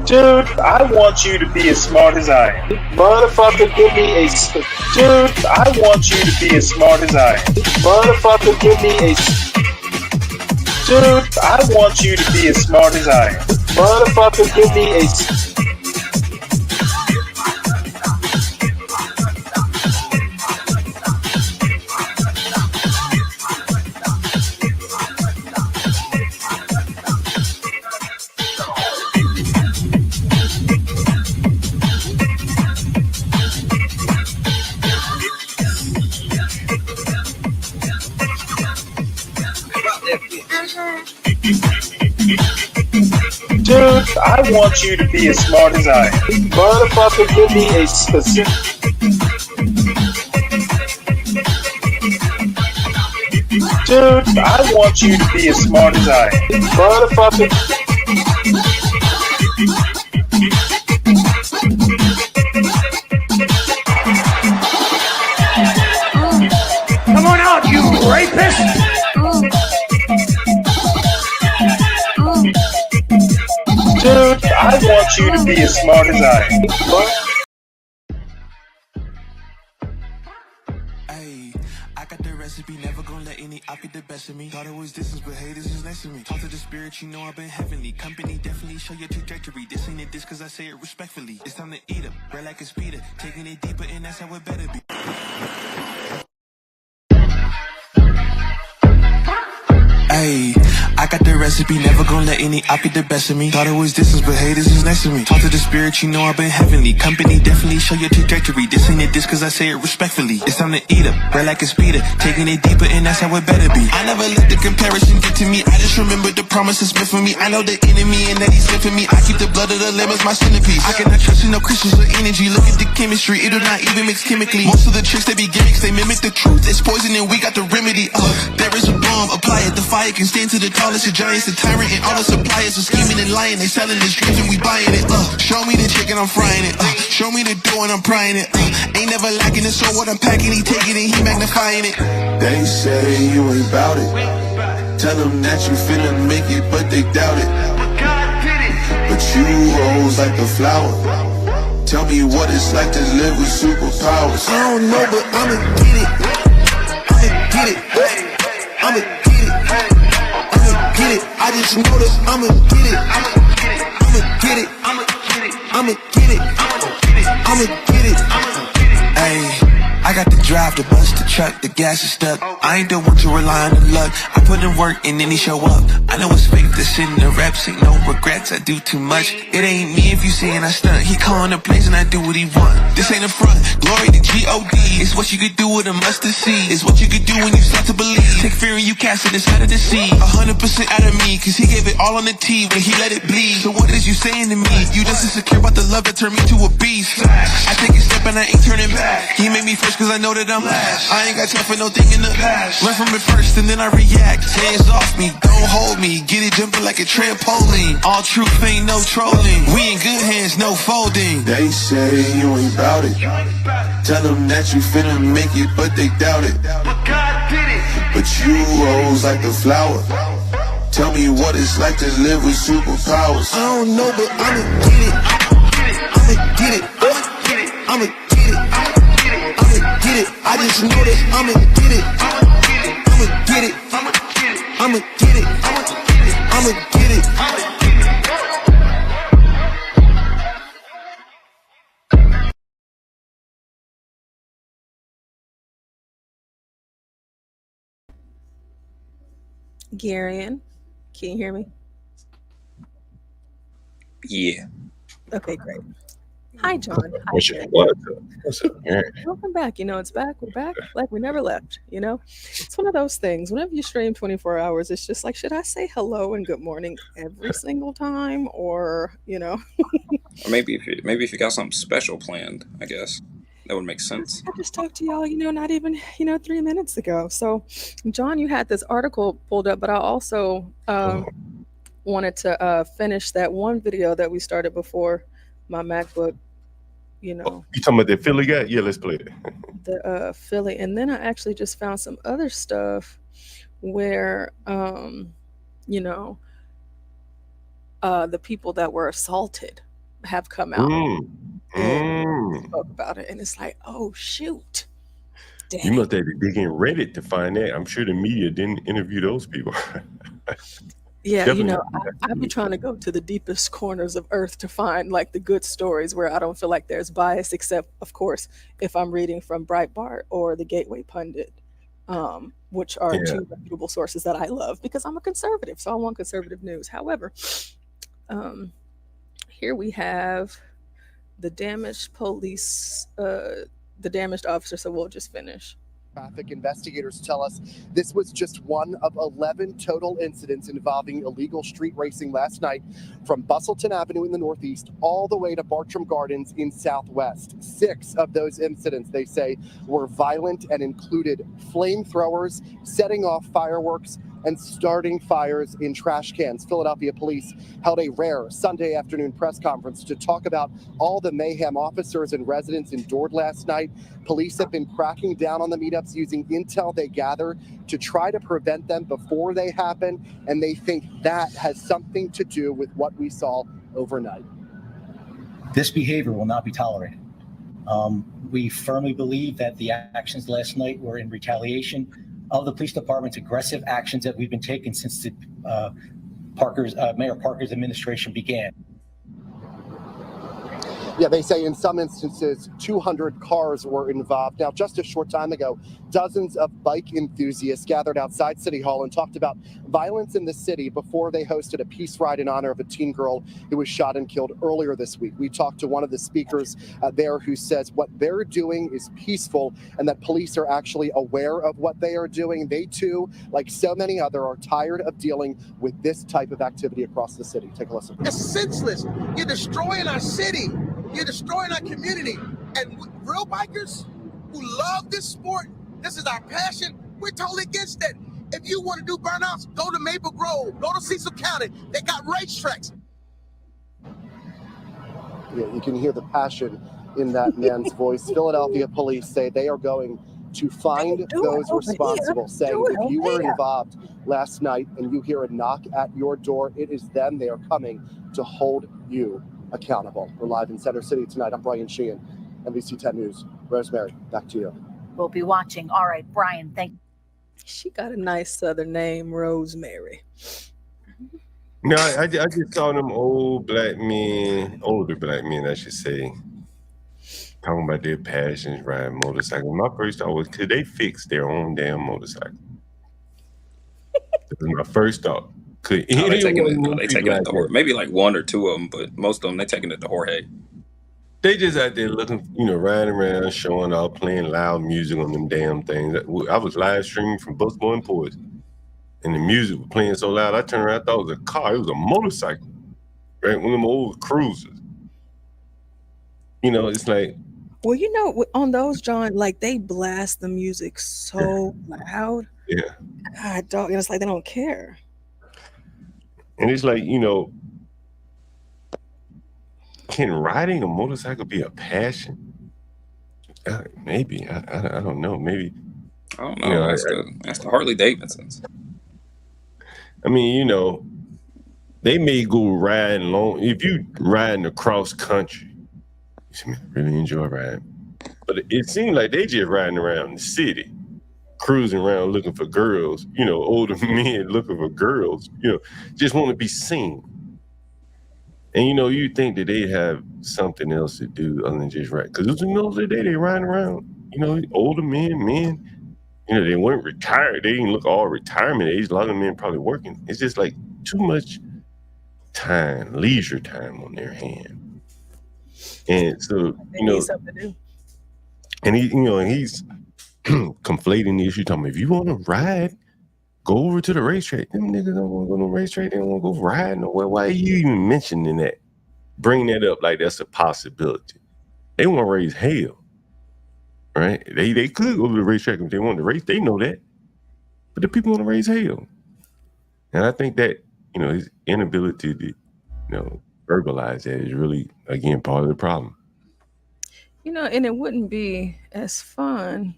Dude, I want you to be as smart as I am. Motherfucker, give me a... Dude, I want you to be as smart as I am. Motherfucker, give me a... Dude, I want you to be as smart as I am. Motherfucker, give me a... Dude, I want you to be as smart as I am. Motherfucker, give me a specific... Dude, I want you to be as smart as I am. Motherfucker... Come on out, you rapist! Dude, I want you to be as smart as I am. Ayy, I got the recipe, never gonna let any op get the best of me. Thought it was distance, but haters is next to me. Talk to the spirit, you know I've been heavenly. Company definitely show your trajectory. This ain't a diss cause I say it respectfully. It's time to eat up, bread like a speeder. Taking it deeper and that's how it better be. Ayy, I got the recipe, never gonna let any op get the best of me. Thought it was distance, but haters is next to me. Talk to the spirit, you know I've been heavenly. Company definitely show your trajectory. This ain't a diss cause I say it respectfully. It's time to eat up, bread like a speeder. Taking it deeper and that's how it better be. I never let the comparison get to me. I just remember the promises meant for me. I know the enemy and that he's sent for me. I keep the blood of the lamb as my centerpiece. I cannot trust in no crystals or energy. Look at the chemistry, it do not even mix chemically. Most of the tricks they be gimmicks, they mimic the truth. It's poison and we got the remedy. There is a bomb, apply it. The fire can stand to the tallest of giants, the tyrant and all the suppliers are scheming and lying. They selling this dreams and we buying it. Show me the chicken, I'm frying it. Show me the dough and I'm prying it. Ain't never lacking it, so what I'm packing, he taking it, he magnifying it. They say you ain't bout it. Tell them that you finna make it, but they doubt it. But you rose like a flower. Tell me what it's like to live with superpowers. I don't know, but I'ma get it. I'ma get it. I'ma get it. Get it. I just know that I'ma get it. I'ma get it. I'ma get it. I'ma get it. I'ma get it. Ayy, I got the drive, the bus, the truck, the gas is stuck. I ain't the one to rely on the luck. I put in work and then he show up. I know it's fake, this shit in the raps ain't no regrets. I do too much. It ain't me if you saying I stunt. He calling the plays and I do what he want. This ain't a front. Glory to G.O.D. It's what you could do with a mustard seed. It's what you could do when you start to believe. Take fear and you cast it inside of the sea. 100% out of me, cause he gave it all on the T when he let it bleed. So what is you saying to me? You just insecure about the love that turned me to a beast. I take a step and I ain't turning back. He made me first cause I know that I'm last. I ain't got time for no thing in the past. Learn from it first and then I react. Hands off me, don't hold me. Get it jumping like a trampoline. All truth ain't no trolling. We in good hands, no folding. They say you ain't bout it. Tell them that you finna make it, but they doubt it. But God did it. But you rose like a flower. Tell me what it's like to live with superpowers. I don't know, but I'ma get it. I'ma get it. I'ma get it. I'ma get it. I just know that I'ma get it. I'ma get it. I'ma get it. I'ma get it. Garion, can you hear me? Yeah. Okay, great. Hi, John. Hi, Jen. What's up? Welcome back. You know, it's back. We're back like we never left. You know, it's one of those things. Whenever you stream 24 hours, it's just like, should I say hello and good morning every single time, or you know? Or maybe if you got something special planned, I guess that would make sense. I just talked to y'all, you know, not even 3 minutes ago. So, John, you had this article pulled up, but I also wanted to finish that one video that we started before my MacBook you know, You talking about that Philly guy? Yeah, let's play it. the Philly. And then I actually just found some other stuff where, you know, the people that were assaulted have come out and spoke about it. And it's like, oh, shoot. Dang. You must have to dig in Reddit to find that. I'm sure the media didn't interview those people. Yeah, you know, Definitely. I've been trying to go to the deepest corners of earth to find like the good stories where I don't feel like there's bias, except, of course, if I'm reading from Breitbart or the Gateway Pundit, which are Yeah. two reputable sources that I love because I'm a conservative, so I want conservative news. However, here we have the damaged police, the damaged officer, so we'll just finish. Traffic investigators tell us this was just one of 11 total incidents involving illegal street racing last night from Bustleton Avenue in the northeast all the way to Bartram Gardens in southwest. 6 of those incidents, they say, were violent and included flamethrowers, setting off fireworks, and starting fires in trash cans. Philadelphia police held a rare Sunday afternoon press conference to talk about all the mayhem officers and residents endured last night. Police have been cracking down on the meetups using intel they gather to try to prevent them before they happen, and they think that has something to do with what we saw overnight. This behavior will not be tolerated. We firmly believe that the actions last night were in retaliation of the police department's aggressive actions that we've been taking since the Mayor Parker's administration began. Yeah, they say in some instances, 200 cars were involved. Now, just a short time ago, dozens of bike enthusiasts gathered outside City Hall and talked about violence in the city before they hosted a peace ride in honor of a teen girl who was shot and killed earlier this week. We talked to one of the speakers there who says what they're doing is peaceful and that police are actually aware of what they are doing. They too, like so many other, are tired of dealing with this type of activity across the city. Take a listen. It's senseless. You're destroying our city. You're destroying our community. And real bikers who love this sport, this is our passion, we're totally against that. If you want to do burnouts, go to Maple Grove, go to Cecil County. They got racetracks. Yeah, you can hear the passion in that man's voice. Philadelphia police say they are going to find those responsible, saying if you were involved last night and you hear a knock at your door, it is them. They are coming to hold you accountable. We're live in Center City tonight. I'm Brian Sheehan, NBC 10 News. Rosemary, back to you. We'll be watching. All right, Brian, thank you. She got a nice southern name, Rosemary. No, I just saw them older black men, I should say, talking about their passions riding motorcycles. My first thought was, could they fix their own damn motorcycle? That was my first thought. Could they taking it like to maybe like one or two of them, but most of them they taking it to Jorge. They just out there looking, riding around, showing off, playing loud music on them damn things. I was live streaming from Busboy and Poison, and the music was playing so loud, I turned around, I thought it was a car. It was a motorcycle, right? One of them old cruisers. It's like... Well, on those, John, like they blast the music so loud. Yeah. God, dog, and it's like they don't care. And it's like, can riding a motorcycle be a passion? Maybe. I don't know. Maybe. I don't know. That's the Harley Davidsons. I mean, they may go riding long. If you riding across country, you really enjoy riding. But it seems like they just riding around the city, cruising around looking for girls, older men looking for girls, just want to be seen. And, you think that they have something else to do other than just ride. Because the day they riding around, older men, they weren't retired. They didn't look all retirement age. A lot of men probably working. It's just like too much time, leisure time on their hand. And so, They need something to do. and he's conflating the issue, talking about if you want to ride, go over to the racetrack. Them niggas don't want to go to the racetrack. They don't want to go ride nowhere. Why are you even mentioning that? Bring that up like that's a possibility. They want to raise hell, right? They could go to the racetrack if they want to race. They know that. But the people want to raise hell. And I think that, his inability to, verbalize that is really, again, part of the problem. You know, and it wouldn't be as fun,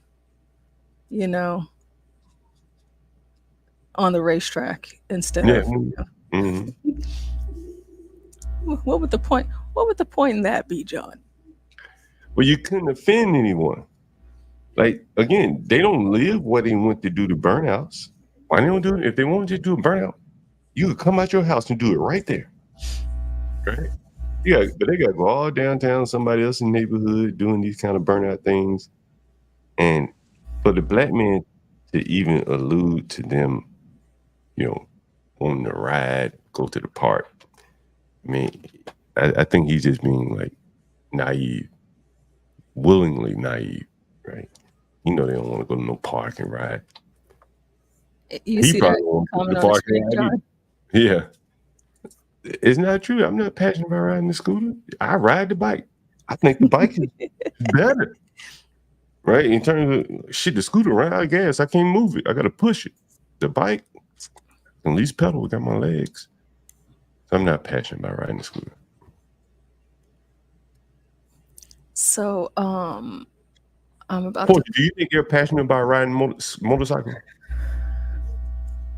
you know, on the racetrack instead Yeah. of, hmm what would the point? What would the point in that be, John? Well, you couldn't offend anyone. Like, again, they don't live where they went to do the burnouts. Why they don't do it? If they wanted to do a burnout, you could come out your house and do it right there. Right? Yeah, but they got to go all downtown, somebody else's neighborhood doing these kind of burnout things. And for the black man to even allude to them, you know, wanting to ride, go to the park, I mean, I think he's just being like naive, willingly naive, right? You know, they don't want to go to no park and ride. You He see probably that won't comment the on the park screen, and ride John? either. Yeah. It's not true. I'm not passionate about riding the scooter. I ride the bike. I think the bike is better. Right? In terms of shit, the scooter ran out of gas. I can't move it. I gotta push it. The bike, at least pedal, got my legs. So I'm not passionate about riding the scooter. So, I'm about Portia, to. do you think you're passionate about riding motorcycle?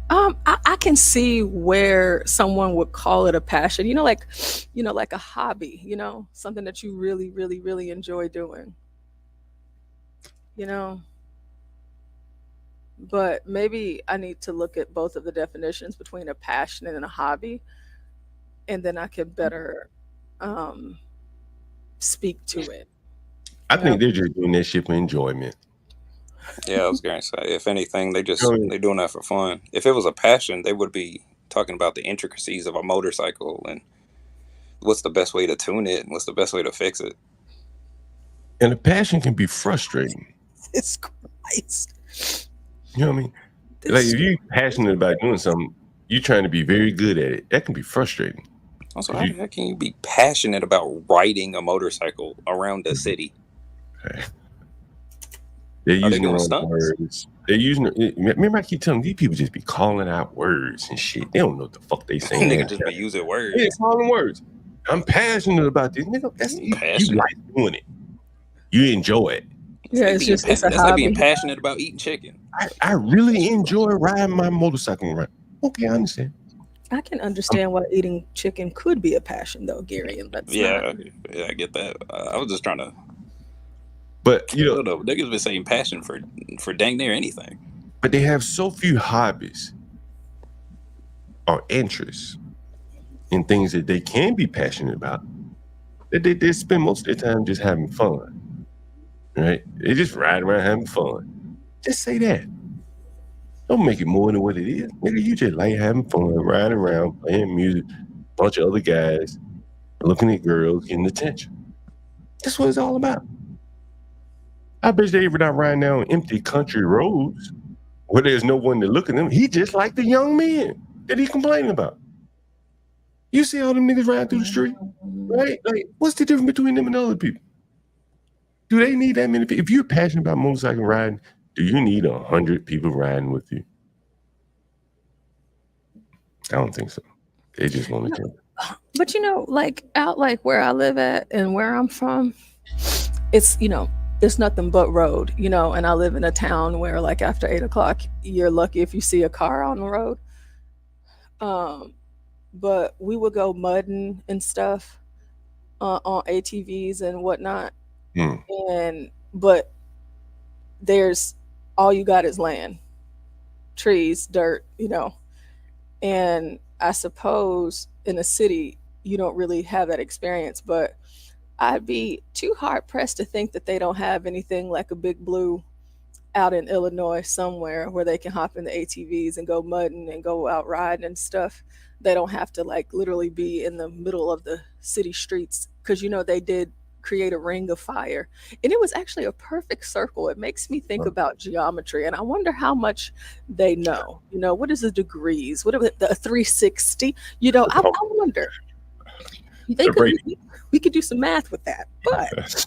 I can see where someone would call it a passion. Like a hobby. Something that you really, really, really enjoy doing. You know, but maybe I need to look at both of the definitions between a passion and a hobby, and then I can better speak to it. I You know, think they're just doing that shit for enjoyment. Yeah, I was going to say, if anything, they're doing that for fun. If it was a passion, they would be talking about the intricacies of a motorcycle and what's the best way to tune it and what's the best way to fix it. And a passion can be frustrating. Jesus Christ. You know what I mean? Like, if you're passionate about doing something, you're trying to be very good at it. That can be frustrating. Also, how can you be passionate about riding a motorcycle around the city? They're using doing the wrong stunts? words. They're using. Remember, I keep telling these people just be calling out words and shit. They don't know what the fuck they saying. Nigga just be using words. Yeah, calling words. I'm passionate about this. Nigga, that's you like doing it. You enjoy it. Yeah, it's just it's a That's like being hobby. passionate about eating chicken. I really enjoy riding my motorcycle around. Okay, I understand. I can understand why eating chicken could be a passion, though, Gary, and that's Yeah, I get that. I was just trying to. But I don't know. Niggas been saying passion for dang near anything. But they have so few hobbies or interests in things that they can be passionate about that they spend most of their time just having fun. Right? They just ride around having fun. Just say that. Don't make it more than what it is. Nigga, you just like having fun, riding around, playing music, bunch of other guys, looking at girls, getting attention. That's what it's all about. I bet they ever not riding down empty country roads where there's no one to look at them. He just like the young men that he's complaining about. You see all them niggas riding through the street, right? Like, what's the difference between them and other people? Do they need that many people? If you're passionate about motorcycle riding, do you need 100 people riding with you? I don't think so. They just want to do it. But out where I live at and where I'm from, it's it's nothing but road, and I live in a town where after 8:00, you're lucky if you see a car on the road. But we would go mudding and stuff on ATVs and whatnot. But there's all you got is land, trees, dirt, and I suppose in a city you don't really have that experience, but I'd be too hard pressed to think that they don't have anything like a Big Blue out in Illinois somewhere where they can hop in the ATVs and go mudding and go out riding and stuff. They don't have to literally be in the middle of the city streets, because they did create a ring of fire, and it was actually a perfect circle. It makes me think about geometry, and I wonder how much they know. What is the degrees? What are the 360? I wonder. We could do some math with that, but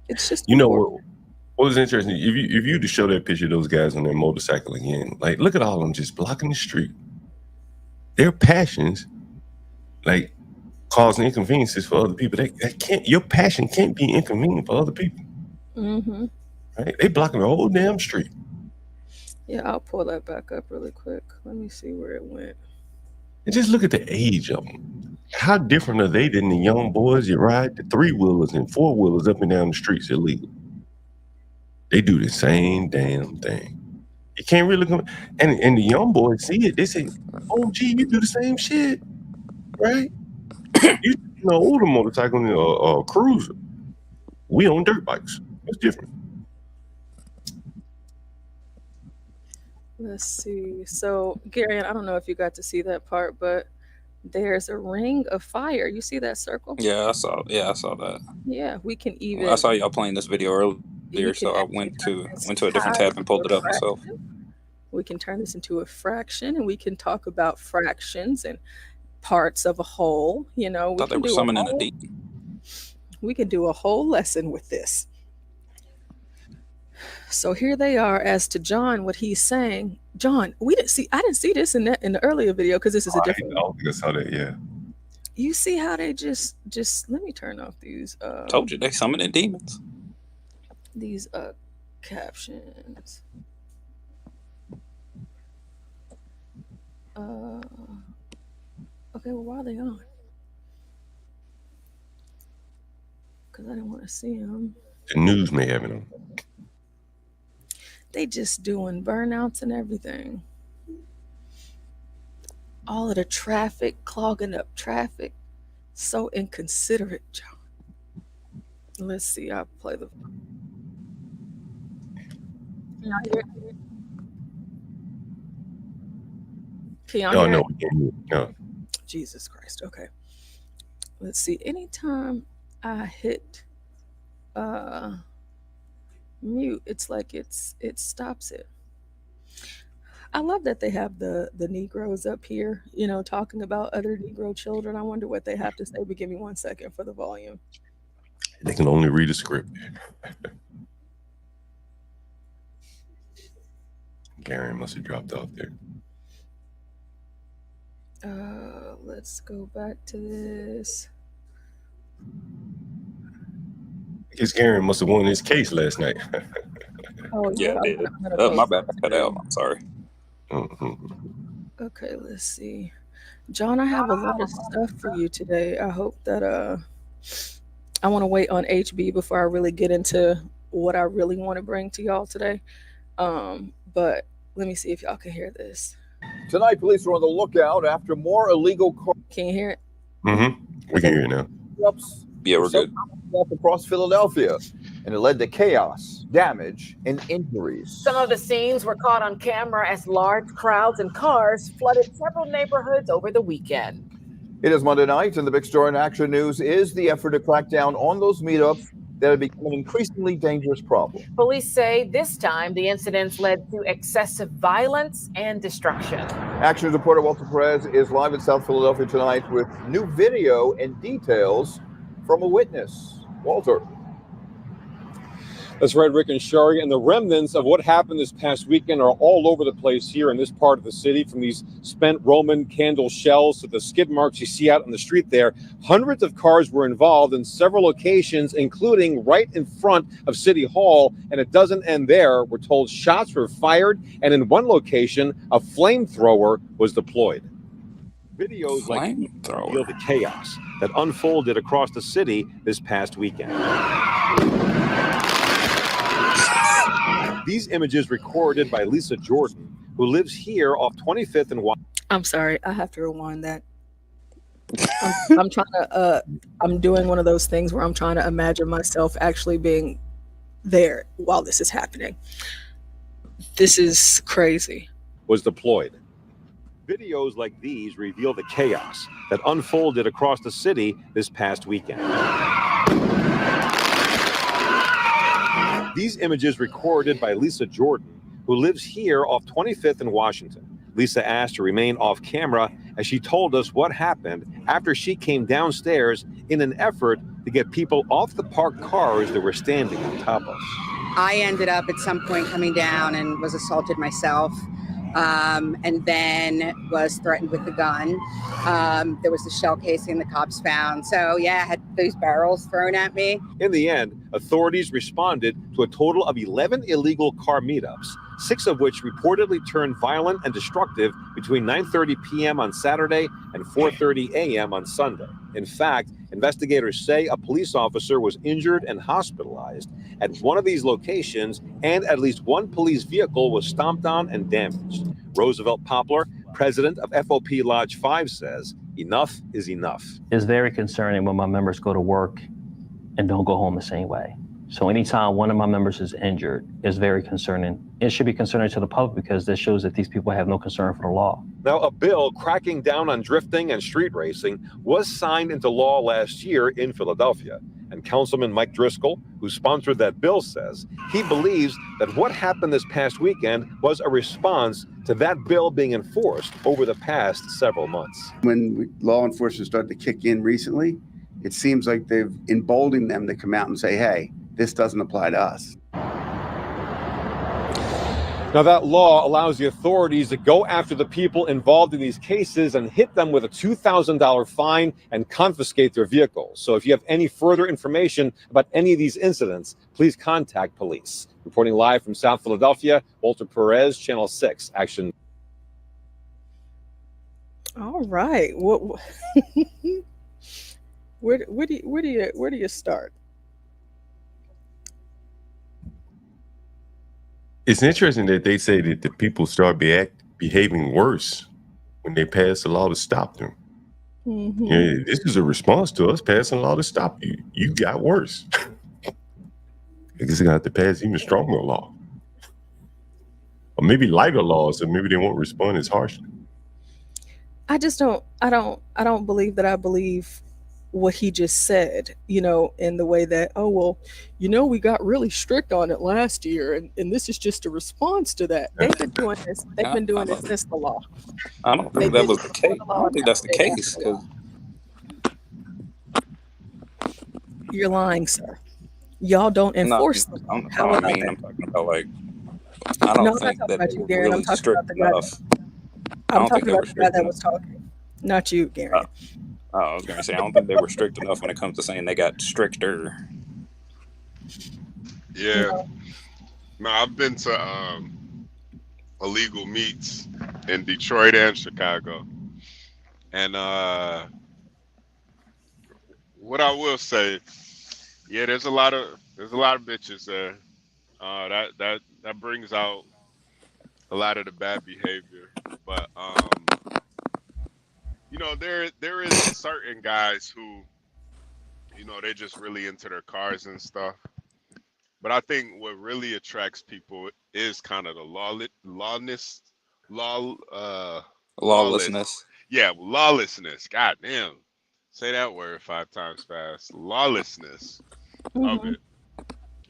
it's just what was interesting, if you to show that picture of those guys on their motorcycle again, look at all of them just blocking the street. Their passions causing inconveniences for other people. That can't. Your passion can't be inconvenient for other people. Mm-hmm. Right? They blocking the whole damn street. Yeah, I'll pull that back up really quick. Let me see where it went. And just look at the age of them. How different are they than the young boys that ride the 3-wheelers and 4-wheelers up and down the streets illegal? They do the same damn thing. You can't really come. And the young boys see it. They say, "Oh, gee, you do the same shit, right? You know, older motorcycle or cruiser. We on dirt bikes. It's different." Let's see. So, Gary, I don't know if you got to see that part, but there's a ring of fire. You see that circle? Yeah, I saw that. Yeah, we can even. I saw y'all playing this video earlier, so I went to a different tab and pulled it up myself. We can turn this into a fraction, and we can talk about fractions and parts of a whole. You know, I thought they were summoning a deep. We could do a whole lesson with this. So here they are as to John, what he's saying. John, I didn't see this in the earlier video because this is a different. I don't think I saw that. Yeah. You see how they just let me turn off these. Told you they summoning demons. These captions. Okay, well, why are they on? Because I didn't want to see them. The news may have it on. They just doing burnouts and everything. All of the traffic, clogging up traffic. So inconsiderate, John. Let's see, I'll play the... Can y'all hear it? Can y'all hear it? No. Jesus Christ, okay. Let's see, anytime I hit mute, it's like it stops it. I love that they have the Negroes up here, you know, talking about other Negro children. I wonder what they have to say, but give me 1 second for the volume. They can only read a script. Gary must have dropped off there. Let's go back to this. I guess Gary must have won his case last night. Oh, yeah, I did. My bad. I cut out. I'm sorry. Okay, let's see. John, I have a lot of stuff for you today. I hope that I want to wait on HB before I really get into what I really want to bring to y'all today. But let me see if y'all can hear this. Tonight, police are on the lookout after more illegal cars. Can you hear it? Mm-hmm. We can hear it now. Yeah, we're good. Across Philadelphia, and it led to chaos, damage, and injuries. Some of the scenes were caught on camera as large crowds and cars flooded several neighborhoods over the weekend. It is Monday night, and the big story in Action News is the effort to crack down on those meetups that have become an increasingly dangerous problem. Police say this time the incidents led to excessive violence and destruction. Action News reporter Walter Perez is live in South Philadelphia tonight with new video and details from a witness. Walter. That's right, Rick and Shari. And the remnants of what happened this past weekend are all over the place here in this part of the city, from these spent Roman candle shells to the skid marks you see out on the street there. Hundreds of cars were involved in several locations, including right in front of City Hall. And it doesn't end there. We're told shots were fired, and in one location, a flamethrower was deployed. Videos like reveal the chaos that unfolded across the city this past weekend. These images recorded by Lisa Jordan, who lives here off 25th and Washington. I'm sorry, I have to rewind that. I'm trying to, I'm doing one of those things where I'm trying to imagine myself actually being there while this is happening. This is crazy. Was deployed. Videos like these reveal the chaos that unfolded across the city this past weekend. These images recorded by Lisa Jordan, who lives here off 25th and Washington. Lisa asked to remain off camera as she told us what happened after she came downstairs in an effort to get people off the parked cars that were standing on top of us. I ended up at some point coming down and was assaulted myself. and then was threatened with the gun. There was a shell casing the cops found. So yeah, I had those barrels thrown at me. In the end, authorities responded to a total of 11 illegal car meetups, 6 of which reportedly turned violent and destructive between 9:30 p.m. on Saturday and 4:30 a.m. on Sunday. In fact, investigators say a police officer was injured and hospitalized at one of these locations, and at least one police vehicle was stomped on and damaged. Roosevelt Poplar, president of FOP Lodge 5, says enough is enough. It's very concerning when my members go to work and don't go home the same way. So anytime one of my members is injured, it's very concerning. It should be concerning to the public because this shows that these people have no concern for the law. Now, a bill cracking down on drifting and street racing was signed into law last year in Philadelphia. And Councilman Mike Driscoll, who sponsored that bill, says he believes that what happened this past weekend was a response to that bill being enforced over the past several months. When law enforcement started to kick in recently, it seems like they've emboldened them to come out and say, hey, this doesn't apply to us. Now, that law allows the authorities to go after the people involved in these cases and hit them with a $2,000 fine and confiscate their vehicles. So if you have any further information about any of these incidents, please contact police. Reporting live from South Philadelphia, Walter Perez, Channel 6, Action. All right. Where do you start? It's interesting that they say that the people start behaving worse when they pass a law to stop them. Mm-hmm. Yeah, this is a response to us passing a law to stop you. You got worse. I guess they're gonna have to pass even stronger law, or maybe lighter laws, so maybe they won't respond as harshly. I don't believe that I believe what he just said, in the way that, oh, well, we got really strict on it last year, and this is just a response to that. They've been doing this. They've been doing it since the law. I don't think that was the case. I don't think that's the case. You're lying, sir. Y'all don't enforce them. I'm talking about I don't think that they were really strict enough. I'm talking about the guy that was talking, not you, Gary. I was going to say, I don't think they were strict enough when it comes to saying they got stricter. Yeah. No, I've been to illegal meets in Detroit and Chicago. And what I will say, yeah, there's a lot of bitches there. That brings out a lot of the bad behavior. But there is certain guys who, they just really into their cars and stuff. But I think what really attracts people is kind of the lawlessness. Yeah, lawlessness. God damn. Say that word 5 times fast. Lawlessness of it.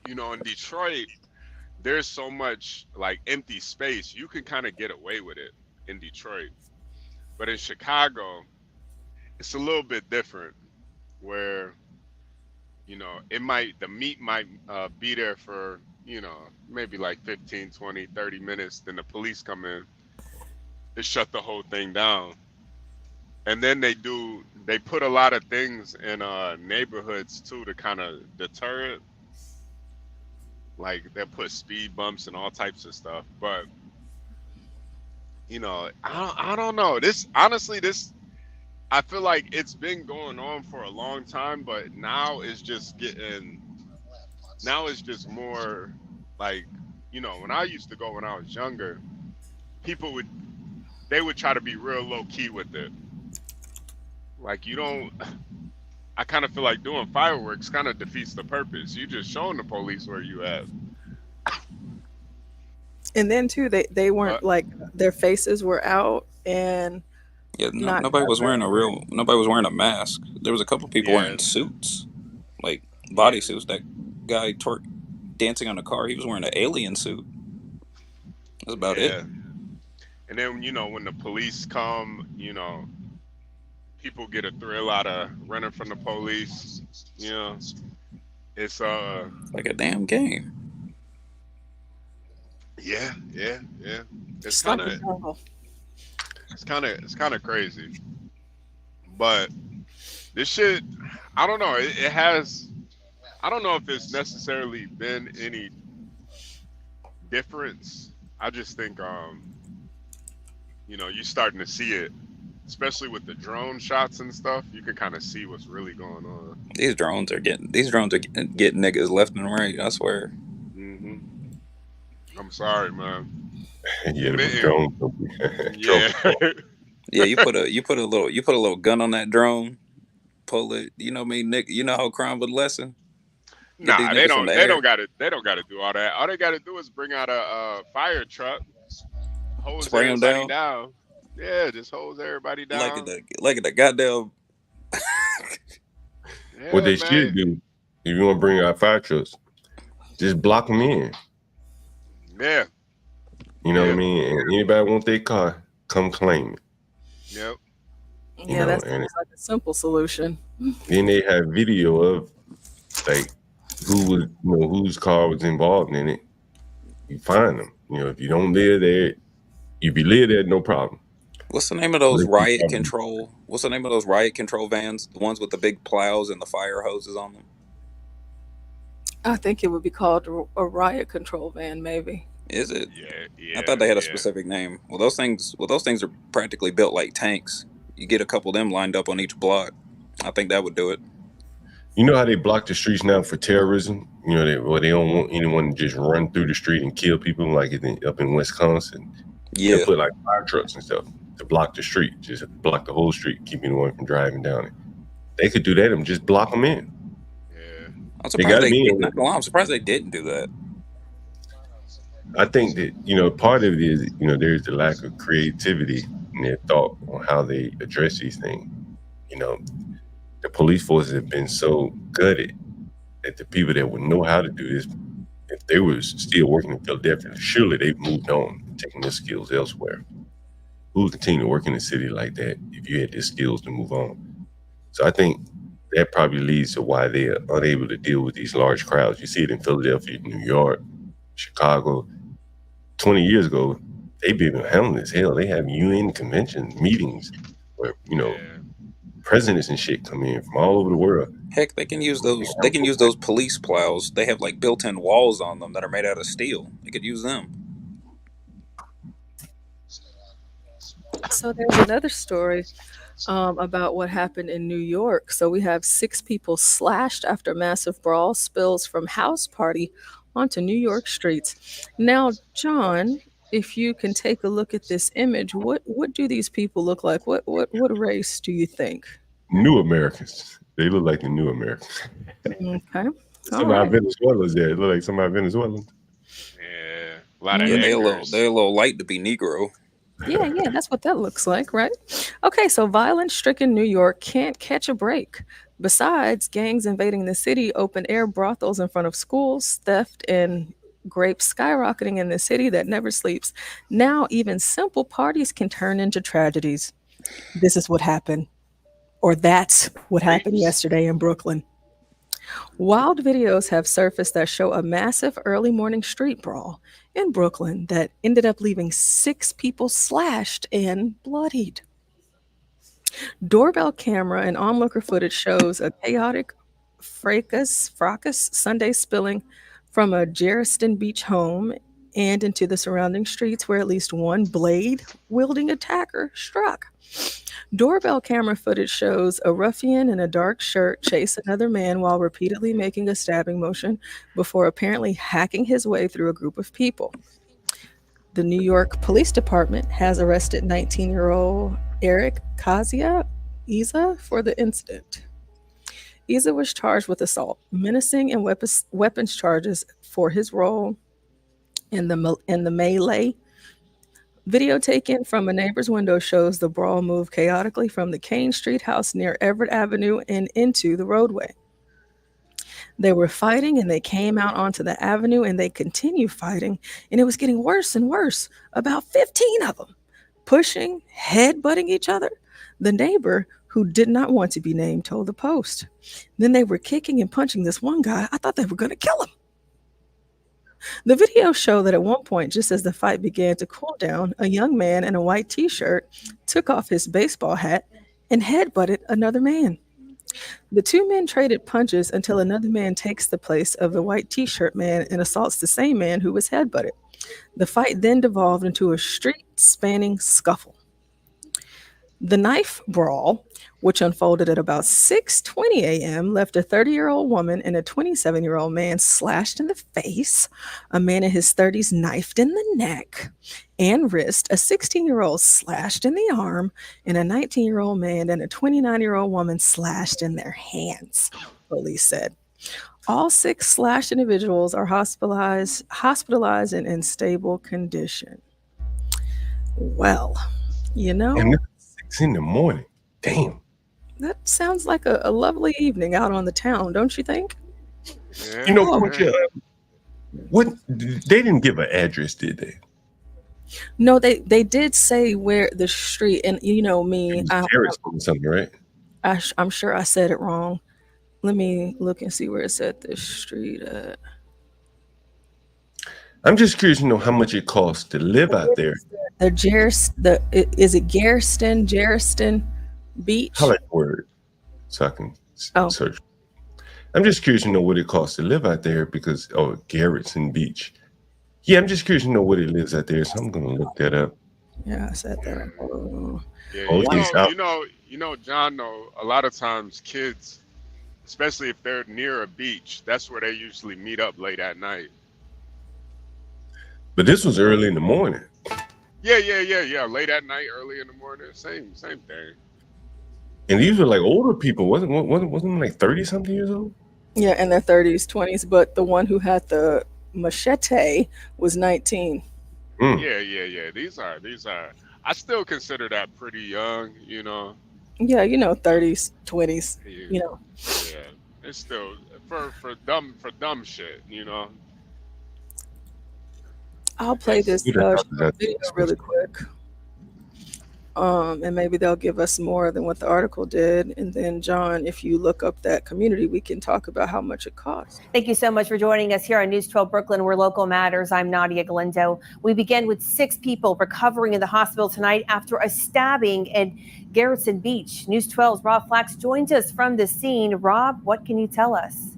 In Detroit, there's so much empty space. You can kind of get away with it in Detroit. But in Chicago, it's a little bit different where, the meet might be there for, maybe 15, 20, 30 minutes. Then the police come in, they shut the whole thing down. And then they put a lot of things in neighborhoods too to kind of deter it. They'll put speed bumps and all types of stuff. But I don't know. I feel like it's been going on for a long time, but now it's just more when I used to go when I was younger, people would try to be real low key with it. I kind of feel like doing fireworks kind of defeats the purpose. You just showing the police where you at. And then too, they weren't their faces were out and nobody was wearing a mask. There was a couple people wearing suits, bodysuits. That guy dancing on the car, he was wearing an alien suit. That's about it. And then when the police come, people get a thrill out of running from the police. It's like a damn game. Yeah. It's Just like kind the of jungle. it's kind of crazy, but this shit, I don't know. It has. I don't know if it's necessarily been any difference. I just think you're starting to see it, especially with the drone shots and stuff. You can kind of see what's really going on. These drones are getting niggas left and right. I swear. Hmm. I'm sorry, man. Yeah, the Man. drone. Yeah. Yeah, you put a little gun on that drone, pull it. You know me, Nick. You know how crime would lessen. Get these Nah, they niggas from don't. the They air. don't got to. They don't got to do all that. All they got to do is bring out a fire truck, hose Spray 'em everybody down. down. Yeah, just hose everybody down. Like the goddamn. Yeah, What they man. should do, if you want to bring out fire trucks, just block them in. Yeah. You know what I mean? And anybody want their car, come claim it. Yep. Yeah, that sounds like a simple solution. Then they have video of like whose car was involved in it. You find them. If you don't live there, if you live there, no problem. What's the name of those riot control? What's the name of those riot control vans? The ones with the big plows and the fire hoses on them. I think it would be called a riot control van, maybe. Is it? Yeah. I thought they had a specific name. Well, those things are practically built like tanks. You get a couple of them lined up on each block. I think that would do it. You know how they block the streets now for terrorism? They don't want anyone to just run through the street and kill people like up in Wisconsin. Yeah. They put like fire trucks and stuff to block the street, just block the whole street, keep anyone from driving down it. They could do that and just block them in. I'm surprised they didn't do that. I think that, part of it is, there's the lack of creativity in their thought on how they address these things. The police forces have been so gutted that the people that would know how to do this, if they were still working in Philadelphia, surely they've moved on, taking their skills elsewhere. Who would continue to work in a city like that if you had the skills to move on? So I think that probably leads to why they are unable to deal with these large crowds. You see it in Philadelphia, New York, Chicago. 20 years ago, they've been handling this. Hell, they have UN convention meetings where, presidents and shit come in from all over the world. Heck, they can use those. They can use those police plows. They have like built-in walls on them that are made out of steel. They could use them. So there's another story about what happened in New York. So we have 6 people slashed after massive brawl spills from house party onto New York streets. Now, John, if you can take a look at this image, what do these people look like? What race do you think? New Americans. They look like the new Americans. Okay. Somebody Venezuelans there. They look like somebody Venezuelan. Yeah. A lot of they're a little light to be Negro. Yeah, that's what that looks like, right? Okay, so violence-stricken New York can't catch a break. Besides gangs invading the city, open-air brothels in front of schools, theft and grapes skyrocketing in the city that never sleeps. Now, even simple parties can turn into tragedies. This is what happened, or that's what happened yesterday in Brooklyn. Wild videos have surfaced that show a massive early morning street brawl in Brooklyn that ended up leaving 6 people slashed and bloodied. Doorbell camera and onlooker footage shows a chaotic fracas Sunday spilling from a Jerriston Beach home and into the surrounding streets where at least one blade-wielding attacker struck. Doorbell camera footage shows a ruffian in a dark shirt chase another man while repeatedly making a stabbing motion before apparently hacking his way through a group of people. The New York Police Department has arrested 19-year-old Eric Iza for the incident. Iza was charged with assault, menacing, and weapons charges for his role in the melee. Video taken from a neighbor's window shows the brawl move chaotically from the Kane Street house near Everett Avenue and into the roadway. They were fighting and they came out onto the avenue and they continued fighting, and it was getting worse and worse. About 15 of them pushing, headbutting each other. The neighbor, who did not want to be named, told the Post. Then they were kicking and punching this one guy. I thought they were going to kill him. The videos show that at one point, just as the fight began to cool down, a young man in a white t-shirt took off his baseball hat and headbutted another man. The two men traded punches until another man takes the place of the white t-shirt man and assaults the same man who was headbutted. The fight then devolved into a street-spanning scuffle. The knife brawl, which unfolded at about 6:20 a.m., left a 30-year-old woman and a 27-year-old man slashed in the face, a man in his 30s knifed in the neck and wrist, a 16-year-old slashed in the arm, and a 19-year-old man and a 29-year-old woman slashed in their hands, police said. All 6 slashed individuals are hospitalized and in stable condition. Well, you know. And it's 6 in the morning. Damn. That sounds like a lovely evening out on the town, don't you think? Yeah, You know what? They didn't give an address, did they? No, they did say where the street, and you know me, Harrison or something, right? I'm sure I said it wrong. Let me look and see where it said the street at. I'm just curious to know how much it costs to live out there. Is it Garriston Beach? I like the word, so I can search. I'm just curious to know what it costs to live out there because Garrison Beach. Yeah, I'm just curious to know what it lives out there, so I'm gonna look that up. Yeah, I said that. You know, John. Though a lot of times kids, especially if they're near a beach, that's where they usually meet up late at night. But this was early in the morning. Yeah. Late at night, early in the morning, same thing. And these were like older people, wasn't them like 30-something years old? Yeah, in their 30s, 20s. But the one who had the machete was 19. Yeah. These are. I still consider that pretty young, you know. Yeah, 30s, 20s, Yeah, it's still for dumb shit, you know. I'll play this video really quick. And maybe they'll give us more than what the article did. And then, John, if you look up that community, we can talk about how much it costs. Thank you so much for joining us here on News 12 Brooklyn, where local matters. I'm Nadia Galindo. We begin with 6 people recovering in the hospital tonight after a stabbing in Garrison Beach. News 12's Rob Flax joins us from the scene. Rob, what can you tell us?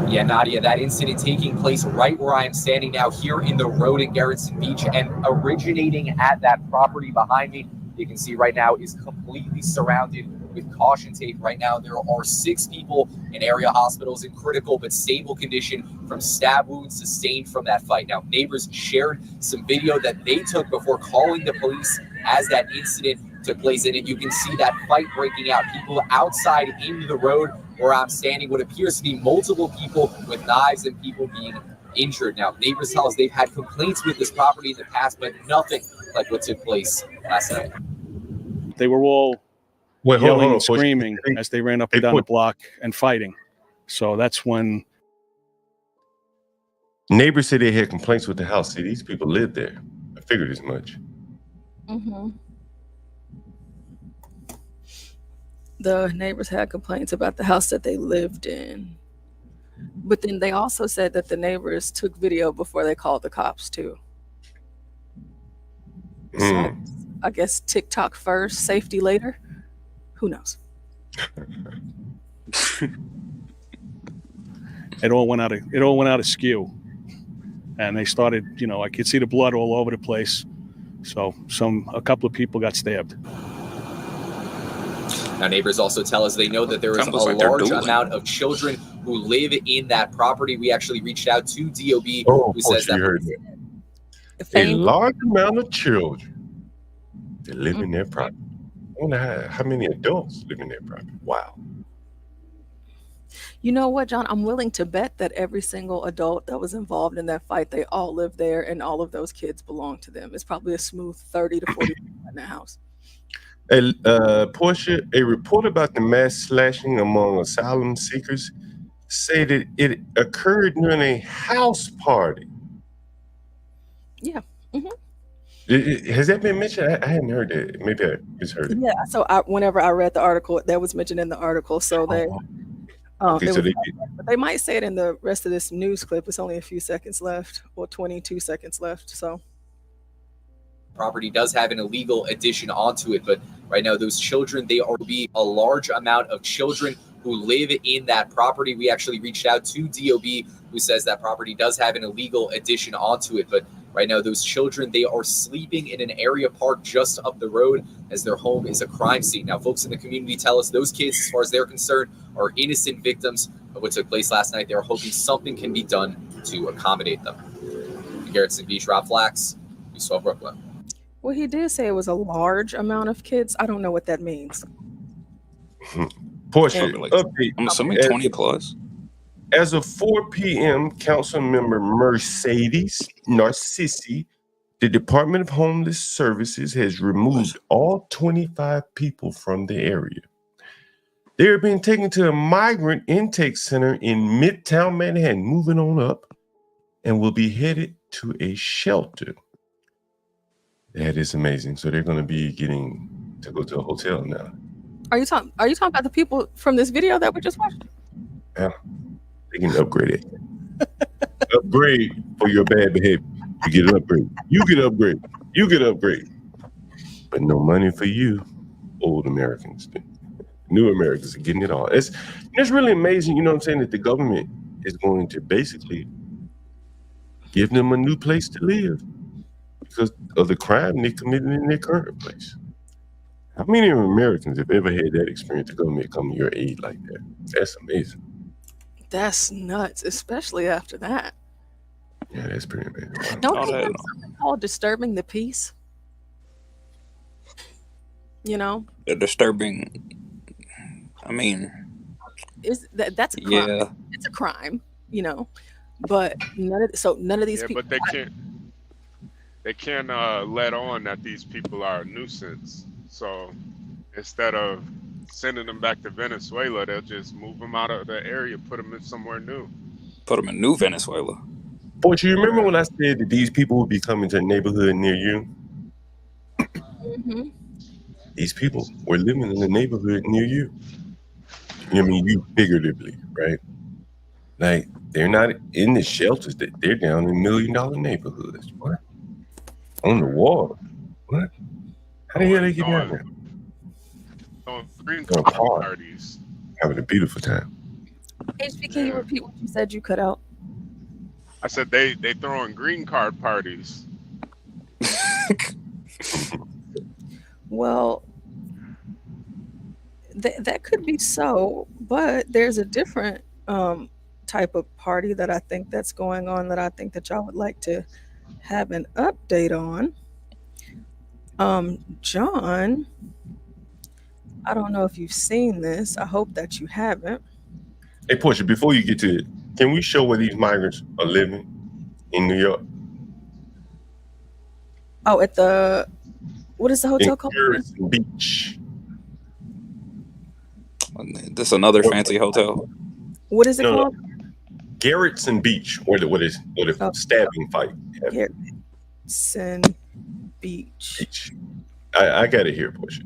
Yeah, Nadia, that incident taking place right where I am standing now here in the road in Garrison Beach and originating at that property behind me. You can see right now is completely surrounded with caution tape. Right now, there are 6 people in area hospitals in critical but stable condition from stab wounds sustained from that fight. Now, neighbors shared some video that they took before calling the police as that incident took place. In it, you can see that fight breaking out. People outside into the road where I'm standing, what appears to be multiple people with knives and people being injured. Now, neighbors tell us they've had complaints with this property in the past, but nothing like what took place last night. They were all yelling and screaming as they ran up and down the block and fighting. So that's when neighbors said they had complaints with the house. See, these people lived there. I figured as much. Mm-hmm. The neighbors had complaints about the house that they lived in. But then they also said that the neighbors took video before they called the cops, too. So I guess TikTok first, safety later. Who knows? it all went out of skew. And they started, I could see the blood all over the place. So a couple of people got stabbed. Now, neighbors also tell us they know that there is a large amount of children who live in that property. We actually reached out to DOB, who says that a large amount of children that live in their property. I wonder how many adults live in their property. Wow. You know what, John? I'm willing to bet that every single adult that was involved in that fight, they all live there, and all of those kids belong to them. It's probably a smooth 30 to 40 people in the house. Portia, a report about the mass slashing among asylum seekers say that it occurred during a house party. Yeah. Mm-hmm. Has that been mentioned? I hadn't heard that. Maybe I misheard it. Yeah. So whenever I read the article, that was mentioned in the article. So Okay, so But they might say it in the rest of this news clip. It's only a few seconds left, or 22 seconds left. So property does have an illegal addition onto it, but right now those children, they are be a large amount of children who live in that property. We actually reached out to DOB, who says that property does have an illegal addition onto it, but right now those children, they are sleeping in an area park just up the road, as their home is a crime scene. Now, folks in the community tell us those kids, as far as they're concerned, are innocent victims of what took place last night. They're hoping something can be done to accommodate them. Garrettson Beach, Rob Flax, News 12 Brooklyn. well, he did say it was a large amount of kids. I don't know what that means. Portia, Like, update. I'm assuming 20 plus. As of 4 p.m., Council Member Mercedes Narcissi, the Department of Homeless Services has removed all 25 people from the area. They are being taken to a migrant intake center in Midtown Manhattan, moving on up, and will be headed to a shelter. That is amazing. So they're going to be getting to go to a hotel now. Are you talking about the people from this video that we just watched? Yeah, they can upgrade it. Upgrade for your bad behavior. You get an upgrade. You get upgrade. You get upgrade. But no money for you, old Americans. New Americans are getting it all. It's really amazing, you know what I'm saying, that the government is going to basically give them a new place to live because of the crime they committed in their current place. How many Americans have ever had that experience, the government come to your aid like that? That's amazing. That's nuts, especially after that. Yeah, that's pretty amazing. Don't they have something called disturbing the peace? You know? The disturbing, I mean, that's a crime. yeah. It's a crime, you know. But none of these people. But they can't let on that these people are a nuisance. So instead of sending them back to Venezuela, they'll just move them out of the area, put them in somewhere new. Put them in New Venezuela. Boy, you remember when I said that these people would be coming to a neighborhood near you? Mm-hmm. These people were living in the neighborhood near you. I mean, you figuratively, right? Like, they're not in the shelters. They're down in $1 million neighborhoods. What? On the wall. What? How the hell they get down there? On green card parties. Having a beautiful time. HB, can you repeat what you said you cut out? I said they throwing green card parties. Well, that could be so, but there's a different type of party that I think that's going on that I think that y'all would like to have an update on. John, I don't know if you've seen this. I hope that you haven't. Hey, Portia, before you get to it, can we show where these migrants are living in New York? Oh, at the, what is the hotel called? Garrettson Beach. This another fancy hotel. What is it called? Garrettson Beach, where the stabbing fight happened. Garrettson Beach. I got it here, Portia.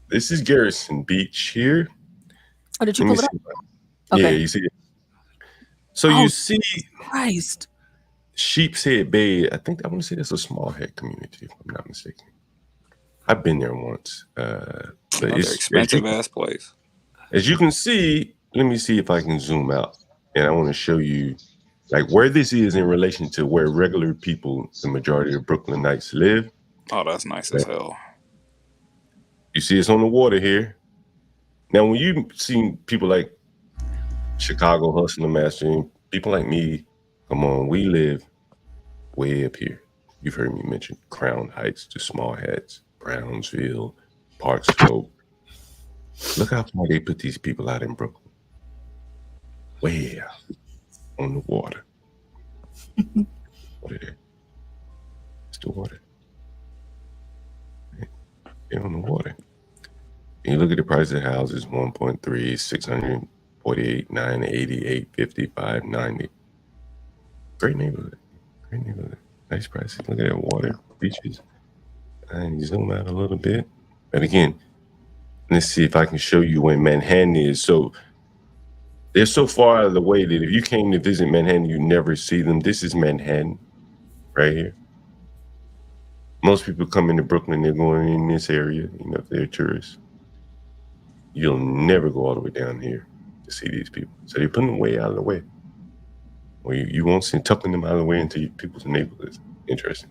This is Garrettson Beach here. Oh, did you pull it up? Yeah, Okay. you see it. So you see Christ. Sheepshead Bay. I want to say that's a small head community, if I'm not mistaken. I've been there once. But it's Expensive ass place. As you can see, let me see if I can zoom out. And I want to show you like where this is in relation to where regular people, the majority of Brooklynites live. Oh, that's nice as hell. You see it's on the water here. Now, when you see people like Chicago Hustler Master, people like me, come on, we live way up here. You've heard me mention Crown Heights, the Small Hats, Brownsville, Park Slope. Look how far they put these people out in Brooklyn. Way out on the water. What is it? It's the water. They're on the water. And you look at the price of houses, 1.3, 648, 988, 55, 90. Great neighborhood. Great neighborhood. Nice prices. Look at that water, beaches. And you zoom out a little bit. And again, let's see if I can show you where Manhattan is. So They're so far out of the way that if you came to visit Manhattan, you never see them. This is Manhattan right here. Most people come into Brooklyn, they're going in this area, if they're tourists. You'll never go all the way down here to see these people. So they put them way out of the way. Or you won't see tucking them out of the way into people's neighborhoods. Interesting.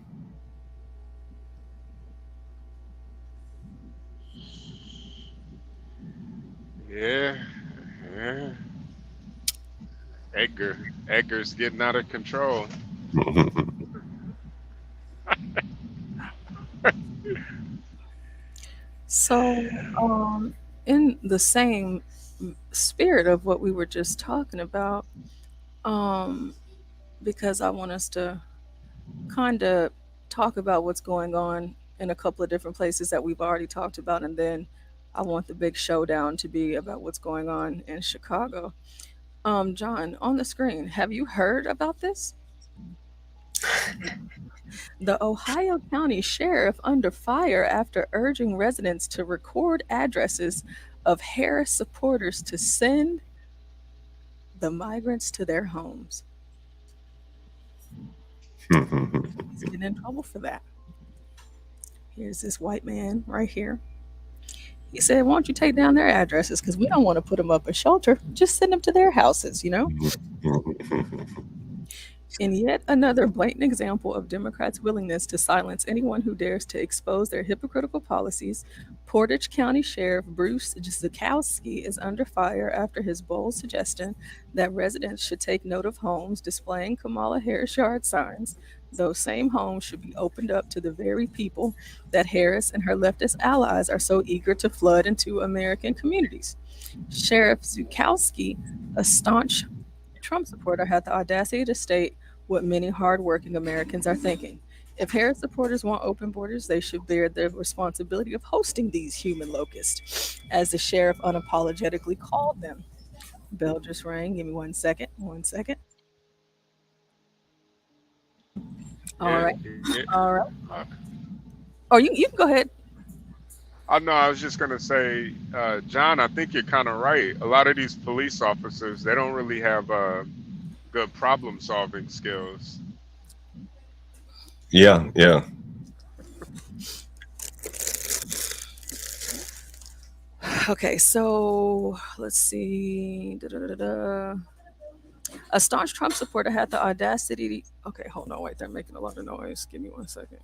Yeah. Edgar's getting out of control. So, in the same spirit of what we were just talking about, because I want us to kind of talk about what's going on in a couple of different places that we've already talked about, and then I want the big showdown to be about what's going on in Chicago. John, on the screen, have you heard about this? The Ohio County Sheriff under fire after urging residents to record addresses of Harris supporters to send the migrants to their homes. He's getting in trouble for that. Here's this white man right here. He said, why don't you take down their addresses? Because we don't want to put them up a shelter. Just send them to their houses, In yet another blatant example of Democrats' willingness to silence anyone who dares to expose their hypocritical policies, Portage County Sheriff Bruce Zukowski is under fire after his bold suggestion that residents should take note of homes displaying Kamala Harris yard signs. Those same homes should be opened up to the very people that Harris and her leftist allies are so eager to flood into American communities. Sheriff Zukowski, a staunch Trump supporter, had the audacity to state what many hardworking Americans are thinking. If Harris supporters want open borders, they should bear the responsibility of hosting these human locusts, as the sheriff unapologetically called them. Bell just rang. Give me 1 second. 1 second. All right. Oh, you can go ahead. No, I was just going to say, John, I think you're kind of right. A lot of these police officers, they don't really have good problem-solving skills. Yeah. Okay, so let's see. A staunch Trump supporter had the audacity. Okay, hold on, wait, they're making a lot of noise. Give me 1 second.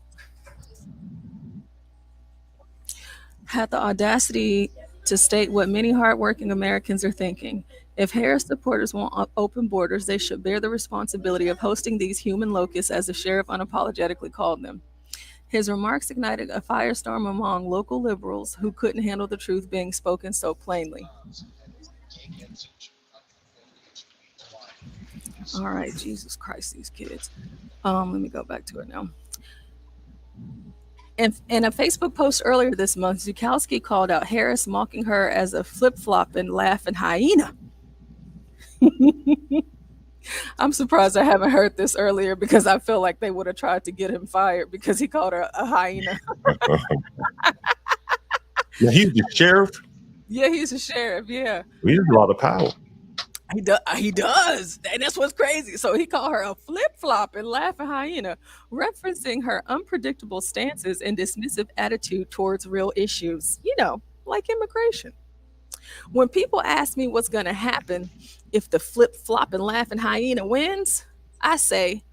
Had the audacity to state what many hardworking Americans are thinking. If Harris supporters want open borders, they should bear the responsibility of hosting these human locusts, as the sheriff unapologetically called them. His remarks ignited a firestorm among local liberals who couldn't handle the truth being spoken so plainly. All right, Jesus Christ, these kids. Let me go back to it now. In a Facebook post earlier this month, Zukowski called out Harris, mocking her as a flip-flop and laughing hyena. I'm surprised I haven't heard this earlier, because I feel like they would have tried to get him fired because he called her a hyena. Yeah, he's the sheriff. Yeah, he's a sheriff. Yeah, He has a lot of power. he does, and that's what's crazy. So he called her a flip-flop and laughing hyena, referencing her unpredictable stances and dismissive attitude towards real issues, like immigration. When people ask me what's going to happen if the flip-flop and laughing hyena wins, I say,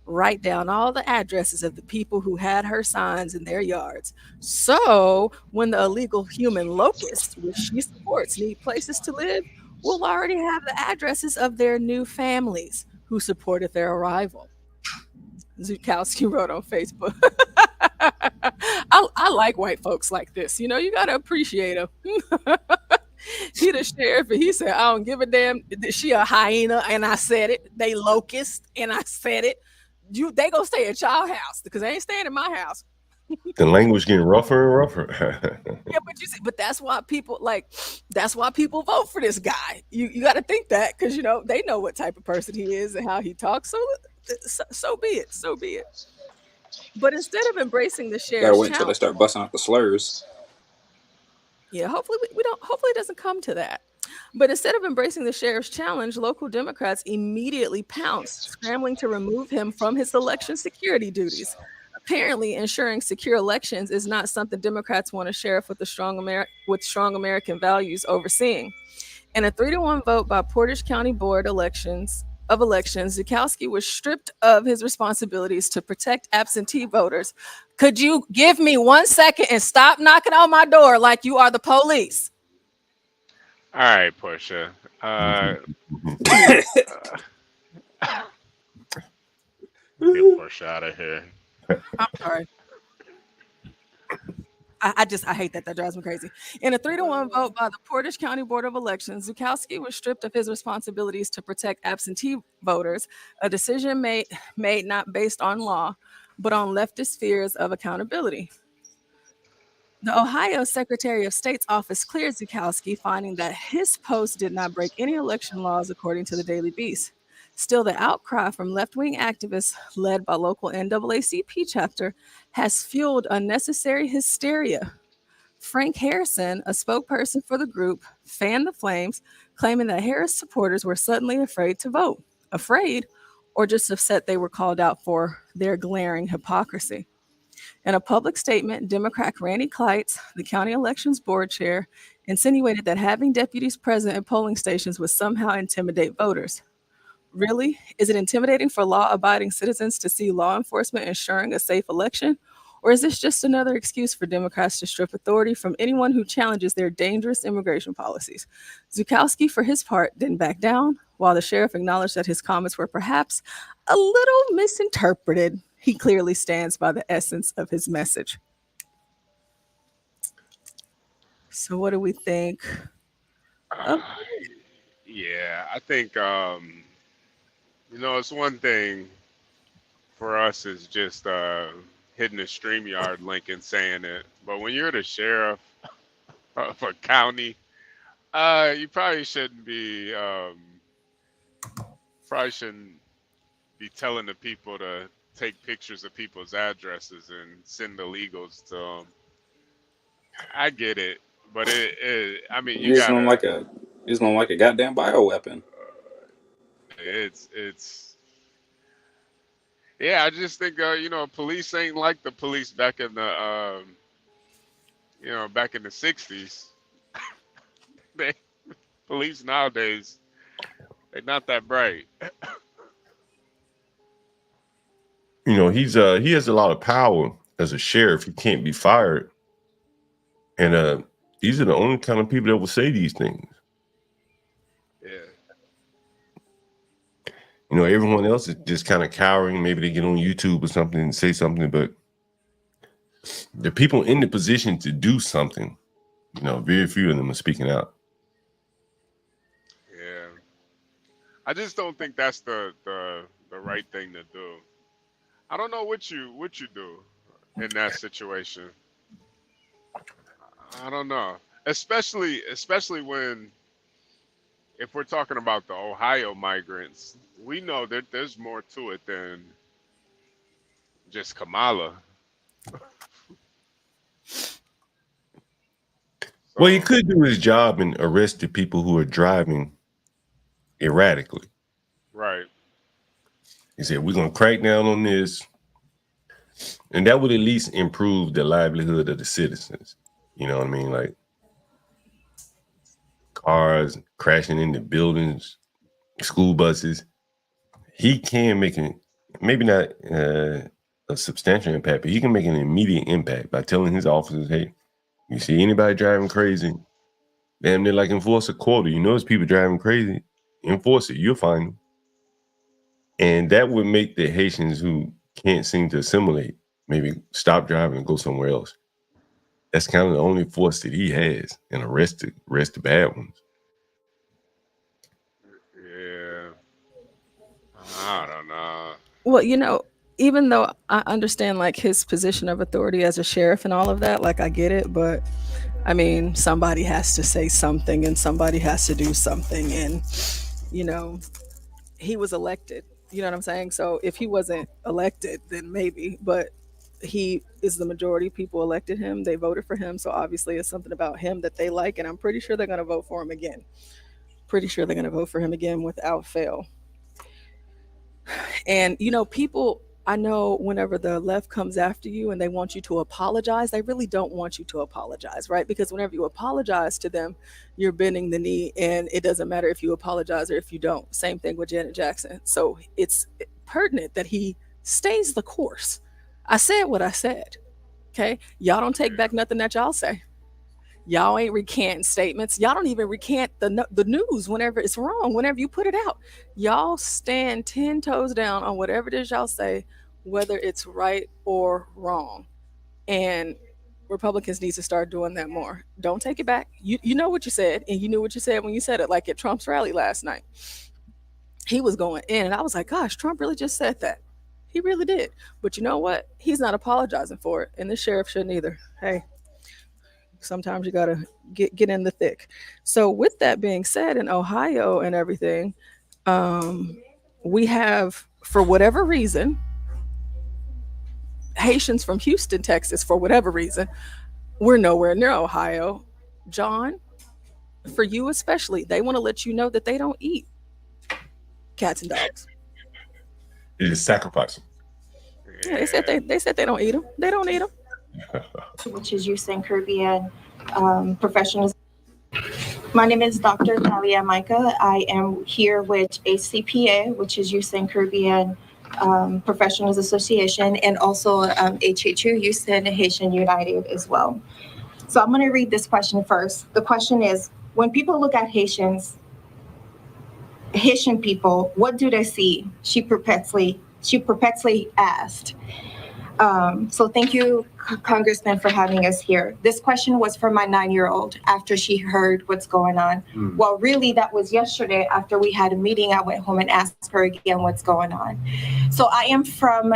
write down all the addresses of the people who had her signs in their yards. So when the illegal human locusts, which she supports, need places to live, we'll already have the addresses of their new families who supported their arrival. Zukowski wrote on Facebook. I like white folks like this. You got to appreciate them. He the sheriff, and he said, I don't give a damn. She a hyena, and I said it. They locust, and I said it. They gonna stay at y'all house, because they ain't staying in my house. The language getting rougher and rougher. Yeah, but that's why people vote for this guy. You got to think that, because they know what type of person he is and how he talks. So be it. But instead of embracing the sheriff's Gotta wait until they start busting out the slurs. Yeah, hopefully we don't. Hopefully it doesn't come to that. But instead of embracing the sheriff's challenge, local Democrats immediately pounced, scrambling to remove him from his election security duties. Apparently, ensuring secure elections is not something Democrats want a sheriff with strong American values overseeing. In a 3-1 vote by Portage County Board of Elections, Zukowski was stripped of his responsibilities to protect absentee voters. Could you give me 1 second and stop knocking on my door like you are the police? All right, Portia. Get Portia out of here. I'm sorry. I hate that. That drives me crazy. In a 3-1 vote by the Portage County Board of Elections, Zukowski was stripped of his responsibilities to protect absentee voters, a decision made not based on law, but on leftist fears of accountability. The Ohio Secretary of State's office cleared Zukowski, finding that his post did not break any election laws, according to the Daily Beast. Still, the outcry from left-wing activists led by local NAACP chapter has fueled unnecessary hysteria. Frank Harrison, a spokesperson for the group, fanned the flames, claiming that Harris supporters were suddenly afraid to vote. Afraid, or just upset they were called out for their glaring hypocrisy. In a public statement, Democrat Randy Kleitz, the county elections board chair, insinuated that having deputies present at polling stations would somehow intimidate voters. Really? Is it intimidating for law-abiding citizens to see law enforcement ensuring a safe election? Or is this just another excuse for Democrats to strip authority from anyone who challenges their dangerous immigration policies? Zukowski, for his part, didn't back down. While the sheriff acknowledged that his comments were perhaps a little misinterpreted, he clearly stands by the essence of his message. So what do we think? Yeah, I think, it's one thing for us is just hitting the StreamYard link and saying it. But when you're the sheriff of a county, you probably shouldn't be telling the people to take pictures of people's addresses and send illegals to them. I get it, but I mean, you just gotta. don't like a goddamn bioweapon. Yeah, I just think police ain't like the police back in the back in the 60s. Police nowadays, they're not that bright. He has a lot of power as a sheriff. He can't be fired. And these are the only kind of people that will say these things. Yeah. Everyone else is just kind of cowering. Maybe they get on YouTube or something and say something, but the people in the position to do something, very few of them are speaking out. Yeah. I just don't think that's the right thing to do. I don't know what you do in that situation. I don't know. Especially when, if we're talking about the Ohio migrants, we know that there's more to it than just Kamala. Well, he could do his job and arrest the people who are driving erratically. Right. He said, we're going to crack down on this. And that would at least improve the livelihood of the citizens. You know what I mean? Like cars crashing into buildings, school buses. He can make maybe not a substantial impact, but he can make an immediate impact by telling his officers, hey, you see anybody driving crazy, damn near like enforce a quota. You notice people driving crazy, enforce it, you'll find them. And that would make the Haitians who can't seem to assimilate maybe stop driving and go somewhere else. That's kind of the only force that he has, and arrest the bad ones. Yeah. I don't know. Well, even though I understand like his position of authority as a sheriff and all of that, like I get it, but I mean, somebody has to say something and somebody has to do something. And, he was elected, you know what I'm saying? So if he wasn't elected, then maybe, but he is the majority. People elected him. They voted for him. So obviously it's something about him that they like. And I'm pretty sure they're going to vote for him again. Pretty sure they're going to vote for him again without fail. And, you know, people, I know whenever the left comes after you and they want you to apologize, they really don't want you to apologize, right? Because whenever you apologize to them, you're bending the knee, and it doesn't matter if you apologize or if you don't. Same thing with Janet Jackson. So it's pertinent that he stays the course. I said what I said. Okay. Y'all don't take back nothing that y'all say. Y'all ain't recanting statements. Y'all don't even recant the news whenever it's wrong, whenever you put it out. Y'all stand 10 toes down on whatever it is y'all say, whether it's right or wrong. And Republicans need to start doing that more. Don't take it back. You know what you said, and you knew what you said when you said it, like at Trump's rally last night. He was going in, and I was like, gosh, Trump really just said that. He really did. But you know what? He's not apologizing for it, and the sheriff shouldn't either. Hey, sometimes you gotta get in the thick. So with that being said, in Ohio and everything, we have, for whatever reason, Haitians from Houston, Texas, for whatever reason, we're nowhere near Ohio. John, for you especially, they want to let you know that they don't eat cats and dogs. You just sacrifice them. Yeah, they said they don't eat them. They don't eat them. Which is Youth and Caribbean Professionals. My name is Dr. Thalia Micah. I am here with ACPA, which is Youth and Caribbean Professionals Association, and also HHU, Youth and Haitian United as well. So I'm going to read this question first. The question is, when people look at Haitian people, what do they see? She perpetually asked. So thank you, Congressman, for having us here. This question was for my 9-year-old after she heard what's going on. Well, really, that was yesterday after we had a meeting. I went home and asked her again what's going on. So I am from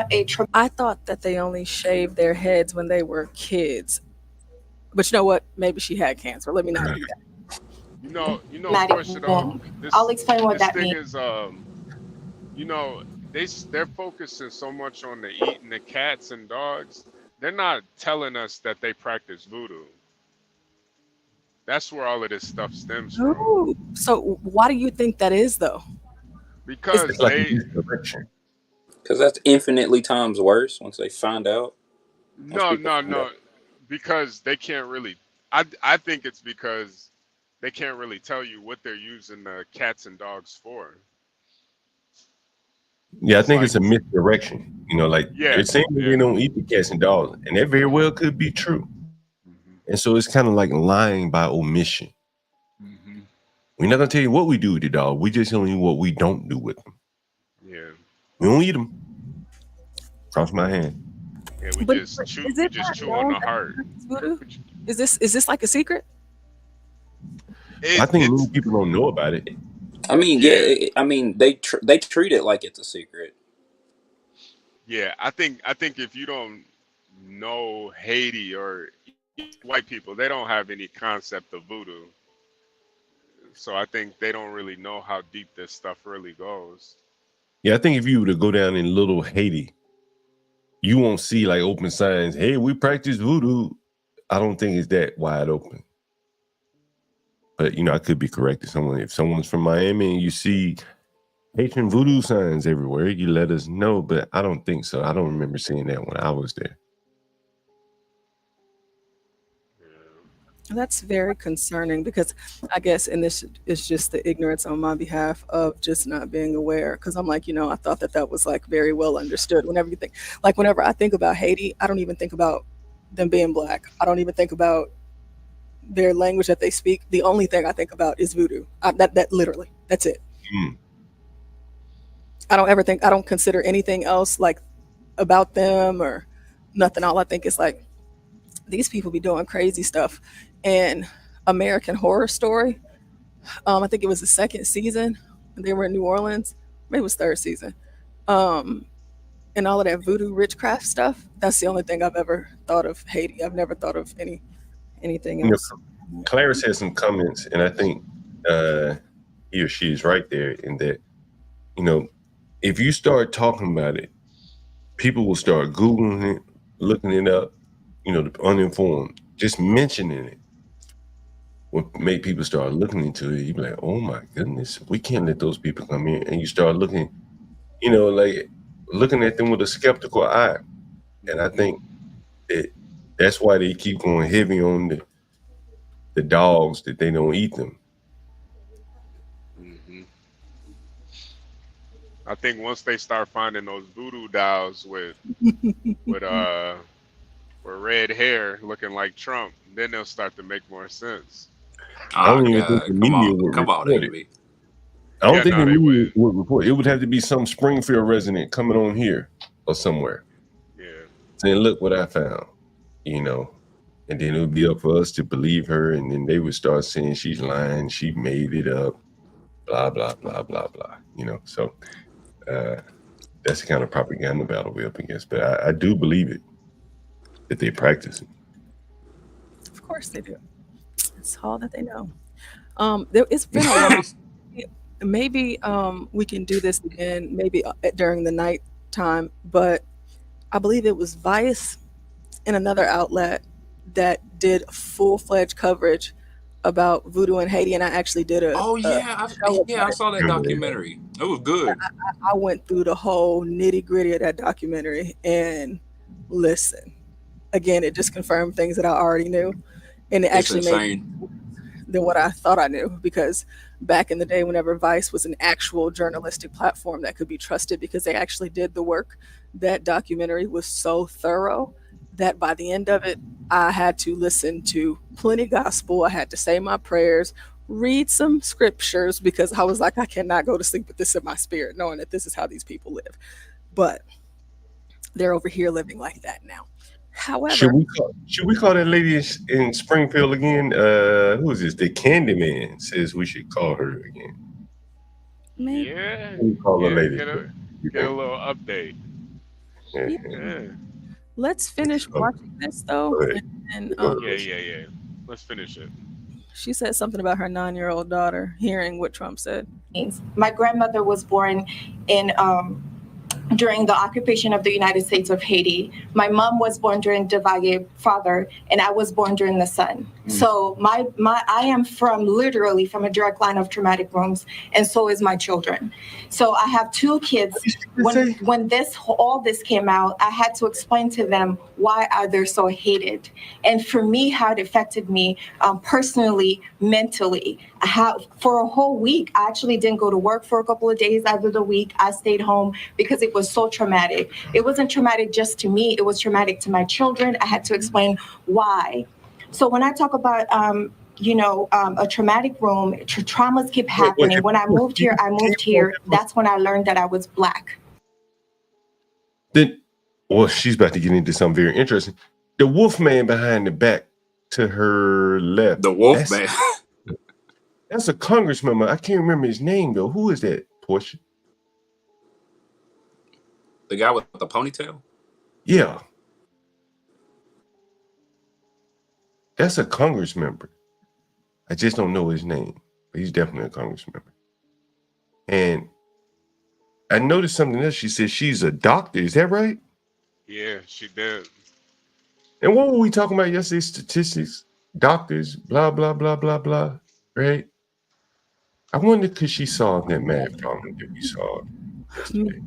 I thought that they only shaved their heads when they were kids. But you know what? Maybe she had cancer. Let me not do that. You know, of course, I'll explain what that means. Is, you know, they're focusing so much on the eating the cats and dogs. They're not telling us that they practice voodoo. That's where all of this stuff stems from. Ooh, so why do you think that is, though? Because because that's infinitely times worse once they find out. No. Because they can't really. I think it's because they can't really tell you what they're using the cats and dogs for. Yeah, I think it's a misdirection. You know, like they're saying they don't eat the cats and dogs, and that very well could be true. And so it's kind of like lying by omission. We're not gonna tell you what we do with the dog. We just telling you what we don't do with them. Yeah, we don't eat them. Cross my hand. Yeah, we just chew on the heart. Is this like a secret? I think many people don't know about it. I mean, I mean, they treat it like it's a secret. Yeah, I think if you don't know Haiti or white people, they don't have any concept of voodoo. So I think they don't really know how deep this stuff really goes. Yeah, I think if you were to go down in Little Haiti, you won't see like open signs, hey, we practice voodoo. I don't think it's that wide open. But, you know, I could be correct. If someone's from Miami and you see Haitian voodoo signs everywhere, you let us know. But I don't think so. I don't remember seeing that when I was there. That's very concerning because I guess, and this is just the ignorance on my behalf of just not being aware. Because I'm like, you know, I thought that was like very well understood. Whenever I think about Haiti, I don't even think about them being black. I don't even think about their language that they speak. The only thing I think about is voodoo. That literally, that's it. I don't consider anything else like about them or nothing. All I think is like, these people be doing crazy stuff. And American Horror Story, I think it was the second season. They were in New Orleans. Maybe it was third season. And all of that voodoo witchcraft stuff. That's the only thing I've ever thought of Haiti. I've never thought of anything else. You know, Clarence has some comments, and I think he or she is right there in that, you know, if you start talking about it, people will start Googling it, looking it up, you know, uninformed, just mentioning it. would make people start looking into it. You'd be like, oh my goodness, we can't let those people come in. And you start looking, like looking at them with a skeptical eye. And I think that's why they keep going heavy on the dogs, that they don't eat them. I think once they start finding those voodoo dolls with red hair looking like Trump, then they'll start to make more sense. I don't even think the media would report it. I don't think the media would report it. It would have to be some Springfield resident coming on here or somewhere. Yeah. Saying, look what I found, and then it would be up for us to believe her, and then they would start saying she's lying, she made it up, blah, blah, blah, blah, blah, So that's the kind of propaganda battle we're up against. But I do believe it, that they practice it. Of course they do. That's all that they know. It's been a while. Maybe we can do this again, maybe during the night time, but I believe it was Vice and another outlet that did full-fledged coverage about voodoo in Haiti, and I actually did a I saw that documentary. It was good. I went through the whole nitty-gritty of that documentary, and listen, again, it just confirmed things that I already knew, and it actually made than what I thought I knew, because back in the day, whenever Vice was an actual journalistic platform that could be trusted because they actually did the work, that documentary was so thorough that by the end of it, I had to listen to plenty gospel. I had to say my prayers, read some scriptures, because I was like, I cannot go to sleep with this in my spirit, knowing that this is how these people live. But they're over here living like that now. However, should we call that lady in Springfield again? Who is this? The Candyman says we should call her again. Maybe. Yeah. We call her lady. Get a little update. Yeah. Let's finish watching this though. And Yeah. Let's finish it. She said something about her 9-year-old daughter hearing what Trump said. My grandmother was born in during the occupation of the United States of Haiti. My mom was born during Duvalier father, and I was born during the son. So I am literally from a direct line of traumatic wounds, and so is my children. So I have 2 kids. When all this came out, I had to explain to them why are they so hated, and for me, how it affected me personally, mentally. For a whole week, I actually didn't go to work for a couple of days out of the week. I stayed home because it was so traumatic. It wasn't traumatic just to me, it was traumatic to my children. I had to explain why. So when I talk about a traumatic room, traumas keep happening. When I moved here, that's when I learned that I was Black. She's about to get into something very interesting. The wolf man behind the back to her left. The wolf man. That's a congressman. I can't remember his name though. Who is that, Portia? The guy with the ponytail? Yeah. That's a Congress member. I just don't know his name, but he's definitely a Congress member. And I noticed something else. She said she's a doctor. Is that right? Yeah, she did. And what were we talking about yesterday? Statistics, doctors, blah, blah, blah, blah, blah, right? I wonder could she solve that math problem that we saw yesterday.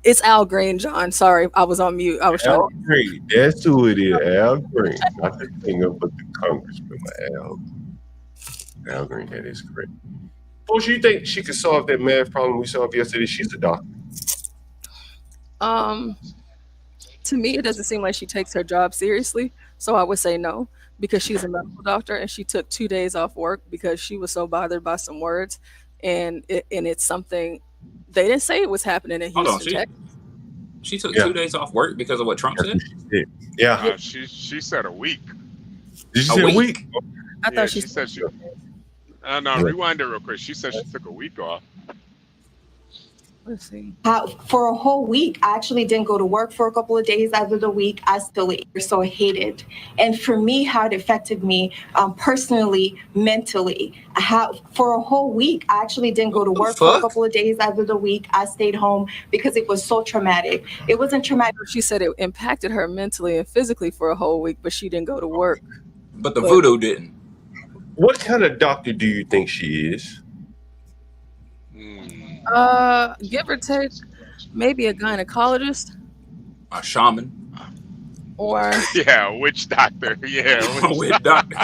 It's Al Green, John. Sorry, I was on mute. I was Al Green. That's who it is. Al Green. Not the thing up with the congressman, Al Green. That is correct. Well, you think she could solve that math problem we solved yesterday? She's a doctor. To me, it doesn't seem like she takes her job seriously. So I would say no, because she's a medical doctor and she took 2 days off work because she was so bothered by some words, and it's something. They didn't say it was happening in Houston, Texas. She took 2 days off work because of what Trump said? Yeah. She said a week. Did you say a week? I thought she said she. No, rewind it real quick. She said she took a week off. Let's see. For a whole week, I actually didn't go to work for a couple of days out of the week. I still so hated. And for me, how it affected me personally, mentally. For a whole week, I actually didn't go to work for a couple of days out of the week. I stayed home because it was so traumatic. It wasn't traumatic. She said it impacted her mentally and physically for a whole week, but she didn't go to work. But the voodoo didn't. What kind of doctor do you think she is? Give or take, maybe a gynecologist A shaman. or Yeah, witch doctor. Yeah, Witch doctor.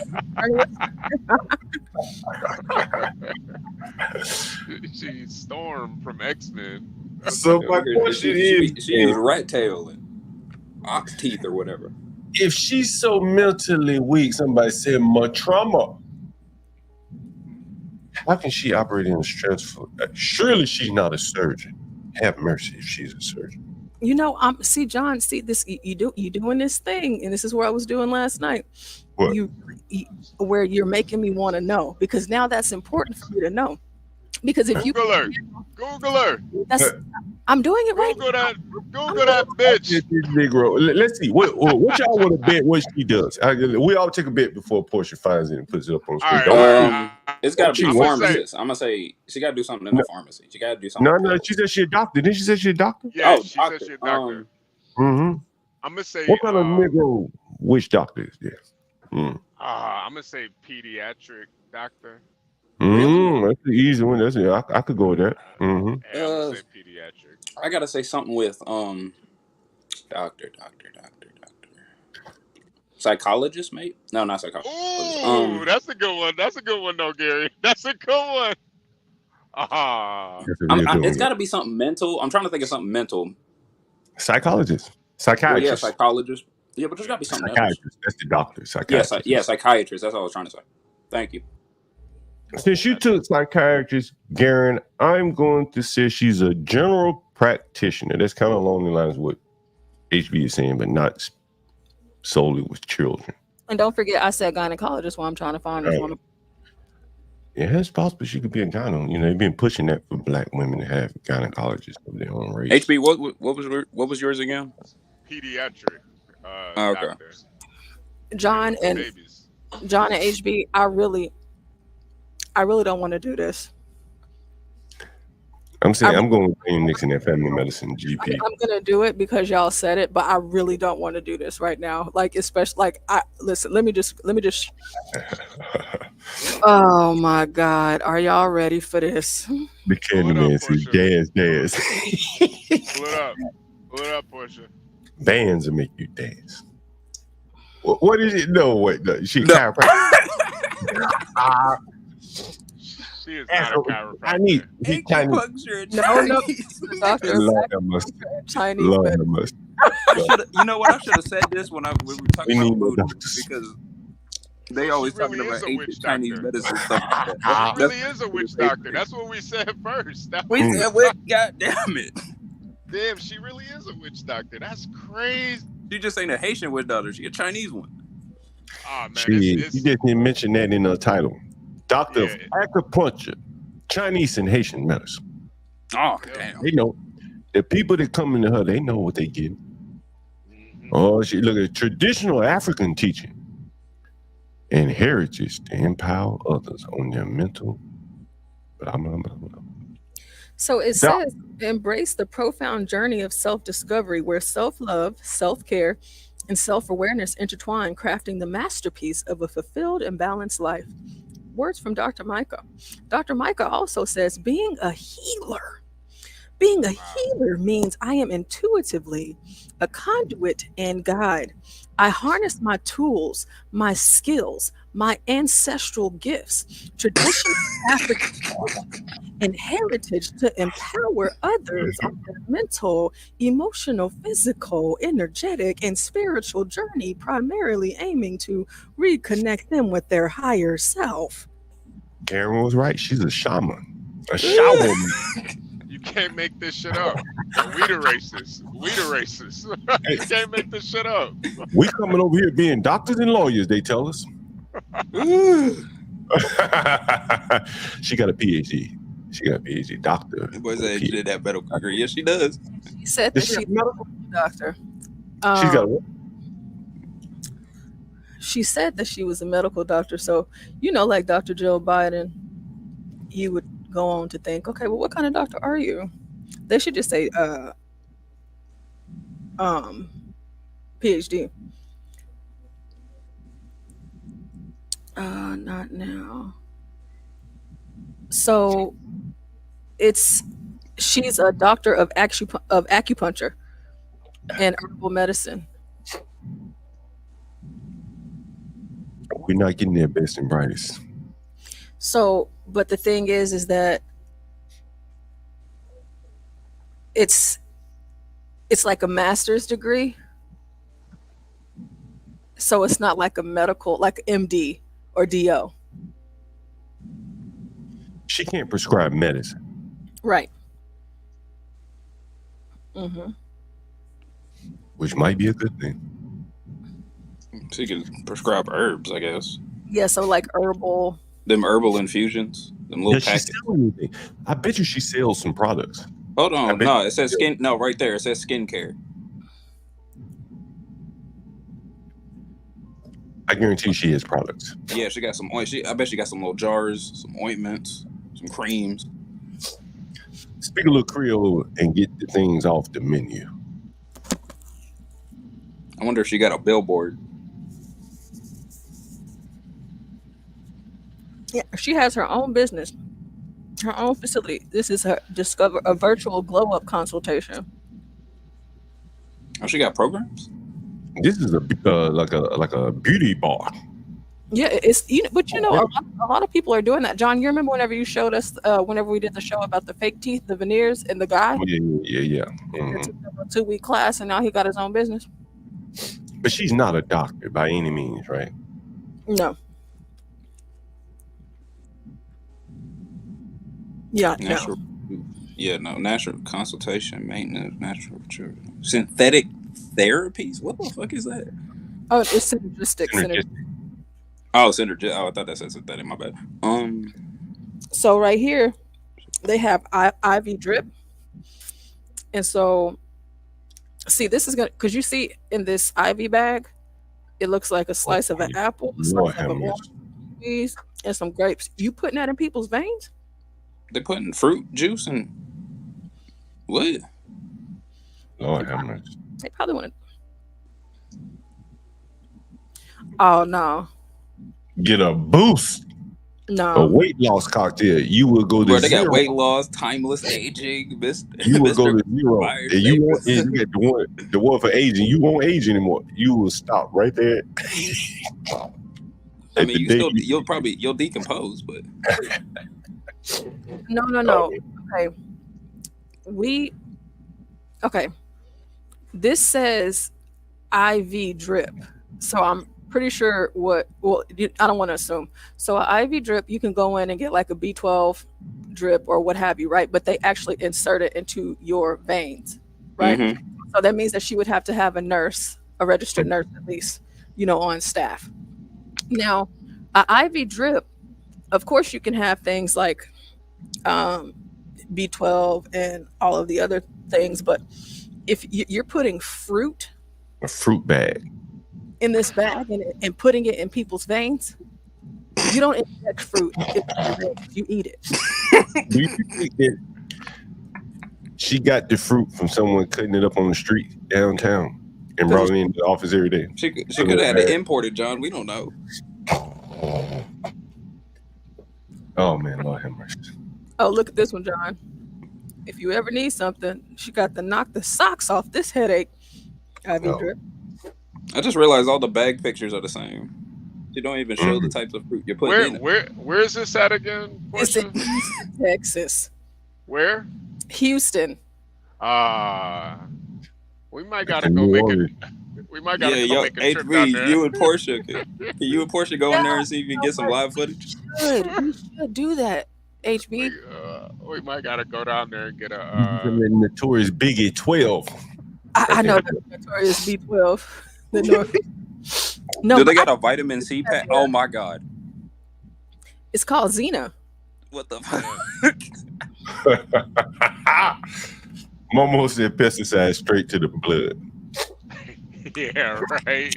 She's Storm from X-Men. So my question is, she used rat tail and ox teeth or whatever. if she's so mentally weak, somebody said more trauma. How can she operate in a stressful? Surely she's not a surgeon. Have mercy if she's a surgeon. You know, see, John, see this. You doing this thing, and this is what I was doing last night. What? You where you're making me want to know, because now that's important for me to know. Because if Google her, Google her. I'm doing it right. Google that bitch. Negro. Let's see. What y'all want to bet what she does? We all take a bet before Portia finds it and puts it up on screen. It's got to be a I'm gonna pharmacist. I'm gonna say she got to do something in the pharmacy. She got to do something. No, she said she a doctor. Didn't she say she a doctor? Yeah, she said she's a doctor. Mm-hmm. I'm gonna say. What kind of Negro witch doctor is this? I'm gonna say pediatric doctor. That's the easy one. That's it. I could go with that. Yeah, I'm gonna say pediatric. I gotta say something with doctor. Psychologist, mate? No, not psychologist. Ooh, that's a good one. That's a good one, though, Gary. That's a good one. It's got to be something mental. I'm trying to think of something mental. Psychologist, Well, psychiatrist. yeah, psychologist. Yeah, but there's got to be something else. Psychiatrist. That's the doctor. Psychiatrist. Yeah, psychiatrist. That's what I was trying to say. Thank you. Since you took psychiatrist, Garen, I'm going to say she's a general practitioner. That's kind of along the lines of what HB is saying, but not solely with children. And don't forget, I said gynecologist while I'm trying to find this woman. Yeah, it's possible she could be a gyno. You know, they've been pushing that for black women to have gynecologists of their own race. HB, what was yours again? Pediatric. Okay. Doctor. John and HB, I really don't want to do this. I'm saying I'm going with Wayne Nixon and family medicine GP. I'm gonna do it because y'all said it, but I really don't want to do this right now. Like, especially like listen, let me just oh my God, are y'all ready for this? The Candyman says dance. Pull it up, Portia. Bands will make you dance. What is it? No, wait, no, she chiropractor. She is not a chiropractor. I need acupuncture. No, doctor. Lord have mercy. Chinese. Lord have mercy. You know what? I should have said this when we were talking about voodoo, because they always talking about ancient Chinese medicine stuff like that. She really is a witch doctor. That's what we said first. We said, "What? God damn it!" Damn, she really is a witch doctor. That's crazy. She just ain't a Haitian witch doctor. She a Chinese one. Oh man, You just didn't mention that in the title. Doctor of acupuncture, Chinese and Haitian medicine. Oh damn! They know the people that come into her. They know what they get. Oh, she look at traditional African teaching and heritage to empower others on their mental. So it says, embrace the profound journey of self-discovery where self-love, self-care, and self-awareness intertwine, crafting the masterpiece of a fulfilled and balanced life. Words from Dr. Micah. Dr. Micah also says, being a healer means I am intuitively a conduit and guide. I harness my tools, my skills, my ancestral gifts, traditional African and heritage to empower others on their mental, emotional, physical, energetic, and spiritual journey, primarily aiming to reconnect them with their higher self. Karen was right. She's a shaman. A shaman. You can't make this shit up. We the racists. You can't make this shit up. We coming over here being doctors and lawyers, they tell us. She got a PhD. Doctor. Boy said she did that medical degree. Yes, she does. She said that she's a medical doctor. She's got what? She said that she was a medical doctor. So, like Dr. Joe Biden, you would go on to think, okay, well, what kind of doctor are you? They should just say PhD. Not now. So she's a doctor of acupuncture and herbal medicine. We're not getting their best and brightest. So, but the thing is that it's like a master's degree. So it's not like a medical, like MD or DO. She can't prescribe medicine. Right. Mm-hmm. Which might be a good thing. She can prescribe herbs, I guess. Yeah, so like herbal. Them herbal infusions. Them little packets. I bet you she sells some products. Hold on. No, it says skin. No, right there. It says skincare. I guarantee she has products. Yeah, she got some I bet she got some little jars, some ointments, some creams. Speak a little Creole and get the things off the menu. I wonder if she got a billboard. Yeah, she has her own business, her own facility. This is her Discover a virtual glow up consultation. Oh, she got programs. This is a like a beauty bar. Yeah, it's but a lot of people are doing that. John, you remember whenever you showed us whenever we did the show about the fake teeth, the veneers, and the guy? Yeah. He took a 2-week class and now he got his own business. But she's not a doctor by any means, right? No. Yeah, natural. No. Natural consultation, maintenance, natural synthetic therapies. What the fuck is that? Oh, it's synergistic. Oh, synergistic. Oh, I thought that said synthetic. My bad. So right here, they have IV drip, and so see, this is gonna because you see in this IV bag, it looks like a slice of an apple, a slice of a orange, and some grapes. You putting that in people's veins? They putting fruit juice and what? Lord have mercy. They probably want to. Oh no. Get a boost. No. A weight loss cocktail. You will go to Where they zero. got weight loss, timeless aging. You will go to zero. And you get the one for aging. You won't age anymore. You will stop right there. I mean, you'll decompose, but no. Okay. This says IV drip. So I'm pretty sure I don't want to assume. So an IV drip, you can go in and get like a B12 drip or what have you, right? But they actually insert it into your veins, right? Mm-hmm. So that means that she would have to have a registered nurse at least, on staff. Now, an IV drip, of course you can have things like B12 and all of the other things, but if you're putting a fruit bag in this bag and putting it in people's veins, you don't inject fruit, you eat it. Do you think that she got the fruit from someone cutting it up on the street downtown and brought it into the office every day? She could have had it imported, John. We don't know. Oh man, Lord have mercy. Oh, look at this one, John. If you ever need something, she got to knock the socks off this headache. IV drip. I just realized all the bag pictures are the same. They don't even show the types of fruit you're putting in. Where is this at again? It's in Houston, Texas. Where? Houston. We might gotta go make it. We might gotta go make a trip down there. You and Portia, can you and Portia go in there and see if you can get some live footage? We should do that, HB. We might gotta go down there and get a the notorious Biggie 12. I know the notorious B12. Do they got a vitamin C pack? Oh my god. It's called Xena. What the fuck? Momo said pesticide straight to the blood. Yeah, right.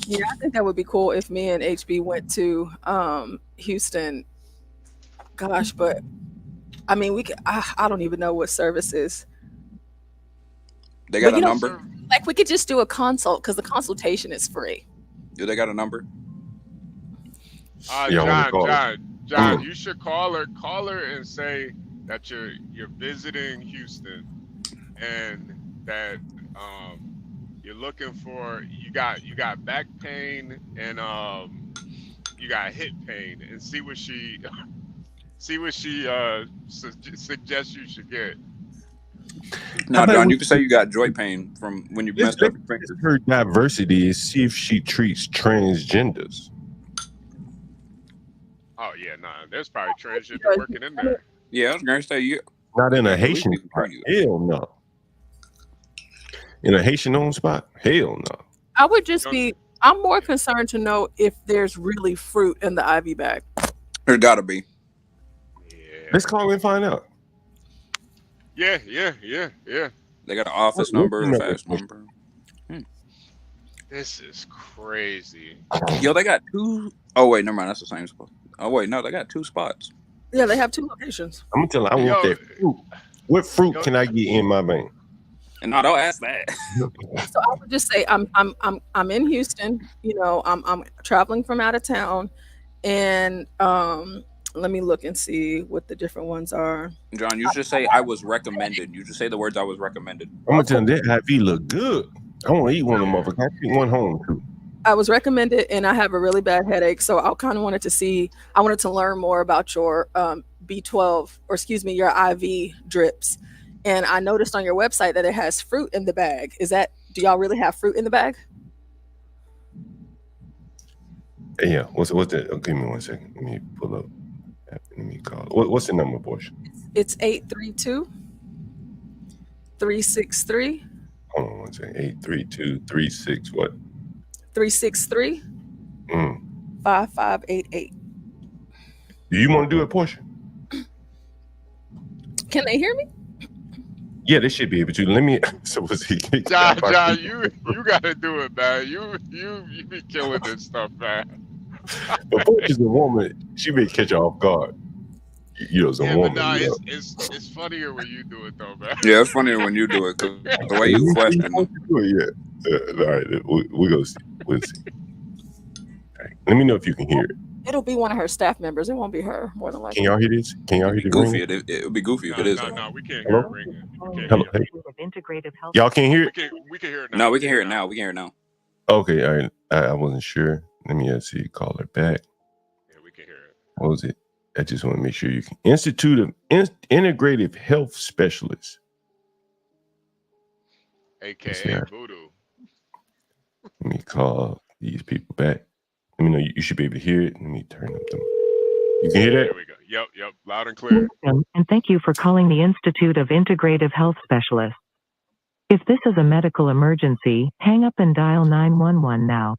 Yeah, I think that would be cool if me and HB went to Houston. Gosh, but I mean, we could. I don't even know what service is. They got a number. Like we could just do a consult because the consultation is free. Do they got a number? Yeah, I wanna call her. John, you should call her and say that you're visiting Houston and that you're looking for you got back pain and you got hip pain, and see what she suggests you should get. No, John, you can say you got joint pain from when you messed up your finger. Her diversity is see if she treats transgenders. Oh yeah, there's probably transgender working in there. Yeah, I was gonna say you. Not in a Haitian spot. Hell no. In a Haitian owned spot? Hell no. I would just I'm more concerned to know if there's really fruit in the IV bag. There's gotta be. Let's call and find out. Yeah. They got an office number, a fast number. This is crazy. Yo, they got two. Oh wait, never mind. That's the same spot. Oh wait, no, they got two spots. Yeah, they have two locations. I'm gonna tell you, I want that fruit. What fruit can I get in my vein? And no, don't ask that. So I would just say I'm in Houston. You know, I'm traveling from out of town, and let me look and see what the different ones are. John, you should say I was recommended. You just say the words I was recommended. I'm gonna tell you that IV look good. I want to eat one of them motherfuckers. I take one home too. I was recommended, and I have a really bad headache, so I kind of wanted to learn more about your B12, or excuse me, your IV drips. And I noticed on your website that it has fruit in the bag. Do y'all really have fruit in the bag? Yeah. What's that? Oh, give me 1 second. Let me pull up. Let me call. What's the number, Portia? It's 832-363. Hold on 1 second. 832-36 what? 363 5588. Do you want to do it, Portia? Can they hear me? Yeah, they should be able to. Let me. So was he? John, you gotta do it, man. You be killing this stuff, man. But Portia's a woman. She may catch her off guard. You know, as a woman. But it's funnier when you do it, though, man. Yeah, it's funnier when you do it because the way you question them. Yeah. All right, we'll go see. We'll see. All right. Let me know if you can hear it. It'll be one of her staff members. It won't be her, more than likely. Can y'all hear this? Can y'all hear the goofy? ring? It'll be goofy if it is. No, we can't hear it ringing. Hello? Hey. Y'all can't hear it? We can hear it now. No, we can hear it now. We can hear it now. Okay, all right. I wasn't sure. Let me see. Call her back. Yeah, we can hear it. What was it? I just want to make sure you can. Institute of Integrative Health Specialists. AKA Voodoo. Let me call these people back. Let me know. You should be able to hear it. Let me turn up the. You can hear that? There we go. Yep. Loud and clear. And thank you for calling the Institute of Integrative Health Specialists. If this is a medical emergency, hang up and dial 911 now.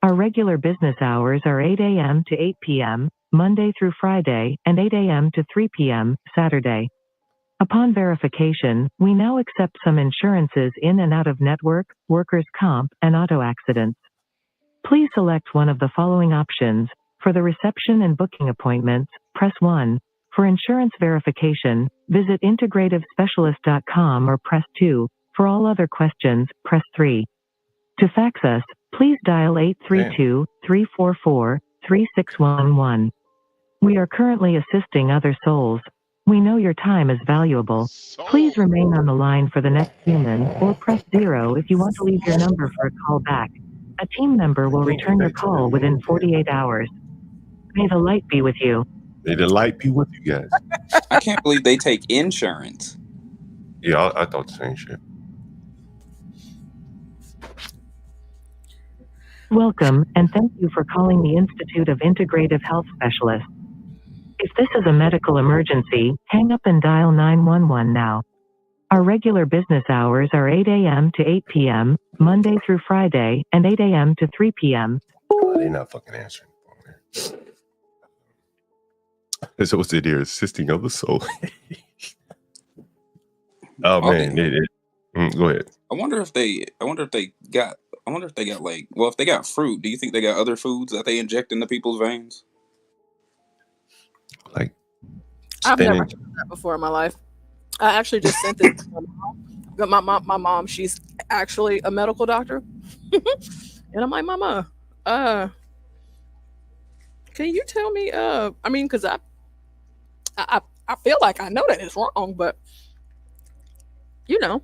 Our regular business hours are 8 a.m. to 8 p.m., Monday through Friday, and 8 a.m. to 3 p.m., Saturday. Upon verification, we now accept some insurances in and out of network, workers' comp, and auto accidents. Please select one of the following options. For the reception and booking appointments, press 1. For insurance verification, visit integrativespecialist.com or press 2. For all other questions, press 3. To fax us, please dial 832-344-3611. We are currently assisting other souls. We know your time is valuable. Please remain on the line for the next human, or press 0 if you want to leave your number for a call back. A team member will return your call within 48 hours. May the light be with you. May the light be with you guys. I can't believe they take insurance. Yeah, I thought the same shit. Welcome, and thank you for calling the Institute of Integrative Health Specialists. If this is a medical emergency, hang up and dial 911 now. Our regular business hours are 8 a.m. to 8 p.m., Monday through Friday, and 8 a.m. to 3 p.m. They're not fucking answering. So what's it here? Assisting other soul. Oh man, go ahead. I wonder if they got like, well, if they got fruit, do you think they got other foods that they inject into people's veins? Like I've never heard that before in my life. I actually just sent this to my mom. My mom, she's actually a medical doctor. And I'm like, Mama, Can you tell me? I mean, because I feel like I know that it's wrong, but you know,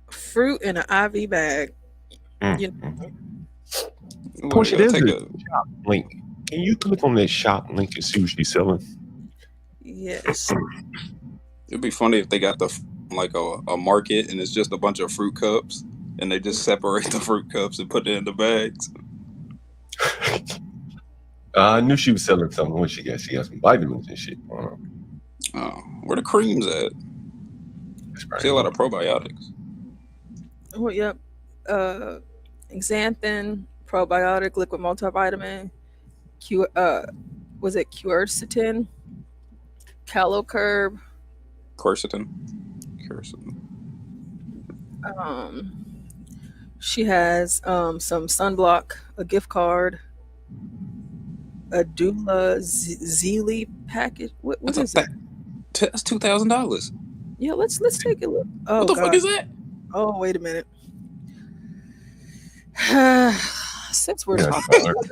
fruit in an IV bag. You know. Portia, there's take a shop link. Can you click on that shop link and see what she's selling? Yes. It'd be funny if they got like a market and it's just a bunch of fruit cups and they just separate the fruit cups and put it in the bags. I knew she was selling something. What she got? She got some vitamins and shit. Oh, where the creams at? See a lot of probiotics. Oh, yep. Xanthan, probiotic, liquid multivitamin, was it quercetin, calocurb, Quercetin. She has some sunblock, a gift card, a doula Zealy package. What is that? That's $2,000. Yeah, let's take a look. Oh, What the God. fuck is that? Oh, wait a minute. Since we're talking about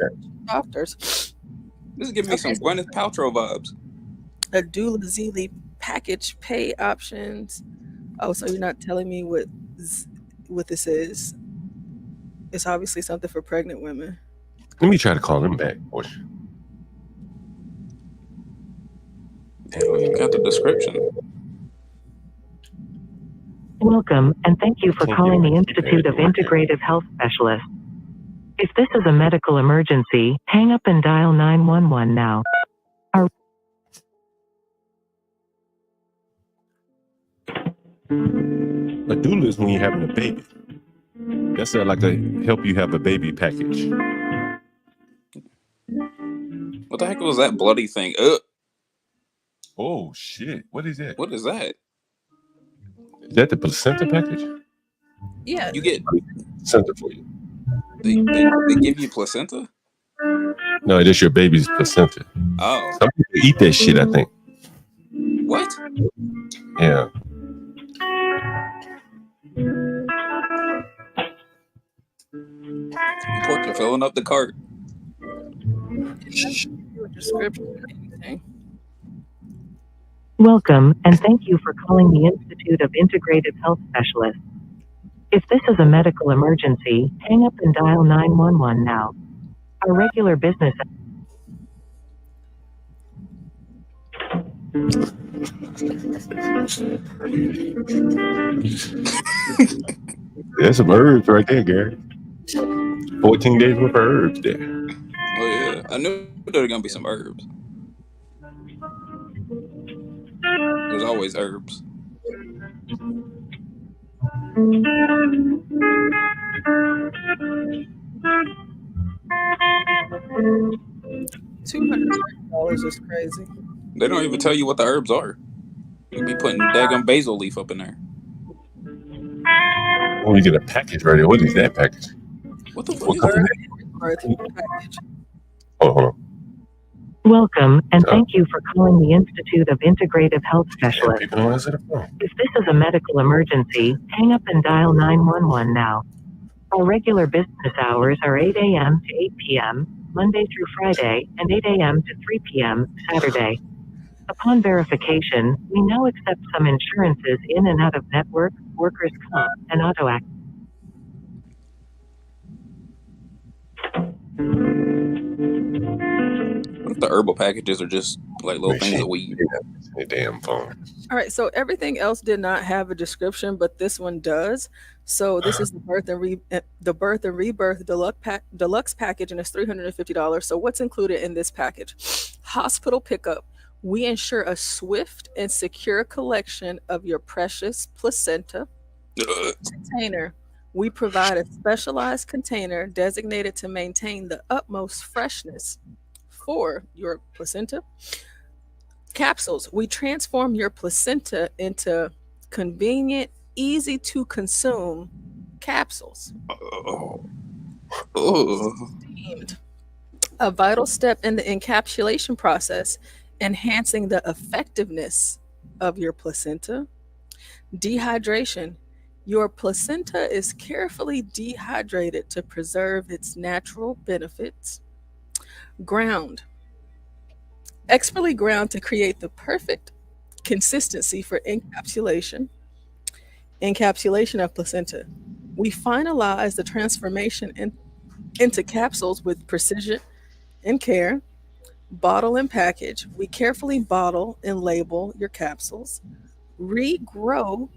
doctors, This is giving me some Gwyneth Paltrow vibes. a doula Zealy package pay options. Oh, so you're not telling me what this is? It's obviously something for pregnant women. Let me try to call him back, Portia. Got the description. Welcome, and thank you for calling the Institute of Integrative Health Specialists. If this is a medical emergency, hang up and dial 911 now. A doula is when you're having a baby. That's like a help you have a baby package. What the heck was that bloody thing? Oh shit! What is that? What is that? Is that the placenta package? Yeah. You get placenta for you. They give you placenta? No, it is your baby's placenta. Oh. Some people eat that shit, I think. What? Yeah. Portia filling up the cart. Description, anything. Welcome, and thank you for calling the Institute of Integrative Health Specialists. If this is a medical emergency, hang up and dial 911 now. Our regular business. There's some herbs right there, Gary. 14 days worth of herbs there. Oh yeah, I knew there were gonna be some herbs. There's always herbs. $200 is crazy. They don't even tell you what the herbs are. You'll be putting daggum basil leaf up in there. Oh, you get a package right there. What is that package? What the fuck is that? Package. Hold on. Welcome, and thank you for calling the Institute of Integrative Health Specialists. People don't answer the phone. If this is a medical emergency, hang up and dial 911 now. Our regular business hours are 8 a.m. to 8 p.m., Monday through Friday, and 8 a.m. to 3 p.m., Saturday. Upon verification, we now accept some insurances in and out of network, workers' comp, and auto accident. What if the herbal packages are just like little things of weed? A damn phone. All right, so everything else did not have a description, but this one does. So this is the birth and rebirth deluxe package, and it's $350. So what's included in this package? Hospital pickup. We ensure a swift and secure collection of your precious placenta. Container. We provide a specialized container designated to maintain the utmost freshness for your placenta. Capsules. We transform your placenta into convenient, easy to consume capsules. Steamed. A vital step in the encapsulation process, enhancing the effectiveness of your placenta. Dehydration. Your placenta is carefully dehydrated to preserve its natural benefits. Ground. Expertly ground to create the perfect consistency for encapsulation. Encapsulation of placenta. We finalize the transformation into capsules with precision and care. Bottle and package. We carefully bottle and label your capsules. Regrow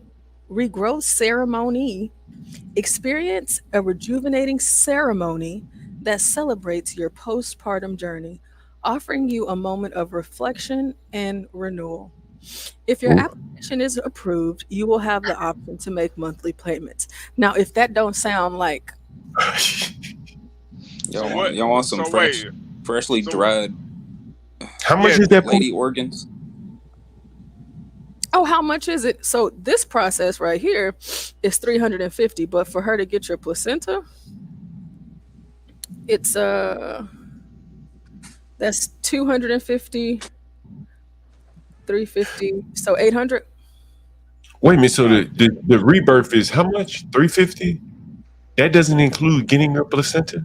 ceremony. Experience a rejuvenating ceremony that celebrates your postpartum journey, offering you a moment of reflection and renewal. If your application is approved, you will have the option to make monthly payments. Now, if that don't sound like y'all want some freshly dried how much is that lady organs? Oh, how much is it? So this process right here is $350, but for her to get your placenta, it's that's $250, $350, so $800. Wait a minute. So the rebirth is how much? $350? That doesn't include getting your placenta?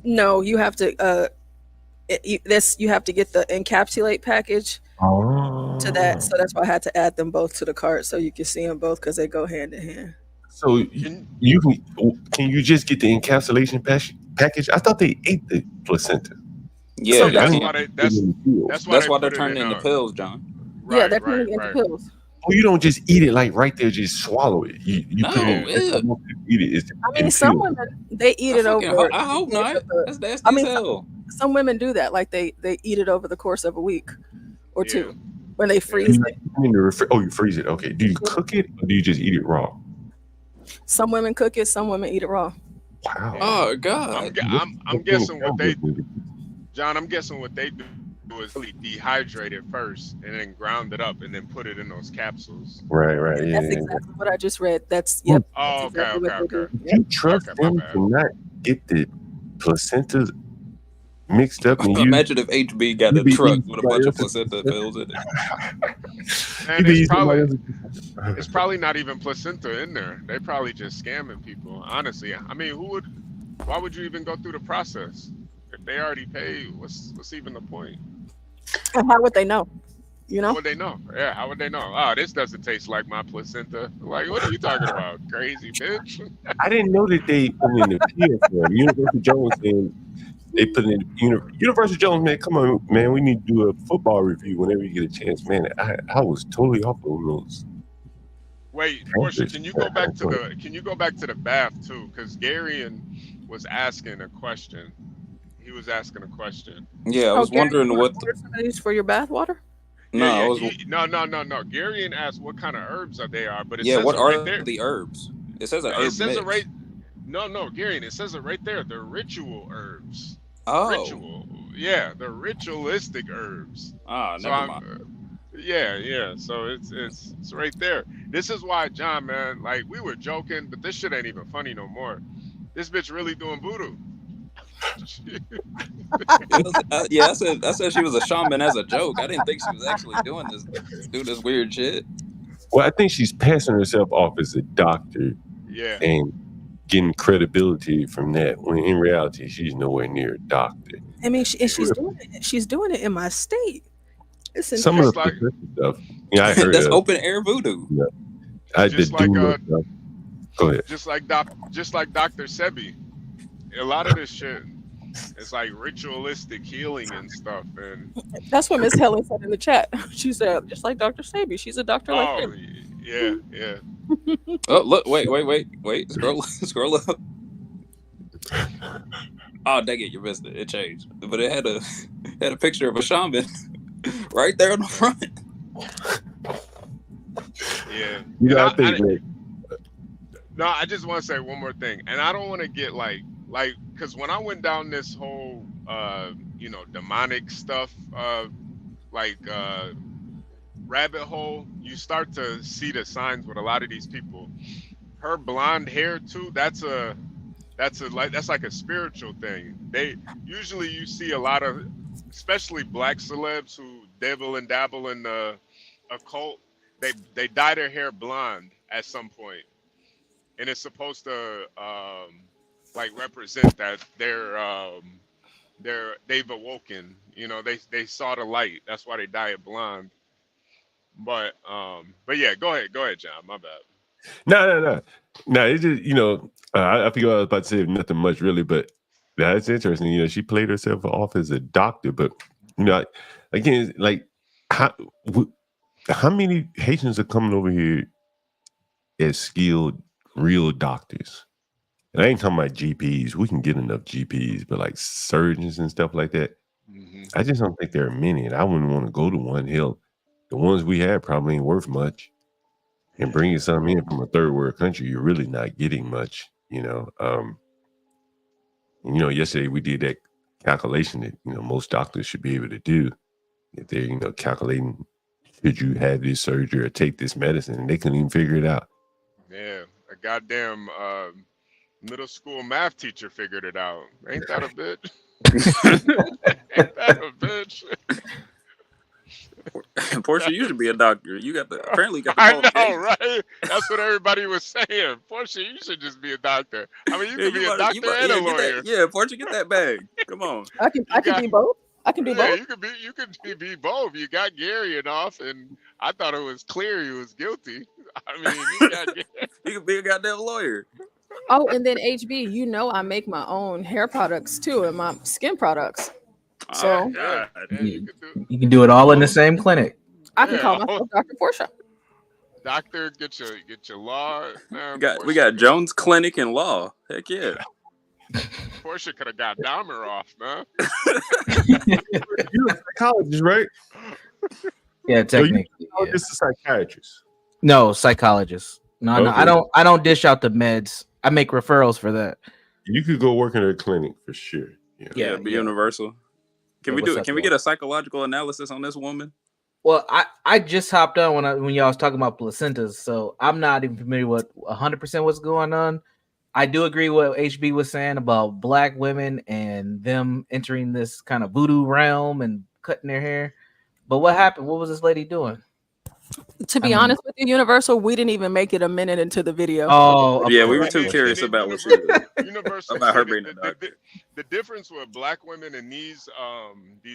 No, you have to you have to get the encapsulate package to that. So that's why I had to add them both to the cart so you can see them both because they go hand in hand. So can you just get the encapsulation package? I thought they ate the placenta. Yeah, So that's why they're turning into pills, John. Yeah, they're turning into pills. Oh, you don't just eat it like right there, just swallow it. You No, put it in, eat it. It's I mean, some women they eat it over. I hope not. That's nasty I mean, as hell. some women do that. Like they eat it over the course of a week or two when they freeze it. You freeze it. Okay. Do you cook it or do you just eat it raw? Some women cook it. Some women eat it raw. Wow. Oh God. I'm guessing what they do. John, I'm guessing what they do is really dehydrate it first and then ground it up and then put it in those capsules. Right. Yeah. That's exactly what I just read. That's yep. Oh, that's exactly what they do. You trust them to not get the placentas mixed up? And Imagine if HB got a truck with a bunch of placenta pills in it. And it's probably not even placenta in there. They probably just scamming people. Honestly, I mean, why would you even go through the process? If they already paid, what's even the point? And how would they know? You know? How would they know? Yeah, how would they know? Oh, this doesn't taste like my placenta. Like, what are you talking about? Crazy bitch. I didn't know that they put in the PSM. Universal Jones saying they put in Universal Jones, man, come on, man, we need to do a football review whenever you get a chance. Man, I was totally off on those. Wait, Portia, can you go back to the bath too? Because Gary was asking a question. He was asking a question. Yeah, I was wondering what for your bath water? No, no. Gary asked what kind of herbs they are, but it says what it are right there. the herbs? It says a herb. It says mix. it right. No, Gary, it says it right there. The ritual herbs. Oh. Ritual. Yeah, the ritualistic herbs. Ah, never mind. Yeah. So it's right there. This is why, John, man, like we were joking, but this shit ain't even funny no more. This bitch really doing voodoo. I said she was a shaman as a joke. I didn't think she was actually doing this weird shit. Well, I think she's passing herself off as a doctor. Yeah. And getting credibility from that, when in reality she's nowhere near a doctor. I mean, she's doing it in my state. Some of the stuff. Yeah, I heard that's open air voodoo. Yeah. I did stuff. Go ahead. Just like Dr. Sebi. A lot of this shit, it's like ritualistic healing and stuff. And that's what Miss Helen said in the chat. She said, just like Dr. Sabi, she's a doctor like him. Yeah. Oh, look, wait. Scroll up. Oh, dang it, you missed it. It changed. But it had a picture of a shaman right there on the front. Yeah. No, I just want to say one more thing. And I don't want to get like, because when I went down this whole, demonic stuff, rabbit hole, you start to see the signs with a lot of these people. Her blonde hair too, that's like a spiritual thing. Usually you see a lot of, especially black celebs who dabble in the occult, they dye their hair blonde at some point, and it's supposed to like represent that they've awoken. You know, they saw the light. That's why they died blind. But yeah, go ahead, John. My bad. No. It's just I forget what I was about to say. Nothing much really, but that's interesting. You know, she played herself off as a doctor, but again, like how many Haitians are coming over here as skilled real doctors? And I ain't talking about GPs. We can get enough GPs, but like surgeons and stuff like that, I just don't think there are many. And I wouldn't want to go to one. Hell, the ones we have probably ain't worth much. And bringing something in from a third world country, you're really not getting much, yesterday we did that calculation that, most doctors should be able to do if they're, calculating, should you have this surgery or take this medicine? And they couldn't even figure it out. Yeah, a goddamn middle school math teacher figured it out. Ain't that a bitch? Ain't that a bitch? Portia, you should be a doctor. You apparently got the I know, right? That's what everybody was saying. Portia, you should just be a doctor. I mean, you can be a doctor and a lawyer. Portia, get that bag. Come on. I can be both. I can do both. You could be both. You got Gary enough, and I thought it was clear he was guilty. I mean, you could be a goddamn lawyer. Oh, and then HB, I make my own hair products too, and my skin products. So you can do it all in the same clinic. I can call myself Dr. Portia. Doctor, get your law. We got Jones Clinic and Law. Heck yeah. Portia could have got Dahmer off, man. You're a psychologist, right? Yeah, technically. You're just a psychiatrist. No, psychologist. No, Okay. I don't dish out the meds. I make referrals for that. You could go work in a clinic for sure. Yeah, it'd be universal. Can we get a psychological analysis on this woman? Well, I just hopped on when y'all was talking about placentas, so I'm not even familiar with 100% what's going on. I do agree with what HB was saying about Black women and them entering this kind of voodoo realm and cutting their hair. But what happened? What was this lady doing? To be honest with you, Universal, we didn't even make it a minute into the video. Oh, yeah, we were too curious about what she was. Universal. About her being a doctor. The difference with Black women and these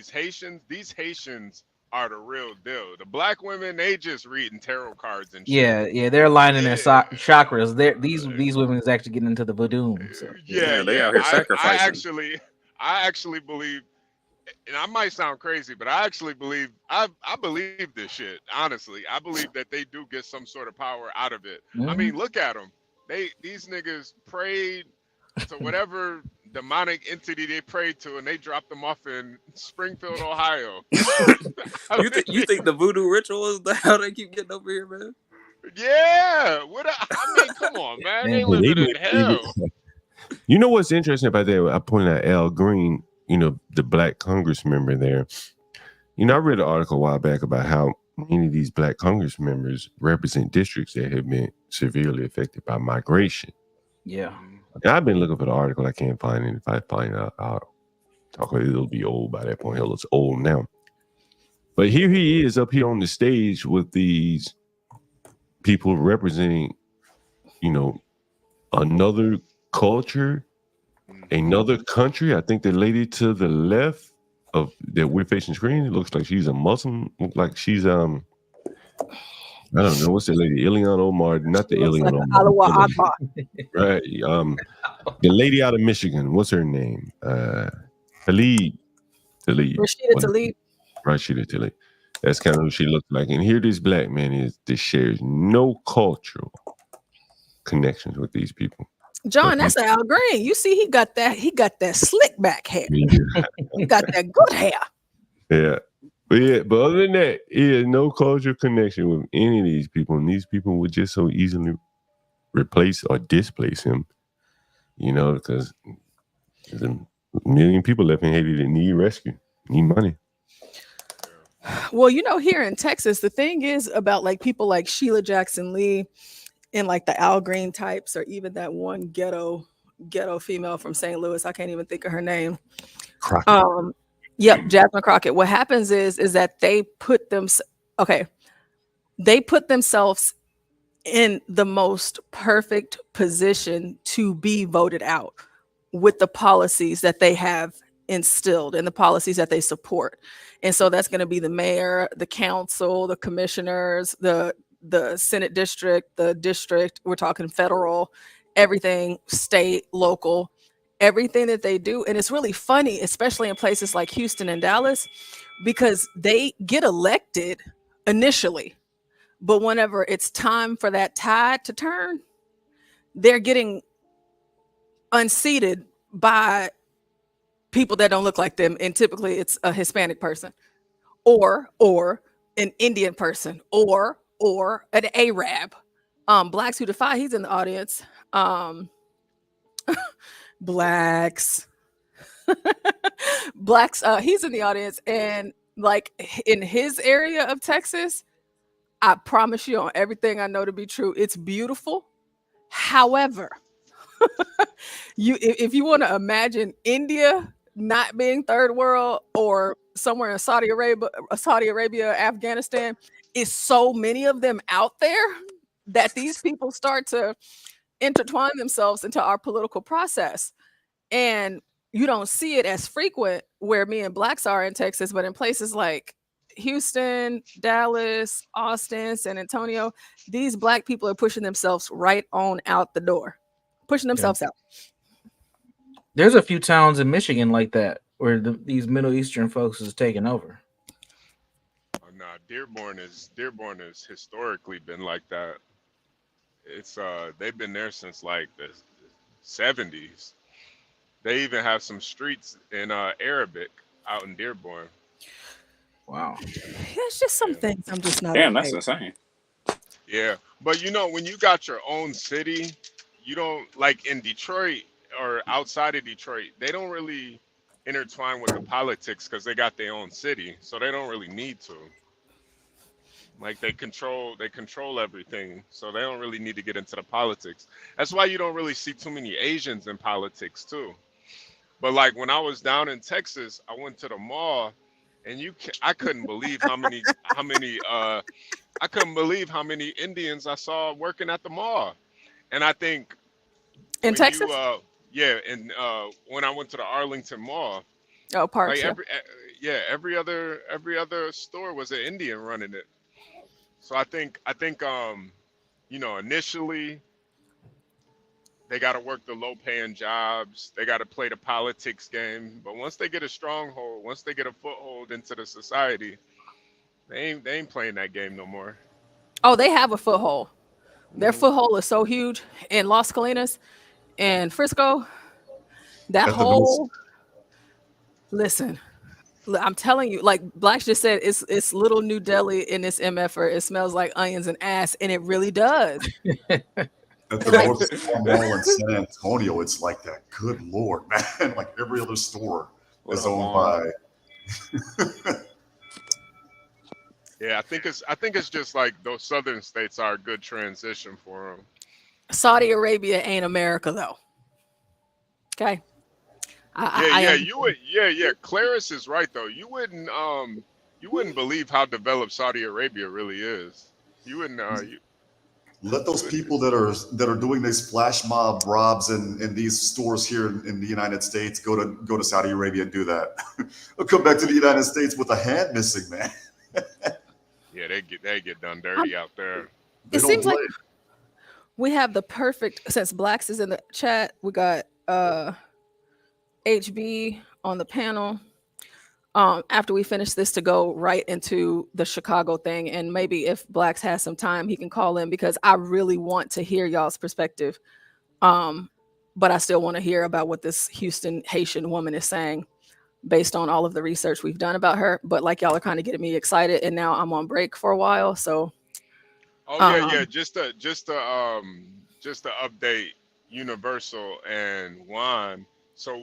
Haitians are the real deal. The Black women, they just reading tarot cards and shit. Yeah, they're aligning their chakras. These women is actually getting into the voodoo. So. Yeah, they out here sacrificing. I actually believe, and I might sound crazy, but I actually believe I believe this shit. Honestly, I believe that they do get some sort of power out of it. I mean, look at them. These niggas prayed to whatever demonic entity they prayed to, and they dropped them off in Springfield, Ohio. You think the voodoo ritual is how they keep getting over here, man? Yeah. I mean, come on, man. They living in hell. You know what's interesting about that? I pointed out Al Green, the Black Congress member there. I read an article a while back about how many of these Black Congress members represent districts that have been severely affected by migration. Yeah. And I've been looking for the article. I can't find it. If I find it, I'll talk about it. It'll be old by that point. Hell, it's old now. But here he is up here on the stage with these people representing, another culture, another country. I think the lady to the left of that we're facing screen, it looks like she's a Muslim. Looks like she's I don't know, what's that lady? Ilhan Omar, not the Ilhan Omar. Right. The lady out of Michigan, what's her name? Tlaib. Rashida Tlaib. That's kind of who she looks like. And here this Black man is that shares no cultural connections with these people. John, that's Al Green. You see, he got that slick back hair. He got that good hair. Yeah. But other than that, he has no cultural connection with any of these people. And these people would just so easily replace or displace him, because there's a million people left in Haiti that need rescue, need money. Well, here in Texas, the thing is about like people like Sheila Jackson Lee and like the Al Green types, or even that one ghetto female from St. Louis. I can't even think of her name. Crockett. Yep, Jasmine Crockett. What happens is that they put themselves in the most perfect position to be voted out with the policies that they have instilled and the policies that they support. And so that's going to be the mayor, the council, the commissioners, the Senate district, the district, we're talking federal, everything, state, local, everything that they do. And it's really funny, especially in places like Houston and Dallas, because they get elected initially, but whenever it's time for that tide to turn, they're getting unseated by people that don't look like them. And typically it's a Hispanic person or an Indian person or an Arab. Blacks Who Defy, he's in the audience. Blacks, he's in the audience. And like in his area of Texas, I promise you on everything I know to be true, it's beautiful. However, if you want to imagine India not being third world or somewhere in Saudi Arabia, Afghanistan, is so many of them out there that these people start to intertwine themselves into our political process. And you don't see it as frequent where me and blacks are in Texas, but in places like Houston, Dallas, Austin, San Antonio, these black people are pushing themselves right on out the door, pushing themselves out. There's a few towns in Michigan like that where these Middle Eastern folks is taking over. Oh, no, Dearborn has historically been like that. It's they've been there since like the 70s. They even have some streets in Arabic out in Dearborn. Wow. It's just some things I'm just not. Damn, that's insane. Yeah, but you know, when you got your own city, you don't, like in Detroit or outside of Detroit, they don't really intertwine with the politics because they got their own city, so they don't really need to. Like they control everything, so they don't really need to get into the politics. That's why you don't really see too many Asians in politics too. But like when I was down in Texas, I went to the mall, and I couldn't believe how many I couldn't believe how many Indians I saw working at the mall. And I think in Texas, and when I went to the Arlington Mall, parks, like every other store was an Indian running it. So I think you know, initially they got to work the low-paying jobs. They got to play the politics game. But once they get a stronghold, once they get a foothold into the society, they ain't playing that game no more. Oh, they have a foothold. Their foothold is so huge in Las Colinas and Frisco. That whole listen, I'm telling you, like Blacks just said, it's little New Delhi in this MFR. It smells like onions and ass, and it really does. At the North Mall in San Antonio, it's like that. Good Lord, man! Like every other store is owned by. Yeah, I think it's just like those southern states are a good transition for them. Saudi Arabia ain't America though. Okay. Clarice is right though. You wouldn't believe how developed Saudi Arabia really is. You wouldn't. Let those people that are doing these flash mob robs in these stores here in the United States go to Saudi Arabia and do that. They'll come back to the United States with a hand missing, man. Yeah, they get done dirty out there. It seems like we have the perfect, since Blacks is in the chat, we got HB on the panel. After we finish this, to go right into the Chicago thing, and maybe if Blacks has some time, he can call in because I really want to hear y'all's perspective. But I still want to hear about what this Houston Haitian woman is saying based on all of the research we've done about her. But like y'all are kind of getting me excited, and now I'm on break for a while. So just to update Universal and Juan. So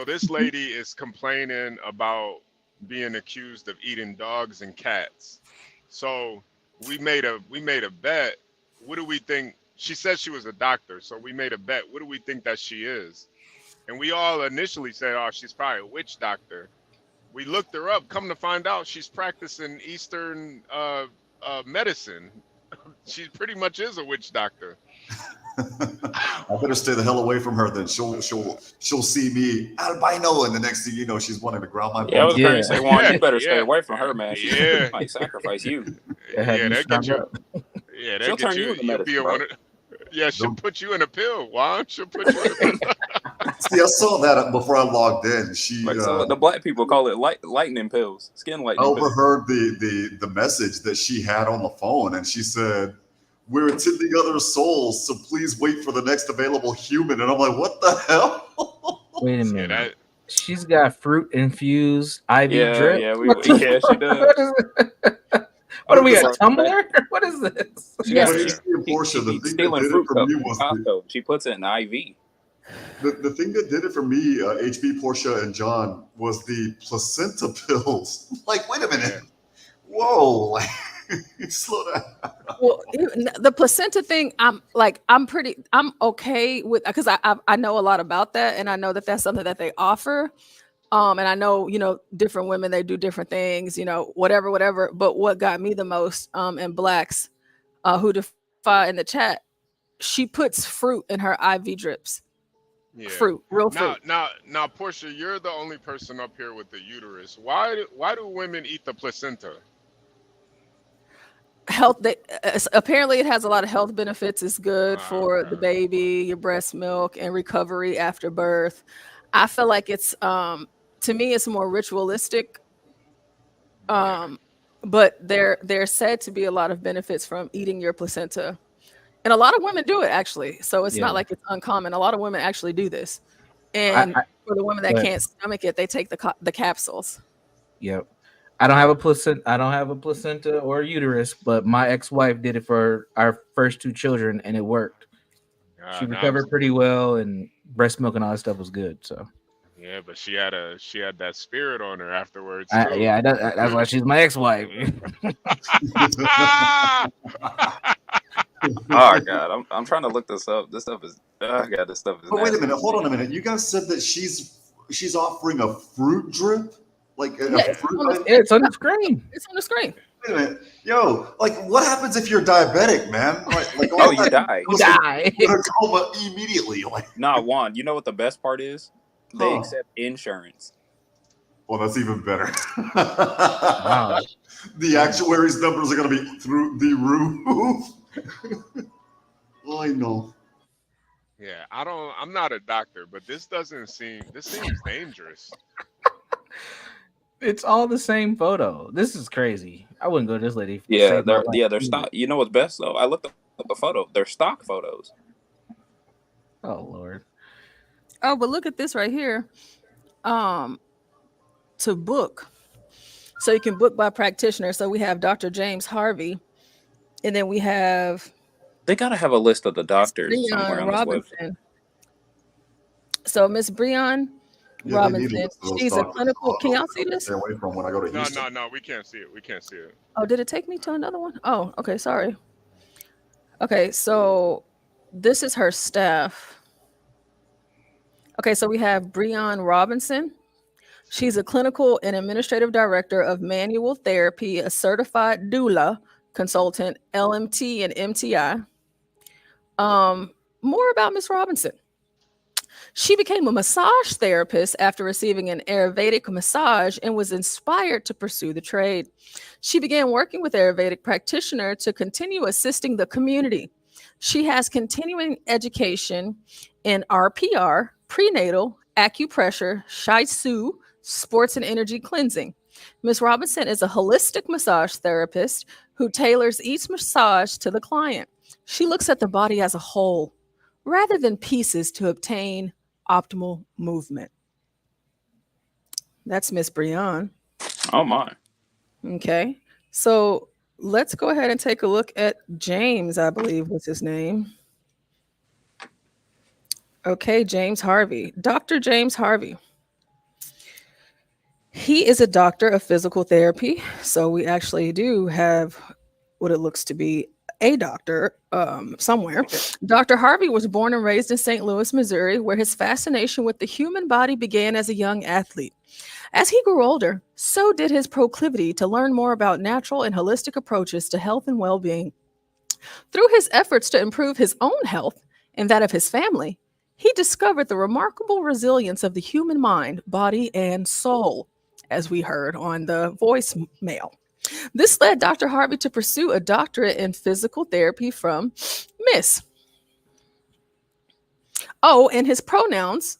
this lady is complaining about being accused of eating dogs and cats. So we made a bet. What do we think? She said she was a doctor, so we made a bet. What do we think that she is? And we all initially said, oh, she's probably a witch doctor. We looked her up. Come to find out, she's practicing Eastern medicine. She pretty much is a witch doctor. I better stay the hell away from her. Then she'll see me albino, and the next thing you know, she's wanting to ground my bones. Yeah, I was going to say, Juan, you better stay yeah. away from her, man. She Yeah. might sacrifice you. Yeah, that get you. Yeah, She'll that get turn you into You'll be medicine, a bro. one. Yeah, she'll put you in a pill. Why? She'll put you in a pill. See, I saw that before I logged in. She Like the black people call it lightning pills, skin I lightning pills. overheard the message that she had on the phone, and she said, "We're attending other souls, so please wait for the next available human." And I'm like, "What the hell?" Wait a minute. She's got fruit infused IV drip. Yeah, What she does. What are we at Tumblr? What is this? She's Portia, the thing that stealing did it fruit for cups me from was Costco. She puts it in IV. the thing that did it for me, HB, Portia, and John, was the placenta pills. Like, wait a minute, whoa, like, slow down. Well, the placenta thing, I'm okay with, because I know a lot about that, and I know that that's something that they offer. And I know, different women, they do different things, whatever. But what got me the most, and Blacks, who defy in the chat, she puts fruit in her IV drips. Yeah. Fruit, real fruit. Now, Portia, you're the only person up here with the uterus. Why do women eat the placenta? Health. Apparently, it has a lot of health benefits. It's good for the baby, your breast milk, and recovery after birth. I feel like it's to me, it's more ritualistic. But there said to be a lot of benefits from eating your placenta, and a lot of women do it actually. So it's not like it's uncommon. A lot of women actually do this, and for the women that can't stomach it, they take the capsules. Yep. I don't have a placenta or uterus, but my ex-wife did it for our first 2 children, and it worked. She recovered pretty well, and breast milk and all that stuff was good. So. Yeah, but she had that spirit on her afterwards. That's why she's my ex-wife. Oh God, I'm trying to look this up. This stuff is this stuff is. But wait a minute, hold on a minute. You guys said that she's offering a fruit drip, like it's on the screen. It's on the screen. Wait a minute, yo, like what happens if you're diabetic, man? Like Oh, you die. You die. You're in a coma immediately. Like, Nah, Juan, you know what the best part is? They accept insurance. well, that's even better. Wow. The actuaries' numbers are going to be through the roof. I know. Yeah, I'm not a doctor, but this seems dangerous. It's all the same photo. This is crazy. I wouldn't go to this lady. Yeah, they're stock. You know what's best though? I looked up the photo. They're stock photos. Oh Lord. Oh, but look at this right here. To book. So you can book by practitioner. So we have Dr. James Harvey, and then we have They gotta have a list of the doctors somewhere on this website. Robinson. So Miss Breon Robinson, she's a clinical. Can y'all see this? Stay away from when I go to Houston. No, we can't see it. We can't see it. Oh, did it take me to another one? Oh, okay, sorry. Okay, so this is her staff. Okay, so we have Breon Robinson. She's a clinical and administrative director of manual therapy, a certified doula consultant, LMT and MTI. More about Miss Robinson. She became a massage therapist after receiving an Ayurvedic massage and was inspired to pursue the trade. She began working with Ayurvedic practitioner to continue assisting the community. She has continuing education in RPR, prenatal, acupressure, shiatsu, sports and energy cleansing. Ms. Robinson is a holistic massage therapist who tailors each massage to the client. She looks at the body as a whole rather than pieces to obtain optimal movement. That's Miss Breon. Oh my. Okay. So let's go ahead and take a look at James, I believe was his name. Okay, James Harvey. Dr. James Harvey. He is a doctor of physical therapy. So we actually do have what it looks to be a doctor somewhere. Dr. Harvey was born and raised in St. Louis, Missouri, where his fascination with the human body began as a young athlete. As he grew older, so did his proclivity to learn more about natural and holistic approaches to health and well-being. Through his efforts to improve his own health and that of his family, he discovered the remarkable resilience of the human mind, body, and soul, as we heard on the voicemail. This led Dr. Harvey to pursue a doctorate in physical therapy from Miss. Oh, and his pronouns,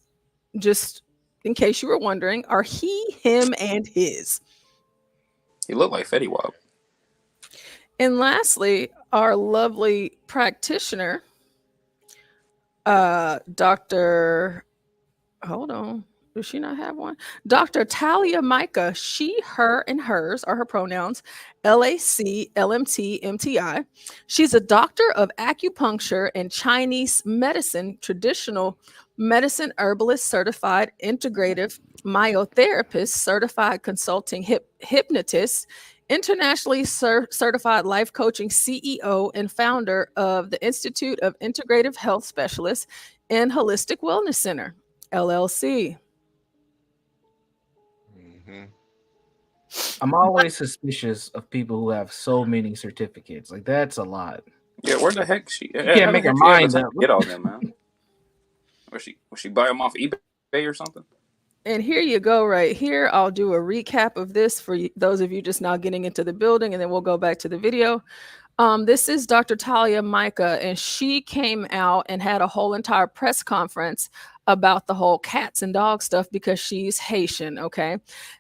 just in case you were wondering, are he, him, and his. He looked like Fetty Wap. And lastly, our lovely practitioner, Dr. Hold on. Does she not have one? Dr. Thalia Micah. She, her, and hers are her pronouns. LAC, LMT, MTI. She's a doctor of acupuncture and Chinese medicine, traditional medicine herbalist, certified integrative myotherapist, certified consulting hypnotist, internationally certified life coaching CEO, and founder of the Institute of Integrative Health Specialists and Holistic Wellness Center, LLC. I'm always suspicious of people who have so many certificates. Like, that's a lot. Yeah, where the heck she? You can't make her mind up. Get all them, man. Was she buy them off eBay or something? And here you go right here. I'll do a recap of this for those of you just now getting into the building, and then we'll go back to the video. This is Dr. Thalia Micah, and she came out and had a whole entire press conference about the whole cats and dogs stuff because she's Haitian, okay?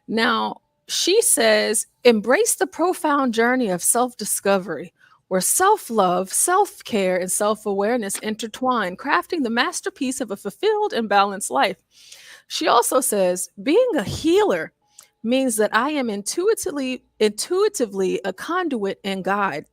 Now, she says, embrace the profound journey of self-discovery, where self-love, self-care, and self-awareness intertwine, crafting the masterpiece of a fulfilled and balanced life. She also says, being a healer means that I am intuitively a conduit and guide.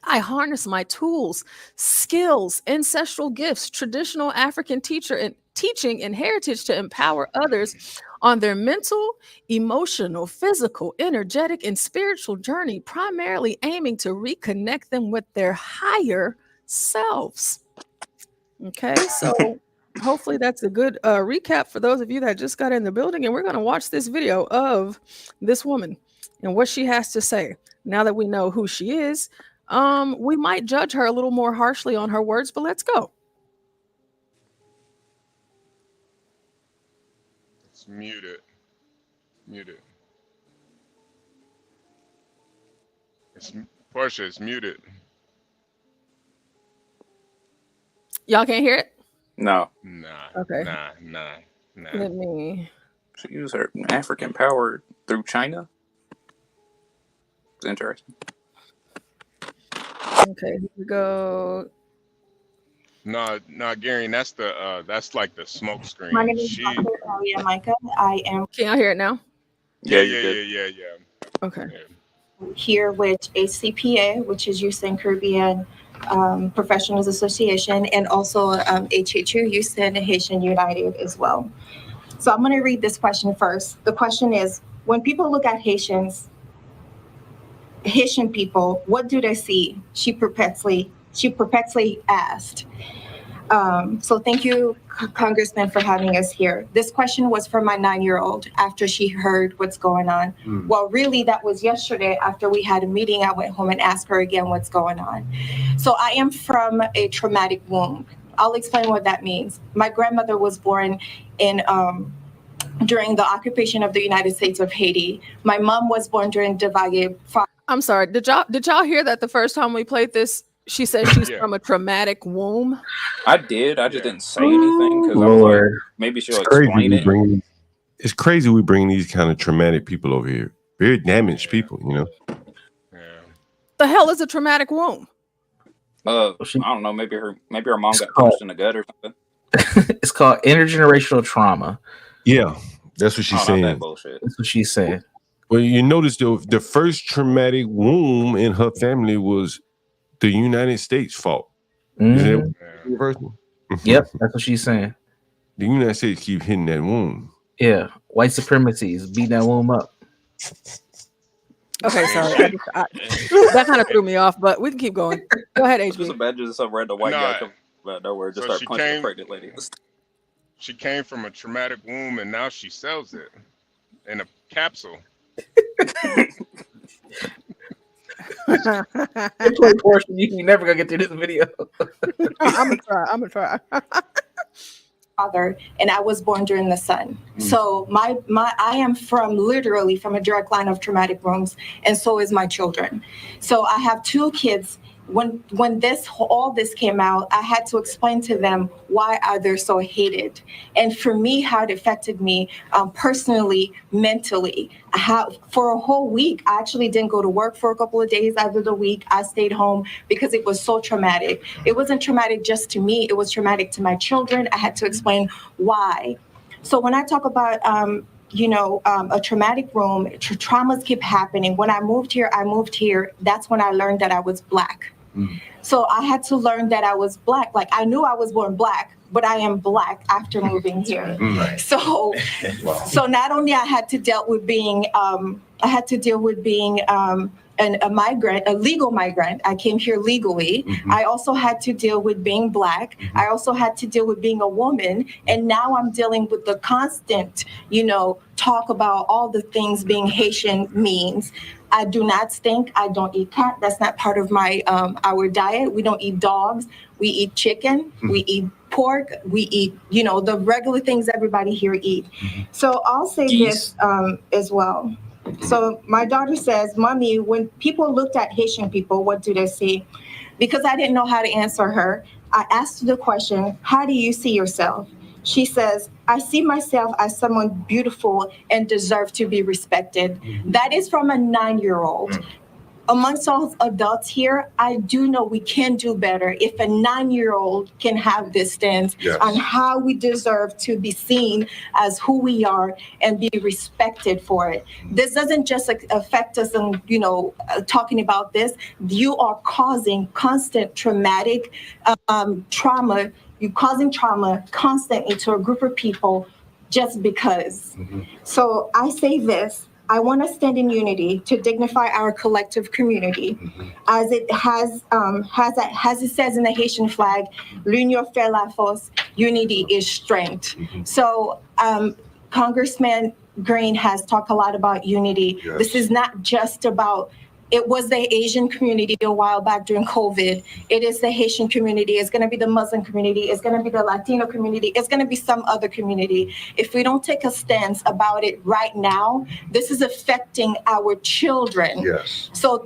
I harness my tools, skills, ancestral gifts, traditional African teaching and heritage to empower others on their mental, emotional, physical, energetic, and spiritual journey, primarily aiming to reconnect them with their higher selves. Okay, so hopefully that's a good recap for those of you that just got in the building, and we're going to watch this video of this woman and what she has to say. Now that we know who she is, we might judge her a little more harshly on her words, but let's go. It's muted. Muted. Portia, it's muted. Y'all can't hear it? No. Nah. Okay. Nah. Let me. She used her African power through China. It's interesting. Okay, here we go. No, Gary, that's like the smoke screen. My name is Dr. Thalia Micah. I am. Can y'all hear it now? Yeah. Okay. Here with a CPA, which is Houston Caribbean Professionals Association, and also HHU, Houston Haitian United as well. So I'm going to read this question first. The question is, when people look at Haitian people, what do they see? She perplexly asked. So thank you, Congressman, for having us here. This question was for my 9-year-old after she heard what's going on. Well, really, that was yesterday after we had a meeting. I went home and asked her again what's going on. So I am from a traumatic womb. I'll explain what that means. My grandmother was born in during the occupation of the United States of Haiti. My mom was born during Duvalier. I'm sorry. Did y'all hear that the first time we played this? She said she's from a traumatic womb. I did. I just didn't say anything because I was like, maybe she'll explain it. It's crazy we bring these kind of traumatic people over here. Very damaged people, you know. The hell is a traumatic womb? I don't know. Maybe her mom got punched in the gut or something. It's called intergenerational trauma. Yeah, that's what she's saying. That bullshit. That's what she's saying. Well, you notice the first traumatic womb in her family was the United States' fault. Is that universal? Yep, that's what she's saying. The United States keep hitting that womb. Yeah, white supremacy is beating that womb up. Okay, sorry. That kind of threw me off, but we can keep going. Go ahead, HB. Just imagine some random white guy come out of nowhere just start punching a pregnant lady. She came from a traumatic womb, and now she sells it in a capsule. Play portion. You never gonna get through this video. I'm gonna try. Father, and I was born during the sun. So I am literally from a direct line of traumatic wounds, and so is my children. So I have two kids. When all this came out, I had to explain to them why are they so hated, and for me, how it affected me personally, mentally. For a whole week, I actually didn't go to work for a couple of days out of the week. I stayed home because it was so traumatic. It wasn't traumatic just to me; it was traumatic to my children. I had to explain why. So when I talk about a traumatic room, traumas keep happening. When I moved here, that's when I learned that I was Black. So I had to learn that I was Black. Like, I knew I was born Black, but I am Black after moving here. Right. So not only I had to deal with being a migrant, a legal migrant. I came here legally. I also had to deal with being Black. I also had to deal with being a woman. And now I'm dealing with the constant, talk about all the things being Haitian means. I do not stink. I don't eat cat. That's not part of our diet. We don't eat dogs. We eat chicken. We eat pork. We eat, the regular things everybody here eat. So I'll say this as well. So my daughter says, Mommy, when people looked at Haitian people, what do they see? Because I didn't know how to answer her, I asked her the question, how do you see yourself? She says, I see myself as someone beautiful and deserve to be respected. That is from a 9-year-old. Amongst all adults here, I do know we can do better if a 9-year-old can have this stance on how we deserve to be seen as who we are and be respected for it. This doesn't just affect us in, talking about this. You are causing constant traumatic trauma. You're causing trauma constantly to a group of people just because. So I say this. I want to stand in unity to dignify our collective community, as it says in the Haitian flag, "L'union fait la force." Unity is strength. So, Congressman Green has talked a lot about unity. This is not just about. It was the Asian community a while back during COVID. It is the Haitian community. It's going to be the Muslim community. It's going to be the Latino community. It's going to be some other community. If we don't take a stance about it right now, this is affecting our children. So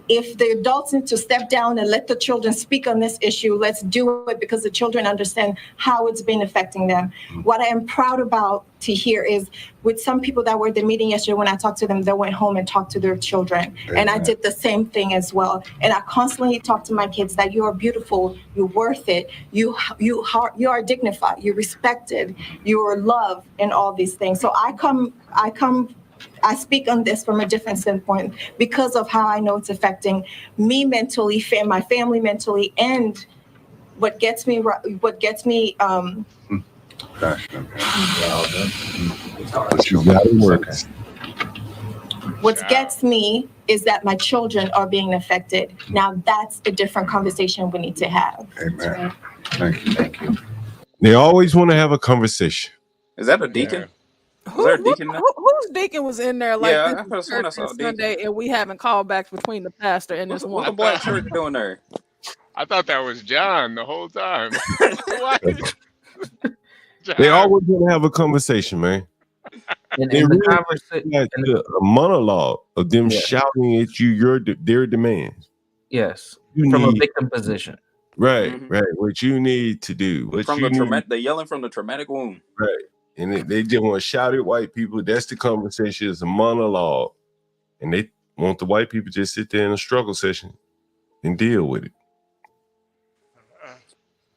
if the adults need to step down and let the children speak on this issue, let's do it, because the children understand how it's been affecting them. What I am proud about to hear is with some people that were at the meeting yesterday, when I talked to them, they went home and talked to their children. And I did the same thing as well. And I constantly talk to my kids that you are beautiful, you're worth it, you are dignified, you're respected, you are loved, and all these things. So I speak on this from a different standpoint because of how I know it's affecting me mentally, my family mentally, and what gets me. What gets me is that my children are being affected. Now that's a different conversation we need to have. Amen. Thank you. They always want to have a conversation. Is that a deacon? Was there a deacon? Whose deacon was in there like Yeah, this I saw a deacon. Sunday, and we haven't called back between the pastor and this What one? the black church doing there? I thought that was John the whole time. They always want to have a conversation, man. They really like a monologue of them shouting at you their demands. Yes, You from a need- victim position. Right. What you need to do. They yelling from the traumatic wound. Right. And they just want to shout at white people. That's the conversation. It's a monologue. And they want the white people just sit there in a struggle session and deal with it.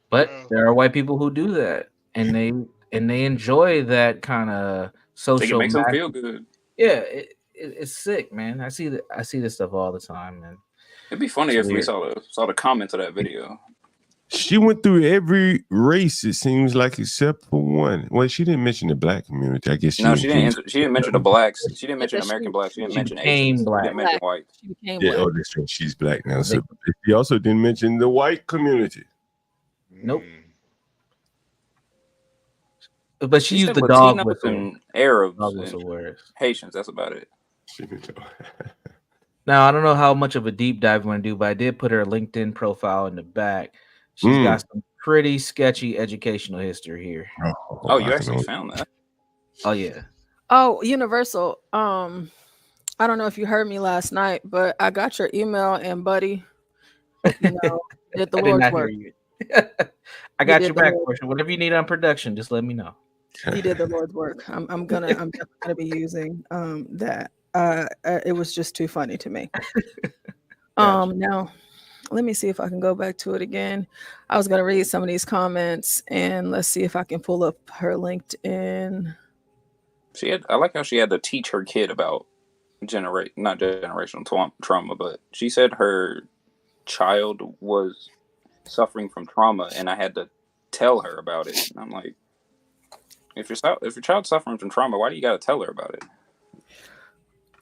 But there are white people who do that, and they enjoy that kind of social. It makes them feel good. Yeah, it's sick, man. I see this stuff all the time, man. It'd be funny if we saw the comments of that video. She went through every race, it seems like, except for one. Well, she didn't mention the black community. I guess She didn't mention the blacks. She didn't mention American blacks. She didn't mention Asians. Black. She didn't mention white. She became Yeah, black. that's right. She's black now. So she also didn't mention the white community. Nope. But she used the said dog Latinos with and Arabs dog whistle and words. Haitians. That's about it. Now I don't know how much of a deep dive you want to do, but I did put her LinkedIn profile in the back. She's got some pretty sketchy educational history here. Oh, you actually found that? Oh yeah. Oh, Universal. I don't know if you heard me last night, but I got your email, and buddy, you know, did the I did Lord's not hear work. you. I got your back, Portia. Whatever you need on production, just let me know. He did the Lord's work. I'm definitely gonna be using that. It was just too funny to me. Now let me see if I can go back to it again. I was gonna read some of these comments, and let's see if I can pull up her LinkedIn. I like how she had to teach her kid about not generational trauma, but she said her child was suffering from trauma, and I had to tell her about it. And I'm like, if your child's suffering from trauma, why do you got to tell her about it?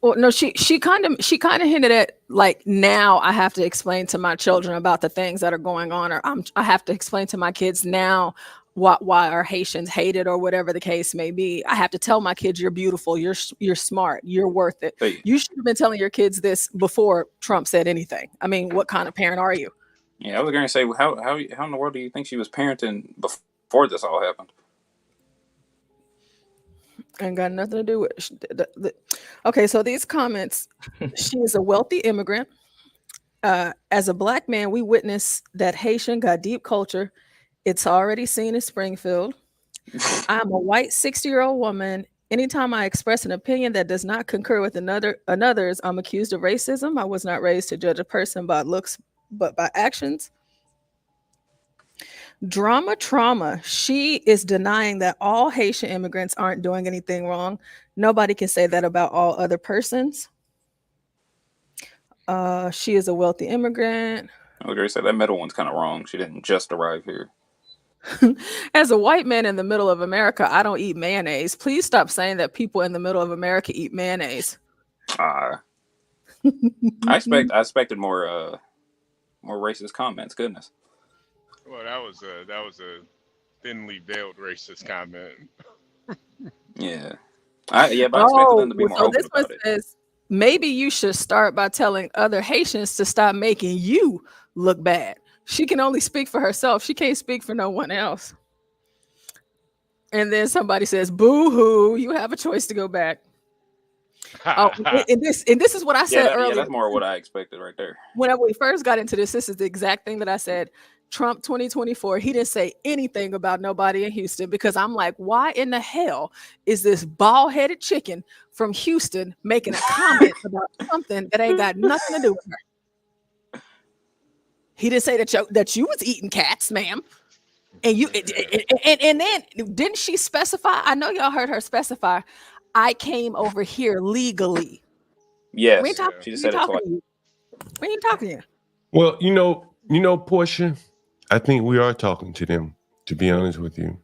Well, no, she kind of hinted at, like, now I have to explain to my children about the things that are going on, or I have to explain to my kids now why are Haitians hated, or whatever the case may be. I have to tell my kids, you're beautiful, you're smart, you're worth it. Hey. You should have been telling your kids this before Trump said anything. I mean, what kind of parent are you? Yeah, I was going to say, how in the world do you think she was parenting before this all happened? Ain't got nothing to do with okay, so these comments. She is a wealthy immigrant. As a Black man, we witnessed that Haitian got deep culture. It's already seen in Springfield. I'm a white 60-year-old woman. Anytime I express an opinion that does not concur with another's, I'm accused of racism. I was not raised to judge a person by looks, but by actions. Trauma. She is denying that all Haitian immigrants aren't doing anything wrong. Nobody can say that about all other persons. She is a wealthy immigrant. I was going to say that middle one's kind of wrong. She didn't just arrive here. As a white man in the middle of America, I don't eat mayonnaise. Please stop saying that people in the middle of America eat mayonnaise. I expected more racist comments. Goodness. Well, that was a thinly veiled racist comment. Yeah. But I expected them to be more so open this one about it. says, maybe you should start by telling other Haitians to stop making you look bad. She can only speak for herself. She can't speak for no one else. And then somebody says, boo-hoo, you have a choice to go back. And this is what I said earlier. Yeah, that's more what I expected right there. Whenever we first got into this is the exact thing that I said. Trump 2024, he didn't say anything about nobody in Houston, because I'm like, why in the hell is this bald-headed chicken from Houston making a comment about something that ain't got nothing to do with her? He didn't say that you was eating cats, ma'am. And you and then didn't she specify? I know y'all heard her specify, I came over here legally. Yes. She just said it twice. We ain't talking to you. Well, you know, Portia, I think we are talking to them, to be honest with you.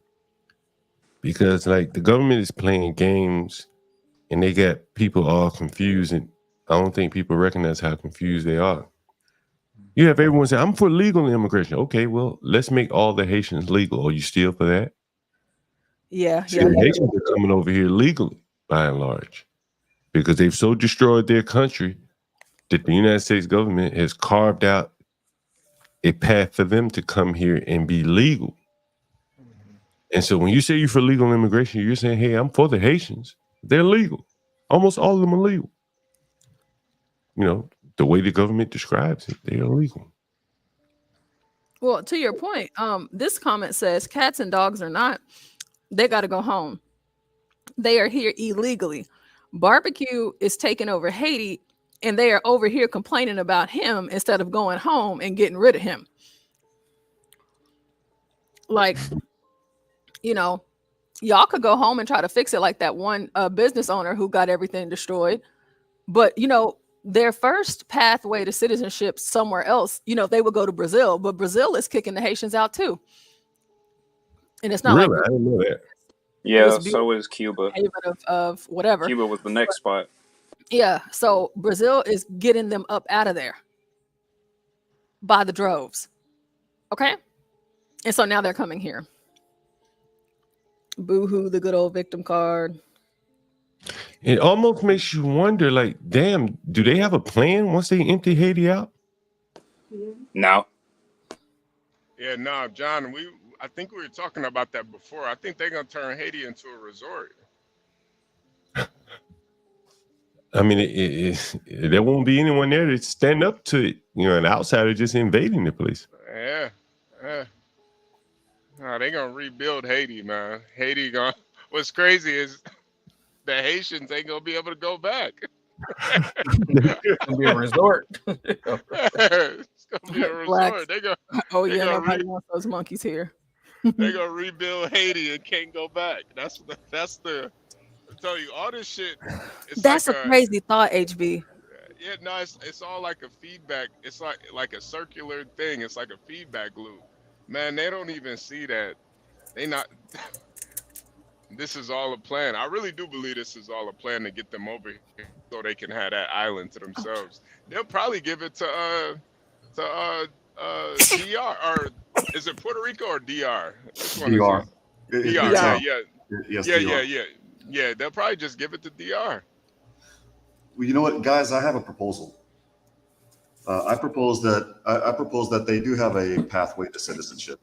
Because like the government is playing games and they got people all confused, and I don't think people recognize how confused they are. You have everyone say, I'm for legal immigration. Okay, well, let's make all the Haitians legal. Are you still for that? Yeah. See, the Haitians are coming over here legally, by and large, because they've so destroyed their country that the United States government has carved out a path for them to come here and be legal. And so when you say you're for legal immigration, you're saying, hey, I'm for the Haitians. They're legal. Almost all of them are legal. You know, the way the government describes it, they are legal. Well, to your point, this comment says cats and dogs are not. They got to go home. They are here illegally. Barbecue is taking over Haiti, and they are over here complaining about him instead of going home and getting rid of him. Like, you know, y'all could go home and try to fix it like that one business owner who got everything destroyed. But, you know, their first pathway to citizenship somewhere else, you know, they would go to Brazil, but Brazil is kicking the Haitians out too. And it's not really? like I didn't know that. Yeah, so is Cuba. Haven of whatever. Cuba was the next spot. Yeah, so Brazil is getting them up out of there by the droves. Okay? And so now they're coming here. Boo-hoo, the good old victim card. It almost makes you wonder, like, damn, do they have a plan once they empty Haiti out? No. Yeah, no, John, I think we were talking about that before. I think they're gonna turn Haiti into a resort. I mean, there won't be anyone there to stand up to it. An outsider just invading the place. Yeah. No, they're gonna rebuild Haiti, man. Haiti gonna. What's crazy is the Haitians ain't gonna be able to go back. It's gonna be a resort. It's gonna be a resort. They nobody wants those monkeys here. They're gonna rebuild Haiti and can't go back. That's the. I tell you, all this shit. That's like a crazy thought, HB. Yeah, no, it's all like a feedback. It's like a circular thing. It's like a feedback loop. Man, they don't even see that. They not. This is all a plan. I really do believe this is all a plan to get them over here so they can have that island to themselves. They'll probably give it to DR, or is it Puerto Rico or DR? Which one DR. is it? DR. Yes, Yeah. They'll probably just give it to DR. Well, you know what, guys? I have a proposal. I propose that they do have a pathway to citizenship.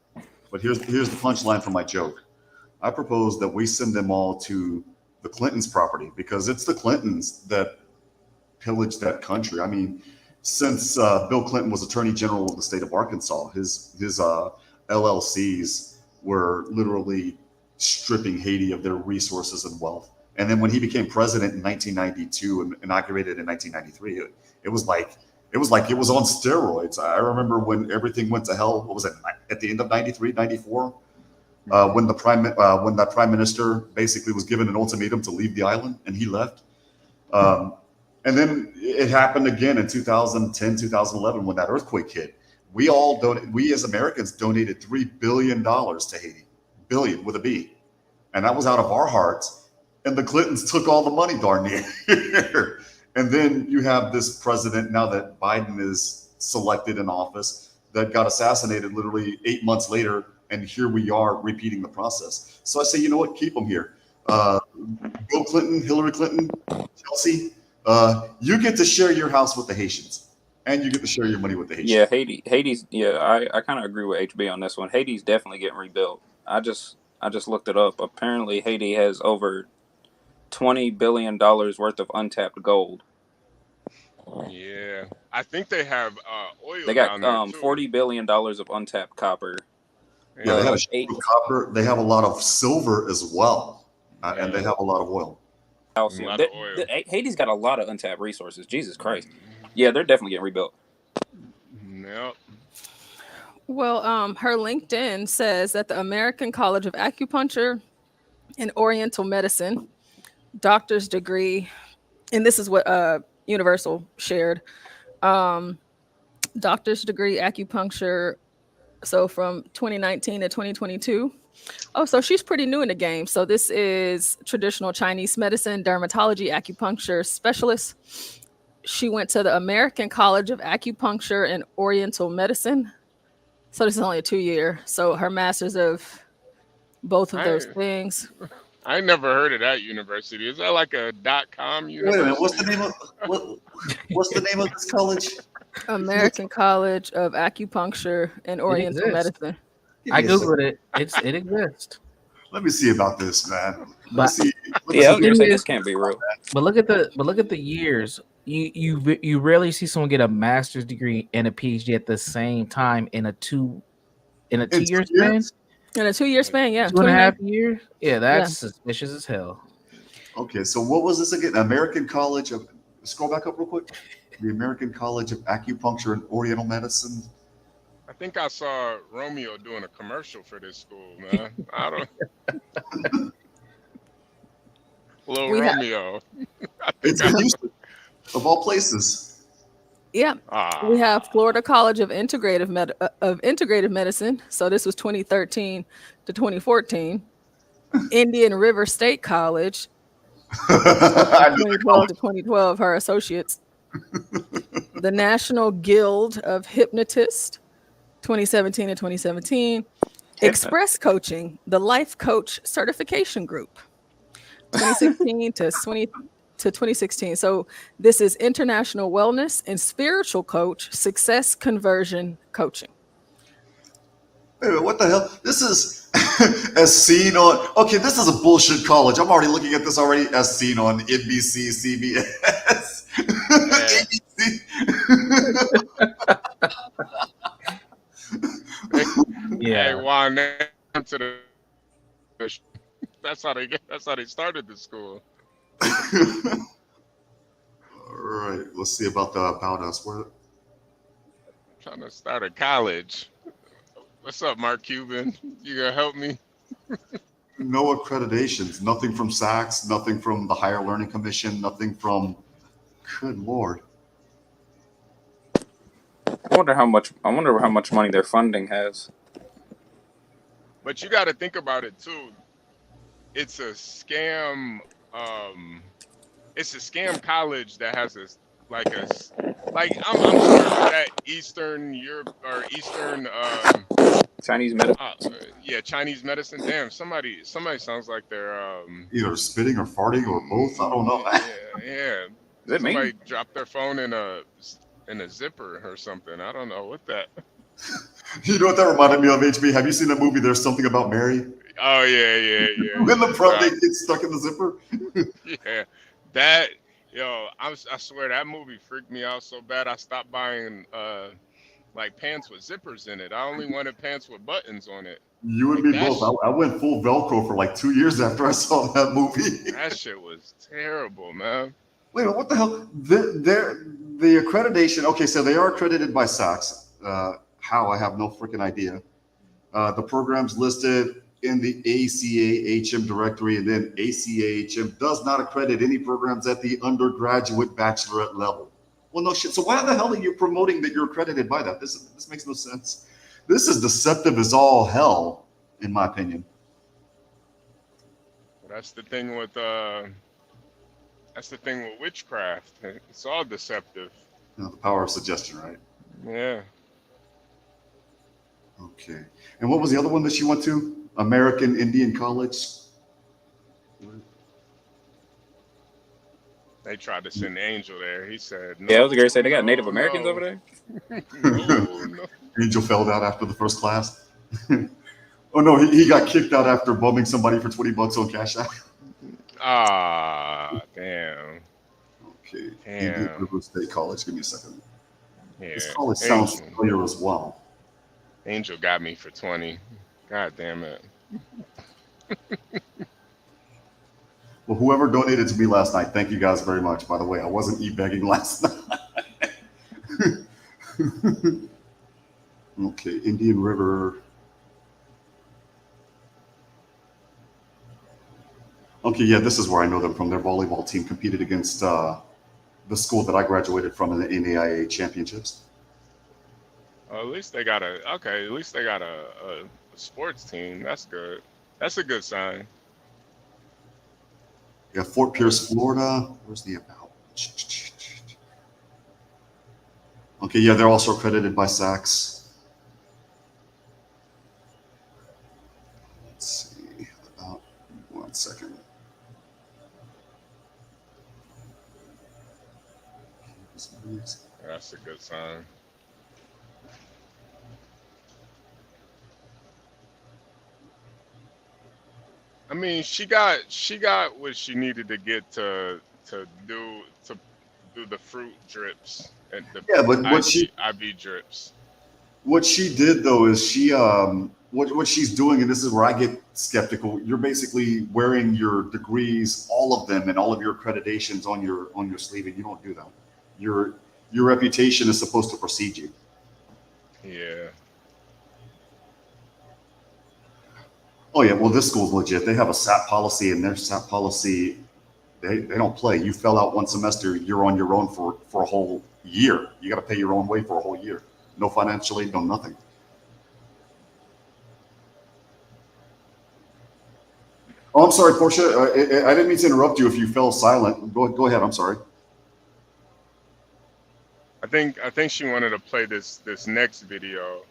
But here's the punchline for my joke. I propose that we send them all to the Clintons' property, because it's the Clintons that pillaged that country. I mean, since Bill Clinton was Attorney General of the state of Arkansas, his LLCs were literally stripping Haiti of their resources and wealth. And then when he became president in 1992 and inaugurated in 1993, it was like it was on steroids. I remember when everything went to hell. What was it, at the end of 93, 94? When that prime minister basically was given an ultimatum to leave the island, and he left. And then it happened again in 2010, 2011, when that earthquake hit. We as Americans donated $3 billion to Haiti, billion with a B. And that was out of our hearts. And the Clintons took all the money, darn near. And then you have this president, now that Biden is selected in office, that got assassinated literally 8 months later. And here we are repeating the process. So I say, you know what? Keep them here. Bill Clinton, Hillary Clinton, Chelsea, you get to share your house with the Haitians, and you get to share your money with the Haitians. Yeah, Haiti's. Yeah, I kind of agree with HB on this one. Haiti's definitely getting rebuilt. I just looked it up. Apparently, Haiti has over $20 billion worth of untapped gold. Yeah, I think they have oil. They got down there too. $40 billion of untapped copper. Yeah, they have a shit of copper. They have a lot of silver as well, and they have a lot of oil. Haiti's got a lot of untapped resources. Jesus Christ. Yeah, they're definitely getting rebuilt. Yep. Well, her LinkedIn says that the American College of Acupuncture and Oriental Medicine, doctor's degree, and this is what Universal shared, doctor's degree acupuncture. So from 2019 to 2022. Oh, so she's pretty new in the game. So this is traditional Chinese medicine, dermatology, acupuncture specialist. She went to the American College of Acupuncture and Oriental Medicine. So this is only a 2-year. So her master's of both of those things. I never heard of that university. Is that like a .com university? Wait a minute. What's the name of this college? American College of Acupuncture and Oriental Medicine. I googled it. It exists. Let me see about this, man. But this can't be real. But look at the years. You rarely see someone get a master's degree and a PhD at the same time in a 2-year span. In a 2-year span, yeah. 2.5 years. Yeah, that's suspicious as hell. Okay, so what was this again? American College of. Scroll back up real quick. The American College of Acupuncture and Oriental Medicine. I think I saw Romeo doing a commercial for this school, man. I don't. Little Romeo. It's in Houston, of all places. Yeah. We have Florida College of Integrative Medicine. So this was 2013 to 2014. Indian River State College. 2012 to 2012, her associates. The National Guild of Hypnotists, 2017 to 2017. Express Coaching, the Life Coach Certification Group, 2016 to to 2016. So this is international wellness and spiritual coach, success conversion coaching. Wait a minute, what the hell? This is as seen on. Okay, this is a bullshit college. I'm already looking at this already as seen on NBC, CBS. Hey, Juan, to the. That's how they started the school. All right, let's see about us. Where? Trying to start a college. What's up, Mark Cuban? You gonna help me? No accreditations. Nothing from SACS. Nothing from the Higher Learning Commission. Nothing from. Good Lord. I wonder how much money their funding has. But you got to think about it too. It's a scam. It's a scam college that has I'm sure that Eastern Europe or Eastern Chinese medicine. Yeah, Chinese medicine. Damn, somebody sounds like they're either spitting or farting or both. I don't know. Yeah. That somebody dropped their phone in a zipper or something. I don't know what that. You know what that reminded me of, HB? Have you seen the movie There's Something About Mary? Oh yeah. When the prostate gets stuck in the zipper? Yeah. That, I swear that movie freaked me out so bad I stopped buying like pants with zippers in it. I only wanted pants with buttons on it. You and me both. I went full Velcro for like 2 years after I saw that movie. That shit was terrible, man. Wait a minute, what the hell? The accreditation, okay, so they are accredited by SACS. How? I have no freaking idea. The program's listed in the ACAHM directory, and then ACAHM does not accredit any programs at the undergraduate bachelorette level. Well, no shit. So why the hell are you promoting that you're accredited by that? This makes no sense. This is deceptive as all hell, in my opinion. That's the thing with witchcraft. It's all deceptive. The power of suggestion, right? Yeah. Okay. And what was the other one that she went to? American Indian College? They tried to send Angel there. He said, no. Yeah, I was going to say, they got Native Americans over there? No. Angel fell out after the first class. Oh, no, he got kicked out after bumming somebody for $20 on Cash App. Ah, damn. Okay. Damn. Indian River State College. Give me a second. Yeah. This college sounds familiar as well. Angel got me for 20. God damn it. Well, whoever donated to me last night, thank you guys very much. By the way, I wasn't e-begging last night. Okay, Indian River. Okay, yeah, this is where I know them from. Their volleyball team competed against the school that I graduated from in the NAIA championships. At least they got a sports team. That's good. That's a good sign. Yeah, Fort Pierce, Florida. Where's the about? Okay, yeah, they're also accredited by SACS. Let's see. About 1 second. That's a good sign. I mean, she got what she needed to get to do the fruit drips and the IV drips. What she did though is she what she's doing, and this is where I get skeptical. You're basically wearing your degrees, all of them, and all of your accreditations on your sleeve, and you don't do that. Your reputation is supposed to precede you. Yeah. Oh yeah, well this school's legit. They have a SAP policy, and their SAP policy, they don't play. You fell out one semester, you're on your own for a whole year. You got to pay your own way for a whole year. No financial aid, no nothing. Oh, I'm sorry, Portia. I didn't mean to interrupt you if you fell silent. Go ahead. I'm sorry. I think she wanted to play this next video.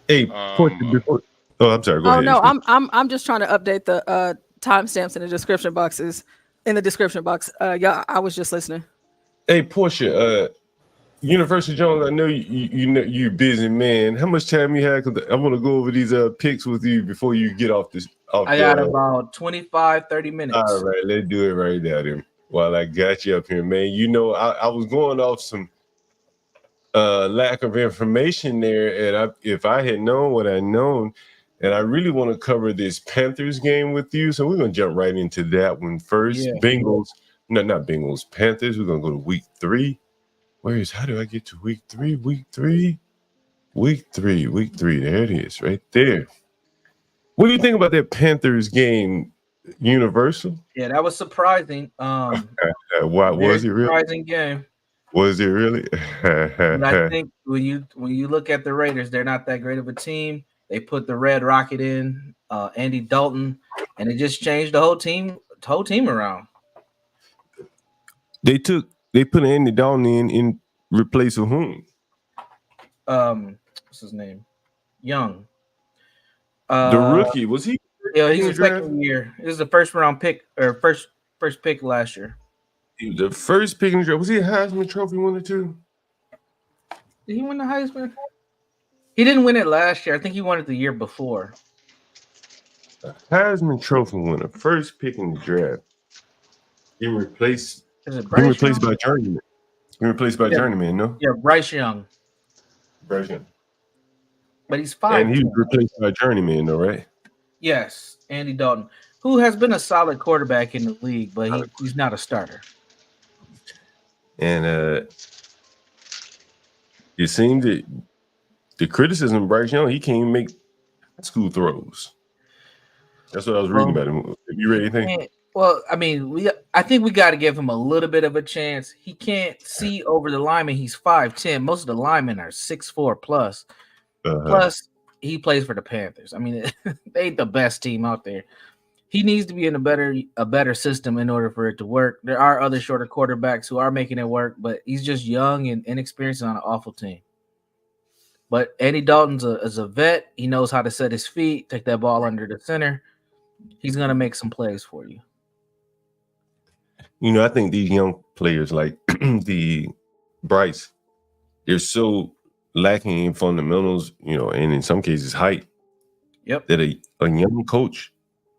Hey, before. Oh, I'm sorry. Go ahead. No, I'm just trying to update the timestamps in the description boxes. in the description box. Yeah, I was just listening. Hey, Portia, Universal Jones, I know you know you're a busy man. How much time you have? Because I want to go over these picks with you before you get off this. I got about 25, 30 minutes. All right, let's do it right now then. While I got you up here, man. You know, I was going off some lack of information there, and if I had known what I known, and I really want to cover this Panthers game with you, so we're gonna jump right into that one first. Yeah. Bengals, no, not Bengals, Panthers. We're gonna go to week 3. How do I get to week 3? Week 3. There it is, right there. What do you think about that Panthers game, Universal? Yeah, that was surprising. Why was it really? Surprising game. Was it really? But I think when you look at the Raiders, they're not that great of a team. They put the Red Rocket in, Andy Dalton, and it just changed the whole team around. They put Andy Dalton in replace of whom? What's his name? Young. The rookie, was he? Yeah, he's a second year. It was the first round pick or first pick last year. He was the first pick in the draft. Was he a Heisman Trophy winner too? Did he win the Heisman? He didn't win it last year. I think he won it the year before. A Heisman Trophy winner, first pick in the draft. He replaced by Journeyman. Journeyman, no? Yeah, Bryce Young. Bryce Young. But he's 5. And he was replaced by Journeyman, though, right? Yes, Andy Dalton, who has been a solid quarterback in the league, but he's not a starter. And it seems that the criticism of Bryce Young, he can't even make school throws. That's what I was reading about him. You read anything? Well, I mean, I think we got to give him a little bit of a chance. He can't see over the lineman. He's 5'10". Most of the linemen are 6'4" plus. Plus, he plays for the Panthers. I mean, they ain't the best team out there. He needs to be in a better system in order for it to work. There are other shorter quarterbacks who are making it work, but he's just young and inexperienced on an awful team. But Andy Dalton's is a vet. He knows how to set his feet, take that ball under the center. He's going to make some plays for you. You know, I think these young players like the Bryce, they're so lacking in fundamentals, you know, and in some cases height. Yep. That a young coach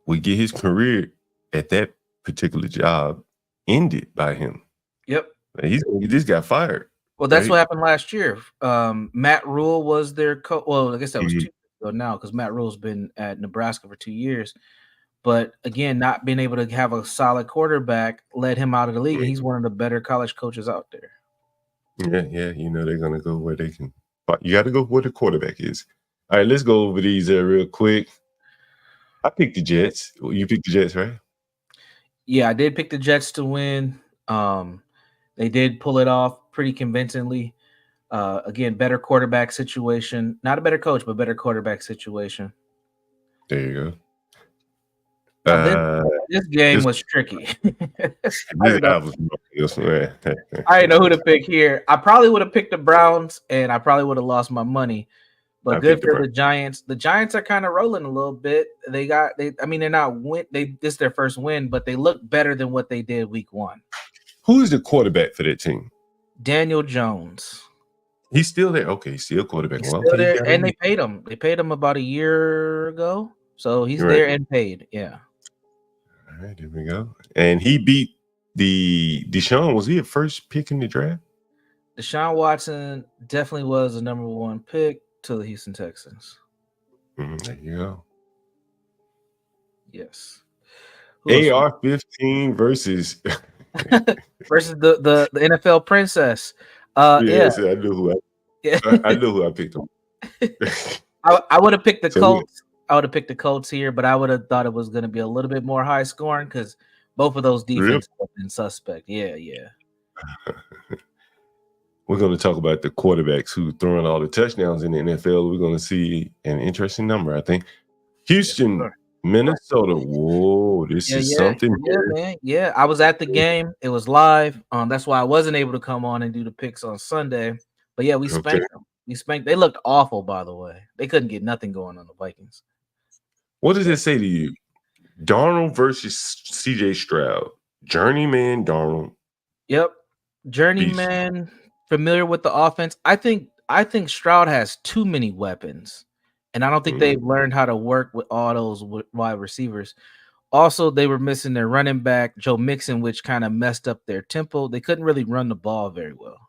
would get his career at that particular job ended by him. Yep. He's going to get this guy fired. Well, that's what happened last year. Matt Rule was their coach. Well, I guess that was 2 years ago now because Matt Rule's been at Nebraska for 2 years. But again, not being able to have a solid quarterback led him out of the league. He's one of the better college coaches out there. Yeah. You know, they're going to go where they can. But you got to go where the quarterback is. All right, let's go over these real quick. I picked the Jets. You picked the Jets, right? Yeah, I did pick the Jets to win. They did pull it off pretty convincingly. Again, better quarterback situation. Not a better coach, but better quarterback situation. There you go. This game was tricky. I didn't know who to pick here. I probably would have picked the Browns, and I probably would have lost my money. But good for the Giants. The Giants are kind of rolling a little bit. They're not win. This is their first win, but they look better than what they did week 1. Who is the quarterback for that team? Daniel Jones. He's still there. Okay, he's still quarterback. He's still there, and they paid him. They paid him about a year ago, so he's there and paid. Yeah. All right, there we go. And he beat Deshaun. Was he a first pick in the draft? Deshaun Watson definitely was the number 1 pick to the Houston Texans. There you go. Yes. AR-15 versus the NFL princess. Yes, I knew who I knew who I picked him. I would have picked the Colts. I would have picked the Colts here, but I would have thought it was going to be a little bit more high scoring because both of those defenses have been suspect. Yeah. We're going to talk about the quarterbacks who throwing all the touchdowns in the NFL. We're going to see an interesting number, I think. Houston, Minnesota. Whoa, this is something. Yeah, man. Yeah, I was at the game. It was live. That's why I wasn't able to come on and do the picks on Sunday. But yeah, we spanked them. They looked awful, by the way. They couldn't get nothing going on the Vikings. What does it say to you? Darnold versus CJ Stroud. Journeyman Darnold. Yep. Journeyman, familiar with the offense. I think Stroud has too many weapons, and I don't think they've learned how to work with all those wide receivers. Also, they were missing their running back, Joe Mixon, which kind of messed up their tempo. They couldn't really run the ball very well.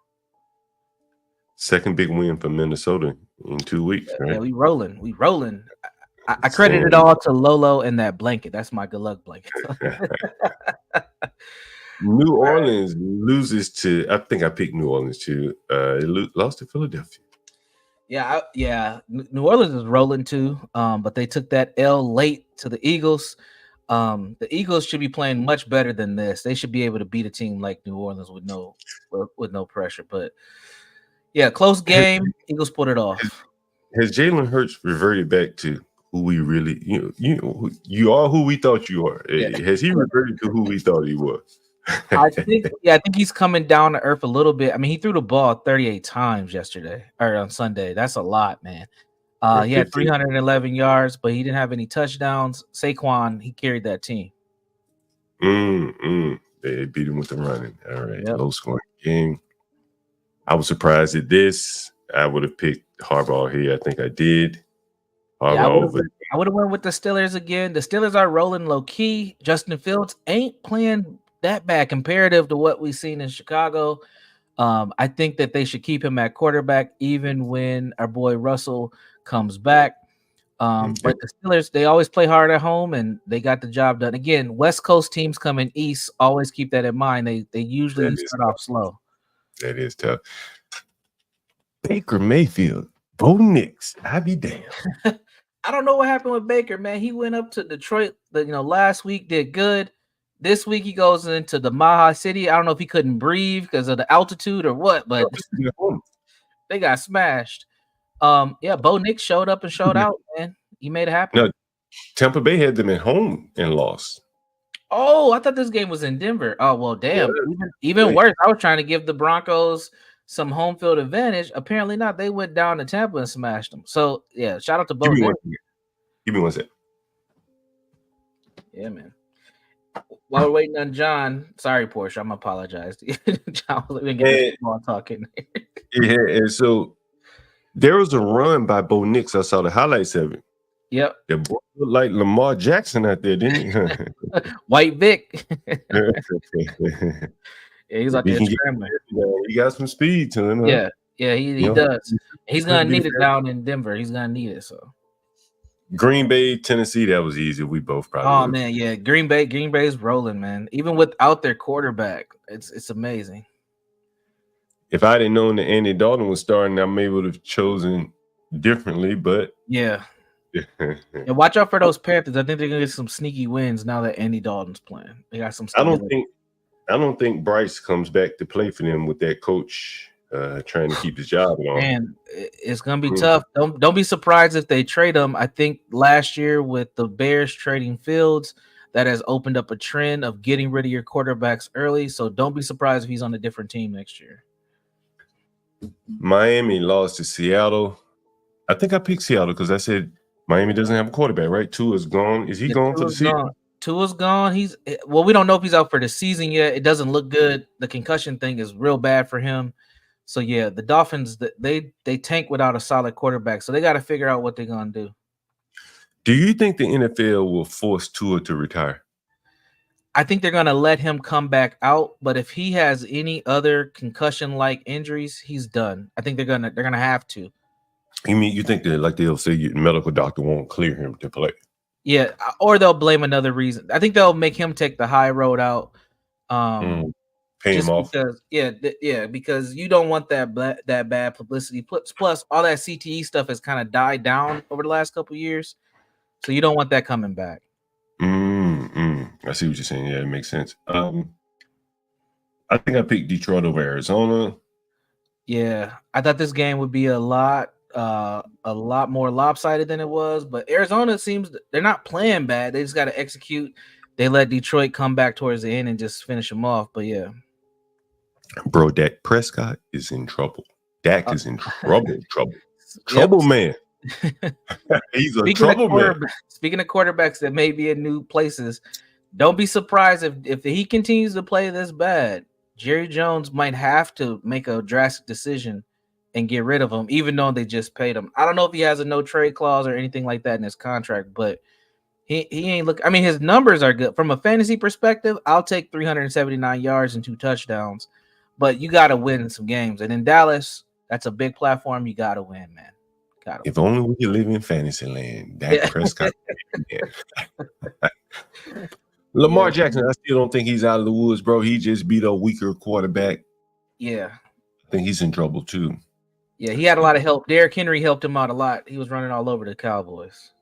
Second big win for Minnesota in 2 weeks, right? Yeah, we rolling. I credit it all to Lolo and that blanket. That's my good luck blanket. New Orleans loses to, I think I picked New Orleans too. Lost to Philadelphia. Yeah. New Orleans is rolling too, but they took that L late to the Eagles. The Eagles should be playing much better than this. They should be able to beat a team like New Orleans with no pressure. But yeah, close game. Eagles put it off. Has Jalen Hurts reverted back to who we really, you are who we thought you are? Yeah. Has he reverted to who we thought he was? I think he's coming down to earth a little bit. I mean, he threw the ball 38 times yesterday or on Sunday. That's a lot, man. He had 311 yards, but he didn't have any touchdowns. Saquon, he carried that team. They beat him with the running. All right, low scoring game. I was surprised at this. I would have picked Harbaugh here. I think I did. I would have went with the Steelers again. The Steelers are rolling low key. Justin Fields ain't playing that bad comparative to what we've seen in Chicago. I think that they should keep him at quarterback even when our boy Russell comes back. But the Steelers, they always play hard at home and they got the job done. Again, West Coast teams coming east, always keep that in mind. They usually start off slow. That is tough. Baker Mayfield, Bo Nix, I be damned. I don't know what happened with Baker, man. He went up to Detroit, last week, did good. This week he goes into the Maha City. I don't know if he couldn't breathe because of the altitude or what, but they got smashed. Bo Nix showed up and showed out, man. He made it happen. No, Tampa Bay had them at home and lost. Oh, I thought this game was in Denver. Oh, well, damn. Even worse. I was trying to give the Broncos some home field advantage. Apparently not. They went down to Tampa and smashed them. So, yeah, shout out to Bo Nix. Give me one second. Yeah, man. While we're waiting on John, sorry, Porsche, I'm apologize. John was getting small talking. And so there was a run by Bo Nix. I saw the highlights of it. Yep. The boy looked like Lamar Jackson out there, didn't he? White Vic. He's out there scrambling. He got some speed to him. Yeah, he does. He's gonna need it down in Denver. He's gonna need it. So Green Bay, Tennessee, that was easy. We both probably. Oh man, yeah. Green Bay's rolling, man. Even without their quarterback, it's amazing. If I didn't known that Andy Dalton was starting, I may would have chosen differently, but yeah. And watch out for those Panthers. I think they're gonna get some sneaky wins now that Andy Dalton's playing. They got some. I don't think Bryce comes back to play for them with that coach trying to keep his job on. Man, it's gonna be tough. Don't be surprised if they trade him. I think last year with the Bears trading Fields, that has opened up a trend of getting rid of your quarterbacks early. So don't be surprised if he's on a different team next year. Miami lost to Seattle. I think I picked Seattle because I said Miami doesn't have a quarterback, right? Tua's gone. Is he gone for the season? Tua's gone. We don't know if he's out for the season yet. It doesn't look good. The concussion thing is real bad for him. So yeah, the Dolphins, they tank without a solid quarterback. So they got to figure out what they're gonna do. Do you think the NFL will force Tua to retire? I think they're gonna let him come back out, but if he has any other concussion-like injuries, he's done. I think they're gonna have to. You think that like they'll say your medical doctor won't clear him to play? Yeah, or they'll blame another reason. I think they'll make him take the high road out. Pay him off. Because you don't want that bad publicity. Plus, all that CTE stuff has kind of died down over the last couple of years, so you don't want that coming back. I see what you're saying. Yeah, it makes sense. I think I picked Detroit over Arizona. Yeah, I thought this game would be a lot more lopsided than it was, but Arizona seems they're not playing bad. They just got to execute. They let Detroit come back towards the end and just finish them off. But yeah, bro, Dak Prescott is in trouble. Dak is in trouble, man. He's a trouble man. Speaking of quarterbacks that may be in new places, don't be surprised if he continues to play this bad. Jerry Jones might have to make a drastic decision and get rid of him, even though they just paid him. I don't know if he has a no trade clause or anything like that in his contract, but he ain't look. I mean, his numbers are good from a fantasy perspective. I'll take 379 yards and 2 touchdowns, but you got to win some games. And in Dallas, that's a big platform. You got to win, man. If only we could live in fantasy land. Dak Prescott. Lamar Jackson, I still don't think he's out of the woods, bro. He just beat a weaker quarterback. Yeah. I think he's in trouble too. Yeah, he had a lot of help. Derrick Henry helped him out a lot. He was running all over the Cowboys.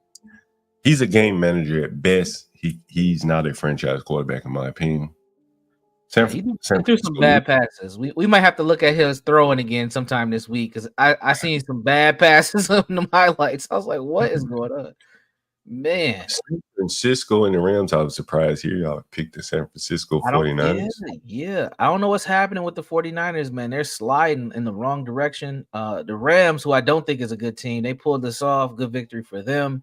He's a game manager at best. He's not a franchise quarterback, in my opinion. He threw some bad passes. We might have to look at his throwing again sometime this week because I seen some bad passes on the highlights. I was like, what is going on? Man. San Francisco and the Rams, I was surprised here. Y'all picked the San Francisco 49ers. Yeah. I don't know what's happening with the 49ers, man. They're sliding in the wrong direction. The Rams, who I don't think is a good team, they pulled this off. Good victory for them.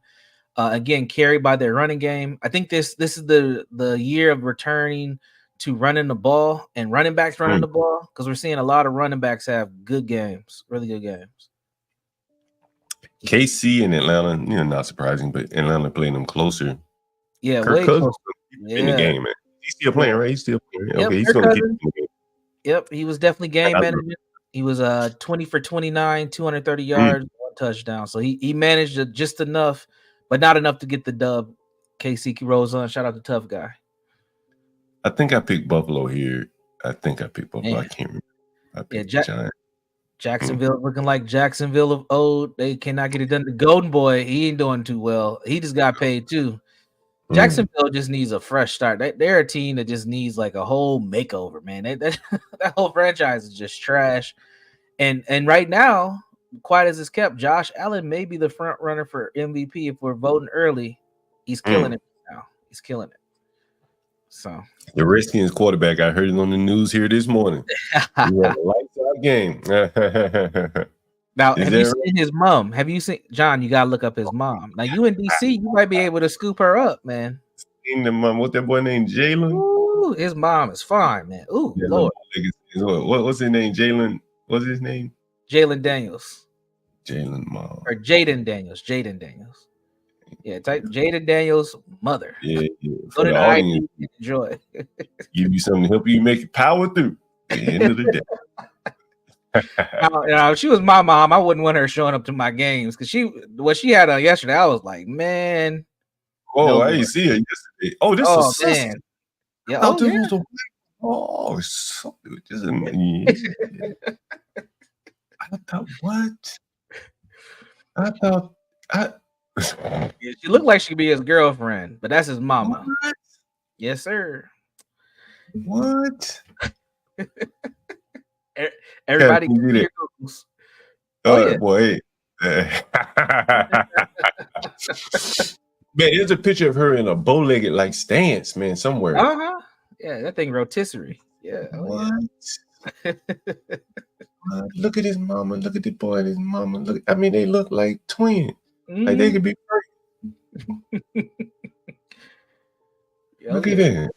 Again, carried by their running game. I think this is the year of returning to running the ball and running backs running the ball because we're seeing a lot of running backs have good games, really good games. KC and Atlanta, not surprising, but Atlanta playing them closer. Yeah, Kirk Cousins in the game, man. He's still playing, right? He's still playing. Yep, okay, he's going to keep in the game. Yep, he was definitely game management. He was 20 for 29, 230 yards, 1 touchdown. So he managed it just enough, but not enough to get the dub. KC rolls on. Shout out to Tough Guy. I think I picked Buffalo here. I can't remember. I picked Giants. Jacksonville looking like Jacksonville of old. They cannot get it done. The Golden Boy, he ain't doing too well. He just got paid too. Jacksonville just needs a fresh start. They're a team that just needs like a whole makeover, man. That whole franchise is just trash. And right now, quiet as it's kept, Josh Allen may be the front runner for MVP if we're voting early. He's killing it now. He's killing it. So the Redskins quarterback, I heard it on the news here this morning. He had a lights out game. Now, have you seen his mom? Have you seen John? You gotta look up his mom. Now, you in DC, you might be able to scoop her up, man. Seen the mom. What that boy named Jalen? Ooh, his mom is fine, man. Ooh, yeah, Lord. What's his name? Jalen. What's his name? Jalen Daniels. Jalen mom. Or Jaden Daniels. Jaden Daniels. Yeah, type Jaden Daniels' mother. Yeah. Go to the ID and enjoy. Give you something to help you make it power through at the end of the day. Now, if she was my mom, I wouldn't want her showing up to my games because what she had on yesterday, I was like, man. Oh, I didn't see her yesterday. Oh, this is a man. Yeah. I thought what? I thought Yeah, she looked like she could be his girlfriend, but that's his mama. What? Yes, sir. What? Everybody can hear Googles. Oh, boy. Man, there's a picture of her in a bow-legged like stance, man, somewhere. Yeah, that thing rotisserie. Yeah. What? Look at his mama. Look at the boy and his mama. Look, I mean, they look like twins. Like they could be perfect. Look at that.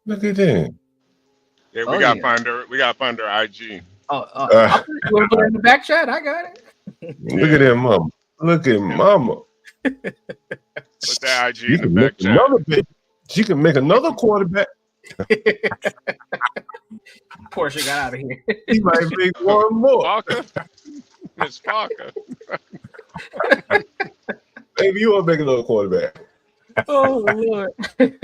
Look at that. Yeah, we gotta find her. We gotta find her IG. You want to put her in the back chat? I got it. Look at that mama. Look at mama. Put that IG in the back chat. She can make another quarterback. Portia got out of here. He might make one more. Parker. Miss Parker. Maybe you want to make another quarterback. Oh, Lord. Man,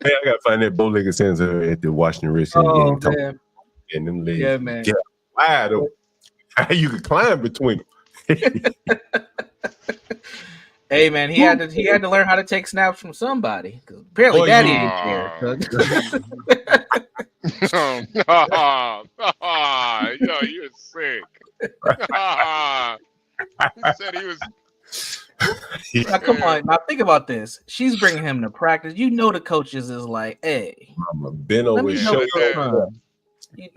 I gotta find that bow-legged sensor at the Washington Redskins game. Man. And them legs. Yeah, man. Get wide open. You could climb between them. Hey, man, he had to learn how to take snaps from somebody. Because apparently Daddy ain't there. Yo, you're sick. He said he was. Now, come on, now think about this. She's bringing him to practice. You know the coaches is like, hey, Mama, bend over and show your son.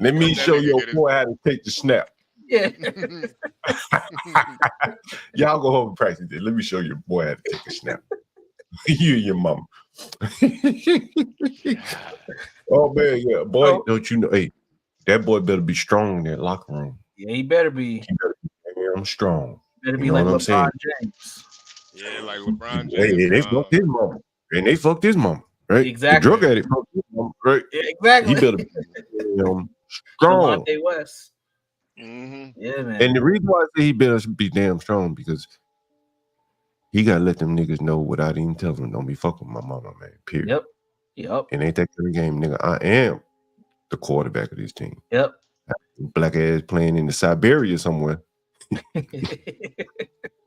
Let me show your boy how to take the snap. Yeah. Y'all go home and practice it. Let me show your boy how to take a snap. You and your mama. Oh man, yeah, boy. Don't you know? Hey, that boy better be strong in that locker room. Yeah, he better be. He better be damn strong. Better be You know like what I'm LeBron saying? James. Yeah, like LeBron James. Hey, they fucked his mama. And they fucked his mama, right? Exactly. The drug addict fucked his mama, right? Yeah, exactly. He better be strong. Devontae West. Yeah, man. And the reason why I say he better be damn strong because he gotta let them niggas know without even telling them, don't be fucking with my mama, man. Period. Yep. And ain't that kind of game, nigga. I am the quarterback of this team. Yep. Black ass playing in the Siberia somewhere. And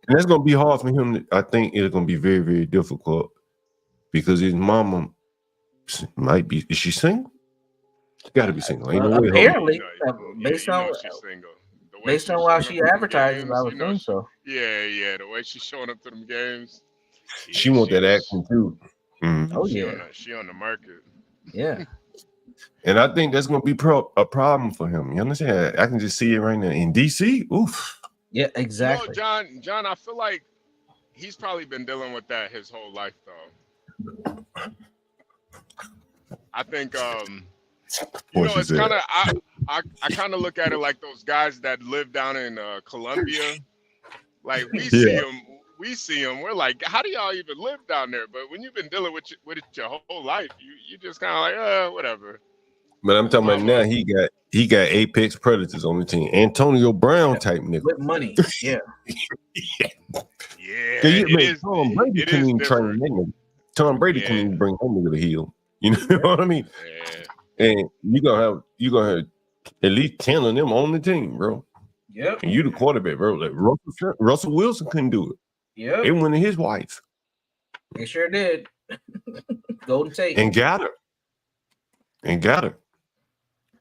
that's gonna be hard for him. I think it's gonna be very, very difficult because his mama might be. Is she single? She gotta be single. Ain't no way. Apparently, based you on know she's single. based on how she advertises, I would think so. Yeah, the way she's showing up to them games. She want that action too. Oh she yeah, she on the market. Yeah. And I think that's gonna be a problem for him. You understand? I can just see it right now in DC. Oof. Yeah, exactly. You know, John, I feel like he's probably been dealing with that his whole life, though. I think, you know, it's kind of I kind of look at it like those guys that live down in Colombia. Like we see them. We're like, how do y'all even live down there? But when you've been dealing with it your whole life, you just kind of like, whatever. But I'm talking about now. He got apex predators on the team. Antonio Brown type nigga with money. Yeah. Tom Brady couldn't even train that nigga. Tom Brady couldn't even bring that nigga to heel. You know what I mean? Yeah. And you gonna have at least 10 of them on the team, bro. Yep. And you the quarterback, bro. Like Russell Wilson couldn't do it. Yep. It went to his wife. They sure did. Golden Tate. And got her.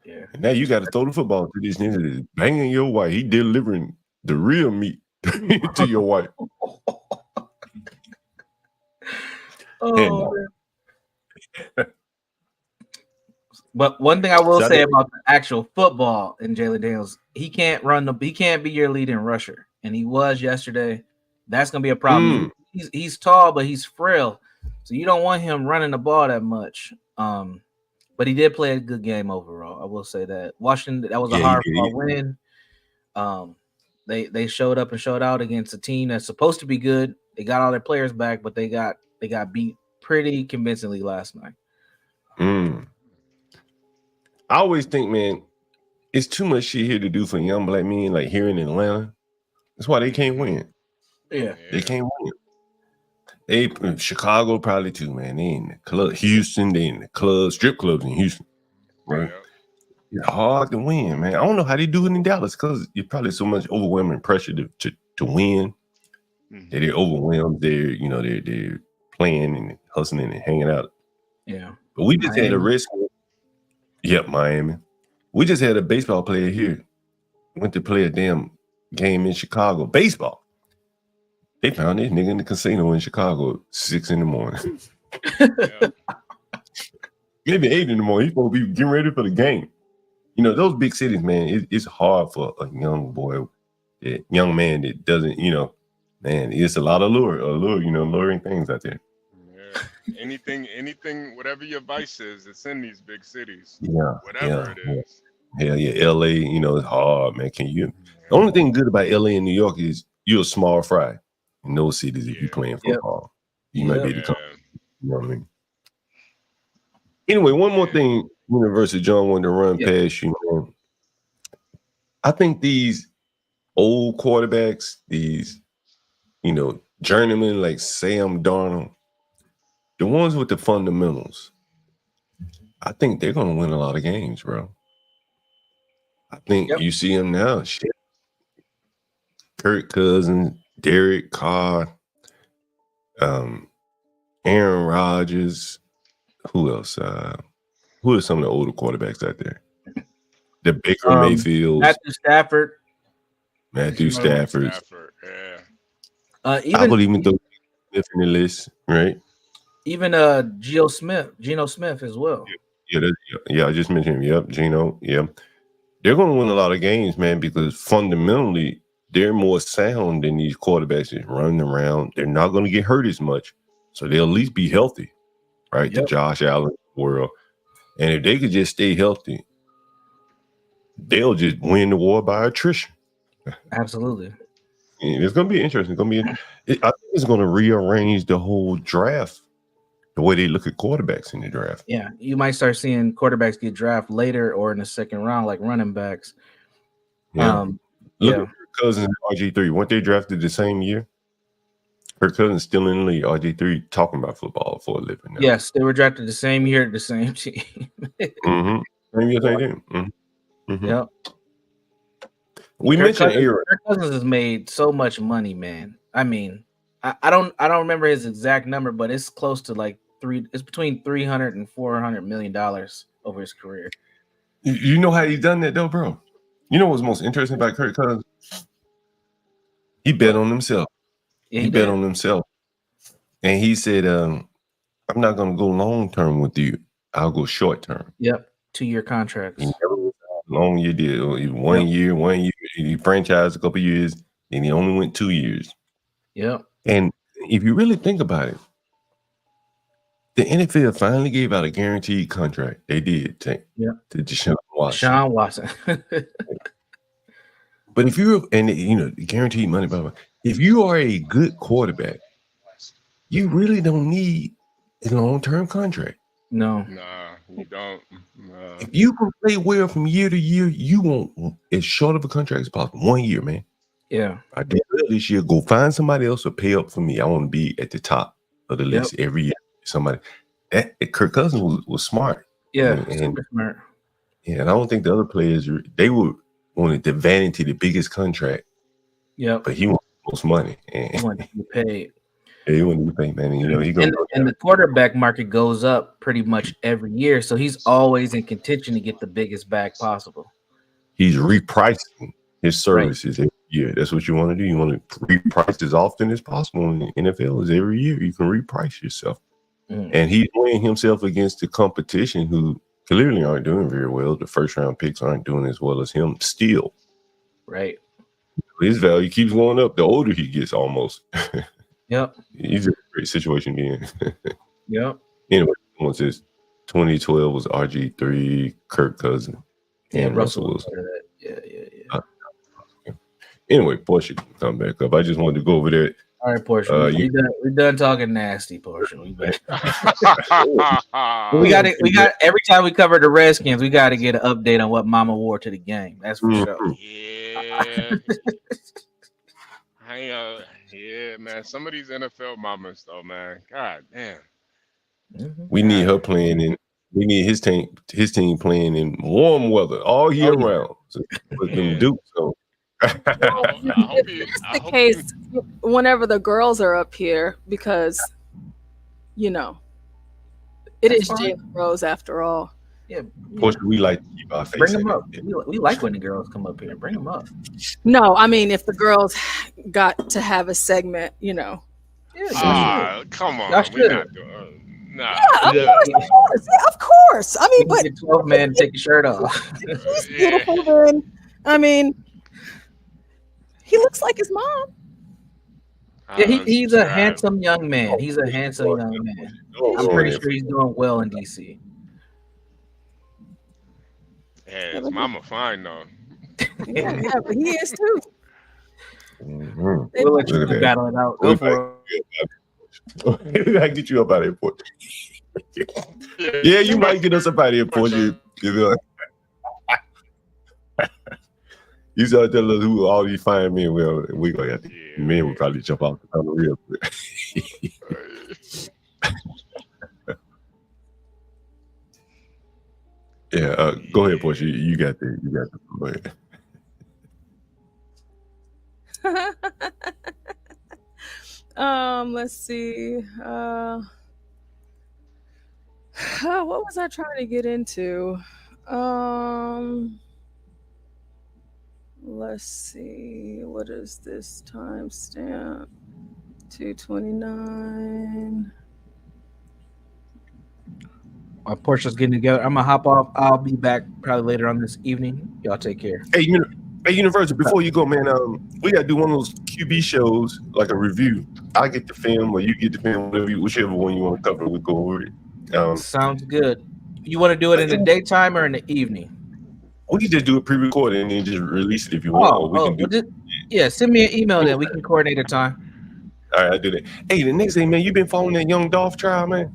Yeah. And now you got to throw the football to this nigga that's banging your wife. He delivering the real meat to your wife. But one thing I will say about the actual football in Jalen Daniels, he can't be your leading rusher. And he was yesterday. That's gonna be a problem. He's tall, but he's frail. So you don't want him running the ball that much. But he did play a good game overall. I will say that. Washington, that was a hard-fought win. They showed up and showed out against a team that's supposed to be good. They got all their players back, but they got beat pretty convincingly last night. I always think, man, it's too much shit here to do for young black men, like here in Atlanta. That's why they can't win. Yeah. They can't win. They Chicago probably too, man. They in the club. Houston, they in the club, strip clubs in Houston. Right? It's hard to win, man. I don't know how they do it in Dallas because it's probably so much overwhelming pressure to win that they're overwhelmed. They're playing and hustling and hanging out. Yeah. But we just had a wrestling. Yep, Miami. We just had a baseball player here. Went to play a damn game in Chicago. Baseball. They found this nigga in the casino in Chicago at 6 a.m. Maybe 8 a.m. He's supposed to be getting ready for the game. You know, those big cities, man, it's hard for a young boy, a young man that doesn't, man, it's a lot of luring things out there. Yeah. Anything, whatever your vice is, it's in these big cities. Yeah. Whatever it is. Hell yeah. LA, it's hard, man. The only thing good about LA and New York is you're a small fry in those cities if you're playing football. You might be able to come. You know what I mean? Anyway, one more thing, University John wanted to run past you, man. I think these old quarterbacks, these, journeymen like Sam Darnold, the ones with the fundamentals, I think they're going to win a lot of games, bro. I think you see them now. Shit. Kirk Cousins, Derek Carr, Aaron Rodgers. Who else? Who are some of the older quarterbacks out there? The Baker Mayfield, Matthew Stafford. Yeah. I would even throw Smith in the list, right? Even Geno Smith as well. Yeah, I just mentioned him. Yep, Geno. Yep. they're going to win a lot of games, man, because fundamentally they're more sound than these quarterbacks that's running around. They're not going to get hurt as much, so they'll at least be healthy, right? The Josh Allen world, and if they could just stay healthy, they'll just win the war by attrition. Absolutely. And it's going to be interesting. I think it's going to rearrange the whole draft, the way they look at quarterbacks in the draft. Yeah, you might start seeing quarterbacks get drafted later or in the second round, like running backs. Yeah. Look at Kirk Cousins and RG3. Weren't they drafted the same year? Kirk Cousins still in the league. RG3 talking about football for a living now. Yes, they were drafted the same year, the same team. Same year, same team. Yep. We mentioned Aaron. Kirk Cousins has made so much money, man. I mean, I don't remember his exact number, but it's close to like it's between $300 and $400 million over his career. You know how he's done that though, bro? You know what's most interesting about Kirk Cousins? He bet on himself. Yeah, he bet on himself. And he said, I'm not gonna go long term with you. I'll go short term. Yep. 2-year contracts. He never went long year deal. 1 year. He franchised a couple years, and he only went 2 years. Yep. And if you really think about it, the NFL finally gave out a guaranteed contract. They did to Deshaun Watson. Deshaun Watson. But if you're, and you know, guaranteed money, blah, blah. If you are a good quarterback, you really don't need a long-term contract. No. Nah, you don't. Nah. If you can play well from year to year, you want as short of a contract as possible. 1 year, man. Yeah. I did this year. Go find somebody else to pay up for me. I want to be at the top of the list every year. Somebody. Kirk Cousins was smart. Yeah, and super smart. Yeah, and I don't think the other players they wanted the vanity, the biggest contract. Yeah, but he wanted the most money. And he wanted to be paid. Yeah, he wanted to be paid, man. And, you know, and the quarterback market goes up pretty much every year, so he's always in contention to get the biggest bag possible. He's repricing his services every year. That's what you want to do. You want to reprice as often as possible. In the NFL is every year you can reprice yourself. And he's weighing himself against the competition who clearly aren't doing very well. The first round picks aren't doing as well as him still. Right. His value keeps going up the older he gets almost. Yep. He's in a great situation again. Yep. Anyway, once his 2012 was RG3, Kirk Cousins, and Russell Wilson. Yeah. Anyway, Portia can come back up. I just wanted to go over there. All right, Portia. We're done talking nasty, Portia. We got it. Every time we cover the Redskins, we got to get an update on what Mama wore to the game. That's for sure. Yeah. Yeah, man. Some of these NFL mamas, though, man. God damn. We need her playing in. We need his team playing in warm weather all year round. So, with them Dukes, so. If that's the case, whenever the girls are up here, because you know it is Jalen Rose after all. Yeah, of course we like to keep our face. Bring them up. We like when the girls come up here. Bring them up. No, I mean if the girls got to have a segment, you know. Yeah, come on. We're not doing. Nah. Yeah, of course. I mean, but 12 man take your shirt off. He's beautiful. Then I mean. He looks like his mom. Yeah, he's a handsome young man. He's a handsome young man. I'm pretty sure he's doing well in DC. Yeah, his mama fine though. Yeah, but he is too. We'll let you battle it out. Go for it. I get you up out of here, Yeah, you might get us up out of here, Portia. You start telling us who all these fine men will. We gonna have to. Men will probably jump off the tunnel real quick. Yeah, go ahead, Portia. You got the. Go ahead. Let's see. What was I trying to get into? Let's see, what is this timestamp? 2:29. Portia's getting together. I'm gonna hop off. I'll be back probably later on this evening. Y'all take care. Hey, Universal, before you go, man, we gotta do one of those QB shows, like a review. I get the film, or you get the film, whichever one you want to cover. We go over it. Sounds good. You want to do it in the daytime or in the evening? We can just do it pre-recorded and then just release it if you want. Yeah, send me an email then. We can coordinate a time. All right, I do that. Hey, the next thing, man, you been following that Young Dolph trial, man?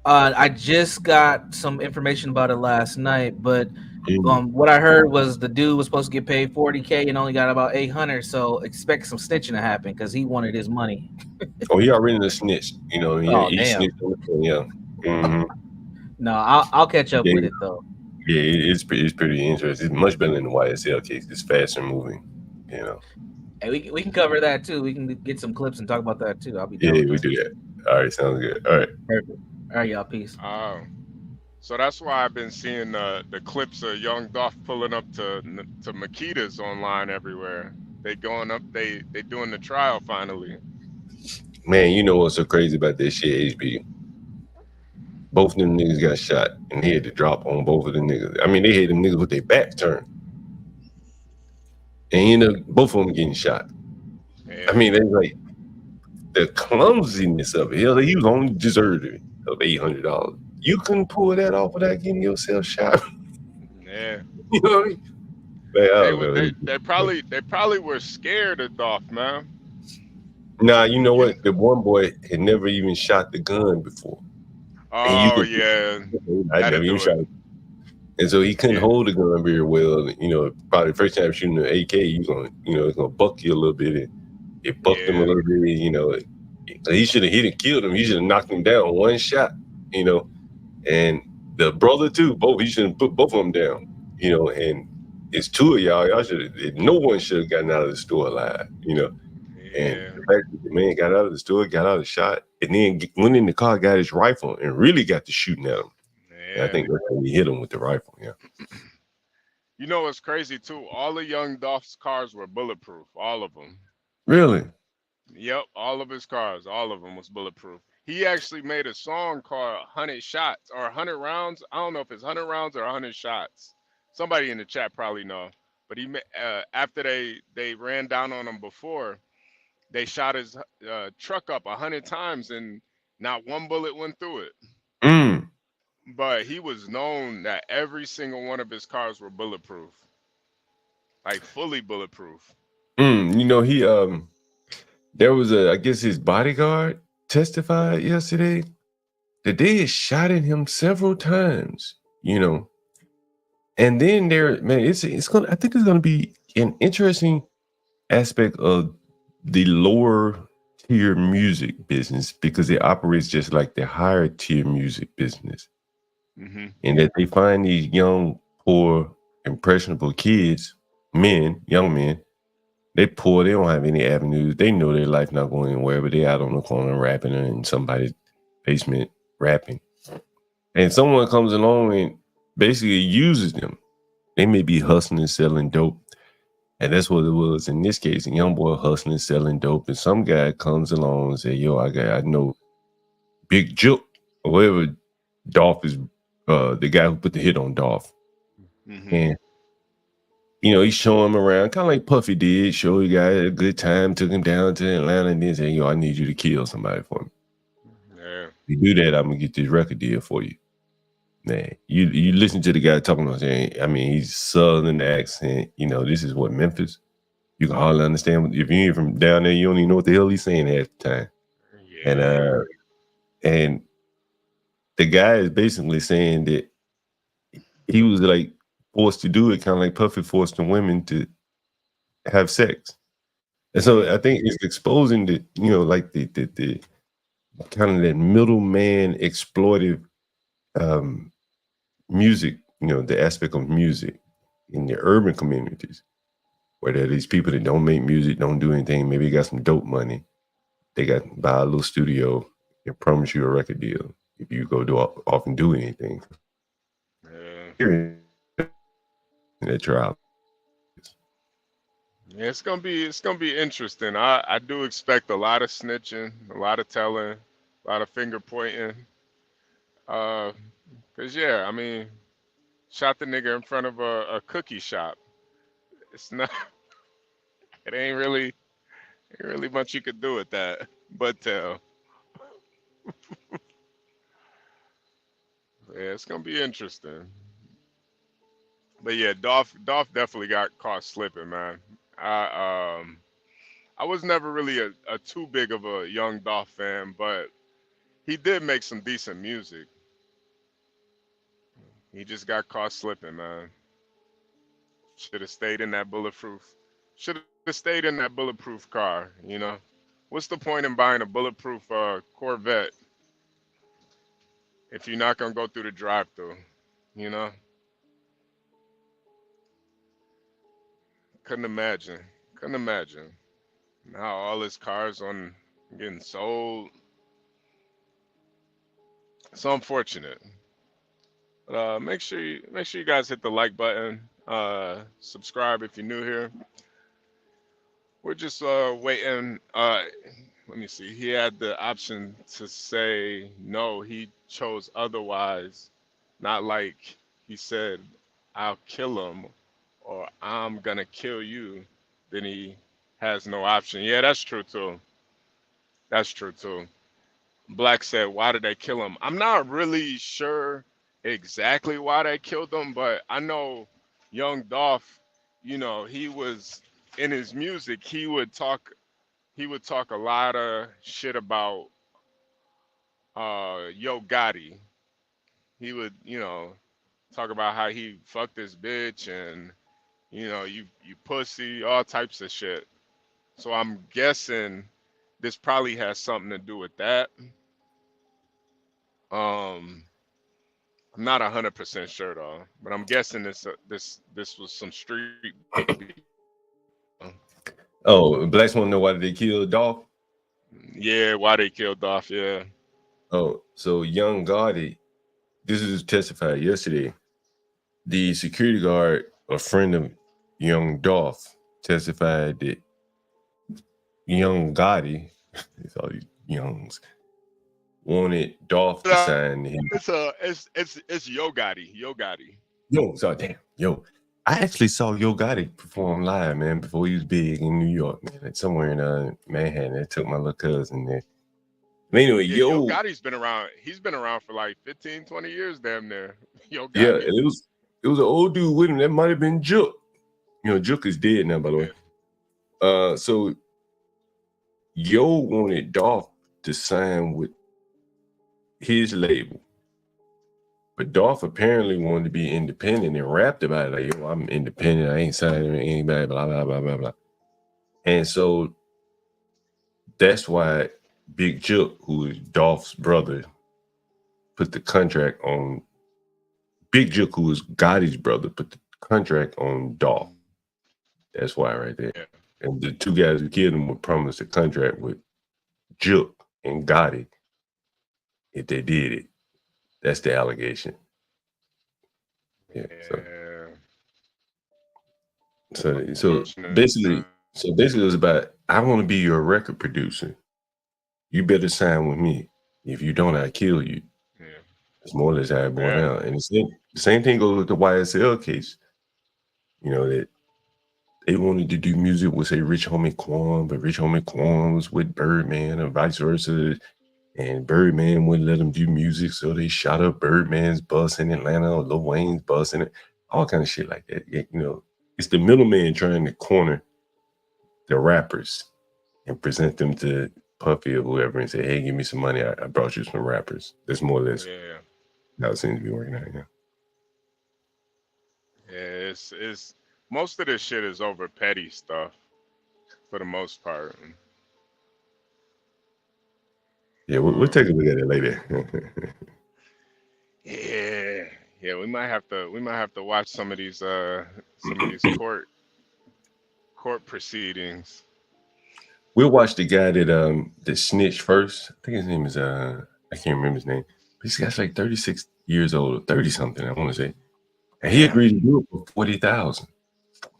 I just got some information about it last night, but what I heard was the dude was supposed to get paid $40K and only got about 800. So expect some snitching to happen because he wanted his money. Oh, he already the snitch. You know, he damn. snitched on the phone, yeah. Mm-hmm. No, I'll catch up with it though. Yeah, it's pretty interesting. It's much better than the YSL case. It's faster moving, you know. And we can cover that too. We can get some clips and talk about that too. I'll be we do that. All right, sounds good. All right. Perfect. All right, y'all. Peace. So that's why I've been seeing the clips of Young Dolph pulling up to Makeda's online everywhere. They going up. They doing the trial finally. Man, you know what's so crazy about this shit, HB? Both of them niggas got shot, and he had to drop on both of them niggas. I mean, they had them niggas with their backs turned, and both of them getting shot. I mean, they like the clumsiness of it. Hell, he was only deserved of $800. You couldn't pull that off without getting yourself shot. Yeah. You know what I mean? They probably were scared of Dolph, man. Nah, you know what? The one boy had never even shot the gun before. Oh yeah. I never even shot it. And so he couldn't hold the gun very well. You know, probably the first time shooting an AK, it's gonna buck you a little bit. And it bucked him a little bit, you know. He should have hit and killed him. He should have knocked him down one shot, you know. And the brother too, he should have put both of them down, you know. And it's two of y'all should have. No one should have gotten out of the store alive, you know. And the fact that the man got out of the store, got out of the shot, and then went in the car, got his rifle, and really got to shooting at him. Yeah. I think that's when he hit him with the rifle. Yeah. You know what's crazy too? All of Young Dolph's cars were bulletproof. All of them. Really? Yep. All of his cars, all of them was bulletproof. He actually made a song called 100 Shots or 100 Rounds. I don't know if it's 100 rounds or 100 shots. Somebody in the chat probably know. But he after they ran down on him before, they shot his truck up 100 times and not one bullet went through it. But he was known that every single one of his cars were bulletproof, like fully bulletproof. You know, he there was I guess his bodyguard testified yesterday that they had shot at him several times, you know. And then it's gonna, I think it's gonna be an interesting aspect of the lower tier music business because it operates just like the higher tier music business. And that they find these young, poor, impressionable kids, young men, they poor, they don't have any avenues. They know their life not going anywhere, but they out on the corner rapping in somebody's basement rapping. And someone comes along and basically uses them. They may be hustling and selling dope. And that's what it was in this case. A young boy hustling, selling dope. And some guy comes along and say, yo, I know Big Joke or whatever. Dolph is the guy who put the hit on Dolph. And, you know, he's showing him around, kind of like Puffy did. Show the guy a good time, took him down to Atlanta and then said, yo, I need you to kill somebody for me. If you do that, I'm going to get this record deal for you. Man, you listen to the guy talking about saying, I mean, he's southern accent. You know, this is what Memphis. You can hardly understand. If you ain't from down there, you don't even know what the hell he's saying at the time. And the guy is basically saying that he was like forced to do it, kind of like Puffy forced the women to have sex. And so I think it's exposing the, you know, like the kind of that middleman exploitive music, you know, the aspect of music in the urban communities, where there are these people that don't make music, don't do anything. Maybe got some dope money. They got buy a little studio and promise you a record deal if you go off and do anything. That trial. Yeah, it's gonna be interesting. I do expect a lot of snitching, a lot of telling, a lot of finger pointing. Cause yeah, I mean, shot the nigga in front of a cookie shop. It's not. It ain't really much you could do with that. But yeah, it's gonna be interesting. But yeah, Dolph definitely got caught slipping, man. I was never really a too big of a Young Dolph fan, but he did make some decent music. He just got caught slipping, man. Should have stayed in that bulletproof. Should have stayed in that bulletproof car. You know, what's the point in buying a bulletproof Corvette if you're not gonna go through the drive-through? You know, couldn't imagine. Couldn't imagine. Now all his cars on getting sold. It's unfortunate. But make sure you guys hit the like button. Subscribe if you're new here. We're just waiting. Let me see. He had the option to say no. He chose otherwise. Not like he said, "I'll kill him," or "I'm gonna kill you." Then he has no option. Yeah, that's true too. That's true too. Black said, "Why did they kill him?" I'm not really sure exactly why they killed him, but I know Young Dolph, you know, he was in his music, he would talk a lot of shit about Yo Gotti. He would, you know, talk about how he fucked this bitch and you pussy, all types of shit. So I'm guessing this probably has something to do with that. I'm not 100% sure though, but I'm guessing this was some street. Oh, blacks want to know why they killed Dolph? Yeah, why they killed Dolph? Yeah. Oh, so Young Gotti, this is testified yesterday. The security guard, a friend of Young Dolph, testified that Young Gotti, it's all these Youngs, wanted Dolph to sign him. It's Yo Gotti. Yo Gotti. Yo, so damn, yo. I actually saw Yo Gotti perform live, man, before he was big in New York, man. Like somewhere in Manhattan. I took my little cousin there. But anyway, Yeah, Yo Gotti's been around. He's been around for like 15, 20 years, damn near. Yo Gotti. Yeah, and it was an old dude with him. That might have been Jook. You know, Jook is dead now, by the way. So Yo wanted Dolph to sign with his label. But Dolph apparently wanted to be independent and rapped about it. Like, yo, I'm independent. I ain't signing with anybody, blah, blah, blah, blah, blah. And so that's why Big Jook, who is Dolph's brother, put the contract on Big Jook, who is Gotti's brother, put the contract on Dolph. That's why right there. Yeah. And the two guys who killed him would promise a contract with Jook and Gotti if they did it. That's the allegation. Yeah. So basically it was about, I want to be your record producer. You better sign with me. If you don't, I kill you. Yeah. It's more or less how it went out. And the same thing goes with the YSL case. You know, that they wanted to do music with, say, Rich Homie Quan, but Rich Homie Quan was with Birdman and vice versa. And Birdman wouldn't let them do music, so they shot up Birdman's bus in Atlanta or Lil Wayne's bus in it, all kind of shit like that. You know, it's the middleman trying to corner the rappers and present them to Puffy or whoever and say, "Hey, give me some money. I brought you some rappers." That's more or less how it seems to be working out. Yeah, it's most of this shit is over petty stuff for the most part. Yeah, we'll take a look at it later. Yeah, we might have to watch some of these court proceedings. We'll watch the guy that snitched first. I think his name is I can't remember his name. But this guy's like 36 years old, 30 something, I want to say. And he agreed to do it for 40,000.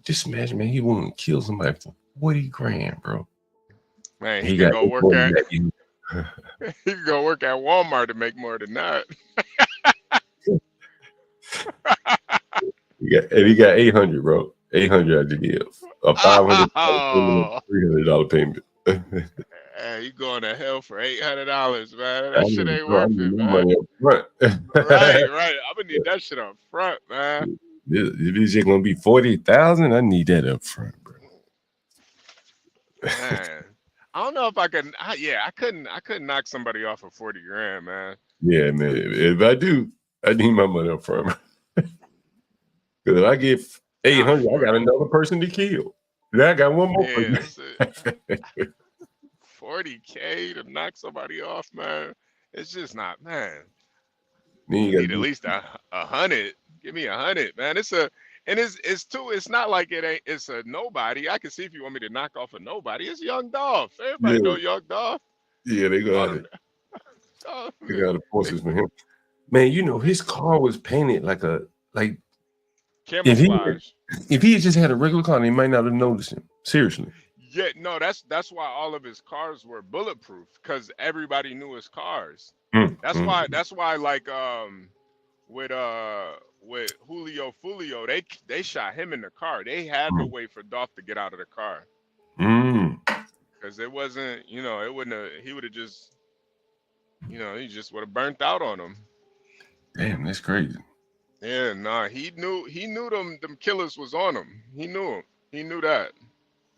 Just imagine, man, he wouldn't kill somebody for 40 grand, bro. Man, he can go work at he can go work at Walmart to make more than that. he got 800, bro. 800 I had to give. A $500 Oh, $300 payment. hey, you going to hell for $800, man? I That shit need, ain't bro, I worth need it, more man. money up front. Right. I'm gonna need that shit up front, man. If it's just gonna be 40,000, I need that up front, bro. Man, I don't know if I can. I couldn't knock somebody off for 40 grand, man. Yeah, man. If I do, I need my money up front. Because if I get 800, I got another person to kill. Then I got one more Yeah, person. that's it. 40K to knock somebody off, man. It's just not, man. Then You you need gotta at do least a 100. Give me 100, man. It's not like it's a nobody. I can see if you want me to knock off a nobody. It's Young Dolph. Everybody know Young Dolph. Yeah, they got it. Oh, They got the forces for him. Man, you know, his car was painted like camouflage. if he had just had a regular car, they might not have noticed him. Seriously. Yeah, no, that's why all of his cars were bulletproof, because everybody knew his cars. That's why like with Julio Fulio, they shot him in the car. They had to wait for Dolph to get out of the car. Because it wasn't, it wouldn't have, he would have just, he just would have burnt out on him. Damn, that's crazy. Yeah, nah, he knew them killers was on him. He knew that.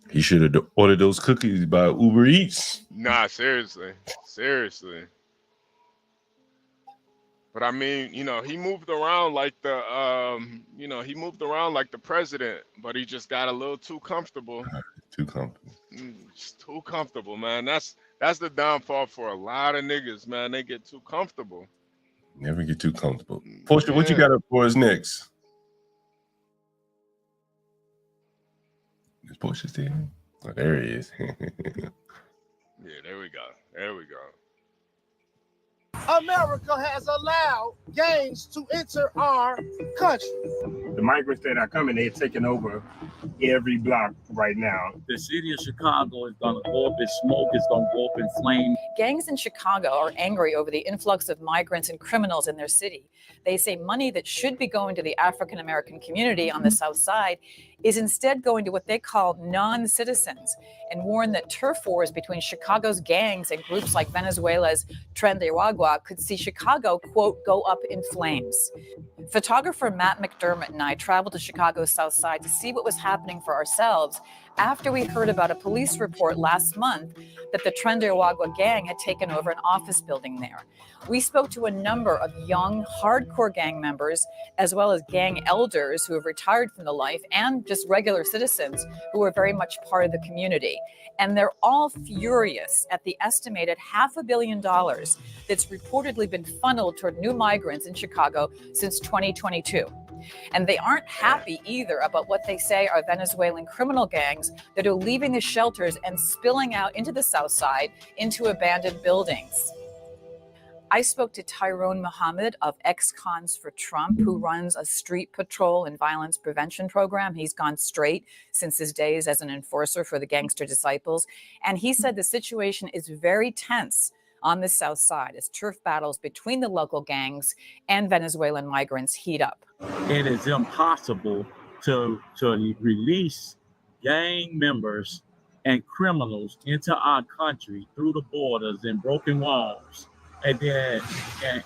He should have ordered those cookies by Uber Eats. Nah, seriously. But I mean, he moved around like he moved around like the president, but he just got a little too comfortable. Too comfortable. Just too comfortable, man. That's the downfall for a lot of niggas, man. They get too comfortable. Never get too comfortable. Portia, what you got up for us next? Is Portia still here? Oh, there he is. Yeah, there we go. America has allowed gangs to enter our country. The migrants that are coming, they're taking over every block right now. The city of Chicago is going to go up in smoke. It's going to go up in flame. Gangs in Chicago are angry over the influx of migrants and criminals in their city. They say money that should be going to the African American community on the South Side is instead going to what they call non-citizens, and warn that turf wars between Chicago's gangs and groups like Venezuela's Tren de Aragua could see Chicago, quote, go up in flames. Photographer Matt McDermott and I traveled to Chicago's South Side to see what was happening for ourselves after we heard about a police report last month that the Tren de Aragua gang had taken over an office building there. We spoke to a number of young, hardcore gang members, as well as gang elders who have retired from the life, and just regular citizens who are very much part of the community. And they're all furious at the estimated $500 million that's reportedly been funneled toward new migrants in Chicago since 2022. And they aren't happy either about what they say are Venezuelan criminal gangs that are leaving the shelters and spilling out into the South Side into abandoned buildings. I spoke to Tyrone Muhammad of Ex-Cons for Trump, who runs a street patrol and violence prevention program. He's gone straight since his days as an enforcer for the Gangster Disciples. And he said the situation is very tense on the South Side as turf battles between the local gangs and Venezuelan migrants heat up. It is impossible to release gang members and criminals into our country through the borders and broken walls, and then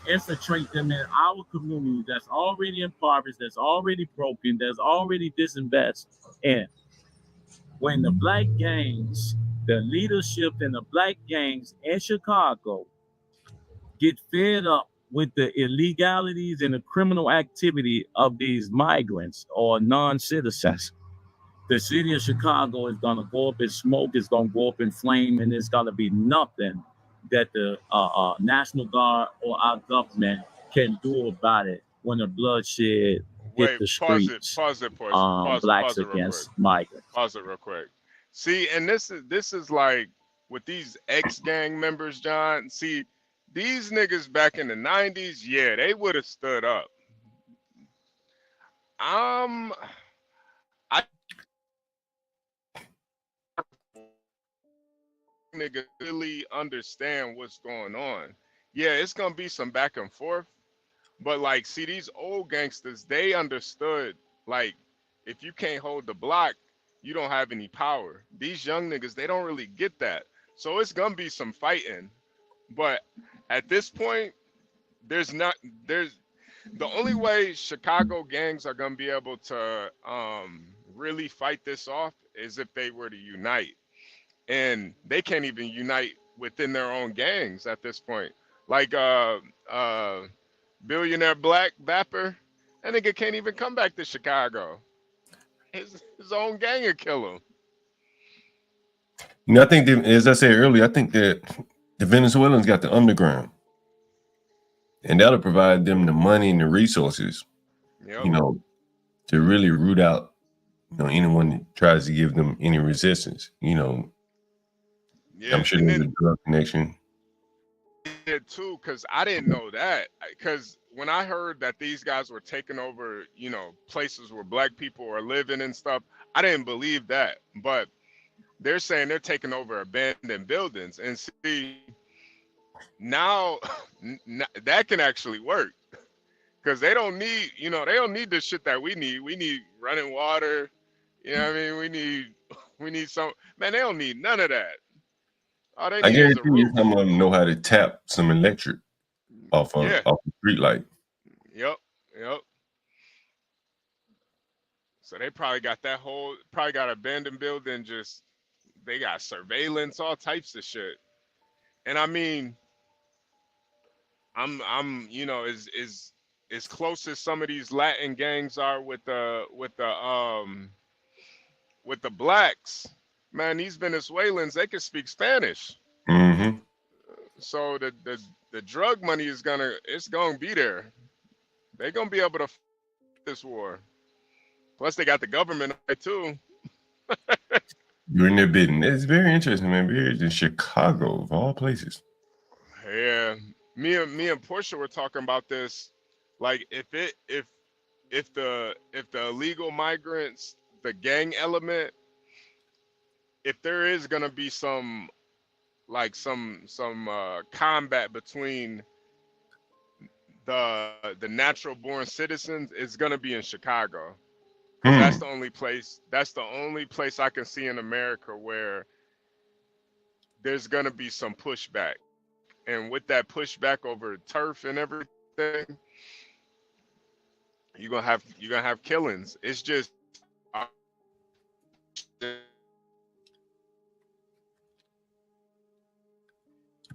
infiltrate them in our community that's already impoverished, that's already broken, that's already disinvested. And when the black gangs, the leadership in the black gangs in Chicago get fed up with the illegalities and the criminal activity of these migrants or non-citizens, the city of Chicago is going to go up in smoke, it's going to go up in flame, and there's going to be nothing that the National Guard or our government can do about it when the bloodshed hit the streets. Pause it, blacks against migrants. Pause it real quick. See, and this is like with these ex-gang members, John. See, these niggas back in the 90s, yeah, they would have stood up. I niggas really understand what's going on. Yeah, it's gonna be some back and forth, but like, see, these old gangsters, they understood Like, if you can't hold the block, you don't have any power. These young niggas, they don't really get that. So it's gonna be some fighting. But at this point, there's the only way Chicago gangs are gonna be able to really fight this off is if they were to unite. And they can't even unite within their own gangs at this point. Like billionaire Black Vapor, that nigga can't even come back to Chicago. His own gang will kill him. You know, I think that, as I said earlier, I think that the Venezuelans got the underground, and that'll provide them the money and the resources, Yep. you know, to really root out, you know, anyone that tries to give them any resistance. You know, Yeah, I'm sure and there's a then drug connection. too, because I didn't know that. Because when I heard that these guys were taking over, you know, places where Black people are living and stuff, I didn't believe that. But they're saying they're taking over abandoned buildings, and see, now that can actually work, because they don't need, you know, they don't need the shit that we need. We need running water. You know what I mean? We need some, man. They don't need none of that. All they I need is a guarantee you, roof. some of them know how to tap some electric off Yeah. a street light. Yep. So they probably got abandoned building, just they got surveillance, all types of shit. And I mean, I'm you know, as close as some of these Latin gangs are with the blacks, man, these Venezuelans, they can speak Spanish. Mm-hmm. So the drug money is gonna be there. They're gonna be able to fight this war. Plus they got the government too. You're in their bidding. It's very interesting, man. We're in Chicago, of all places. Yeah, me and Portia were talking about this. Like, if the illegal migrants, the gang element, if there is gonna be some combat between the natural born citizens, it's gonna be in Chicago. That's the only place I can see in America where there's gonna be some pushback. And with that pushback over turf and everything, you're gonna have killings. It's just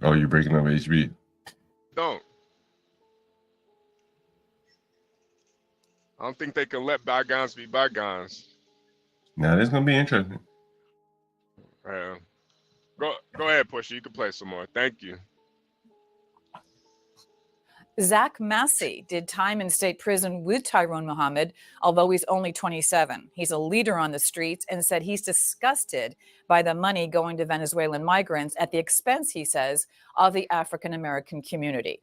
Oh, you're breaking up, HB. I don't think they can let bygones be bygones. Now this is gonna be interesting. Go ahead, Pusha. You can play some more. Thank you. Zach Massey did time in state prison with Tyrone Muhammad, although he's only 27. He's a leader on the streets and said he's disgusted by the money going to Venezuelan migrants at the expense, he says, of the African-American community.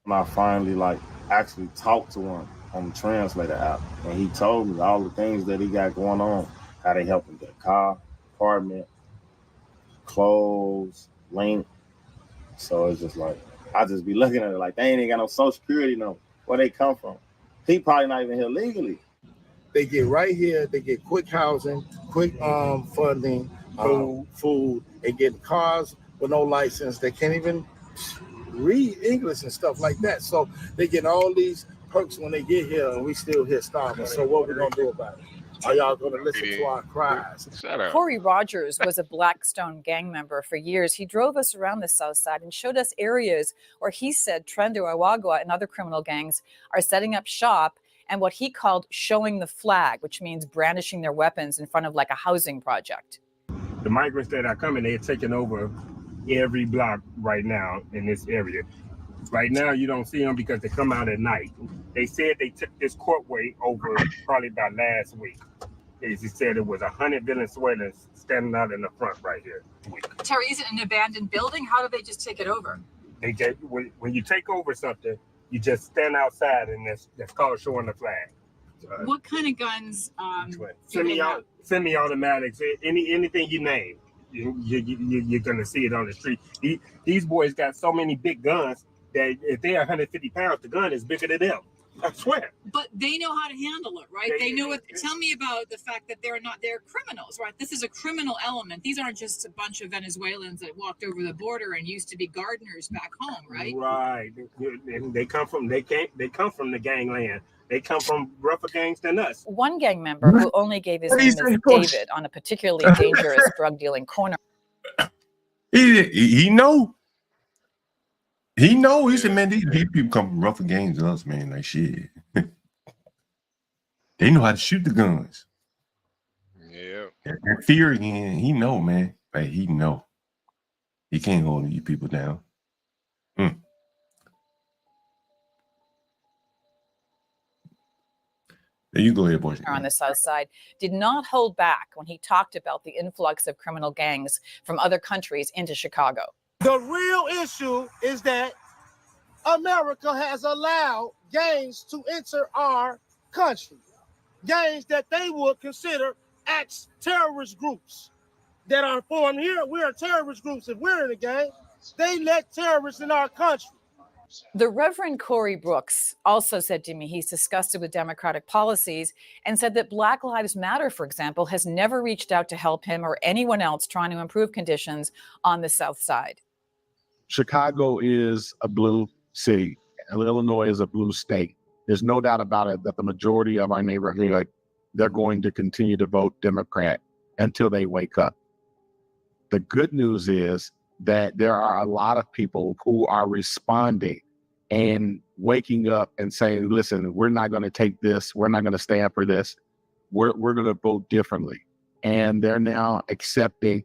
I finally actually talked to him on the translator app, and he told me all the things that he got going on, how they help him get a car, apartment, clothes, link. So it's just like, I just be looking at it like they ain't got no social security number. Where they come from? He probably not even here legally. They get right here. They get quick housing, quick funding, food. They get cars with no license. They can't even read English and stuff like that. So they get all these perks when they get here, and we still here starving. So what we gonna do about it? Are y'all gonna listen to our cries? Shut up. Corey Rogers was a Blackstone gang member for years. He drove us around the South Side and showed us areas where he said Tren de Aragua and other criminal gangs are setting up shop and what he called showing the flag, which means brandishing their weapons in front of like a housing project. The migrants that are coming, they're taking over every block right now in this area. Right now, you don't see them because they come out at night. They said they took this courtway over probably about last week. He said it was 100 Venezuelans standing out in the front right here. Terry, is it an abandoned building? How do they just take it over? They just, when you take over something, you just stand outside, and that's called showing the flag. What kind of guns? Semi-automatics, anything you name, you're gonna see it on the street. These boys got so many big guns that if they're 150 pounds, the gun is bigger than them. I swear. But they know how to handle it, right? They know it. Tell me about the fact that they're criminals, right? This is a criminal element. These aren't just a bunch of Venezuelans that walked over the border and used to be gardeners back home, right? Right. And they come from the gangland. They come from rougher gangs than us. One gang member who only gave his name as David on a particularly dangerous drug dealing corner. He know. He know. He said, man, these people come from rougher gangs than us, man. Like, shit. They know how to shoot the guns. Yeah. That fear again, he know, man. Like, he know. He can't hold these people down. There you go ahead, boy. On the south side did not hold back when he talked about the influx of criminal gangs from other countries into Chicago. The real issue is that America has allowed gangs to enter our country. Gangs that they would consider terrorist groups that are formed here. We are terrorist groups. If we're in a gang, they let terrorists in our country. The Reverend Corey Brooks also said to me he's disgusted with Democratic policies and said that Black Lives Matter, for example, has never reached out to help him or anyone else trying to improve conditions on the South Side. Chicago is a blue city, and Illinois is a blue state. There's no doubt about it that the majority of our neighborhood, they're going to continue to vote Democrat until they wake up. The good news is that there are a lot of people who are responding and waking up and saying, listen, we're not going to take this. We're not going to stand for this. We're going to vote differently. And they're now accepting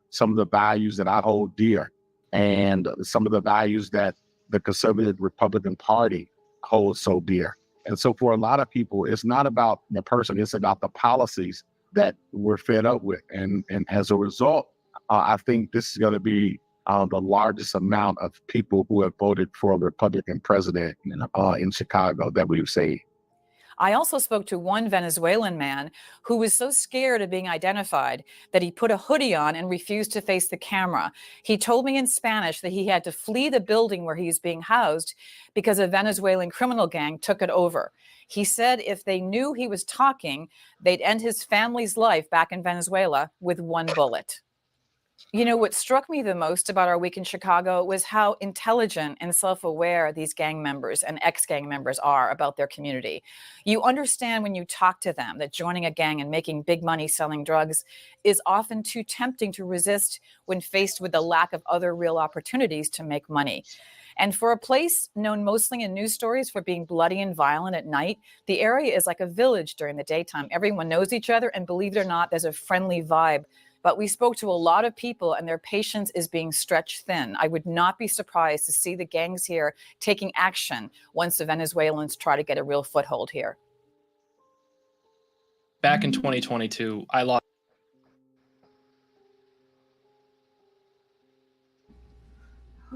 some of the values that I hold dear and some of the values that the conservative Republican Party holds so dear. And so for a lot of people, it's not about the person, it's about the policies that we're fed up with. And as a result, I think this is going to be the largest amount of people who have voted for a Republican president in Chicago that we've seen. I also spoke to one Venezuelan man who was so scared of being identified that he put a hoodie on and refused to face the camera. He told me in Spanish that he had to flee the building where he's being housed because a Venezuelan criminal gang took it over. He said if they knew he was talking, they'd end his family's life back in Venezuela with one bullet. You know, what struck me the most about our week in Chicago was how intelligent and self-aware these gang members and ex-gang members are about their community. You understand when you talk to them that joining a gang and making big money selling drugs is often too tempting to resist when faced with the lack of other real opportunities to make money. And for a place known mostly in news stories for being bloody and violent at night, the area is like a village during the daytime. Everyone knows each other, and believe it or not, there's a friendly vibe. But we spoke to a lot of people and their patience is being stretched thin. I would not be surprised to see the gangs here taking action once the Venezuelans try to get a real foothold here. Back in 2022, I lost.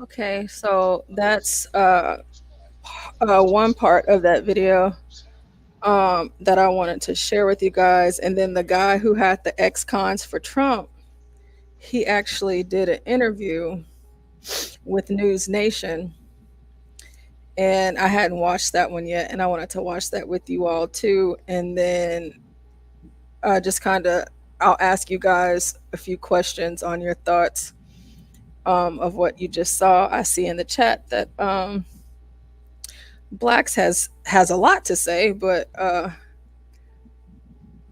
Okay, so that's one part of that video that I wanted to share with you guys. And then the guy who had the ex-cons for Trump, he actually did an interview with News Nation. And I hadn't watched that one yet, and I wanted to watch that with you all too. And then just kind of, I'll ask you guys a few questions on your thoughts of what you just saw. I see in the chat that Blacks has a lot to say, but well,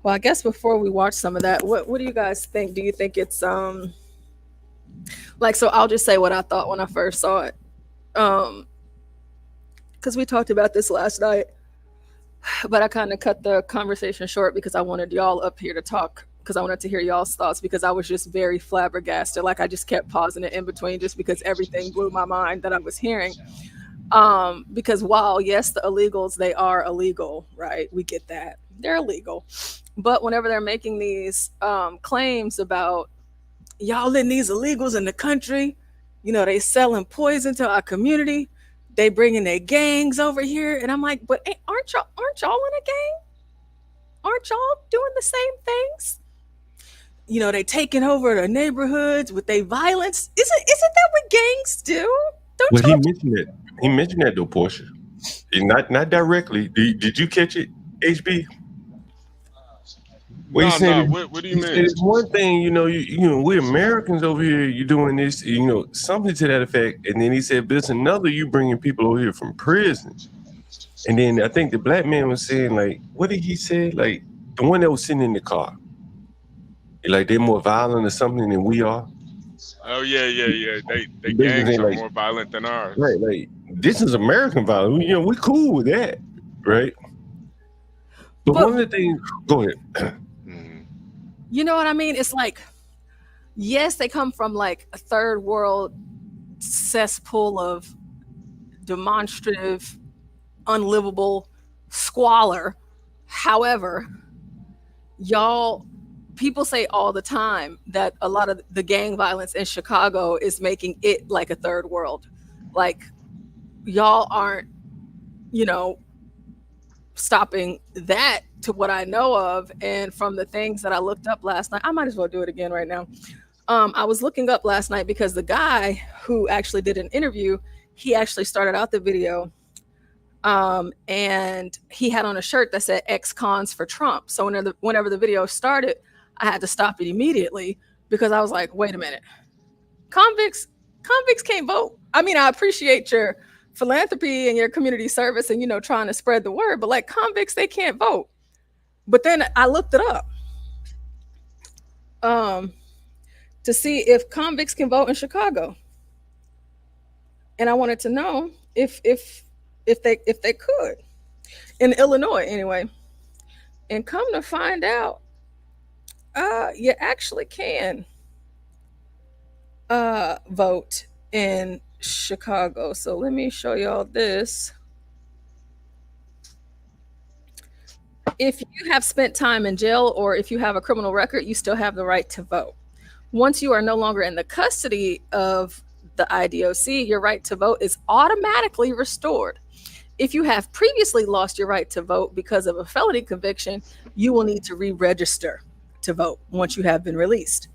I guess before we watch some of that, what do you guys think? Do you think it's like, so I'll just say what I thought when I first saw it, because we talked about this last night, but I kind of cut the conversation short because I wanted y'all up here to talk, because I wanted to hear y'all's thoughts, because I was just very flabbergasted. Like, I just kept pausing it in between just because everything blew my mind that I was hearing. Because while, yes, the illegals, they are illegal, right? We get that. They're illegal. But whenever they're making these claims about y'all letting these illegals in the country, you know, they selling poison to our community, they bringing their gangs over here. And I'm like, but aren't y'all in a gang? Aren't y'all doing the same things? You know, they taking over the neighborhoods with their violence. Isn't that what gangs do? Well, he mentioned it. He mentioned that though, Portia. Not directly. Did you catch it, HB? Well, No. What do you mean? It's one thing, you know, we Americans over here, you doing this, you know, something to that effect. And then he said, but it's another, you bringing people over here from prison. And then I think the black man was saying, like, what did he say? Like, the one that was sitting in the car. Like, they're more violent or something than we are. Oh yeah. They gangs are more violent than ours. Right, like, this is American violence. You know, we're cool with that, right? But one of the things, go ahead. You know what I mean? It's like, yes, they come from like a third world cesspool of demonstrative, unlivable squalor. However, people say all the time that a lot of the gang violence in Chicago is making it like a third world. Like, y'all aren't, you know, stopping that to what I know of. And from the things that I looked up last night, I might as well do it again right now. I was looking up last night because the guy who actually did an interview, he actually started out the video and he had on a shirt that said ex-cons for Trump. So whenever the video started, I had to stop it immediately because I was like, wait a minute, convicts can't vote. I mean, I appreciate your philanthropy and your community service and, you know, trying to spread the word, but like convicts, they can't vote. But then I looked it up to see if convicts can vote in Chicago. And I wanted to know if they could in Illinois anyway. And come to find out, you actually can vote in Chicago. So let me show y'all this. If you have spent time in jail or if you have a criminal record, you still have the right to vote. Once you are no longer in the custody of the IDOC, your right to vote is automatically restored. If you have previously lost your right to vote because of a felony conviction, you will need to re-register to vote once you have been released.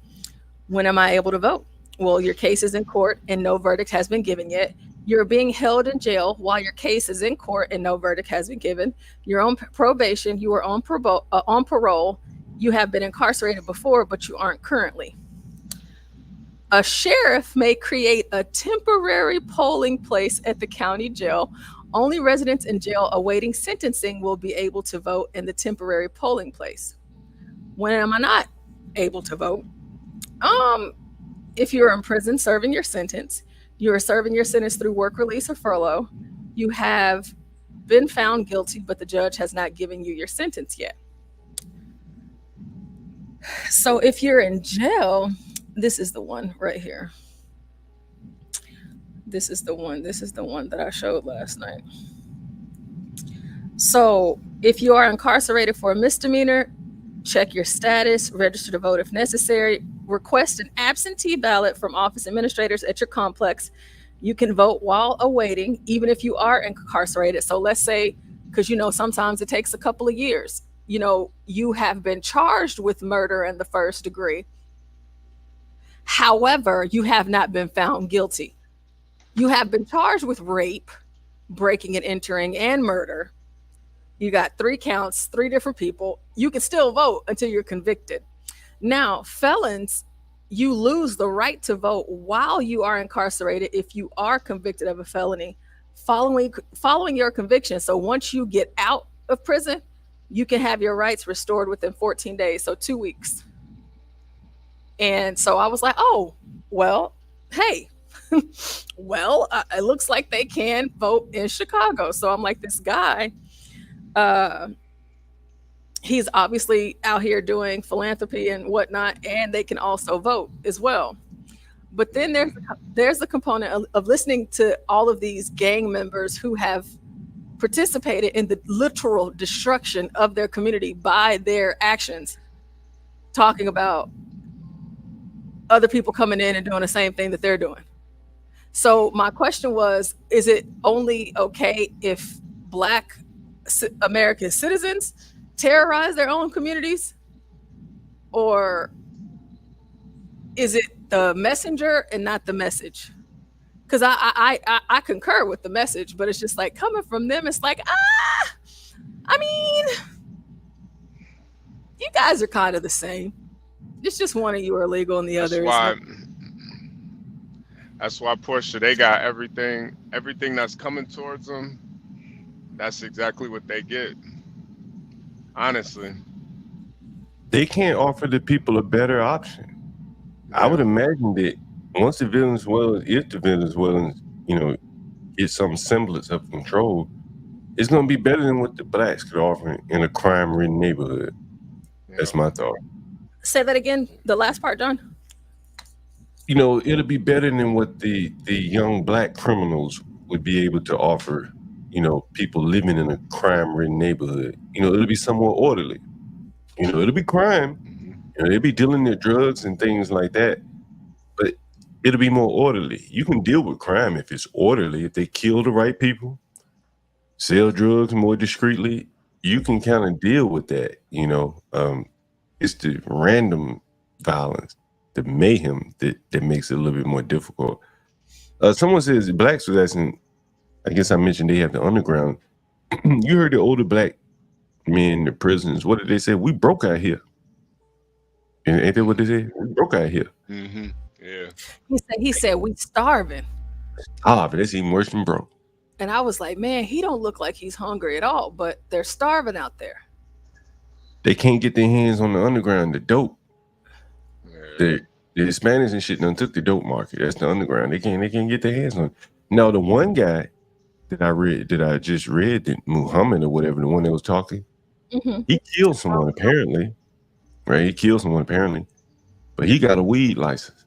When am I able to vote? Well, your case is in court and no verdict has been given yet. You're being held in jail while your case is in court and no verdict has been given. You're on probation. You are on parole. You have been incarcerated before, but you aren't currently. A sheriff may create a temporary polling place at the county jail. Only residents in jail awaiting sentencing will be able to vote in the temporary polling place. When am I not able to vote? If you're in prison serving your sentence, you are serving your sentence through work release or furlough, you have been found guilty, but the judge has not given you your sentence yet. So if you're in jail, this is the one right here. This is the one that I showed last night. So if you are incarcerated for a misdemeanor, check your status, register to vote if necessary, request an absentee ballot from office administrators at your complex. You can vote while awaiting, even if you are incarcerated. So let's say, because you know, sometimes it takes a couple of years, you know, you have been charged with murder in the first degree. However, you have not been found guilty. You have been charged with rape, breaking and entering, and murder. You got 3 counts, 3 different people. You can still vote until you're convicted. Now, felons, you lose the right to vote while you are incarcerated if you are convicted of a felony following your conviction. So once you get out of prison, you can have your rights restored within 14 days, so 2 weeks. And so I was like, oh, well, hey, well, it looks like they can vote in Chicago. So I'm like, this guy, he's obviously out here doing philanthropy and whatnot, and they can also vote as well. But then there's a component of listening to all of these gang members who have participated in the literal destruction of their community by their actions, talking about other people coming in and doing the same thing that they're doing. So my question was, is it only okay if Black American citizens terrorize their own communities? Or is it the messenger and not the message? because I concur with the message, but it's just like coming from them, it's like, I mean, you guys are kind of the same. It's just one of you are illegal and the other is not. That's why Portia, they got everything that's coming towards them. That's exactly what they get. Honestly, they can't offer the people a better option. I would imagine that once if the Venezuelans, get some semblance of control, it's going to be better than what the blacks could offer in a crime-ridden neighborhood. That's my thought. Say that again, the last part, John. It'll be better than what the young black criminals would be able to offer, people living in a crime-ridden neighborhood. It'll be somewhat orderly. It'll be crime. They'll be dealing their drugs and things like that, but it'll be more orderly. You can deal with crime if it's orderly. If they kill the right people, sell drugs more discreetly, you can kind of deal with that. It's the random violence, the mayhem that makes it a little bit more difficult. Someone says blacks was asking, I guess I mentioned they have the underground. You heard the older black men in the prisons. What did they say? We broke out here. And ain't that what they said? We broke out here. Mm-hmm. Yeah. He said we starving. Starving. That's even worse than broke. And I was like, man, he don't look like he's hungry at all, but they're starving out there. They can't get their hands on the underground, the dope. The Hispanics and shit done took the dope market. That's the underground. They can't get their hands on it. Now, the one guy that I just read, that Muhammad or whatever, the one that was talking, he killed someone apparently. Right? He killed someone apparently. But he got a weed license.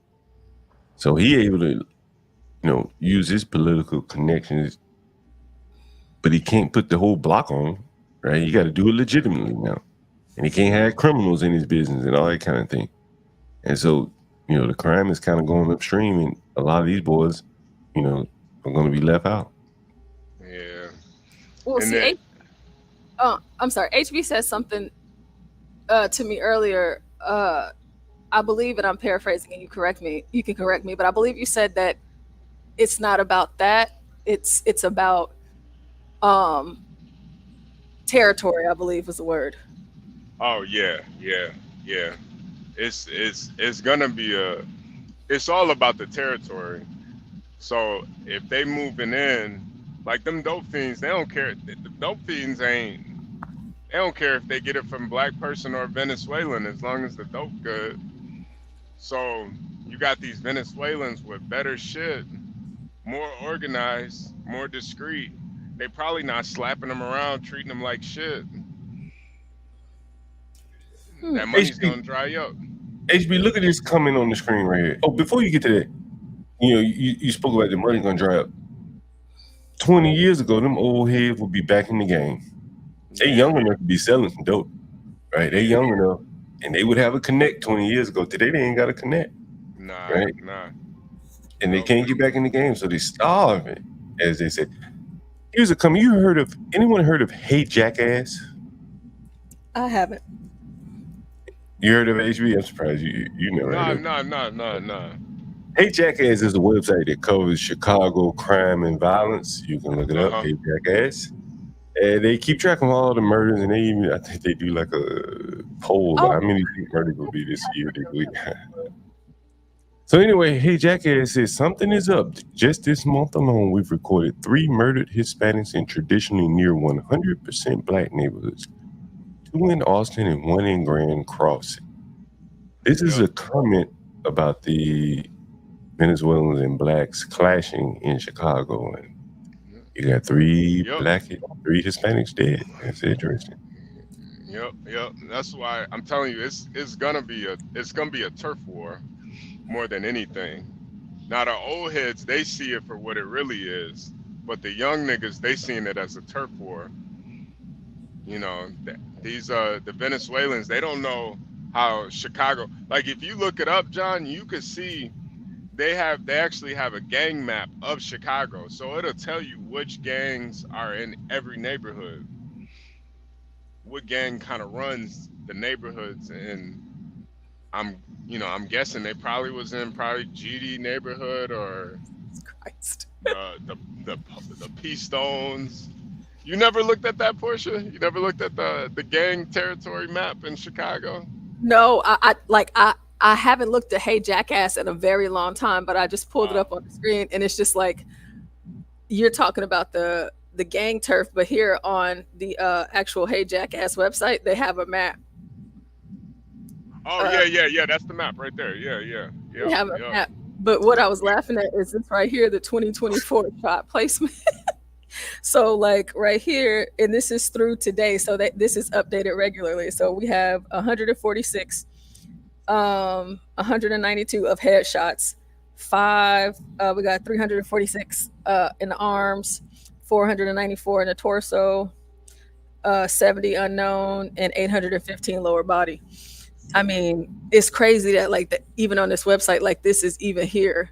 So he able to, use his political connections, but he can't put the whole block on, right? You got to do it legitimately now. And he can't have criminals in his business and all that kind of thing. And so, the crime is kind of going upstream, and a lot of these boys, are going to be left out. Yeah. Well, see, I'm sorry. HB said something to me earlier. I believe, and I'm paraphrasing, and you can correct me, but I believe you said that it's not about that. It's about territory, I believe was the word. Oh yeah. It's gonna be it's all about the territory. So if they moving in, like them dope fiends, they don't care. The dope fiends they don't care if they get it from black person or Venezuelan, as long as the dope good. So you got these Venezuelans with better shit, more organized, more discreet. They probably not slapping them around, treating them like shit. That money's gonna dry up. HB, look at this comment on the screen right here. Oh, before you get to that, you spoke about the money gonna dry up. 20 years ago, them old heads would be back in the game. They young enough to be selling some dope, right? They young enough, and they would have a connect 20 years ago. Today, they ain't got a connect. Right? And they can't get back in the game, so they starving, as they say. Here's a comment. Anyone heard of Hey Jackass? I haven't. You heard of HB? I'm surprised you never heard of it. No. Hey Jackass is a website that covers Chicago crime and violence. You can look it up, Hey Jackass. And they keep track of all the murders, and I think they do like a poll about how many murders will be this year. So anyway, Hey Jackass says something is up. Just this month alone, we've recorded 3 murdered Hispanics in traditionally near 100% black neighborhoods. 2 in Austin and 1 in Grand Crossing. This is a comment about the Venezuelans and blacks clashing in Chicago, and you got 3 Hispanics dead. That's interesting. Yep. That's why I'm telling you, it's gonna be a turf war more than anything. Now the old heads, they see it for what it really is, but the young niggas, they seeing it as a turf war. These the Venezuelans, they don't know how Chicago, like if you look it up, John, you could see they actually have a gang map of Chicago. So it'll tell you which gangs are in every neighborhood. What gang kind of runs the neighborhoods, and I'm guessing they probably was in GD neighborhood or Christ. The P Stones. You never looked at that, Portia? You never looked at the gang territory map in Chicago? No, I haven't looked at Hey Jackass in a very long time, but I just pulled it up on the screen, and it's just like you're talking about the gang turf, but here on the actual Hey Jackass website, they have a map. Oh yeah. That's the map right there. Yeah. They have a map. But what I was laughing at is this right here, the 2024 shot placement. So like right here, and this is through today, so that this is updated regularly. So we have 146, 192 of headshots, we got 346 in the arms, 494 in the torso, 70 unknown, and 815 lower body. I mean, it's crazy that like that even on this website, like this is even here.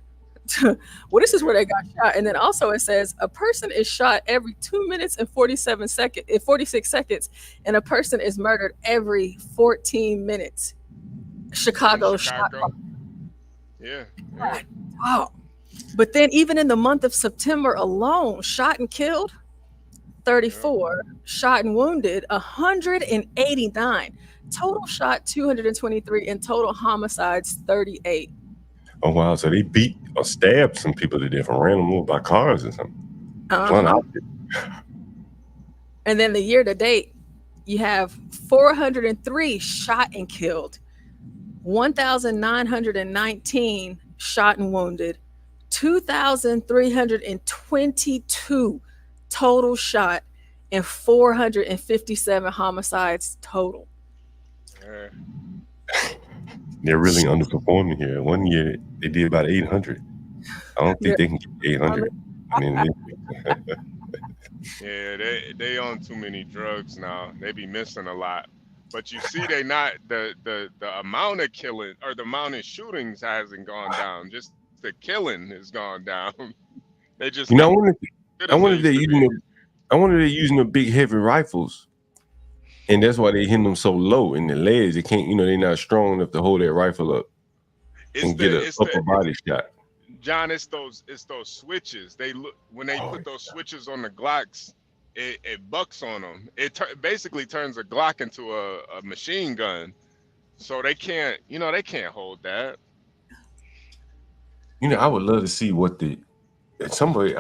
Well, this is where they got shot. And then also it says a person is shot every 2 minutes and 46 seconds, and a person is murdered every 14 minutes. Chicago. Shot. Yeah. Wow. But then even in the month of September alone, shot and killed 34, shot and wounded 189, total shot 223, and total homicides 38. Oh wow! So they beat or stabbed some people to death and ran them over by cars or something. And then the year to date, you have 403 shot and killed, 1,919 shot and wounded, 2,322 total shot, and 457 homicides total. They're really underperforming here. One year they did about 800. I don't think they can get 800. Yeah, they on too many drugs now. They be missing a lot. But you see, they not the amount of killing or the amount of shootings hasn't gone down. Just the killing has gone down. They just I wonder if they're using the big heavy rifles, and that's why they hitting them so low in the legs. They can't, they're not strong enough to hold that rifle up and get an upper body shot. John, it's those switches. They look when they put those switches on the Glocks, it bucks on them. It basically turns a Glock into a machine gun. So they can't, they can't hold that. I would love to see what I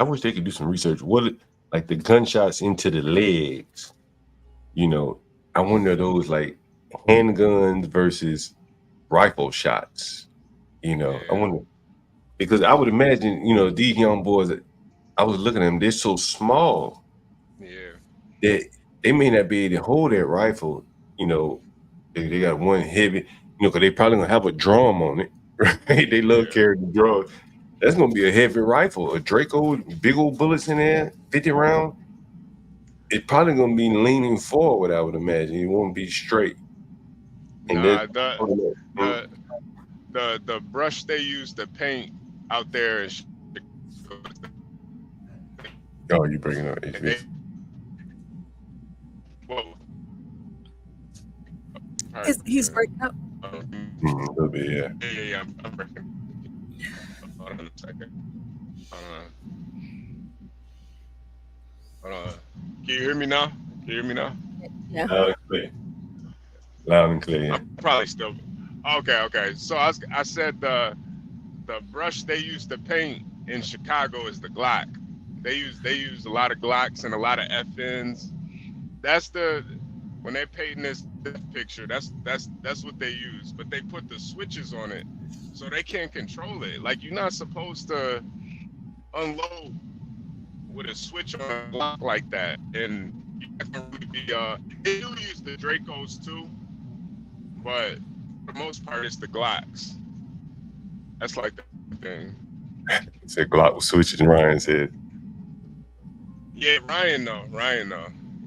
wish they could do some research. Like the gunshots into the legs, I wonder those like handguns versus rifle shots, I wonder, because I would imagine, these young boys, I was looking at them, they're so small. Yeah. That they may not be able to hold that rifle, they got one heavy, because they probably gonna have a drum on it, right? They love carrying the drum. That's gonna be a heavy rifle, a Draco, big old bullets in there, 50 round. It's probably gonna be leaning forward, I would imagine. It won't be straight. And the brush they use to paint out there is. Oh, you bringing up He's breaking up. A little bit, yeah. Yeah, I'm breaking. Hold on a second. Hold on. Can you hear me now? Yeah. Loud and clear. Yeah. I'm probably still. Okay. So I said the brush they use to paint in Chicago is the Glock. They use a lot of Glocks and a lot of FNs. That's when they painting this picture. That's what they use. But they put the switches on it, so they can't control it. Like you're not supposed to unload with a switch on a Glock like that. And you can really be. They do use the Dracos too, but for the most part, it's the Glocks. That's like the thing. He said Glock was switches, and Ryan said. Yeah, Ryan though.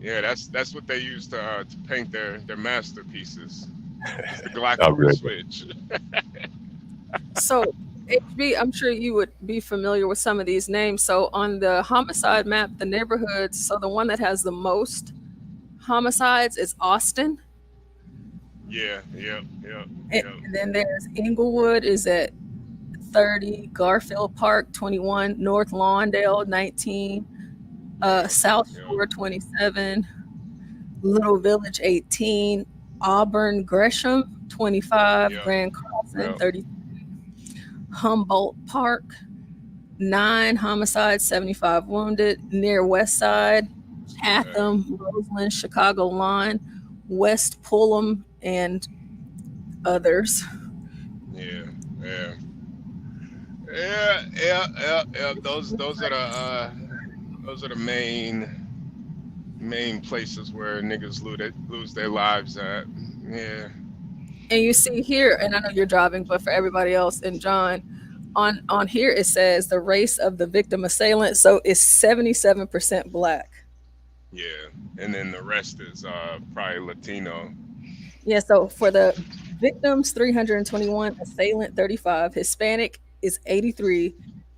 Yeah, that's what they use to paint their masterpieces. It's the Glock switch. So, HB, I'm sure you would be familiar with some of these names. So on the homicide map, the neighborhoods, so the one that has the most homicides is Austin. Yeah. And then there's Inglewood is at 30, Garfield Park 21, North Lawndale 19, South Shore 27, Little Village 18, Auburn Gresham 25, Grand Carlson 33, Humboldt Park 9 homicides, 75 wounded, near West Side, Chatham, Roseland, Chicago line, West Fulham, and others. Yeah. Those are the main places where niggas lose their lives at. Yeah. And you see here, and I know you're driving, but for everybody else, and John, on here it says the race of the victim assailant, so it's 77% black. Yeah, and then the rest is probably Latino. Yeah, so for the victims, 321, assailant 35, Hispanic is 83,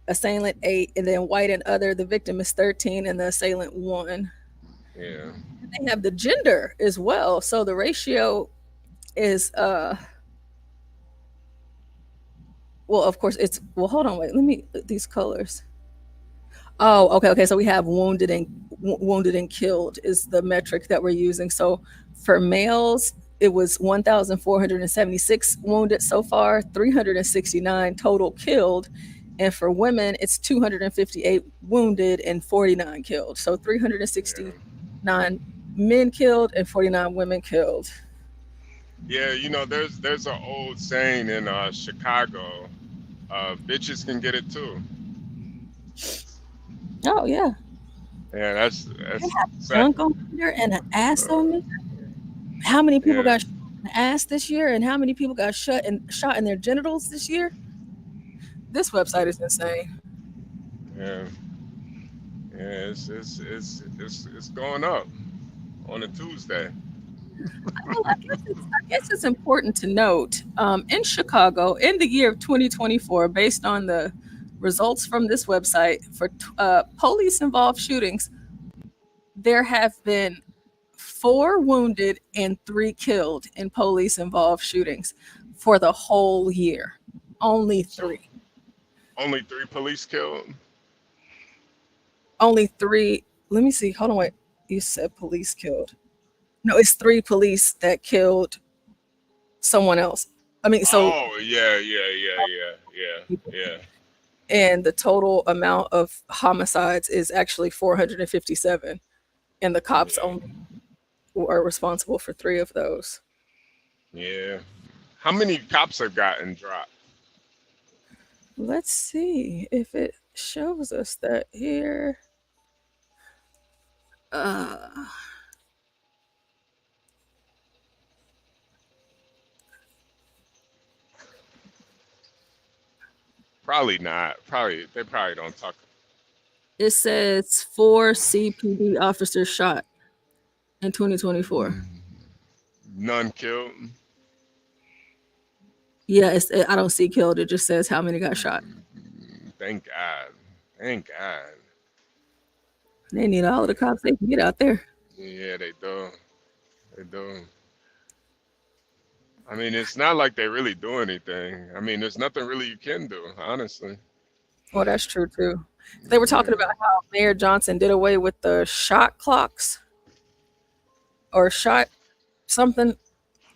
assailant 8, and then white and other, the victim is 13 and the assailant 1. Yeah. And they have the gender as well. So the ratio is well, of course it's hold on, wait, let me these colors. Oh, okay. So we have wounded and killed is the metric that we're using. So for males, it was 1,476 wounded so far, 369 total killed. And for women, it's 258 wounded and 49 killed. So 369 men killed and 49 women killed. Yeah, there's an old saying in Chicago, bitches can get it too. Oh yeah. Yeah, that's junk on there and an ass on there. How many people got shot in the ass this year, and how many people got shot in their genitals this year? This website is insane. Yeah, it's going up on a Tuesday. I guess it's important to note in Chicago in the year of 2024, based on the results from this website for police-involved shootings, there have been 4 wounded and 3 killed in police-involved shootings for the whole year. Only 3. Only 3 police killed? Only 3. Let me see. Hold on, wait. You said police killed. No, it's 3 police that killed someone else. I mean, so. Oh, yeah. And the total amount of homicides is actually 457. And the cops only are responsible for 3 of those. Yeah. How many cops have gotten dropped? Let's see if it shows us that here. Probably not. They probably don't talk. It says 4 CPD officers shot in 2024. None killed. Yeah, I don't see killed. It just says how many got shot. Thank God. They need all of the cops they can get out there. Yeah, they do. I mean, it's not like they really do anything. I mean, there's nothing really you can do, honestly. Oh, that's true too. They were talking about how Mayor Johnson did away with the shot clocks or shot something.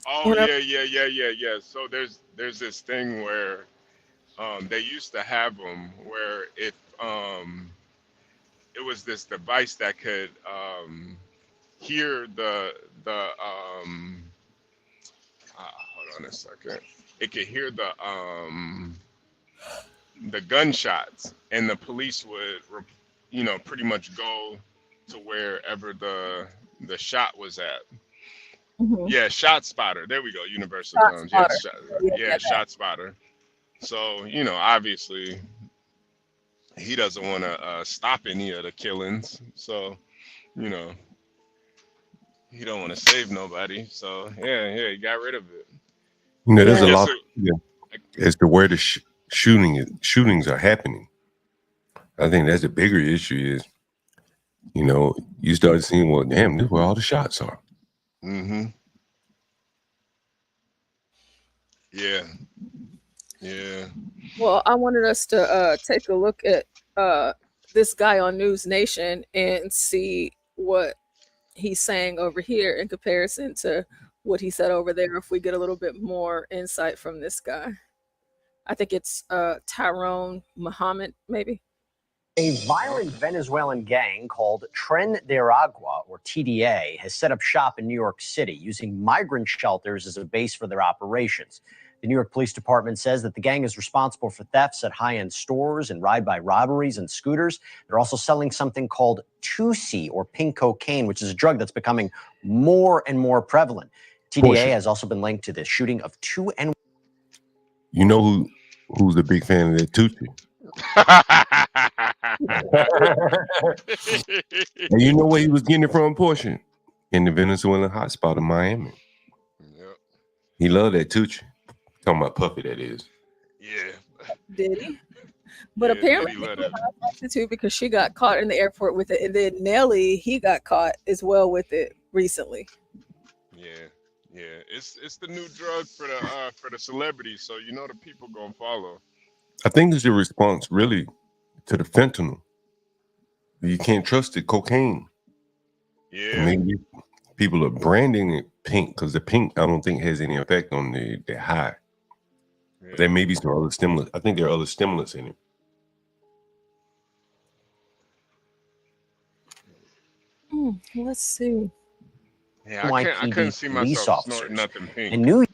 Oh, yeah. So there's this thing where they used to have them where if it was this device that could hear the hold on a second. It could hear the gunshots, and the police would, pretty much go to wherever the shot was at. Mm-hmm. Yeah, shot spotter. There we go. Universal Shot terms. spotter. Shot spotter. So, obviously, he doesn't want to stop any of the killings. So, he don't want to save nobody. So, yeah, he got rid of it. There's a lot as to where the shootings are happening. I think that's a bigger issue is, you start seeing, well, damn, this is where all the shots are. Mm-hmm. Yeah. Yeah. Well, I wanted us to take a look at this guy on News Nation and see what he's saying over here in comparison to what he said over there. If we get a little bit more insight from this guy, I think it's Tyrone Muhammad, maybe. A violent Venezuelan gang called Tren de Aragua, or TDA, has set up shop in New York City using migrant shelters as a base for their operations. The New York Police Department says that the gang is responsible for thefts at high-end stores and ride-by robberies and scooters. They're also selling something called 2C, or pink cocaine, which is a drug that's becoming more and more prevalent. TDA has also been linked to the shooting of 2 and... You know who's a big fan of that Tucci? And you know where he was getting it from, Portia? In the Venezuelan hotspot of Miami. Yep. He loved that Tucci. Talking about Puffy, that is. Yeah. Diddy. But Yeah, apparently Diddy love he that. liked it too, because she got caught in the airport with it, and then Nelly, he got caught as well with it recently. Yeah. Yeah. It's the new drug for the celebrities, so you know the people gonna follow. I think it's a response, really, to the fentanyl. You can't trust the cocaine. Yeah. Maybe people are branding it pink because the pink, I don't think, has any effect on the high. Yeah. There may be some other stimulants. I think there are other stimulants in it. Let's see. Yeah, I couldn't see myself snorting nothing pink. In New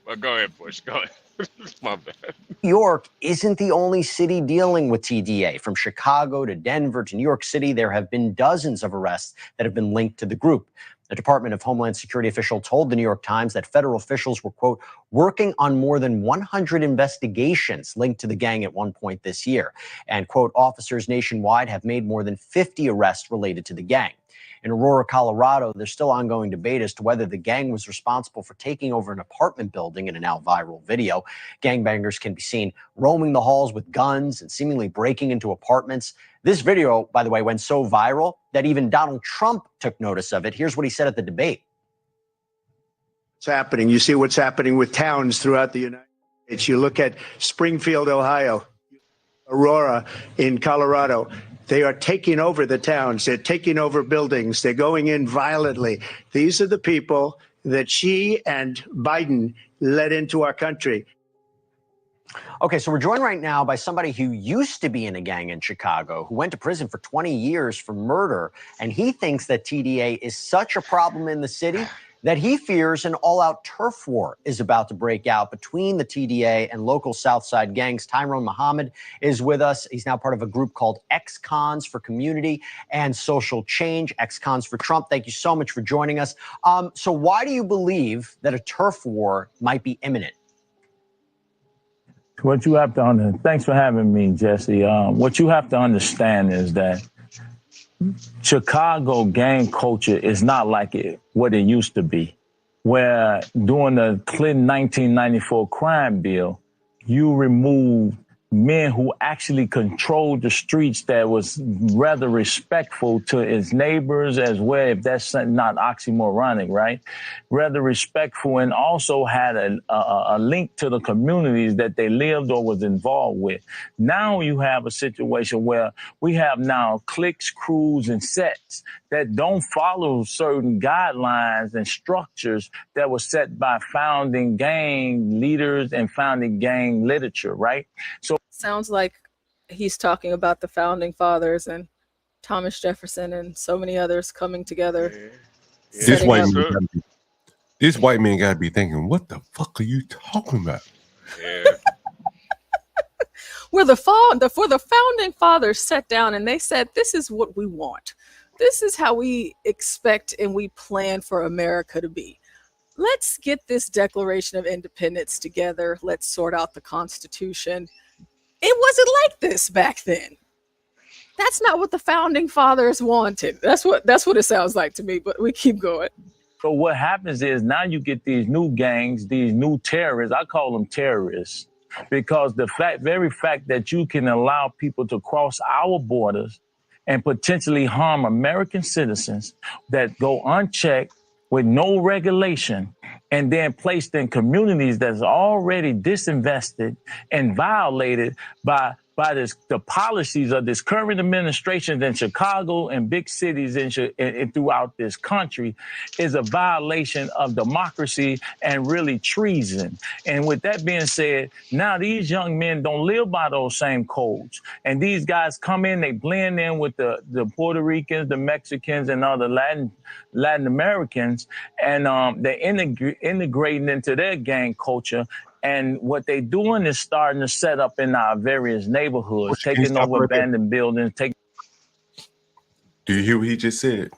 Well, go ahead, Bush. Go ahead. My bad. York isn't the only city dealing with TDA. From Chicago to Denver to New York City, there have been dozens of arrests that have been linked to the group. The Department of Homeland Security official told the New York Times that federal officials were, quote, working on more than 100 investigations linked to the gang at one point this year. And, quote, officers nationwide have made more than 50 arrests related to the gang. In Aurora, Colorado, there's still ongoing debate as to whether the gang was responsible for taking over an apartment building in a now viral video. Gangbangers can be seen roaming the halls with guns and seemingly breaking into apartments. This video, by the way, went so viral that even Donald Trump took notice of it. Here's what he said at the debate. What's happening? You see what's happening with towns throughout the United States. You look at Springfield, Ohio, Aurora in Colorado. They are taking over the towns. They're taking over buildings. They're going in violently. These are the people that she and Biden led into our country. Okay, so we're joined right now by somebody who used to be in a gang in Chicago, who went to prison for 20 years for murder, and he thinks that TDA is such a problem in the city that he fears an all-out turf war is about to break out between the TDA and local Southside gangs. Tyrone Muhammad is with us. He's now part of a group called Ex-Cons for Community and Social Change, Ex-Cons for Trump. Thank you so much for joining us. So why do you believe that a turf war might be imminent? What you have to understand, thanks for having me, Jesse. What you have to understand is that Chicago gang culture is not like what it used to be, where during the Clinton 1994 crime bill, you removed men who actually controlled the streets, that was rather respectful to his neighbors as well, if that's not oxymoronic, right? Rather respectful, and also had a link to the communities that they lived or was involved with. Now you have a situation where we have now cliques, crews, and sets that don't follow certain guidelines and structures that were set by founding gang leaders and founding gang literature, right? So sounds like he's talking about the founding fathers and Thomas Jefferson and so many others coming together. Yeah. This white man got to be thinking, what the fuck are you talking about? Yeah. Where the founding fathers sat down and they said, this is what we want. This is how we expect and we plan for America to be. Let's get this Declaration of Independence together. Let's sort out the Constitution. It wasn't like this back then. That's not what the founding fathers wanted. That's what it sounds like to me, but we keep going. So what happens is now you get these new gangs, these new terrorists. I call them terrorists because the very fact that you can allow people to cross our borders and potentially harm American citizens that go unchecked with no regulation and then placed in communities that's already disinvested and violated by the policies of this current administration in Chicago and big cities and throughout this country is a violation of democracy and really treason. And with that being said, now these young men don't live by those same codes. And these guys come in, they blend in with the Puerto Ricans, the Mexicans, and other Latin Americans, and they're integrating into their gang culture. And what they doing is starting to set up in our various neighborhoods, taking over abandoned buildings. Do you hear what he just said?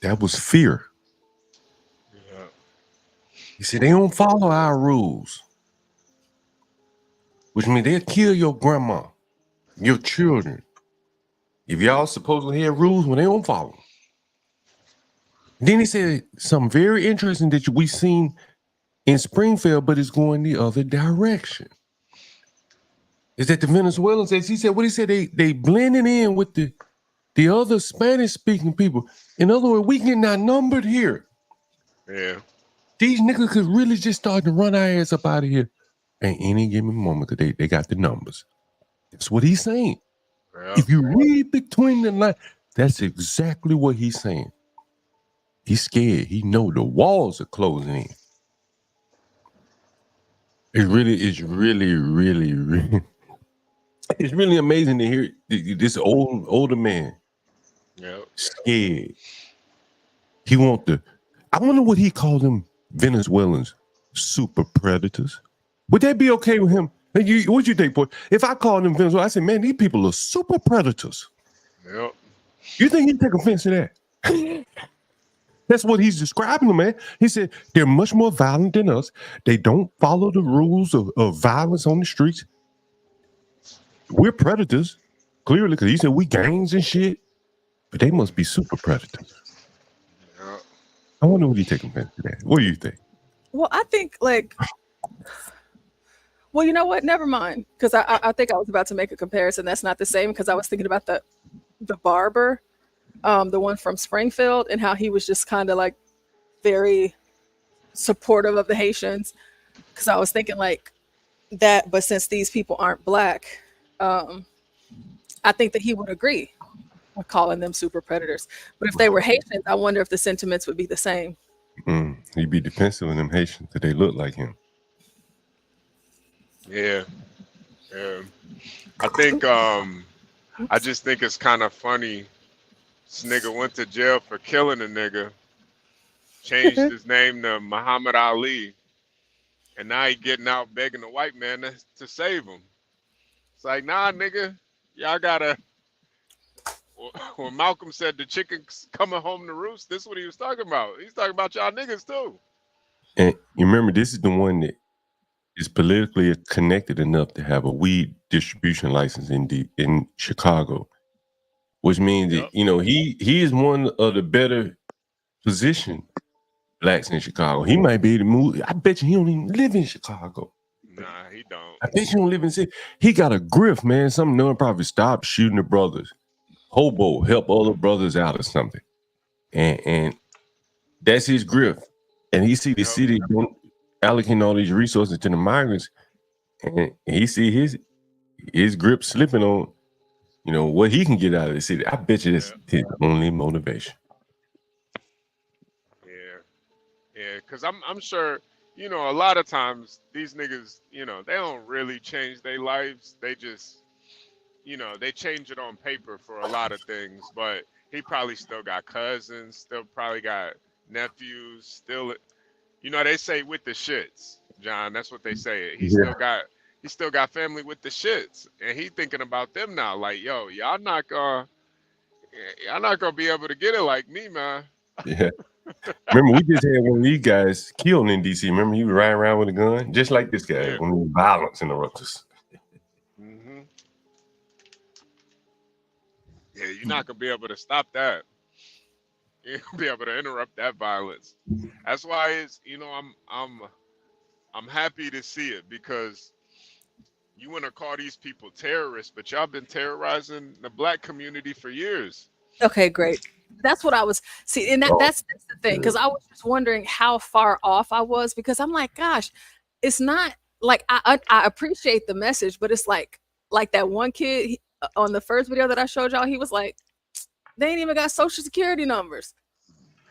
That was fear. Yeah. He said they don't follow our rules, which means they'll kill your grandma, your children. If y'all supposedly have rules when they don't follow them. Then he said something very interesting that we seen in Springfield, but it's going the other direction. Is that the Venezuelans, as he said, what he said, they blending in with the other Spanish-speaking people. In other words, we getting outnumbered here. Yeah. These niggas could really just start to run our ass up out of here at any given moment because they got the numbers. That's what he's saying. Yeah. If you read between the lines, that's exactly what he's saying. He's scared. He know the walls are closing in. It's really amazing to hear this older man scared. He I wonder what he called them Venezuelans, super predators. Would that be okay with him? What you think, boy? If I called them Venezuela, I said, man, these people are super predators. Yep. You think he'd take offense to that? That's what he's describing them, man. He said they're much more violent than us. They don't follow the rules of violence on the streets. We're predators, clearly, because he said we gangs and shit, but they must be super predators. Yeah. I wonder what he take offense to that. What do you think? Well, I think well, you know what? Never mind. Because I think I was about to make a comparison. That's not the same because I was thinking about the barber. The one from Springfield, and how he was just kind of like very supportive of the Haitians. Because I was thinking like that, but since these people aren't black, I think that he would agree with calling them super predators. But if they were Haitians, I wonder if the sentiments would be the same. He'd be defensive of them Haitians because they look like him. Yeah. Yeah. I think I just think it's kind of funny. This nigga went to jail for killing a nigga, changed his name to Muhammad Ali, and now he getting out begging the white man to save him. It's like, nah, nigga, y'all gotta. When Malcolm said the chicken's coming home to roost, this is what he was talking about. He's talking about y'all niggas too. And you remember, this is the one that is politically connected enough to have a weed distribution license in Chicago. Which means that, he is one of the better positioned blacks in Chicago. He might be able to move. I bet you he don't even live in Chicago. Nah, he don't. I bet you don't live in the city. He got a grift, man. Some nonprofit stop shooting the brothers. Hobo, help other brothers out or something. And that's his grift. And he see the city allocating all these resources to the migrants. And he see his grip slipping on what he can get out of the city. I bet you that's his only motivation. Yeah, because I'm sure, a lot of times these niggas, they don't really change their lives. They just, they change it on paper for a lot of things. But he probably still got cousins, still probably got nephews, still, they say with the shits, John. That's what they say. He still got family with the shits, and he thinking about them now. Like, yo, y'all not gonna be able to get it like me, man. Yeah. Remember, we just had one of these guys killed in DC. Remember, he was riding around with a gun, just like this guy, when the violence interrupters. Mm-hmm. Yeah, you're not gonna be able to stop that. You're gonna be able to interrupt that violence. That's why it's, I'm happy to see it, because you want to call these people terrorists, but y'all been terrorizing the black community for years. Okay, great. that's what I was see, and that's the thing, because I was just wondering how far off I was, because I'm like, gosh, it's not like I appreciate the message, but it's like that one kid on the first video that I showed y'all, he was like, they ain't even got social security numbers.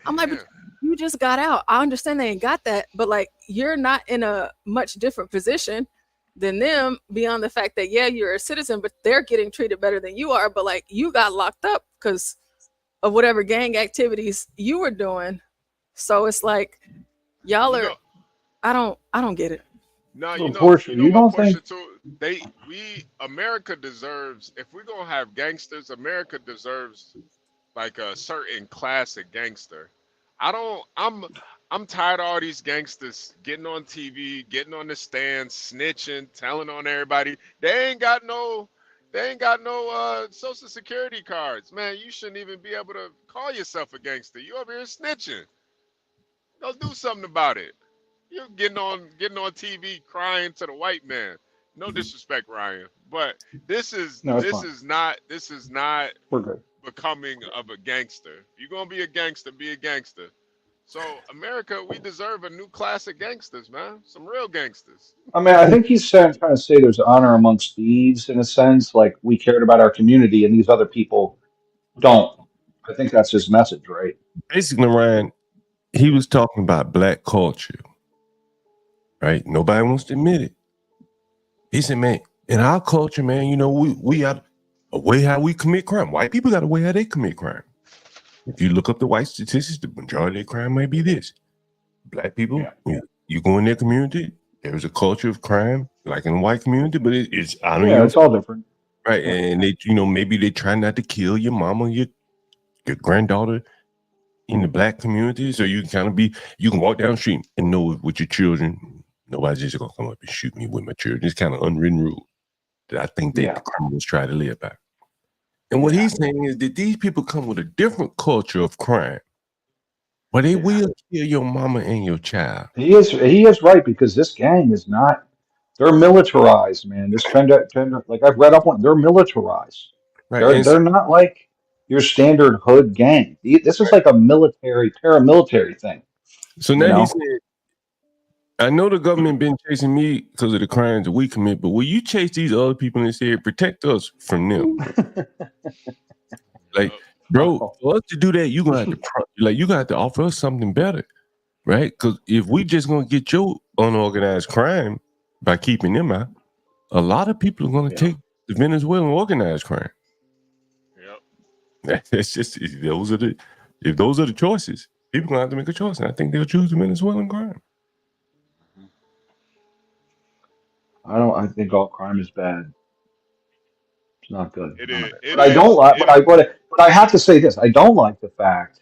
I'm like, but you just got out. I understand they ain't got that, but like, you're not in a much different position than them beyond the fact that, yeah, you're a citizen, but they're getting treated better than you are. But like, you got locked up because of whatever gang activities you were doing. So it's like, y'all are, I don't get it. No, So, Portia, you don't think America deserves, if we're gonna have gangsters, America deserves like a certain class of gangster. I'm tired of all these gangsters getting on TV, getting on the stand, snitching, telling on everybody. They ain't got no social security cards. Man, you shouldn't even be able to call yourself a gangster. You over here snitching. Go do something about it. You're getting on TV crying to the white man. No disrespect, Ryan, but this is not we're good. becoming of a gangster. If you're gonna be a gangster, be a gangster. So America, we deserve a new class of gangsters, man. Some real gangsters. I mean, I think he's trying to say there's honor amongst thieves in a sense, like we cared about our community and these other people don't. I think that's his message, right? Basically, Ryan, he was talking about black culture, right? Nobody wants to admit it. He said, man, in our culture, man, you know, we got a way how we commit crime. White people got a way how they commit crime. If you look up the white statistics, the majority of crime might be this. Black people, you go in their community, there's a culture of crime, like in the white community, but it's it's all different. Right. And they, you know, maybe they try not to kill your mama, your granddaughter in the black community. So you can walk down the street and know with your children, nobody's just gonna come up and shoot me with my children. It's kind of unwritten rule that I think that the criminals try to live by. And what he's saying is that these people come with a different culture of crime, where they will kill your mama and your child. He is right, because this gang is not. They're militarized, man. This trend, like I've read up on, they're militarized. Right. They're not like your standard hood gang. This is like a paramilitary thing. So now he said, I know the government been chasing me because of the crimes that we commit, but will you chase these other people and say, protect us from them? Like, bro, for us to do that, you're gonna have to offer us something better, right? Because if we just gonna get your unorganized crime by keeping them out, a lot of people are gonna take the Venezuelan organized crime. Yep. That's just if those are the choices, people gonna have to make a choice, and I think they'll choose the Venezuelan crime. I think all crime is bad. It's not good. It is. But I don't like. But I have to say this: I don't like the fact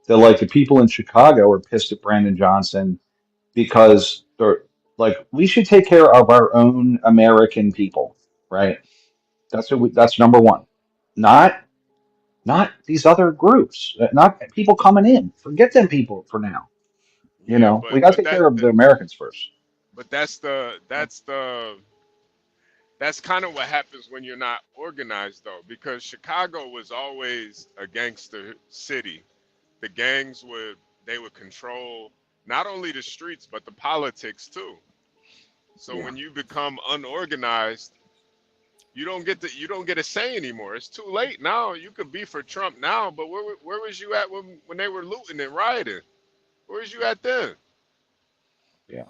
that like the people in Chicago are pissed at Brandon Johnson because they're like, we should take care of our own American people, right? That's number one. Not these other groups. Not people coming in. Forget them people for now. You know, we got to take care of the Americans first. But that's kind of what happens when you're not organized, though, because Chicago was always a gangster city. The gangs would control not only the streets but the politics too. So when you become unorganized, you don't get a say anymore. It's too late now. You could be for Trump now, but where was you at when they were looting and rioting? Where was you at then? Yeah.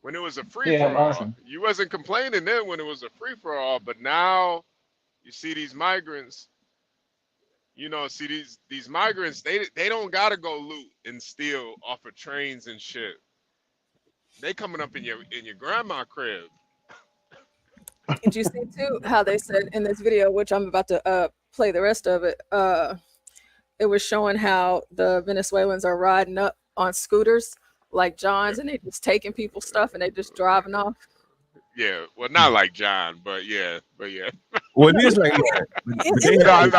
When it was a free-for-all. You wasn't complaining then when it was a free-for-all, but now you see these migrants, these migrants, they don't gotta go loot and steal off of trains and shit. They coming up in your grandma crib. Did you see too how they said in this video, which I'm about to play the rest of it, it was showing how the Venezuelans are riding up on scooters like John's, and they just taking people's stuff and they just driving off. Yeah, well, not like John, but yeah. Well, it is like that. No, I'm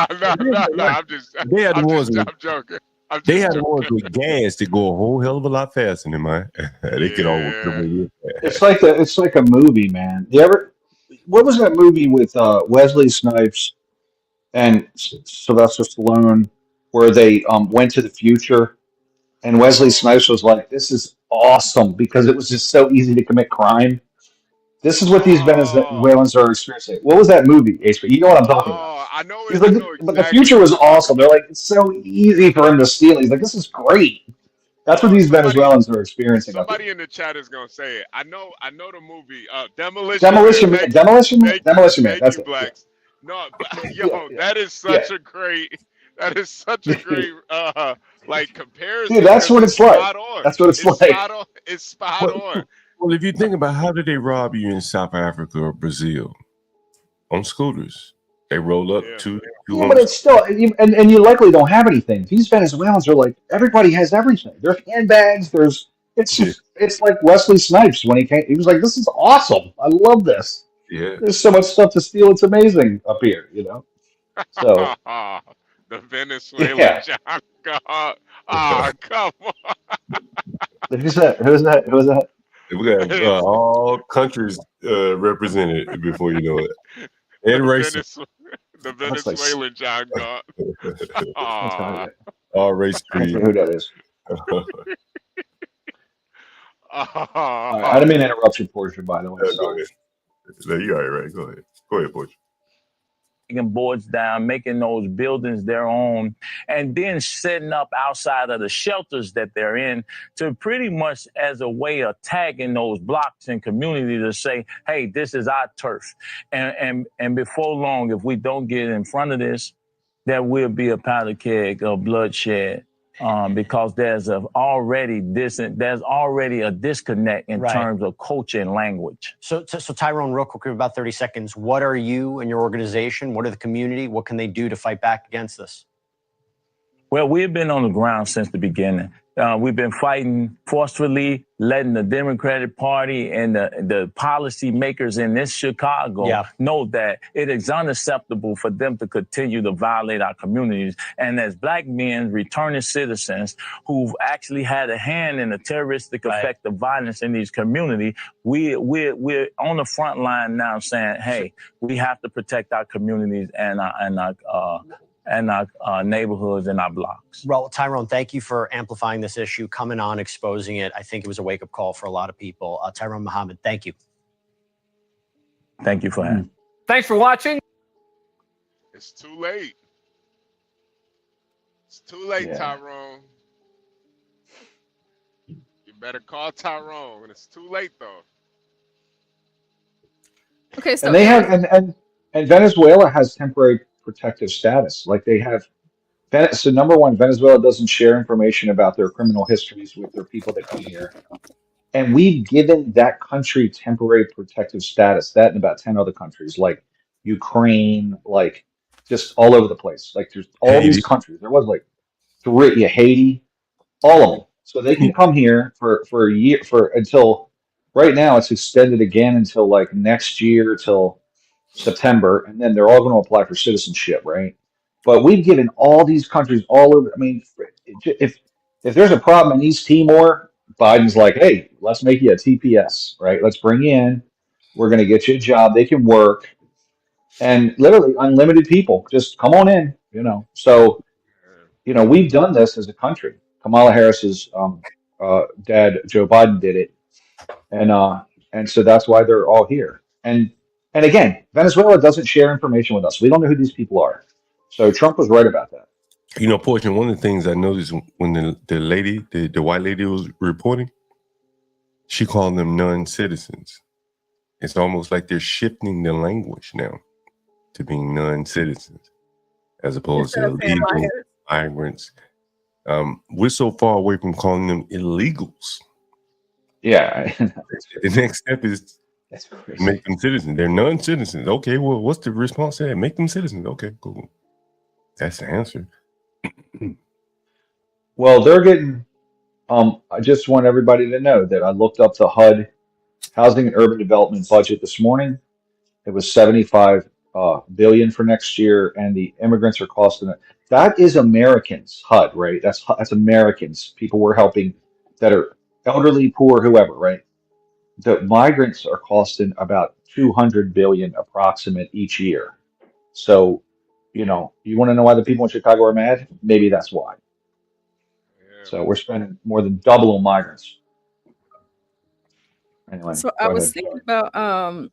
joking. They had the ones with gas to go a whole hell of a lot faster than mine. They could always. It's like a movie, man. What was that movie with Wesley Snipes and Sylvester Stallone? where they went to the future, and Wesley Snipes was like, "This is awesome," because it was just so easy to commit crime. This is what these Venezuelans are experiencing. What was that movie, HP? You know what I'm talking about. Oh, I know it. He's I like, know but the exactly future what was you're talking awesome. They're about. like, it's so easy for him to steal. He's like, this is great. That's what these Venezuelans are experiencing up here. Somebody in the chat is gonna say it. I know the movie. Demolition Man. Demolition Man. Demolition Man. Demolition Man. Thank That's you, it. Blacks. No, but Yeah, yo, yeah, that is yeah. such a great. That is such a great like comparison Dude, that's because what it's it's like. spot on. That's what it's It's like. spot on. It's spot Well, on. well, if you think about how did they rob you in South Africa or Brazil? On scooters. They roll up two Yeah, but it's still, and you likely don't have anything. These Venezuelans are like, everybody has everything. There's handbags. It's like Wesley Snipes when he came. He was like, this is awesome. I love this. Yeah. There's so much stuff to steal. It's amazing up here, So, The Venezuelan yeah. John God. Ah, come on. Who's that? Who's that? Who's that? We got all countries represented before you know it. And races. The Venezuelan John God. All race I don't creed. know who that is. Ah. I didn't mean to interrupt you, Portia, by the way. Sorry. No, you're all right. Go ahead. Go ahead, Portia. Taking boards down, making those buildings their own, and then setting up outside of the shelters that they're in to pretty much as a way of tagging those blocks and community to say, hey, this is our turf. And before long, if we don't get in front of this, there will be a powder keg of bloodshed. Because there's already a disconnect in terms of culture and language. So Tyrone, real quick, we have about 30 seconds. What are you and your organization? What are the community? What can they do to fight back against this? Well, we've been on the ground since the beginning. We've been fighting forcefully, letting the Democratic Party and the policy makers in this Chicago know that it is unacceptable for them to continue to violate our communities. And as Black men, returning citizens who've actually had a hand in the terroristic effect of violence in these communities, we're on the front line now saying, hey, we have to protect our communities and our neighborhoods and our blocks. Well, Tyrone, thank you for amplifying this issue, coming on, exposing it. I think it was a wake-up call for a lot of people. Tyrone Muhammad, thank you. Thank you for having me. Thanks for watching. It's too late. It's too late, Yeah. Tyrone. You better call Tyrone. It's too late, though. Okay, so And they have, and Venezuela has temporary protective status. Like they have, so number one, Venezuela doesn't share information about their criminal histories with their people that come here. And we've given that country temporary protective status, that and about 10 other countries, like Ukraine, like just all over the place. Like there's all Haiti. these countries. There was like three, Haiti, all of them. So they can come here for a year, until right now it's extended again until like next year, till September, and then they're all going to apply for citizenship, right? But we've given all these countries all over. I mean, if there's a problem in East Timor, Biden's like, hey, let's make you a TPS, right? Let's bring you in. We're going to get you a job. They can work, and literally unlimited people just come on in, So, we've done this as a country. Kamala Harris's dad, Joe Biden, did it, and so that's why they're all here. And again, Venezuela doesn't share information with us. We don't know who these people are. So Trump was right about that. Portia, one of the things I noticed when the white lady was reporting, she called them non-citizens. It's almost like they're shifting the language now to being non-citizens as opposed to illegal migrants. We're so far away from calling them illegals. Yeah. The next step is make them citizens. They're non-citizens. Okay, well, what's the response to that? Make them citizens. Okay, cool. That's the answer. Well, they're getting, I just want everybody to know that I looked up the HUD Housing and Urban Development budget this morning. It was $75 billion for next year, and the immigrants are costing it. That is Americans, HUD, right? That's Americans, people we're helping that are elderly, poor, whoever, right? The migrants are costing about $200 billion approximate each year. So You know, you want to know why the people in Chicago are mad? Maybe that's why. Yeah. So we're spending more than double on migrants. Anyway, So I go was ahead. thinking about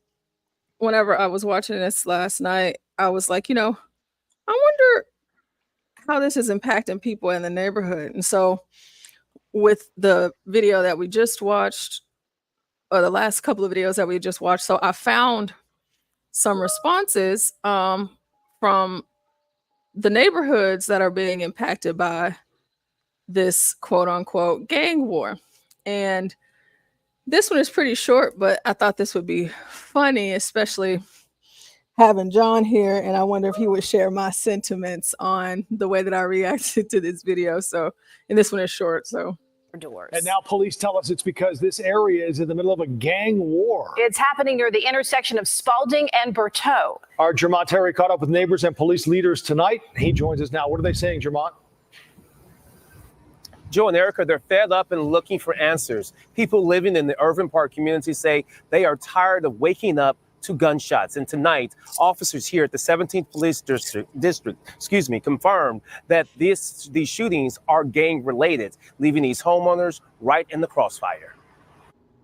whenever I was watching this last night, I was like, I wonder how this is impacting people in the neighborhood. And so with the video that we just watched, or the last couple of videos that we just watched, so I found some responses from the neighborhoods that are being impacted by this quote unquote gang war. And this one is pretty short, but I thought this would be funny, especially having John here. And I wonder if he would share my sentiments on the way that I reacted to this video. So, and this one is short, so. Doors. And now police tell us it's because this area is in the middle of a gang war. It's happening near the intersection of Spalding and Berteau. Our Jermont Terry caught up with neighbors and police leaders tonight. He joins us now. What are they saying, Jermont? Joe and Erica, they're fed up and looking for answers. People living in the Irving Park community say they are tired of waking up to gunshots. And tonight, officers here at the 17th Police District, confirmed that these shootings are gang related, leaving these homeowners right in the crossfire.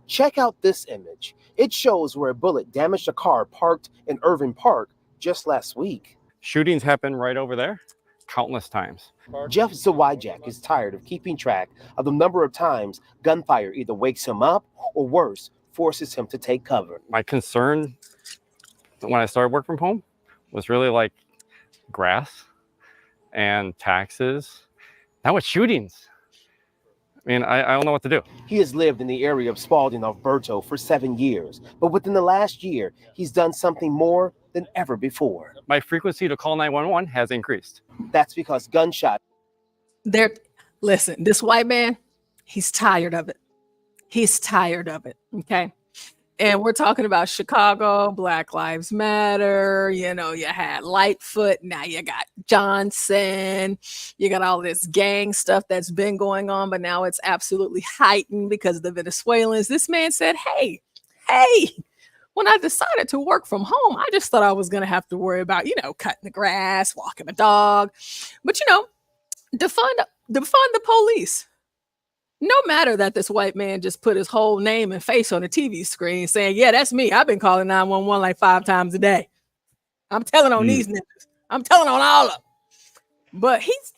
Check out this image. It shows where a bullet damaged a car parked in Irving Park just last week. Shootings happen right over there, countless times. Jeff Zawijak is tired of keeping track of the number of times gunfire either wakes him up or worse, forces him to take cover. My concern when I started work from home was really like grass and taxes. Now it's shootings. I mean, I don't know what to do. He has lived in the area of Spalding off Berteau for 7 years, but within the last year, he's done something more than ever before. My frequency to call 911 has increased. That's because gunshot. Listen, this white man, he's tired of it. He's tired of it, okay? And we're talking about Chicago, Black Lives Matter. You had Lightfoot. Now you got Johnson. You got all this gang stuff that's been going on, but now it's absolutely heightened because of the Venezuelans. This man said, hey, when I decided to work from home, I just thought I was going to have to worry about, cutting the grass, walking the dog. But, defund the police. No matter that this white man just put his whole name and face on a TV screen saying, yeah, that's me. I've been calling 911 like 5 times a day. I'm telling on these niggas. I'm telling on all of them. But he's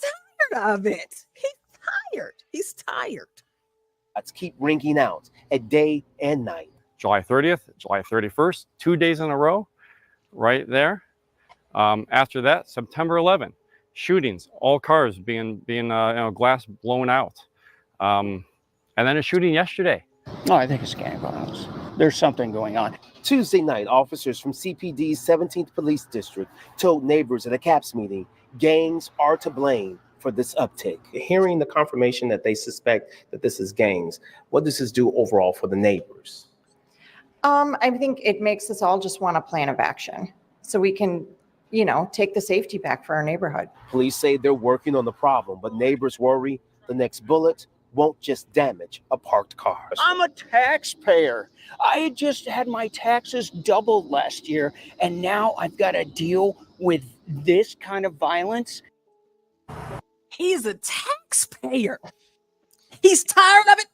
tired of it. He's tired. Let's keep ringing out at day and night. July 30th, July 31st, 2 days in a row, right there. After that, September 11th, shootings, all cars being glass blown out. And then a shooting yesterday. No, I think it's gang violence. There's something going on. Tuesday night, officers from CPD's 17th Police District told neighbors at a CAPS meeting gangs are to blame for this uptick. Hearing the confirmation that they suspect that this is gangs, what does this do overall for the neighbors? I think it makes us all just want a plan of action so we can, take the safety back for our neighborhood. Police say they're working on the problem, but neighbors worry the next bullet won't just damage a parked car. I'm a taxpayer. I had just had my taxes doubled last year, and now I've got to deal with this kind of violence. He's a taxpayer. He's tired of it.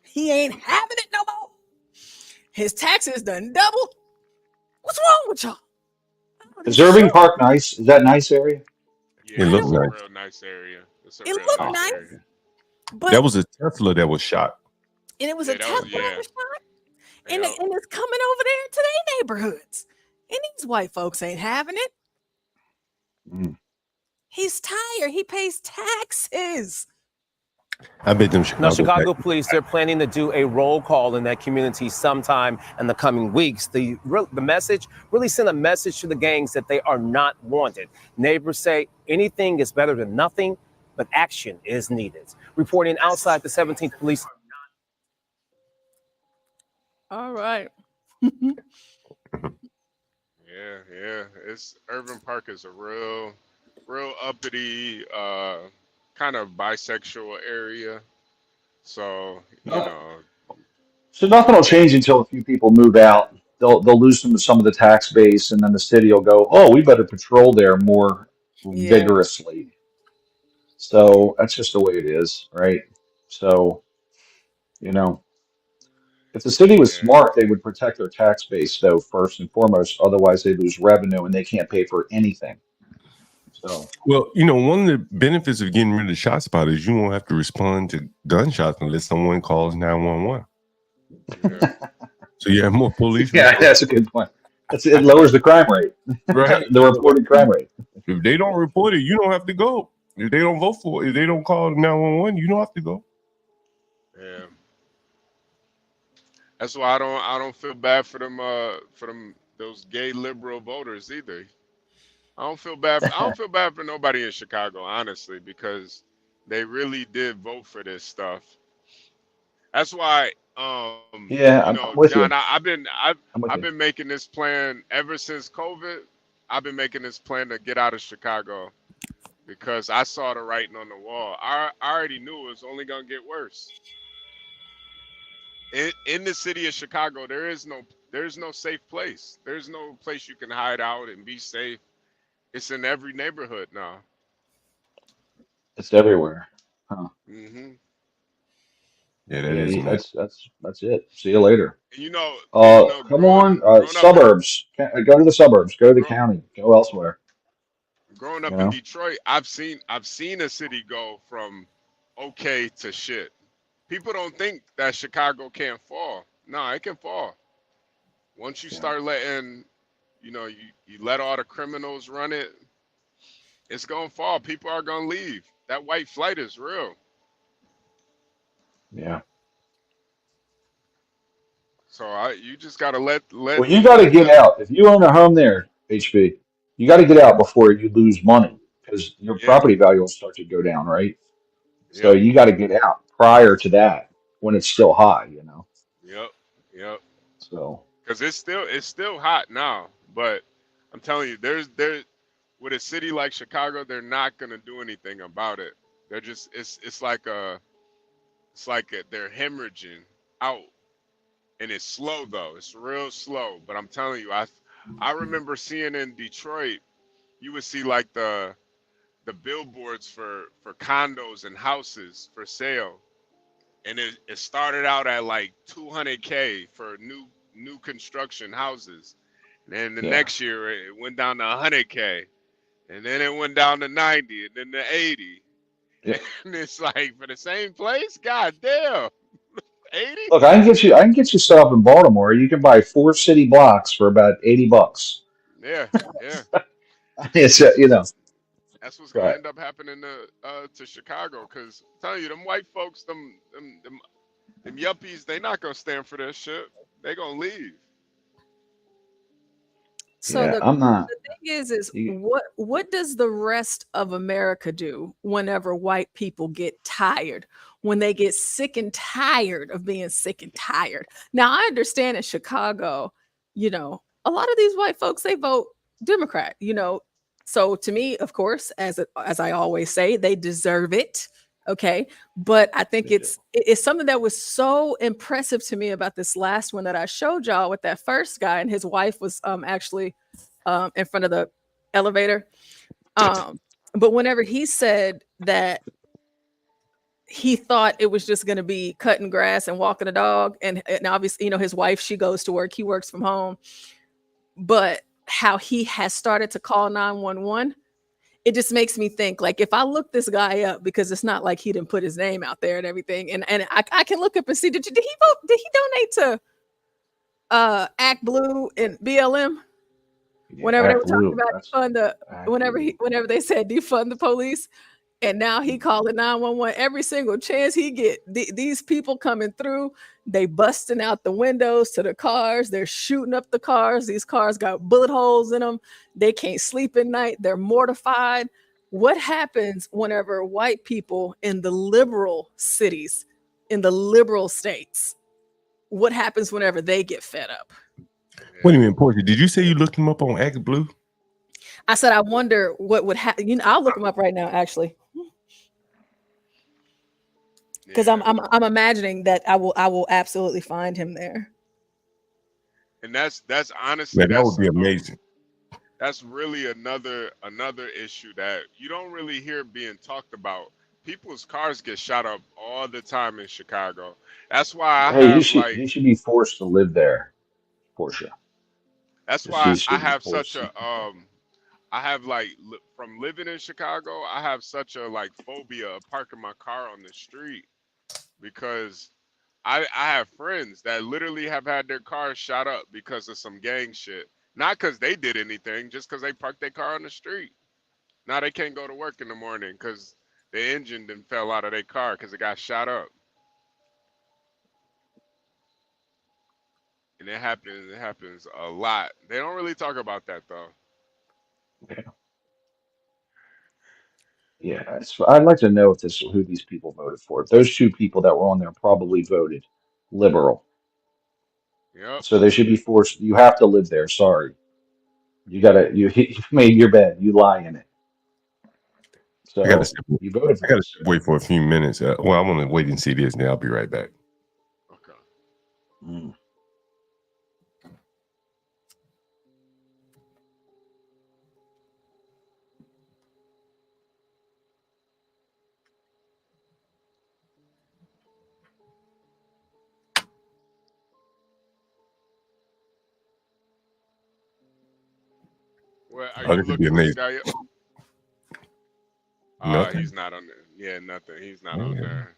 He ain't having it no more. His taxes done double. What's wrong with y'all? Is Irving Park nice? Is that a nice area? Yeah, It looks it's a nice. real nice area. It's a It real looked nice. area. But That was a Tesla that was shot. and it was Yeah, a that was- Tesla yeah. shot, and it's coming over there to their neighborhoods, and these white folks ain't having it. Mm. He's tired. He pays taxes. I bet them Now, Chicago. Chicago police, they're planning to do a roll call in that community sometime in the coming weeks. The message really sent a message to the gangs that they are not wanted. Neighbors say anything is better than nothing, but action is needed. Reporting outside the 17th Police. All right. Yeah. It's Irving Park is a real uppity, kind of bisexual area. So, So nothing will change until a few people move out they'll lose some of the tax base, and then the city will go, oh, we better patrol there more vigorously. So that's just the way it is, right? So, you know, if the city was smart, they would protect their tax base, though, first and foremost. Otherwise, they lose revenue and they can't pay for anything. So, well, you know, one of the benefits of getting rid of shot spot is you won't have to respond to gunshots unless someone calls 911. Yeah. So you have more police. Yeah, that's a good point. It lowers the crime rate, right? The reported crime rate. If they don't report it, you don't have to go. If they don't vote for it, if they don't call 911, you don't have to go. Yeah. That's why I don't feel bad for them those gay liberal voters either. I don't feel bad for nobody in Chicago, honestly, because they really did vote for this stuff. That's why Yeah, you I'm know, with John, you. I've with you. been making this plan ever since COVID. I've been making this plan to get out of Chicago because I saw the writing on the wall. I already knew it was only gonna get worse. In the city of Chicago, there's no safe place. There's no place you can hide out and be safe. It's in every neighborhood now. It's everywhere. Huh. Mm-hmm. Yeah, that is. That's it. See you later. And you know, Come on, suburbs. Go to the suburbs. Go to the county. Go elsewhere. Growing up You in know? Detroit, I've seen a city go from okay to shit. People don't think that Chicago can't fall. No, it can fall. Once you start letting, you know, you let all the criminals run it, it's gonna fall. People are gonna leave. That white flight is real. Yeah. So you just gotta let. Well, you got to get out. If you own a home there, HB, you got to get out before you lose money because your property value will start to go down, right? So you got to get out prior to that when it's still high, you know. Yep. So Because it's still hot now, but I'm telling you, there's with a city like Chicago, they're not gonna do anything about it. They're just it's like they're hemorrhaging out, and it's slow though. It's real slow. But I'm telling you, I remember seeing in Detroit, you would see like the billboards for condos and houses for sale, and it started out at like $200K for new construction houses. And then the next year it went down to $100K, and then it went down to 90, and then to 80. Yeah. And it's like for the same place, god damn. 80? look, I can get you stuff in Baltimore. You can buy 4 city blocks for about $80. Yeah. It's you know. That's what's gonna end up happening to Chicago, because I'm telling you, them white folks, them yuppies, they not gonna stand for this shit. They gonna leave. So Yeah, the I'm not. the thing is what does the rest of America do whenever white people get tired? When they get sick and tired of being sick and tired. Now I understand in Chicago, you know, a lot of these white folks, they vote Democrat, you know. So to me, of course, as I always say, they deserve it. Okay. But I think it's something that was so impressive to me about this last one that I showed y'all with that first guy, and his wife was actually in front of the elevator. But whenever he said that he thought it was just going to be cutting grass and walking a dog, and obviously, you know, his wife, she goes to work, he works from home, but how he has started to call 911. It just makes me think, like, if I look this guy up, because it's not like he didn't put his name out there and everything, and I can look up and see, did he vote? Did he donate to Act Blue and BLM? Whenever they were talking about defund whenever they said defund the police, and now he calling 911 every single chance he get. These people coming through, they busting out the windows to the cars, they're shooting up the cars. These cars got bullet holes in them. They can't sleep at night. They're mortified. What happens whenever white people in the liberal cities, in the liberal states, what happens whenever they get fed up? Wait a minute, Portia, did you say you looked him up on Act Blue? I said I wonder what would happen. You know, I'll look him up right now, actually, because I'm imagining that I will absolutely find him there. And that's honestly Man, that would be amazing. That's really another issue that you don't really hear being talked about. People's cars get shot up all the time in Chicago. That's why I Hey, have like he should be forced to live there, Portia. that's He why I should be have forced such a I have like from living in Chicago, I have such a like phobia of parking my car on the street because I have friends that literally have had their cars shot up because of some gang shit. Not because they did anything, just because they parked their car on the street. Now they can't go to work in the morning because the engine then fell out of their car because it got shot up. And it happens a lot. They don't really talk about that though. Yeah, I'd like to know who these people voted for. Those two people that were on there probably voted liberal. Yep. So they should be forced. You have to live there. Sorry, you made your bed. You lie in it. So I gotta step you voted for. I gotta wait for a few minutes. Well, I'm gonna wait and see this, and then I'll be right back. Okay. Mm. Well, are Oh, you this would be looking, Miss amazing. Thalia? Nothing. He's not on there. Yeah, nothing. He's not Oh, on yeah. there.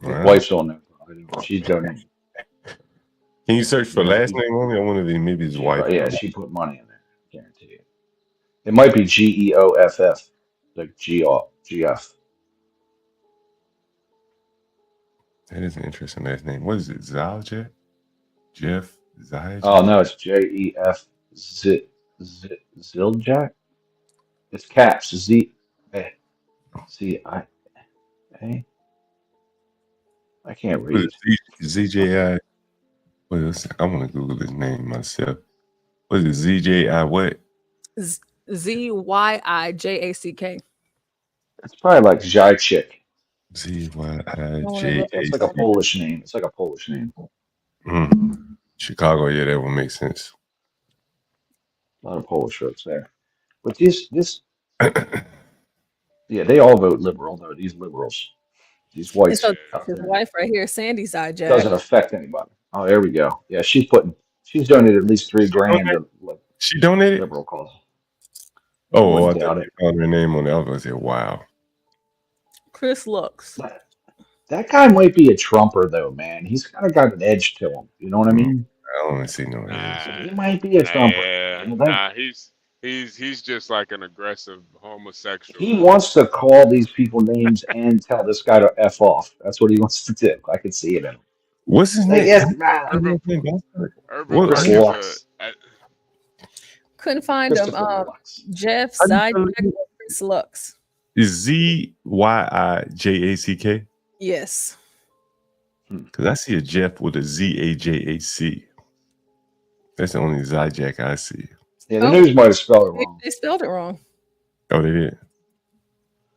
His Wow. wife's on there. She's donating. Can you search for last name on there? I wonder if maybe his wife. Yeah, she put money in there. Guarantee it. It might be GEOFF, like GF. That is an interesting last name. What is it? Zaljet? Jeff Zaljet? Oh no, it's JEF Ziljak. It's caps Z A C I A. I can't What is read. it? ZJI. What is it? I want to Google his name myself. What is it? ZJI what? ZYIJACK. It's probably like Zajcik. ZYIJ. It's like a Polish name. It's like a Polish name. Chicago, yeah, that would make sense. A lot of Polish folks there. But this yeah, they all vote liberal though. These liberals, these And whites so out his there. wife right here, Sandy Zajac. Doesn't affect anybody. Oh, there we go. Yeah, she's donated at least $3,000 to She donated? liberal cause. Oh, I wouldn't thought doubt you it. found her name on there. I was gonna say, wow. Chris Lux. That guy might be a Trumper though, man. He's kind of got an edge to him. You know what I mean? I don't see no edge. He might be a Trumper. Yeah, You know, nah, he's just like an aggressive homosexual. he wants to call these people names and tell this guy to F off. That's what he wants to do. I can see it in him. What's his Like, name? yes, Urban Chris Park Lux. is Couldn't find him. Christopher Lux. Jeff How do you Zajac spell or Chris Lux. Is ZYIJACK? Yes. Because I see a Jeff with a ZAJAC. That's the only Zajac I see. Yeah, the news might have spelled it wrong. They spelled it wrong. Oh, they did.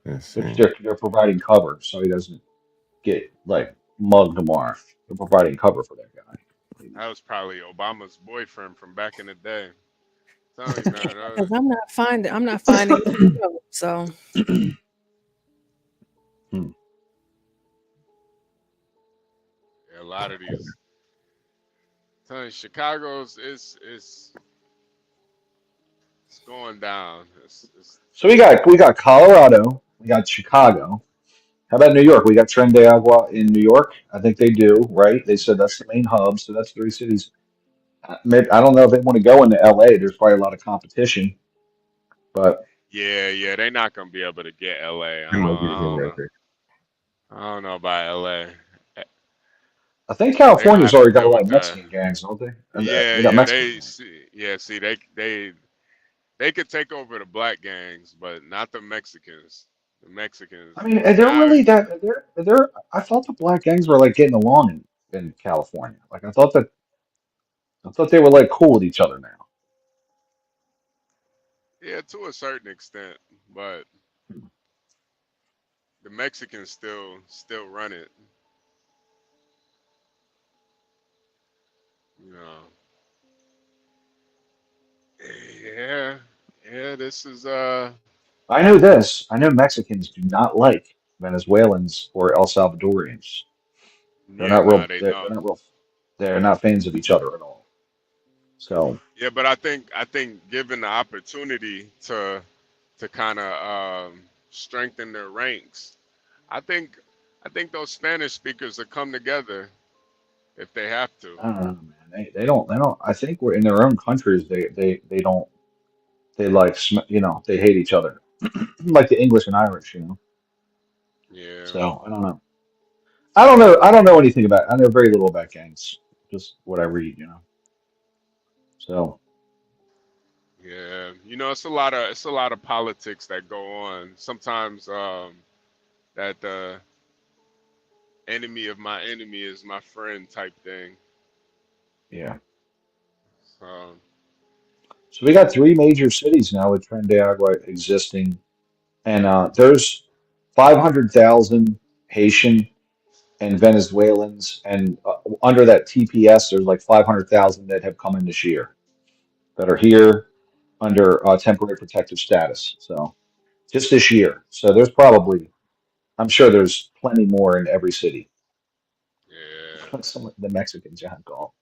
Let's see. They're providing cover so he doesn't get like mugged tomorrow. They're providing cover for that guy. that was probably Obama's boyfriend from back in the day. Tell you, man, Because I'm not finding it, so yeah, a lot of these. Tell you, Chicago's it's going down. So we got Colorado, we got Chicago. How about New York? We got Tren de Aragua in New York. I think they do, right? They said that's the main hub, so that's 3 cities. I don't know if they want to go into LA. There's probably a lot of competition, but Yeah, they're not gonna be able to get LA. They might get him right there. I don't know about LA. I think They're gonna California's have to already got a deal lot with of that. Mexican gangs, don't they? And Yeah, they got Mexican gangs. they could take over the black gangs, but not the Mexicans. The Mexicans. I mean, are they really that? They're. I thought the black gangs were like getting along in California. Like I thought they were like cool with each other now. Yeah, to a certain extent, but the Mexicans still run it. Yeah, yeah. This is I know this. I know Mexicans do not like Venezuelans or El Salvadorians. They're yeah. not Nah, real. they They're don't. not real. They're not fans of each other at all. So Yeah, but I think given the opportunity to kind of strengthen their ranks, I think I think those Spanish speakers will come together if they have to. I don't know, man. They don't. They don't. I think we're in their own countries. They don't. They like they hate each other, like the English and Irish. Yeah, So I don't know. I don't know. I don't know anything about. I know very little about gangs. Just what I read. So yeah. It's a lot of politics that go on. Sometimes that the enemy of my enemy is my friend type thing. yeah. So So we got three major cities now with Tren de Aragua existing, and there's 500,000 Haitian and Venezuelans, and under that TPS, there's like 500,000 that have come in this year that are here under temporary protective status. So just this year. So there's probably, I'm sure there's plenty more in every city. yeah, The Mexican John Galt.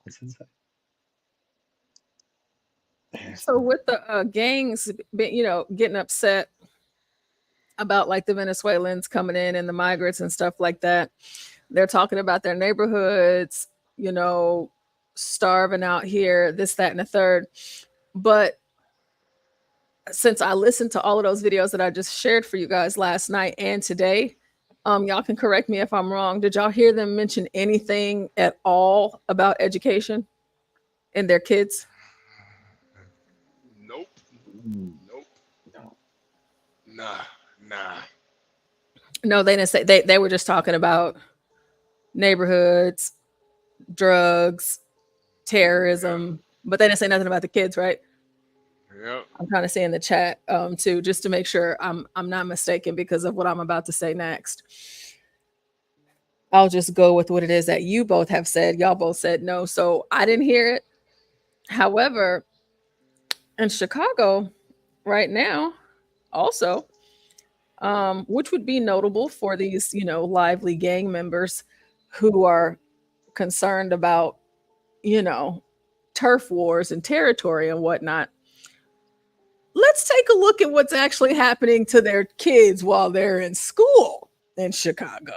So with the gangs, getting upset about like the Venezuelans coming in and the migrants and stuff like that, they're talking about their neighborhoods, starving out here, this, that, and the third. But since I listened to all of those videos that I just shared for you guys last night and today, y'all can correct me if I'm wrong. Did y'all hear them mention anything at all about education and their kids? nope, nope, nah. No, they didn't say. They were just talking about neighborhoods, drugs, terrorism, but they didn't say nothing about the kids, right? Yep. I'm trying to say in the chat too, just to make sure I'm not mistaken because of what I'm about to say next. I'll just go with what it is that you both have said. Y'all both said no, so I didn't hear it. However, in Chicago right now, also, which would be notable for these, lively gang members who are concerned about, turf wars and territory and whatnot. Let's take a look at what's actually happening to their kids while they're in school in Chicago.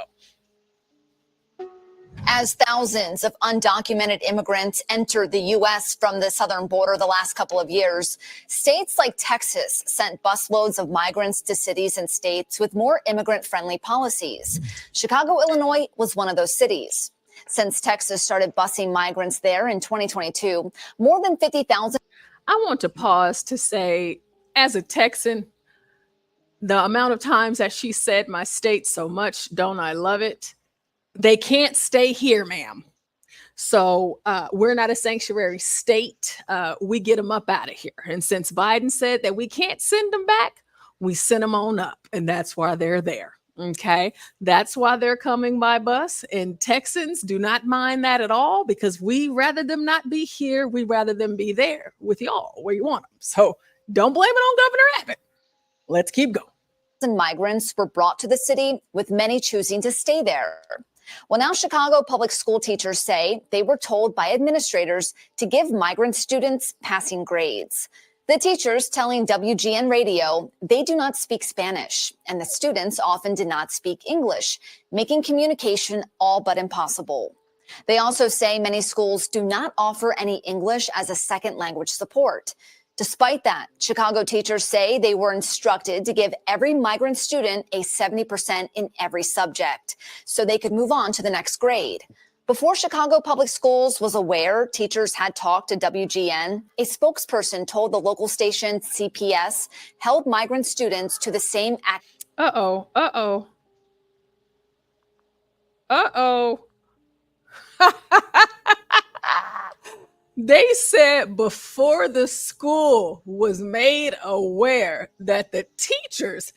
As thousands of undocumented immigrants entered the U.S. from the southern border the last couple of years, states like Texas sent busloads of migrants to cities and states with more immigrant-friendly policies. Chicago, Illinois was one of those cities. Since Texas started busing migrants there in 2022, more than 50,000. I want to pause to say, as a Texan, the amount of times that she said my state so much, don't I love it? They can't stay here, ma'am. So we're not a sanctuary state. We get them up out of here. And since Biden said that we can't send them back, we send them on up. And that's why they're there. Okay. That's why they're coming by bus. And Texans do not mind that at all because we rather them not be here. We rather them be there with y'all where you want them. So don't blame it on Governor Abbott. Let's keep going. Migrants were brought to the city, with many choosing to stay there. Well, now Chicago public school teachers say they were told by administrators to give migrant students passing grades. The teachers telling WGN Radio they do not speak Spanish, and the students often did not speak English, making communication all but impossible. They also say many schools do not offer any English as a second language support. Despite that, Chicago teachers say they were instructed to give every migrant student a 70% in every subject so they could move on to the next grade. Before Chicago Public Schools was aware teachers had talked to WGN, a spokesperson told the local station CPS held migrant students to the same act. Uh-oh. They said before the school was made aware that the teachers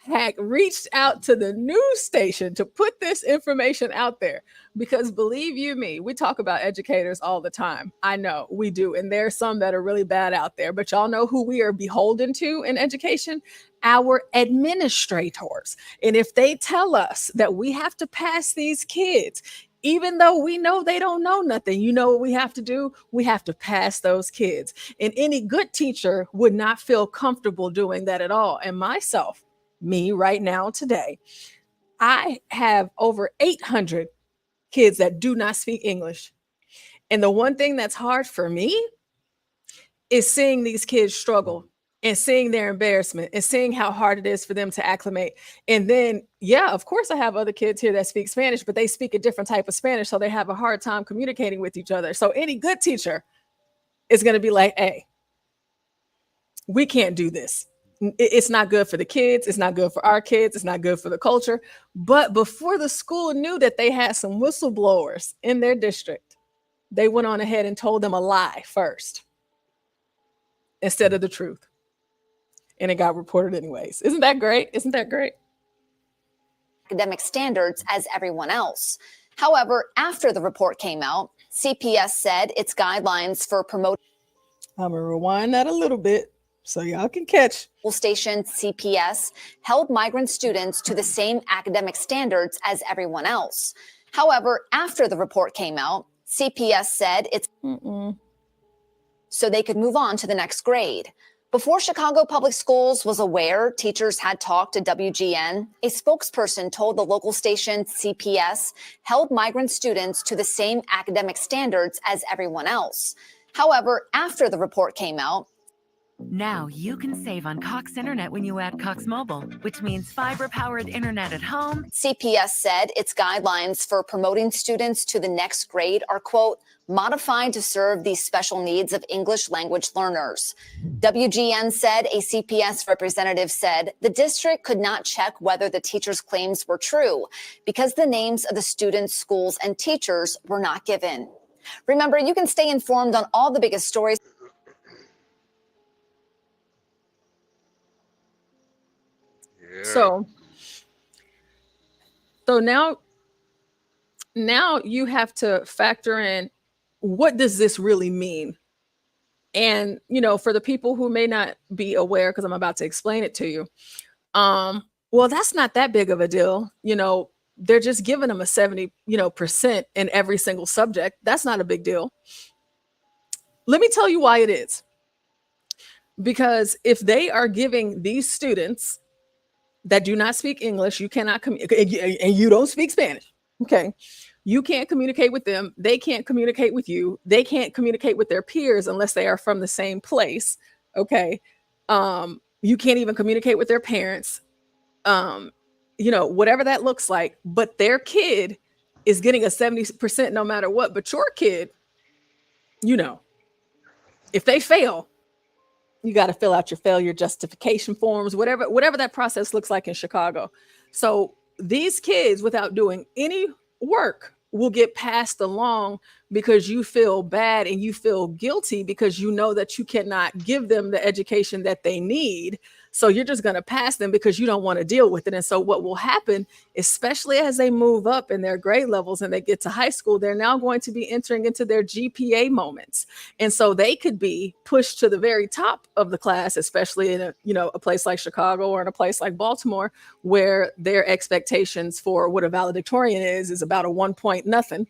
had reached out to the news station to put this information out there, because believe you me, we talk about educators all the time. I know we do. And there's some that are really bad out there, but y'all know who we are beholden to in education? Our administrators. And if they tell us that we have to pass these kids, even though we know they don't know nothing, you know what we have to do? We have to pass those kids. And any good teacher would not feel comfortable doing that at all. And myself, me right now today, I have over 800 kids that do not speak English. And the one thing that's hard for me is seeing these kids struggle and seeing their embarrassment and seeing how hard it is for them to acclimate. And then, yeah, of course I have other kids here that speak Spanish, but they speak a different type of Spanish. So they have a hard time communicating with each other. So any good teacher is going to be like, hey, we can't do this. It's not good for the kids. It's not good for our kids. It's not good for the culture. But before the school knew that they had some whistleblowers in their district, they went on ahead and told them a lie first instead of the truth. And it got reported anyways. Isn't that great? Isn't that great? Academic standards as everyone else. However, after the report came out, CPS said its guidelines for promoting. I'm going to rewind that a little bit so y'all can catch. Station CPS held migrant students to the same academic standards as everyone else. However, after the report came out, CPS said it's so they could move on to the next grade. Before Chicago Public Schools was aware teachers had talked to WGN, a spokesperson told the local station CPS held migrant students to the same academic standards as everyone else. However, after the report came out, now you can save on Cox Internet when you add Cox Mobile, which means fiber-powered internet at home. CPS said its guidelines for promoting students to the next grade are, quote, modified to serve the special needs of English language learners. WGN said a CPS representative said the district could not check whether the teacher's claims were true because the names of the students, schools, and teachers were not given. Remember, you can stay informed on all the biggest stories. So now you have to factor in, what does this really mean? And, you know, for the people who may not be aware, because I'm about to explain it to you, well, that's not that big of a deal. You know, they're just giving them a 70% in every single subject. That's not a big deal. Let me tell you why it is. Because if they are giving these students that do not speak English, you cannot communicate, and you don't speak Spanish. Okay. You can't communicate with them. They can't communicate with you. They can't communicate with their peers unless they are from the same place. Okay. You can't even communicate with their parents. You know, whatever that looks like, but their kid is getting a 70% no matter what. But your kid, you know, if they fail, you got to fill out your failure justification forms, whatever that process looks like in Chicago. So these kids, without doing any work, will get passed along because you feel bad and you feel guilty because you know that you cannot give them the education that they need. So you're just going to pass them because you don't want to deal with it. And so what will happen, especially as they move up in their grade levels and they get to high school, they're now going to be entering into their GPA moments. And so they could be pushed to the very top of the class, especially in a place like Chicago or in a place like Baltimore, where their expectations for what a valedictorian is about a 1 point nothing.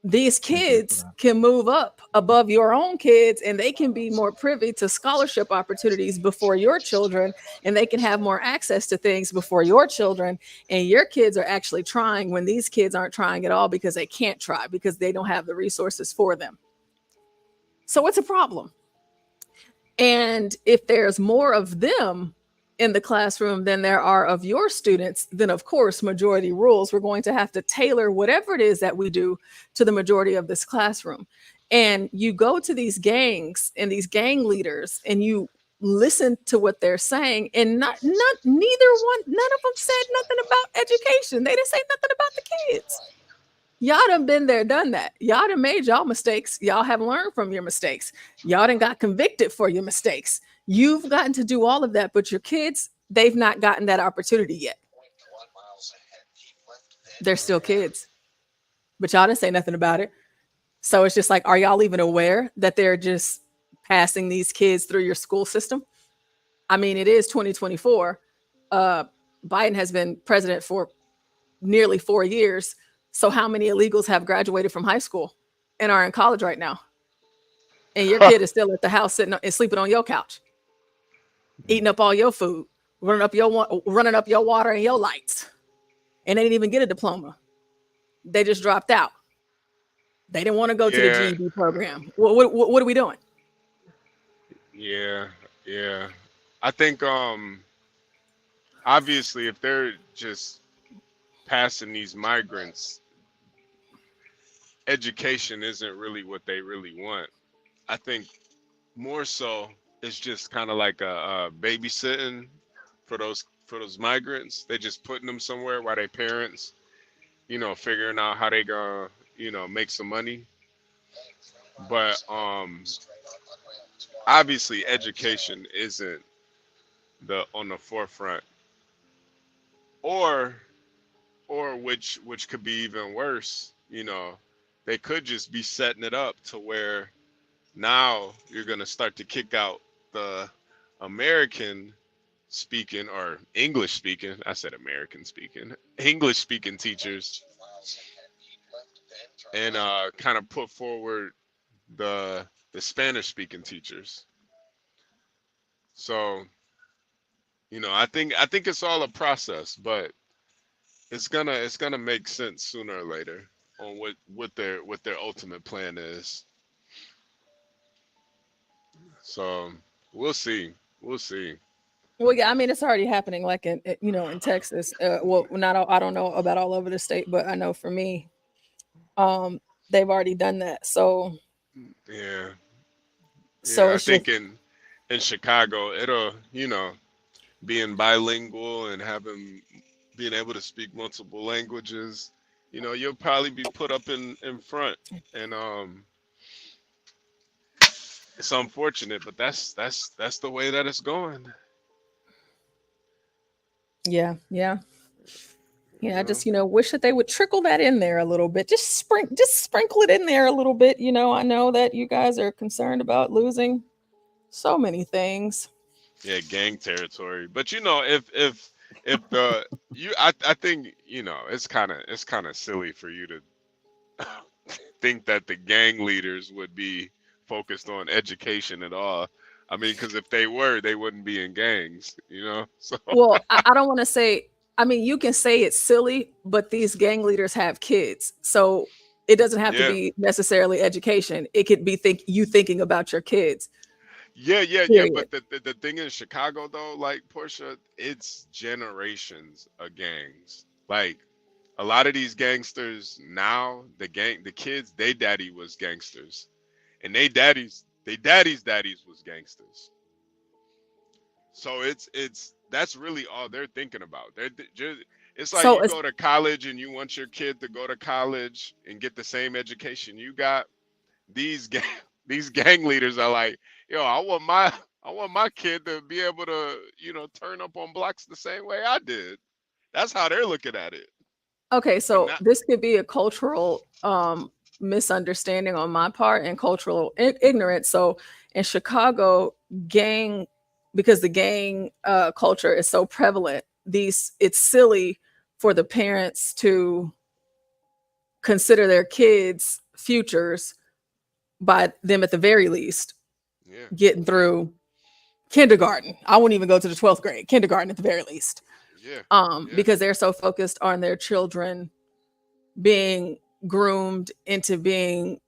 These kids can move up above your own kids and they can be more privy to scholarship opportunities before your children, and they can have more access to things before your children. And your kids are actually trying when these kids aren't trying at all because they can't try because they don't have the resources for them. So it's a problem. And if there's more of them in the classroom than there are of your students, then of course, majority rules. We're going to have to tailor whatever it is that we do to the majority of this classroom. And you go to these gangs and these gang leaders and you listen to what they're saying, and none of them said nothing about education. They didn't say nothing about the kids. Y'all done been there, done that. Y'all done made y'all mistakes. Y'all have learned from your mistakes. Y'all done got convicted for your mistakes. You've gotten to do all of that, but your kids they've not gotten that opportunity yet. They're still kids, but y'all didn't say nothing about it. So it's just like, are y'all even aware that they're just passing these kids through your school system? I mean, it is 2024. Biden has been president for nearly 4 years. So how many illegals have graduated from high school and are in college right now? And your kid is still at the house sitting and sleeping on your couch, eating up all your food, running up your water and your lights. And they didn't even get a diploma. They just dropped out. They didn't want to go to the GED program. What are we doing? Yeah. I think obviously if they're just passing these migrants, education isn't really what they really want. I think more so it's just kind of like a babysitting for those migrants. They just putting them somewhere while their parents, figuring out how they gonna, make some money. But obviously education isn't on the forefront, or which could be even worse. They could just be setting it up to where now you're gonna start to kick out the American speaking or English speaking, I said American speaking, English speaking teachers, and kind of put forward the Spanish speaking teachers. So, I think it's all a process, but it's gonna make sense sooner or later on what their ultimate plan is. So we'll see. Well, yeah, I mean, it's already happening, like in Texas. Well, I don't know about all over the state, but I know for me, they've already done that. So yeah. So I it's think just, in Chicago, it'll being bilingual and being able to speak multiple languages, you'll probably be put up in front, and it's unfortunate, but that's the way that it's going. yeah. I just wish that they would trickle that in there a little bit. Just sprinkle it in there a little bit. I know that you guys are concerned about losing so many things. Yeah, gang territory. But if I think it's kind of silly for you to think that the gang leaders would be focused on education at all. I mean, because if they were, they wouldn't be in gangs, So Well, I don't want to say. I mean, you can say it's silly, but these gang leaders have kids, so it doesn't have to Yeah. be necessarily education. It could be thinking about your kids. Yeah. Period. But the thing in Chicago though, like Portia, it's generations of gangs. Like a lot of these gangsters now, the kids, they daddy was gangsters, and they daddies was gangsters. So that's really all they're thinking about. It's like So you it's go to college and you want your kid to go to college and get the same education you got. These gang leaders are like, yo, I want my kid to be able to, turn up on blocks the same way I did. That's how they're looking at it. okay. So not- this could be a cultural misunderstanding on my part and cultural ignorance. So in Chicago, because the gang culture is so prevalent, it's silly for the parents to consider their kids' futures by them at the very least getting through kindergarten. I wouldn't even go to the 12th grade, kindergarten at the very least. Because they're so focused on their children being groomed into being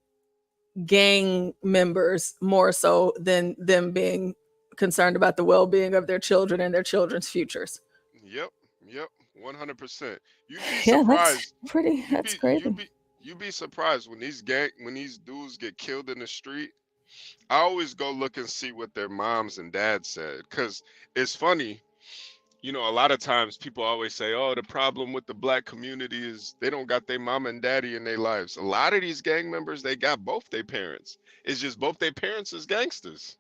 gang members more so than them being concerned about the well-being of their children and their children's futures. Yep, 100%. You'd be Yeah, surprised. that's crazy. You'd be surprised when these dudes get killed in the street. I always go look and see what their moms and dads said, because it's funny. A lot of times people always say, oh, the problem with the black community is they don't got their mom and daddy in their lives. A lot of these gang members, they got both their parents. It's just both their parents is gangsters.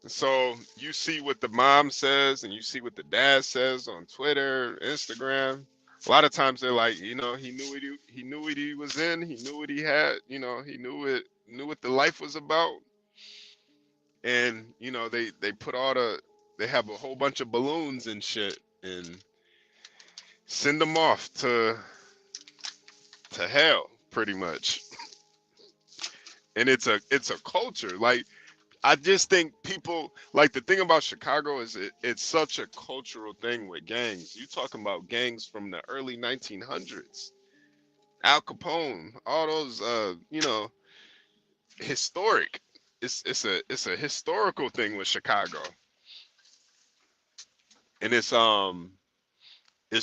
So you see what the mom says and you see what the dad says on Twitter, Instagram. A lot of times they're like, he knew what he was in, he knew what he had, he knew what the life was about. And they put they have a whole bunch of balloons and shit and send them off to hell pretty much. And it's a culture. Like, I just think people, like, the thing about Chicago is it's such a cultural thing with gangs. You talking about gangs from the early 1900s, Al Capone, all those historic. It's a historical thing with Chicago. And it's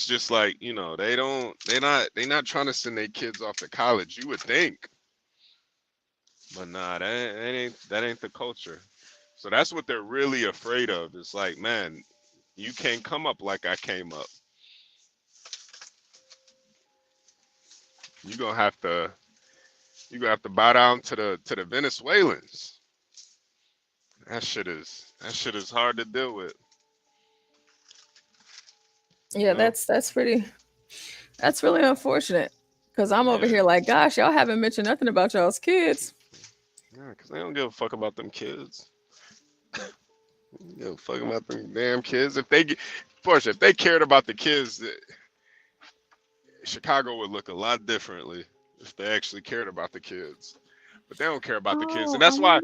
just like, they're not trying to send their kids off to college, you would think. But nah, that ain't the culture. So that's what they're really afraid of. It's like, man, you can't come up like I came up. You're gonna have to bow down to the Venezuelans. That shit is hard to deal with. Yeah, that's really unfortunate. Because I'm over here like, gosh, y'all haven't mentioned nothing about y'all's kids. Yeah, because they don't give a fuck about them kids. They give a fuck about them damn kids. If they cared about the kids, Chicago would look a lot differently if they actually cared about the kids. But they don't care about the kids, and that's why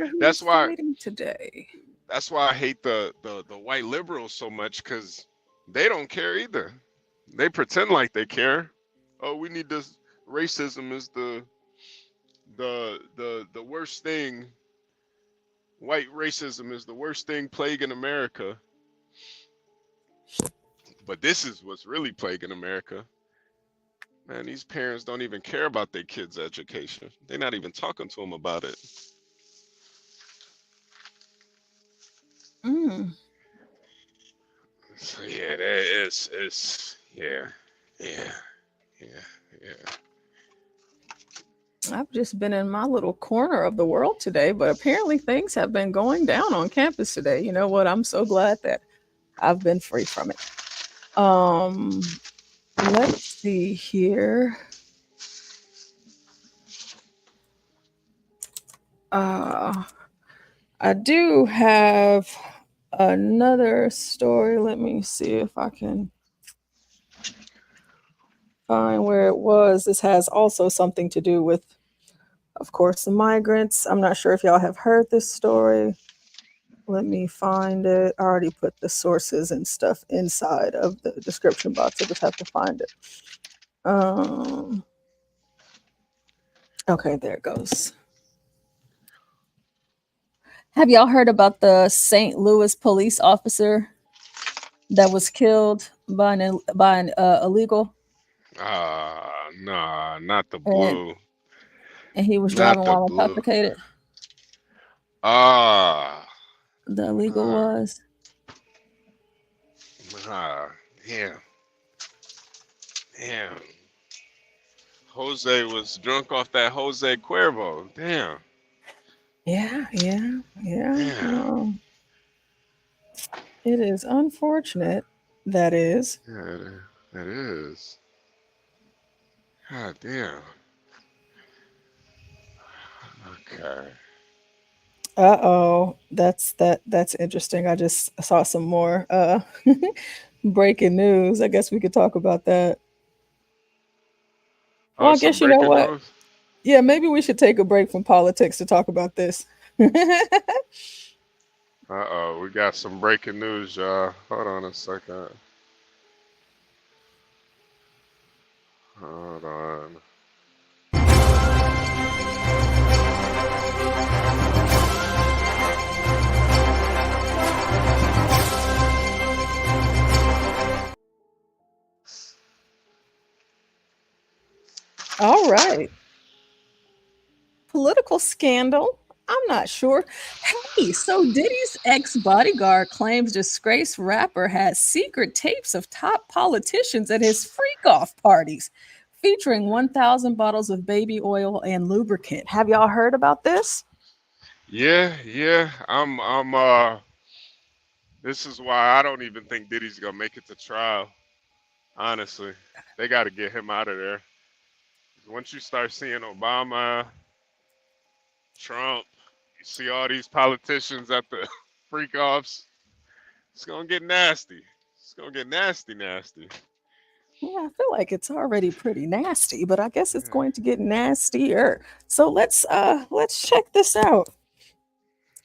today. That's why I hate the white liberals so much, because they don't care either. They pretend like they care. Oh, we need this. Racism is the worst thing. White racism is the worst thing plaguing America. But this is what's really plaguing America. Man, these parents don't even care about their kids' education. They're not even talking to them about it. So yeah, yeah. I've just been in my little corner of the world today, but apparently things have been going down on campus today. You know what? I'm so glad that I've been free from it. Let's see here. I do have another story. Let me see if I can find where it was. This has also something to do with, of course, the migrants. I'm not sure if y'all have heard this story. Let me find it. I already put the sources and stuff inside of the description box. I just have to find it. Okay, there it goes. Have y'all heard about the St. Louis police officer that was killed by an illegal? Nah, not the blue. And he was driving while intoxicated. The illegal was. Damn. Jose was drunk off that Jose Cuervo. Damn. Yeah. It is unfortunate. That is. Yeah, that is. God damn. Okay. That's interesting. I just saw some more breaking news. I guess we could talk about that. Well, I guess you know what? News? Yeah, maybe we should take a break from politics to talk about this. We got some breaking news, y'all. Hold on a second. Hold on. All right. Political scandal? I'm not sure. Hey, so Diddy's ex-bodyguard claims disgraced rapper has secret tapes of top politicians at his freak-off parties, featuring 1,000 bottles of baby oil and lubricant. Have y'all heard about this? Yeah. This is why I don't even think Diddy's gonna make it to trial. Honestly, they got to get him out of there. Once you start seeing Obama, Trump, you see all these politicians at the freak offs, it's gonna get nasty. It's gonna get nasty, nasty. Yeah, I feel like it's already pretty nasty, but I guess it's going to get nastier. So let's check this out.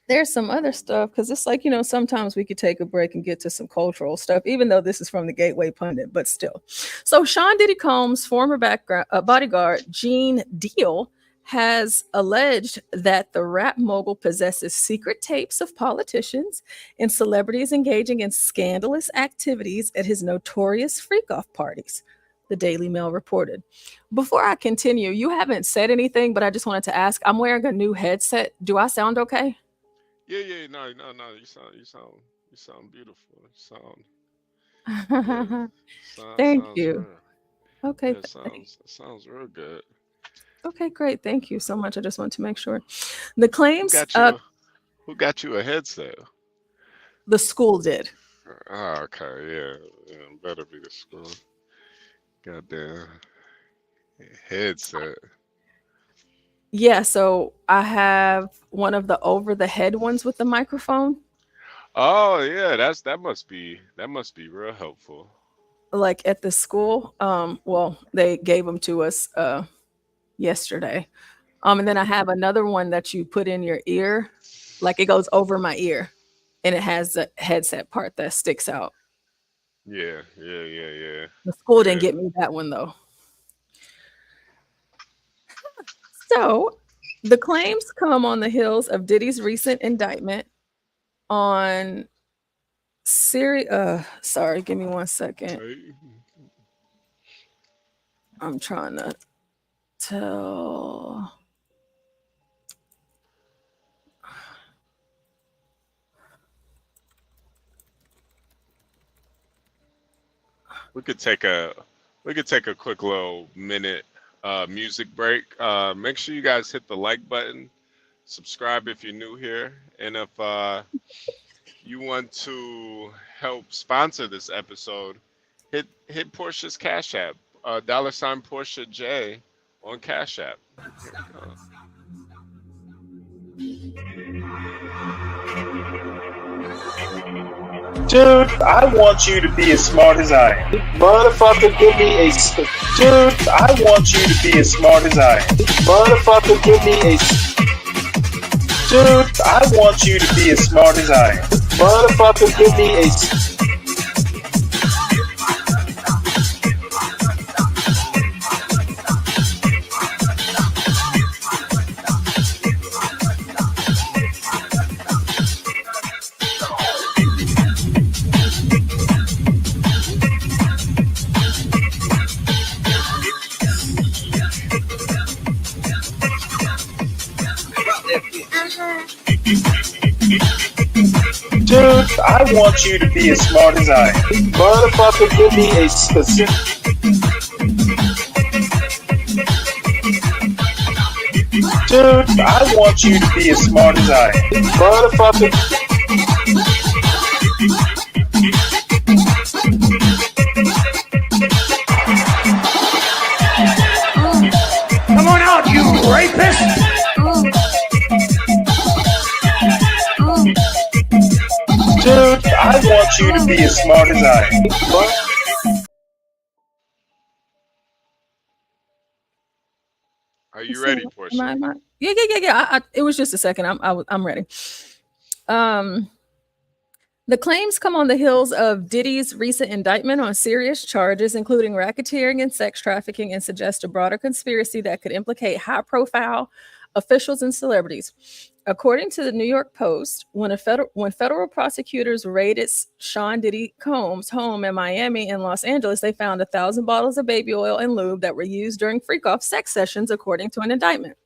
There's some other stuff because it's like, sometimes we could take a break and get to some cultural stuff, even though this is from the Gateway Pundit, but still. So Sean Diddy Combs' former bodyguard, Gene Deal, has alleged that the rap mogul possesses secret tapes of politicians and celebrities engaging in scandalous activities at his notorious freak-off parties, the Daily Mail reported. Before I continue, you haven't said anything, but I just wanted to ask, I'm wearing a new headset. Do I sound okay? Yeah, no. You sound beautiful. Thank Sounds you. real. Okay. Yeah, sounds real good. Okay, great. Thank you so much. I just want to make sure. The claims Who got you a headset? the school did. Oh, okay, yeah, better be the school. Goddamn headset. Yeah, so I have one of the over the head ones with the microphone. Oh yeah, that must be real helpful. Like at the school. Well, they gave them to us yesterday. And then I have another one that you put in your ear, like it goes over my ear, and it has the headset part that sticks out. Yeah. The school didn't get me that one though. So the claims come on the heels of Diddy's recent indictment on sorry, give me 1 second. I'm trying to tell. We could take a quick little minute music break. Make sure you guys hit the like button, subscribe if you're new here, and if you want to help sponsor this episode, hit Portia's Cash App, $ Portia J on Cash App. Dude, I want you to be as smart as I am. Motherfucker, give me a... Dude, I want you to be as smart as I am. Motherfucker, give me a... Dude, I want you to be as smart as I am. Motherfucker, give me a... Dude, I want you to be as smart as I am. Motherfucker, give me a specific... Dude, I want you to be as smart as I am. Motherfucker... Come on out, you rapist! Dude, I want you to be as smart as I am. Are you ready, Portia? Yeah. It was just a second. I'm ready. The claims come on the heels of Diddy's recent indictment on serious charges, including racketeering and sex trafficking, and suggest a broader conspiracy that could implicate high-profile officials and celebrities. According to the New York Post, when federal prosecutors raided Sean Diddy Combs' home in Miami and Los Angeles, they found 1,000 bottles of baby oil and lube that were used during freak-off sex sessions, according to an indictment.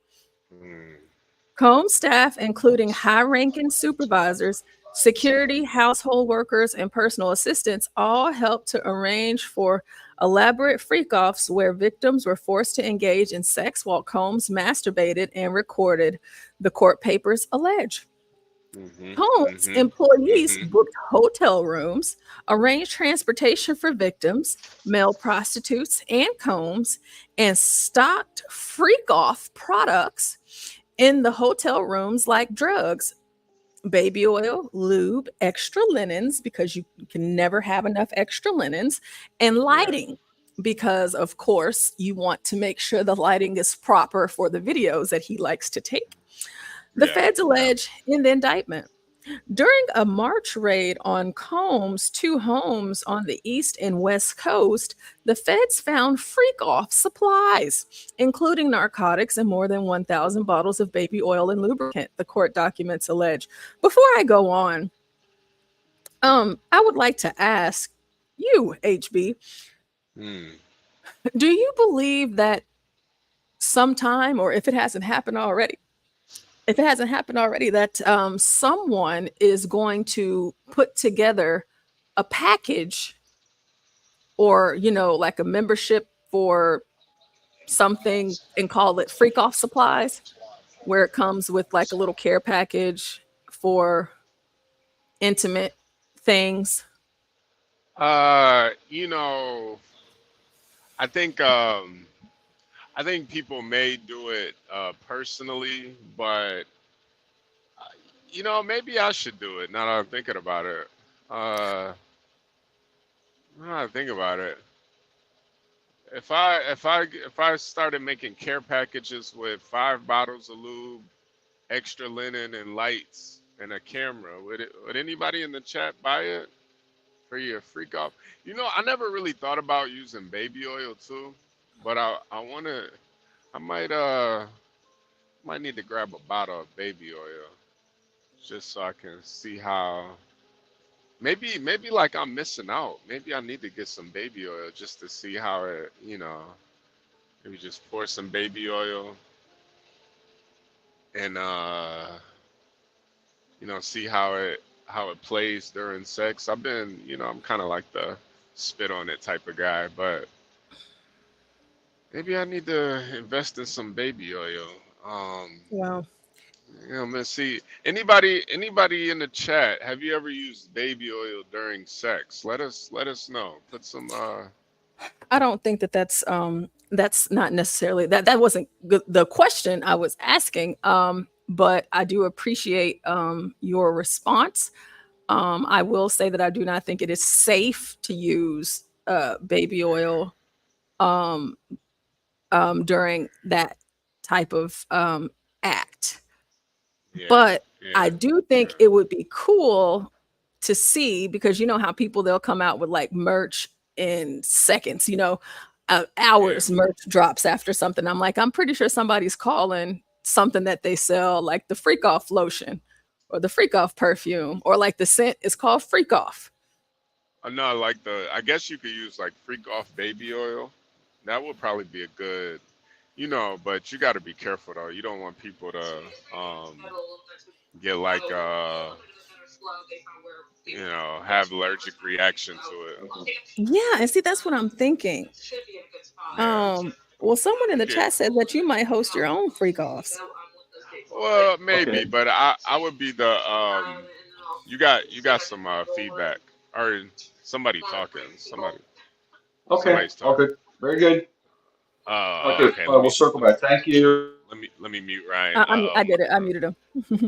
Combs' staff, including high-ranking supervisors, security, household workers, and personal assistants, all helped to arrange for elaborate freak-offs where victims were forced to engage in sex while Combs masturbated and recorded, the court papers allege. Combs employees booked hotel rooms, arranged transportation for victims, male prostitutes, and Combs, and stocked freak-off products in the hotel rooms like drugs, baby oil, lube, extra linens, because you can never have enough extra linens, and lighting, because of course you want to make sure the lighting is proper for the videos that he likes to take. The feds allege in the indictment, during a March raid on Combs' 2 homes on the East and West Coast, the feds found freak-off supplies, including narcotics and more than 1,000 bottles of baby oil and lubricant, the court documents allege. Before I go on, I would like to ask you, HB, do you believe that sometime, or if it hasn't happened already, that someone is going to put together a package, or, you know, like a membership for something, and call it freak off supplies, where it comes with like a little care package for intimate things? You know, I think people may do it personally, but you know, maybe I should do it now that I'm thinking about it. Now that I think about it, if I started making care packages with 5 bottles of lube, extra linen, and lights, and a camera, would anybody in the chat buy it for your freak off? You know, I never really thought about using baby oil too, but I might need to grab a bottle of baby oil just so I can see how. Maybe like I'm missing out. Maybe I need to get some baby oil just to see how it, you know. Maybe just pour some baby oil and you know, see how it plays during sex. I've been, you know, I'm kind of like the spit on it type of guy, but maybe I need to invest in some baby oil. Wow. You know, let's see. Anybody in the chat, have you ever used baby oil during sex? Let us know. Put some I don't think that's not necessarily that wasn't the question I was asking. But I do appreciate your response. I will say that I do not think it is safe to use baby oil during that type of act. But I do think it would be cool to see, because you know how people, they'll come out with like merch in seconds, you know, hours merch drops after something. I'm like, I'm pretty sure somebody's calling something that they sell like the freak off lotion or the freak off perfume, or like the scent is called freak off. no, like I guess you could use like freak off baby oil. That would probably be a good, you know, but you got to be careful though. You don't want people to get like you know, have allergic reaction to it. Yeah, and see, that's what I'm thinking. Well, someone in the chat said that you might host your own freak offs. Well, maybe, but I would be the you got some feedback, or somebody talking. Somebody's talking. Okay. Very good. Okay. We'll circle back. Thank you. Let me mute Ryan. I did it. I muted him.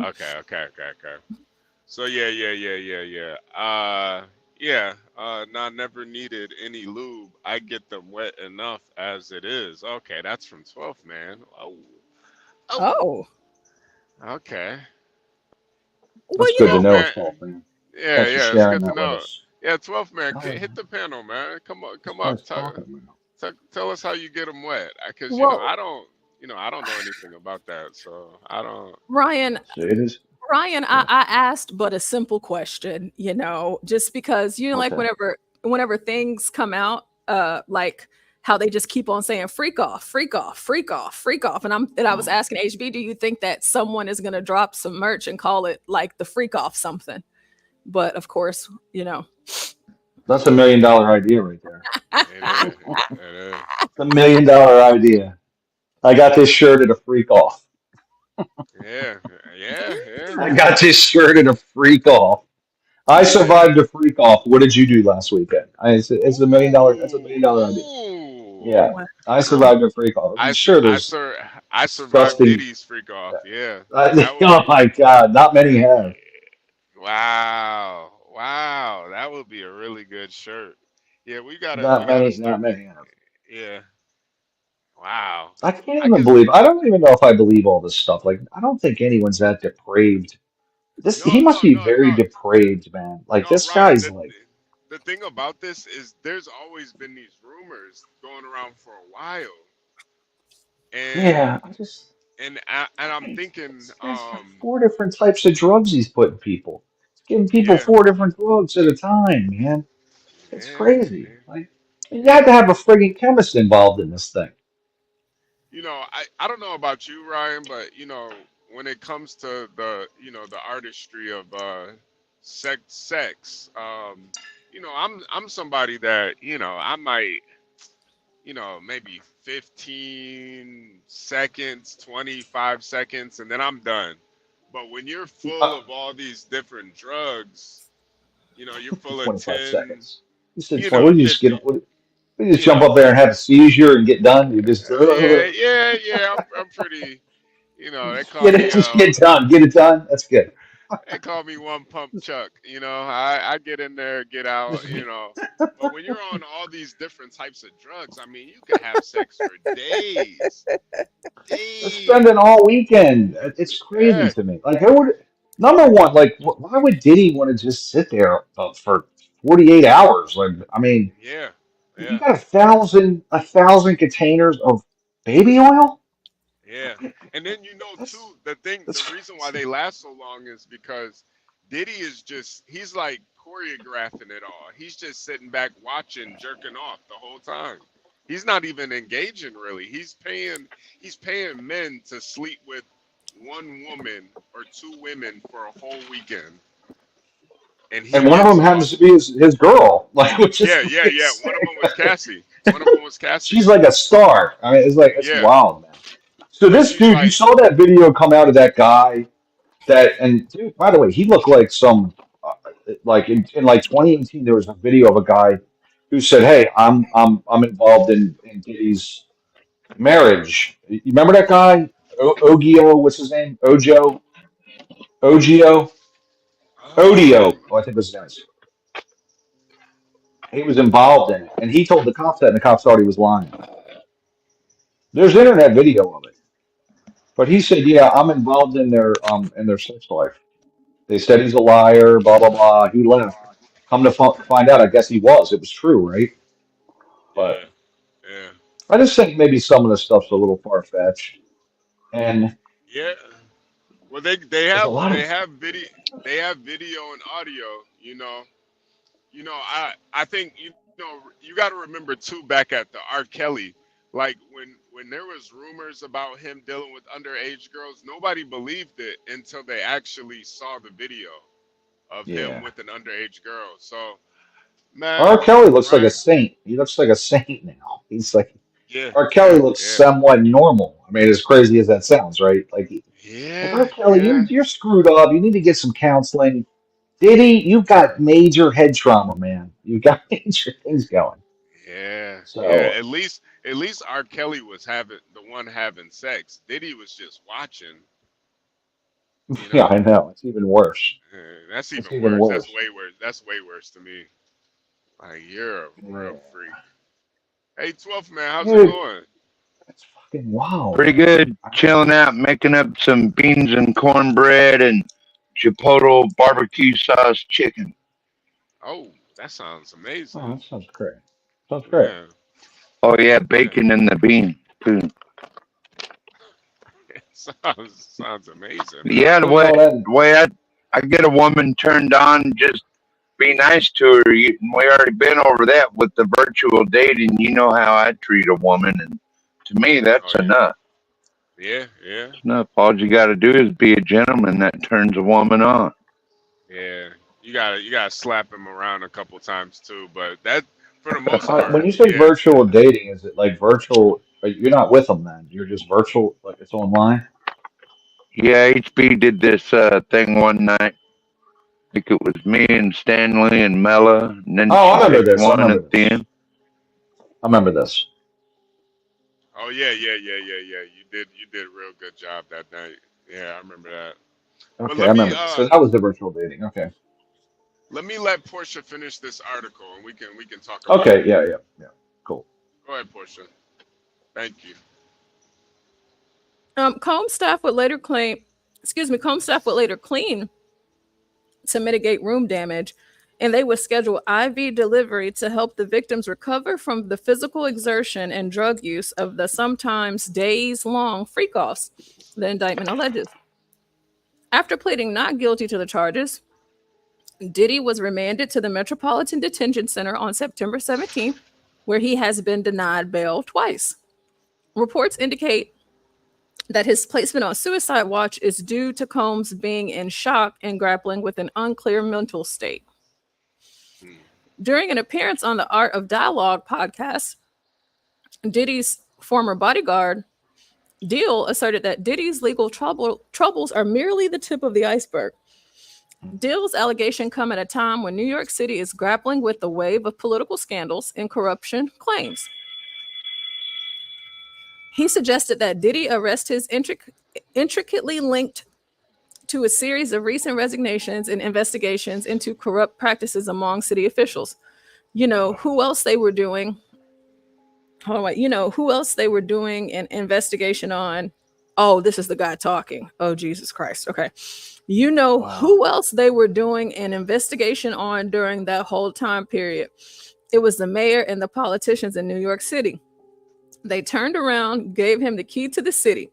Okay. So yeah. Nah, never needed any lube. I get them wet enough as it is. Okay, that's from 12th man. Oh. Okay. That's good to know, 12th man. Yeah, Thanks for it's sharing good to that with know. us. Yeah, 12th man, hit the panel, man. Come up. Tell us how you get them wet, because you know I don't know anything about that, so I don't. Ryan, Yeah. I asked but a simple question, you know, just because, you know, like whenever things come out, like how they just keep on saying freak off. And I was asking HB, do you think that someone is going to drop some merch and call it like the freak off something? But of course, you know. That's $1 million idea right there. It is. It's $1 million idea. I got this shirt at a freak off. Yeah, yeah. I got this shirt at a freak off. I survived a freak off. What did you do last weekend? It's $1 million. That's $1 million idea. Yeah, Ooh. I survived a freak off. I'm sure there's I survived disgusting. Diddy's freak off. Yeah, that would Oh be. my God, not many have. Wow, wow, that would be a really good shirt. Yeah, we Not gotta many. Not start many making. have. Yeah, wow. I can't I even guess believe. I don't even know if I believe all this stuff. Like, I don't think anyone's that depraved. He must be very depraved, man. Like, no, this Ryan. guy's like, The thing about this is there's always been these rumors going around for a while, and yeah. I'm This thinking, guy's got 4 different types of drugs he's putting people. He's giving people yeah, 4 different drugs at a time, man. It's yeah, crazy. yeah, Like, you had yeah. to have a friggin' chemist involved in this thing. I don't know about you, Ryan, but when it comes to the artistry of sex, I'm somebody that I might maybe 15 seconds, 25 seconds, and then I'm done. But when you're full of all these different drugs, you're full of 25 10, seconds. You said 20. What do you just get? 50, What, you just jump up there and have a seizure and get done? You just yeah. I'm pretty. They call get it. me Just get done. Get it done. That's good. they call me one pump Chuck. I get in there, get out. But when you're on all these different types of drugs, I mean, you could have sex for days, They're spending all weekend. It's crazy Yeah, to me. Like, who would? Number one, like, why would Diddy want to just sit there for 48 hours? Like, I mean, yeah, you yeah, got a thousand containers of baby oil. yeah. And then That's too, the reason why they last so long is because Diddy is he's like choreographing it all. He's just sitting back watching, jerking off the whole time. He's not even engaging really. He's paying men to sleep with one woman or two women for a whole weekend, and he And one of gets them all. happens to be his girl, like, which is Yeah. One of them was insane. Cassie. One of them was Cassie. She's like a star. I mean, it's Yeah, wild, man. So but this she's dude, you like, saw that video come out of that guy and dude, by the way, he looked like like in like 2018, there was a video of a guy who said, "Hey, I'm involved in Diddy's marriage." You remember that guy? Ogio, what's his name? Ogio, Odio. Oh, I think was his name. He was involved in it, and he told the cops that, and the cops thought he was lying. There's internet video of it, but he said, "Yeah, I'm involved in their sex life." They said he's a liar, blah blah blah. He left. Come to find out, I guess he was. It was true, right? yeah, But yeah, I just think maybe some of the stuff's a little far fetched, and yeah. Well, they there's a have lot they of have video and audio. I think you got to remember too. Back at the R. Kelly, like when there was rumors about him dealing with underage girls, nobody believed it until they actually saw the video of him yeah. with an underage girl. So, R. man, Kelly looks like a right? saint. He looks like a saint now. He's like Yeah, R. Kelly yeah, looks yeah, somewhat normal. I mean, as crazy as that sounds, right? Like R. yeah, Kelly, yeah, you're screwed up. You need to get some counseling. Diddy, you've got major head trauma, man. You've got major things going. yeah, yeah. So At least R. Kelly was having sex. Diddy was just watching. You yeah, know, I know. It's even worse. That's It's even even worse. That's worse. way worse. That's way worse to me. Like you're a Yeah. real freak. Hey, 12th man, how's it Dude, going? it's fucking wild, Pretty man. good. Chilling out, making up some beans and cornbread and chipotle barbecue sauce chicken. Oh, that sounds amazing. Oh, that sounds great. Sounds great. Yeah, Oh yeah, yeah. bacon in the bean too. Sounds amazing, man. Yeah, the Well, you way know that. the way I get a woman turned on, just be nice to her. We already been over that with the virtual dating. You know how I treat a woman, and to me, that's Oh enough. yeah, yeah, It's enough. All you got to do is be a gentleman that turns a woman on. yeah. You gotta slap him around a couple times too, but that for the most When part, you say yeah. virtual dating, is it like virtual? You're not with them then. You're just virtual, like it's online. Yeah, HB did this thing one night. I think it was me and Stanley and Mella, and then Oh, I she remember picked this. I one remember at the this. end. I remember this. Oh yeah. You did a real good job that night. Yeah, I remember that. But Okay, I remember this. So that was the virtual dating. Okay. let me let Portia finish this article, and we can talk about Okay. it. Yeah. Cool. Go ahead, Portia. Thank you. Comb staff would later clean to mitigate room damage, and they would schedule IV delivery to help the victims recover from the physical exertion and drug use of the sometimes days-long freak-offs, the indictment alleges. After pleading not guilty to the charges, Diddy was remanded to the Metropolitan Detention Center on September 17th, where he has been denied bail twice. Reports indicate that his placement on suicide watch is due to Combs being in shock and grappling with an unclear mental state. During an appearance on the Art of Dialogue podcast, Diddy's former bodyguard, Deal, asserted that Diddy's legal troubles are merely the tip of the iceberg. Deal's allegation come at a time when New York City is grappling with the wave of political scandals and corruption claims. He suggested that Diddy arrest his intricately linked to a series of recent resignations and investigations into corrupt practices among city officials. You know who else they were doing? Who else they were doing an investigation on? Oh, this is the guy talking. Oh, Jesus Christ. Okay. Who else they were doing an investigation on during that whole time period? It was the mayor and the politicians in New York City. They turned around, gave him the key to the city.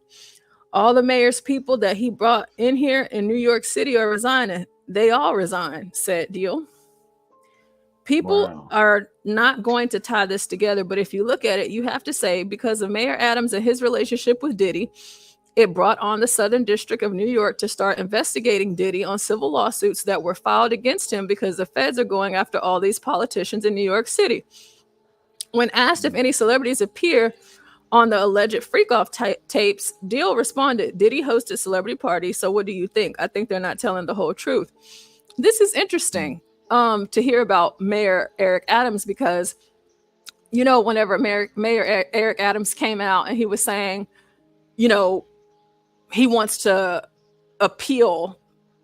All the mayor's people that he brought in here in New York City are resigning. They all resigned, said Deal. People are not going to tie this together, but if you look at it, you have to say, because of Mayor Adams and his relationship with Diddy, it brought on the Southern District of New York to start investigating Diddy on civil lawsuits that were filed against him because the feds are going after all these politicians in New York City. When asked if any celebrities appear on the alleged freak-off tapes, Deal responded, Diddy hosted celebrity parties, so what do you think? I think they're not telling the whole truth. This is interesting to hear about Mayor Eric Adams because, whenever Mayor Eric Adams came out and he was saying, he wants to appeal,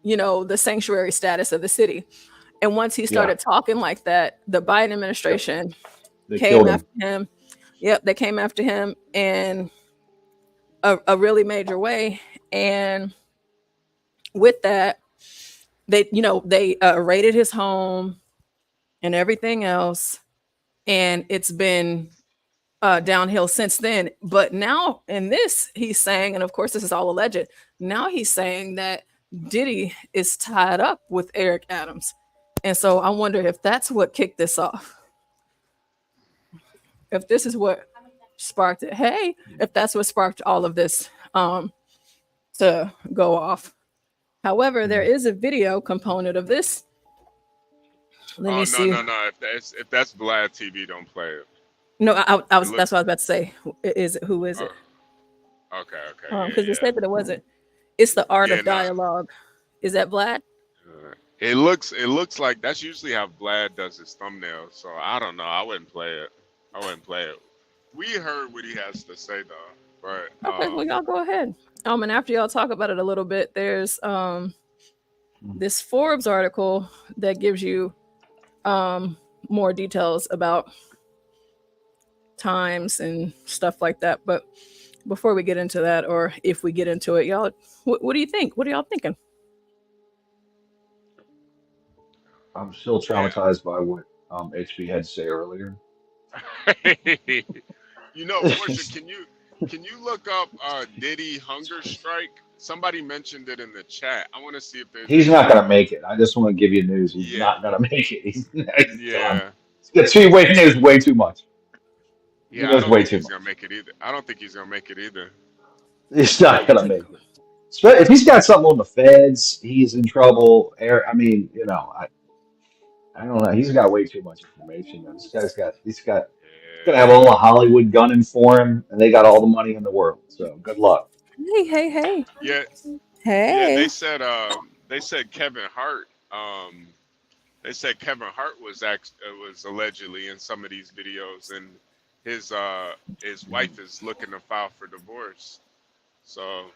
the sanctuary status of the city. And once he started talking like that, the Biden administration came after him. Yep, they came after him in a really major way. And with that, they raided his home and everything else. And it's been downhill since then. But now in this, he's saying, and of course, this is all alleged. Now he's saying that Diddy is tied up with Eric Adams. And so I wonder if that's what kicked this off. If this is what sparked it. Hey, if that's what sparked all of this to go off. However, there is a video component of this. Let me see. No. If that's Vlad TV, don't play it. No, that's what I was about to say. Who is it? Okay. Because it said that it wasn't. It's the Art of Dialogue. Is that Vlad? It looks like that's usually how Vlad does his thumbnail. So I don't know. I wouldn't play it. We heard what he has to say though. But okay, well y'all go ahead. And after y'all talk about it a little bit, there's this Forbes article that gives you more details about times and stuff like that. But before we get into that, or if we get into it, y'all, what do you think? What are y'all thinking? I'm still traumatized by what HB had to say earlier. Portia, can you look up Diddy hunger strike? Somebody mentioned it in the chat. I want to see if there's. He's not gonna make it. I just want to give you news. He's not gonna make it. He's done. He knows way too much. Yeah, I don't think he's gonna make it either. I don't think he's gonna make it either. He's not gonna make it. If he's got something on the feds, he's in trouble. I mean, I don't know. He's got way too much information. He's gonna have all the Hollywood gunning for him, and they got all the money in the world. So good luck. Hey. Yeah. Yeah, Hey. they said Kevin Hart. They said Kevin Hart was allegedly in some of these videos, and his wife is looking to file for divorce. So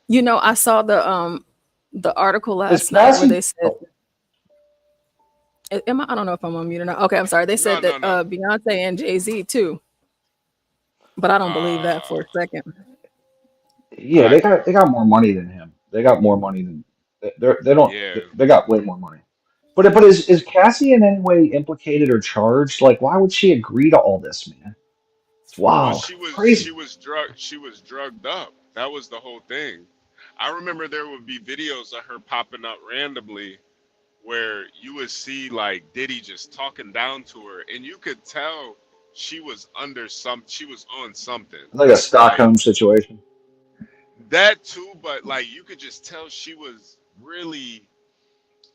I saw the article Is last night where Cassie? they said, I don't know if I'm on mute or not. Okay, I'm sorry. They said that Beyonce and Jay-Z too, but I don't believe that for a second. Yeah, they got more money than him. They got more money than they don't. yeah. They got way more money. But is Cassie in any way implicated or charged? Like, why would she agree to all this, man? It's Well, wild, crazy. she was drugged up. That was the whole thing. I remember there would be videos of her popping up randomly where you would see like Diddy just talking down to her, and you could tell she was she was on something. Like a Stockholm situation. That too, but like you could just tell she was really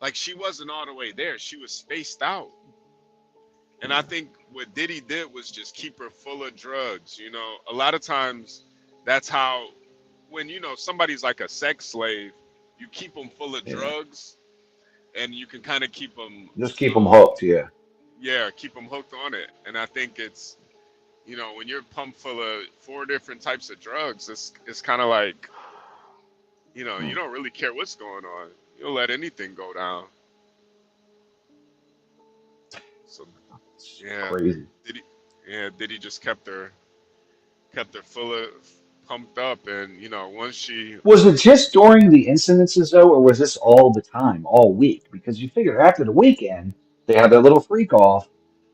like she wasn't all the way there. She was spaced out. And I think what Diddy did was just keep her full of drugs. A lot of times that's how, when, somebody's like a sex slave, you keep them full of drugs and you can kind of keep them. Just keep them hooked, yeah. Yeah, keep them hooked on it. And I think it's, when you're pumped full of 4 different types of drugs, it's kind of like, you don't really care what's going on. You'll let anything go down. So, yeah, Crazy. Diddy just kept her full of pumped up, and once she Was it just during the incidences though, or was this all the time, all week? Because you figure after the weekend they had their little freak off.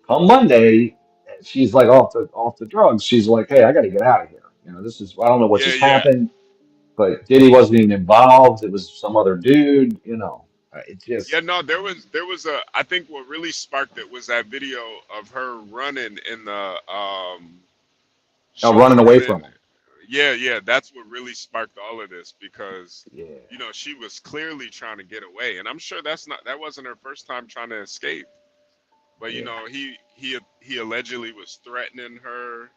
Come Monday, she's like off the drugs. She's like, hey, I got to get out of here. This is I don't know what just yeah happened, but Diddy wasn't even involved. It was some other dude. It just no, there was a, I think what really sparked it was that video of her running in the running away from him. Yeah, that's what really sparked all of this, because she was clearly trying to get away, and I'm sure that wasn't her first time trying to escape. But he allegedly was threatening her,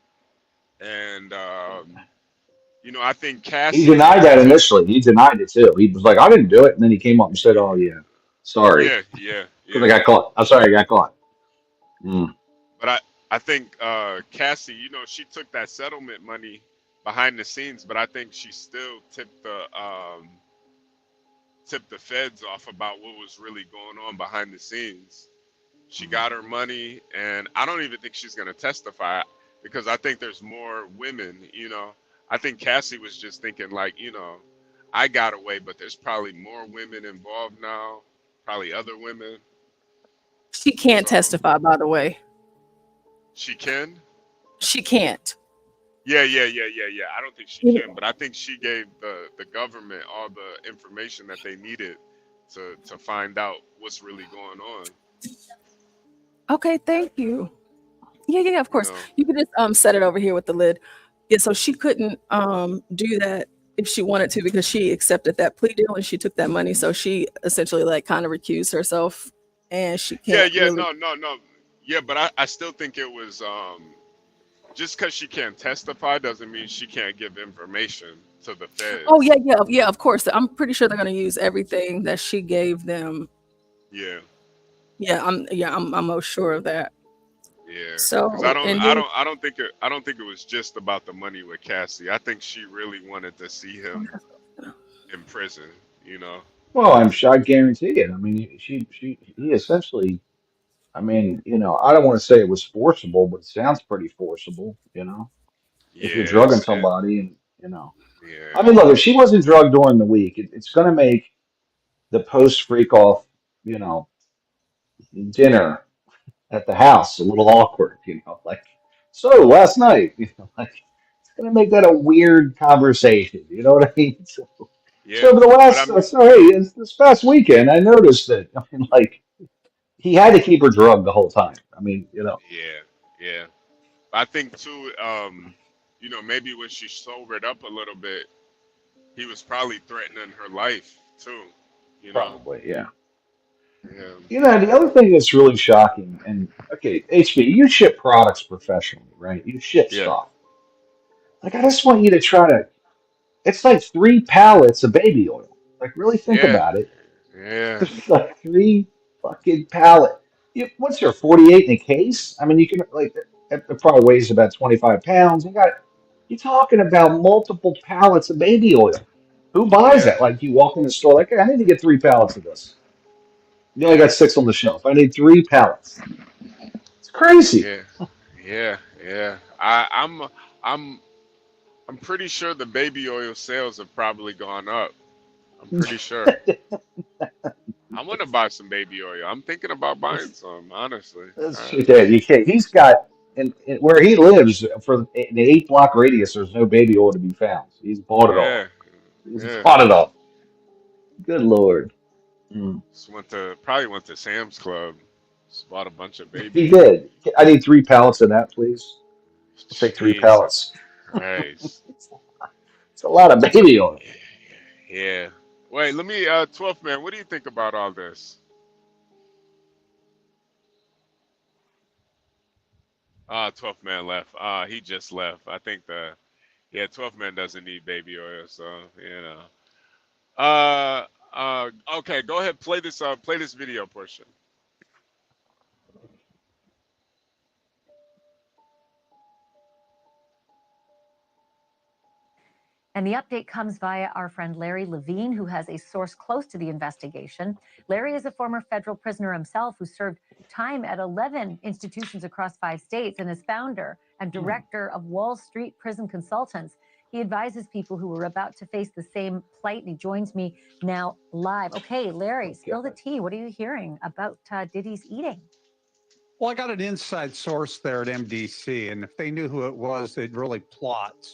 and I think Cassie. He denied that initially. He denied it too. He was like, I didn't do it, and then he came up and said, oh yeah, sorry. Yeah. Because I got caught. I'm sorry, I got caught. But I think Cassie, she took that settlement money behind the scenes, but I think she still tipped the feds off about what was really going on behind the scenes. She got her money, and I don't even think she's going to testify, because I think there's more women. I think Cassie was just thinking like, I got away, but there's probably more women involved now, probably other women. She can't testify, by the way. She can? She can't. Yeah. I don't think she can, but I think she gave the government all the information that they needed to find out what's really going on. Okay, thank you. Yeah, of course. You could just set it over here with the lid. Yeah, so she couldn't do that if she wanted to, because she accepted that plea deal and she took that money. So she essentially like kind of recused herself, and she can't. No. Yeah, but I still think it was just because she can't testify doesn't mean she can't give information to the feds. Oh yeah, of course. I'm pretty sure they're gonna use everything that she gave them. Yeah, I'm most sure of that. Yeah. So I don't think it was just about the money with Cassie. I think she really wanted to see him in prison. Well, I guarantee it. I mean, he essentially. I mean, I don't want to say it was forcible, but it sounds pretty forcible. If you're drugging somebody, and I mean, look, if she wasn't drugged during the week, it's going to make the post freak off, dinner at the house a little awkward. Like, so last night, like it's going to make that a weird conversation. You know what I mean? So hey, this past weekend, I noticed that. I mean, like, he had to keep her drugged the whole time. I mean, Yeah. I think too, maybe when she sobered up a little bit, he was probably threatening her life too. Probably, yeah. Yeah. The other thing that's really shocking, and okay, HB, you ship products professionally, right? You ship stuff. Like, I just want you to try to. It's like 3 pallets of baby oil. Like, really think Yeah. about it. Yeah. There's like 3 fucking pallet. What's there, 48 in a case? I mean, you can, like, it probably weighs about 25 pounds. You're talking about multiple pallets of baby oil. Who buys Yeah. that? Like, you walk in the store, like, hey, I need to get 3 pallets of this. You only got 6 on the shelf. I need 3 pallets. It's crazy. Yeah. Yeah. Yeah. I'm I'm pretty sure the baby oil sales have probably gone up. I'm pretty sure. I want to buy some baby oil. I'm thinking about buying some, honestly. That's your dad. You can't. He's got, and where he lives for an 8-block radius. There's no baby oil to be found. He's bought it all. Yeah. He's Yeah. bought it all. Good Lord. Mm. Just probably went to Sam's Club. Just bought a bunch of He baby oil. did. I need 3 pallets of that, please. I'll take 3 Jesus pallets. Christ. It's a lot of baby oil. Yeah. Wait, let me 12th man, what do you think about all this? 12th man left. He just left. I think 12th man doesn't need baby oil, so you know. Okay, go ahead, play this video portion. And the update comes via our friend Larry Levine, who has a source close to the investigation. Larry is a former federal prisoner himself who served time at 11 institutions across 5 states and is founder and director of Wall Street Prison Consultants. He advises people who are about to face the same plight, and he joins me now live. Okay, Larry, spill the tea. What are you hearing about Diddy's eating? Well, I got an inside source there at MDC, and if they knew who it was, they'd really plot.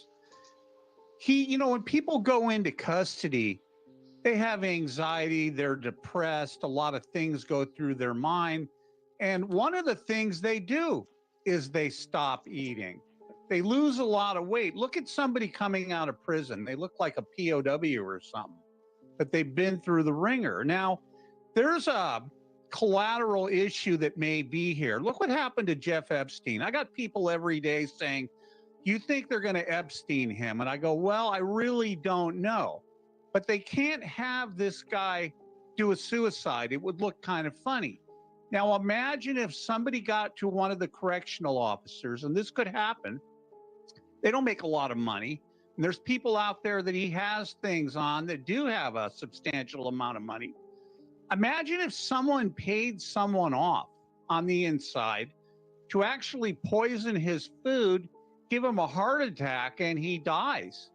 When people go into custody, they have anxiety, they're depressed, a lot of things go through their mind. And one of the things they do is they stop eating. They lose a lot of weight. Look at somebody coming out of prison. They look like a POW or something, but they've been through the ringer. Now, there's a collateral issue that may be here. Look what happened to Jeff Epstein. I got people every day saying, you think they're going to Epstein him? And I go, well, I really don't know. But they can't have this guy do a suicide. It would look kind of funny. Now, imagine if somebody got to one of the correctional officers, and this could happen. They don't make a lot of money. And there's people out there that he has things on that do have a substantial amount of money. Imagine if someone paid someone off on the inside to actually poison his food, give him a heart attack, and he dies.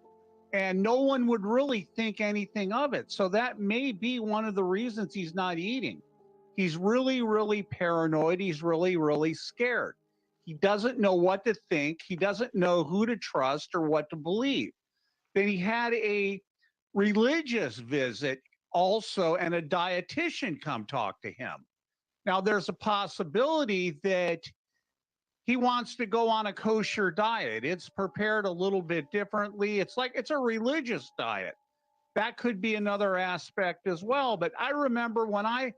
And no one would really think anything of it. So that may be one of the reasons he's not eating. He's really, really paranoid. He's really, really scared. He doesn't know what to think. He doesn't know who to trust or what to believe. Then he had a religious visit also, and a dietitian come talk to him. Now, there's a possibility that he wants to go on a kosher diet. It's prepared a little bit differently. It's a religious diet. That could be another aspect as well. But I remember when I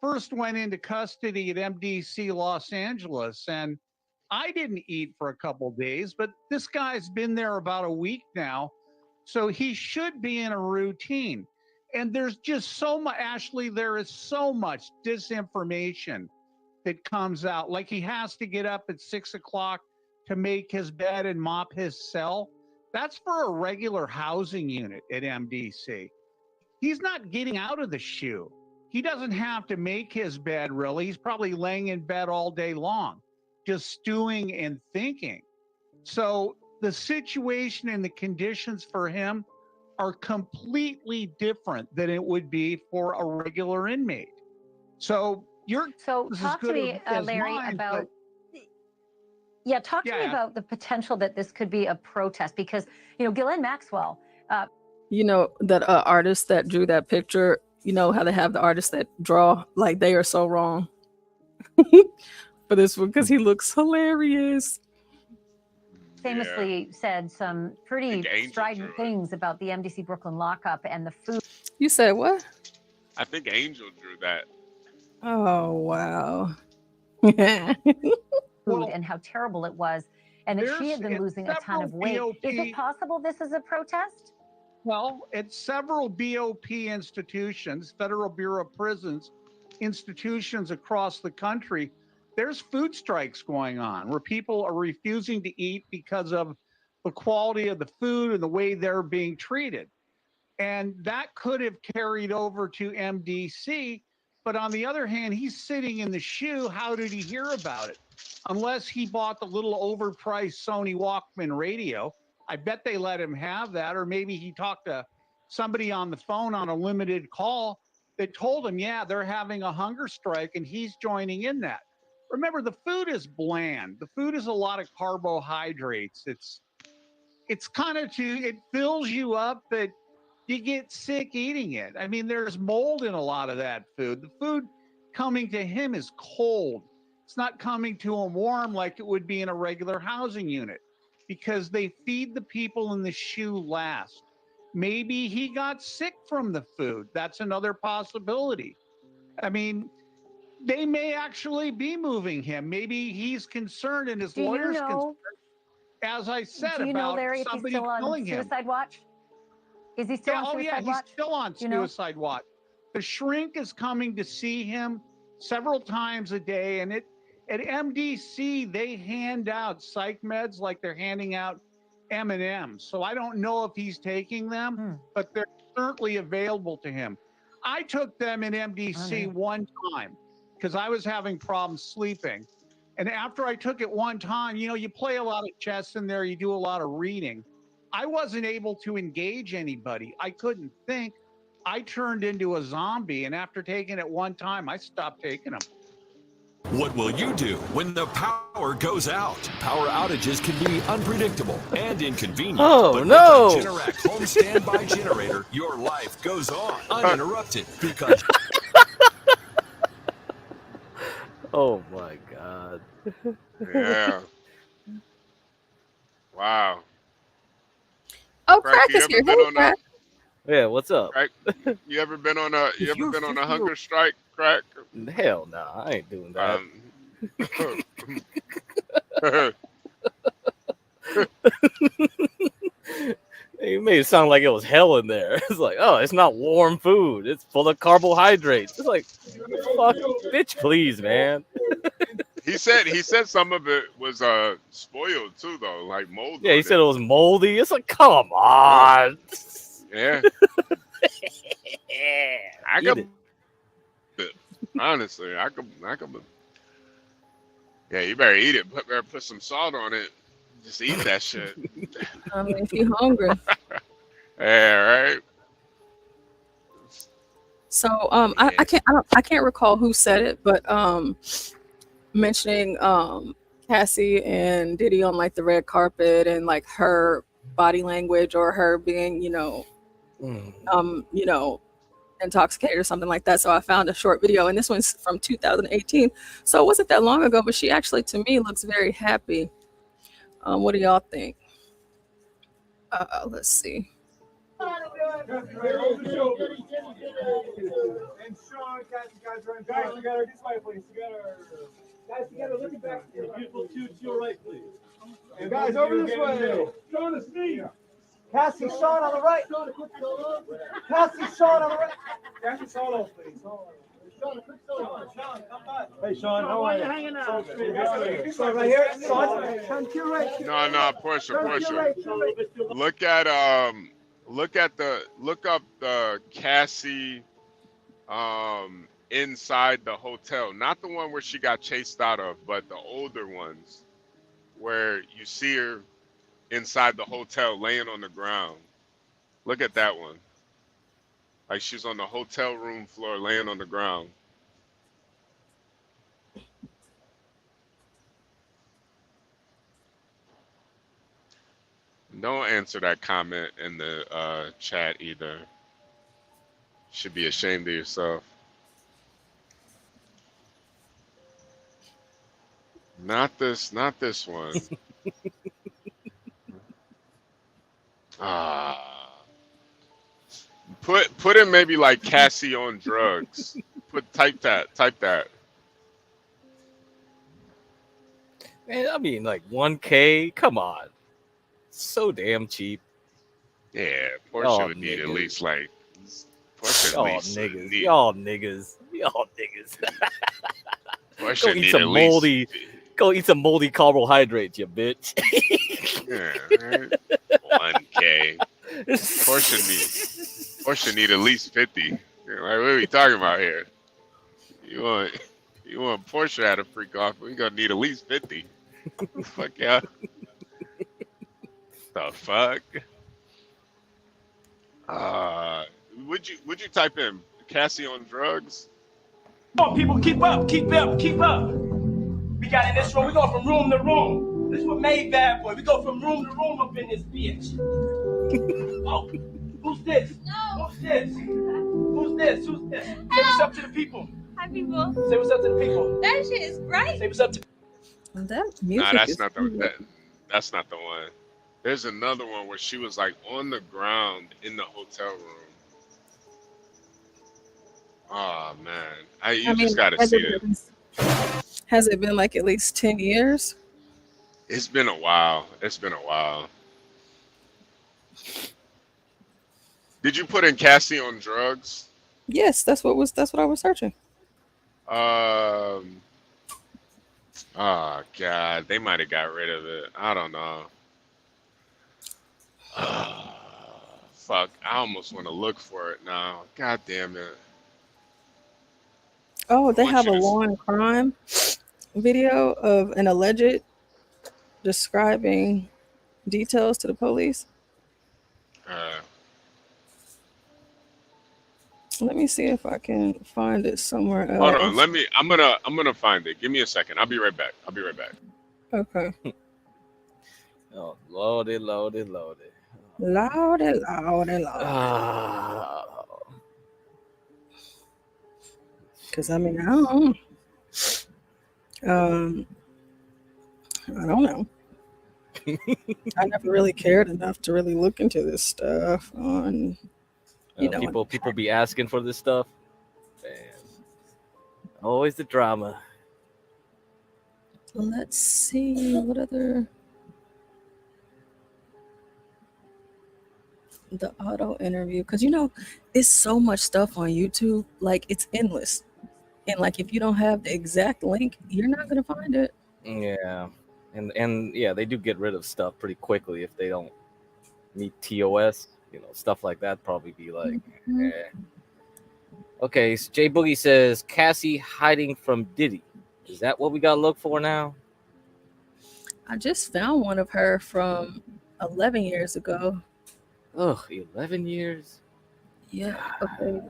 first went into custody at MDC Los Angeles, and I didn't eat for a couple days, but this guy's been there about a week now. So he should be in a routine. And there's just so much, Ashley, there is so much disinformation that comes out. Like he has to get up at 6 o'clock to make his bed and mop his cell. That's for a regular housing unit at MDC. He's not getting out of the shoe. He doesn't have to make his bed, really. He's probably laying in bed all day long, just stewing and thinking. So the situation and the conditions for him are completely different than it would be for a regular inmate. So talk to me, Larry, about talk to me about the potential that this could be a protest, because Ghislaine Maxwell, that artist that drew that picture, how they have the artists that draw, like, they are so wrong for this one, because he looks hilarious. Famously said some pretty strident things about the MDC Brooklyn lockup and the food. You said what? I think Angel drew that. Oh, wow. And how terrible it was, and that she had been losing a ton of weight. Is it possible this is a protest? Well, at several BOP institutions, Federal Bureau of Prisons institutions across the country, there's food strikes going on where people are refusing to eat because of the quality of the food and the way they're being treated. And that could have carried over to MDC. But on the other hand, he's sitting in the shoe. How did he hear about it? Unless he bought the little overpriced Sony Walkman radio. I bet they let him have that. Or maybe he talked to somebody on the phone on a limited call that told him, yeah, they're having a hunger strike and he's joining in that. Remember, the food is bland. The food is a lot of carbohydrates. It's kind of it fills you up, but you get sick eating it. I mean, there's mold in a lot of that food. The food coming to him is cold. It's not coming to him warm like it would be in a regular housing unit because they feed the people in the shoe last. Maybe he got sick from the food. That's another possibility. I mean, they may actually be moving him. Maybe he's concerned and his lawyer's concerned, as I said, Do you know, about Larry, if he's somebody still on killing him. suicide watch? Is he still on suicide watch? He's still on suicide watch. The shrink is coming to see him several times a day. And at MDC, they hand out psych meds like they're handing out M&Ms. So I don't know if he's taking them, but they're certainly available to him. I took them in MDC one time because I was having problems sleeping. And after I took it one time, you play a lot of chess in there, you do a lot of reading. I wasn't able to engage anybody. I couldn't think. I turned into a zombie. And after taking it one time, I stopped taking them. What will you do when the power goes out? Power outages can be unpredictable and inconvenient. Oh, but no. With the GetCrack home standby generator, your life goes on uninterrupted because... Oh, my God. Yeah. Wow. Oh, Crack, Crack you is ever here. been Hey, on Crack. Yeah, what's up? Crack, you ever been on a hunger strike, Crack? Hell no, I ain't doing that. You made it sound like it was hell in there. It's like, oh, it's not warm food. It's full of carbohydrates. It's like, fuck, bitch, please, man. He said some of it was spoiled too, though, like mold. Yeah, he said it was moldy. It's like, come on. Yeah. I could. Honestly, I could. Yeah, you better eat it. Better put some salt on it. Just eat that shit. I mean, if you're hungry. Yeah, right. So I can't recall who said it, but mentioning Cassie and Diddy on like the red carpet and like her body language or her being, intoxicated or something like that. So I found a short video, and this one's from 2018. So it wasn't that long ago, but she actually, to me, looks very happy. What do y'all think? Let's see. And Sean, guys, together this way, please. Together, looking back. Beautiful to your right, please. And guys, over this way. Sean is me. Cassie, Sean on the right. Cassie, Sean on the right. Cassie, solo, please. Sean, a quick solo. Sean, come by. Hey, Sean, how are you? Hanging out. Sean, right here. Sean, to your right. No, push it. Look up the Cassie inside the hotel. Not the one where she got chased out of, but the older ones where you see her inside the hotel laying on the ground. Look at that one. Like she's on the hotel room floor laying on the ground. Don't answer that comment in the chat either. Should be ashamed of yourself. Not this one. Put in maybe like Cassie on drugs. Type that. Man, I mean, like 1K. Come on, so damn cheap. Yeah, Portia Y'all would need at niggas. least like Portia at Y'all least niggas. need Y'all niggas. Y'all niggas. Portia Go eat need some at least moldy. Go eat some moldy carbohydrates, you bitch. yeah, right? 1K. Portia need at least 50. Like, what are we talking about here? You want Portia at a freak off? We gonna need at least 50. Fuck yeah. The fuck? Would you type in Cassie on drugs? Come on, people, keep up, keep up, keep up. We got in this room. We go from room to room. This is what made Bad Boy. We go from room to room up in this bitch. Oh, who's this? No. Who's this? Who's this? Who's this? Say what's up to the people. Hi, people. Say what's up to the people. That shit is great. Say what's up to. That Nah, music that's not the one. There's another one where she was like on the ground in the hotel room. Oh man, you just gotta see it. Has it been like at least 10 years? It's been a while. It's been a while. Did you put in Cassie on drugs? Yes, that's what I was searching. Oh God, they might have got rid of it. I don't know. Fuck, I almost want to look for it now. God damn it. Oh, they have a law and crime video of an alleged describing details to the police. Let me see if I can find it somewhere else. Hold on, I'm gonna find it. Give me a second. I'll be right back. Okay. Oh, loaded. Loudy. Because I mean, I don't know. I never really cared enough to really look into this stuff on, people be asking for this stuff. Man. Always the drama. Let's see what other. The auto interview, because it's so much stuff on YouTube, like it's endless, and like if you don't have the exact link, you're not gonna find it. Yeah, and yeah, they do get rid of stuff pretty quickly if they don't meet TOS. Stuff like that probably be like, Okay, so Jay Boogie says Cassie hiding from Diddy. Is that what we gotta look for now? I just found one of her from 11 years ago. Ugh, 11 years? Yeah, okay.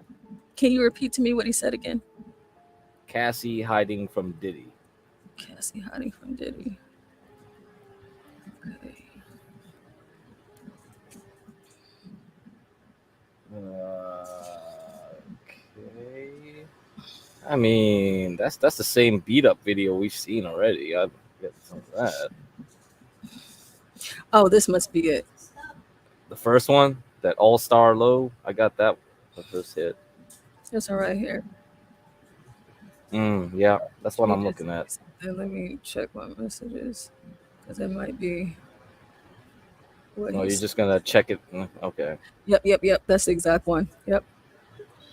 Can you repeat to me what he said again? Cassie hiding from Diddy. Cassie hiding from Diddy. Okay. Okay. I mean, that's the same beat up video we've seen already. I get some of that. Oh, this must be it. The first one, that all-star low, I got that the first hit. It's right here. Yeah, that's what I'm looking at. Let me check my messages, because it might be. No, you're just gonna check it. Okay. Yep. That's the exact one. Yep.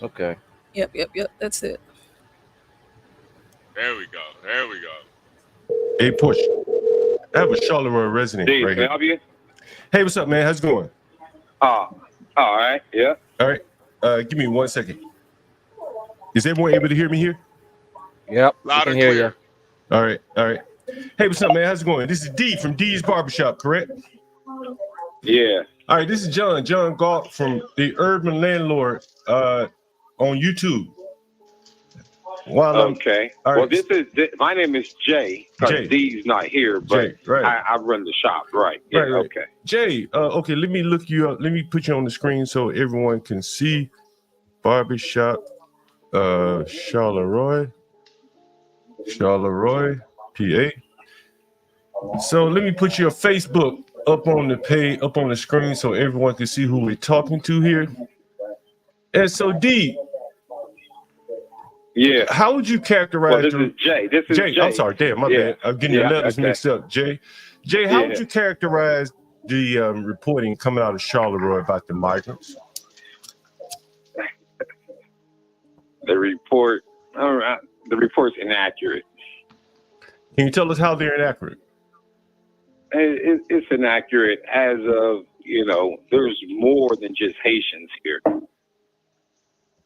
Okay. Yep. That's it. There we go. Hey, Push. I have a Charleroi resident Dave, right can I here. help you? Hey, what's up, man? How's it going? All right. Yeah. All right. Give me 1 second. Is everyone able to hear me here? Yep. Loud we and can hear clear. you. All right. Hey, what's up, man? How's it going? This is D from D's Barbershop, correct? Yeah. All right, this is John Galt from the Urban Landlord on YouTube. Okay. All right. Well, my name is Jay, because D's not here, but Jay, right. I run the shop, right? Yeah, Right. okay. Jay, okay, let me look you up. Let me put you on the screen so everyone can see. Barbershop, Charleroi, PA. So let me put your Facebook up on the page, up on the screen so everyone can see who we're talking to here. And so D, yeah, how would you characterize? Well, this is Jay. This is Jay. I'm sorry, damn, my bad. I'm getting the letters okay. mixed up. Jay, how would you characterize the reporting coming out of Charleroi about the migrants? The report's inaccurate. Can you tell us how they're inaccurate? It's inaccurate as of, there's more than just Haitians here.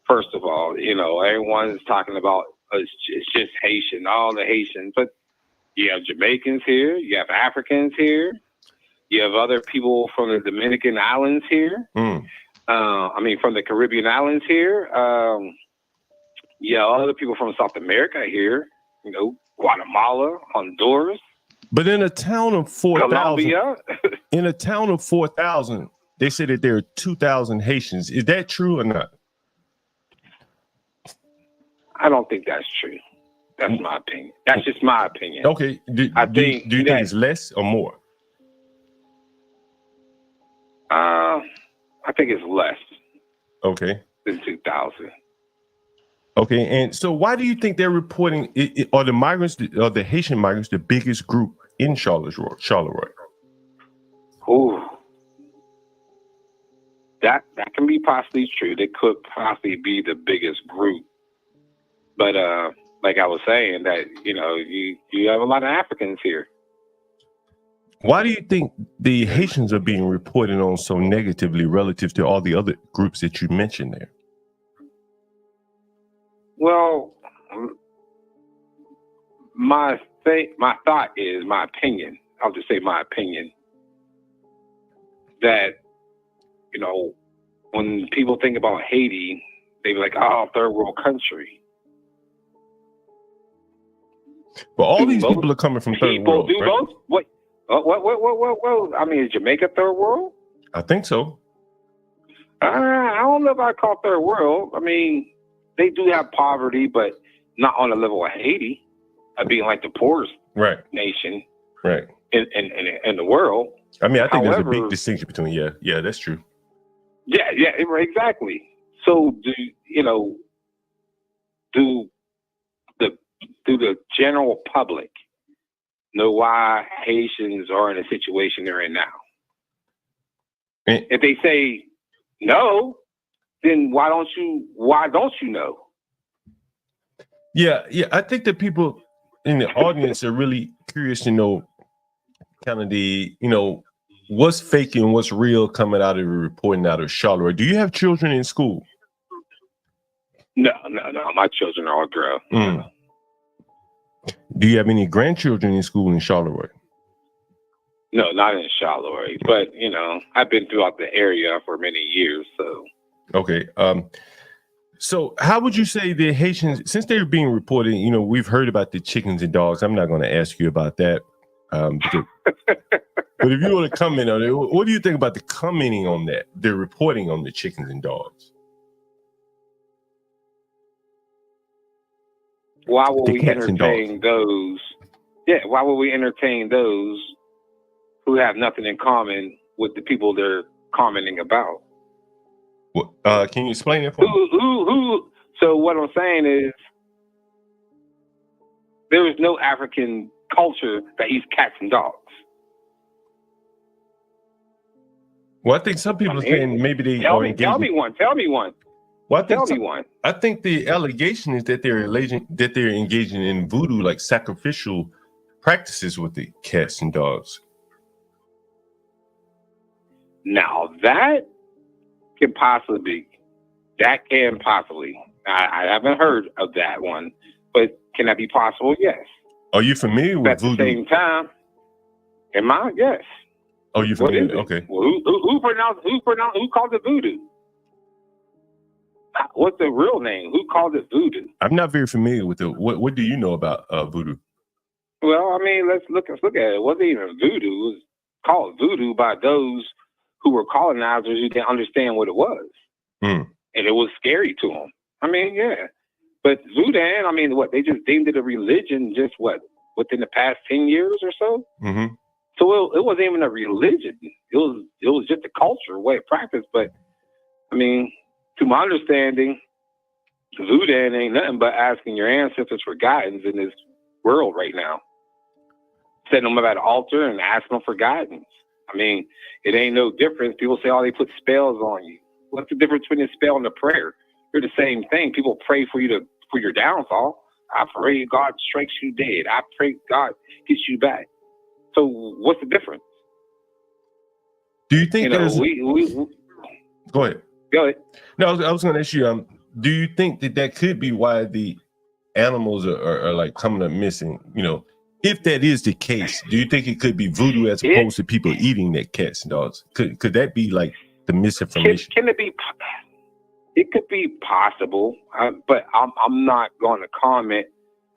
First of all, everyone's talking about it's just Haitian, all the Haitians, but you have Jamaicans here, you have Africans here, you have other people from the Dominican islands here. From the Caribbean islands here. Other people from South America here, Guatemala, Honduras. But in a town of 4,000, Colombia. They say that there are 2,000 Haitians. Is that true or not? I don't think that's true. That's my opinion. That's just my opinion. Okay. Do you think it's less or more? I think it's less. Okay. Than 2,000. Okay, and so why do you think they're reporting? Are the migrants, are the Haitian migrants, the biggest group in Charleroi? Ooh, that can be possibly true. They could possibly be the biggest group, but like I was saying, that you have a lot of Africans here. Why do you think the Haitians are being reported on so negatively relative to all the other groups that you mentioned there? Well, my thought is, my opinion, I'll just say my opinion, that, when people think about Haiti, they be like, oh, third world country. But all these people are coming from third world. Do both? What? I mean, is Jamaica third world? I think so. I don't know if I call third world. I mean, they do have poverty, but not on the level of Haiti, being like the poorest nation in the world. I mean, I think there's a big distinction between, yeah, that's true. Yeah, exactly. So do the general public know why Haitians are in the situation they're in now? If they say no, then why don't you know? Yeah, I think that people in the audience are really curious to know kind of the, what's fake and what's real coming out of the reporting out of Charleroi. Do you have children in school? No. My children are all grown. Do you have any grandchildren in school in Charleroi? No, not in Charleroi, but I've been throughout the area for many years, so. Okay. So how would you say the Haitians, since they're being reported, we've heard about the chickens and dogs. I'm not going to ask you about that. But if you want to comment on it, what do you think about the commenting on that? They're reporting on the chickens and dogs. Why would we entertain those? Yeah, why would we entertain those who have nothing in common with the people they're commenting about? Can you explain it for me? Who? So what I'm saying is, there is no African culture that eats cats and dogs. Well, I think some people are saying maybe they are engaging. Tell me one. Well, tell me one. I think the allegation is that they're engaging in voodoo, like sacrificial practices with the cats and dogs. Now that can possibly. I haven't heard of that one, but can that be possible? Yes. Are you familiar with voodoo? At the same time, yes. Oh, you familiar? Okay. Well, who called it voodoo? What's the real name? Who called it voodoo? I'm not very familiar with it. What do you know about voodoo? Well, I mean, let's look at it. It wasn't even voodoo. It was called voodoo by those who were colonizers who didn't understand what it was. And it was scary to them. I mean, yeah. But voodoo, I mean, they just deemed it a religion within the past 10 years or so? Mm-hmm. So it wasn't even a religion. It was just a culture, a way of practice. But, I mean, to my understanding, voodoo ain't nothing but asking your ancestors for guidance in this world right now. Setting them up at an altar and asking them for guidance. I mean, it ain't no difference. People say, oh, they put spells on you. What's the difference between a spell and a prayer? They're the same thing. People pray for your downfall. I pray God strikes you dead. I pray God gets you back. So what's the difference? Do you think You know, there's? Go ahead. Go ahead. No, I was going to ask you. Do you think that could be why the animals are like coming up missing? You know, if that is the case, do you think it could be voodoo as opposed to people eating their cats and dogs? Could that be like the misinformation? Can it be? It could be possible, but I'm not going to comment.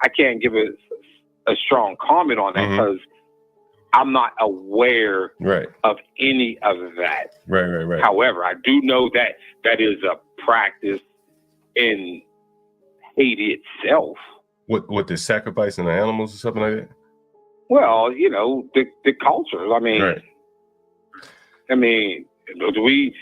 I can't give a strong comment on that because I'm not aware of any of that. Right. However, I do know that that is a practice in Haiti itself. What the sacrificing the animals or something like that? Well, you know, the culture. I mean, do we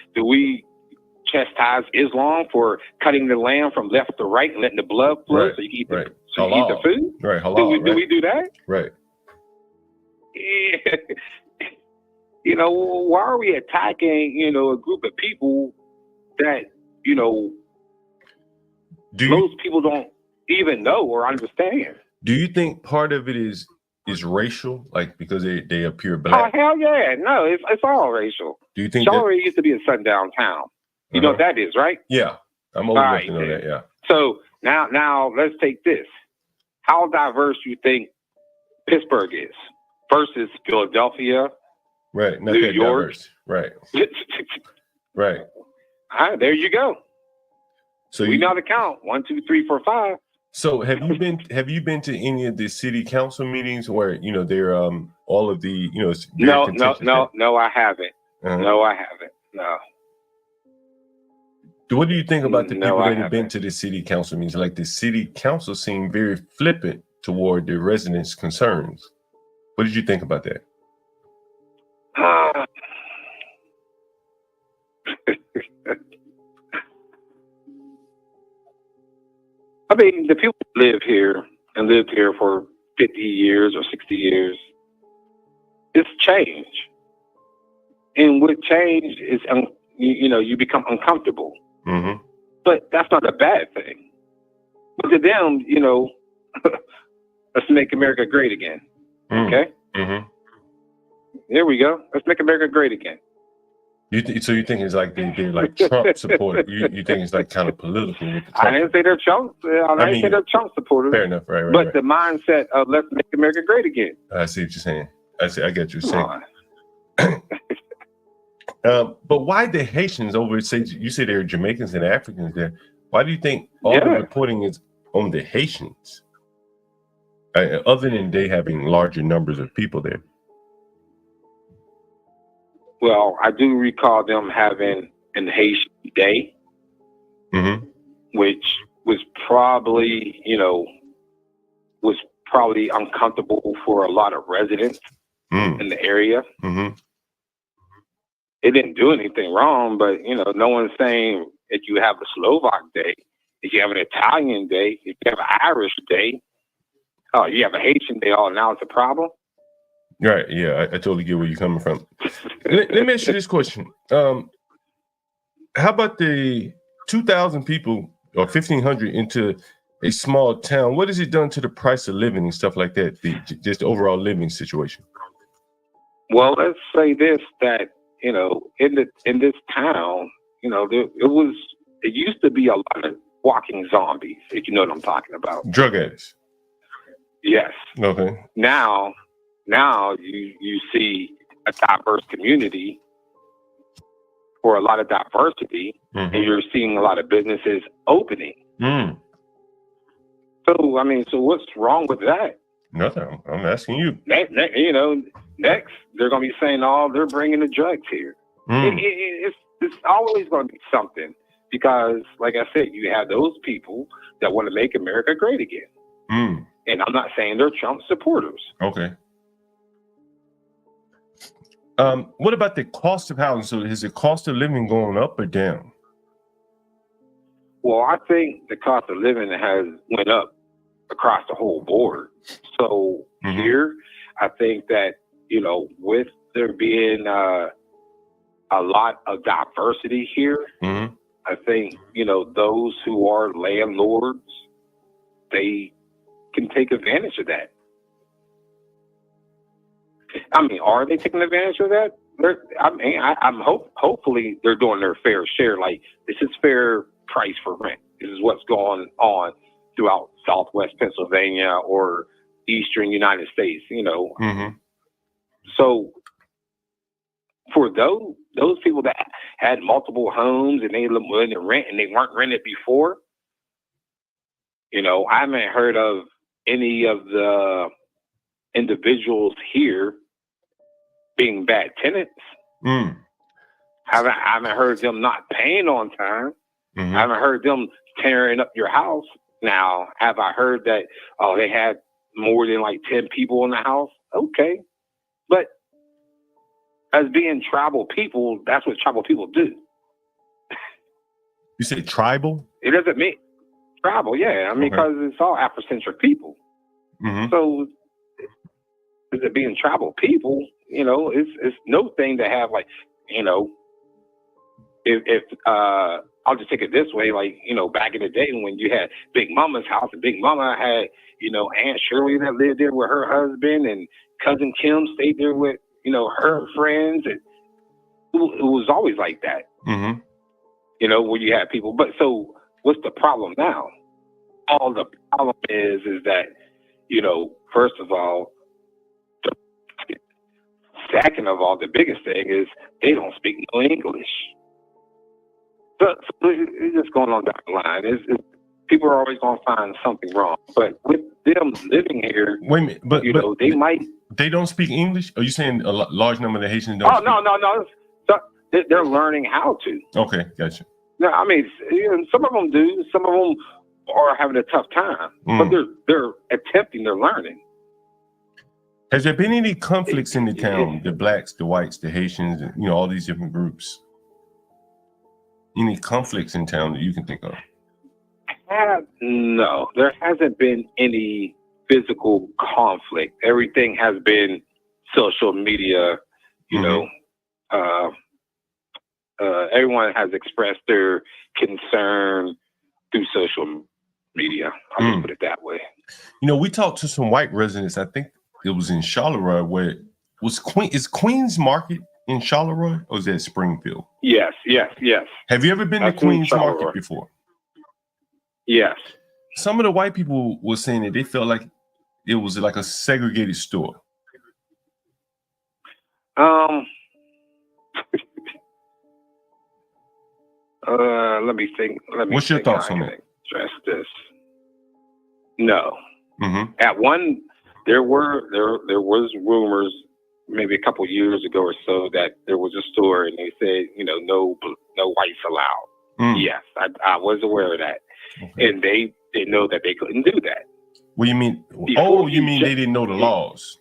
chastise Islam for cutting the lamb from left to right and letting the blood flow so you can eat the, so you eat the food? Right, halal, do we do that? Right. You know, why are we attacking, you know, a group of people that, you know, most people don't even know or understand? Do you think part of it is racial, like because they appear black? Oh, hell yeah. No, it's all racial. Do you think Charleroi used to be a sundown town? You know what that is, right? Yeah, I'm old enough to know that. Yeah. So now let's take this. How diverse do you think Pittsburgh is versus Philadelphia? Right. Not New that York. diverse. Right. Right. All right, there you go. So we know the count. 1, 2, 3, 4, 5. So have you been to any of the city council meetings where, you know, they're all of the, you know, it's very No, I haven't. No, I haven't. No. What do you think about the people that have been to the city council meetings? Like the city council seemed very flippant toward the residents' concerns. What did you think about that? I mean, the people who live here and lived here for 50 years or 60 years, it's change. And with change is, you know, you become uncomfortable. Mm-hmm. But that's not a bad thing. But to them, you know, let's make America great again. Okay? Mm-hmm. There we go. Let's make America great again. So you think it's like they're like Trump supporters? You think it's like kind of political? With the I didn't say they're Trump. I didn't say they're Trump supporters. Fair enough, right. But the mindset of let's make America great again. I see what you're saying. I get what you're saying. But why the Haitians over? Say you say there are Jamaicans and Africans there. Why do you think all the reporting is on the Haitians? Other than they having larger numbers of people there. Well, I do recall them having an Haitian Day, which was probably, you know, uncomfortable for a lot of residents in the area. It didn't do anything wrong, but, you know, no one's saying if you have a Slovak Day, if you have an Italian Day, if you have an Irish Day, oh, you have a Haitian Day, oh, now it's a problem? Right. Yeah, I totally get where you're coming from. Let me ask you this question. How about the 2,000 people or 1,500 into a small town? What has it done to the price of living and stuff like that? Just the overall living situation? Well, let's say this, that, you know, in this town, you know, it used to be a lot of walking zombies, if you know what I'm talking about. Drug addicts. Yes. Okay. Now you see a diverse community or a lot of diversity, and you're seeing a lot of businesses opening. So, I mean, so what's wrong with that? Nothing. I'm asking you. You know, next they're going to be saying, "Oh, they're bringing the drugs here." It's always going to be something because, like I said, you have those people that want to make America great again. And I'm not saying they're Trump supporters. Okay. What about the cost of housing? So is the cost of living going up or down? Well, I think the cost of living has went up across the whole board. So here, I think that, you know, with there being a lot of diversity here. Mm-hmm. I think, those who are landlords, they can take advantage of that. I mean, are they taking advantage of that? Hopefully they're doing their fair share. Like, this is fair price for rent. This is what's going on throughout Southwest Pennsylvania or Eastern United States, Mm-hmm. So for those people that had multiple homes and they lived in rent and they weren't rented before, I haven't heard of any of the individuals here being bad tenants. Mm. I haven't heard them not paying on time. Mm-hmm. I haven't heard them tearing up your house. Now, have I heard that, they had more than like 10 people in the house? Okay. But as being tribal people, that's what tribal people do. You say tribal? It doesn't mean tribal, yeah. I mean, because it's all Afrocentric people. Mm-hmm. So, is it being tribal people? It's no thing to have, like, if I'll just take it this way, like, back in the day when you had Big Mama's house and Big Mama had, Aunt Shirley that lived there with her husband and Cousin Kim stayed there with, her friends. And it was always like that. Mm-hmm. Where you had people. But so what's the problem now? All the problem is that, first of all, second of all, the biggest thing is they don't speak no English. So it's just going on down the line. People are always going to find something wrong. But with them living here, wait a minute, but they might. They don't speak English? Are you saying a large number of the Haitians don't? Oh, no. So they're learning how to. Okay, gotcha. No, I mean, some of them do. Some of them are having a tough time, but they're attempting. They're learning. Has there been any conflicts in the town? The blacks, the whites, the Haitians, and, all these different groups. Any conflicts in town that you can think of? No, there hasn't been any physical conflict. Everything has been social media. Everyone has expressed their concern through social media. I'll just put it that way. We talked to some white residents. I think it was in Charleroi. Where is Queens Market in Charleroi, or is that Springfield? Yes. Have you ever been to Queens Market before? Yes. Some of the white people were saying that they felt like it was like a segregated store. Let me think. What's your thoughts on that? Address this. No. Mm-hmm. At one, there was rumors maybe a couple years ago or so that there was a store and they said, no whites allowed. Yes, I was aware of that. Okay. And they didn't know that they couldn't do that. What do you mean? You mean they didn't know the laws?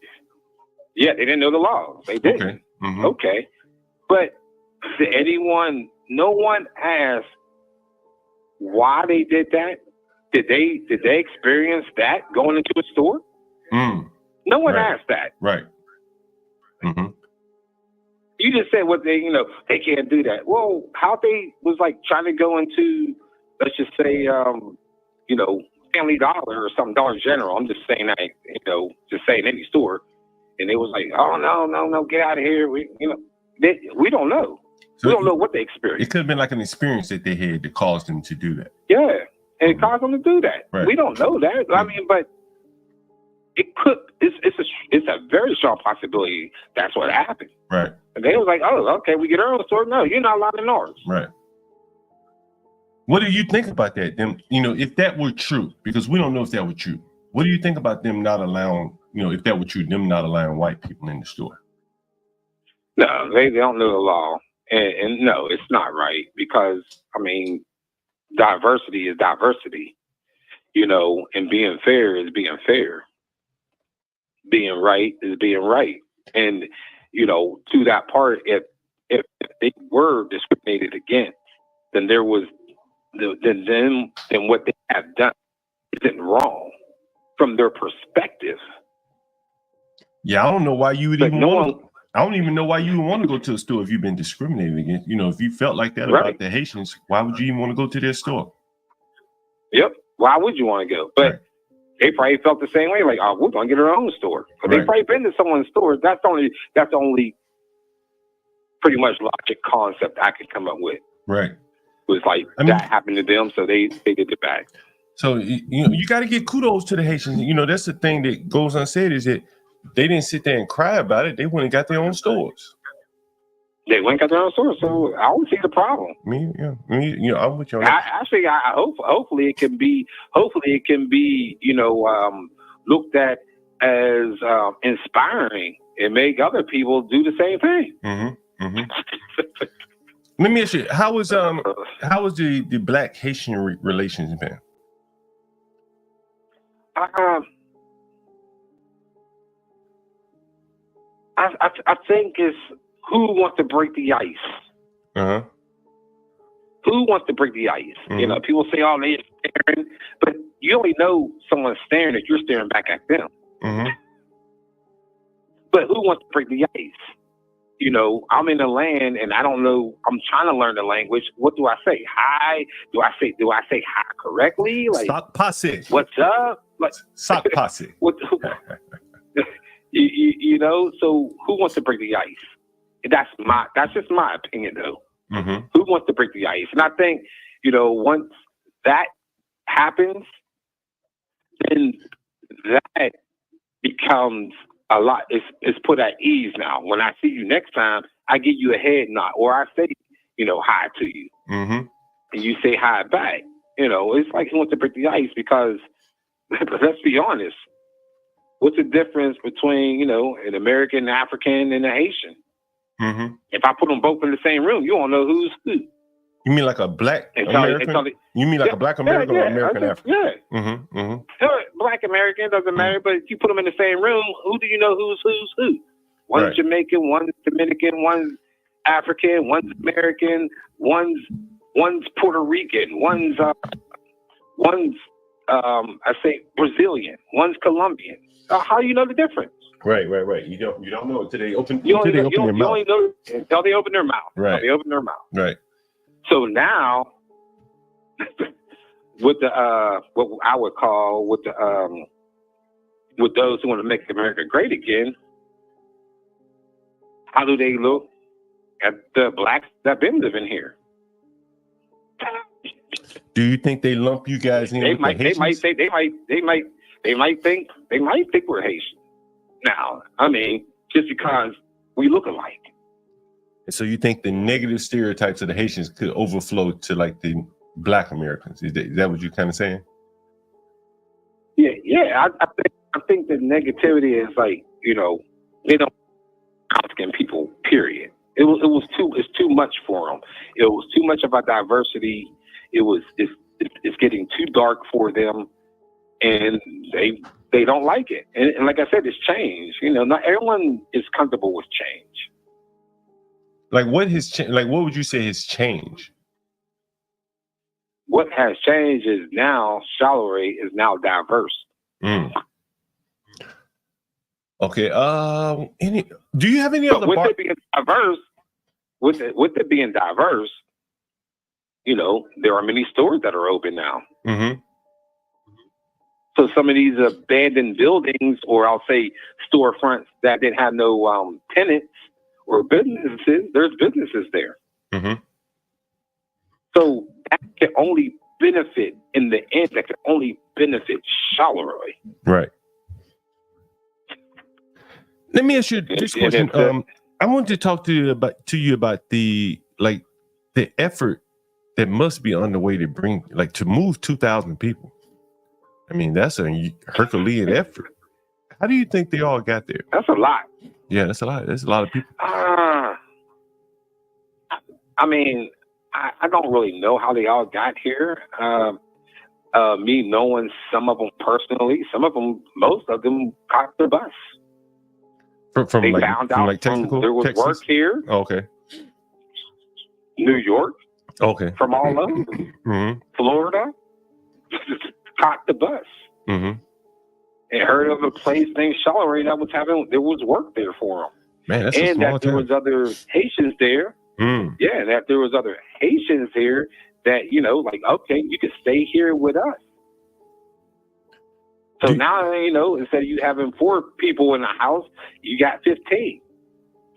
Yeah, they didn't know the laws. They didn't. Okay. Mm-hmm. Okay. But no one asked why they did that. Did they experience that going into a store? No one asked that. Right. Mm-hmm. You just said they can't do that. Well, how they was like trying to go into, let's just say, Family Dollar or some Dollar General. I'm just saying that, just saying any store. And they was like, oh, no, get out of here. We don't know. So we don't know what they experienced. It could have been like an experience that they had that caused them to do that. Yeah, and it caused them to do that. Right. We don't know that. I mean, but it could. It's a very strong possibility that's what happened. Right. And they was like, oh, okay, we get our own store. No, you're not allowed in ours. Right. What do you think about that? Them, if that were true, because we don't know if that were true. What do you think about them not allowing, if that were true, them not allowing white people in the store? No, they don't know the law. And no, it's not right because, I mean, diversity is diversity, and being fair is being fair. Being right is being right. And, to that part, if they were discriminated against, then there was, then what they have done isn't wrong from their perspective. Yeah, I don't know why you would even want to. I don't even know why you want to go to a store if you've been discriminated against. You know, if you felt like that Right. about the Haitians, why would you even want to go to their store? Yep. Why would you want to go? But they probably felt the same way. Like, oh, we're gonna get our own store. But they probably been to someone's store. That's the only pretty much logic concept I could come up with. Right. Was like that happened to them, so they did it back. So you got to give kudos to the Haitians. You know, that's the thing that goes unsaid is that they didn't sit there and cry about it. They went and got their own stores. They went and got their own store, so I don't see the problem. You know, I'm with you on that. Actually, I hope hopefully it can be looked at as inspiring and make other people do the same thing. Let me ask you, how was the Black Haitian relations been? I think it's who wants to break the ice. Who wants to break the ice? You know, people say, "Oh, they're staring," but you only know someone's staring if you're staring back at them. But who wants to break the ice? You know, I'm in the land and I don't know. I'm trying to learn the language. What do I say? Hi. Do I say hi correctly? Like, sock posse. What's up? Like, sock posse. You know. So who wants to break the ice? That's just my opinion, though. Who wants to break the ice? And I think, you know, once that happens, then that becomes a lot. It's put at ease now. When I see you next time, I give you a head nod, or I say, you know, hi to you, and you say hi back. You know, it's like he wants to break the ice because, let's be honest, what's the difference between, you know, an American, African, and a Haitian? If I put them both in the same room, you don't know who's who. You mean like a Black American? You mean like a Black American or American African? Yeah. Black American doesn't matter, but if you put them in the same room, who do you know who's who? One's Jamaican, one's Dominican, one's African, one's American, one's Puerto Rican, one's I say Brazilian, one's Colombian. How do you know the difference? Right. You don't know until they open your mouth. Until they open their mouth. Right. They open their mouth. Right. So now, with the what I would call with those who want to make America great again, how do they look at the blacks that been living here? Do you think they lump you guys in? They with might the Haitians? they might think we're Haitian. Now, I mean, just because we look alike. So you think the negative stereotypes of the Haitians could overflow to like the Black Americans? Is that what you're kind of saying? Yeah. I think the negativity is like, you know, they don't African people. Period. It's too much for them. It was too much about diversity. It's getting too dark for them, and they don't like it. And like I said, it's change. You know, not everyone is comfortable with change. Like what would you say has changed? What has changed is now Charleroi is now diverse. Okay. Do you have any other? With it being diverse, with it being diverse, you know, there are many stores that are open now. So some of these abandoned buildings, or I'll say storefronts that didn't have no tenants or businesses, there's businesses there. So that can only benefit in the end. That can only benefit Charleroi. Right. Let me ask you this question. I wanted to talk to you about the effort that must be underway to move 2,000 people. I mean, that's a Herculean effort. How do you think they all got there? That's a lot. Yeah, that's a lot. That's a lot of people. I mean, I don't really know how they all got here. Me knowing some of them personally, most of them caught the bus. From they found out there was Texas? work here. Oh, okay. New York. Okay. From all over. Florida. Caught the bus. And heard of a place named Charleroi that there was work there for them. Man, that's a and small that there town. was other Haitians there. Mm. Yeah, that there was other Haitians here that, you know, like, okay, you can stay here with us. So now, you know, instead of you having 4 people in the house, you got 15.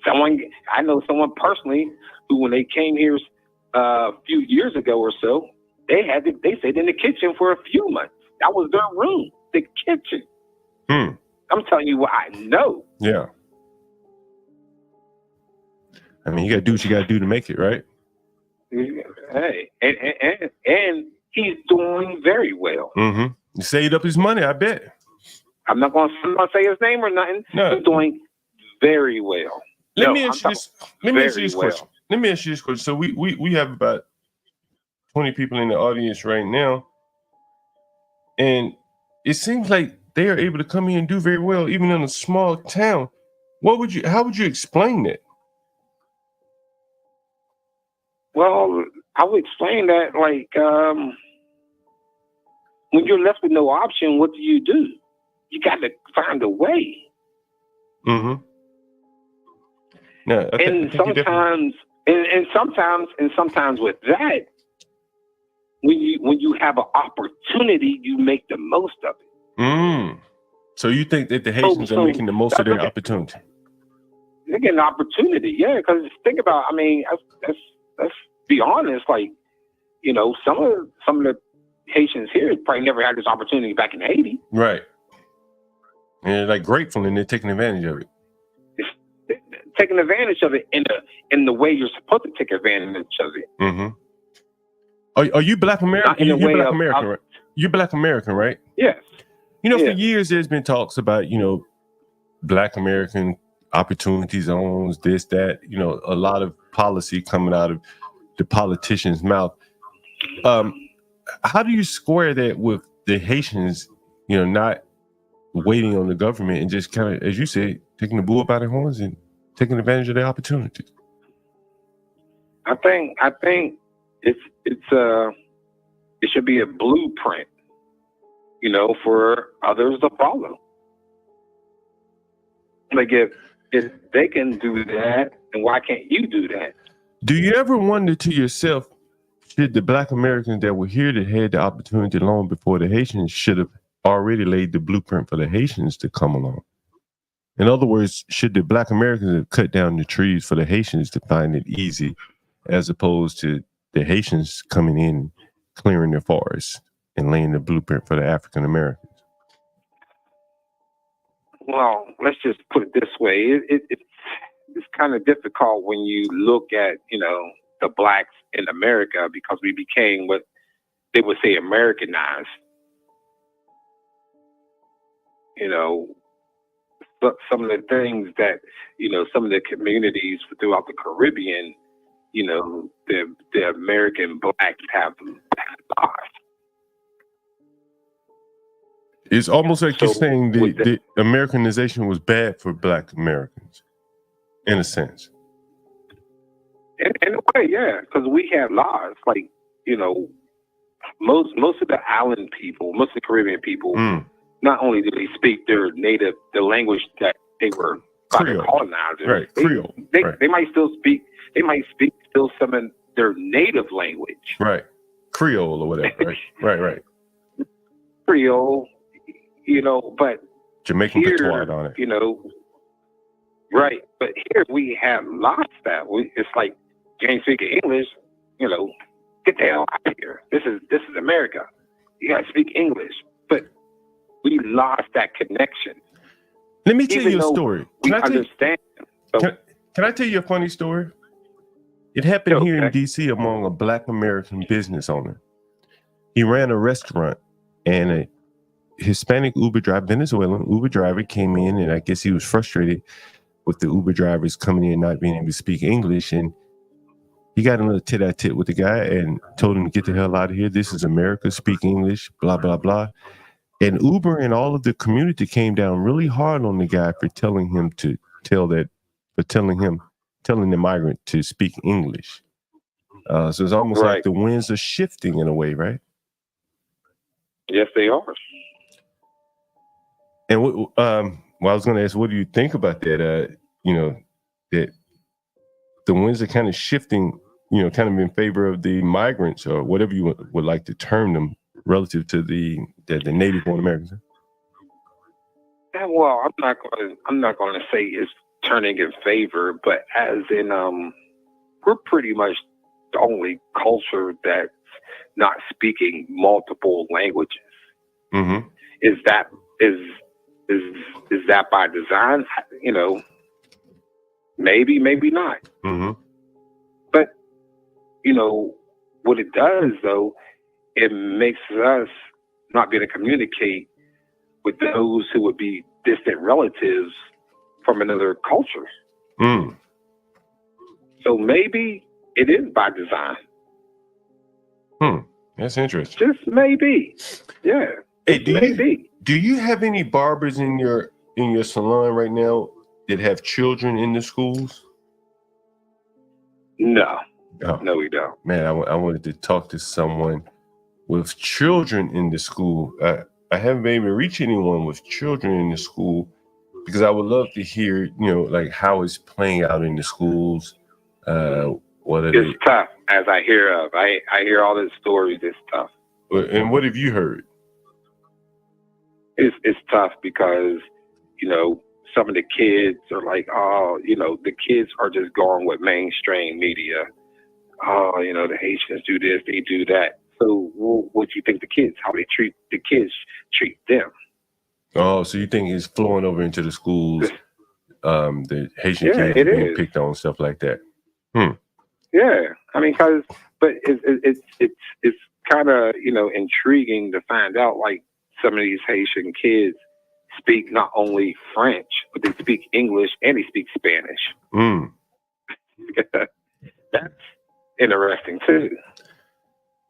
I know someone personally who, when they came here a few years ago or so, they stayed in the kitchen for a few months. That was their room, the kitchen. Hmm. I'm telling you what I know. Yeah. I mean, you got to do what you got to do to make it, right? Hey, and he's doing very well. Mm-hmm. He saved up his money, I bet. I'm not going to say his name or nothing. No. He's doing very well. Let me ask you this question. Let me ask you this question. So we have about 20 people in the audience right now, and it seems like they are able to come here and do very well, even in a small town. How would you explain that? Well, I would explain that, like, when you're left with no option, what do? You got to find a way. Mm-hmm. No, And sometimes with that, when you have an opportunity, you make the most of it. Mm. So you think that the Haitians are making the most of their opportunity? They get an opportunity, yeah. Because think about, I mean, let's be honest. Like, you know, some of the Haitians here probably never had this opportunity back in Haiti. Right. And they're like grateful, and they're taking advantage of it. Taking advantage of it in the way you're supposed to take advantage of it. Mm-hmm. Are you Black American? You're Black American, right? You're Black American, right? Yes. You know, for years there's been talks about, you know, Black American opportunity zones, this, that, you know, a lot of policy coming out of the politician's mouth. How do you square that with the Haitians, you know, not waiting on the government and just kind of, as you said, taking the bull by the horns and taking advantage of the opportunity? I think it should be a blueprint, you know, for others to follow. Like if they can do that, then why can't you do that? Do you ever wonder to yourself, should the Black Americans that were here that had the opportunity long before the Haitians should have already laid the blueprint for the Haitians to come along? In other words, should the Black Americans have cut down the trees for the Haitians to find it easy, as opposed to the Haitians coming in, clearing their forests and laying the blueprint for the African Americans? Well, let's just put it this way. It's kind of difficult when you look at, you know, the blacks in America, because we became what they would say Americanized. You know, but some of the things that, you know, some of the communities throughout the Caribbean, you know, the American blacks have lost. It's almost like you're saying the Americanization was bad for Black Americans, in a sense. In a way, yeah, because we had laws. Like, you know, most of the island people, most of the Caribbean people, not only do they speak their native, the language that they were by the colonizers, right? Creole. They might still speak. They might speak still some of their native language, right? Creole or whatever, right? Right. Creole, you know, but Jamaican here, patois on it, you know, right? But here we have lost that. It's like, you ain't speaking English, you know, get the hell out of here. This is America. You gotta speak English. But we lost that connection. Let me tell you a story. Can I tell you a funny story? It happened here in DC among a Black American business owner. He ran a restaurant, and a Hispanic Uber driver, Venezuelan Uber driver, came in, and I guess he was frustrated with the Uber drivers coming in not being able to speak English, and he got another tit-a-tit with the guy and told him to get the hell out of here. This is America, speak English, blah, blah, blah. And Uber and all of the community came down really hard on the guy for telling the migrant to speak English. So it's almost like the winds are shifting in a way, right? Yes, they are. And I was going to ask, what do you think about that? You know, that the winds are kind of shifting, kind of in favor of the migrants or whatever you would like to term them relative to the native born Americans? Yeah, well, I'm not going to say it's turning in favor, but as in we're pretty much the only culture that's not speaking multiple languages. Mm-hmm. Is that by design? Maybe not. Mm-hmm. But what it does though, it makes us not be able to communicate with those who would be distant relatives from another culture. Mm. So maybe it is by design. That's interesting. Just maybe. Yeah. Hey, maybe. Do you have any barbers in your salon right now that have children in the schools? No. Oh, no, we don't. Man, I wanted to talk to someone with children in the school. I haven't been able to reach anyone with children in the school because I would love to hear, like how it's playing out in the schools. What are it's tough, as I hear of. I hear all these stories. It's tough. And what have you heard? It's tough because, some of the kids are like, the kids are just going with mainstream media. The Haitians do this, they do that. So what do you think how they treat the kids treat them? Oh, so you think it's flowing over into the schools? The Haitian kids are being picked on, stuff like that. Yeah, I mean, but it's kind of intriguing to find out like some of these Haitian kids speak not only French but they speak English and they speak Spanish. That's interesting too.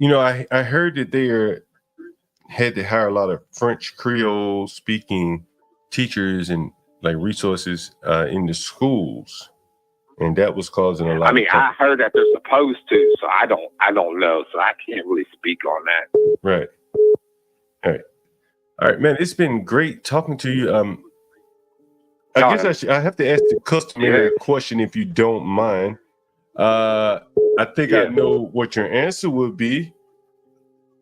I heard that they had to hire a lot of French Creole speaking teachers and like resources in the schools. And that was causing a lot. I mean, I heard that they're supposed to, so I don't know, so I can't really speak on that. Right. All right, man. It's been great talking to you. I guess I have to ask the customary question, if you don't mind. I think I know what your answer would be.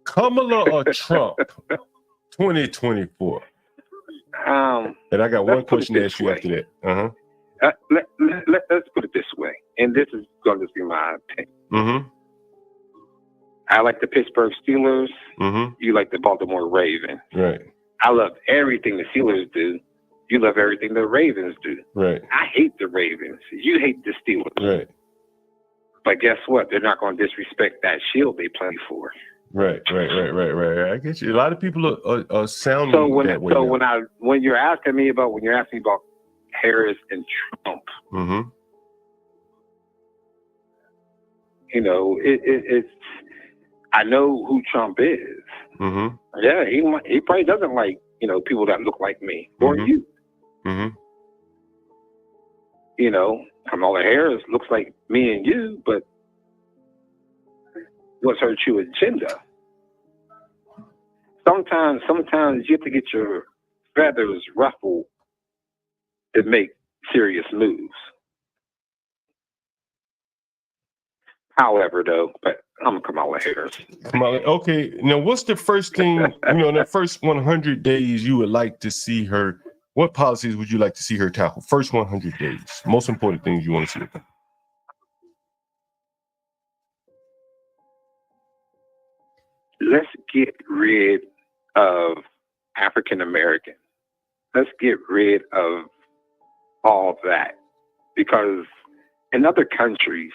Kamala or Trump, 2024. And I got one question to ask you after that. Let's put it this way, and this is going to be my opinion. Mm-hmm. I like the Pittsburgh Steelers. Mm-hmm. You like the Baltimore Ravens. Right. I love everything the Steelers do. You love everything the Ravens do. Right. I hate the Ravens. You hate the Steelers. Right. But guess what? They're not going to disrespect that shield they play for. Right. I get you. A lot of people are sounding that way. So when you're asking me about Harris and Trump, mm-hmm. It's. I know who Trump is. Mm-hmm. Yeah, he probably doesn't like people that look like me or you. Mm-hmm. Kamala Harris looks like me and you, but what's her true agenda? Sometimes you have to get your feathers ruffled to make serious moves. However, though, but I'm Kamala Harris. Okay, now what's the first thing, in the first 100 days you would like to see her, what policies would you like to see her tackle? First 100 days, most important things you want to see her. Let's get rid of African American. Let's get rid of all that, because in other countries,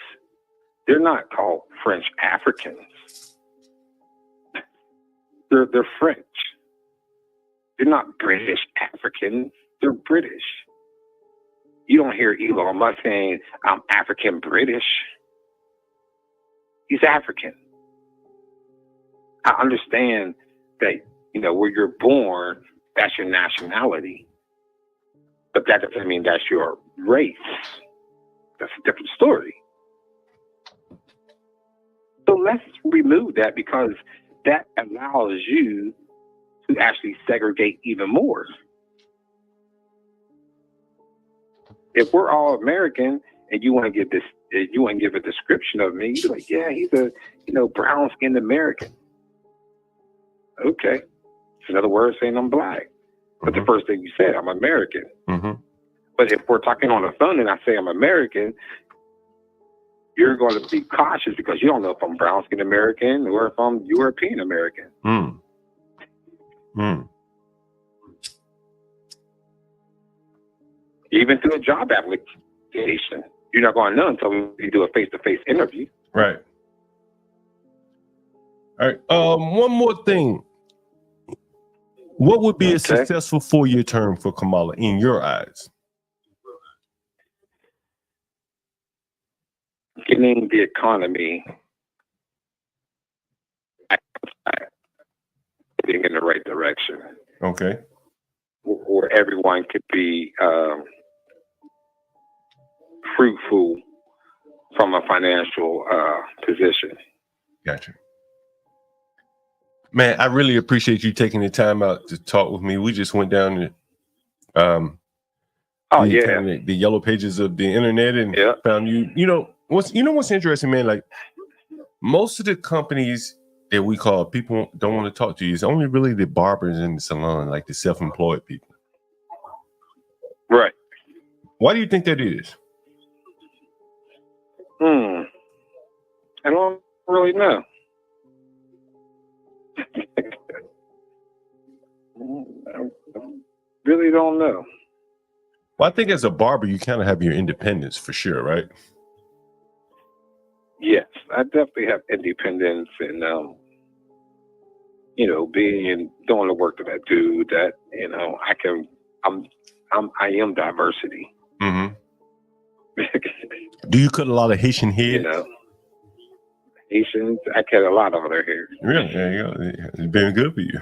they're not called French Africans. They're French. They're not British Africans. They're British. You don't hear Elon Musk saying, I'm African British. He's African. I understand that, where you're born, that's your nationality. But that doesn't mean that's your race. That's a different story. So let's remove that, because that allows you to actually segregate even more. If we're all American and you want to give this, you want to give a description of me, you're like, yeah, he's a, brown skinned American. Okay. It's another word saying I'm black. But the first thing you said, I'm American. But if we're talking on the phone and I say I'm American, you're going to be cautious because you don't know if I'm brown skinned American or if I'm European American. Even through a job application, you're not going to know until we do a face-to-face interview. Right. All right. One more thing. What would be a successful 4-year term for Kamala in your eyes? Getting the economy heading in the right direction. Okay. Where everyone could be fruitful from a financial position. Gotcha. Man, I really appreciate you taking the time out to talk with me. We just went down the yellow pages of the internet and found you. What's interesting, man? Like most of the companies that we call people don't want to talk to you. It's only really the barbers in the salon, like the self-employed people. Right. Why do you think that is? I don't really know. I really don't know. Well, I think as a barber, you kind of have your independence for sure, right? Yes, I definitely have independence and doing the work that I do. That I am diversity. Do you cut a lot of Haitian hair? Haitians, I cut a lot of their hair. Really? There you go. It's been good for you.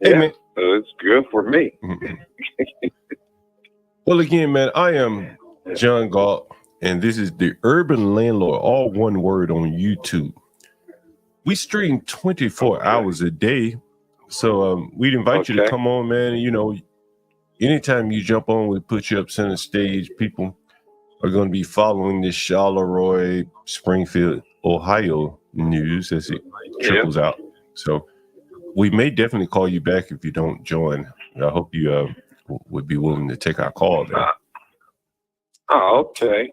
Hey, man. So it's good for me. Well, again, man, I am John Galt, and this is the Urban Landlord, all one word on YouTube. We stream 24 hours a day. So we'd invite you to come on, man. Anytime you jump on, we put you up center stage. People are going to be following this Charleroi, Springfield, Ohio news as it trickles out. So we may definitely call you back if you don't join. I hope you would be willing to take our call there. Okay.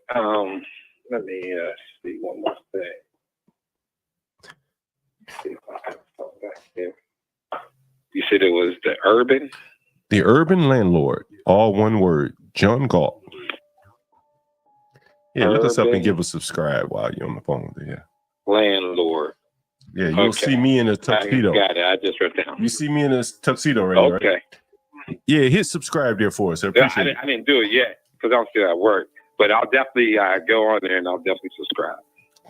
Let me see one more thing. See if I have something back here. You said it was the Urban? The Urban Landlord, all one word, John Galt. Yeah, look us up and give us a subscribe while you're on the phone with it. Yeah. Landlord. Yeah, you'll see me in a tuxedo. I got it. I just wrote down. You see me in a tuxedo right now, right? Yeah, hit subscribe there for us. I appreciate it. I didn't do it yet because I'm still at work, but I'll definitely go on there and I'll definitely subscribe.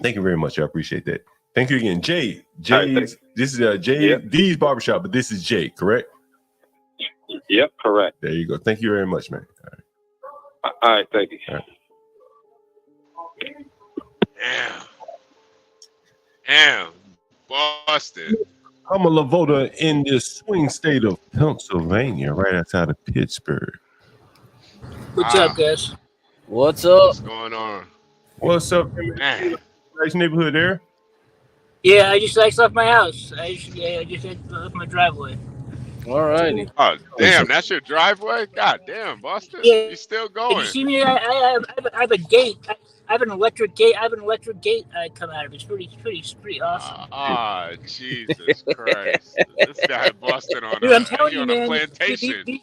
Thank you very much. I appreciate that. Thank you again. Jay, this is Jay D's Barbershop, but this is Jay, correct? Yep, correct. There you go. Thank you very much, man. All right, thank you. All right. Damn. Boston. I'm a Lavota in the swing state of Pennsylvania, right outside of Pittsburgh. What's up, guys? What's up? What's going on? What's up, man? Nice neighborhood there. Yeah, I just left my house. I just left my driveway. All righty. Oh, damn, that's your driveway? God damn, Boston. Yeah. You still Did going? you see me? I have a gate. I have an electric gate. I come out of. It's pretty awesome. Jesus Christ. This guy in Boston on, Dude, I'm telling you, a man, plantation.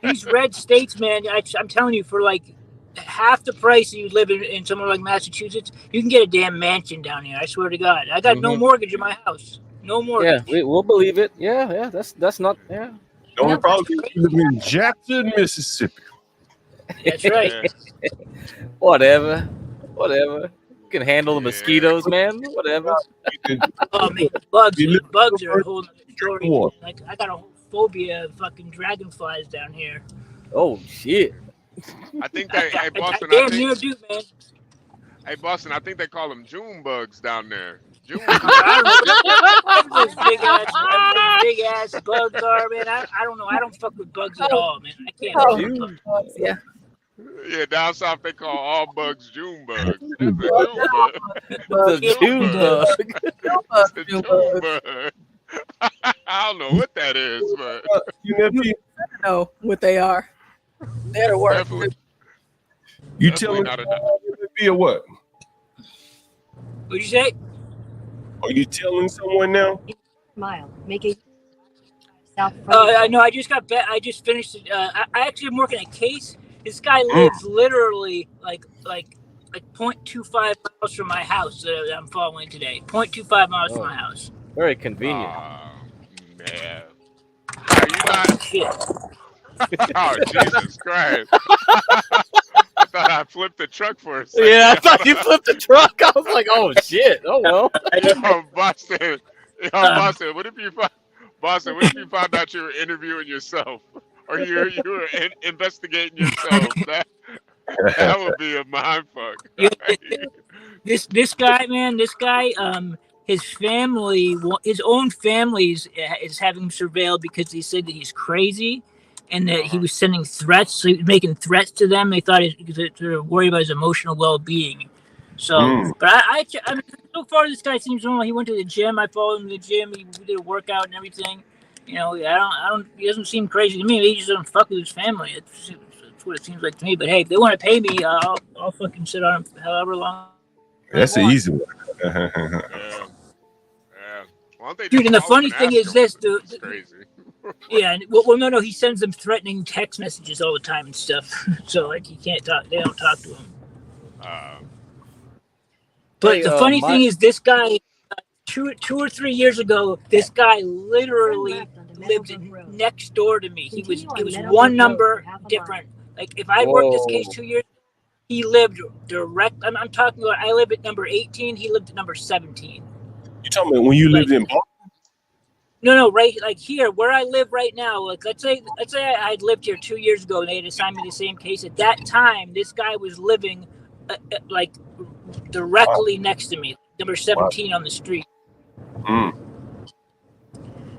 These red states, man, I'm telling you, for like half the price that you live in somewhere like Massachusetts, you can get a damn mansion down here. I swear to God. I got no mortgage in my house. No mortgage. Yeah, we'll believe it. Yeah, that's not. Yeah. The only problem is you live in Jackson, Mississippi. That's right. Whatever. You can handle the mosquitoes, man. Whatever. Oh man, bugs are a whole other story. Like I got a whole phobia of fucking dragonflies down here. Oh shit. I think they, hey Boston, I damn near do, man. Hey Boston, I think they call them June bugs down there. June Those big ass bugs are, man. I don't know. I don't fuck with bugs at all, man. I can't. Yeah. Yeah, down south they call all bugs June bugs. It's a June bug. The It's a June bug. It's a June bug. I don't know what that is, but You know what they are. They're the worst. definitely, You definitely telling not a. me or what? What'd you say? Are you telling someone now? Mile. Make a south. I know. I just got back. I just finished. I actually am working a case. This guy lives literally like 0.25 miles from my house that I'm following today. 0.25 miles from my house. Very convenient. Man, are you not? Shit. Oh Jesus Christ! I thought I flipped the truck for a second. Yeah, I thought you flipped the truck. I was like, oh shit. Oh well. Boston. Boston. What if you found out you were interviewing yourself, or you were investigating yourself? That would be a mind fuck. This guy, man. This guy. His family, his own family is having him surveilled because they said that he's crazy, and that he was sending threats. So he was making threats to them. They thought they were worried about his emotional well-being. So, but I mean, so far this guy seems normal. He went to the gym. I followed him to the gym. We did a workout and everything. You know, I don't. He doesn't seem crazy to me. He just doesn't fuck with his family. That's what it seems like to me. But hey, if they want to pay me, I'll fucking sit on him however long. That's an easy one. Dude, and the funny thing is this, dude. It's crazy. Yeah, well, no, he sends them threatening text messages all the time and stuff. So like, he can't talk. They don't talk to him. But the funny thing is, this guy, 2 or 3 years ago, this guy literally lived next door to me. It was one number different. Like if I worked this case 2 years, he lived direct. I'm talking about. I live at number 18. He lived at number 17. You talking about when you lived in Boston? No, right, like here, where I live right now. Like, let's say I'd lived here 2 years ago, and they had assigned me the same case. At that time, this guy was living, like, directly next to me, number 17 on the street.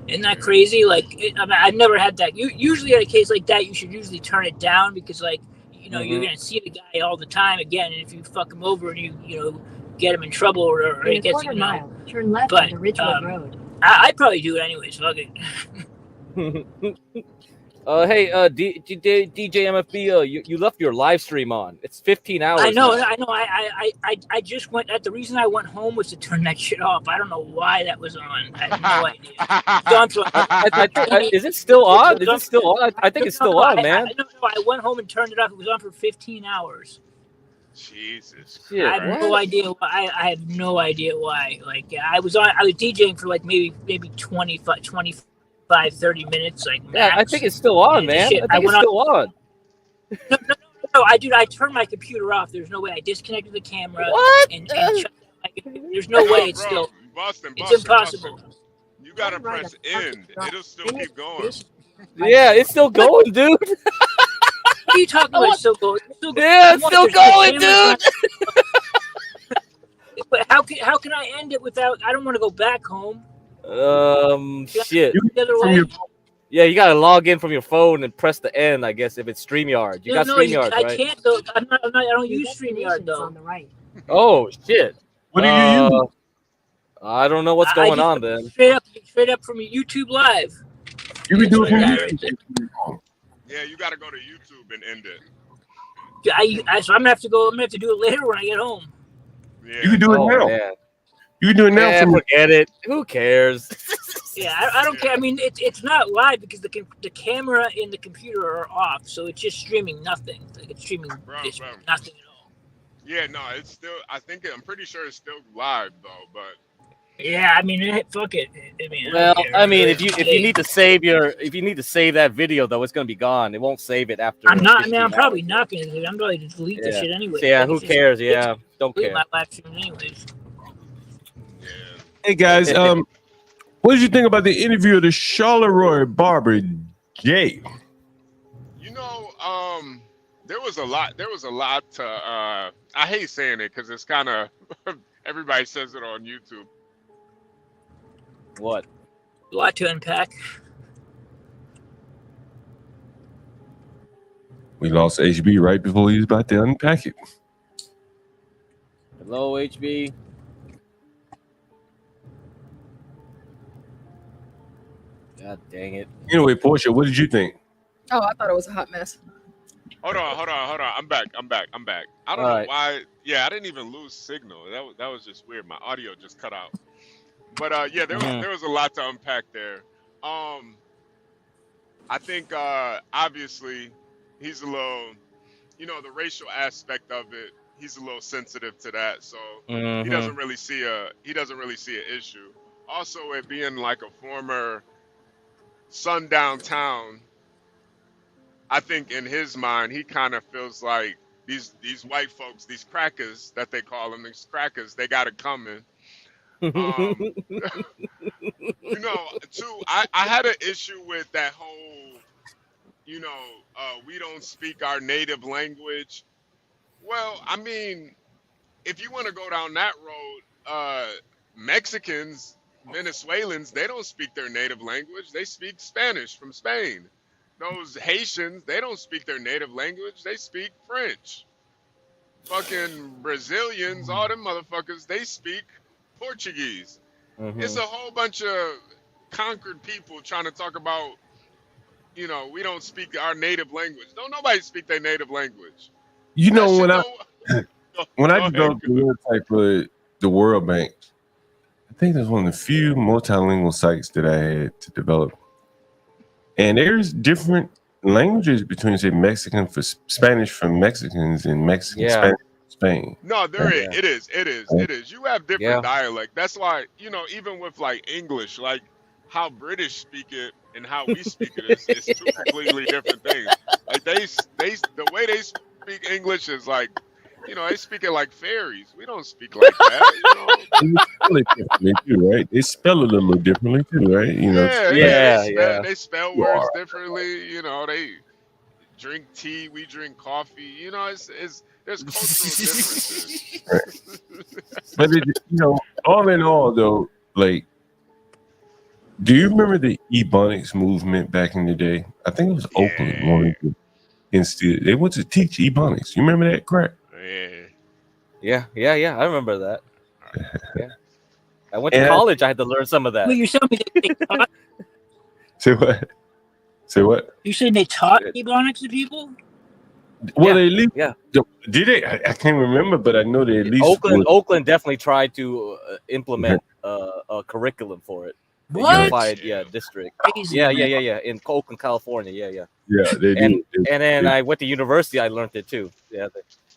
Isn't that crazy? Like, I mean, I've never had that. Usually, at a case like that, you should usually turn it down because, like, you know, you're gonna see the guy all the time again, and if you fuck him over and you get him in trouble or he gets mile, turn left onto Ridgewood Road. I'd probably do it anyways. Fuck it. Hey, DJ MFB, you left your live stream on. It's 15 hours. I know. now. I just went. The reason I went home was to turn that shit off. I don't know why that was on. I have no idea. Is it still on? Is it still on? I think it's still on, man. I went home and turned it off. It was on for 15 hours. Jesus. Yeah, I have no idea why. I have no idea why. Like, I was DJing for like maybe 25, 30 minutes. Like, yeah, I think it's still on, man. I think it's still on. No, I turned my computer off. There's no way. I disconnected the camera. What? And there's no way it's still. Boston, it's impossible. Boston. You gotta press end. It'll still keep going. Yeah, it's still going, dude. What are you talking about? It's still going. Yeah, it's still going, dude. But how can I end it without? I don't want to go back home. Shit. The other way. Yeah, you gotta log in from your phone and press the end. I guess if it's StreamYard, you got StreamYard, right? I can't though. I don't use StreamYard though. On the right. Oh shit. What do you use? I don't know what's going on then. Straight up from YouTube Live. You can do it from YouTube. Yeah, you gotta go to YouTube and end it. So I'm gonna have to go. I'm gonna have to do it later when I get home. Yeah. You can do it now. Man. You can do it now. Yeah, forget it. Who cares? Yeah, I don't care. I mean, it's not live because the camera and the computer are off, so it's just streaming nothing. Like it's streaming nothing at all. Yeah, no, it's still. I'm pretty sure it's still live though, but. Yeah, I mean, fuck it. I mean, if you need to save that video though, it's gonna be gone. It won't save it after. I'm probably not gonna. I'm probably just delete the shit anyway. Yeah, who cares? Yeah, don't care. My live stream anyways. Hey guys, what did you think about the interview of the Charleroi barber, Jay? You know, there was a lot to. I hate saying it because it's kind of everybody says it on YouTube. What? A lot to unpack. We lost HB right before he was about to unpack it. Hello, HB. God dang it. Anyway, Portia, what did you think? Oh, I thought it was a hot mess. Hold on. I'm back. I don't know why. Yeah, I didn't even lose signal. That was just weird. My audio just cut out. But yeah, there was a lot to unpack there. I think obviously he's a little, the racial aspect of it. He's a little sensitive to that, so he doesn't really see an issue. Also, it being like a former sundown town, I think in his mind he kind of feels like these white folks, these crackers that they call them, these crackers, they got it coming. Too, I had an issue with that whole, we don't speak our native language. Well, I mean, if you want to go down that road, Mexicans, Venezuelans, they don't speak their native language. They speak Spanish from Spain. Those Haitians, they don't speak their native language. They speak French. Fucking Brazilians, all them motherfuckers, they speak Portuguese. It's a whole bunch of conquered people trying to talk about, we don't speak our native language. Don't nobody speak their native language. When I developed the website for the World Bank, I think that's one of the few multilingual sites that I had to develop. And there's different languages between, say, Mexican for Spanish from Mexicans and Mexican Spanish from Spain. No, it is. You have different dialect. That's why, even with like English, like how British speak it and how we speak it is two completely different things. Like the way they speak English is like, they speak it like fairies. We don't speak like that. They spell it differently too, right? They spell it a little differently too, right? They spell words differently. They drink tea, we drink coffee. There's cultural differences. But all in all, though, like, do you remember the Ebonics movement back in the day? I think it was Oakland. They went to teach Ebonics. You remember that, Crack? Yeah. I remember that. Yeah. I went to college. I had to learn some of that. Well, you're telling me they taught? Say what? You saying they taught Ebonics to people? Well, they at least did they? I can't remember, but I know they at least Oakland definitely tried to implement a curriculum for it. What? Unified, district. Yeah. In Oakland, California. Yeah, they did. And then I went to university. I learned it too. Yeah,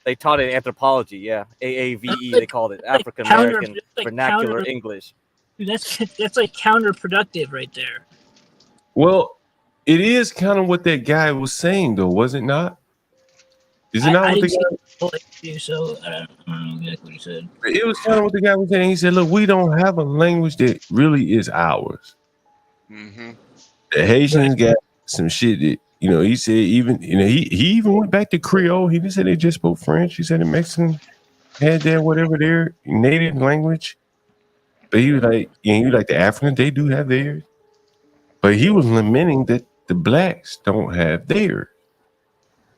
they taught it anthropology. Yeah, AAVE. They called it African American Vernacular English. Dude, that's like counterproductive right there. Well, it is kind of what that guy was saying, though, was it not? Is it not what the guy? So I don't know exactly what he said. It was kind of what the guy was saying. He said, "Look, we don't have a language that really is ours." The Haitians got some shit that he said. Even he even went back to Creole. He didn't say they just spoke French. He said the Mexicans had their whatever their native language, but he was like, the Africans, they do have theirs. But he was lamenting that the blacks don't have theirs.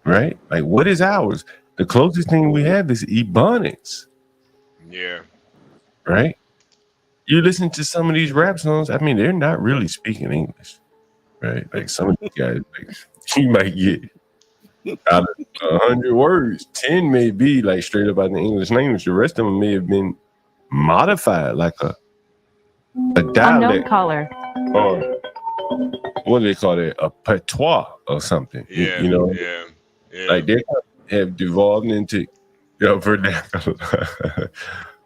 Right? Like, what is ours? The closest thing we have is Ebonics. Yeah. Right? You listen to some of these rap songs, I mean, they're not really speaking English. Right? Like some of these guys, like, you might get out of 100 words, 10 may be like straight up out of the English language. The rest of them may have been modified, like a dialect. Unknown caller. Or what do they call it? A patois or something. Yeah. Like they have devolved into vernacular.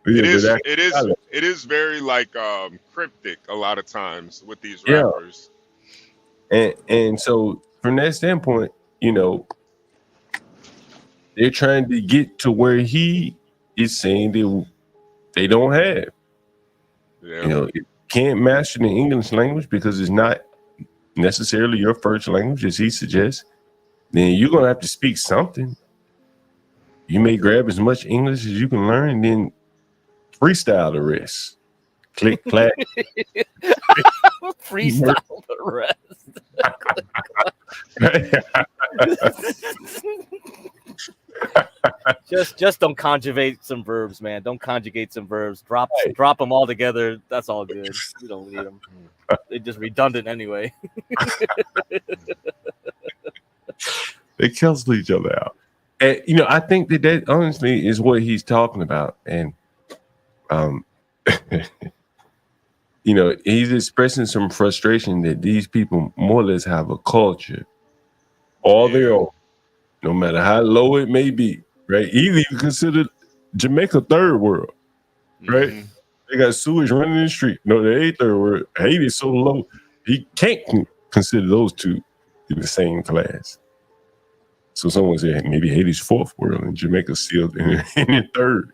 It is very like cryptic a lot of times with these rappers. And so from that standpoint, they're trying to get to where he is saying they don't have. You can't master the English language because it's not necessarily your first language, as he suggests. Then you're gonna have to speak something. You may grab as much English as you can learn, and then freestyle the rest. Click, clack. Freestyle the rest. Just don't conjugate some verbs, man. Don't conjugate some verbs. Drop them all together. That's all good. You don't need them. They're just redundant anyway. They cancel each other out. And I think that honestly is what he's talking about. And he's expressing some frustration that these people more or less have a culture all their own, no matter how low it may be, right? He's even considered Jamaica third world, right? Mm-hmm. They got sewage running in the street. No, they ain't third world. Haiti's so low, he can't consider those two in the same class. So someone said maybe Haiti's fourth world and Jamaica's still in the third.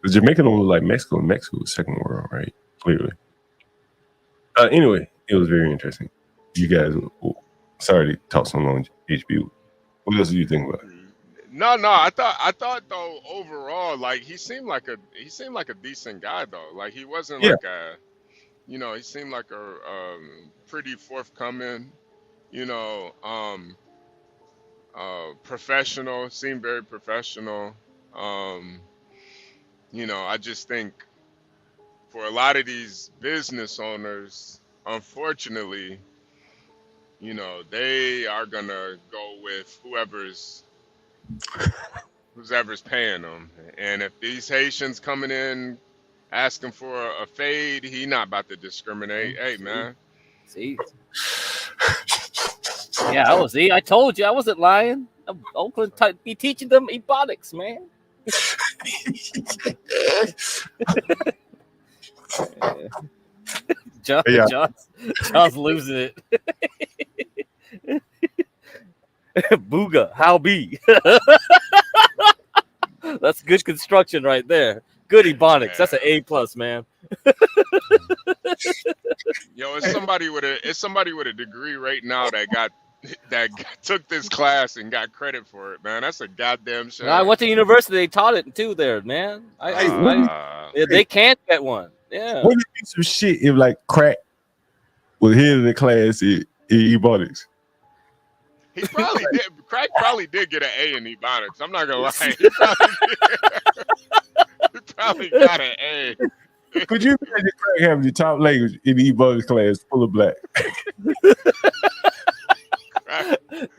Because Jamaica don't look like Mexico, and Mexico is second world, right? Clearly. Anyway, it was very interesting. You guys, sorry to talk so long, HB. What else do you think about it? No, I thought though overall, like he seemed like a decent guy though. Like he wasn't like a, he seemed like a pretty forthcoming, professional. Seemed very professional. I just think for a lot of these business owners, unfortunately, they are gonna go with whoever's paying them. And if these Haitians coming in asking for a fade, he not about to discriminate. Hey, man. See? Yeah, I told you I wasn't lying. I'm Oakland be teaching them ebonics, man. John's losing it. Booga, how be? That's good construction right there. Good ebonics. That's an A+, man. Yo, it's somebody with a degree right now that took this class and got credit for it, man. That's a goddamn shame. I went to university. They taught it too there, man. They can't get one. Yeah. Wouldn't it be some shit if like Crack was here in the class in ebonics? He probably did. Crack probably did get an A in ebonics. I'm not gonna lie. He probably got an A. Could you imagine Crack having the top language in the ebonics class full of black?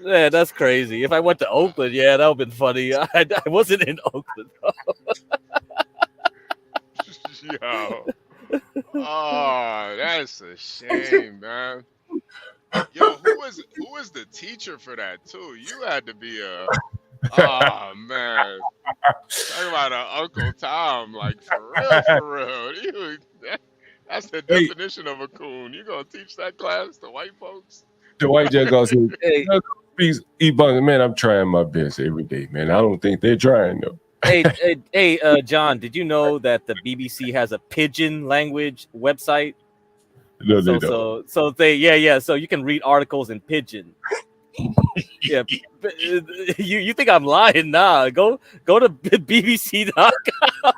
Yeah, that's crazy. If I went to Oakland, that would have been funny. I wasn't in Oakland, though. Yo. Oh, that's a shame, man. Yo, who was the teacher for that too? You had to be oh man. Talk about Uncle Tom, like for real. That's the definition of a coon. You gonna teach that class to white folks? The white jack goes, hey, man, I'm trying my best every day, man. I don't think they're trying though. Hey, John, did you know that the BBC has a pigeon language website? No, they don't. So they, so you can read articles in pigeon. Yeah, you think I'm lying? Nah, go to BBC.com.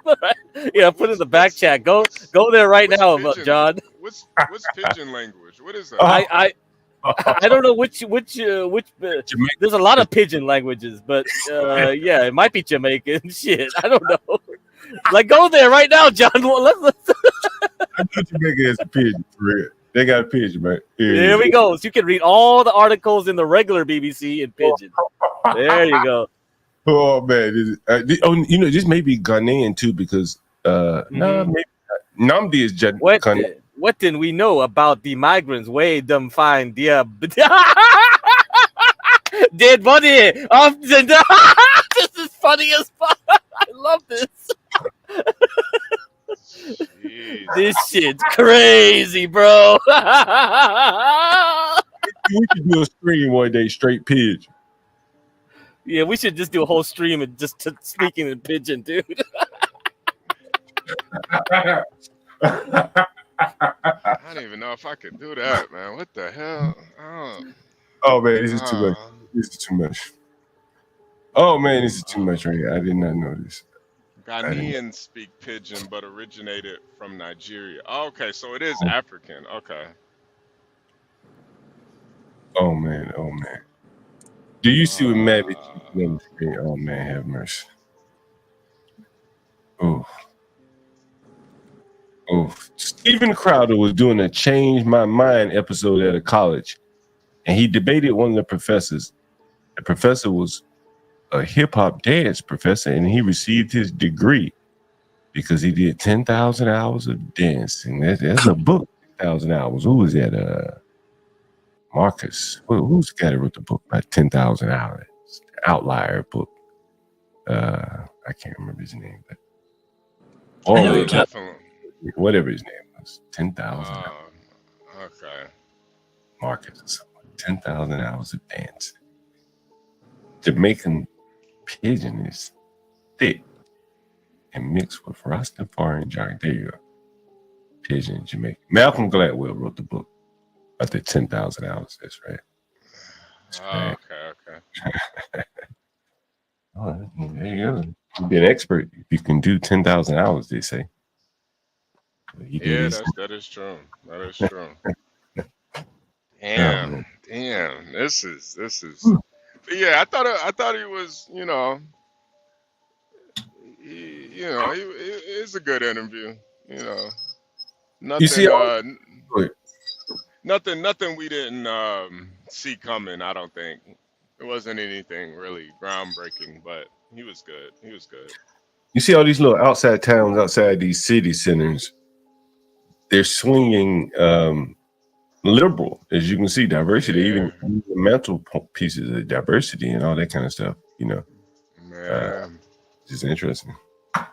Right? Yeah, put in the back chat. Go there right now, pigeon? John. What's pigeon language? What is that? I don't know which there's a lot of pigeon languages, but it might be Jamaican. Shit, I don't know. Like, go there right now, John. Let's I know Jamaica has a pigeon for real. They got a pigeon, man. There we go. So you can read all the articles in the regular BBC in pigeon. There you go. Oh man, this may be Ghanaian too because maybe Namdi is Ghanaian. What did we know about the migrants? Way them find their dead body of the. This is funny as fuck. I love this. This shit's crazy, bro. We should do a stream one day, straight pigeon. Yeah, we should just do a whole stream and just speaking in pigeon, dude. I don't even know if I could do that, man. What the hell? Oh man, this is too much. This is too much. Oh man, this is too much right here. I did not know this. Ghanaians speak pigeon, but originated from Nigeria. Oh, okay, so it is African. Okay. Oh man. Do you see what Matt is? Oh man, have mercy. Oh. Steven Crowder was doing a Change My Mind episode at a college, and he debated one of the professors. The professor was a hip hop dance professor, and he received his degree because he did 10,000 hours of dancing. That's a book, 10,000 hours. Who was that? Marcus. Who's the guy that wrote the book about 10,000 hours? Outlier book. I can't remember his name, but whatever his name was, 10,000. Okay. Marcus or something. 10,000 hours of dancing. Jamaican pigeon is thick and mixed with Rastafarian jargon. There you go. Pigeon, Jamaican. Malcolm Gladwell wrote the book about the 10,000 hours. That's right. Okay. Oh, there you go. You be an expert if you can do 10,000 hours, they say. Yeah, that is true. That is true. Damn. This is. Yeah, I thought he was. It's a good interview. Nothing. You see, nothing we didn't see coming. I don't think it wasn't anything really groundbreaking, but he was good. You see all these little outside towns outside these city centers. They're swinging liberal, as you can see, diversity, even the mental pieces of diversity and all that kind of stuff. It's interesting. Yeah,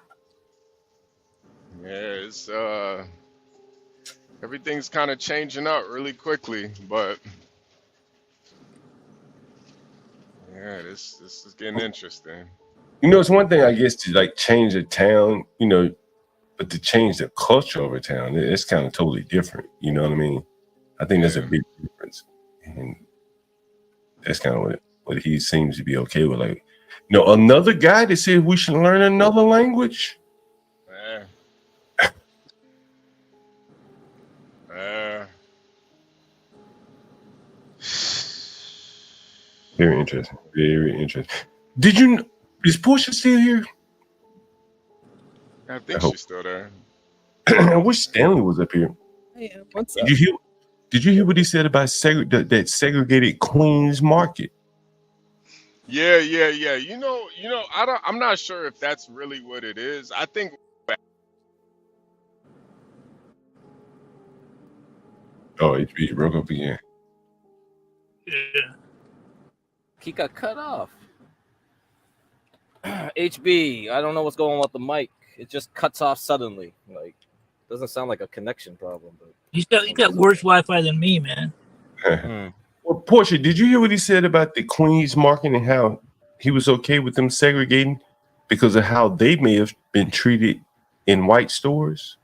it's everything's kind of changing up really quickly, but yeah, this is getting interesting. It's one thing, I guess, to like change a town, but to change the culture of a town, it's kind of totally different. You know what I mean? I think that's a big difference, and that's kind of what he seems to be okay with. Like, another guy that said we should learn another language. Very interesting. Very interesting. Is Portia still here? I think she's still there. I wish Stanley was up here. Yeah, what's up? Did you hear what he said about that segregated Queens market? Yeah. I'm not sure if that's really what it is. I think. Oh, HB broke up again. Yeah. He got cut off. HB, I don't know what's going on with the mic. It just cuts off suddenly. Like, doesn't sound like a connection problem. But He's got worse Wi-Fi than me, man. Well, Portia, did you hear what he said about the Queens market and how he was okay with them segregating because of how they may have been treated in white stores?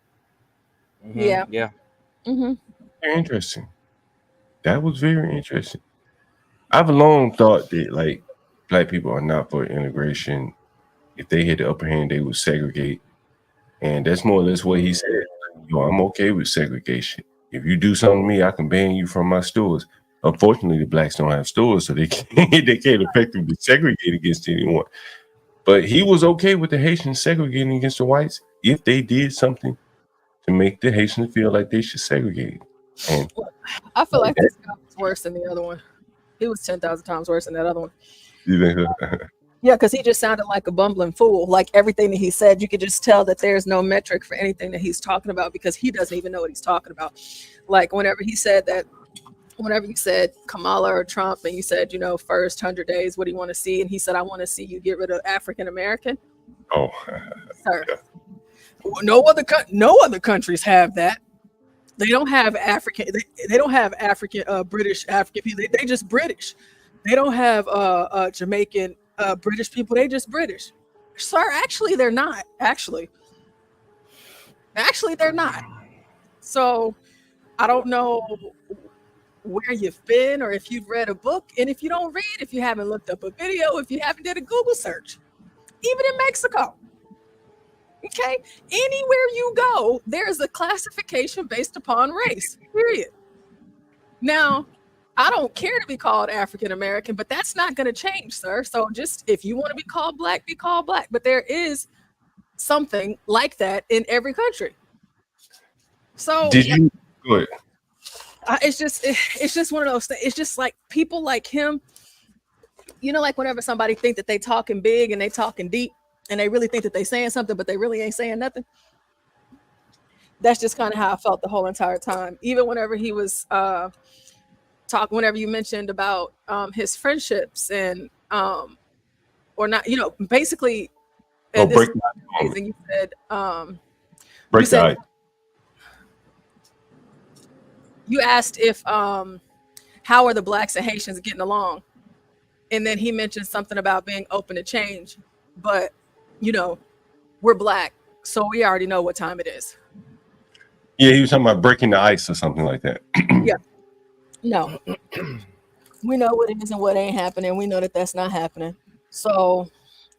Yeah. Very interesting. That was very interesting. I've long thought that like black people are not for integration. If they had the upper hand, they would segregate. And that's more or less what he said. I'm okay with segregation. If you do something to me, I can ban you from my stores. Unfortunately, the blacks don't have stores, so they can't effectively segregate against anyone. But he was okay with the Haitians segregating against the whites if they did something to make the Haitians feel like they should segregate. And I feel like this guy was worse than the other one. He was 10,000 times worse than that other one. you think so? Yeah, because he just sounded like a bumbling fool. Like everything that he said, you could just tell that there's no metric for anything that he's talking about because he doesn't even know what he's talking about. Like whenever you said Kamala or Trump and you said, first 100 days, what do you want to see? And he said, I want to see you get rid of African American. Oh, sir. No other countries have that. They don't have African. They don't have African, British African people. They just British. They don't have Jamaican British people. They just British. Sir, actually, they're not. Actually, they're not. So I don't know where you've been or if you've read a book. And if you don't read, if you haven't looked up a video, if you haven't did a Google search, even in Mexico. Okay, anywhere you go, there's a classification based upon race, period. Now, I don't care to be called African American, but that's not going to change, sir. So just if you want to be called black, be called black. But there is something like that in every country. So Did you go ahead? it's just one of those things. It's just like people like him, you know, like whenever somebody think that they talking big and they talking deep and they really think that they saying something, but they really ain't saying nothing. That's just kind of how I felt the whole entire time. Even whenever he was whenever you mentioned about his friendships and or not, you know, basically. And this is amazing. You said break the ice. You asked if how are the blacks and Haitians getting along, and then he mentioned something about being open to change, but you know, we're black, so we already know what time it is. Yeah, he was talking about breaking the ice or something like that. Yeah, no, we know what it is and what ain't happening. We know that that's not happening, so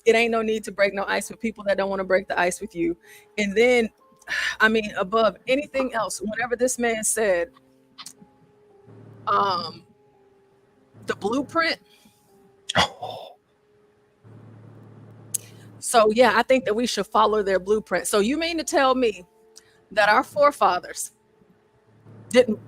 it ain't no need to break no ice with people that don't want to break the ice with you. And then, I mean, above anything else, whenever this man said the blueprint. So yeah, I think that we should follow their blueprint. So you mean to tell me that our forefathers didn't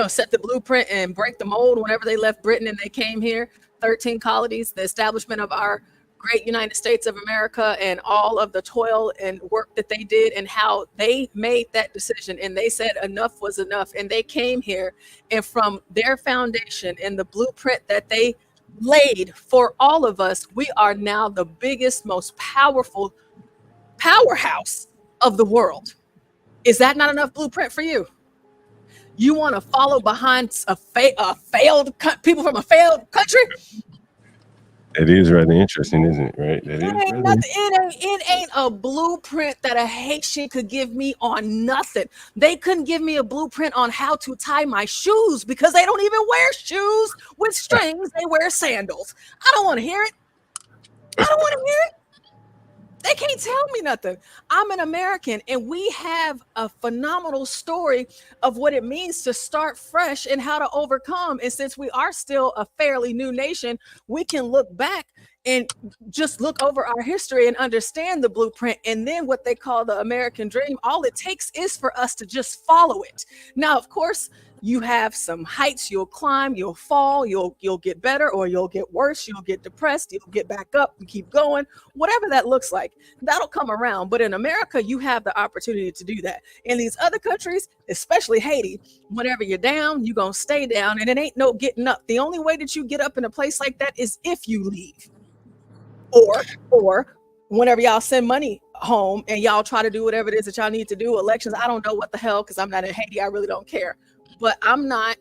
set the blueprint and break the mold whenever they left Britain and they came here, 13 colonies, the establishment of our great United States of America, and all of the toil and work that they did and how they made that decision. And they said enough was enough. And they came here, and from their foundation and the blueprint that they laid for all of us, we are now the biggest, most powerful powerhouse of the world. Is that not enough blueprint for you? You want to follow behind failed people from a failed country? It is rather interesting, isn't it? Right? It ain't a blueprint that a Haitian could give me on nothing. They couldn't give me a blueprint on how to tie my shoes because they don't even wear shoes with strings. They wear sandals. I don't want to hear it. I don't want to hear it. They can't tell me nothing. I'm an American, and we have a phenomenal story of what it means to start fresh and how to overcome. And since we are still a fairly new nation, we can look back and just look over our history and understand the blueprint. And then what they call the American dream, all it takes is for us to just follow it. Now, of course, you have some heights you'll climb, you'll fall, you'll get better, or you'll get worse, you'll get depressed, you'll get back up and keep going, whatever that looks like, that'll come around. But in America, you have the opportunity to do that. In these other countries, especially Haiti, whenever you're down, you're gonna stay down, and it ain't no getting up. The only way that you get up in a place like that is if you leave. Or whenever y'all send money home and y'all try to do whatever it is that y'all need to do, elections, I don't know what the hell, because I'm not in Haiti, I really don't care. But I'm not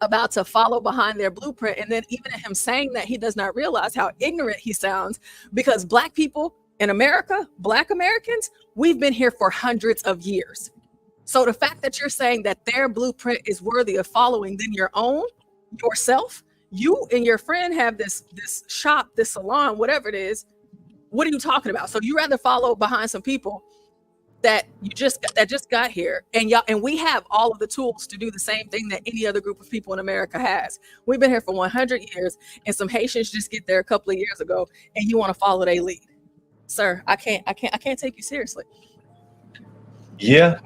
about to follow behind their blueprint. And then even him saying that, he does not realize how ignorant he sounds, because Black people in America, Black Americans, we've been here for hundreds of years. So the fact that you're saying that their blueprint is worthy of following than your own, yourself, you and your friend have this shop, this salon, whatever it is. What are you talking about? So you rather follow behind some people that just got here, and we have all of the tools to do the same thing that any other group of people in America has. We've been here for 100 years, and some Haitians just get there a couple of years ago, and you want to follow their lead, sir? I can't take you seriously. Yeah,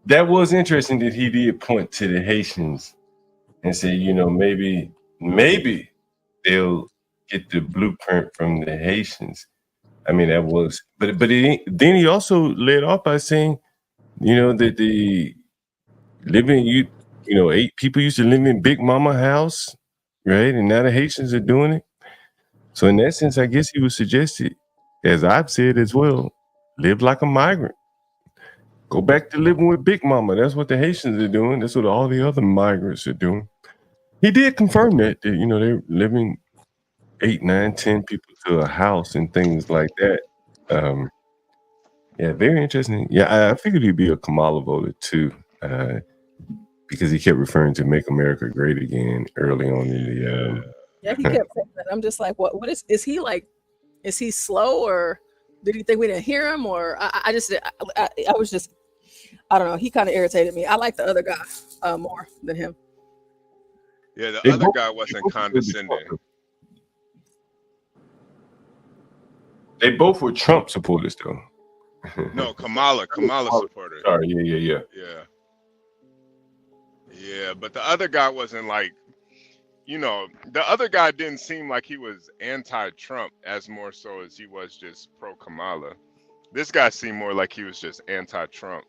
that was interesting that he did point to the Haitians and say, maybe they'll get the blueprint from the Haitians. I mean, that was, but then he also led off by saying, that the living, people used to live in Big Mama house, right? And now the Haitians are doing it. So in that sense, I guess he was suggested, as I've said as well, live like a migrant. Go back to living with Big Mama. That's what the Haitians are doing. That's what all the other migrants are doing. He did confirm that they're living 8, 9, 10 people to a house and things like that. Yeah, very interesting. Yeah, I figured he'd be a Kamala voter too, because he kept referring to "Make America Great Again" early on in the. Yeah, he kept saying that. I'm just like, what is he like? Is he slow, or did he think we didn't hear him? Or I I don't know. He kind of irritated me. I like the other guy more than him. Yeah, the They other both- guy they wasn't both were good condescending. before. They both were Trump supporters, though. No, Kamala supporters. Sorry, yeah. Yeah, but the other guy wasn't like, the other guy didn't seem like he was anti-Trump as more so as he was just pro-Kamala. This guy seemed more like he was just anti-Trump.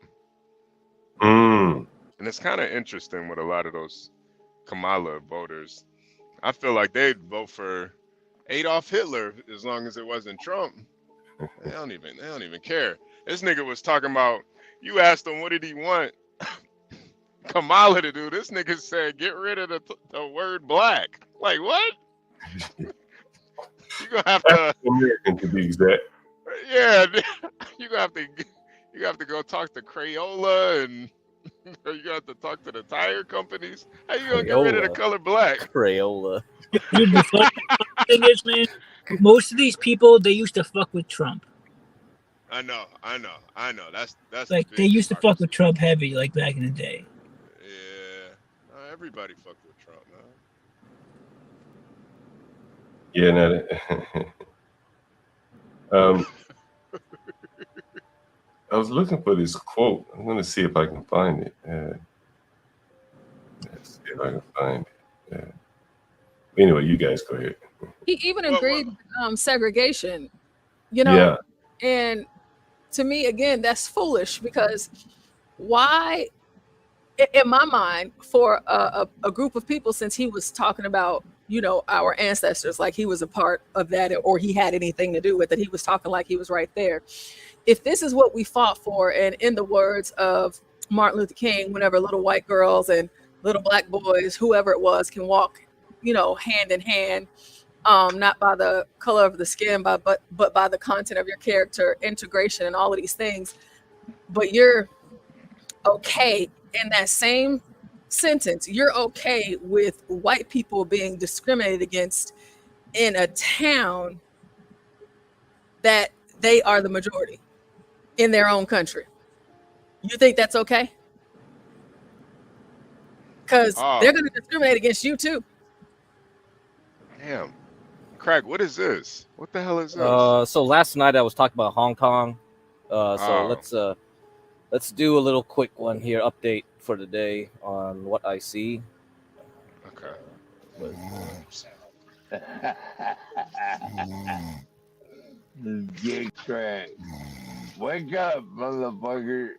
Mm. And it's kind of interesting with a lot of those Kamala voters. I feel like they'd vote for Adolf Hitler as long as it wasn't Trump. They don't even care. This nigga was talking about, you asked him what did he want Kamala to do. This nigga said get rid of the word black. Like what? You gonna have to American to be exact. Yeah, you have to go talk to Crayola, and you have to talk to the tire companies. How you gonna get rid of the color black? Crayola. Dude, the funny thing is, man, most of these people, they used to fuck with Trump. I know. That's Like the they big used to part. fuck with Trump heavy, like back in the day. Yeah, everybody fucked with Trump, man. Yeah, no. I was looking for this quote. I'm gonna see if I can find it. Let's see if I can find it. Anyway, you guys go ahead. He even agreed with segregation, you know. Yeah. And to me, again, that's foolish because why, in my mind, for a group of people, since he was talking about, our ancestors, like he was a part of that or he had anything to do with it, he was talking like he was right there. If this is what we fought for, and in the words of Martin Luther King, whenever little white girls and little black boys, whoever it was, can walk, hand in hand, not by the color of the skin, but by the content of your character, integration, and all of these things. But you're okay in that same sentence. You're okay with white people being discriminated against in a town that they are the majority in their own country. You think that's okay? Because they're going to discriminate against you too. Damn. Craig, what is this? What the hell is this? So last night I was talking about Hong Kong. Let's do a little quick one here, update for the day on what I see. Okay. GetCrack. Wake up, motherfucker.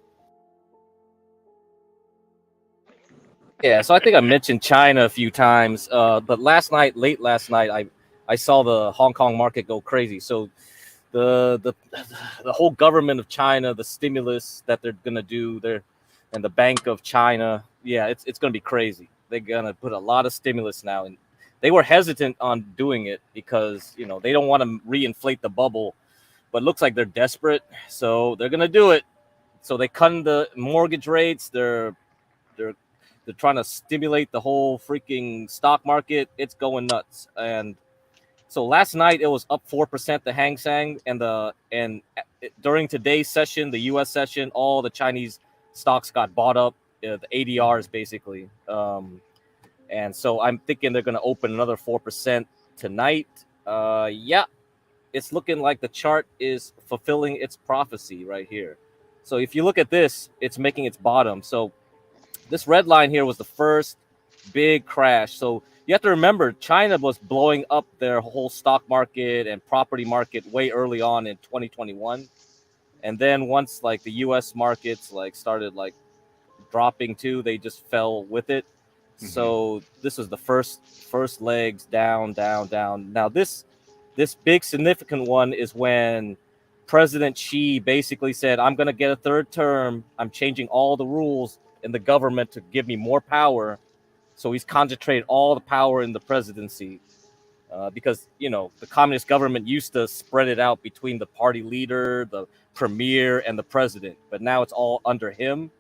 Yeah, so I think I mentioned China a few times, but late last night, I saw the Hong Kong market go crazy. So the whole government of China, the stimulus that they're gonna do there, and the Bank of China, yeah, it's gonna be crazy. They're gonna put a lot of stimulus now, and they were hesitant on doing it because they don't want to reinflate the bubble, but it looks like they're desperate, so they're gonna do it. So they cut the mortgage rates. They're trying to stimulate the whole freaking stock market. It's going nuts. And so last night it was up 4%, the Hang Seng, and during today's session, the U.S. session, all the Chinese stocks got bought up, the ADRs basically. And so I'm thinking they're going to open another 4% tonight. Yeah, it's looking like the chart is fulfilling its prophecy right here. So if you look at this, it's making its bottom. So this red line here was the first big crash. So you have to remember, China was blowing up their whole stock market and property market way early on in 2021. And then once like the US markets like started like dropping too, they just fell with it. Mm-hmm. So this was the first legs down. Now this big significant one is when President Xi basically said, I'm going to get a third term. I'm changing all the rules in the government to give me more power. So he's concentrated all the power in the presidency because, the communist government used to spread it out between the party leader, the premier, and the president. But now it's all under him.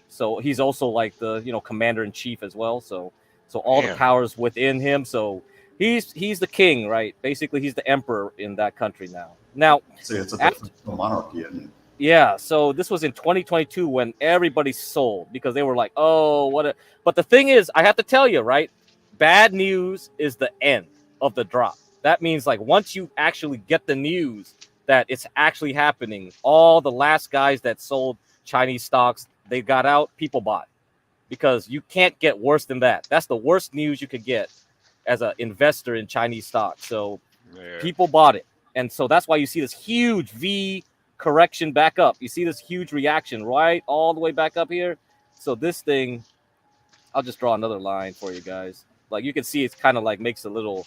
So he's also like the, commander in chief as well. So all the powers within him. So he's the king, right? Basically, he's the emperor in that country now. Now, see, it's a monarchy, isn't it? Yeah, so this was in 2022 when everybody sold because they were like, "Oh, what a." But the thing is, I have to tell you, right? Bad news is the end of the drop. That means like once you actually get the news that it's actually happening, all the last guys that sold Chinese stocks, they got out, people bought because you can't get worse than that. That's the worst news you could get as an investor in Chinese stocks. So people bought it. And so that's why you see this huge V correction back up. You see this huge reaction right all the way back up here. So this thing, I'll just draw another line for you guys. Like you can see it's kind of like makes a little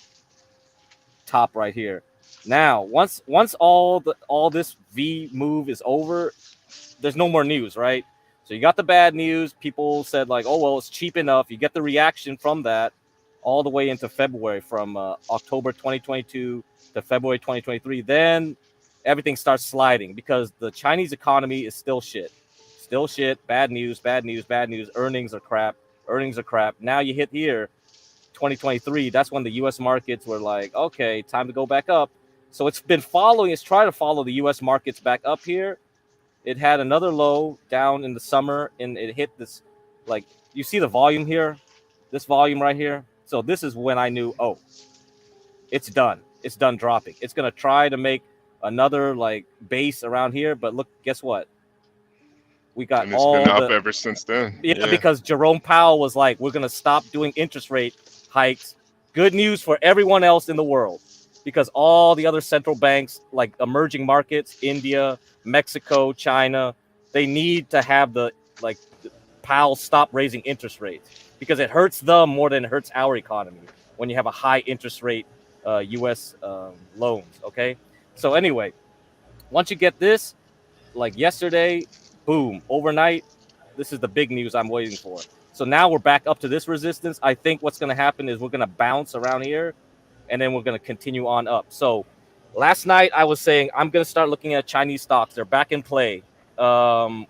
top right here. Now, once all this V move is over, there's no more news, right? So you got the bad news. People said like, oh, well, it's cheap enough. You get the reaction from that all the way into February, from October 2022 to February 2023. Then everything starts sliding because the Chinese economy is still shit. Still shit. Bad news, bad news, bad news. Earnings are crap. Earnings are crap. Now you hit here, 2023. That's when the U.S. markets were like, okay, time to go back up. So it's trying to follow the U.S. markets back up here. It had another low down in the summer, and it hit this, like, you see the volume here, this volume right here. So this is when I knew, oh, it's done. It's done dropping. It's going to try to make another, like, base around here. But look, guess what? We got and it's been up ever since then. Yeah, because Jerome Powell was like, we're going to stop doing interest rate hikes. Good news for everyone else in the world, because all the other central banks, like emerging markets, India, Mexico, China, they need to have Powell stop raising interest rates because it hurts them more than it hurts our economy when you have a high interest rate U.S. Loans. Okay, so anyway, once you get this, like yesterday, boom, overnight, this is the big news I'm waiting for. So now we're back up to this resistance. I think what's going to happen is we're going to bounce around here, and then we're going to continue on up. So last night I was saying I'm going to start looking at Chinese stocks. They're back in play. We're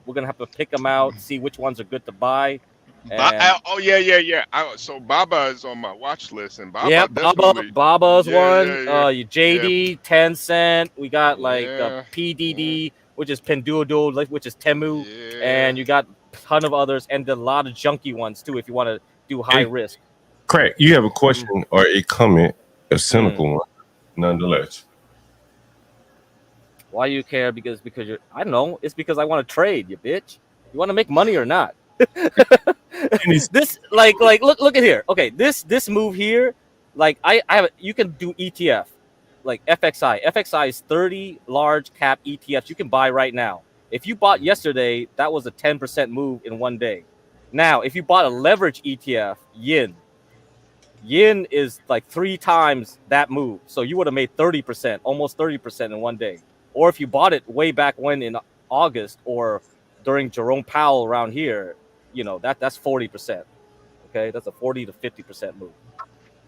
going to have to pick them out, see which ones are good to buy. So Baba is on my watch list, and Baba, yeah, definitely. Baba's one. Yeah. JD, Tencent. We got PDD, which is Pinduoduo, which is Temu, and you got a ton of others, and a lot of junky ones too. If you want to do high risk. Crack, you have a question or a comment, a cynical one, nonetheless. Why you care? Because you're, I don't know. It's because I want to trade, you bitch. You want to make money or not? This look at here. Okay, this move here, like I have, you can do ETF, like FXI. FXI is 30 large cap ETFs you can buy right now. If you bought yesterday, that was a 10% move in one day. Now, if you bought a leverage ETF, Yin is like 3 times that move. So you would have made 30%, almost 30% in one day. Or if you bought it way back when in August or during Jerome Powell around here, that's 40%. Okay, that's a 40 to 50% move.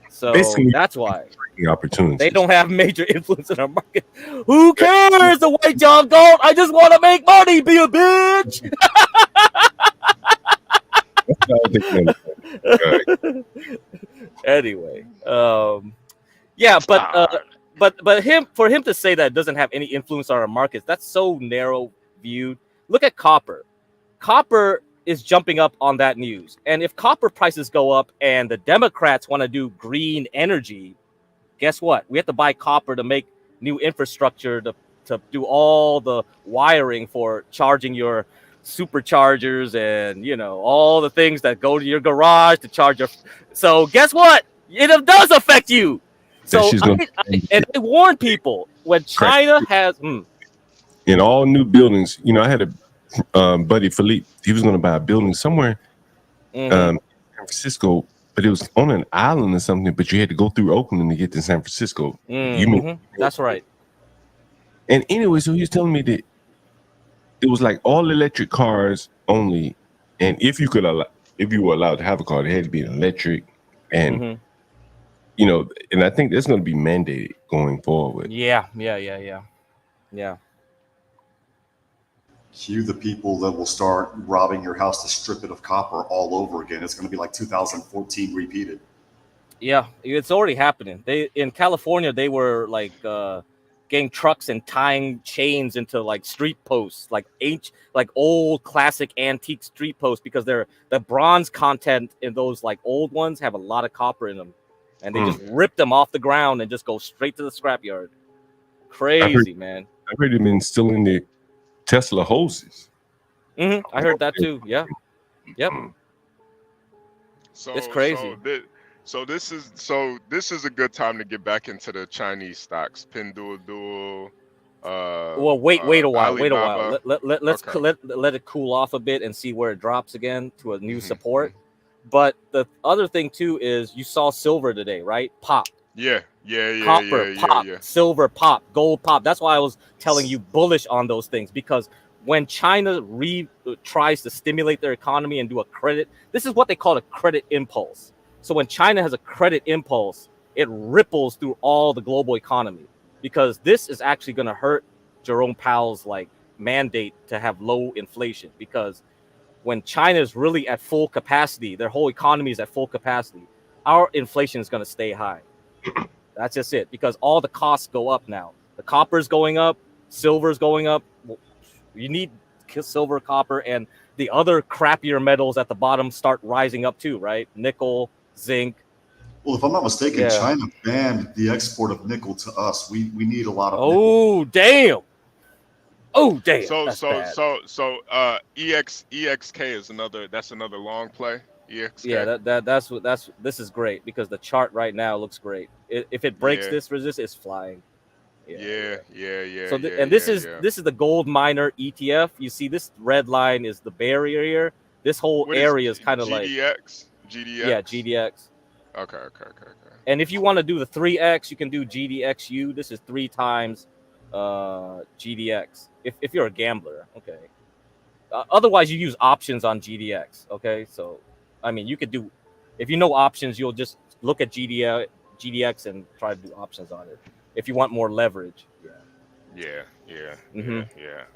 So basically, that's why they don't have major influence in our market. Who cares? The white John Galt. I just want to make money, be a bitch. Anyway, but for him to say that it doesn't have any influence on our markets, that's so narrow viewed. Look at copper. Copper is jumping up on that news, and if copper prices go up and the Democrats want to do green energy, guess what? We have to buy copper to make new infrastructure to do all the wiring for charging your superchargers and all the things that go to your garage to charge your. So guess what? It does affect you. So I warn people when China has in all new buildings. I had a buddy Philippe. He was going to buy a building somewhere in San Francisco, but it was on an island or something. But you had to go through Oakland to get to San Francisco. That's right. And anyway, so he was telling me that it was like all electric cars only, and if you were allowed to have a car, it had to be an electric, and and I think that's going to be mandated going forward. Yeah. Cue the people that will start robbing your house to strip it of copper all over again. It's going to be like 2014 repeated. Yeah, it's already happening. In California, they were like getting trucks and tying chains into like street posts, like old classic antique street posts, because the bronze content in those like old ones have a lot of copper in them, and they just rip them off the ground and just go straight to the scrapyard. Crazy, man. I heard him instilling the Tesla hoses. I heard that too. Yeah. Yep. So It's crazy. So this is a good time to get back into the Chinese stocks. Pinduoduo. Well, wait a while. Alibaba. Let's Okay. let it cool off a bit and see where it drops again to a new support. But the other thing too is you saw silver today, right? Pop. Yeah. Copper pop, silver pop, gold pop. That's why I was telling you bullish on those things, because when China tries to stimulate their economy and do a credit, this is what they call a credit impulse. So when China has a credit impulse, it ripples through all the global economy, because this is actually going to hurt Jerome Powell's like mandate to have low inflation, because when China is really at full capacity, their whole economy is at full capacity, our inflation is going to stay high. That's just it, because all the costs go up now. The copper's going up, silver's going up. You need silver, copper, and the other crappier metals at the bottom start rising up too, right? Nickel, zinc. Well, if I'm not mistaken, Yeah. China banned the export of nickel to us. We need a lot of Oh, damn. Oh, damn. So That's bad. EXK is another long play. EXK. Yeah, this is great, because the chart right now looks great. If it breaks this resistance, it's flying. Yeah. So this is the gold miner ETF. You see, this red line is the barrier here. This whole What area is kind of like GDX. yeah, GDX. Okay. And if you want to do the 3x, you can do GDXU. This is 3 times GDX. If you're a gambler, okay. Otherwise, you use options on GDX. Okay, so I mean, you could do, if you know options, you'll just look at GDX and try to do options on it if you want more leverage. Yeah. Mhm.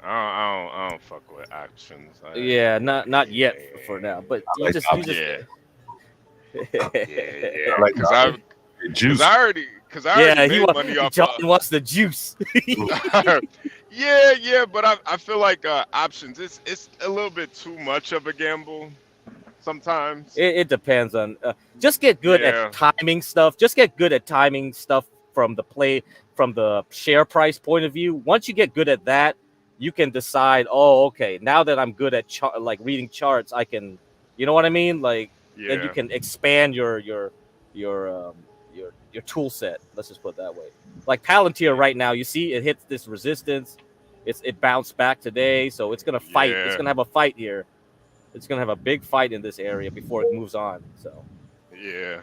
I don't fuck with options. Yeah, not yet for now, but you just Like Because I already made money off. John wants the juice. Yeah, but I feel like options. It's a little bit too much of a gamble sometimes. It depends on. Just get good at timing stuff. Just get good at timing stuff from the share price point of view. Once you get good at that, you can decide. Oh, okay. Now that I'm good at like reading charts, I can. You know what I mean? Like then you can expand your tool set. Let's just put it that way. Like Palantir right now, you see it hits this resistance. It bounced back today, so it's gonna fight. Yeah. It's gonna have a fight here. It's gonna have a big fight in this area before it moves on. So Yeah.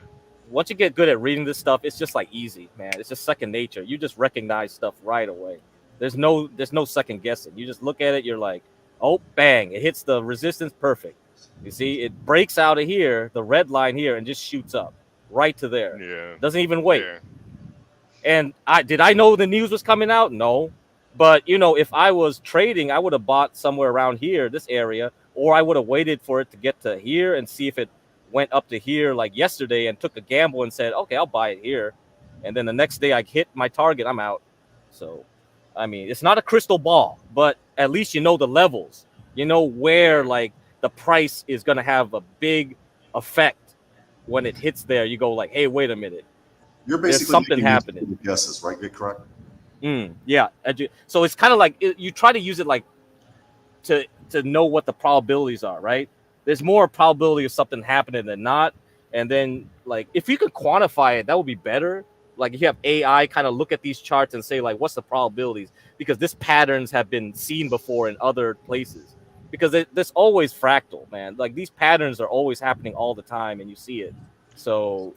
once you get good at reading this stuff, it's just like easy, man. It's just second nature. You just recognize stuff right away. There's no second guessing. You just look at it. You're like, oh, bang! It hits the resistance, perfect. You see, it breaks out of here, the red line here, and just shoots up right to there. Yeah. Doesn't even wait. And did I know the news was coming out? No. But, if I was trading, I would have bought somewhere around here, this area, or I would have waited for it to get to here and see if it went up to here like yesterday and took a gamble and said, okay, I'll buy it here. And then the next day I hit my target, I'm out. So, I mean, it's not a crystal ball, but at least you know the levels. You know where, like, the price is going to have a big effect when it hits there. You go like, hey, wait a minute. You're There's basically something making happening. guesses, right? GetCrack. Yeah. So it's kind of like you try to use it like to know what the probabilities are, right? There's more probability of something happening than not. And then like if you could quantify it, that would be better. Like if you have AI kind of look at these charts and say like, what's the probabilities? Because these patterns have been seen before in other places. Because there's always fractal, man. Like these patterns are always happening all the time, and you see it. So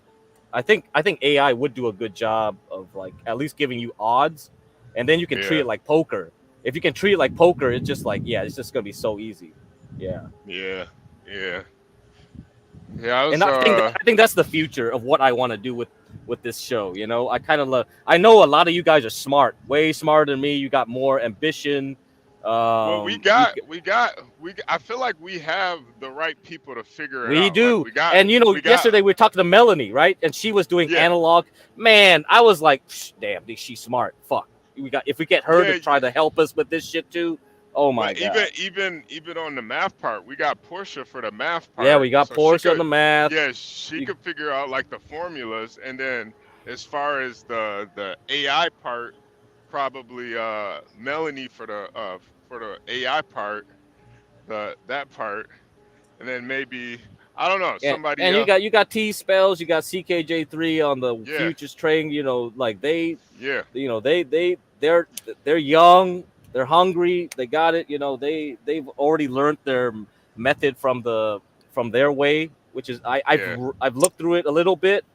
I think AI would do a good job of like at least giving you odds, and then you can treat it like poker. If you can treat it like poker, it's just like it's just gonna be so easy. Yeah. And I think that's the future of what I want to do with this show. I kind of love. I know a lot of you guys are smart, way smarter than me. You got more ambition. Well, I feel like we have the right people to figure it out. We do. Like, yesterday we were talking to Melanie, right? And she was doing analog. Man, I was like, damn, she's smart. Fuck. if we get her Yeah, to try to help us with this shit too. Oh my but god. even on the math part, we got Portia for the math part. Yeah, we got so Portia on the math. Yeah, she could figure out like the formulas, and then as far as the AI part, probably Melanie for the AI part, that part, and then maybe I don't know, Yeah, somebody and else. you got T spells, you got CKJ3 on the Yeah. futures train. You know, like they, Yeah. you know, they're young, they're hungry, they got it. You know, they've already learned their method from their way, which is I've looked through it a little bit,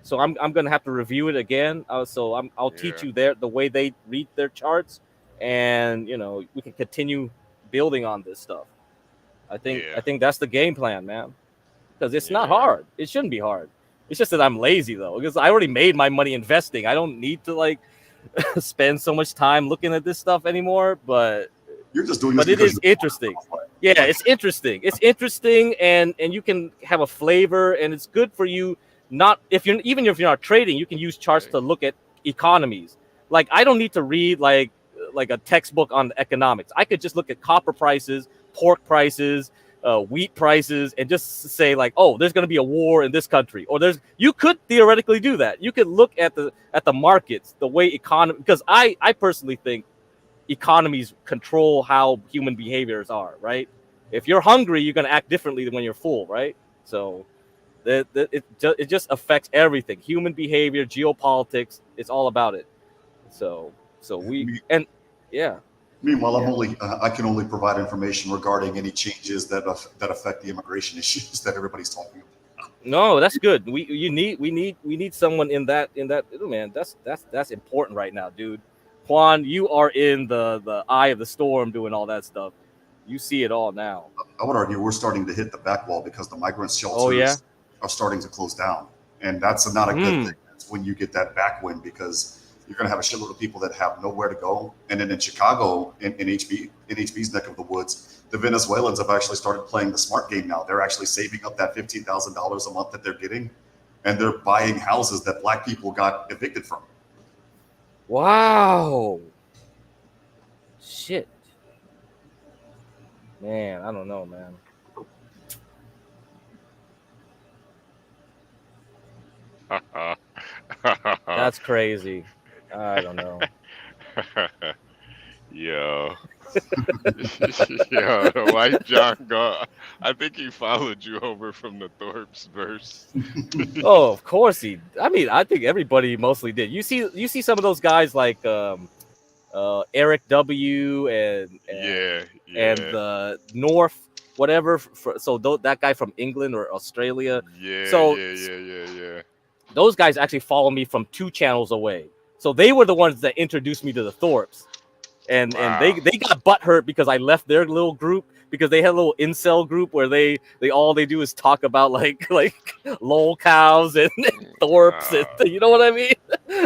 so I'm gonna have to review it again. So I'll teach you the way they read their charts, and you know we can continue building on this stuff. I think that's the game plan, man. Because it's not hard. It shouldn't be hard. It's just that I'm lazy though, because I already made my money investing. I don't need to like spend so much time looking at this stuff anymore. But you're just doing. But it is interesting. Yeah, it's interesting. It's interesting, and you can have a flavor, and it's good for you. Not if you're not trading, you can use charts to look at economies. Like I don't need to read like a textbook on economics. I could just look at copper prices, pork prices, wheat prices, and just say like, oh, there's going to be a war in this country, or you could theoretically do that. You could look at the markets, the way economy, because I personally think economies control how human behaviors are, right? If you're hungry, you're going to act differently than when you're full, right? So it just affects everything, human behavior, geopolitics. It's all about it. So Meanwhile, I can only provide information regarding any changes that affect the immigration issues that everybody's talking about. No, that's good. We need someone in that. Man, that's important right now, dude. Juan, you are in the eye of the storm doing all that stuff. You see it all now. I would argue we're starting to hit the back wall because the migrant shelters are starting to close down, and that's not a good thing. That's when you get that backwind, because you're going to have a shitload of people that have nowhere to go. And then in Chicago, in HB's neck of the woods, the Venezuelans have actually started playing the smart game now. They're actually saving up that $15,000 a month that they're getting, and they're buying houses that black people got evicted from. Wow. Shit. Man, I don't know, man. That's crazy. I don't know. Yo. Yo, the white John got. I think he followed you over from the Thorpe's verse. Oh, of course he. I mean, I think everybody mostly did. You see some of those guys like Eric W. and the North, whatever. That guy from England or Australia. Yeah. Those guys actually follow me from 2 channels away. So they were the ones that introduced me to the Thorpes. And they got butthurt because I left their little group, because they had a little incel group where they do is talk about like lol cows and Thorpes and you know what I mean?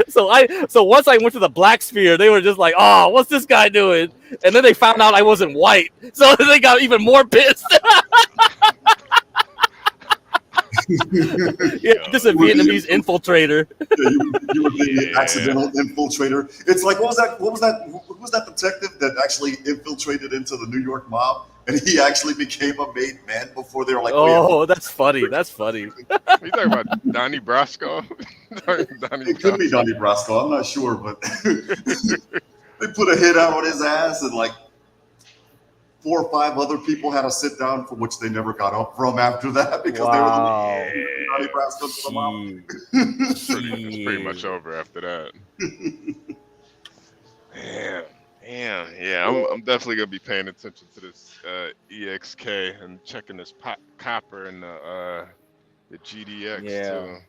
So once I went to the Black Sphere, they were just like, oh, what's this guy doing? And then they found out I wasn't white. So they got even more pissed. Yeah, just a Vietnamese infiltrator. You were the accidental infiltrator. It's like, who was that detective that actually infiltrated into the New York mob, and he actually became a made man before they were like, that's funny. That's funny. You talking about Donnie Brasco? It could be Donnie Brasco. I'm not sure, but they put a hit out on his ass, and like 4 or 5 other people had to sit down, for which they never got up from after that, because they were the Donnie Brasco to the mob. It's pretty much over after that. Damn. Yeah, I'm definitely gonna be paying attention to this EXK and checking this copper and the GDX too.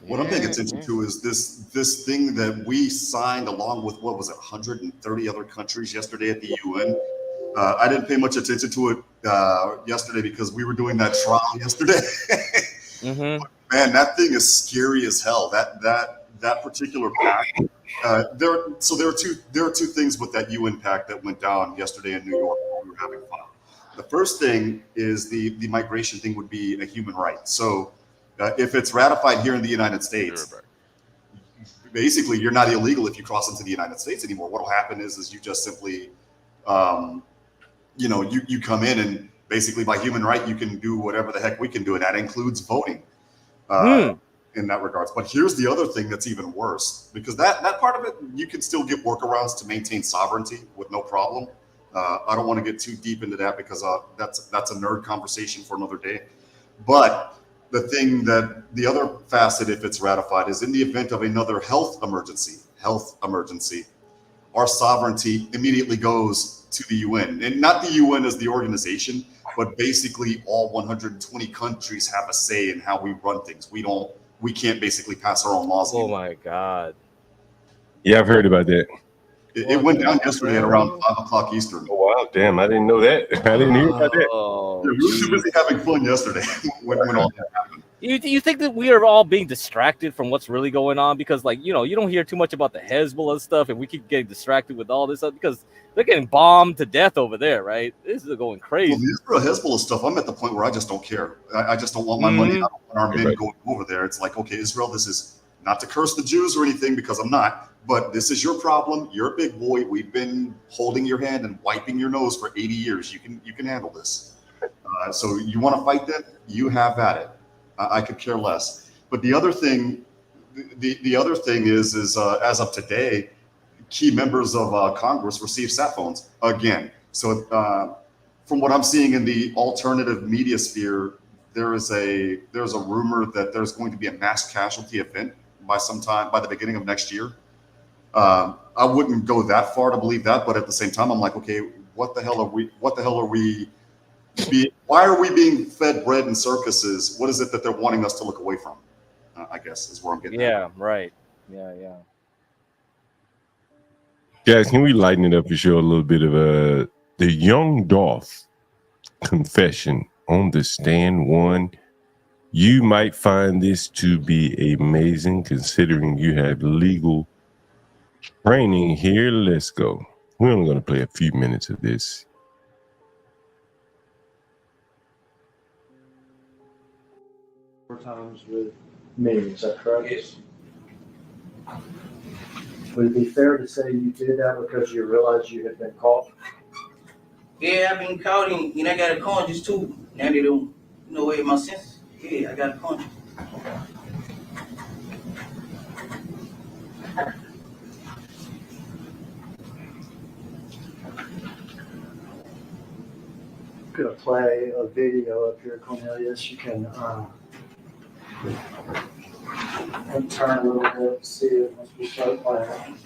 What I'm paying attention to is this thing that we signed along with, what was it, 130 other countries yesterday at the UN. I didn't pay much attention to it yesterday because we were doing that trial yesterday. Mm-hmm. But man, that thing is scary as hell. That particular pact. There are two things with that UN pact that went down yesterday in New York when we were having fun. The first thing is the migration thing would be a human right. So if it's ratified here in the United States, basically you're not illegal if you cross into the United States anymore. What will happen is you just simply, you come in and basically by human right, you can do whatever the heck we can do. And that includes voting in that regards. But here's the other thing that's even worse, because that part of it, you can still get workarounds to maintain sovereignty with no problem. I don't want to get too deep into that because that's a nerd conversation for another day. But the other facet, if it's ratified, is in the event of another health emergency, our sovereignty immediately goes to the UN. And not the UN as the organization, but basically all 120 countries have a say in how we run things. We can't basically pass our own laws. Oh my God. Yeah, I've heard about that. It went down yesterday at around 5 o'clock Eastern. Oh, wow, damn, I didn't know that. I didn't hear about that. Oh, we were too busy having fun yesterday when all that happened. You think that we are all being distracted from what's really going on? Because, like, you don't hear too much about the Hezbollah stuff, and we keep getting distracted with all this stuff because they're getting bombed to death over there, right? This is going crazy. Well, the Israel Hezbollah stuff, I'm at the point where I just don't care. I just don't want my money. I don't want our men going over there. It's like, okay, Israel, this is not to curse the Jews or anything, because I'm not, but this is your problem. You're a big boy. We've been holding your hand and wiping your nose for 80 years. You can handle this. So you want to fight them? You have at it. I could care less. But the other thing, the other thing is as of today, key members of Congress receive sat phones again. So from what I'm seeing in the alternative media sphere, there's a rumor that there's going to be a mass casualty event by the beginning of next year. I wouldn't go that far to believe that, but at the same time, I'm like, okay, what the hell are we? Why are we being fed bread and circuses? What is it that they're wanting us to look away from? I guess is where I'm getting. Yeah, right. Yeah. Guys, can we lighten it up and show a little bit of the young Dolph confession on the stand one? You might find this to be amazing considering you have legal training here. Let's go. We're only going to play a few minutes of this. Times with me, is that correct? Yes. Would it be fair to say you did that because you realized you had been caught? Yeah, I've been caught and I got a conscience too. Now they don't know where my senses. Yeah, I got a conscience. I'm gonna play a video up here, Cornelius. You can and turn a little bit and see it once we start playing.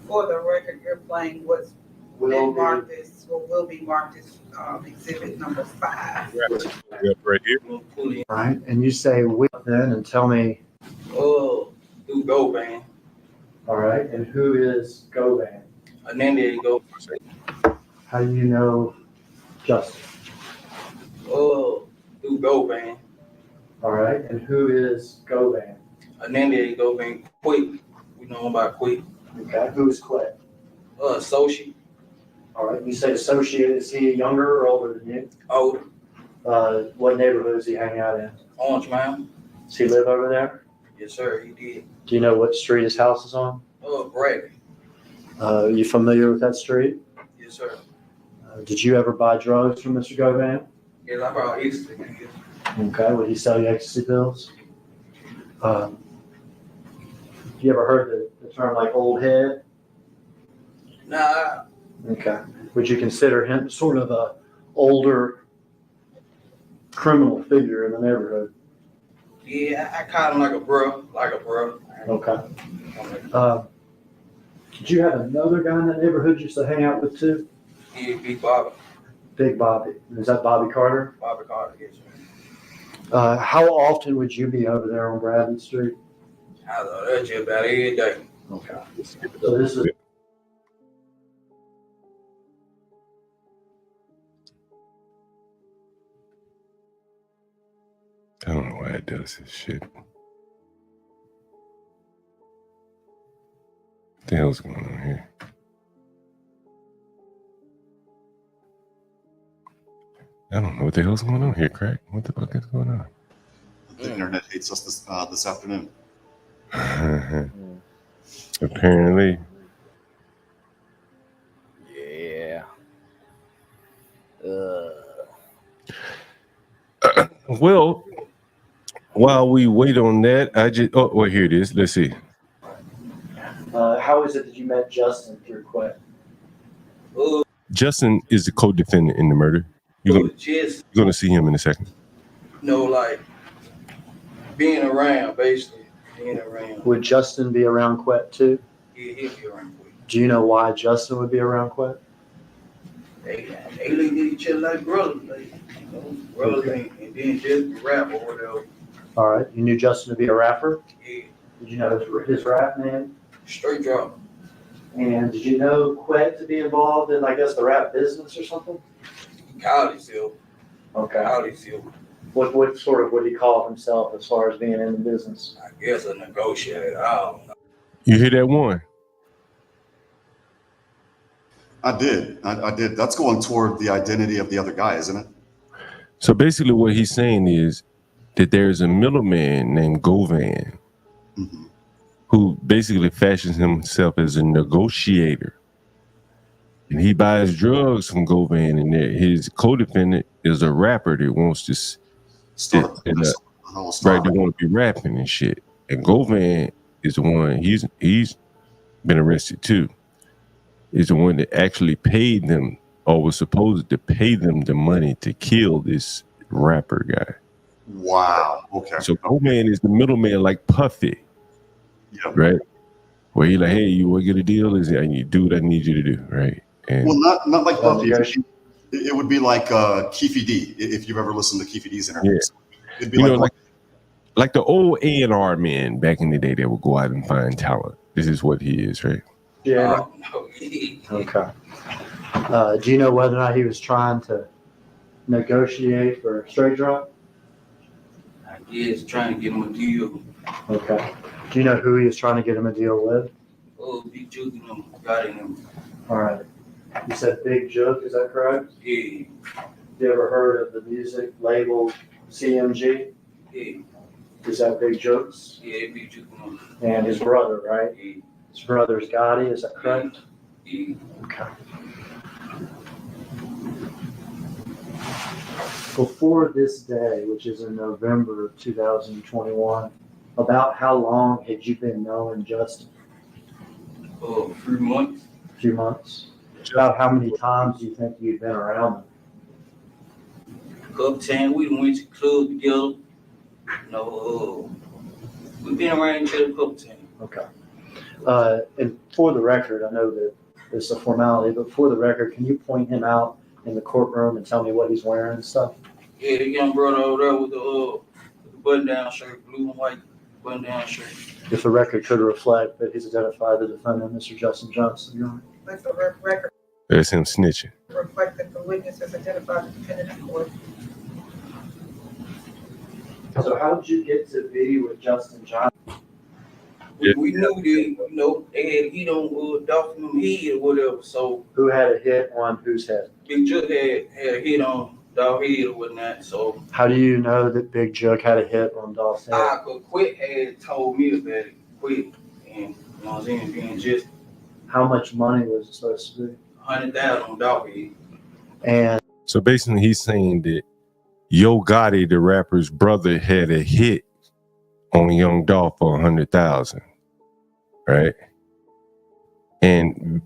For the record, you're playing what's been marked as, or will be marked as exhibit number 5. Right here. All right, and you say with then and tell me. Oh, who go man? All right, and who is Govan? Ananda go. How do you know Justin? Oh, who go man? All right, and who is Govan? Ananda go man. Quick, we know about Quick. Okay, who is Quick? Associate. All right, you say associate. Is he younger or older than you? Older. What neighborhood does he hang out in? Orange Mountain. Does he live over there? Yes, sir, he did. Do you know what street his house is on? Bradley. Are you familiar with that street? Yes, sir. Did you ever buy drugs from Mr. Govan? Yes, I brought ecstasy. Okay, would he sell you ecstasy pills? You ever heard the term like old head? Nah. Okay. Would you consider him sort of a older criminal figure in the neighborhood? Yeah, I caught him like a bro. Okay. Did you have another guy in that neighborhood you used to hang out with too? Yeah, Big Bobby. Big Bobby. Is that Bobby Carter? Bobby Carter, yes, sir. How often would you be over there on Bradley Street? I don't know, that's just about every day. Okay. So this is. I don't know why it does this shit. What the hell's going on here? I don't know what the hell's going on here, Crack. What the fuck is going on? The internet hates us this afternoon. Apparently. Yeah. Well, while we wait on that, well, here it is. Let's see. How is it that you met Justin through Quet? Justin is the co-defendant in the murder. You're gonna see him in a second. Like being around, basically being around. Would Justin be around Quet too? Yeah, he'll be around. Do you know why Justin would be around Quet? They look at each other like brothers, brothers, and then just rap or whatever. All right. You knew Justin to be a rapper? Yeah. Did you know his rap name? Straight drop. And did you know Quet to be involved in, I guess, the rap business or something? College still. Okay. College still. What sort of would he call himself as far as being in the business? I guess a negotiator. I don't know. You hear that one? I did. That's going toward the identity of the other guy, isn't it? So basically what he's saying is that there's a middleman named Govan who basically fashions himself as a negotiator. And he buys drugs from Govan, and his co-defendant is a rapper that wants to they want to be rapping and shit. And Govan is the one, he's been arrested too. Is the one that actually paid them or was supposed to pay them the money to kill this rapper guy. Wow. Okay. So Govan is the middleman like Puffy. Yep. Right? Where he like, hey, you want to get a deal? Is it, you do what I need you to do, right? And well, not like Puffy. It would be like Keefy D, if you've ever listened to Keefy D's interviews. Yeah. It'd be like the old A&R men back in the day that would go out and find talent. This is what he is, right? Yeah. Okay. Do you know whether or not he was trying to negotiate for straight drop? I guess trying to get him a deal. Okay. Do you know who he was trying to get him a deal with? Oh, Big Joke and him got him. All right. You said Big Joke, is that correct? Yeah. You ever heard of the music label CMG? Yeah. Is that Big Joke's? Yeah, Big Joke and him. And his brother, right? Yeah. His brother's Gotti, is that correct? Yeah. Okay. Before this day, which is in November of 2021, about how long had you been knowing Justin? A few months. A few months. About how many times do you think you'd been around him? A couple times. We went to club together. We've been around each other a couple times. Okay. And for the record, I know that it's a formality, but for the record, can you point him out in the courtroom and tell me what he's wearing and stuff? Yeah, the young brother over there with the button-down shirt, blue and white button-down shirt. If the record could reflect that he's identified the defendant, Mr. Justin Johnson, Your Honor. Let the record That's him snitching. reflect that the witness has identified the defendant in court. So how did you get to be with Justin Johnson? We knew that, they had heat on Dolphin head or whatever, so. Who had a hit on whose head? Big Jook had a hit on Dog head or whatnot, so. How do you know that Big Jook had a hit on Dolph's head? I could quit had told me about it, quit, and you know what I'm saying, being just How much money was it supposed to be? 100,000 on Dog head. And so basically he's saying that Yo Gotti, the rapper's brother, had a hit on Young Dolph for 100,000, right? And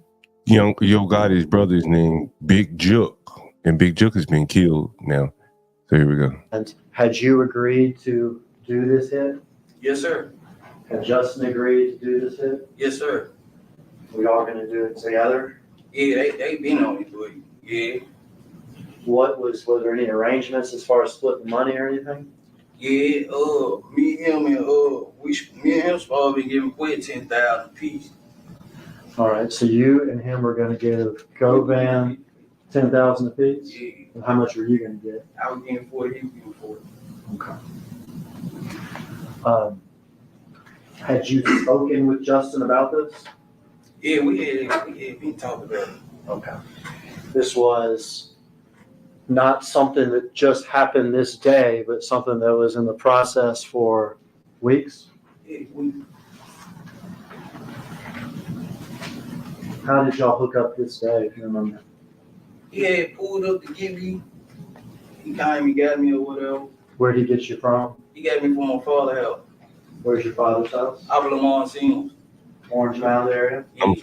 Yo Gotti's brother's named Big Jook, and Big Jook has been killed now. So here we go. And had you agreed to do this hit? Yes, sir. Had Justin agreed to do this hit? Yes, sir. We all going to do it together? Yeah, they been on it, but yeah. Was there any arrangements as far as splitting money or anything? Yeah, me and him supposed to be giving quit 10,000 apiece. All right, so you and him are going to give Govan 10,000 apiece? Yeah. And how much are you going to get? I was getting 40, he was getting 40. Okay. Had you spoken with Justin about this? Yeah, we talked about it. Okay. This was not something that just happened this day, but something that was in the process for weeks? Yeah, How did y'all hook up this day, if you remember? Yeah, pulled up to get me. He came and got me or whatever. Where'd he get you from? He got me from my father's house. Where's your father's house? Orange Mound area? Yeah.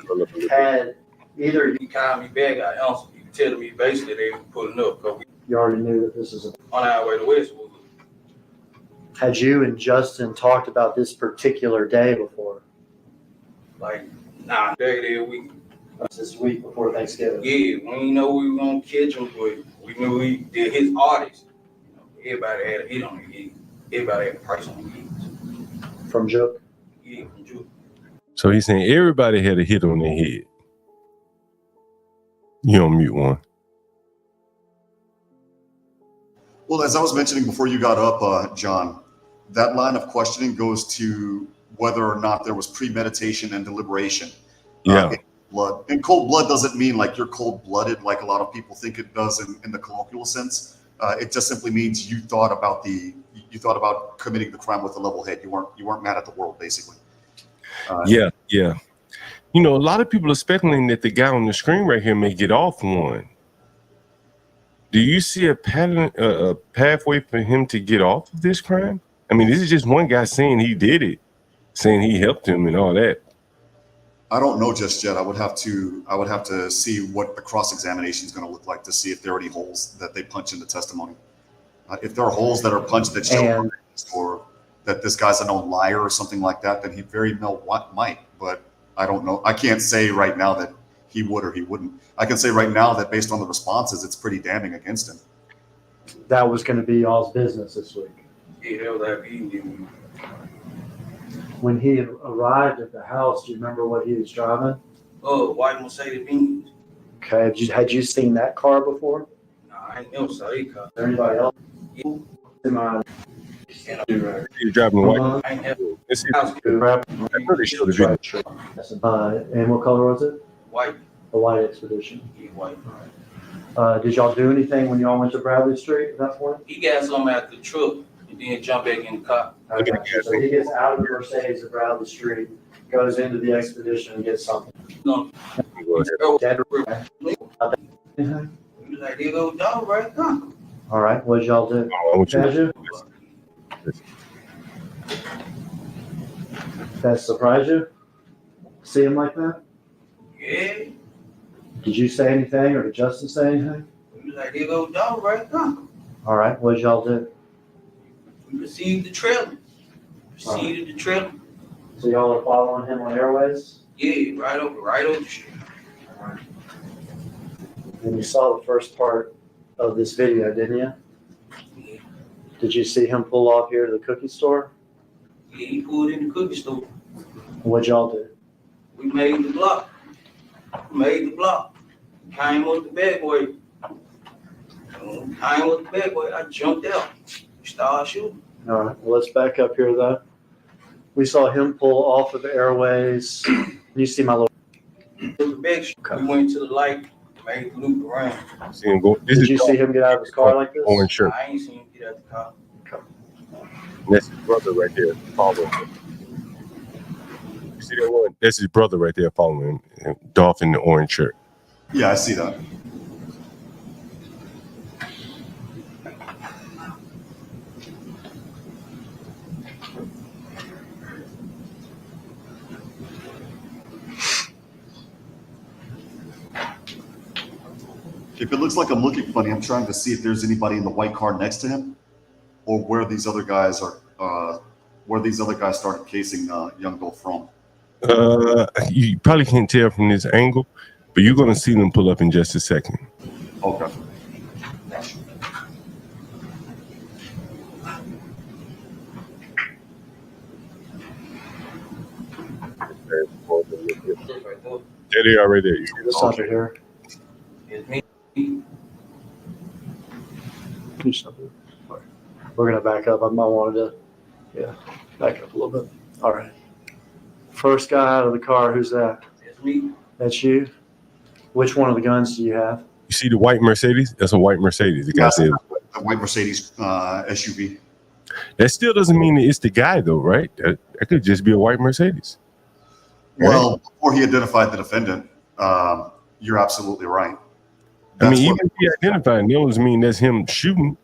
Had either He called me back, I answered. He telling me basically they were pulling up because we you already knew that this is on our way to Westwood. Had you and Justin talked about this particular day before? Like, nah, there we. This week before Thanksgiving. Yeah, we didn't know we were gonna catch him, but we knew he did his artist. Everybody had a hit on the head. Everybody had a price on the head. From Joke? Yeah, from Joke. So he's saying everybody had a hit on their head. You on mute, one. Well, as I was mentioning before you got up, John, that line of questioning goes to whether or not there was premeditation and deliberation. Yeah. In blood. And cold blood doesn't mean like you're cold-blooded like a lot of people think it does in the colloquial sense. It just simply means you thought about committing the crime with a level head. You weren't mad at the world, basically. Yeah. You know, a lot of people are speculating that the guy on the screen right here may get off one. Do you see a pattern, a pathway for him to get off of this crime? I mean, this is just one guy saying he did it, saying he helped him and all that. I don't know just yet. I would have to see what the cross-examination is going to look like to see if there are any holes that they punch in the testimony. If there are holes that are punched that show or that this guy's a known liar or something like that, then he very well might. But I don't know. I can't say right now that he would or he wouldn't. I can say right now that based on the responses, it's pretty damning against him. That was going to be y'all's business this week. Yeah, that was like evening. When he had arrived at the house, do you remember what he was driving? Oh, white Mercedes-Benz. Okay, had you seen that car before? Nah, I ain't never saw that car. Is there anybody else? You're driving white. I ain't never. I'm pretty sure the video. And what color was it? White. The white Expedition. Yeah, white. Did y'all do anything when y'all went to Bradley Street at that point? He got something out the truck and then jump back in the car. Okay. So he gets out of the Mercedes at Bradley Street, goes into the Expedition and gets something. No. Dead. He was like, there go dog right now. All right, what did y'all do? That surprised you? See him like that? Yeah. Did you say anything or did Justin say anything? He was like, there go dog right now. All right, what did y'all do? We received the trailer. Received the trailer. So y'all are following him on Airways? Yeah, right over the street. All right. And you saw the first part of this video, didn't you? Yeah. Did you see him pull off here to the cookie store? Yeah, he pulled in the cookie store. What'd y'all do? We made the block. Came with the bad boy. I jumped out. Started shooting. All right, well, let's back up here though. We saw him pull off of Airways. You see my little. We went to the light, made the loop around. Did you see him get out of his car like this? Orange shirt. I ain't seen him get out the car. Okay. That's his brother right there following him. You see that one? That's his brother right there following him. Dolph in the orange shirt. Yeah, I see that. If it looks like I'm looking funny, I'm trying to see if there's anybody in the white car next to him, or where these other guys started casing young Bill from. You probably can't tell from this angle, but you're going to see them pull up in just a second. Okay. There they are right there. You see this over here? It's me. We're gonna back up. I wanted to, yeah. Back up a little bit. All right. First guy out of the car, who's that? That's me. That's you? Which one of the guns do you have? You see the white Mercedes? That's a white Mercedes. The guy said the white Mercedes SUV. that still doesn't mean that it's the guy, though, right? That could just be a white Mercedes. Well, before he identified the defendant, you're absolutely right. I mean, even if he identified, that doesn't mean that's him shooting.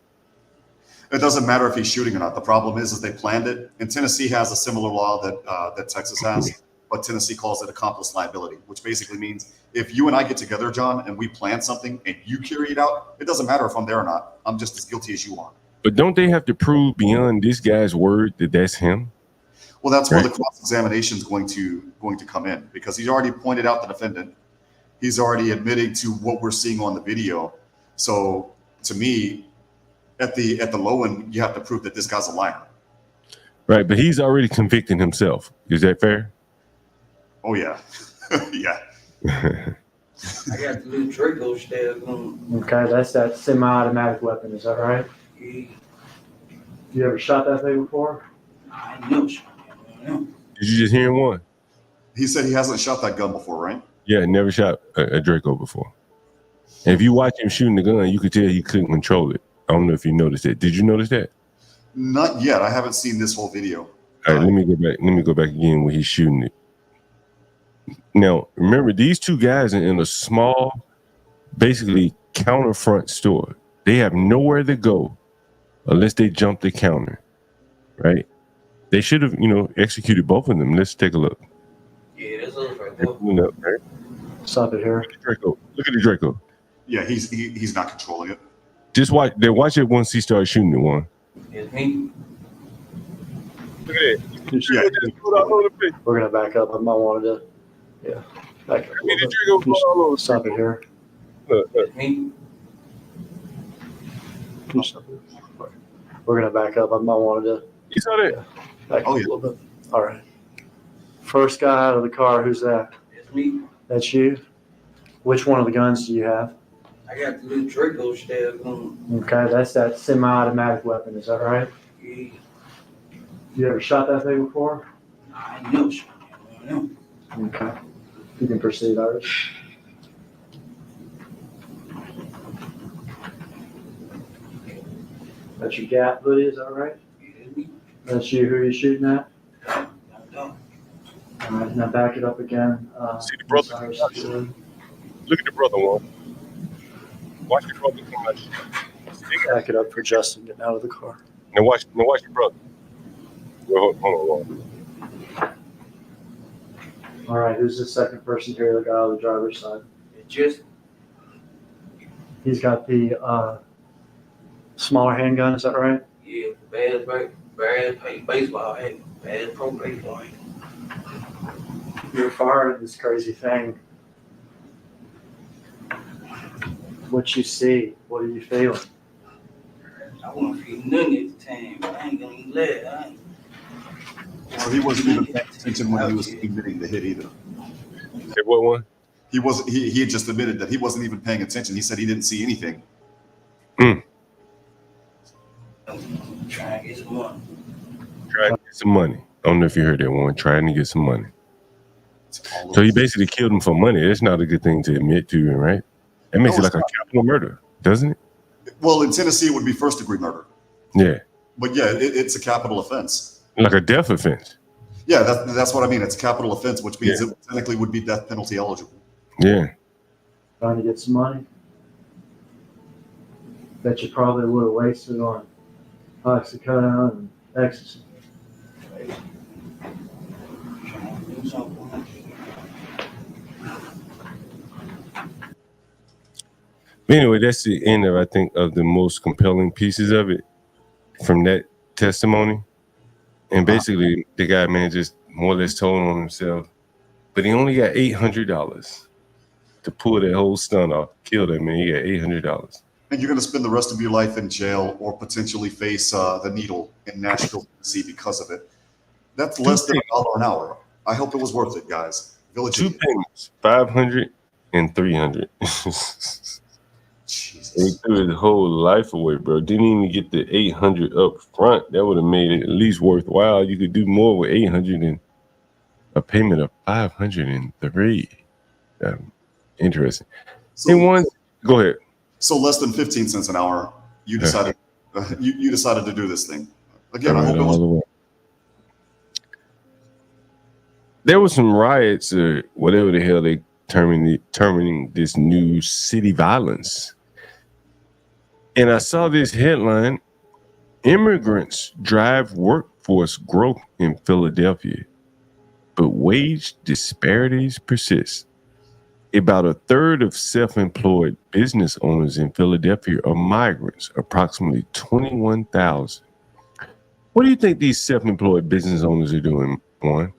It doesn't matter if he's shooting or not. The problem is they planned it. And Tennessee has a similar law that Texas has, but Tennessee calls it accomplice liability, which basically means if you and I get together, John, and we plan something and you carry it out, it doesn't matter if I'm there or not. I'm just as guilty as you are. But don't they have to prove beyond this guy's word that that's him? Well, that's where the cross-examination is going to come in, because he's already pointed out the defendant. He's already admitting to what we're seeing on the video. So to me, at the low end, you have to prove that this guy's a liar. Right, but he's already convicted himself. Is that fair? Oh yeah, yeah. I got the little Draco stab on. Okay, that's that semi-automatic weapon. Is that right? Yeah. You ever shot that thing before? I know. Did you just hear one? He said he hasn't shot that gun before, right? Yeah, never shot a Draco before. And if you watch him shooting the gun, you could tell he couldn't control it. I don't know if you noticed that. Did you notice that? Not yet. I haven't seen this whole video. All right, let me go back. Let me go back again when he's shooting it. Now, remember, these two guys are in a small, basically counterfront store. They have nowhere to go unless they jump the counter, right? They should have, executed both of them. Let's take a look. Yeah, that's us right there. Right? Stop it here. Look at the Draco. Look at the Draco. Yeah, he's not controlling it. Just watch. They watch it once he starts shooting the one. It's me. Look at it. Yeah. We're gonna back up. I might wanted to. Yeah. Back up a little bit. Stop it here. It's me. We're gonna back up. I might wanted to. You saw that? Yeah. Back up a little bit. All right. First guy out of the car. Who's that? It's me. That's you. Which one of the guns do you have? I got the little Draco stab on. Okay, that's that semi-automatic weapon. Is that right? Yeah. You ever shot that thing before? I know. Okay. You can proceed, Irish. That's your gap hoodie, is that right? That's you. Who are you shooting at? All right, now back it up again. See the brother. Look at the brother one. Watch the brother come out. Back it up for Justin getting out of the car. Now watch the brother. Hold on. All right, who's the second person here that got out of the driver's side? It's just. He's got the smaller handgun, is that right? Yeah, bad baseball hand. Bad pro baseball hand. You're firing this crazy thing. What you see? What are you feeling? I want to feel nothing at the time, but I ain't gonna even let it. Well, he wasn't even paying attention when he was admitting the hit either. Say what one? He wasn't. He had just admitted that he wasn't even paying attention. He said he didn't see anything. Trying to get some money. Trying to get some money. I don't know if you heard that one. Trying to get some money. So he basically killed him for money. That's not a good thing to admit to, right? It makes it like a capital murder, doesn't it? Well, in Tennessee, it would be first-degree murder. Yeah. But yeah, it's a capital offense. Like a death offense. Yeah, that's what I mean. It's a capital offense, which means it technically would be death penalty eligible. Yeah. Trying to get some money that you probably would have wasted on oxycodone and ecstasy. Anyway, that's the end of, I think, of the most compelling pieces of it from that testimony. And basically, the guy, man, just more or less told on himself. But he only got $800 to pull that whole stunt off. Kill that man. He got $800. And you're going to spend the rest of your life in jail or potentially face the needle in Nashville, Tennessee because of it. That's less than $1 an hour. I hope it was worth it, guys. Village Two payments, $500 and $300. He threw his whole life away, bro. Didn't even get the 800 up front. That would have made it at least worthwhile. You could do more with 800 than a payment of 503. Interesting. So, go ahead. So less than 15 cents an hour, you decided you decided to do this thing. Again, I hope it was. There were some riots or whatever the hell they terming this new city violence. And I saw this headline: immigrants drive workforce growth in Philadelphia, but wage disparities persist. About a third of self-employed business owners in Philadelphia are migrants, approximately 21,000. What do you think these self-employed business owners are doing, Juan?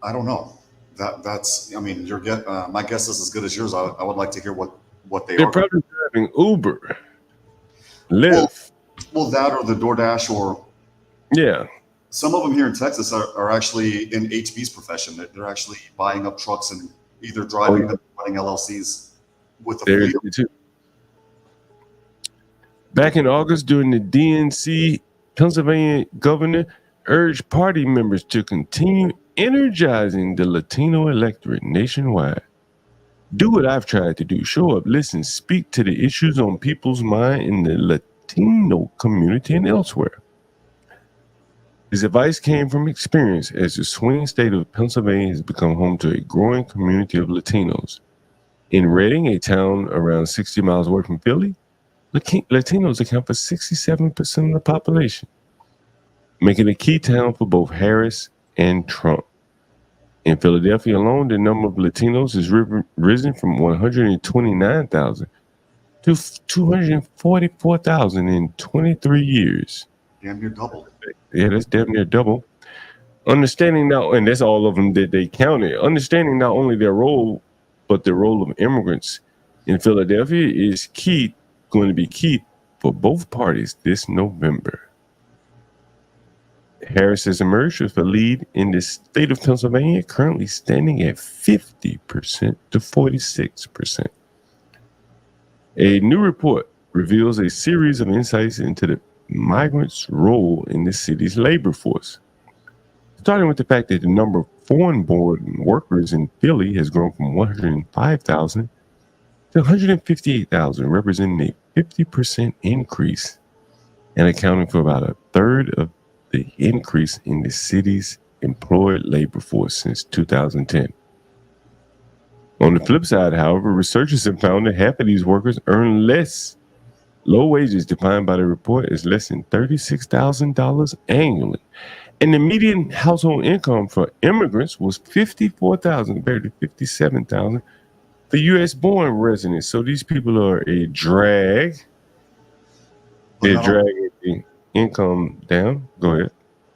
I don't know. That's. I mean, my guess is as good as yours. I would like to hear what they They're are. probably driving Uber, Lyft. Well, that or the DoorDash or. Yeah. Some of them here in Texas are actually in HB's profession. They're actually buying up trucks and either driving them, running LLCs with the fleet. Too. Back in August, during the DNC, Pennsylvania governor urged party members to continue energizing the Latino electorate nationwide. Do what I've tried to do. Show up, listen, speak to the issues on people's mind in the Latino community and elsewhere. His advice came from experience as the swing state of Pennsylvania has become home to a growing community of Latinos. In Reading, a town around 60 miles away from Philly, Latinos account for 67% of the population, making it a key town for both Harris and Trump. In Philadelphia alone, the number of Latinos has risen from 129,000 to 244,000 in 23 years. Damn near double. Yeah, that's damn near double. Understanding now, and that's all of them that they counted, understanding not only their role, but the role of immigrants in Philadelphia is going to be key for both parties this November. Harris has emerged with a lead in the state of Pennsylvania, currently standing at 50% to 46%. A new report reveals a series of insights into the migrants' role in the city's labor force, starting with the fact that the number of foreign-born workers in Philly has grown from 105,000 to 158,000, representing a 50% increase and accounting for about a third of the increase in the city's employed labor force since 2010. On the flip side, however, researchers have found that half of these workers earn less. Low wages defined by the report as less than $36,000 annually. And the median household income for immigrants was $54,000 compared to $57,000 for U.S.-born residents. So these people are a drag. They're dragging the income down. Go ahead.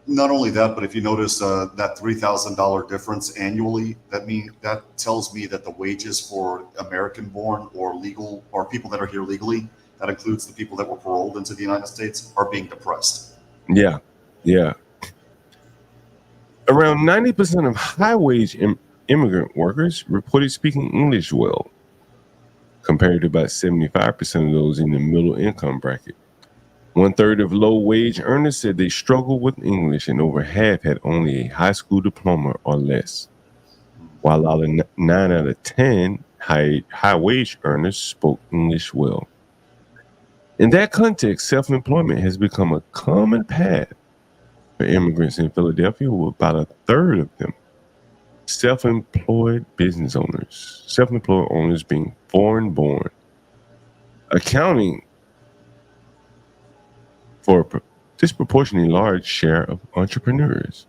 Not only that, but if you notice that $3,000 difference annually, that tells me that the wages for American-born or legal or people that are here legally, that includes the people that were paroled into the United States, are being depressed. Yeah. Around 90% of high-wage immigrant workers reported speaking English well, compared to about 75% of those in the middle income bracket. 1/3 of low-wage earners said they struggled with English, and over half had only a high school diploma or less, while 9 out of 10 high-wage earners spoke English well. In that context, self-employment has become a common path for immigrants in Philadelphia, with about a third of them self-employed business owners, self-employed owners being foreign-born, accounting for a disproportionately large share of entrepreneurs.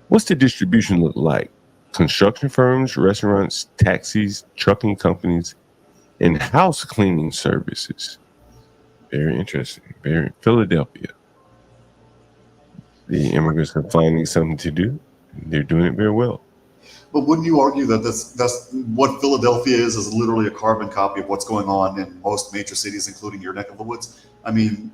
What's the distribution look like? Construction firms, restaurants, taxis, trucking companies, and house cleaning services. Very interesting. Very Philadelphia. The immigrants are finding something to do. They're doing it very well. But wouldn't you argue that that's what Philadelphia is literally a carbon copy of what's going on in most major cities, including your neck of the woods? I mean,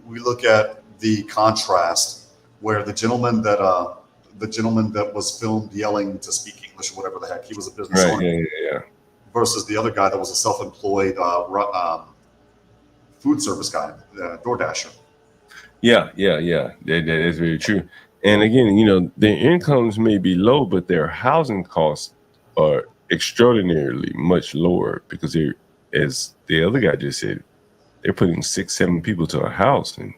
we look at the contrast where the gentleman that was filmed yelling to speak English or whatever the heck, he was a business owner. Yeah. versus the other guy that was a self-employed food service guy, DoorDasher. Yeah. That is very true. And again, you know, their incomes may be low, but their housing costs are extraordinarily much lower because they're, as the other guy just said, they're putting 6-7 people to a house, and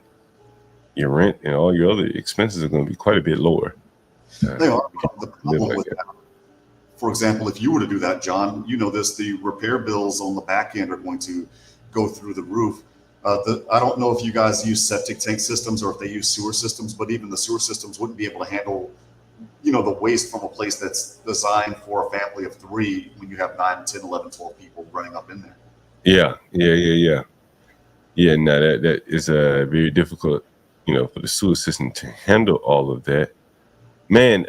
your rent and all your other expenses are going to be quite a bit lower. They are. The problem with that, for example, if you were to do that, John, you know this, the repair bills on the back end are going to go through the roof. I don't know if you guys use septic tank systems or if they use sewer systems, but even the sewer systems wouldn't be able to handle, you know, the waste from a place that's designed for a family of 3 when you have 9, 10, 11, 12 people running up in there. Yeah. No, that is very difficult, you know, for the sewer system to handle all of that. Man,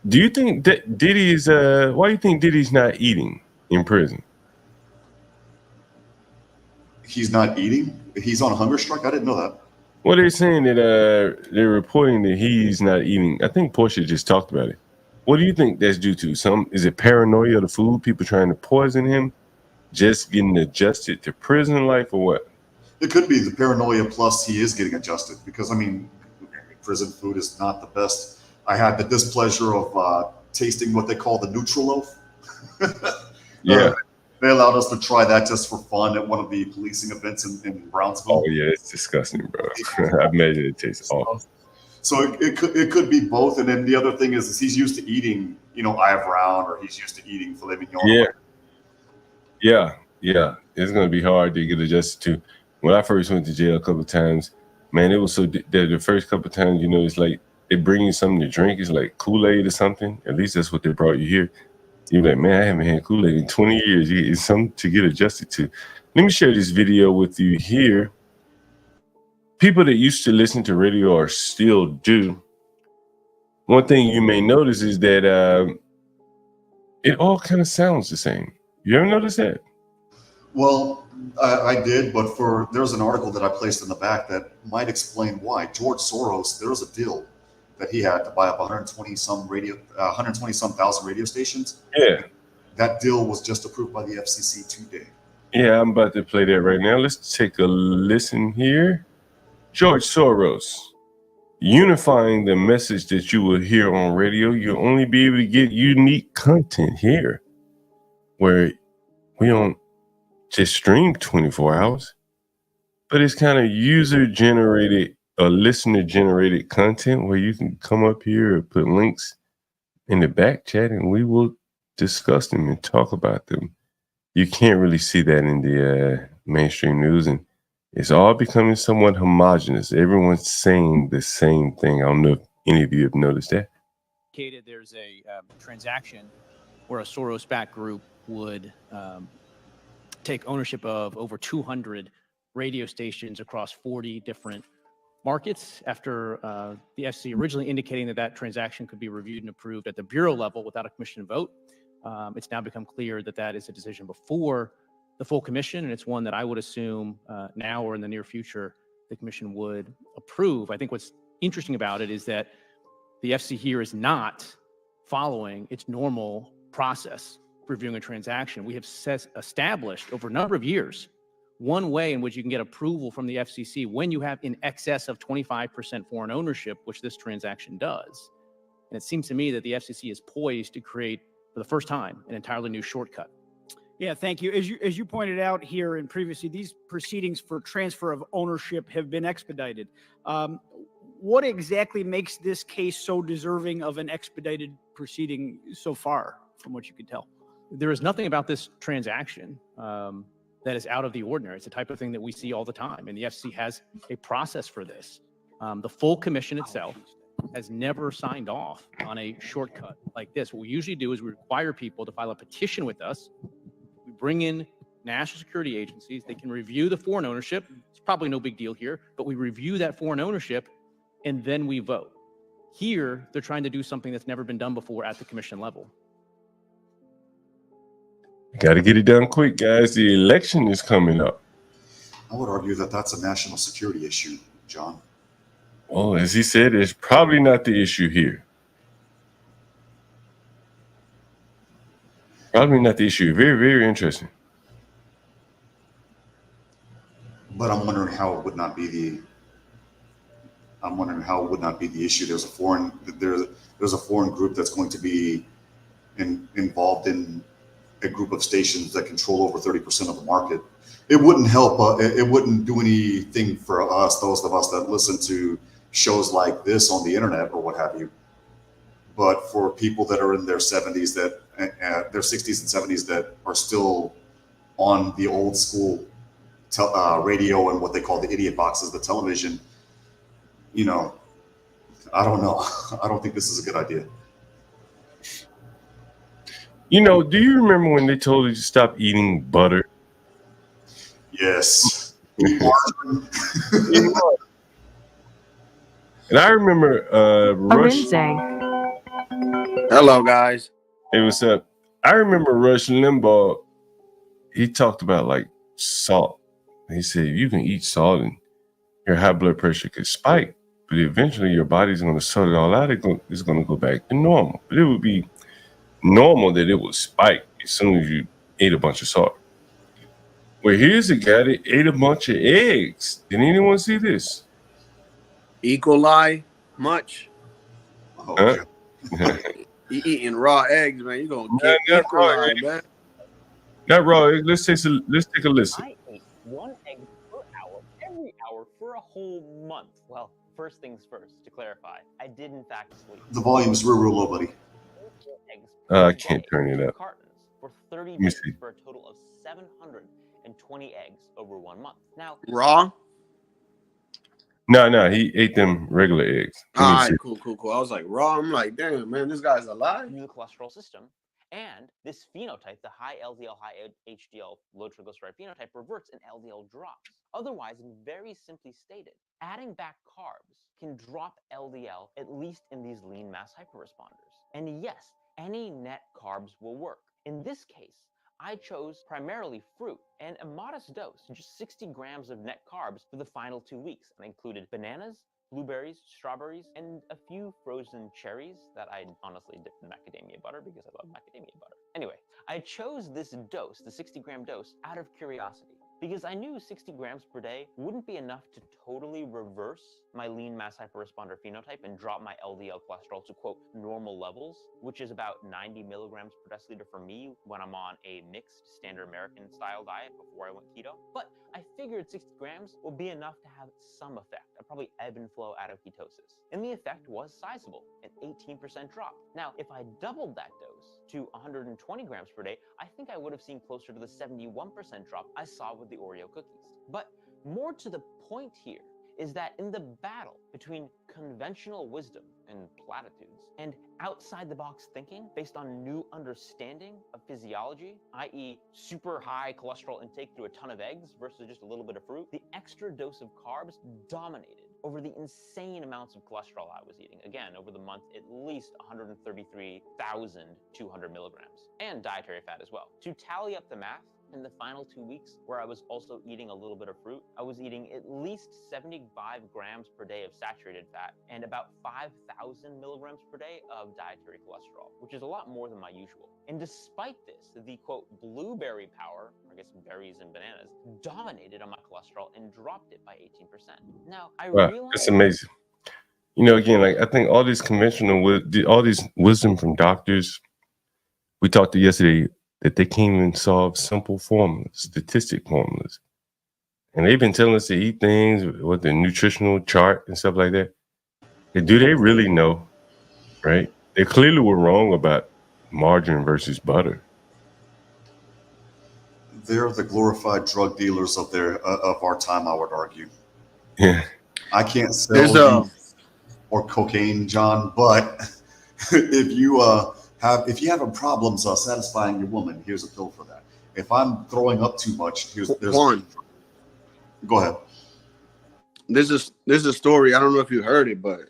do you think that Diddy's why do you think Diddy's not eating in prison? He's not eating? He's on a hunger strike? I didn't know that. Well, they're saying that they're reporting that he's not eating. I think Portia just talked about it. What do you think that's due to? Is it paranoia of the food, people trying to poison him, just getting adjusted to prison life, or what? It could be the paranoia plus he is getting adjusted because, I mean, prison food is not the best. I had the displeasure of tasting what they call the neutral loaf. Yeah. They allowed us to try that just for fun at one of the policing events in Brownsville. Oh yeah, it's disgusting, bro. I imagine it tastes awful. So it could be both, and then the other thing is he's used to eating, you know, Eye Brown, or he's used to eating filet mignon. Yeah. It's gonna be hard to get adjusted to. When I first went to jail a couple of times, man, it was so the first couple of times, you know, it's like they bring you something to drink. It's like Kool-Aid or something. At least that's what they brought you here. You're like, man, I haven't had Kool-Aid in 20 years. It's something to get adjusted to. Let me share this video with you here. People that used to listen to radio or still do. One thing you may notice is that it all kind of sounds the same. You ever notice that? Well, I did, but there's an article that I placed in the back that might explain why. George Soros, there was a deal that he had to buy up 120-some thousand radio stations. Yeah. That deal was just approved by the FCC today. Yeah, I'm about to play that right now. Let's take a listen here. George Soros, unifying the message that you will hear on radio. You'll only be able to get unique content here, where we don't just stream 24 hours, but it's kind of user-generated or listener-generated content where you can come up here or put links in the back chat and we will discuss them and talk about them. You can't really see that in the mainstream news, and it's all becoming somewhat homogenous. Everyone's saying the same thing. I don't know if any of you have noticed that. There's a transaction where a Soros-backed group would take ownership of over 200 radio stations across 40 different markets after the FCC originally indicating that transaction could be reviewed and approved at the bureau level without a commission vote. It's now become clear that is a decision before the full commission, and it's one that I would assume now or in the near future the commission would approve. I think what's interesting about it is that the FCC here is not following its normal process for reviewing a transaction. We have established over a number of years one way in which you can get approval from the FCC when you have in excess of 25% foreign ownership, which this transaction does. And it seems to me that the FCC is poised to create, for the first time, an entirely new shortcut. Yeah, thank you. As you pointed out here and previously, these proceedings for transfer of ownership have been expedited. What exactly makes this case so deserving of an expedited proceeding so far, from what you can tell? There is nothing about this transaction that is out of the ordinary. It's the type of thing that we see all the time, and the FCC has a process for this. The full commission itself has never signed off on a shortcut like this. What we usually do is we require people to file a petition with us. We bring in national security agencies. They can review the foreign ownership. It's probably no big deal here, but we review that foreign ownership and then we vote. Here, they're trying to do something that's never been done before at the commission level. Got to get it done quick, guys. The election is coming up. I would argue that that's a national security issue, John. Well, as he said, it's probably not the issue here. Probably not the issue. Very, very interesting. But I'm wondering how it would not be the issue. There's a foreign group that's going to be involved in a group of stations that control over 30% of the market. It wouldn't help. It wouldn't do anything for us, those of us that listen to shows like this on the internet or what have you. But for people that are in their 70s, their 60s and 70s that are still on the old school radio and what they call the idiot boxes, the television, I don't know. I don't think this is a good idea. Do you remember when they told you to stop eating butter? Yes. And I remember Rush. Hello, guys. Hey, what's up? I remember Rush Limbaugh. He talked about like salt. He said you can eat salt and your high blood pressure could spike, but eventually your body's going to sort it all out. It's going to go back to normal. But it would be normal that it would spike as soon as you ate a bunch of salt. Well, here's a guy that ate a bunch of eggs. Did anyone see this? E. coli, much? Huh? You eating raw eggs, man. You're going to get E. coli, man. Not raw eggs. Let's take a listen. I ate 1 egg per hour, every hour, for a whole month. Well, first things first, to clarify, I did in fact sleep. The volume is real low, buddy. I can't turn it up. Cartons for 30 Let me days see. for a total of 720 eggs over 1 month. Now, Raw? No, he ate them regular eggs. Let me All right, see. cool. I was like, raw. I'm like, damn, man, this guy's alive. through the cholesterol system, and this phenotype, the high LDL, high HDL, low triglyceride phenotype, reverts and LDL drops. Otherwise, very simply stated, adding back carbs can drop LDL, at least in these lean mass hyperresponders. And yes, any net carbs will work. In this case, I chose primarily fruit and a modest dose, just 60 grams of net carbs for the final 2 weeks. And I included bananas, blueberries, strawberries, and a few frozen cherries that I honestly dipped in macadamia butter because I love macadamia butter. Anyway, I chose this dose, the 60-gram dose, out of curiosity because I knew 60 grams per day wouldn't be enough to totally reverse my lean mass hyperresponder phenotype and drop my LDL cholesterol to, quote, normal levels, which is about 90 milligrams per deciliter for me when I'm on a mixed standard American style diet before I went keto. But I figured 60 grams will be enough to have some effect. I'd probably ebb and flow out of ketosis. And the effect was sizable, an 18% drop. Now, if I doubled that dose to 120 grams per day, I think I would have seen closer to the 71% drop I saw with the Oreo cookies. But more to the point here is that in the battle between conventional wisdom and platitudes and outside-the-box thinking based on new understanding of physiology, i.e. super high cholesterol intake through a ton of eggs versus just a little bit of fruit, the extra dose of carbs dominated over the insane amounts of cholesterol I was eating. Again, over the month, at least 133,200 milligrams, and dietary fat as well. To tally up the math, in the final 2 weeks, where I was also eating a little bit of fruit, I was eating at least 75 grams per day of saturated fat and about 5,000 milligrams per day of dietary cholesterol, which is a lot more than my usual. And despite this, the, quote, blueberry power, I guess berries and bananas, dominated on my cholesterol and dropped it by 18%. Now, I Wow, realized... it's amazing. Again, like I think all this all these wisdom from doctors, we talked to yesterday, that they can't even solve simple formulas, statistic formulas. And they've been telling us to eat things with the nutritional chart and stuff like that. Do they really know, right? They clearly were wrong about margarine versus butter. They're the glorified drug dealers of our time, I would argue. Yeah. I can't sell or cocaine, John, but if you have a problem satisfying your woman, here's a pill for that. If I'm throwing up too much, there's Juan. Go ahead. There's a story. I don't know if you heard it, but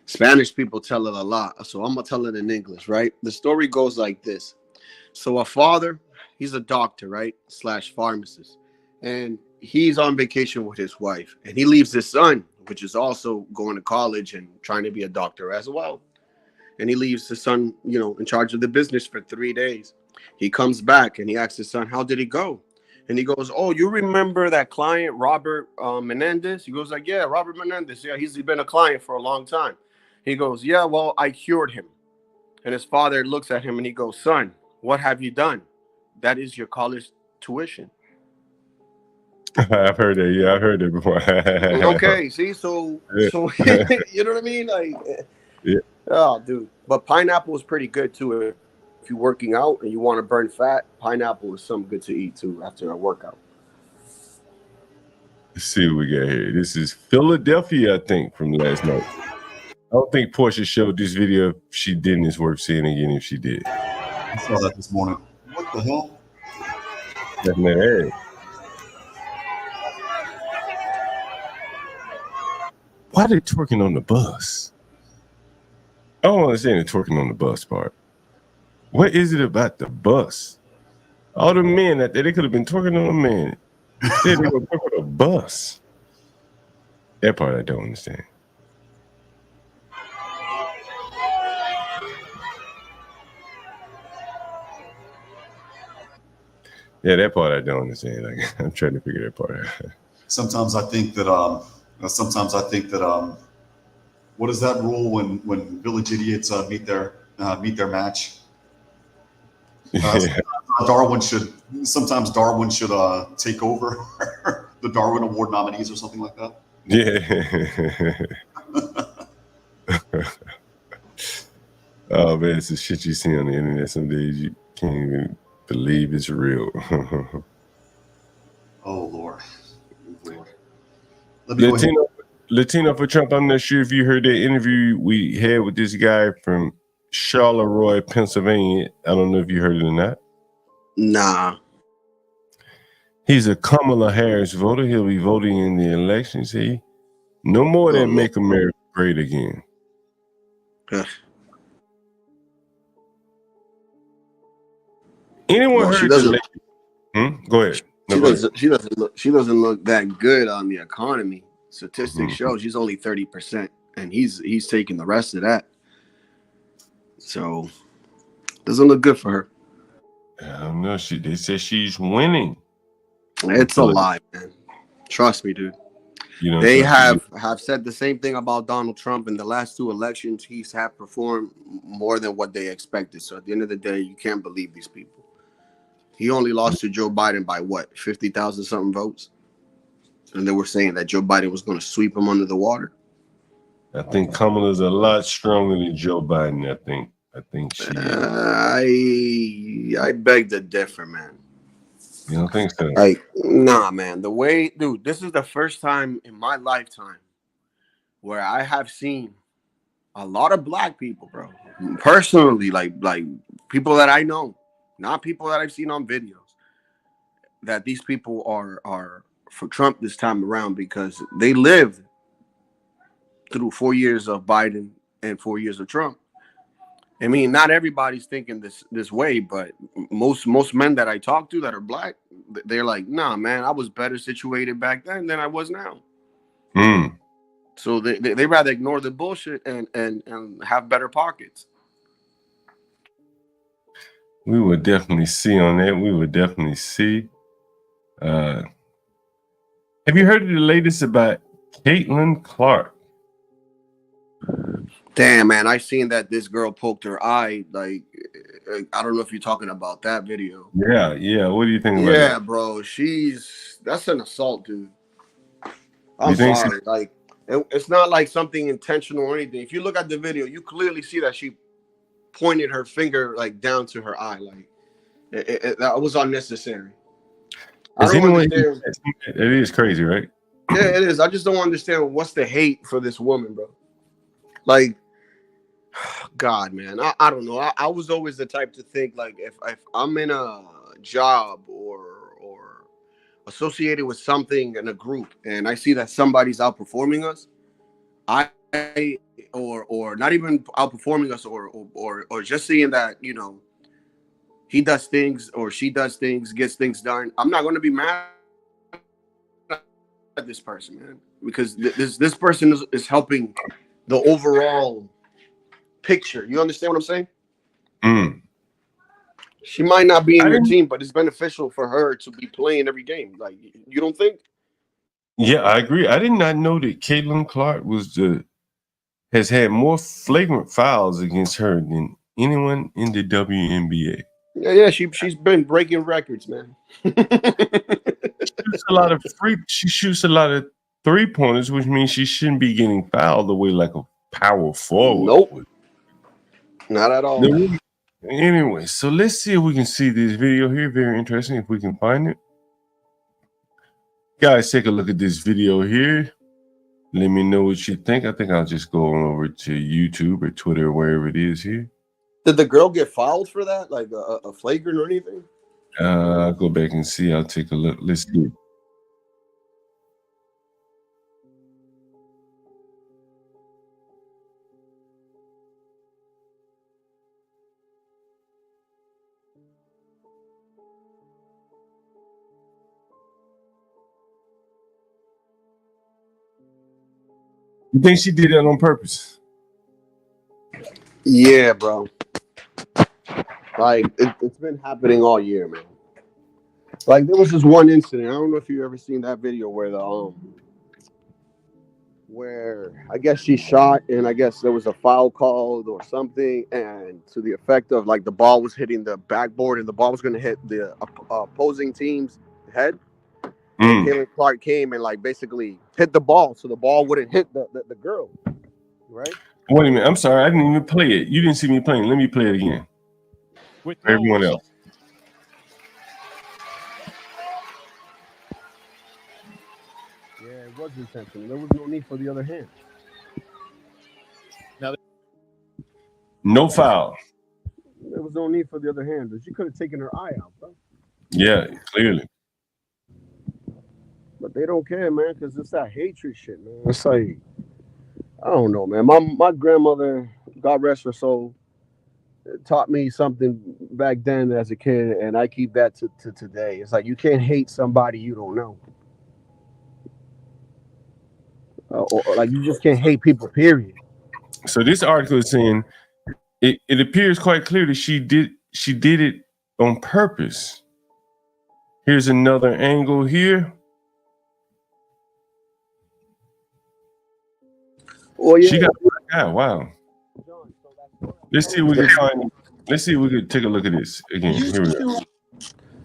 Spanish people tell it a lot. So I'm gonna tell it in English, right? The story goes like this. So a father, he's a doctor, right? / pharmacist, and he's on vacation with his wife, and he leaves his son, which is also going to college and trying to be a doctor as well. And he leaves his son, in charge of the business for 3 days. He comes back and he asks his son, how did it go? And he goes, oh, you remember that client, Robert Menendez? He goes like, yeah, Robert Menendez. Yeah, he's been a client for a long time. He goes, yeah, well, I cured him. And his father looks at him and he goes, son, what have you done? That is your college tuition. I've heard that. Yeah, I've heard it before. Okay, see, so you know what I mean? Like, yeah. Oh, dude. But pineapple is pretty good too. If you're working out and you want to burn fat, pineapple is something good to eat too after a workout. Let's see what we got here. This is Philadelphia, I think, from last night. I don't think Portia showed this video. If she didn't, it's worth seeing again if she did. I saw that this morning. What the hell? That's not ad. Why are they twerking on the bus? I don't understand the twerking on the bus part. What is it about the bus? All the men out there, they could have been twerking on a man. Instead, they were twerking on a bus. That part I don't understand. Yeah, that part I don't understand. Like, I'm trying to figure that part out. Sometimes I think that what is that rule when village idiots meet their match? Sometimes Darwin should take over the Darwin Award nominees or something like that. Yeah. Oh man, it's the shit you see on the internet. Some days you can't even believe it's real. Oh Lord. Latino for Trump. I'm not sure if you heard that interview we had with this guy from Charleroi, Pennsylvania. I don't know if you heard it or not. Nah. He's a Kamala Harris voter. He'll be voting in the election. See, no more than Make America Great Again. Anyone heard the Go ahead. She doesn't look that good on the economy. Statistics show she's only 30%, and he's taking the rest of that. So doesn't look good for her. I don't know. They said she's winning. It's a lie, man. Trust me, dude. You know, they have said the same thing about Donald Trump in the last two elections. He's performed more than what they expected. So at the end of the day, you can't believe these people. He only lost to Joe Biden by what, 50,000 something votes? And they were saying that Joe Biden was going to sweep him under the water. I think Kamala's a lot stronger than Joe Biden. I think she is. I beg to differ, man. You don't think so? Like, nah, man. The way, dude, this is the first time in my lifetime where I have seen a lot of black people, bro. Personally, like people that I know, not people that I've seen on videos, that these people are for Trump this time around because they lived through 4 years of Biden and 4 years of Trump. I mean, not everybody's thinking this way, but most men that I talk to that are black, they're like, nah, man, I was better situated back then than I was now. So they rather ignore the bullshit and have better pockets. We would definitely see on that. We would definitely see. Have you heard of the latest about Caitlin Clark? Damn, man, I seen that this girl poked her eye. Like, I don't know if you're talking about that video. Yeah. What do you think about that? Yeah, bro, that's an assault, dude. I'm sorry. Like, it's not like something intentional or anything. If you look at the video, you clearly see that she pointed her finger like down to her eye. Like, that was unnecessary. It is crazy, right? Yeah, it is. I just don't understand what's the hate for this woman, bro. Like, God, man, I don't know. I was always the type to think like if I'm in a job or associated with something in a group and I see that somebody's outperforming us, or not even outperforming us or just seeing that, you know, he does things or she does things, gets things done, I'm not going to be mad at this person, man, because this person is helping the overall picture. You understand what I'm saying? She might not be in I your didn't. team, but it's beneficial for her to be playing every game. Like, you don't think? Yeah, I agree. I did not know that Caitlin Clark has had more flagrant fouls against her than anyone in the WNBA. Yeah. She's been breaking records, man. She shoots a lot of 3-pointers, which means she shouldn't be getting fouled the way like a power forward. Nope, not at all. Anyway, so let's see if we can see this video here. Very interesting. If we can find it, guys, take a look at this video here. Let me know what you think. I think I'll just go on over to YouTube or Twitter or wherever it is here. Did the girl get fouled for that? Like a flagrant or anything? I'll go back and see. I'll take a look. Let's see. You think she did that on purpose? Yeah, bro. Like, it's been happening all year, man. Like, there was this one incident. I don't know if you ever seen that video where I guess she shot and I guess there was a foul called or something, and to the effect of like the ball was hitting the backboard and the ball was going to hit the opposing team's head. And Caitlin Clark came and like basically hit the ball so the ball wouldn't hit the girl, right? Wait a minute. I'm sorry. I didn't even play it. You didn't see me playing. Let me play it again. For everyone else. Yeah, it was intentional. There was no need for the other hand. No foul. There was no need for the other hand. She could have taken her eye out, bro. Yeah, clearly. But they don't care, man, because it's that hatred shit, man. It's like, I don't know, man. My grandmother, God rest her soul, taught me something back then as a kid, and I keep that to today. It's like you can't hate somebody you don't know. Or like you just can't hate people, period. So this article is saying it appears quite clear that she did it on purpose. Here's another angle here. Well, yeah. She got wow. Let's see if we can find. Let's see if we can take a look at this again. Here we go.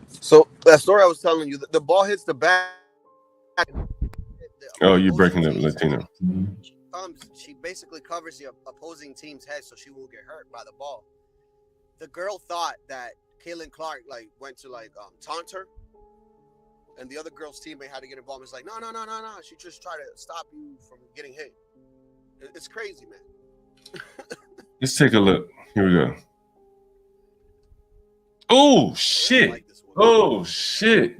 So that story I was telling you, the ball hits the back. Oh, you're breaking up, Latino. She basically covers the opposing team's head so she won't get hurt by the ball. The girl thought that Caitlin Clark like went to like taunt her, and the other girl's teammate had to get involved. It's like no. She just tried to stop you from getting hit. It's crazy, man. Let's take a look. Here we go. Oh shit! Oh shit!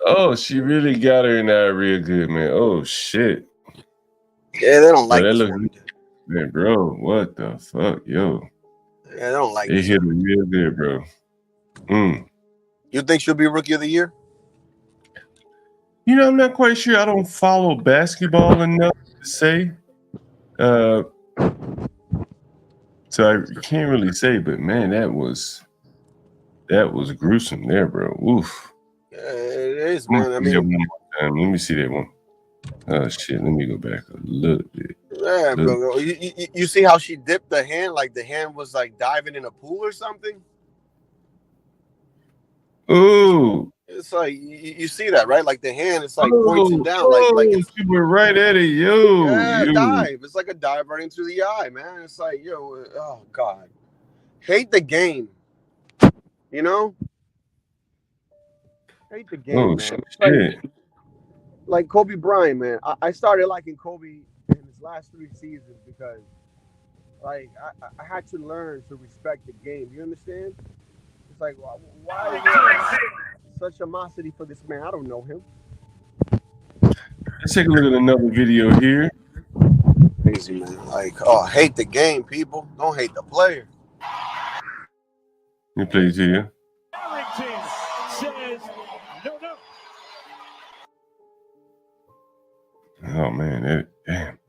Oh, she really got her in there real good, man. Oh shit! Yeah, they don't like that. this Look, man, bro. What the fuck, yo? Yeah, they don't like. They hit her real good, bro. You think she'll be Rookie of the Year? You know, I'm not quite sure. I don't follow basketball enough to say. So I can't really say, but man, that was gruesome there, bro. Oof. Yeah, it is, man. I mean, one more time. Let me see that one. Oh shit! Let me go back a little bit. Yeah, bro. You see how she dipped the hand? Like the hand was like diving in a pool or something. Ooh. It's like you see that, right? Like the hand, it's like pointing down, like it's, you were right at it, yo. Yeah, dive. It's like a dive right into the eye, man. It's like, yo, oh god, hate the game. You know, hate the game, man. Like Kobe Bryant, man. I started liking Kobe in his last 3 seasons because, like, I had to learn to respect the game. You understand? It's like, why is there such animosity for this man? I don't know him. Let's take a look at another video here. Crazy, man. Like, oh, hate the game, people. Don't hate the player. Let me play it to you. Says no. Oh man, damn.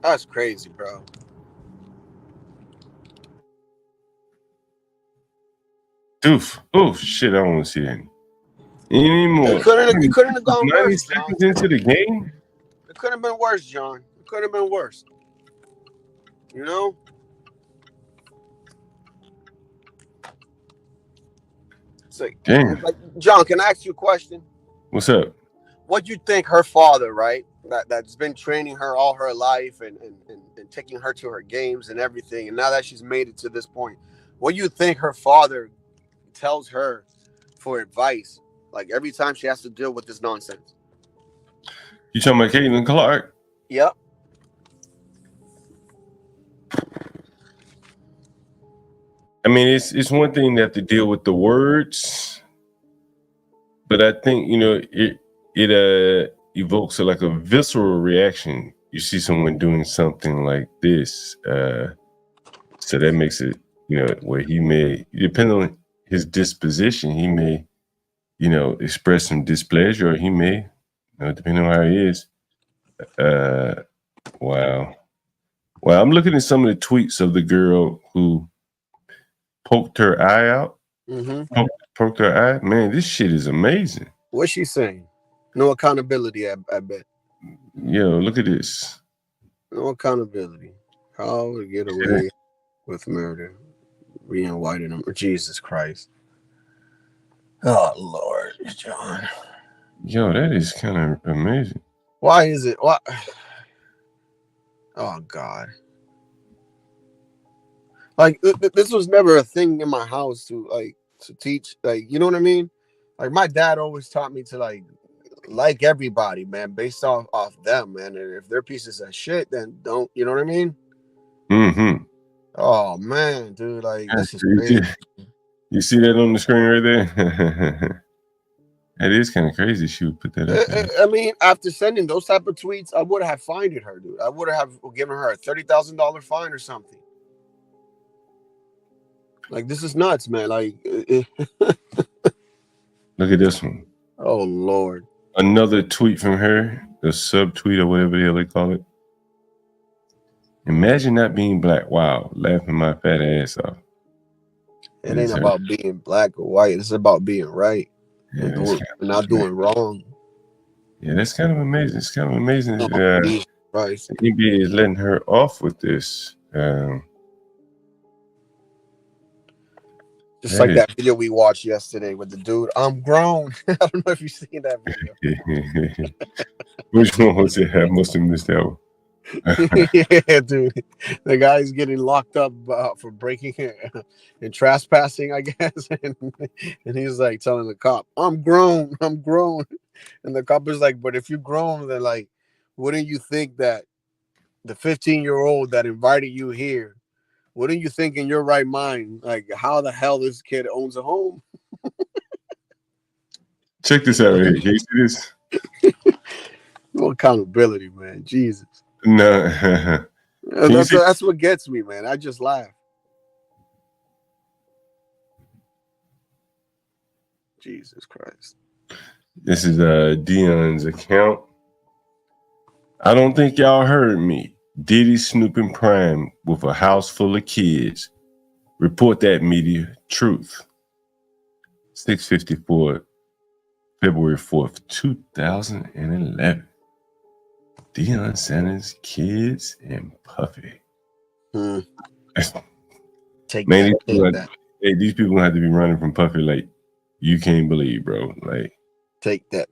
That's crazy, bro. Oof. Oh shit! I don't want to see that anymore. It couldn't have gone 90 worse, John. seconds into the game. It couldn't have been worse, John. It couldn't have been worse. You know? It's like, Damn. John, can I ask you a question? What's up? What do you think her father, right? That's been training her all her life and taking her to her games and everything, and now that she's made it to this point, what do you think her father tells her for advice? Like every time she has to deal with this nonsense. You talking about Caitlin Clark? Yep. I mean, it's one thing to have to deal with the words, but I think it evokes like a visceral reaction. You see someone doing something like this, so that makes it where he may, depending on his disposition, he may express some displeasure, or he may, depending on how he is. Wow. Well, I'm looking at some of the tweets of the girl who poked her eye out. Mm-hmm. Poked her eye. Man, this shit is amazing. What's she saying? No accountability, I bet. Yo, look at this. No accountability. How to get away with murder. Being white in them. Jesus Christ. Oh, Lord, John. Yo, that is kind of amazing. Why is it? Why? Oh, God. Like, this was never a thing in my house to teach. Like, you know what I mean? Like, my dad always taught me to, like everybody, man, based off them, man. And if they're pieces of shit, then don't, you know what I mean? Mm-hmm. Oh, man, dude, like, this is crazy. You see that on the screen right there? That is kind of crazy. She would put that up there. I mean, after sending those type of tweets, I would have fined her, dude. I would have given her a $30,000 fine or something. Like, this is nuts, man. Like, look at this one. Oh, Lord. Another tweet from her, the subtweet or whatever the hell they call it. Imagine not being black. Wow, laughing my fat ass off. It ain't about being black or white. It's about being right. Yeah, not doing wrong. Yeah, that's kind of amazing. It's kind of amazing. Right. The NBA is letting her off with this. Just like that video we watched yesterday with the dude. I'm grown. I don't know if you've seen that video. Which one was it? I must have missed that one. Yeah, dude. The guy's getting locked up for breaking and trespassing, I guess. And he's like telling the cop, I'm grown. I'm grown. And the cop is like, but if you're grown, then like, wouldn't you think that the 15-year-old that invited you here, wouldn't you think in your right mind, like how the hell this kid owns a home? Check this out right here. Can you see this? No accountability, man. Jesus. No. That's what gets me, man. I just laugh. Jesus Christ. This is Dion's account. I don't think y'all heard me. Diddy snooping prime with a house full of kids. Report that, media. Truth. 6:54, February 4th, 2011. Deion Sanders, kids, and Puffy. Take Man, that. these people have to be running from Puffy like you can't believe, bro. Like, take that.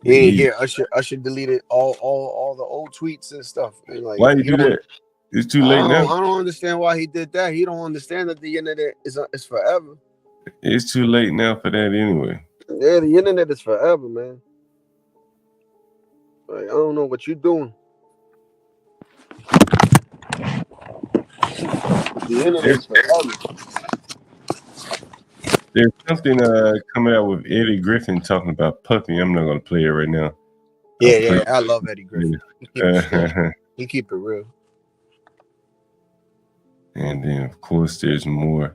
You ain't here. Usher deleted all the old tweets and stuff. And like, why you do that? It's too late now. I don't understand why he did that. He don't understand that the internet is forever. It's too late now for that anyway. Yeah, the internet is forever, man. Like, I don't know what you're doing. The internet is forever. There's something coming out with Eddie Griffin talking about Puffy. I'm not gonna play it right now. Yeah, I love Eddie Griffin. He keep it real. And then, of course, there's more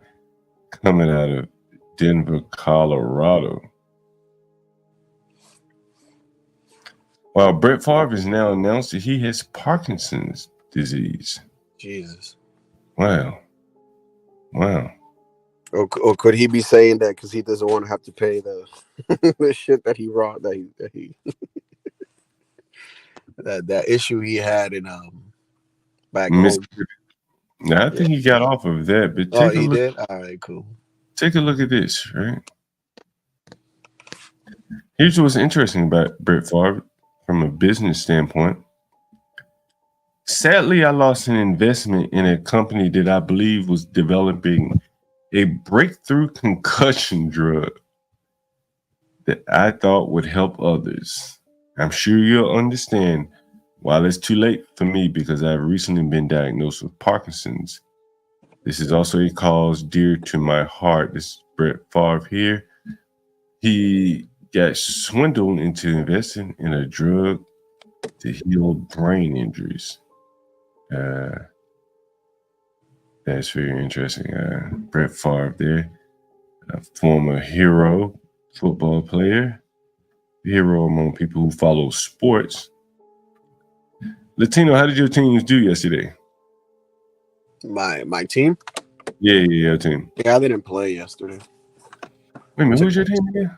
coming out of Denver, Colorado. While Brett Favre has now announced that he has Parkinson's disease. Jesus. Wow. Or could he be saying that because he doesn't want to have to pay the the shit that he wrought that issue he had in back home? Mississippi. Now I think he got off of that, but Oh, take a he look. did. All right, cool. Take a look at this, right? Here's what's interesting about Brett Favre from a business standpoint. Sadly, I lost an investment in a company that I believe was developing a breakthrough concussion drug that I thought would help others. I'm sure you'll understand while it's too late for me because I've recently been diagnosed with Parkinson's. This is also a cause dear to my heart. This is Brett Favre here. He got swindled into investing in a drug to heal brain injuries. That's very interesting. Brett Favre there, a former hero, football player, hero among people who follow sports. Latino, how did your teams do yesterday? My team? Yeah, your team. Yeah, I didn't play yesterday. Wait a minute, who's your team again?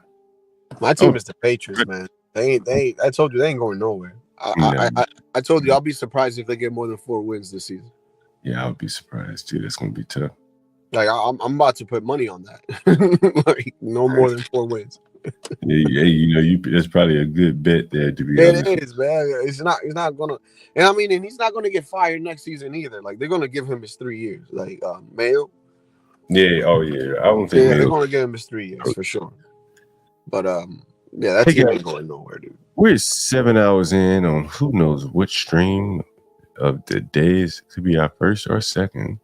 My team is the Patriots, man. They I told you they ain't going nowhere. I told you I'll be surprised if they get more than 4 wins this season. Yeah, I would be surprised too. That's gonna be tough. Like I'm about to put money on that. Like no more than 4 wins. Yeah, that's probably a good bet there. To be honest, It is, man. He's not gonna, and I mean, and he's not gonna get fired next season either. Like they're gonna give him his 3 years. Like Mayo. Yeah. Oh yeah. I don't think. Yeah, they're gonna give him his 3 years for sure. But yeah, that team ain't going nowhere, dude. We're 7 hours in on who knows which stream of the days. Could be our first or second.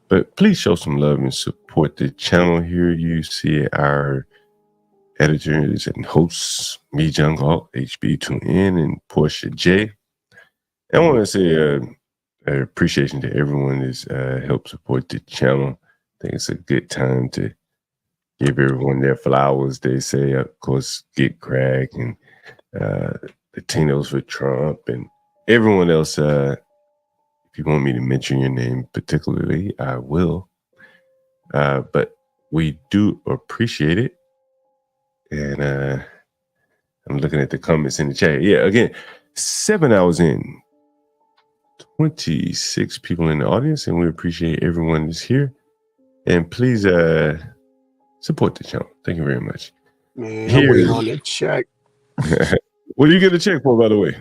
But please show some love and support the channel here. You see our editors and hosts, me, John Galt, HB Tune In, and Portia J. I want to say appreciation to everyone that's helped support the channel. I think it's a good time to give everyone their flowers. They say, of course, GetCrack and Latinos for Trump and everyone else. If you want me to mention your name particularly, I will. But we do appreciate it. And I'm looking at the comments in the chat. Yeah, again, 7 hours in, 26 people in the audience, and we appreciate everyone that's here. And please support the channel. Thank you very much. Man, I'm waiting on the check. What do you get a check for, by the way?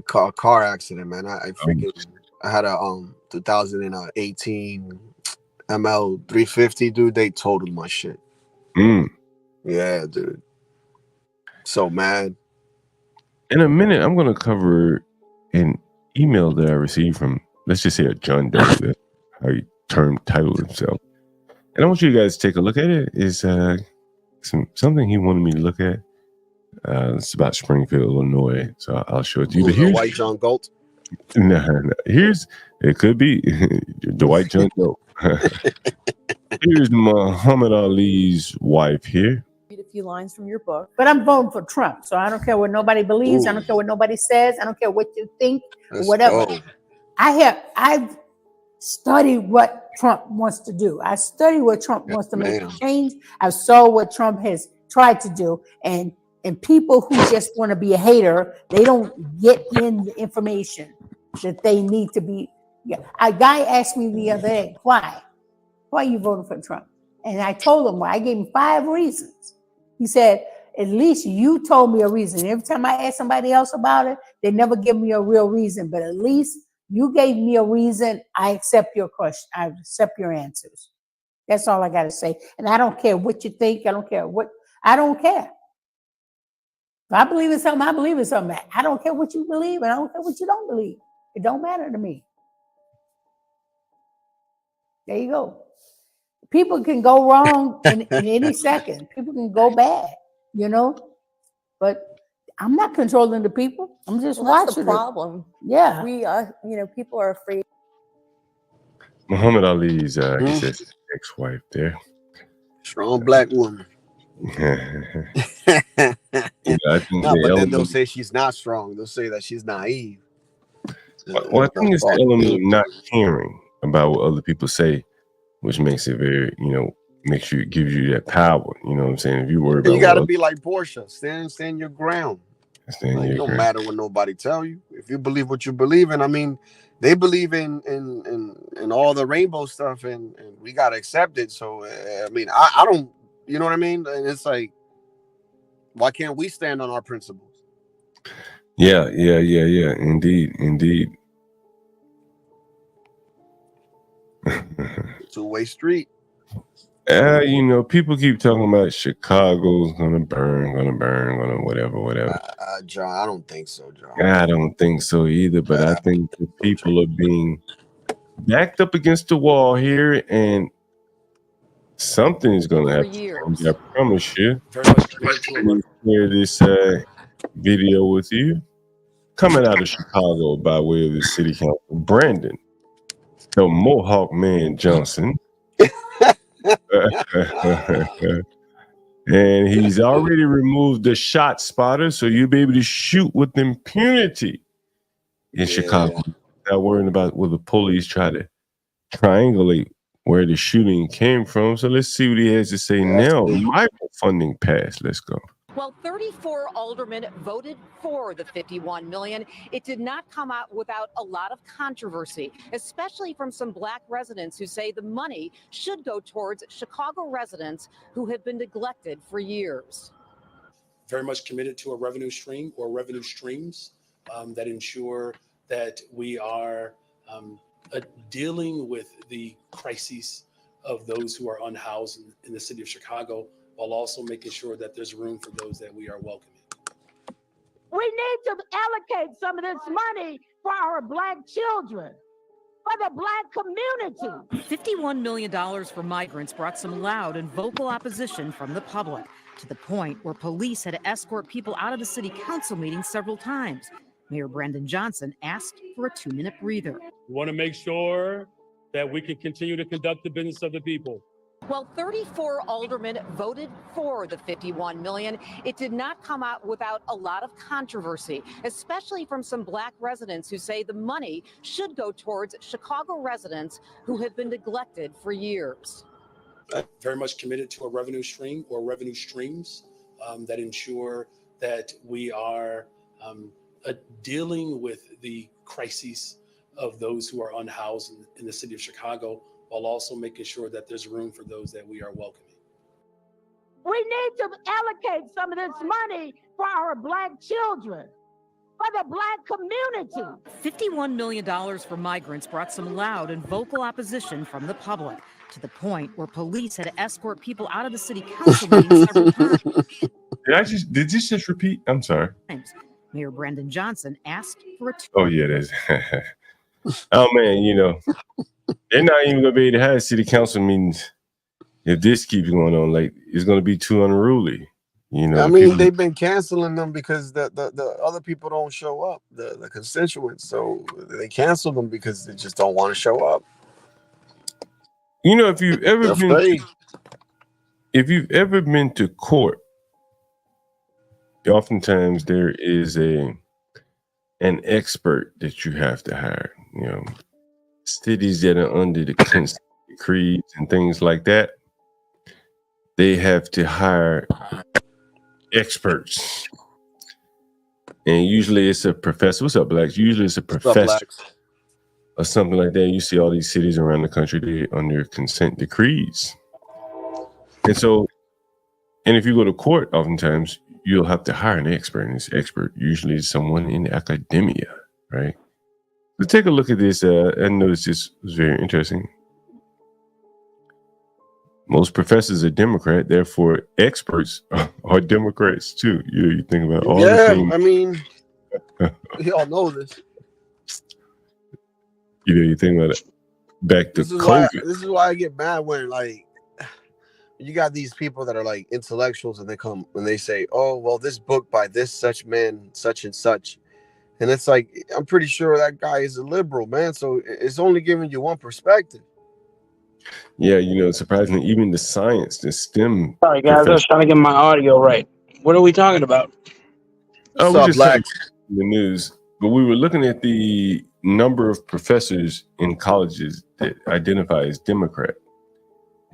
Car accident, man. I had a 2018 ML 350, dude. They totaled my shit. Yeah, dude. So mad. In a minute, I'm going to cover an email that I received from, let's just say, a John Doe. That's how he titled himself. And I want you guys to take a look at it. It's something he wanted me to look at. It's about Springfield, Illinois. So I'll show it to you. But here's White John Galt. No. It could be the White John Doe. Here's Muhammad Ali's wife here. Read a few lines from your book. But I'm voting for Trump, so I don't care what nobody believes. I don't care what nobody says. I don't care what you think or whatever. I've studied what Trump wants to do. I studied what Trump wants to make a change. I saw what Trump has tried to do, and people who just want to be a hater, they don't get in the information that they need to be. Yeah. A guy asked me the other day, why are you voting for Trump? And I told him why. I gave him 5 reasons. He said, at least you told me a reason. Every time I ask somebody else about it, they never give me a real reason. But at least you gave me a reason. I accept your question. I accept your answers. That's all I got to say. And I don't care what you think. I don't care. If I believe in something, I believe in something. I don't care what you believe, and I don't care what you don't believe. It don't matter to me. There you go. People can go wrong in any second. People can go bad, but I'm not controlling the people. I'm just watching. That's the problem. Yeah. We are, people are afraid. Muhammad Ali's, he says, ex-wife there. Strong black woman. I think but then they'll say she's not strong. They'll say that she's naive. Well, I think it's the element of not caring about what other people say which makes it very, gives you that power. You know what I'm saying? If you worry about, You got to be like Portia, stand your ground. stand Like, your it don't ground. matter what nobody tell you. If you believe what you believe in, I mean, they believe in all the rainbow stuff, and we gotta accept it. So I mean, I don't, you know what I mean? And it's like, why can't we stand on our principles? Yeah. Indeed. Two-way street. People keep talking about Chicago's gonna burn, whatever. John, I don't think so, John. I don't think so either, but I think the people are being backed up against the wall here, and something is gonna have to change. I promise you. Let me share this video with you. Coming out of Chicago by way of the city council, Brandon, the Mohawk Man Johnson. And he's already removed the shot spotter, so you'll be able to shoot with impunity in Chicago. Not worrying about will the police try to triangulate where the shooting came from. So let's see what he has to say now. Michael funding pass. Let's go. Well, 34 aldermen voted for the $51 million. It did not come out without a lot of controversy, especially from some Black residents who say the money should go towards Chicago residents who have been neglected for years. Very much committed to a revenue stream or revenue streams that ensure that we are dealing with the crises of those who are unhoused in the city of Chicago, while also making sure that there's room for those that we are welcoming. We need to allocate some of this money for our Black children, for the Black community. $51 million for migrants brought some loud and vocal opposition from the public, to the point where police had to escort people out of the city council meeting several times. Mayor Brandon Johnson asked for a 2-minute breather. We want to make sure that we can continue to conduct the business of the people. Well, 34 aldermen voted for the $51 million. It did not come out without a lot of controversy, especially from some Black residents who say the money should go towards Chicago residents who have been neglected for years. Very much committed to a revenue stream or revenue streams that ensure that we are dealing with the crises of those who are unhoused in the city of Chicago, while also making sure that there's room for those that we are welcoming. We need to allocate some of this money for our Black children, for the Black community. $51 million for migrants brought some loud and vocal opposition from the public, to the point where police had to escort people out of the city council meeting several times. Did this just repeat? I'm sorry. Mayor Brandon Johnson asked for a Oh yeah, that's oh man, they're not even gonna be able to have city council meetings if this keeps going on. Like, it's gonna be too unruly. I mean, they've been canceling them because the other people don't show up, the constituents. So they cancel them because they just don't want to show up. If you've ever been to court, oftentimes there is an expert that you have to hire. Cities that are under the consent decrees and things like that, they have to hire experts. And usually it's a professor. What's up, Blacks? Usually it's a professor or something like that. You see all these cities around the country, they're under consent decrees. And if you go to court, oftentimes you'll have to hire an expert. And this expert usually is someone in academia, right? Let's take a look at this. I noticed this was very interesting. Most professors are Democrat, therefore experts are Democrats too. You think about all the things. I mean, we all know this. You think about it. Back to COVID. This is why I get mad when you got these people that are like intellectuals and they come and they say, "Oh, well, this book by this such man, such and such." And it's like, I'm pretty sure that guy is a liberal, man. So it's only giving you one perspective. Yeah, surprisingly, even the science, the STEM. Sorry, guys, I was trying to get my audio right. What are we talking about? Oh, we just talking the news, but we were looking at the number of professors in colleges that identify as Democrat.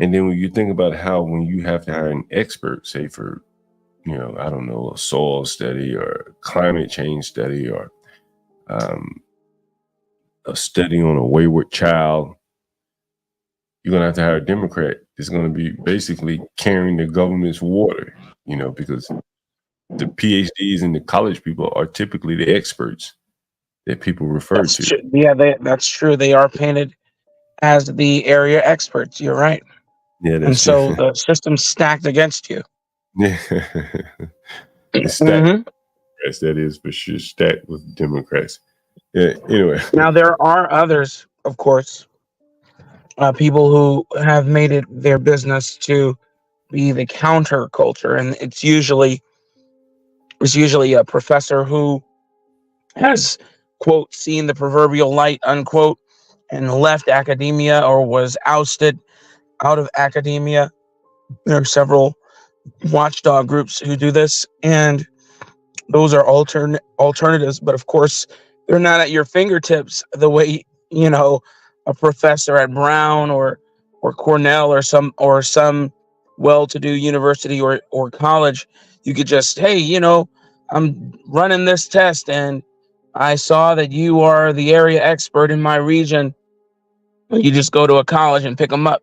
And then when you think about how when you have to hire an expert, say for, you know, I don't know, a soil study or climate change study or a study on a wayward child, you're going to have to hire a Democrat. It's going to be basically carrying the government's water, you know, because the PhDs and the college people are typically the experts that people refer to. True. Yeah, that's true. They are painted as the area experts. You're right. Yeah, And that's so the system's stacked against you. yeah. It's stacked. Yes, that is for sure stacked with Democrats. Yeah. Anyway, Now there are others, of course, people who have made it their business to be the counterculture, and it's usually a professor who has, quote, seen the proverbial light, unquote, and left academia or was ousted out of academia. There are several watchdog groups who do this, and those are alternatives, but of course they're not at your fingertips the way, you know, a professor at Brown or Cornell or some well-to-do university or college. You could just, hey, you know, I'm running this test and I saw that you are the area expert in my region. You just go to a college and pick them up.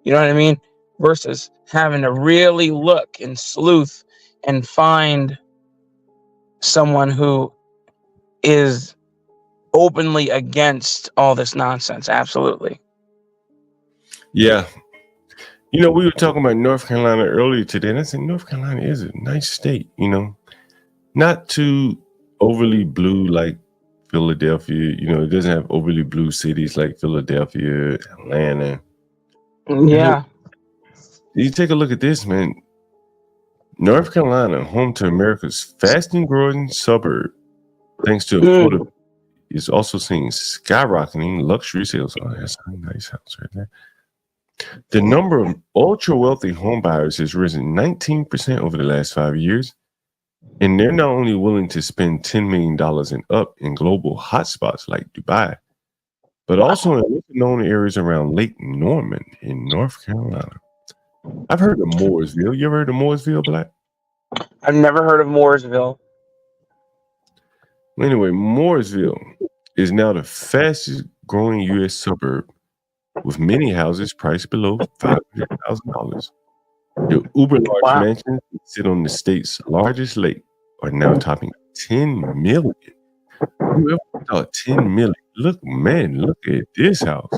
You know what I mean? Versus having to really look and sleuth and find someone who is openly against all this nonsense. Absolutely. yeah. You know, we were talking about North Carolina earlier today, and I said North Carolina is a nice state, you know, not too overly blue like Philadelphia. You know, it doesn't have overly blue cities like Philadelphia, Atlanta. Yeah. You take a look at this, man. North Carolina, home to America's fastest growing suburb, thanks to affordability, is also seeing skyrocketing luxury sales. Oh, that's a nice house right there. The number of ultra wealthy home buyers has risen 19% over the last 5 years, and they're not only willing to spend $10 million and up in global hotspots like Dubai, but also in known areas around Lake Norman in North Carolina. I've heard of Mooresville. You ever heard of Mooresville, Black? I've never heard of Mooresville. Anyway, Mooresville is now the fastest growing U.S. suburb, with many houses priced below $500,000. The uber large mansions that sit on the state's largest lake are now topping 10 million. Whoever thought 10 million? Look at this house.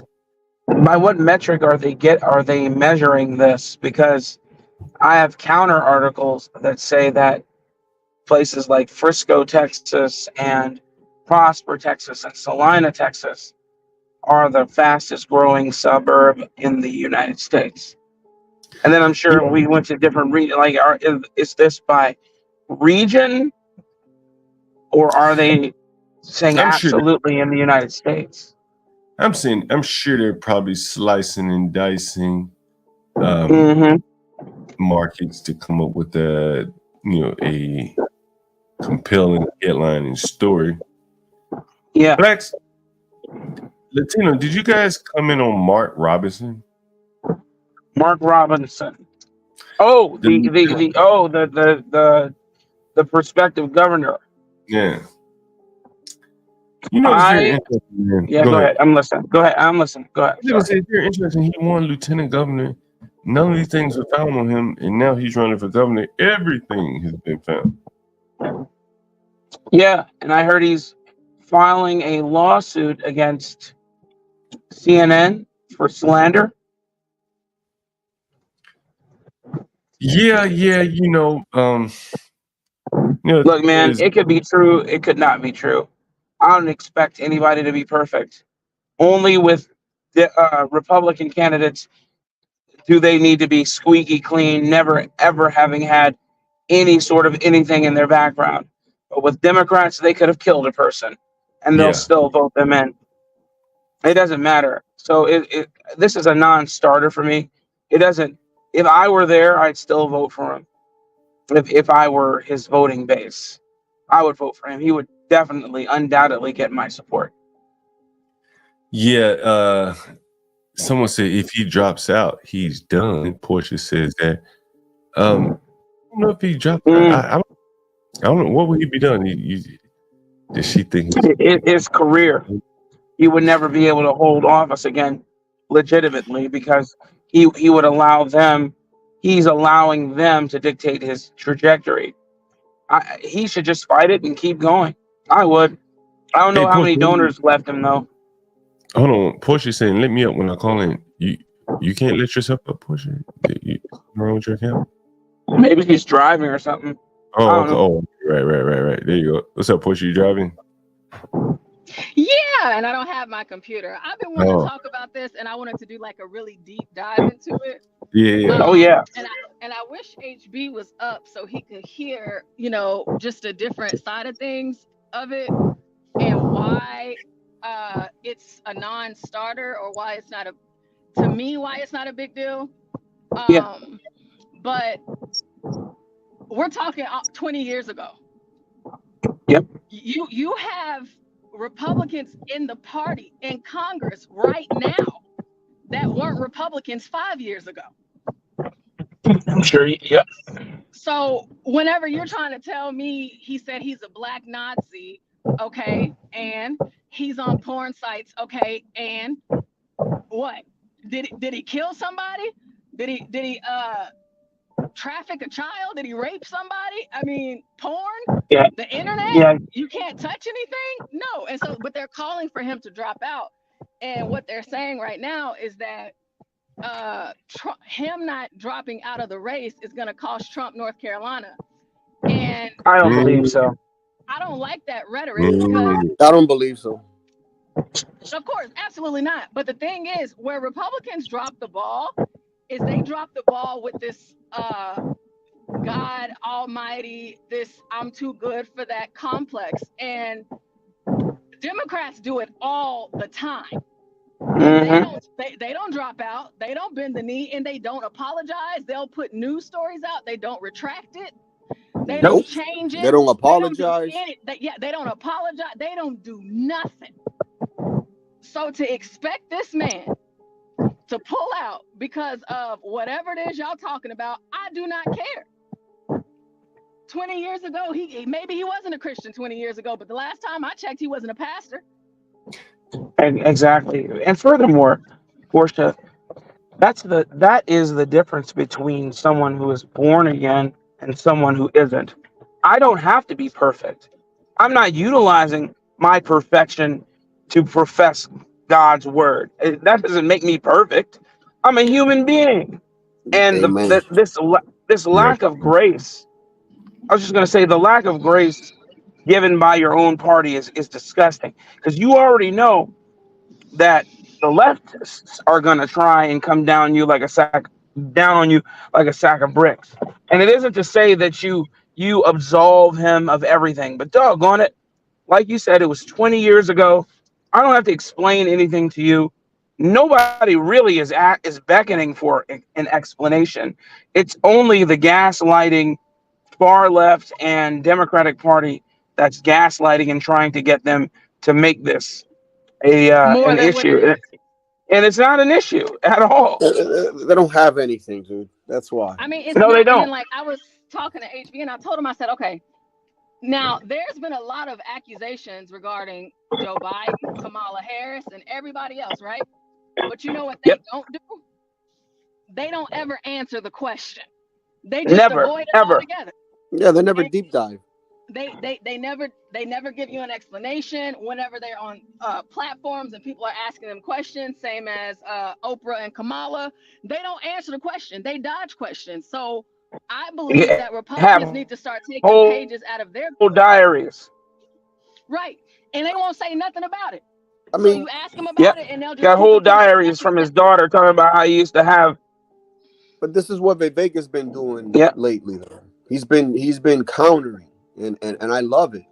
By what metric are they measuring this? Because I have counter articles that say that places like Frisco, Texas, and Prosper, Texas, and Salina, Texas, are the fastest growing suburb in the United States. And then I'm sure we went to different regions. Like, is this by region, or are they saying absolutely in the United States? I'm sure they're probably slicing and dicing markets to come up with a compelling headline and story. Yeah. Blacks, Latino, did you guys come in on Mark Robinson? Mark Robinson. Oh, the prospective governor. Yeah. You know, go ahead. I'm listening. Go ahead. I'm listening. Go ahead. I was gonna say, very interesting. He won lieutenant governor. None of these things were found on him, and now he's running for governor. Everything has been found. Yeah, and I heard he's filing a lawsuit against CNN for slander. Yeah. Look, man, it could be true. It could not be true. I don't expect anybody to be perfect. Only with the Republican candidates do they need to be squeaky clean, never ever having had any sort of anything in their background. But with Democrats, they could have killed a person, and they'll still vote them in. It doesn't matter. So this is a non-starter for me. It doesn't. If I were there, I'd still vote for him. If I were his voting base, I would vote for him. He would definitely, undoubtedly get my support. Yeah. Someone said if he drops out, he's done. Portia says that. I don't know if he dropped out. I don't know. What would he be done? Does she think His career? He would never be able to hold office again legitimately because he would allow them. He's allowing them to dictate his trajectory. He should just fight it and keep going. I would. I don't know how many donors left him though. Hold on, Portia saying, "Let me up when I call in." You can't let yourself up, Portia. You wrong with your account? Maybe he's driving or something. Oh, right. There you go. What's up, Portia? You driving? Yeah, and I don't have my computer. I've been wanting to talk about this, and I wanted to do like a really deep dive into it. Yeah. Oh yeah. And I wish HB was up so he could hear, just a different side of things of it, and why it's a non-starter, or why it's not why it's not a big deal. But we're talking 20 years ago. Yep. You have Republicans in the party in Congress right now that weren't Republicans 5 years ago. I'm sure. Yep. So whenever you're trying to tell me he said he's a black Nazi, okay, and he's on porn sites, okay, and what? Did he kill somebody? Did he traffic a child? Did he rape somebody? I mean, porn? Yeah. The internet? Yeah. You can't touch anything? No. And so, but they're calling for him to drop out. And what they're saying right now is that him not dropping out of the race is going to cost Trump North Carolina. And I don't believe so. I don't like that rhetoric because I don't believe so. Of course, absolutely not. But the thing is, where Republicans drop the ball is they drop the ball with this God Almighty, this I'm too good for that complex. And Democrats do it all the time. They don't drop out, they don't bend the knee, and they don't apologize. They'll put news stories out, they don't retract it, they don't change it, They don't apologize. They don't apologize, they don't do nothing. So to expect this man to pull out because of whatever it is y'all talking about, I do not care. 20 years ago, maybe he wasn't a Christian 20 years ago, but the last time I checked, he wasn't a pastor. Exactly. And furthermore, Portia, that is the difference between someone who is born again and someone who isn't. I don't have to be perfect. I'm not utilizing my perfection to profess God's word. That doesn't make me perfect. I'm a human being. And this lack of grace, I was just going to say, the lack of grace given by your own party is disgusting, because you already know that the leftists are going to try and come down on you like a sack of bricks. And it isn't to say that you absolve him of everything, but doggone it, like you said, it was 20 years ago. I don't have to explain anything to you. Nobody really is beckoning for an explanation. It's only the gaslighting far left and Democratic Party that's gaslighting and trying to get them to make this an issue. And it's not an issue at all. They don't have anything, dude. That's why. I mean, they don't. And like I was talking to HB and I told him, I said, okay, now there's been a lot of accusations regarding Joe Biden, Kamala Harris, and everybody else, right? But you know what they don't do? They don't ever answer the question. They just avoid it altogether. Yeah, they never deep dive. They never give you an explanation whenever they're on platforms and people are asking them questions, same as Oprah and Kamala. They don't answer the question. They dodge questions. So I believe that Republicans need to start taking pages out of their diaries. Right. And they won't say nothing about it. I mean, so you ask them about it and they'll just got whole diaries from his daughter talking about how he used to have. But this is what Vega's been doing lately, though. He's been countering, and I love it.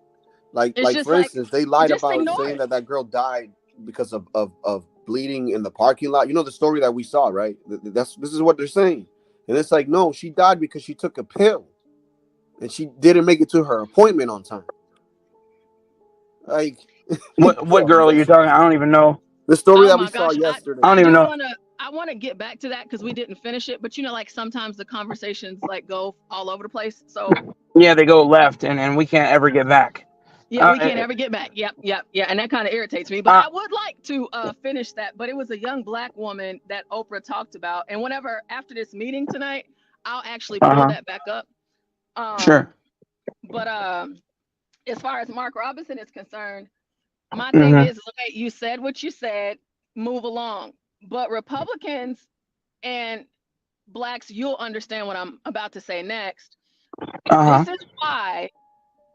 Like for instance, they lied about saying that girl died because of bleeding in the parking lot. You know the story that we saw, right? This is what they're saying, and it's like, no, she died because she took a pill, and she didn't make it to her appointment on time. Like, what girl are you talking? I don't even know. The story Oh that my we saw gosh, yesterday. I don't even know. I want to get back to that because we didn't finish it. But you know, like sometimes the conversations like go all over the place. So Yeah, they go left, and we can't ever get back. yeah, we can't ever get back. Yep, and that kind of irritates me. But I would like to finish that. But it was a young Black woman that Oprah talked about, and whenever after this meeting tonight, I'll actually pull that back up. Sure. But as far as Mark Robinson is concerned, my thing is, okay, you said what you said, move along. But Republicans and Blacks, you'll understand what I'm about to say next. This is why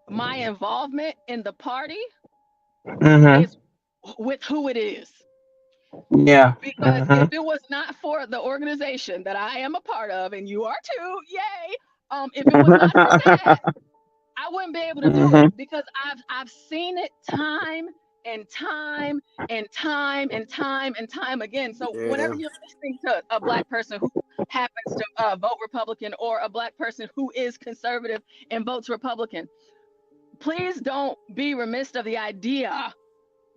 my involvement in the party is with who it is. Yeah. Because if it was not for the organization that I am a part of, and you are too, yay! If it was not for that, I wouldn't be able to do it because I've seen it time and time and time and time and time again. So whenever you're listening to a Black person who happens to vote Republican, or a Black person who is conservative and votes Republican, please don't be remiss of the idea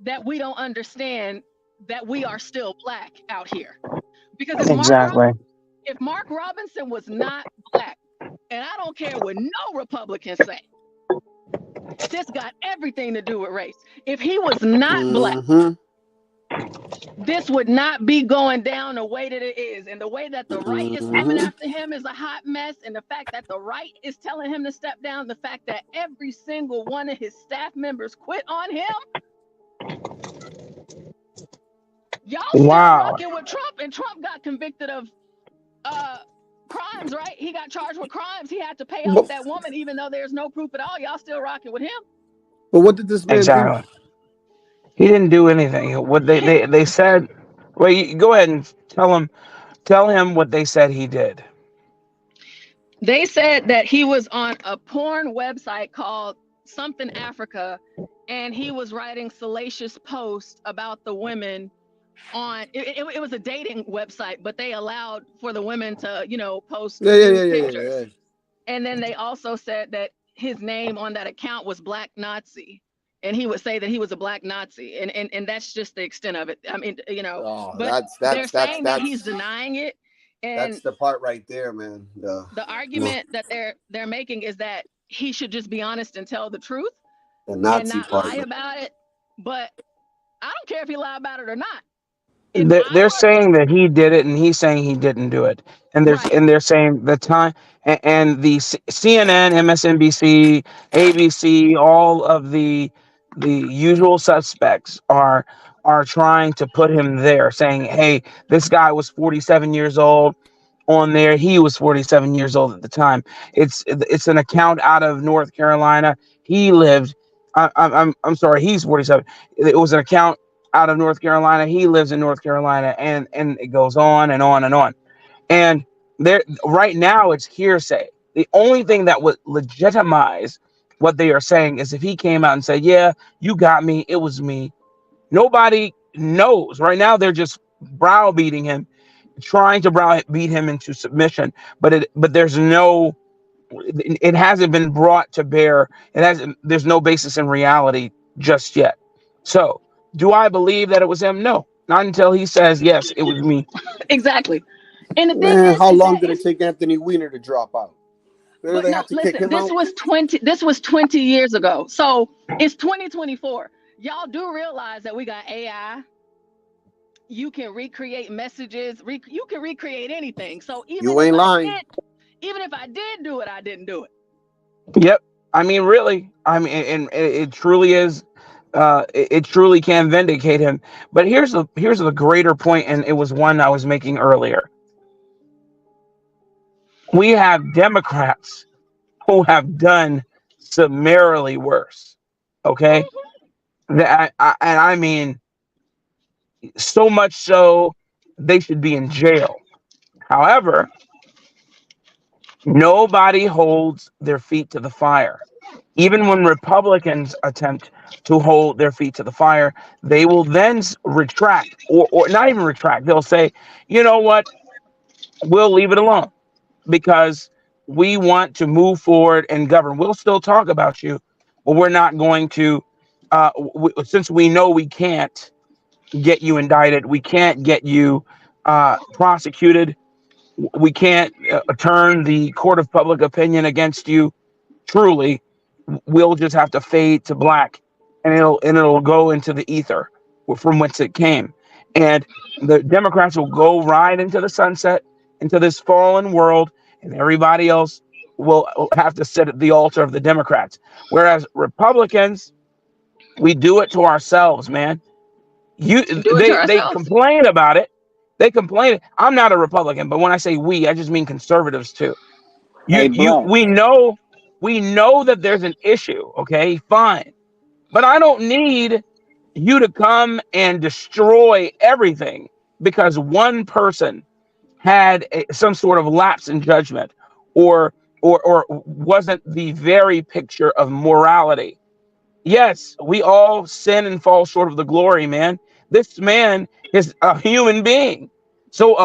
that we don't understand that we are still Black out here. Because if Mark Robinson was not Black, and I don't care what no Republicans say, this got everything to do with race. If he was not Black, this would not be going down the way that it is. And the way that the right is coming after him is a hot mess. And the fact that the right is telling him to step down, the fact that every single one of his staff members quit on him. Y'all still rocking with Trump, and Trump got convicted of crimes, right? He got charged with crimes. He had to pay off that woman, even though there's no proof at all. Y'all still rocking with him. But what did this man do? He didn't do anything. What they said. Well, go ahead and tell him what they said he did. They said that he was on a porn website called Something Africa, and he was writing salacious posts about the women on it was a dating website, but they allowed for the women to, you know, post pictures. And then they also said that his name on that account was Black Nazi, and he would say that he was a Black Nazi, and that's just the extent of it. I mean, you know, but they're saying that he's denying it. And that's the part right there, man. The argument that they're making is that he should just be honest and tell the truth and not lie about it. But I don't care if he lied about it or not. They're saying that he did it, and he's saying he didn't do it. And they're saying the time and the CNN, MSNBC, ABC, all of the usual suspects are trying to put him there, saying, "Hey, this guy was 47 years old on there. He was 47 years old at the time. It's an account out of North Carolina. He lived. I'm sorry, he's 47. It was an account out of North Carolina. He lives in North Carolina," and it goes on and on and on. And there right now it's hearsay. The only thing that would legitimize what they are saying is if he came out and said, "Yeah, you got me. It was me." Nobody knows. Right now they're just browbeating him, trying to browbeat him into submission. But there's no. It hasn't been brought to bear. There's no basis in reality just yet. So, do I believe that it was him? No, not until he says, "Yes, it was me." Exactly. And the thing Man, is, how long did it take Anthony Weiner to drop out? But no, listen, this was 20 years ago. So it's 2024. Y'all do realize that we got AI. You can recreate messages. You can recreate anything. So even if I did do it, I didn't do it. Yep. I mean, really. I mean, and it truly is. It truly can vindicate him. But here's the greater point, and it was one I was making earlier. We have Democrats who have done summarily worse. Okay, I mean, so much so they should be in jail. However, nobody holds their feet to the fire. Even when Republicans attempt to hold their feet to the fire, they will then retract, or not even retract. They'll say, "You know what? We'll leave it alone because we want to move forward and govern. We'll still talk about you, but we're not going to, since we know we can't, get you indicted. We can't get you prosecuted. We can't turn the court of public opinion against you. Truly, we'll just have to fade to black, and it'll go into the ether from whence it came. And the Democrats will go right into the sunset, into this fallen world, and everybody else will have to sit at the altar of the Democrats. Whereas Republicans, we do it to ourselves, man. They complain about it. They complain. I'm not a Republican, but when I say we, I just mean conservatives too. We know that there's an issue. Okay, fine, but I don't need you to come and destroy everything because one person had some sort of lapse in judgment or wasn't the very picture of morality. Yes, we all sin and fall short of the glory, man. This man is a human being. So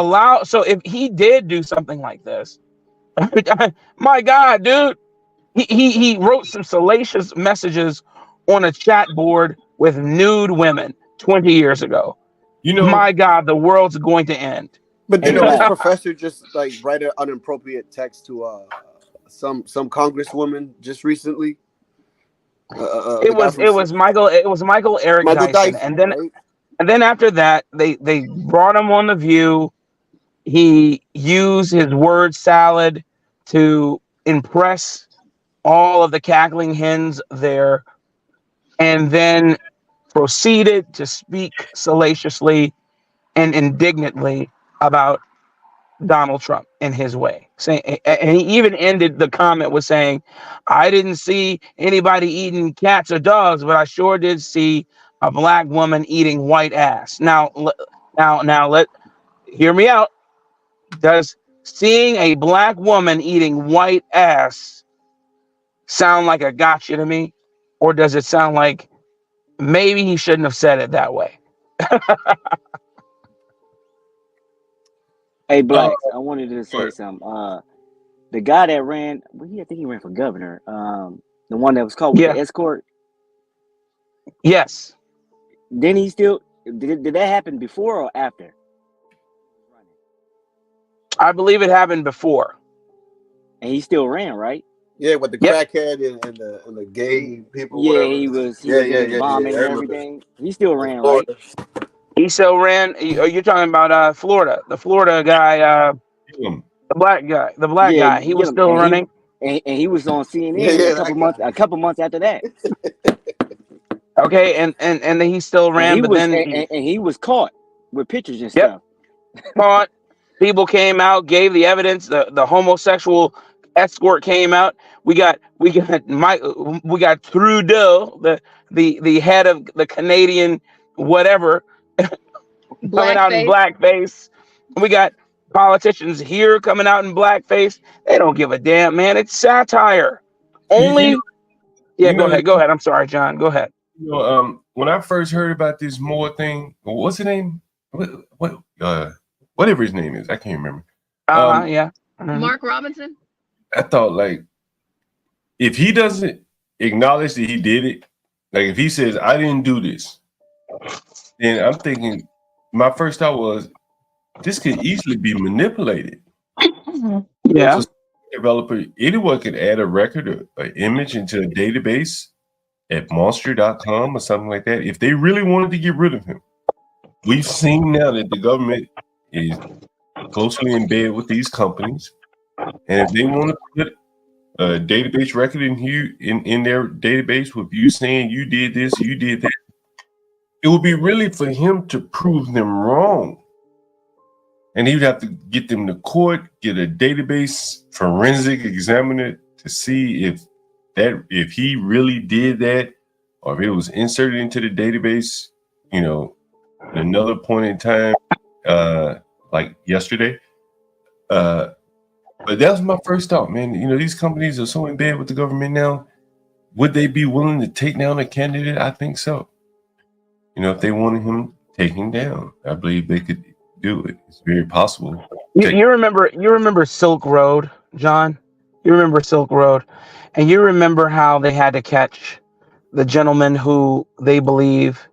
if he did do something like this, my God, dude, he wrote some salacious messages on a chat board with nude women 20 years ago. My God, the world's going to end. But didn't this professor just like write an inappropriate text to some congresswoman just recently? It was Michael Eric Dyson. And then after that, they brought him on The View. He used his word salad to impress all of the cackling hens there, and then proceeded to speak salaciously and indignantly about Donald Trump in his way. And he even ended the comment with saying, I didn't see anybody eating cats or dogs, but I sure did see a black woman eating white ass. Now hear me out. Does seeing a black woman eating white ass sound like a gotcha to me? Or does it sound like maybe he shouldn't have said it that way? Hey, Blacks, I wanted to say something. The guy that ran, I think he ran for governor. The one that was caught with the escort. Yes. Then he still did that happen before or after? I believe it happened before. And he still ran, right? Yeah, with the crackhead and the gay people. Yeah, whatever. he was bombing and everything. He still ran, right? He still ran. You're talking about Florida, the Florida guy, the black guy. He was still running, and he was on CNN a couple months after that. Okay, and then he still ran, and he was caught with pictures and stuff. Caught. People came out, gave the evidence. The homosexual escort came out. We got Trudeau, the head of the Canadian whatever, coming out in blackface. We got politicians here coming out in blackface. They don't give a damn, man. It's satire. Go ahead. I'm sorry, John. Go ahead. When I first heard about this Moore thing, what's his name? Whatever his name is, I can't remember. Mark Robinson. I thought, like, if he doesn't acknowledge that he did it, like if he says I didn't do this, then I'm thinking my first thought was this could easily be manipulated. Yeah. So developer, anyone could add a record or an image into a database at monster.com or something like that. If they really wanted to get rid of him, we've seen now that the government is closely in bed with these companies. And if they want to put a database record in their database with you saying you did this, you did that, it would be really for him to prove them wrong. And he would have to get them to court, get a database forensic examiner to see if he really did that, or if it was inserted into the database, at another point in time, like yesterday. But that was my first thought, man. These companies are so in bed with the government now. Would they be willing to take down a candidate? I think so. If they wanted him taken down, I believe they could do it. It's very possible. You remember Silk Road, John? You remember Silk Road, and you remember how they had to catch the gentleman who they believe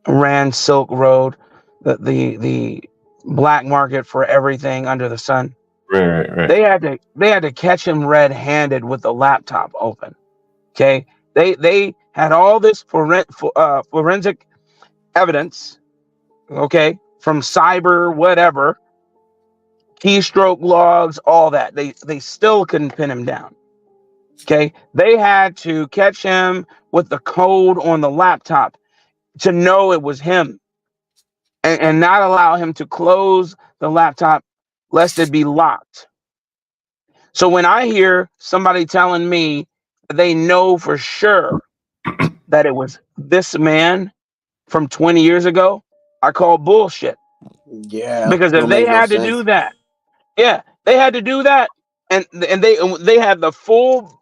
ran Silk Road, the black market for everything under the sun. Right. They had to catch him red-handed with the laptop open. Okay, they had all this forensic evidence. Okay, from cyber whatever, keystroke logs, all that. They still couldn't pin him down. Okay, they had to catch him with the code on the laptop to know it was him, and not allow him to close the laptop lest it be locked. So when I hear somebody telling me they know for sure that it was this man from 20 years ago, I call bullshit. Yeah, Because if don't they make no had to sense. do that, they had to do that, and they had the full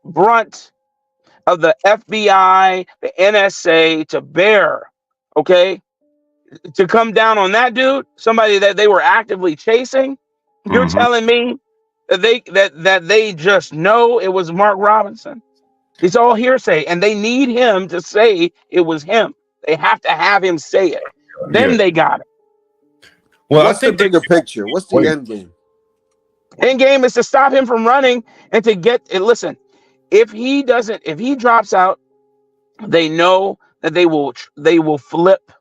brunt of the FBI, the NSA to bear, okay, to come down on that dude, somebody that they were actively chasing. You're telling me that they just know it was Mark Robinson? It's all hearsay, and they need him to say it was him. They have to have him say it. Then they got it. Well, What's the bigger picture? What's the end game? End game is to stop him from running and to get it. Listen, if he drops out, they know that they will flip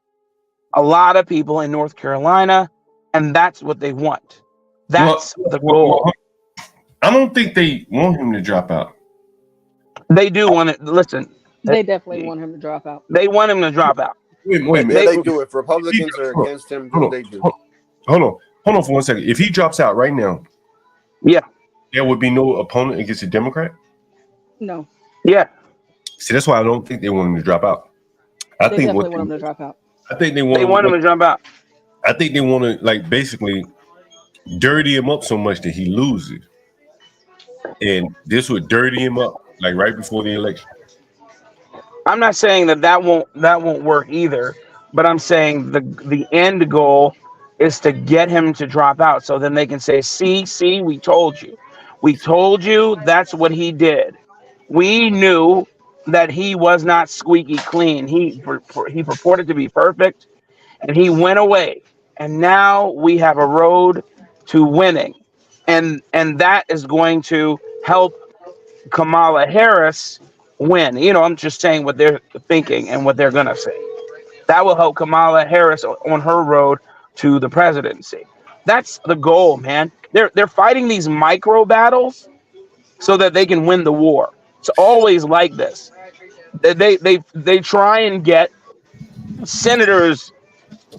a lot of people in North Carolina, and that's what they want. That's the goal. I don't think they want him to drop out. They do want it. Listen, They definitely want him to drop out. they want him to drop out. Wait a minute. They do. If Republicans are against him, what they do? Hold on for 1 second. If he drops out right now, there would be no opponent against a Democrat? No. Yeah. See, that's why I don't think they want him to drop out. They definitely want him to drop out. I think they want him to jump out. I think they want to basically dirty him up so much that he loses. And this would dirty him up right before the election. I'm not saying that won't work either, but I'm saying the end goal is to get him to drop out, so then they can say, see, we told you that's what he did. We knew that he was not squeaky clean. He purported to be perfect, and he went away, and now we have a road to winning, and that is going to help Kamala Harris win. I'm just saying what they're thinking and what they're gonna say. That will help Kamala Harris on her road to the presidency. That's the goal, man. They're fighting these micro battles so that they can win the war. It's always like this. They try and get senators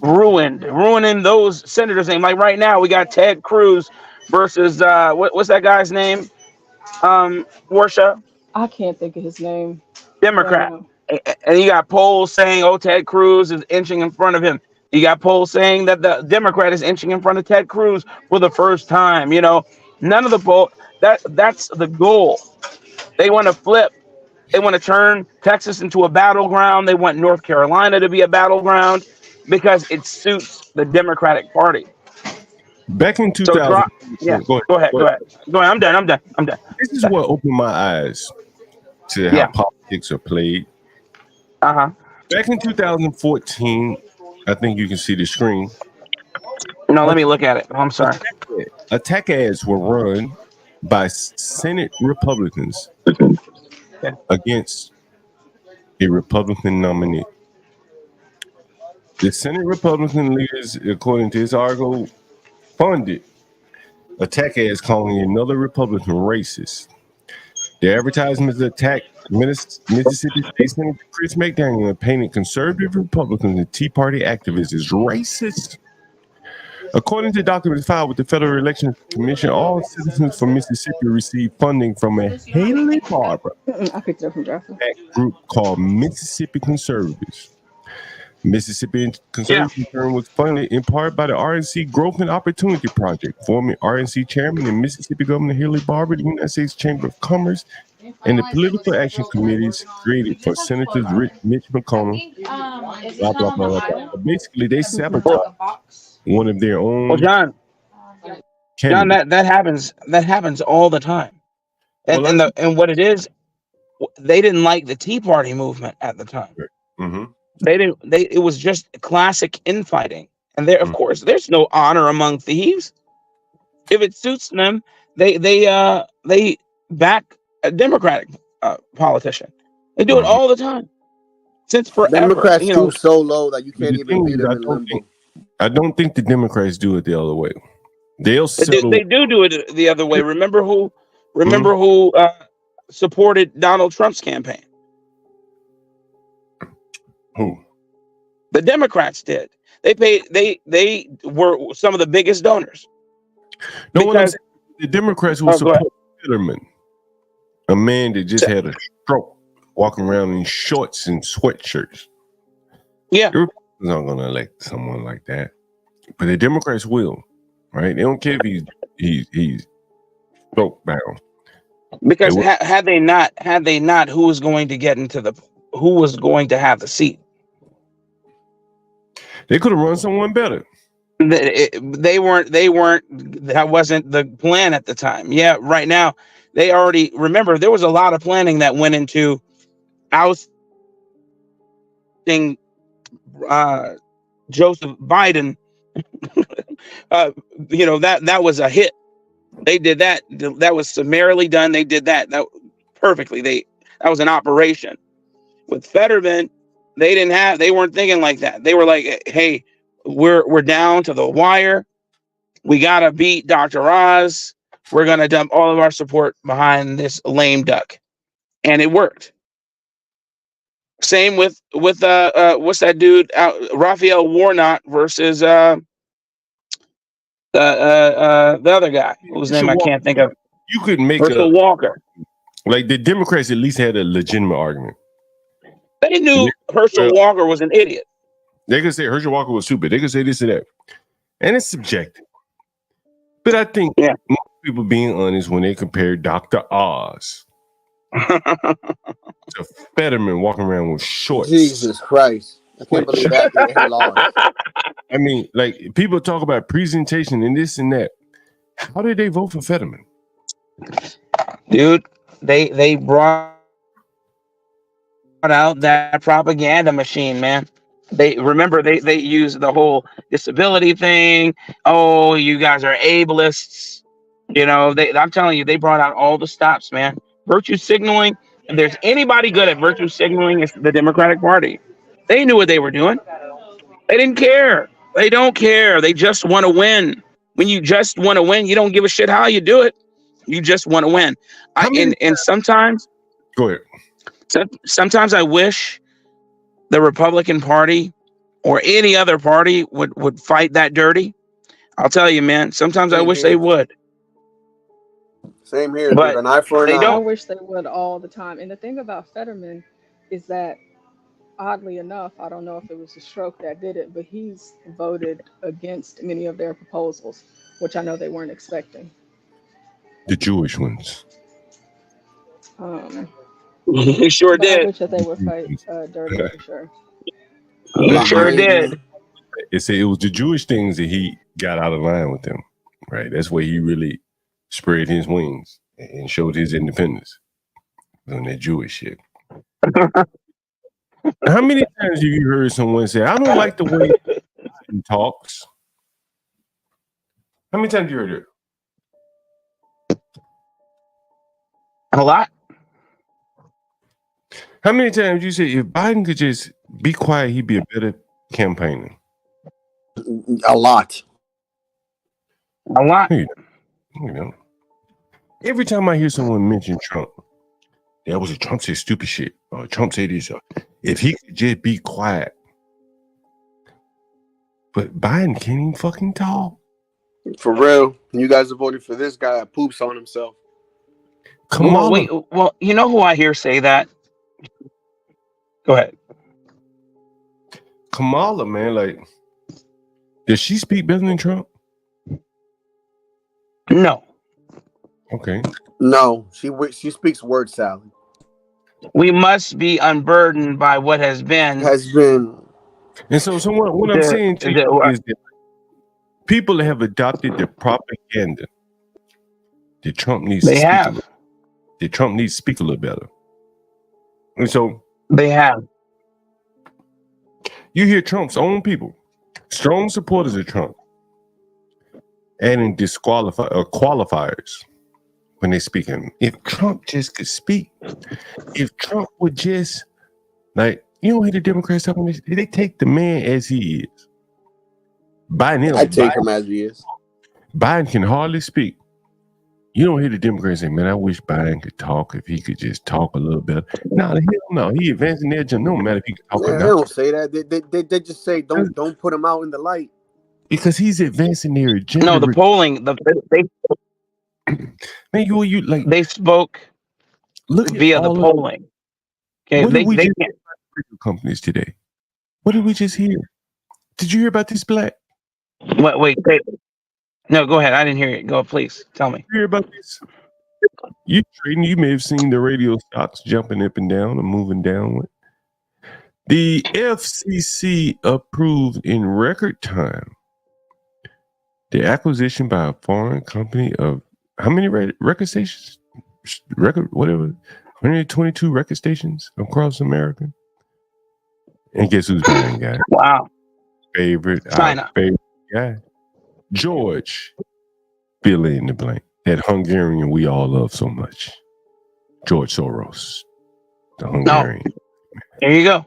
ruining those senators' name. Like right now, we got Ted Cruz versus what's that guy's name? Warsha? I can't think of his name. Democrat. And you got polls saying, Ted Cruz is inching in front of him. You got polls saying that the Democrat is inching in front of Ted Cruz for the first time. None of the polls. That's the goal. They want to flip. They want to turn Texas into a battleground. They want North Carolina to be a battleground because it suits the Democratic Party. Back in 2000. Go ahead. I'm done. This is what opened my eyes to how politics are played. Back in 2014, I think you can see the screen. No, let me look at it. I'm sorry. Attack ads were run by Senate Republicans against a Republican nominee. The Senate Republican leaders, according to this article, funded attack ads calling another Republican racist. The advertisements attacked Mississippi State Senator Chris McDaniel and painted conservative Republicans and Tea Party activists as racist. According to documents filed with the Federal Election Commission, all citizens from Mississippi received funding from a Haley Barber I picked it up from Draft group called Mississippi Conservatives. Mississippi Conservative Concern was funded in part by the RNC Growth and Opportunity Project. Former RNC chairman and Mississippi Governor Haley Barber, the United States Chamber of Commerce, and the political action committees created for Senators Mitch McConnell. Blah, blah, blah, blah. Basically, they sabotaged one of their own. Well, John, that happens all the time. And what it is, they didn't like the Tea Party movement at the time. Mm-hmm. They didn't. It was just classic infighting, and there, of course, there's no honor among thieves. If it suits them, they back a Democratic politician. They do it all the time since forever. Democrats You know, stoop so low that you can't The even thing beat is, them in limbo. I don't think the Democrats do it the other way. They'll settle. they do it the other way. Remember who supported Donald Trump's campaign? Who? The Democrats did. They were some of the biggest donors. No, what I'm saying, the Democrats will support Fetterman, a man that just had a stroke, walking around in shorts and sweatshirts. Yeah, the Republicans aren't going to elect someone like that, but the Democrats will, right? They don't care if he's stroke bound. Because had they not, who was going to get into who was going to have the seat? They could have run someone better. They weren't. That wasn't the plan at the time. Yeah, right now they already remember there was a lot of planning that went into ousting Joseph Biden. That was a hit. They did that. That was summarily done. They did that perfectly. That was an operation. With Fetterman, they weren't thinking like that. They were like, hey, we're down to the wire. We gotta beat Dr. Oz. We're gonna dump all of our support behind this lame duck. And it worked. Same with what's that dude Raphael Warnock versus the other guy whose name I can't think of. You could make Herschel Walker. Like the Democrats at least had a legitimate argument. They knew Herschel Walker was an idiot. They could say Herschel Walker was stupid. They could say this and that. And it's subjective. But I think most people being honest when they compare Dr. Oz to Fetterman walking around with shorts. Jesus Christ. I can't believe that he lost. I mean, like, people talk about presentation and this and that. How did they vote for Fetterman? Dude, they brought out that propaganda machine, man. They use the whole disability thing. Oh, you guys are ableists. I'm telling you, they brought out all the stops, man. Virtue signaling. If there's anybody good at virtue signaling, it's the Democratic Party. They knew what they were doing. They didn't care. They don't care. They just want to win. When you just want to win, you don't give a shit how you do it. You just want to win. And sometimes, go ahead. Sometimes I wish the Republican Party or any other party would fight that dirty. I'll tell you, man. Sometimes I wish they would. Same here, but dude. An eye for an eye. I wish they would all the time. And the thing about Fetterman is that, oddly enough, I don't know if it was the stroke that did it, but he's voted against many of their proposals, which I know they weren't expecting. The Jewish ones. He sure did. I wish that they would fight dirty for sure. He sure did. It was the Jewish things that he got out of line with them, right? That's where he really spread his wings and showed his independence on that Jewish shit. How many times have you heard someone say, I don't like the way he talks? How many times have you heard it? A lot. How many times you say if Biden could just be quiet, he'd be a better campaigner? A lot. A lot. Every time I hear someone mention Trump, that was Trump said stupid shit. Or Trump said this. If he could just be quiet. But Biden can't even fucking talk. For real. You guys are voting for this guy that poops on himself. Come on. Wait, well, you know who I hear say that? Go ahead. Kamala, man, like, does she speak better than Trump? No. Okay. No, she speaks word salad. We must be unburdened by what has been. And so what I'm saying to you is that people have adopted the propaganda that Trump needs that Trump needs to speak a little better. And so they have. You hear Trump's own people, strong supporters of Trump, adding qualifiers when they speak him. If Trump just could speak, if Trump would just, like, you don't hear the Democrats talking this, they take the man as he is. I take him as he is. Biden can hardly speak. You don't hear the Democrats say, man, I wish Biden could talk if he could just talk a little bit. No, hell no. He advancing their agenda. No matter if he can talk or not. They don't say that. They just say don't put him out in the light. Because he's advancing their agenda. No, the polling, they spoke via the polling. Okay, what did we just can't. Companies today. What did we just hear? Did you hear about this black? Wait. No, go ahead. I didn't hear it. Go, please. Tell me. Hear about this? You trading? You may have seen the radio stocks jumping up and down or moving downward. The FCC approved in record time the acquisition by a foreign company of how many record stations? 122 record stations across America. And guess who's buying, guy? Wow. China. Favorite guy. George, fill in the blank. That Hungarian we all love so much. George Soros, the Hungarian. There you go.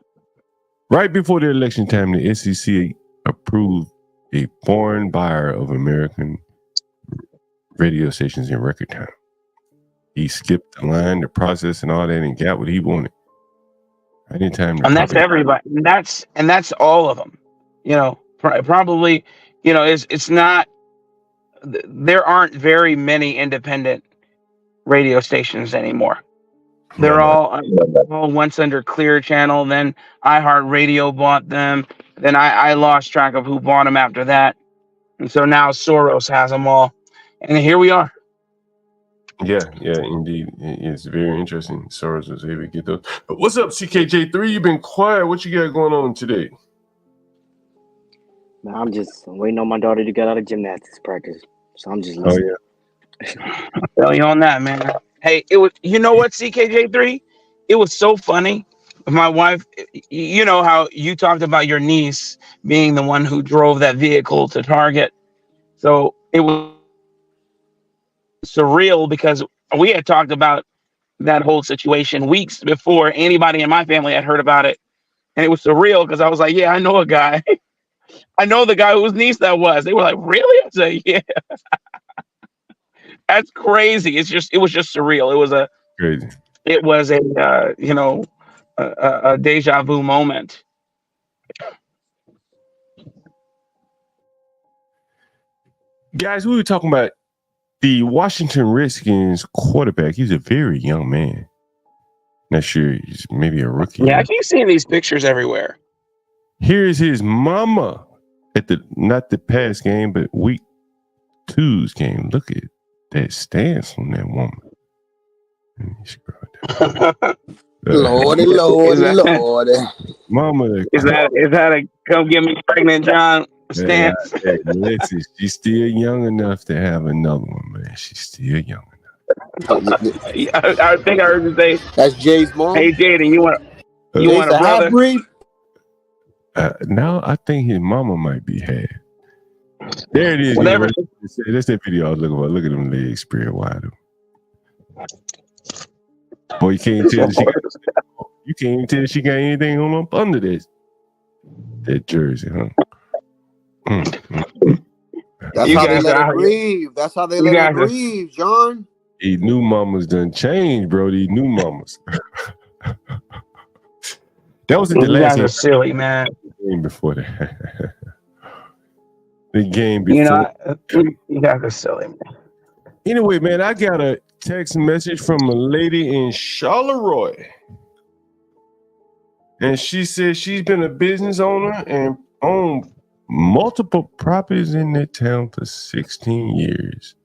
Right before the election time, the SEC approved a foreign buyer of American radio stations in record time. He skipped the line, the process, and all that, and got what he wanted. Anytime, and that's everybody. And that's all of them. You know, probably. You know, it's not. There aren't very many independent radio stations anymore. They're all once under Clear Channel. Then iHeartRadio bought them. Then I lost track of who bought them after that. And so now Soros has them all. And here we are. Yeah, indeed. It's very interesting. Soros was able to get those. What's up, CKJ3? You've been quiet. What you got going on today? Man, I'm waiting on my daughter to get out of gymnastics practice. So I'm just listening. Oh, yeah. I feel you on that, man. Hey, it was, you know what, CKJ3? It was so funny. My wife, you know how you talked about your niece being the one who drove that vehicle to Target. So it was surreal because we had talked about that whole situation weeks before anybody in my family had heard about it. And it was surreal because I was like, yeah, I know a guy. I know the guy whose niece that was. They were like, really? I said, yeah. That's crazy. It was just surreal. It was a deja vu moment. Guys, we were talking about the Washington Redskins quarterback. He's a very young man. Not sure, he's maybe a rookie. Yeah, I keep seeing these pictures everywhere. Here's his mama at not the past game, but week 2's game. Look at that stance on that woman. Lordy. Mama. Is that a come get me pregnant, John stance? Alexis, she's still young enough to have another one, man. She's still young enough. I think I heard you say that's Jay's mom. Hey, Jaden, you want a brother? Half-breed? Now I think his mama might be half. There it is. Whatever. That's that video I was looking for. Look at them legs spread wide. Boy, you can't tell she got anything on up under that jersey, huh? That's how they let her breathe. That's how they let her breathe, John. These new mamas done changed, bro. These new mamas. That was the last game. Silly, man. Game before that. The game before. You guys are silly, man. Anyway, man, I got a text message from a lady in Charleroi. And she said she's been a business owner and owned multiple properties in that town for 16 years.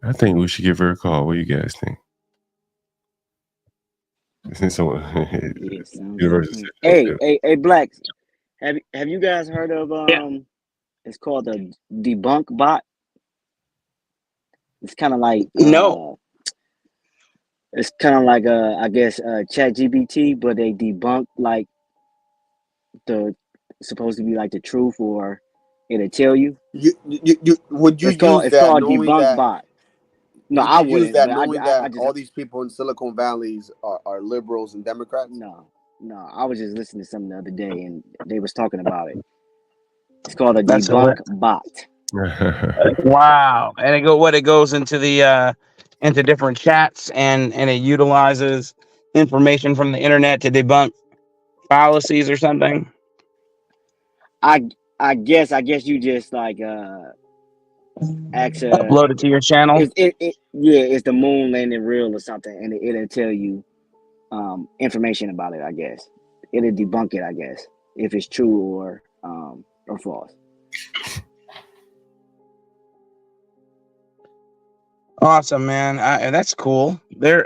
I think we should give her a call. What do you guys think? Hey, Blacks. Have you guys heard of it's called the debunk bot? It's kind of like no. It's kind of like I guess ChatGPT, but they debunk like the supposed to be like the truth, or it'll tell you. Would you It's called use that called knowing debunk that? bot. No, Would I you use wouldn't, that but knowing I that just all these people in Silicon Valleys are liberals and Democrats? no. I was just listening to something the other day, and they was talking about it. It's called a That's debunk hilarious. bot. Wow. And it goes into the into different chats, and it utilizes information from the internet to debunk fallacies or something. I guess you just like ask Upload it to your channel. it's the moon landing real or something, and it'll tell you information about it. I guess it'll debunk it. I guess if it's true or false. Awesome, man. That's cool. Though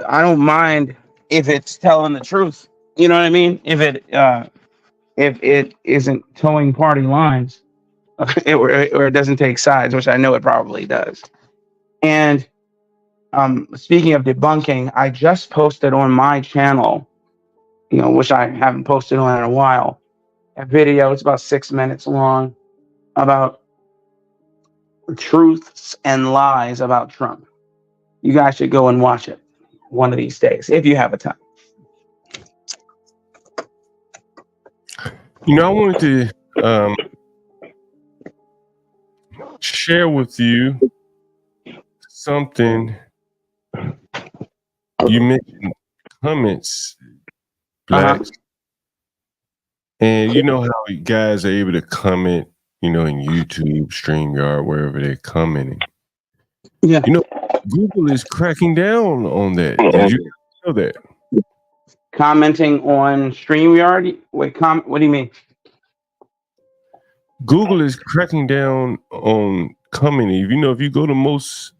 I don't mind if it's telling the truth. You know what I mean? If it isn't towing party lines, or it doesn't take sides, which I know it probably does. And speaking of debunking, I just posted on my channel, which I haven't posted on in a while, a video. It's about 6 minutes long about truths and lies about Trump. You guys should go and watch it one of these days if you have a time. I wanted to share with you something. You mentioned comments, blacks, and you know how guys are able to comment, in YouTube, StreamYard, wherever they're commenting. Yeah. Google is cracking down on that. Did you know that? Commenting on StreamYard? Wait, what do you mean? Google is cracking down on commenting. If you go to most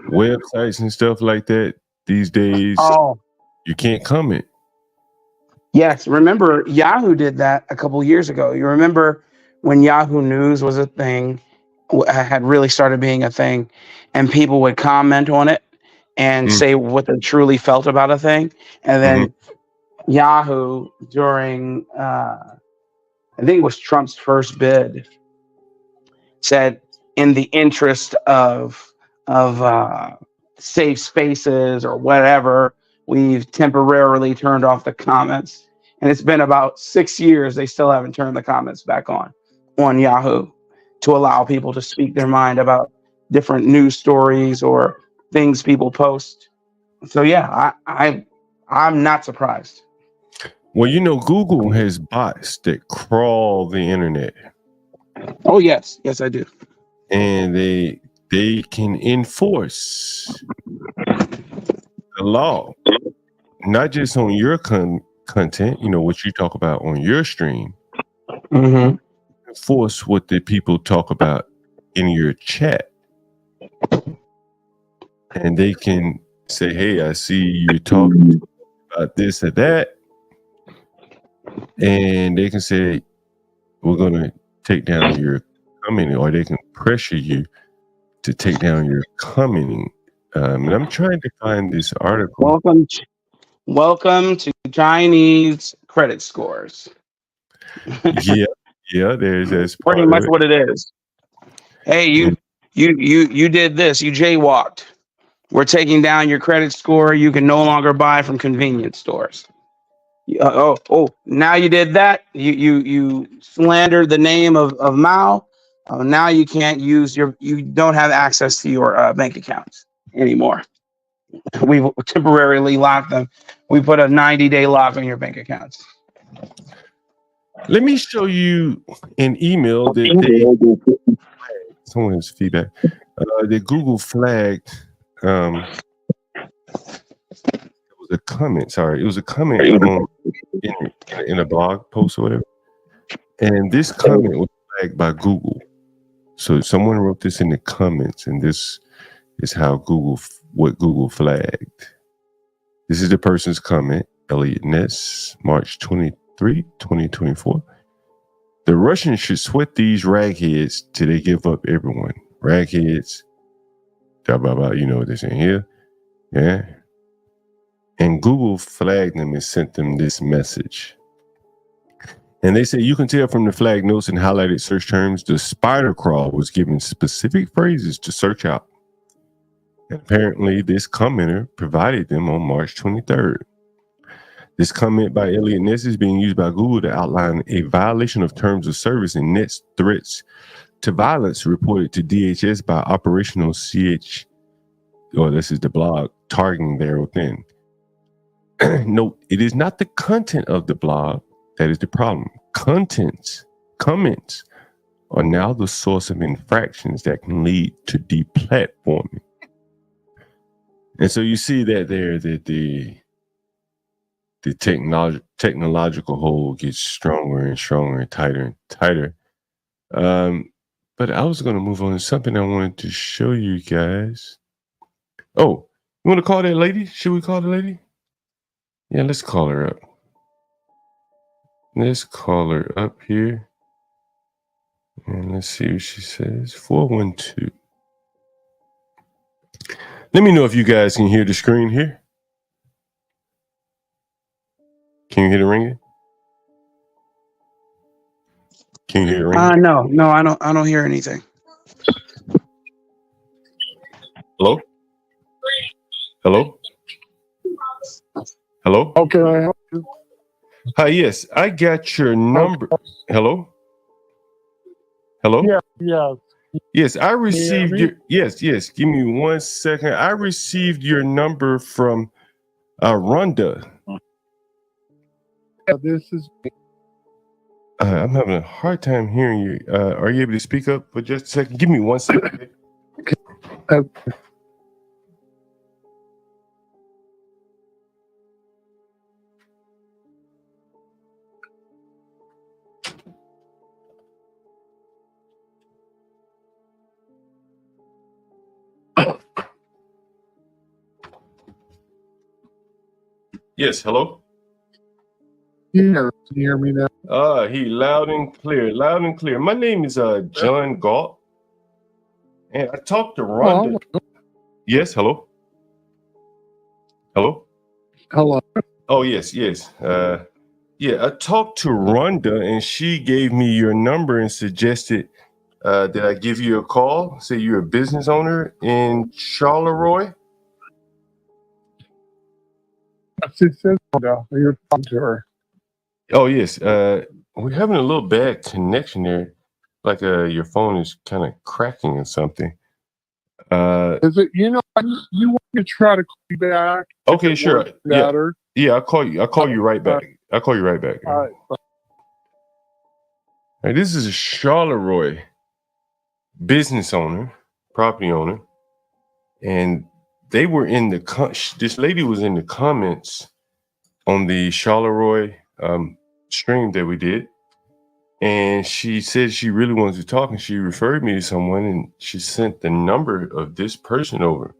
websites and stuff like that these days, you can't comment. Yes, remember Yahoo did that a couple years ago. You remember when Yahoo News was a thing, had really started being a thing, and people would comment on it and say what they truly felt about a thing, and then Yahoo during I think it was Trump's first bid said, in the interest of safe spaces or whatever, we've temporarily turned off the comments. And it's been about 6 years. They still haven't turned the comments back on Yahoo to allow people to speak their mind about different news stories or things people post. So yeah, I'm not surprised. Well, Google has bots that crawl the internet. Oh yes, I do. And they can enforce the law, not just on your content, what you talk about on your stream. Enforce what the people talk about in your chat. And they can say, hey, I see you talking about this or that. And they can say, we're going to take down your commenting, or they can pressure you to take down your commenting. And I'm trying to find this article. Welcome to Chinese credit scores. yeah, that's pretty much what it is. Hey, you did this. You jaywalked. We're taking down your credit score. You can no longer buy from convenience stores. Now you did that. You slandered the name of Mao. Now you can't use you don't have access to your bank accounts anymore. We've temporarily locked them. We put a 90-day lock on your bank accounts. Let me show you an email that someone's feedback. That Google flagged. A comment. Sorry, it was a comment in a blog post or whatever, and this comment was flagged by Google. So someone wrote this in the comments, and this is how what Google flagged. This is the person's comment, Elliot Ness, March 23, 2024. The Russians should sweat these ragheads till they give up everyone. Ragheads, blah blah blah. You know what they're saying here, yeah. And Google flagged them and sent them this message. And they say you can tell from the flag notes and highlighted search terms, the spider crawl was given specific phrases to search out. And apparently this commenter provided them on March 23rd. This comment by Elliot Ness is being used by Google to outline a violation of terms of service and Ness threats to violence reported to DHS by operational CH, this is the blog, targeting there within. Note, it is not the content of the blog that is the problem. Comments are now the source of infractions that can lead to deplatforming. And so you see that there that the technological hold gets stronger and stronger and tighter. But I was going to move on to something I wanted to show you guys. Oh, you want to call that lady? Should we call the lady? Yeah, let's call her up. Let's call her up here. And let's see what she says. 412. Let me know if you guys can hear the screen here. Can you hear the ringing? Can you hear the ringing? No, I don't hear anything. Hello? Hello? Hello? How can I help you? Hi, yes, I got your number. Hello? Hello? Yeah. Yes, I received your, yes, give me 1 second. I received your number from Rhonda. This is. I'm having a hard time hearing you. Are you able to speak up for just a second? Give me 1 second. Yes, hello? Yeah, can you hear me now? He loud and clear. My name is John Galt. And I talked to Rhonda. Yes, hello? Hello? Hello. Oh, yes. I talked to Rhonda and she gave me your number and suggested that I give you a call. Say you're a business owner in Charleroi. You're talking to her. Oh, yes. We're having a little bad connection there. Like your phone is kind of cracking or something. Is it, you want to try to call me back? Okay, sure. Better. Yeah, I'll call you. I'll call you right back. All right. Hey, this is a Charleroi business owner, property owner, and they were in this lady was in the comments on the Charleroi stream that we did, and she said she really wanted to talk, and she referred me to someone, and she sent the number of this person over.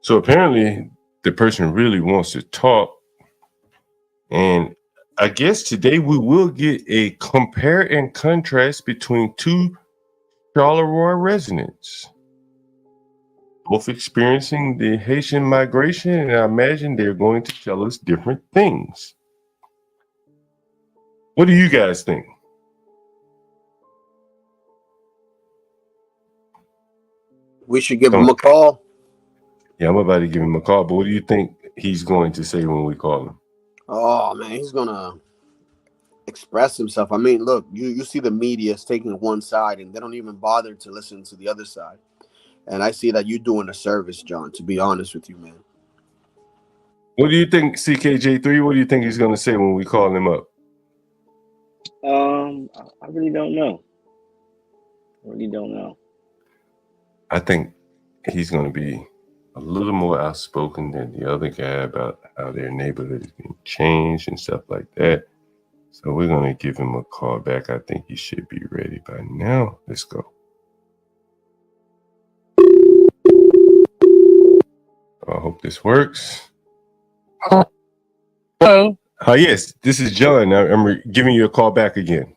So apparently the person really wants to talk, and I guess today we will get a compare and contrast between two Charleroi residents, both experiencing the Haitian migration, and I imagine they're going to tell us different things. What do you guys think? We should give him a call. Yeah, I'm about to give him a call, but what do you think he's going to say when we call him? Oh man, he's gonna express himself. I mean, look, you see the media is taking one side and they don't even bother to listen to the other side. And I see that you're doing a service, John, to be honest with you, man. What do you think, CKJ3? What do you think he's going to say when we call him up? I really don't know. I think he's going to be a little more outspoken than the other guy about how their neighborhood is being changed and stuff like that. So we're going to give him a call back. I think he should be ready by now. Let's go. I hope this works. Hello. Yes, this is John. I'm giving you a call back again.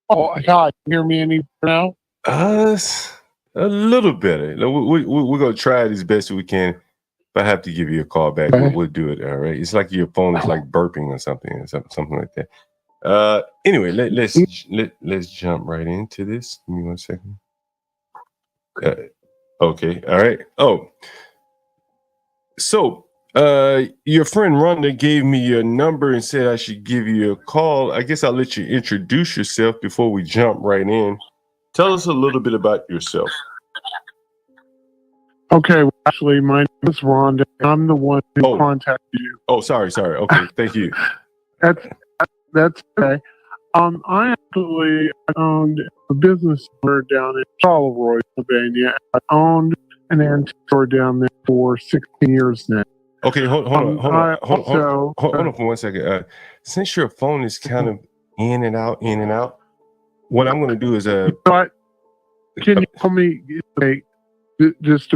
Oh, God, can you hear me any better now? A little better. We're going to try it as best we can. If I have to give you a call back, we'll do it. All right. It's like your phone is like burping or something like that. Anyway, let's jump right into this. Give me 1 second. Okay. All right. Oh, so your friend Rhonda gave me your number and said I should give you a call. I guess I'll let you introduce yourself before we jump right in. Tell us a little bit about yourself. Okay, well, actually, my name is Rhonda. I'm the one who contacted you. Oh, sorry. Okay, thank you. That's okay. I actually owned a business store down in Charleroi, Pennsylvania. I owned an antique store down there for 16 years now. Okay, hold on for 1 second. Since your phone is kind of in and out, what I'm going to do is But can you tell me, just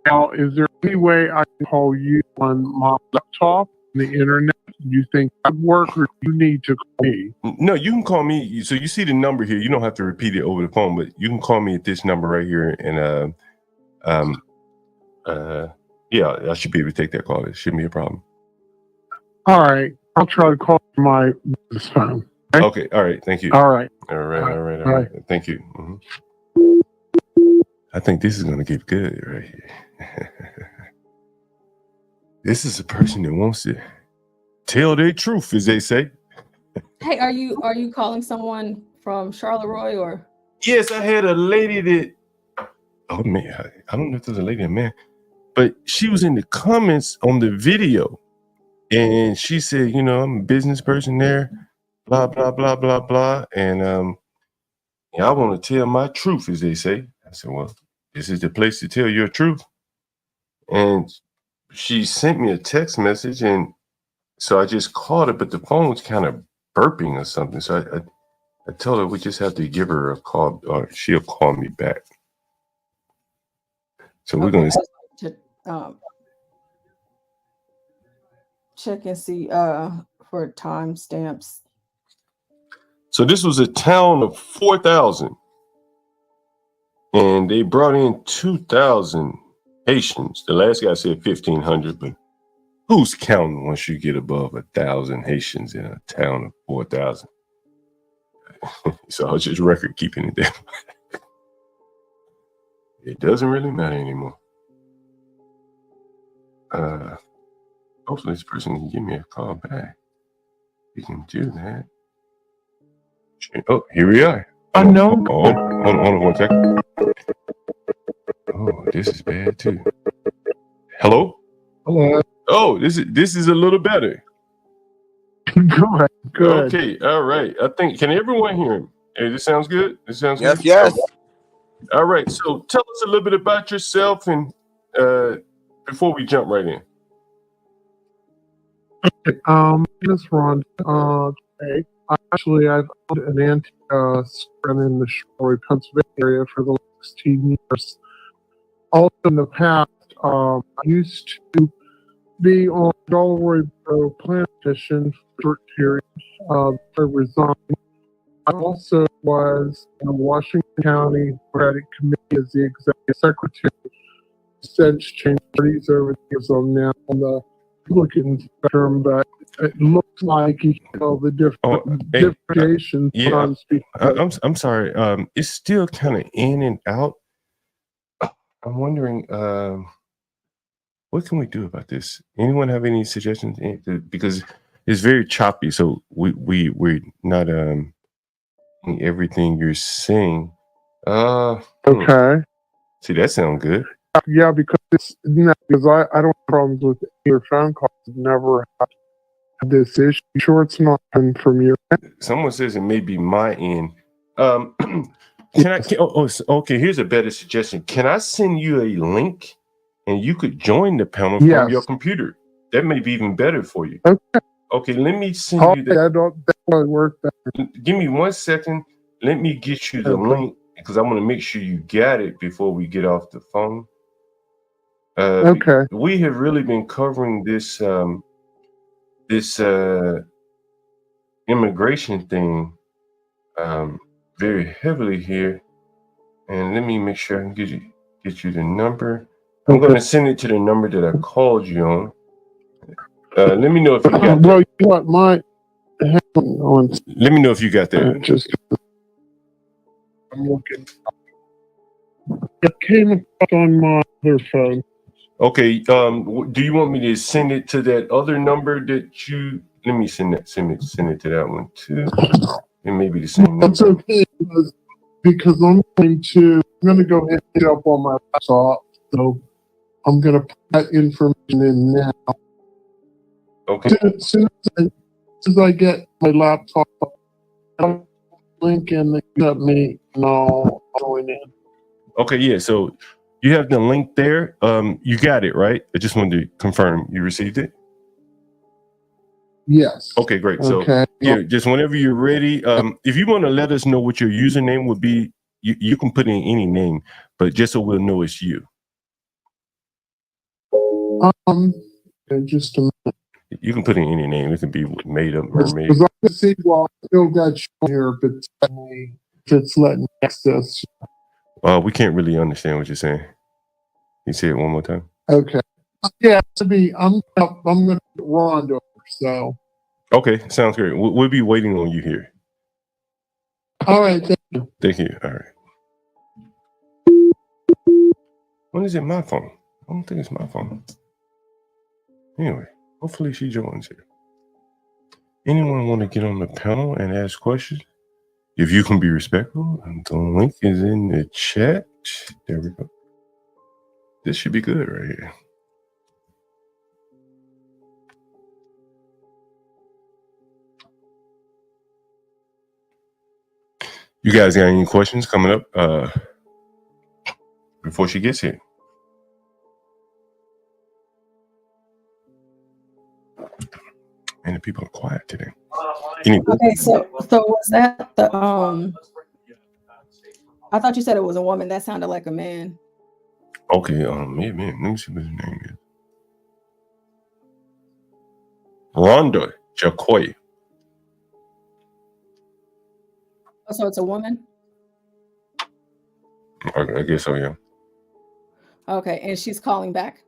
now, is there any way I can call you on my laptop, on the internet? Do you think that would work, or do you need to call me? No, you can call me. So you see the number here. You don't have to repeat it over the phone, but you can call me at this number right here. And yeah, I should be able to take that call. It shouldn't be a problem. All right, I'll try to call my business phone. Okay. All right. Thank you. All right. All right. Thank you. Mm-hmm. I think this is going to get good right here. This is a person that wants to tell their truth, as they say. Hey, are you calling someone from Charleroi or? Yes, I had a lady that. Oh man, I don't know if there's a lady or man, but she was in the comments on the video, and she said, "You know, I'm a business person there, blah blah blah blah blah, and I want to tell my truth, as they say." I said, "Well, this is the place to tell your truth." And she sent me a text message, and so I just called her, but the phone was kind of burping or something. So I told her we just have to give her a call, or she'll call me back. So we're going to check and see for timestamps. So this was a town of 4,000, and they brought in 2,000 Haitians. The last guy said 1,500, but who's counting once you get above 1,000 Haitians in a town of 4,000? So I was just record keeping it there. It doesn't really matter anymore. Hopefully this person can give me a call back. You can do that. Oh, here we are. Unknown. Hold on 1 second. Oh, this is bad too. Hello? Hello. Oh, this is a little better. Good. Okay, all right. I think, can everyone hear him? Hey, this sounds good? This sounds good? Yes. All right, so tell us a little bit about yourself and before we jump right in. Okay, my name is Ron. I've owned an antique store in the Charleroi, Pennsylvania area for the last 16 years. Also in the past, I used to be on Galway plantation for a short period. I resigned. I also was in the Washington County Democratic Committee as the executive secretary. Since changed parties over the years, I'm now on the Republican spectrum, but it looks like you can tell the differentiations. Yeah, I'm sorry. It's still kind of in and out. I'm wondering, what can we do about this? Anyone have any suggestions? Because it's very choppy, so we're not everything you're saying. Okay. See, that sounds good. Yeah, because I don't have problems with your phone calls. I've never had this issue. Sure, it's not from your end. Someone says it may be my end. Okay, here's a better suggestion. Can I send you a link and you could join the panel from your computer? That may be even better for you. Okay, let me send you that. That won't work better. Give me 1 second. Let me get you the link because I want to make sure you got it before we get off the phone. We have really been covering this immigration thing very heavily here, and let me make sure I can get you the number. I'm going to send it to the number that I called you on. Let me know if you got that. Well, you got my. Let me know if you got that. Just I'm looking. It came up on my other phone. Okay. Do you want me to send it to that other number that you? Let me send it to that one too. And maybe the same number. That's okay because I'm going to go ahead and get up on my laptop. So I'm going to put that information in now. Okay. As soon as I get my laptop, I'll link in the got me and I'll join in. Okay, yeah. So you have the link there. You got it, right? I just wanted to confirm you received it. Yes. Okay, great. Okay. So here, just whenever you're ready, if you want to let us know what your username would be, you can put in any name, but just so we'll know it's you. Just a minute. You can put in any name. It can be made up mermaid. Because I can see, well, I still got you here, but it's letting me access. We can't really understand what you're saying. You say it one more time. Okay. Yeah, I'm going to get Rhonda. So. Okay, sounds great. We'll be waiting on you here. All right. Thank you. Thank you. All right. When is it my phone? I don't think it's my phone. Anyway, hopefully she joins here. Anyone want to get on the panel and ask questions? If you can be respectful, the link is in the chat. There we go. This should be good right here. You guys got any questions coming up before she gets here? And the people are quiet today. Anyway. Okay, so was that the I thought you said it was a woman. That sounded like a man. Okay, maybe. Let me see what his name is. Rhonda Jacoy. Oh, so it's a woman? I guess so, yeah. Okay, and she's calling back?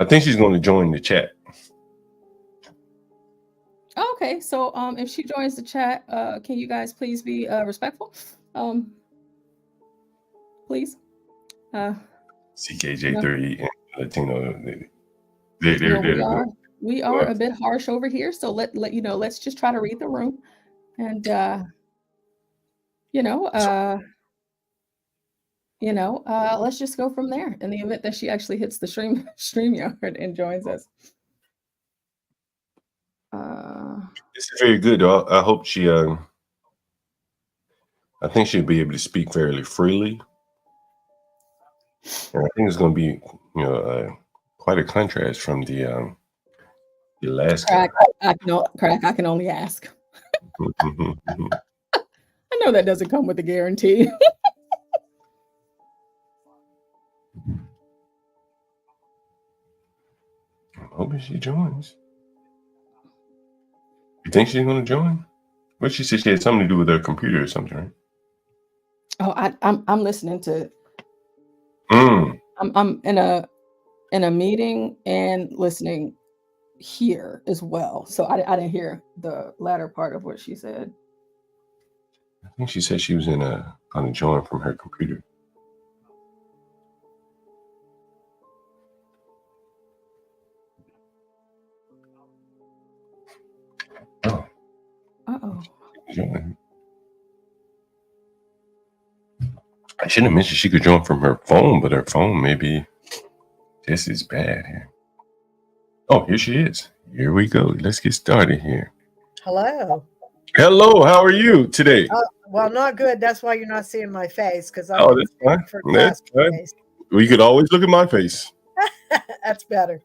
I think she's going to join the chat. Okay, so if she joins the chat, can you guys please be respectful? Please. CKJ3 and Latino. We are a bit harsh over here, so let you know. Let's just try to read the room, and let's just go from there. In the event that she actually hits the StreamYard and joins us. This is very good. I hope she. I think she'll be able to speak fairly freely, and I think it's going to be, quite a contrast from the last. Crack, I can only ask. I know that doesn't come with a guarantee. I'm hoping she joins. You think she's going to join? But she said she had something to do with her computer or something, right? Oh, I'm listening to. I'm in a meeting and listening here as well. So I didn't hear the latter part of what she said. I think she said she was on a join from her computer. Oh. Uh-oh. I should have mentioned she could join from her phone, but her phone maybe this is bad here. Oh, here she is. Here we go. Let's get started here. Hello. Hello, how are you today? Well, not good. That's why you're not seeing my face, because I'm that's fine. That's fine. Well, you could always look at my face. That's better.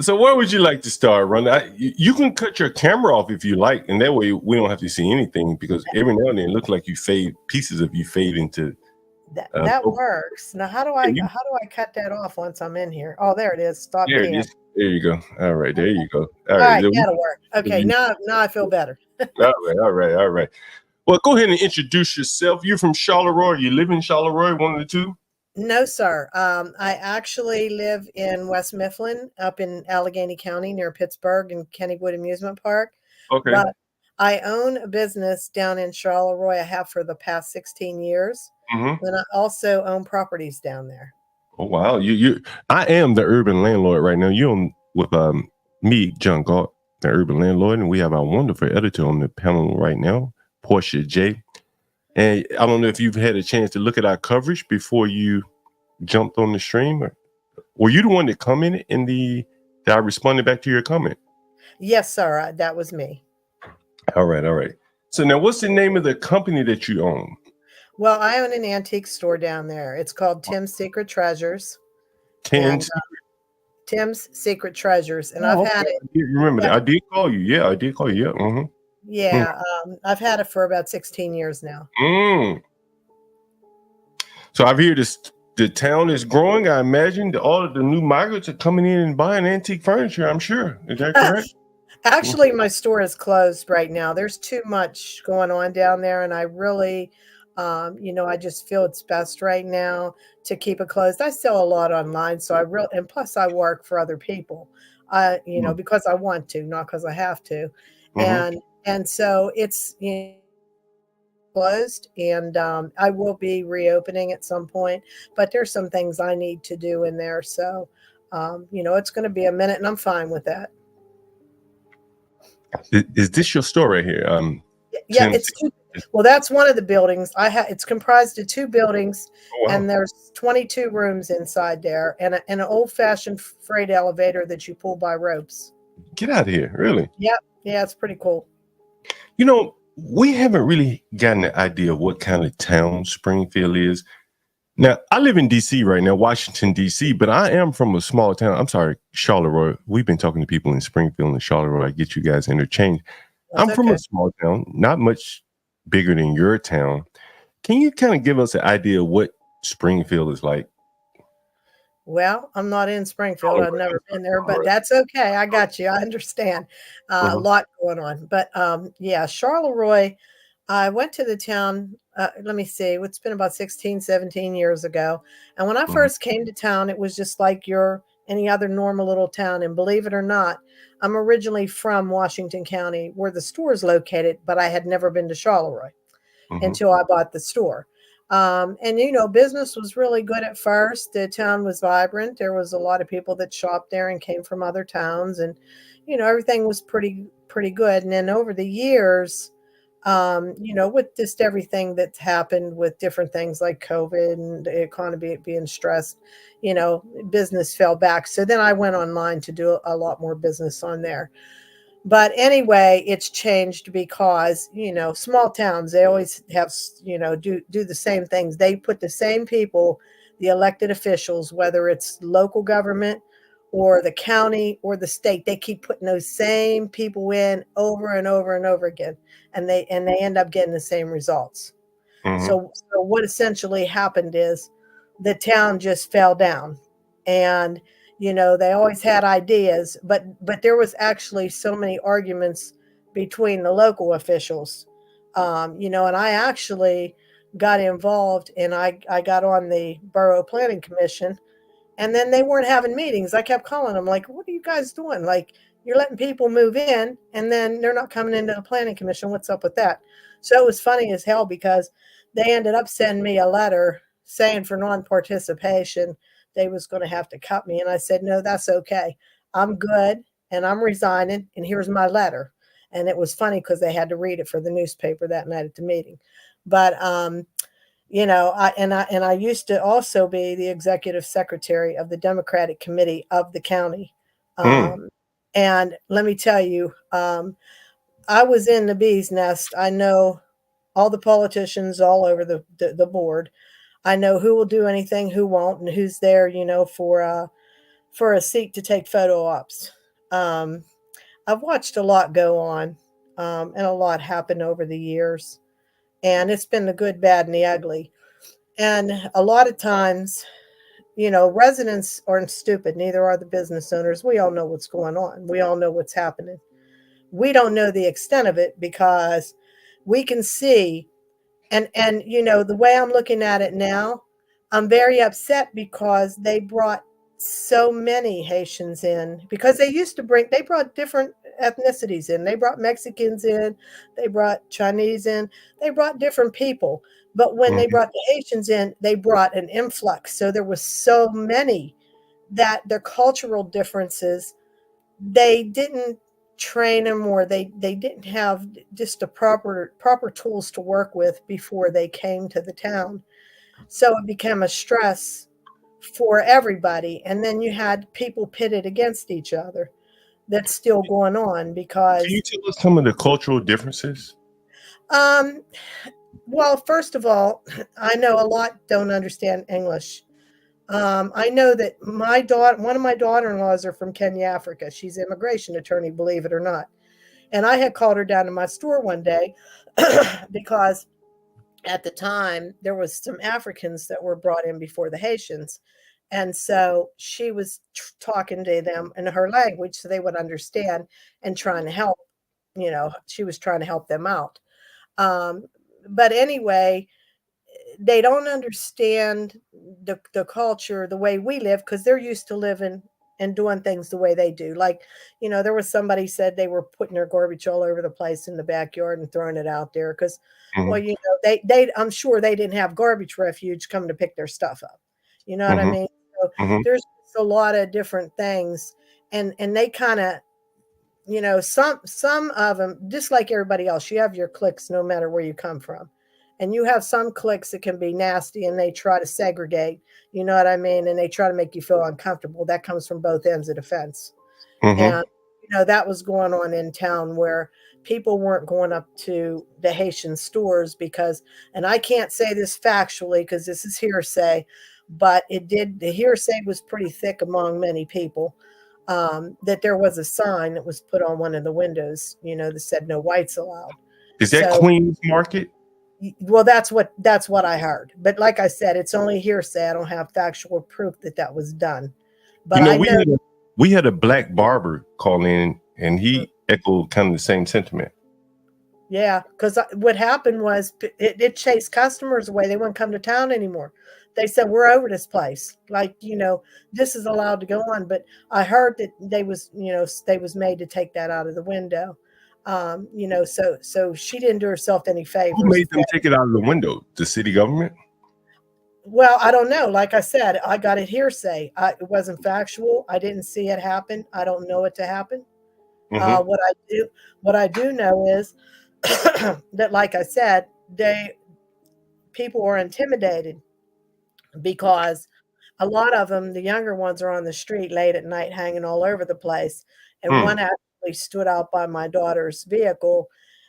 So where would you like to start, Rhonda? You can cut your camera off if you like, and that way we don't have to see anything, because every now and then it looks like pieces of you fade into. That works. Now, how do I cut that off once I'm in here? Oh, there it is. Stop being. There you go. All right, there you go. All right, that'll work. Okay, now I feel better. All right. Well, go ahead and introduce yourself. You're from Charleroi. You live in Charleroi, one of the two? No, sir. I actually live in West Mifflin, up in Allegheny County near Pittsburgh and Kennywood Amusement Park. Okay. But I own a business down in Charleroi. I have for the past 16 years. Mm-hmm. And I also own properties down there. Oh, wow. I am the urban landlord right now. You're on with me, John Galt, the urban landlord, and we have our wonderful editor on the panel right now, Portia J. And I don't know if you've had a chance to look at our coverage before you jumped on the stream. Or were you the one that commented that I responded back to your comment? Yes, sir. That was me. All right. So now what's the name of the company that you own? Well, I own an antique store down there. It's called Tim's Secret Treasures. Tim's Secret Treasures. And I've had it. You remember that. I did call you. Yeah, I did call you. Yeah. Mm-hmm. Yeah, I've had it for about 16 years now. So I've heard the town is growing. I imagine all of the new migrants are coming in and buying antique furniture, I'm sure. Is that correct? Actually, my store is closed right now. There's too much going on down there, and I really, I just feel it's best right now to keep it closed. I sell a lot online, so and plus I work for other people, because I want to, not because I have to. Mm-hmm. And so it's closed, and I will be reopening at some point, but there's some things I need to do in there. So, it's going to be a minute, and I'm fine with that. Is this your store right here? Yeah, well, that's one of the buildings. It's comprised of 2 buildings, and there's 22 rooms inside there, and an old-fashioned freight elevator that you pull by ropes. Get out of here, really? Yep. Yeah, it's pretty cool. We haven't really gotten an idea of what kind of town Springfield is. Now, I live in D.C. right now, Washington, D.C., but I am from a small town. I'm sorry, Charleroi. We've been talking to people in Springfield and Charleroi. I get you guys interchanged. I'm from a small town, not much bigger than your town. Can you kind of give us an idea of what Springfield is like? Well, I'm not in Springfield. I've never been there, but that's okay. I got you. I understand. A lot going on. But Charleroi, I went to the town, let me see, it's been about 16, 17 years ago. And when I first came to town, it was just like any other normal little town. And believe it or not, I'm originally from Washington County, where the store is located, but I had never been to Charleroi until I bought the store. Business was really good at first. The town was vibrant. There was a lot of people that shopped there and came from other towns, and everything was pretty good. And then over the years, with just everything that's happened with different things like COVID and the economy being stressed, business fell back. So then I went online to do a lot more business on there. But anyway, it's changed because, small towns, they always have, do the same things. They put the same people, the elected officials, whether it's local government or the county or the state, they keep putting those same people in over and over and over again. And they end up getting the same results. So what essentially happened is the town just fell down, and they always had ideas, but there was actually so many arguments between the local officials, and I actually got involved, and I got on the Borough Planning Commission, and then they weren't having meetings. I kept calling them, like, what are you guys doing? Like, you're letting people move in, and then they're not coming into the Planning Commission. What's up with that? So it was funny as hell, because they ended up sending me a letter saying for non-participation, they was going to have to cut me. And I said, no, that's okay. I'm good, and I'm resigning, and here's my letter. And it was funny because they had to read it for the newspaper that night at the meeting. But, I used to also be the executive secretary of the Democratic Committee of the county. And let me tell you, I was in the bee's nest. I know all the politicians all over the board. I know who will do anything, who won't, and who's there, for a seat to take photo ops. I've watched a lot go on, and a lot happen over the years, and it's been the good, bad, and the ugly. And a lot of times, residents aren't stupid. Neither are the business owners. We all know what's going on. We all know what's happening. We don't know the extent of it because we can see, and you know, the way I'm looking at it now, I'm very upset because they brought so many Haitians in, because they brought different ethnicities in. They brought Mexicans in, they brought Chinese in, they brought different people. But when they brought the Haitians in, they brought an influx. So there was so many that their cultural differences, they didn't train them, or they didn't have just the proper tools to work with before they came to the town. So it became a stress for everybody. And then you had people pitted against each other. That's still going on because. Can you tell us some of the cultural differences? Well, first of all, I know a lot don't understand English. I know that one of my daughter-in-laws are from Kenya, Africa. She's an immigration attorney, believe it or not. And I had called her down to my store one day because at the time there was some Africans that were brought in before the Haitians. And so she was talking to them in her language so they would understand and trying to help, you know, she was trying to help them out. But anyway, they don't understand the culture the way we live, because they're used to living and doing things the way they do. Like, you know, there was somebody said they were putting their garbage all over the place in the backyard and throwing it out there because, well, you know, I'm sure they didn't have garbage refuge coming to pick their stuff up. You know what I mean? So there's a lot of different things, and they kind of, you know, some of them, just like everybody else, you have your cliques no matter where you come from. And you have some cliques that can be nasty and they try to segregate, you know what I mean? And they try to make you feel uncomfortable. That comes from both ends of the fence. And, you know, that was going on in town where people weren't going up to the Haitian stores because, and I can't say this factually because this is hearsay, but the hearsay was pretty thick among many people, that there was a sign that was put on one of the windows, you know, that said no whites allowed. Is that Queens Market? Well, that's what I heard. But like I said, it's only hearsay. I don't have factual proof that was done. But you know, we had a black barber call in, and he echoed kind of the same sentiment. Yeah, because what happened was it chased customers away. They wouldn't come to town anymore. They said, we're over this place. Like, you know, this is allowed to go on. But I heard that they was made to take that out of the window. You know, so she didn't do herself any favors. Who made them take it out of the window? The city government? Well, I don't know. Like I said, I got it hearsay. It wasn't factual. I didn't see it happen. I don't know it to happen. What I do know is that, like I said, people are intimidated because a lot of them, the younger ones, are on the street late at night, hanging all over the place. And one actually stood out by my daughter's vehicle,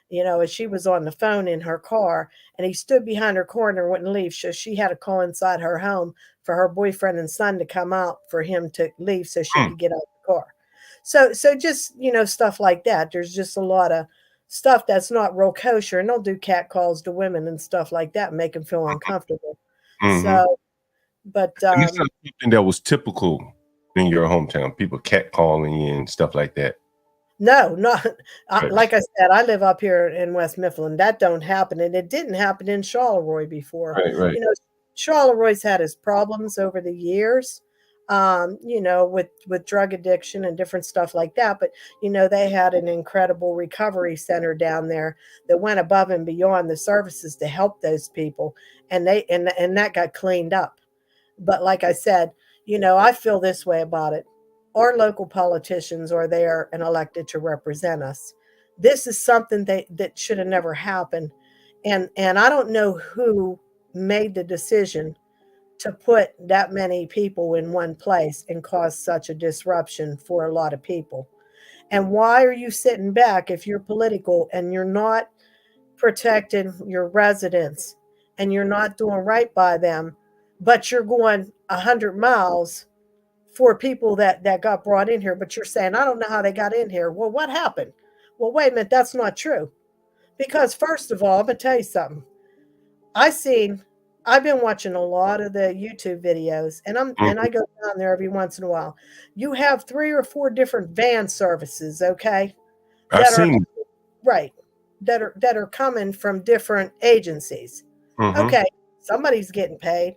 you know, as she was on the phone in her car, and he stood behind her car and wouldn't leave. So she had to call inside her home for her boyfriend and son to come out for him to leave so she could get out of the car. So just, you know, stuff like that. There's just a lot of stuff that's not real kosher, and they'll do cat calls to women and stuff like that, and make them feel uncomfortable. So, but and it's not something that was typical in your hometown, people cat calling you and stuff like that. No, not like I said, I live up here in West Mifflin. That don't happen, and it didn't happen in Charleroi before. Right. You know, Charleroi's had its problems over the years, you know, with drug addiction and different stuff like that. But you know, they had an incredible recovery center down there that went above and beyond the services to help those people, and that got cleaned up. But like I said, you know, I feel this way about it. Our local politicians are there and elected to represent us. This is something that should have never happened. And I don't know who made the decision to put that many people in one place and cause such a disruption for a lot of people. And why are you sitting back if you're political and you're not protecting your residents and you're not doing right by them, but you're going 100 miles for people that got brought in here, but you're saying, I don't know how they got in here. Well, what happened? Well, wait a minute, that's not true. Because first of all, I'm going to tell you something. I've been watching a lot of the YouTube videos, and I go down there every once in a while. You have 3 or 4 different van services, okay? I've seen right. that are coming from different agencies. Okay, somebody's getting paid.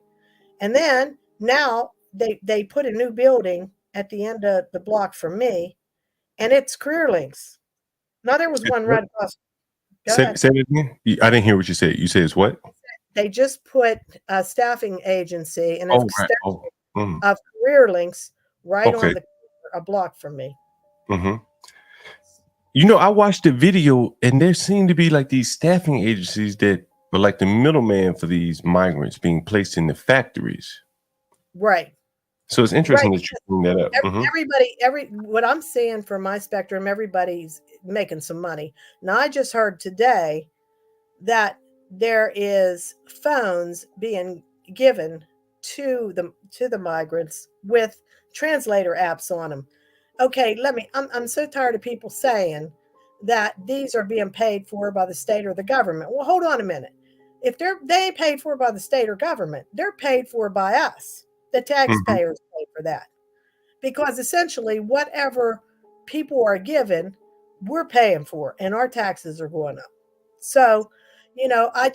And then now they put a new building at the end of the block from me, and it's career links. Now there was one right across. Say it again. I didn't hear what you said. You said it's what? They just put a staffing agency and an extension right. of career links right on a block from me. You know, I watched the video, and there seemed to be like these staffing agencies that were like the middleman for these migrants being placed in the factories. Right. So it's interesting that you bring that up. What I'm seeing from my spectrum, everybody's making some money. Now, I just heard today that there is phones being given to the migrants with translator apps on them. Okay, I'm so tired of people saying that these are being paid for by the state or the government. Well, hold on a minute. If they ain't paid for by the state or government, they're paid for by us. The taxpayers pay for that. Because essentially whatever people are given, we're paying for, and our taxes are going up. So, you know, I'm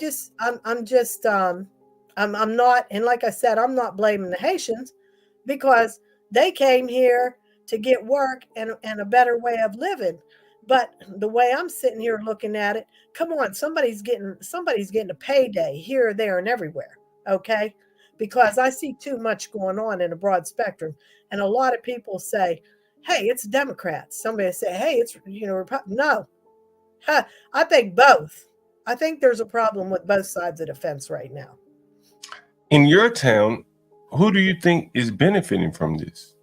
not, and like I said, I'm not blaming the Haitians, because they came here to get work and a better way of living. But the way I'm sitting here looking at it, come on, somebody's getting a payday here, there, and everywhere. Okay. Because I see too much going on in a broad spectrum. And a lot of people say, hey, it's Democrats. Somebody say, hey, it's, no. I think both. I think there's a problem with both sides of the fence right now. In your town, who do you think is benefiting from this?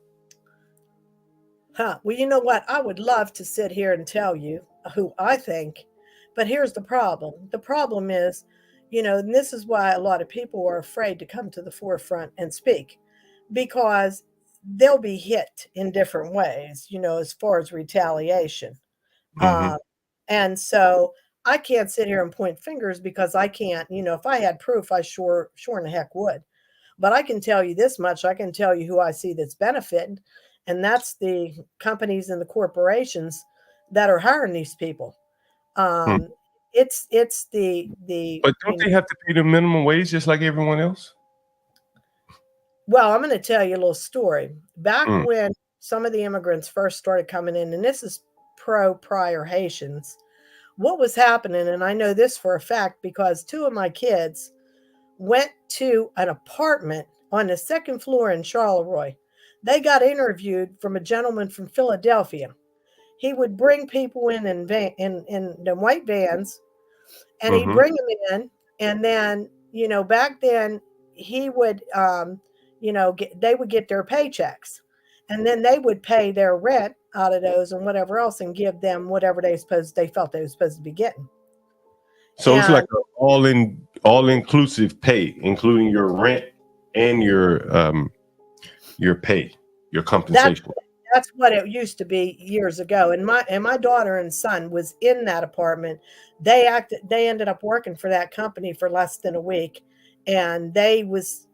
Well, you know what? I would love to sit here and tell you who I think, but here's the problem. The problem is, and this is why a lot of people are afraid to come to the forefront and speak, because they'll be hit in different ways, as far as retaliation. And so I can't sit here and point fingers, because I can't, if I had proof, I sure in the heck would. But I can tell you this much. I can tell you who I see that's benefiting, and that's the companies and the corporations that are hiring these people. It's the. But don't they have to pay the minimum wage just like everyone else? Well, I'm going to tell you a little story. Back when some of the immigrants first started coming in, and this is prior Haitians, what was happening, and I know this for a fact because two of my kids went to an apartment on the second floor in Charleroi. They got interviewed from a gentleman from Philadelphia. He would bring people in the white vans, and he'd bring them in, and then, back then he would, they would get their paychecks, and then they would pay their rent out of those and whatever else, and give them whatever they felt they were supposed to be getting. So it's like an all-inclusive pay, including your rent and your pay, your compensation. That's what it used to be years ago. And my daughter and son was in that apartment. They ended up working for that company for less than a week, and they was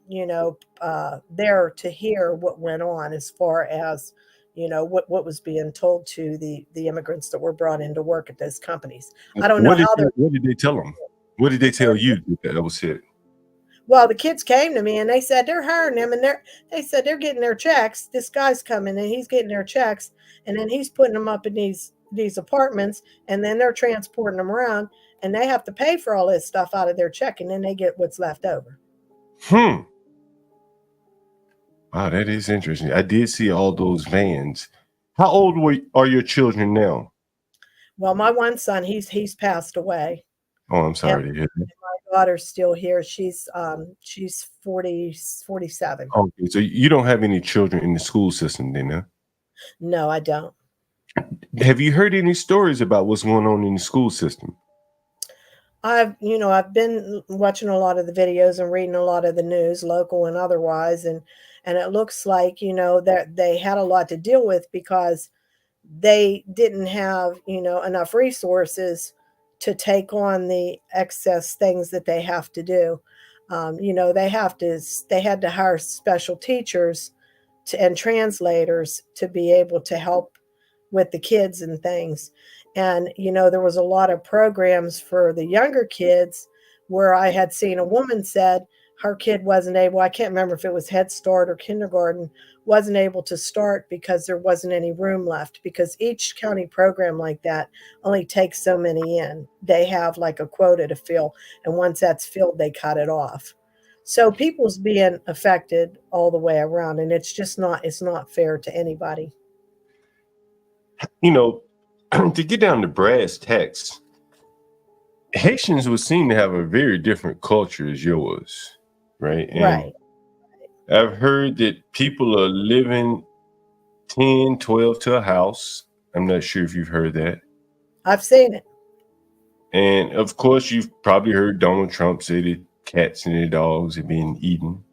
there to hear what went on as far as what was being told to the immigrants that were brought in to work at those companies. I don't know what did they tell them? What did they tell you that was it? Well, the kids came to me and they said they're hiring them, and they said they're getting their checks. This guy's coming and he's getting their checks, and then he's putting them up in these apartments, and then they're transporting them around, and they have to pay for all this stuff out of their check, and then they get what's left over. Wow, that is interesting. I did see all those vans. How old are your children now? Well, my one son, he's passed away. Oh, I'm sorry to hear that. My daughter's still here. She's 47. Okay, so you don't have any children in the school system then, huh? No, I don't. Have you heard any stories about what's going on in the school system? I've been watching a lot of the videos and reading a lot of the news, local and otherwise, and it looks like, that they had a lot to deal with because they didn't have, enough resources to take on the excess things that they have to do. They had to hire special teachers and translators to be able to help with the kids and things. And, you know, there was a lot of programs for the younger kids where I had seen a woman said her kid wasn't able, I can't remember if it was Head Start or kindergarten, wasn't able to start because there wasn't any room left, because each county program like that only takes so many in. They have like a quota to fill, and once that's filled, they cut it off. So people's being affected all the way around, and it's not fair to anybody. You know, to get down to brass tacks, Haitians would seem to have a very different culture as yours, right? And right. I've heard that people are living 10, 12 to a house. I'm not sure if you've heard that. I've seen it. And of course, you've probably heard Donald Trump say that cats and their dogs are being eaten.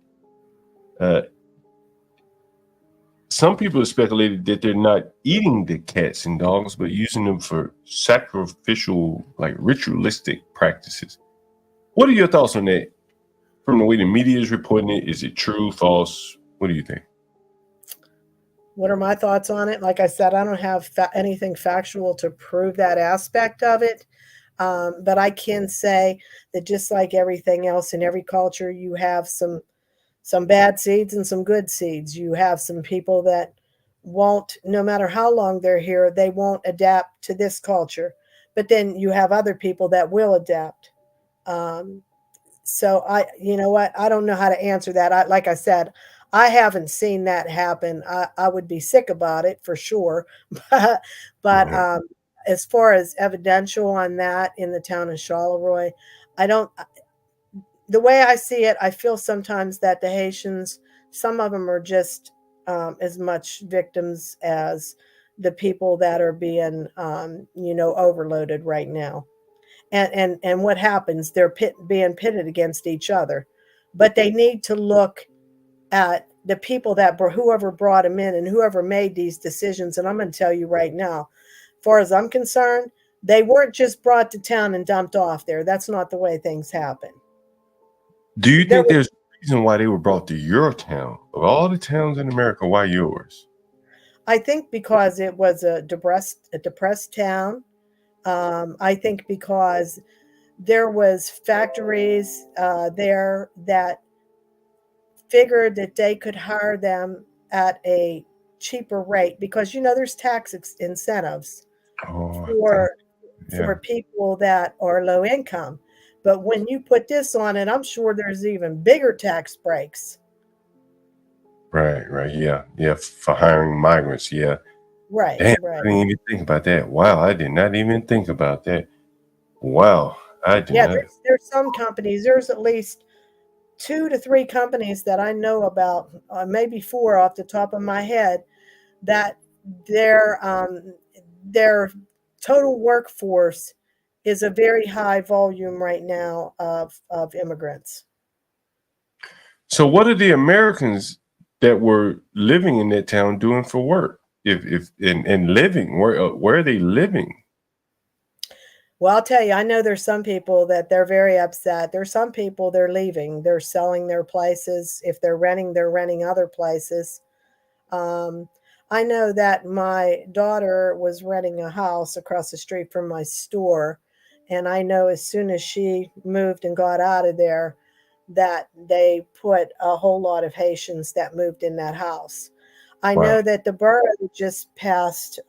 Some people have speculated that they're not eating the cats and dogs, but using them for sacrificial, like ritualistic practices. What are your thoughts on that? From the way the media is reporting it, is it true, false? What do you think? What are my thoughts on it? Like I said, I don't have anything factual to prove that aspect of it. But I can say that just like everything else in every culture, you have some bad seeds and some good seeds. You have some people that won't, no matter how long they're here, they won't adapt to this culture. But then you have other people that will adapt. So you know what? I don't know how to answer that. Like I said, I haven't seen that happen. I would be sick about it for sure. But as far as evidential on that in the town of Charleroi, the way I see it, I feel sometimes that the Haitians, some of them are just as much victims as the people that are being, overloaded right now. And what happens? They're being pitted against each other. But they need to look at the people that whoever brought them in and whoever made these decisions. And I'm going to tell you right now, as far as I'm concerned, they weren't just brought to town and dumped off there. That's not the way things happen. Do you think there's a reason why they were brought to your town? Of all the towns in America, why yours? I think because it was a depressed town. I think because there was factories there that figured that they could hire them at a cheaper rate because, there's tax incentives for people that are low income. But when you put this on it, I'm sure there's even bigger tax breaks. Right. Yeah, for hiring migrants, yeah. Right, Damn, right. I didn't even think about that. Wow, I did not even think about that. Wow, I did not. There's some companies, there's at least 2 to 3 companies that I know about, maybe 4 off the top of my head, that their total workforce is a very high volume right now of immigrants. So what are the Americans that were living in that town doing for work? If living, where are they living? Well, I'll tell you, I know there's some people that they're very upset. There's some people they're leaving. They're selling their places. If they're renting other places. I know that my daughter was renting a house across the street from my store. And I know as soon as she moved and got out of there, that they put a whole lot of Haitians that moved in that house. I know that the borough just passed,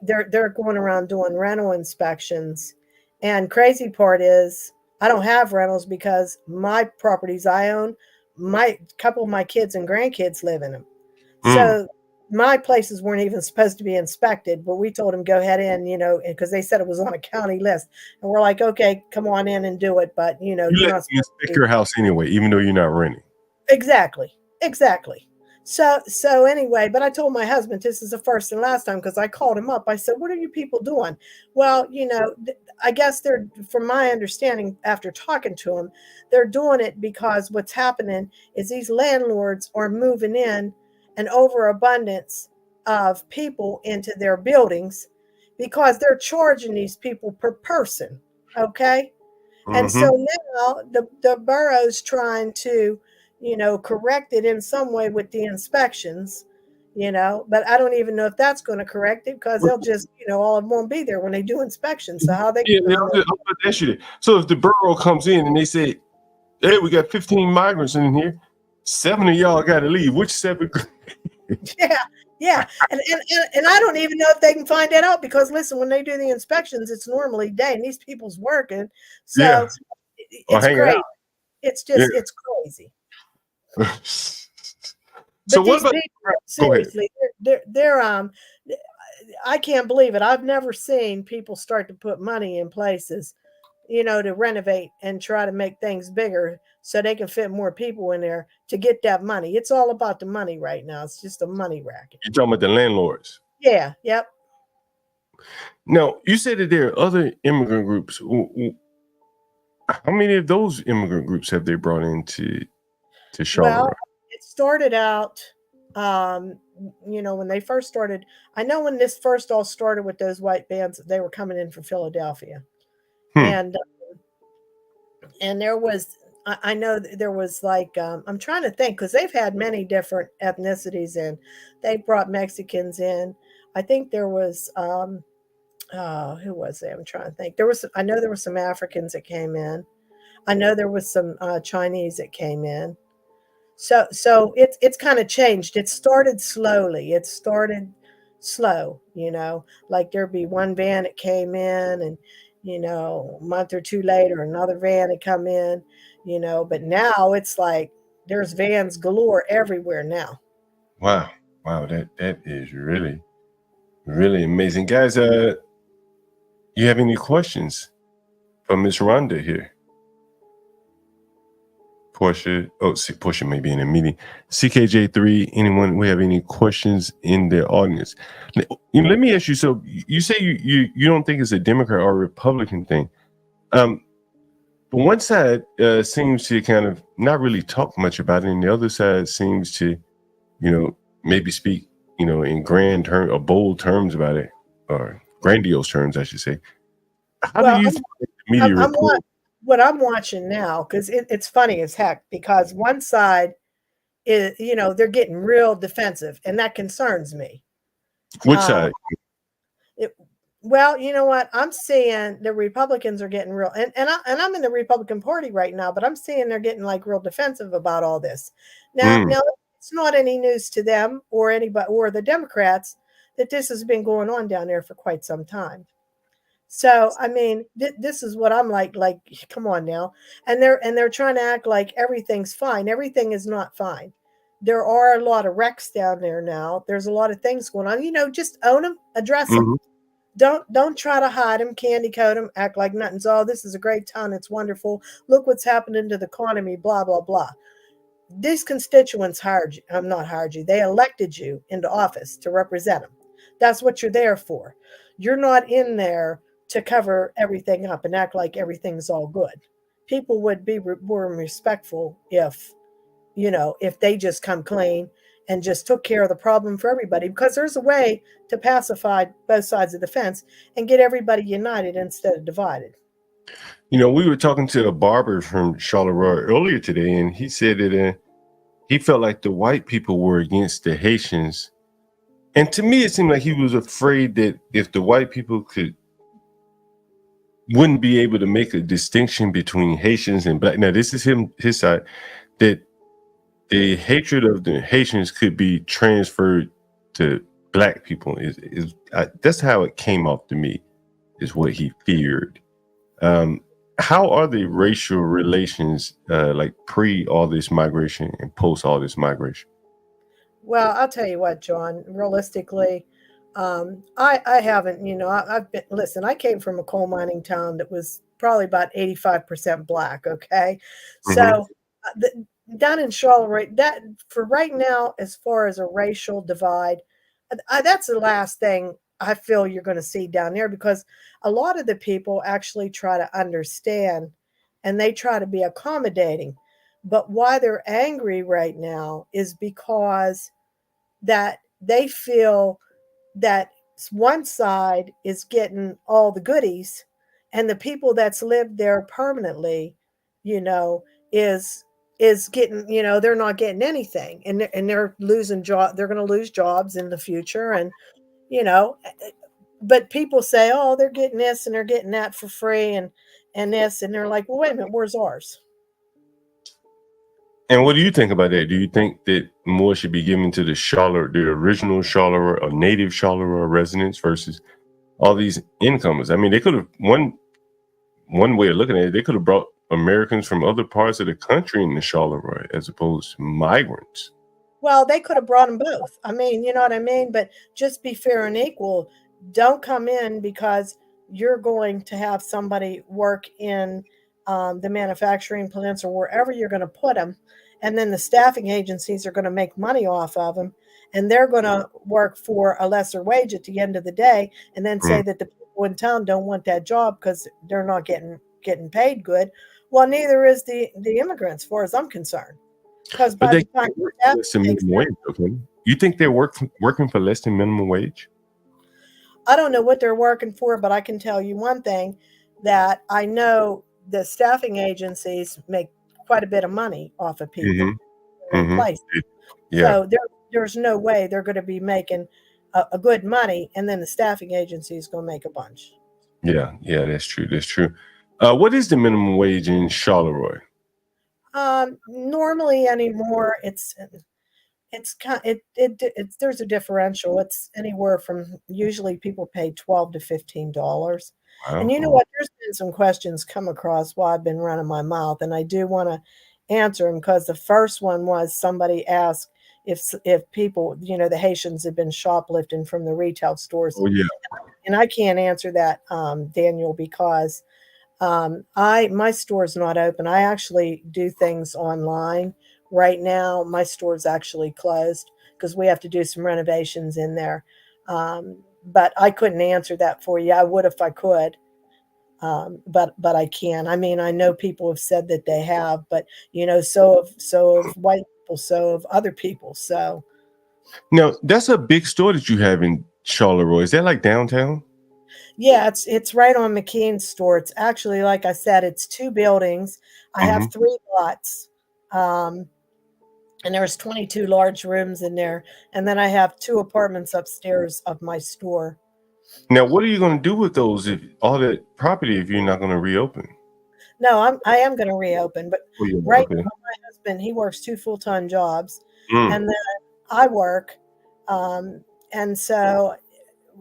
they're going around doing rental inspections. And crazy part is I don't have rentals because my properties I own, couple of my kids and grandkids live in them. So my places weren't even supposed to be inspected, but we told them go ahead in, because they said it was on a county list. And we're like, okay, come on in and do it. But, you're not supposed to inspect your house anyway, even though you're not renting. Exactly. So anyway, but I told my husband this is the first and last time because I called him up. I said, what are you people doing? Well, I guess they're, from my understanding after talking to them, they're doing it because what's happening is these landlords are moving in an overabundance of people into their buildings because they're charging these people per person. Okay. And so now the borough's trying to, correct it in some way with the inspections, you know, but I don't even know if that's going to correct it because they'll just, you know, all of them won't be there when they do inspections. So how they Yeah, I'm about to ask you that. So if the borough comes in and they say, hey, we got 15 migrants in here, 7 of y'all got to leave. Which 7? Yeah. And I don't even know if they can find that out because listen, when they do the inspections, it's normally day and these people's working. So Yeah. Or it's hanging crazy. out. It's just, Yeah. it's crazy. So But what these about? people, Go ahead. seriously, they're I can't believe it. I've never seen people start to put money in places, you know, to renovate and try to make things bigger so they can fit more people in there to get that money. It's all about the money right now. It's just a money racket. You're talking about the landlords. Yeah. Yep. Now, you said that there are other immigrant groups. How many of those immigrant groups have they brought into Charleroi? Well, it started out, you know, when they first started. I know when this first all started with those white bands, they were coming in from Philadelphia, and there was, I know there was like, I'm trying to think because they've had many different ethnicities in. They brought Mexicans in. I think there was, who was there? I'm trying to think. I know there were some Africans that came in. I know there was some Chinese that came in. So it's kind of changed. It started slowly. It started slow, you know, like there'd be one van that came in and, you know, a month or two later, another van had come in, you know, but now it's like there's vans galore everywhere now. Wow. That is really, really amazing. Guys, you have any questions for Miss Rhonda here? Portia, Portia may be in a meeting. CKJ3, anyone we have any questions in the audience? Let me ask you, so you say you don't think it's a Democrat or Republican thing. But one side seems to kind of not really talk much about it, and the other side seems to, you know, maybe speak, you know, in grand terms or bold terms about it, or grandiose terms, I should say. How do you think the media report? What I'm watching now, because it's funny as heck, because one side is, you know, they're getting real defensive, and that concerns me. Which side? Well, you know what? I'm seeing the Republicans are getting real, and I'm in the Republican Party right now, but I'm seeing they're getting like real defensive about all this. Now it's not any news to them or anybody or the Democrats that this has been going on down there for quite some time. So I mean, this is what I'm like, come on now, and they're trying to act like everything's fine. Everything is not fine. There are a lot of wrecks down there now. There's a lot of things going on. You know, just own them, address them. Don't try to hide them, candy coat them, act like nothing's. Oh, this is a great town. It's wonderful. Look what's happening to the economy. Blah blah blah. These constituents hired you. I'm not hired you. They elected you into office to represent them. That's what you're there for. You're not in there to cover everything up and act like everything's all good. People would be more respectful if, you know, if they just come clean and just took care of the problem for everybody, because there's a way to pacify both sides of the fence and get everybody united instead of divided. You know, we were talking to a barber from Charleroi earlier today, and he said that he felt like the white people were against the Haitians. And to me, it seemed like he was afraid that if the white people wouldn't be able to make a distinction between Haitians and black. Now, this is his side, that the hatred of the Haitians could be transferred to black people. That's how it came off to me, is what he feared. How are the racial relations like pre all this migration and post all this migration? Well, I'll tell you what, John, realistically, I haven't, you know, I've been, listen, I came from a coal mining town that was probably about 85% black. Okay. So down in Charleroi, that for right now, as far as a racial divide, that's the last thing I feel you're going to see down there, because a lot of the people actually try to understand and they try to be accommodating. But why they're angry right now is because that they feel that one side is getting all the goodies and the people that's lived there permanently, you know, is is getting, they're not getting anything, and they're losing they're going to lose jobs in the future. And but people say, oh, they're getting this and they're getting that for free, and this, and they're like, well, wait a minute, where's ours? And what do you think about that? Do you think that more should be given to the original Charleroi or native Charleroi residents versus all these incomers? I mean, they could have one way of looking at it, they could have brought Americans from other parts of the country into Charleroi as opposed to migrants. Well, they could have brought them both. I mean, you know what I mean? But just be fair and equal. Don't come in because you're going to have somebody work in the manufacturing plants or wherever you're going to put them. And then the staffing agencies are going to make money off of them. And they're going to work for a lesser wage at the end of the day. And then say that the people in town don't want that job because they're not getting paid good. Well, neither is the immigrants, as far as I'm concerned. Because by the time less than minimum wage, okay? You think they're working for less than minimum wage? I don't know what they're working for, but I can tell you one thing, that I know the staffing agencies make quite a bit of money off of people in place. Yeah. So there's no way they're going to be making a good money, and then the staffing agency is going to make a bunch. Yeah, that's true. That's true. What is the minimum wage in Charleroi? Normally anymore, it's there's a differential. It's anywhere from, usually people pay $12 to $15. Wow. And you know what? There's been some questions come across while I've been running my mouth, and I do want to answer them, because the first one was somebody asked if people, the Haitians have been shoplifting from the retail stores. Oh, yeah. And I can't answer that, Daniel, because my store's not open. I actually do things online. Right now, my store's actually closed because we have to do some renovations in there. But I couldn't answer that for you. I would if I could, but I can't. I mean, I know people have said that they have, but so have white people, so have other people. So now, that's a big store that you have in Charleroi. Is that like downtown? Yeah, it's right on McKean's store. It's actually, like I said, it's 2 buildings. I have 3 lots. And there's 22 large rooms in there. And then I have 2 apartments upstairs of my store. Now, what are you going to do with all that property if you're not going to reopen? No, I am going to reopen. But now, my husband, he works 2 full-time jobs. And then I work. And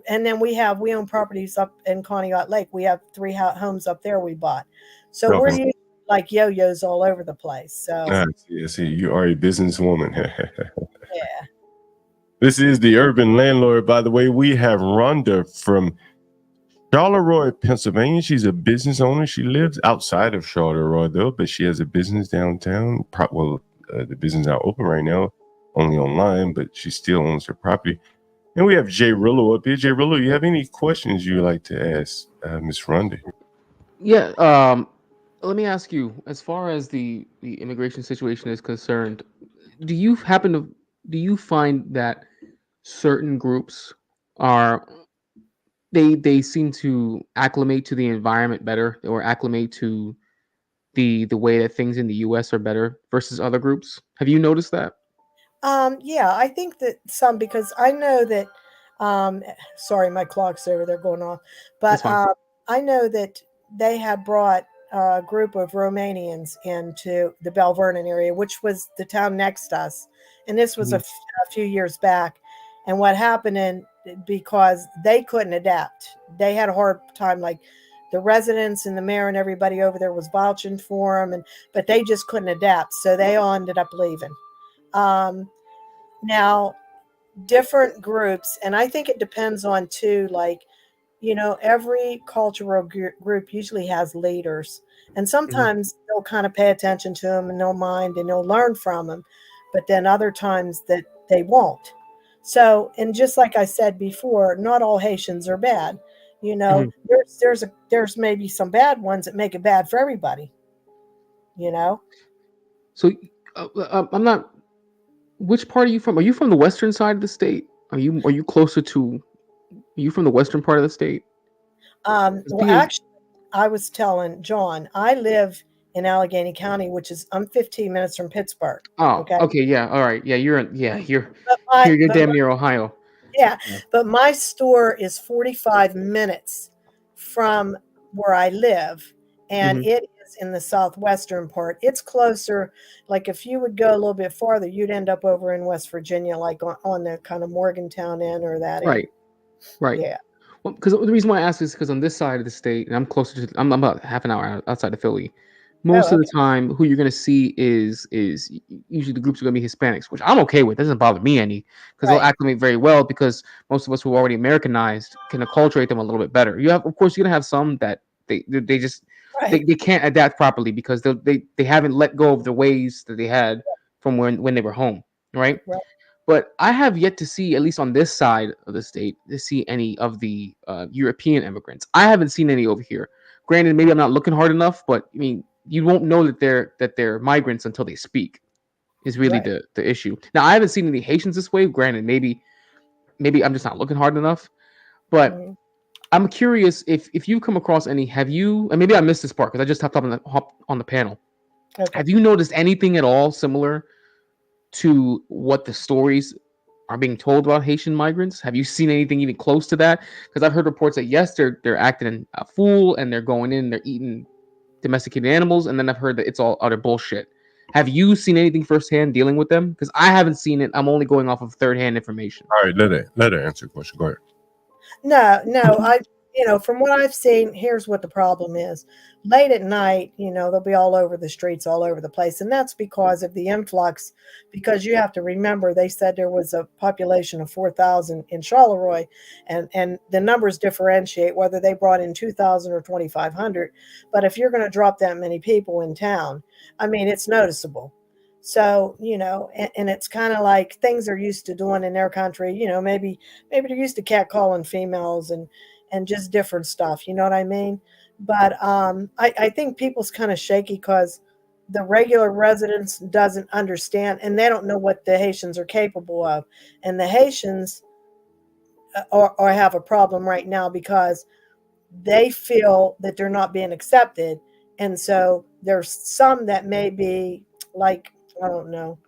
then we own properties up in Conneaut Lake. We have 3 homes up there we bought. So we're using like yo-yos all over the place. So I see. You are a businesswoman. yeah. This is the Urban Landlord, by the way. We have Rhonda from Charleroi, Pennsylvania. She's a business owner. She lives outside of Charleroi, though, but she has a business downtown. The business is not open right now, only online, but she still owns her property. And we have Jay Rillo up here. Jay Rillo, you have any questions you'd like to ask Miss Rhonda? Yeah. Let me ask you, as far as the immigration situation is concerned, do you find that certain groups they seem to acclimate to the environment better, or acclimate to the way that things in the US are better versus other groups? Have you noticed that? Yeah, I think that some, because I know that sorry, my clock's over there going off, but I know that they had brought a group of Romanians into the Bell Vernon area, which was the town next to us. And this was a few years back. And what happened, because they couldn't adapt, they had a hard time, like the residents and the mayor and everybody over there was vouching for them, but they just couldn't adapt. So they all ended up leaving. Now, different groups, and I think it depends on too, like, every cultural group usually has leaders, and sometimes they'll kind of pay attention to them and they'll mind and they'll learn from them, but then other times that they won't. So, and just like I said before, not all Haitians are bad. There's maybe some bad ones that make it bad for everybody. So, I'm not. Which part are you from? Are you from the western side of the state? Are you closer to? Are you from the western part of the state? Well, actually, I was telling John, I live in Allegheny County, I'm 15 minutes from Pittsburgh. Oh, okay, yeah, all right, yeah, you're But you're but damn near Ohio. yeah, but my store is 45 minutes from where I live, and Mhm. it is in the southwestern part. It's closer. Like if you would go a little bit farther, you'd end up over in West Virginia, like on the kind of Morgantown end or that end. Right, right. Yeah. Well, because the reason why I ask is because on this side of the state, and I'm closer to, I'm about half an hour outside of Philly. Most Oh, of the okay. time, who you're gonna see is usually the groups are gonna be Hispanics, which I'm okay with. Doesn't bother me any because they'll Right. acclimate very well because most of us who are already Americanized can acculturate them a little bit better. You have, of course, you're gonna have some that they just Right. they can't adapt properly because they haven't let go of the ways that they had from when they were home, right? Right. But I have yet to see, at least on this side of the state, to see any of the European immigrants. I haven't seen any over here. Granted, maybe I'm not looking hard enough, but I mean, you won't know that they're migrants until they speak. Is really Right. the issue. Now, I haven't seen any Haitians this way. Granted, maybe I'm just not looking hard enough. But Mhm. I'm curious if you come across any. Have you? And maybe I missed this part because I just hopped on the panel. Okay. Have you noticed anything at all similar to what the stories are being told about Haitian migrants? Have you seen anything even close to that? Because I've heard reports that yes, they're acting a fool and they're going in, they're eating domesticated animals, and then I've heard that it's all utter bullshit. Have you seen anything firsthand dealing with them? Because I haven't seen it. I'm only going off of third-hand information. All right, let her answer the question. Go ahead. No, from what I've seen, here's what the problem is. Late at night, they'll be all over the streets, all over the place. And that's because of the influx, because you have to remember, they said there was a population of 4,000 in Charleroi, and the numbers differentiate whether they brought in 2,000 or 2,500. But if you're going to drop that many people in town, I mean, it's noticeable. So, and it's kind of like things they're used to doing in their country, maybe they're used to catcalling females and just different stuff, you know what I mean? But I think people's kind of shaky because the regular residents doesn't understand and they don't know what the Haitians are capable of. And the Haitians or have a problem right now because they feel that they're not being accepted. And so there's some that may be like, I don't know,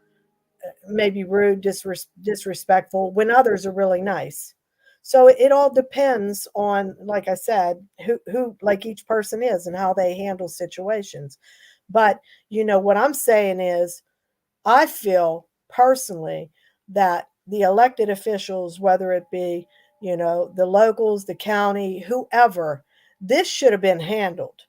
maybe rude, disrespectful, when others are really nice. So it all depends on, like I said, who like each person is and how they handle situations. But what I'm saying is, I feel personally that the elected officials, whether it be the locals, the county, whoever, this should have been handled.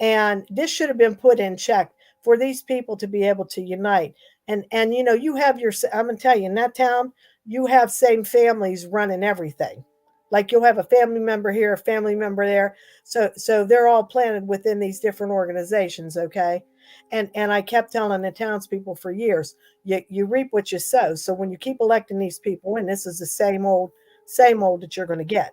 And this should have been put in check for these people to be able to unite. And you have I'm gonna tell you, in that town, you have same families running everything. Like you'll have a family member here, a family member there. So they're all planted within these different organizations, okay? And I kept telling the townspeople for years, you reap what you sow. So when you keep electing these people in, this is the same old that you're gonna get.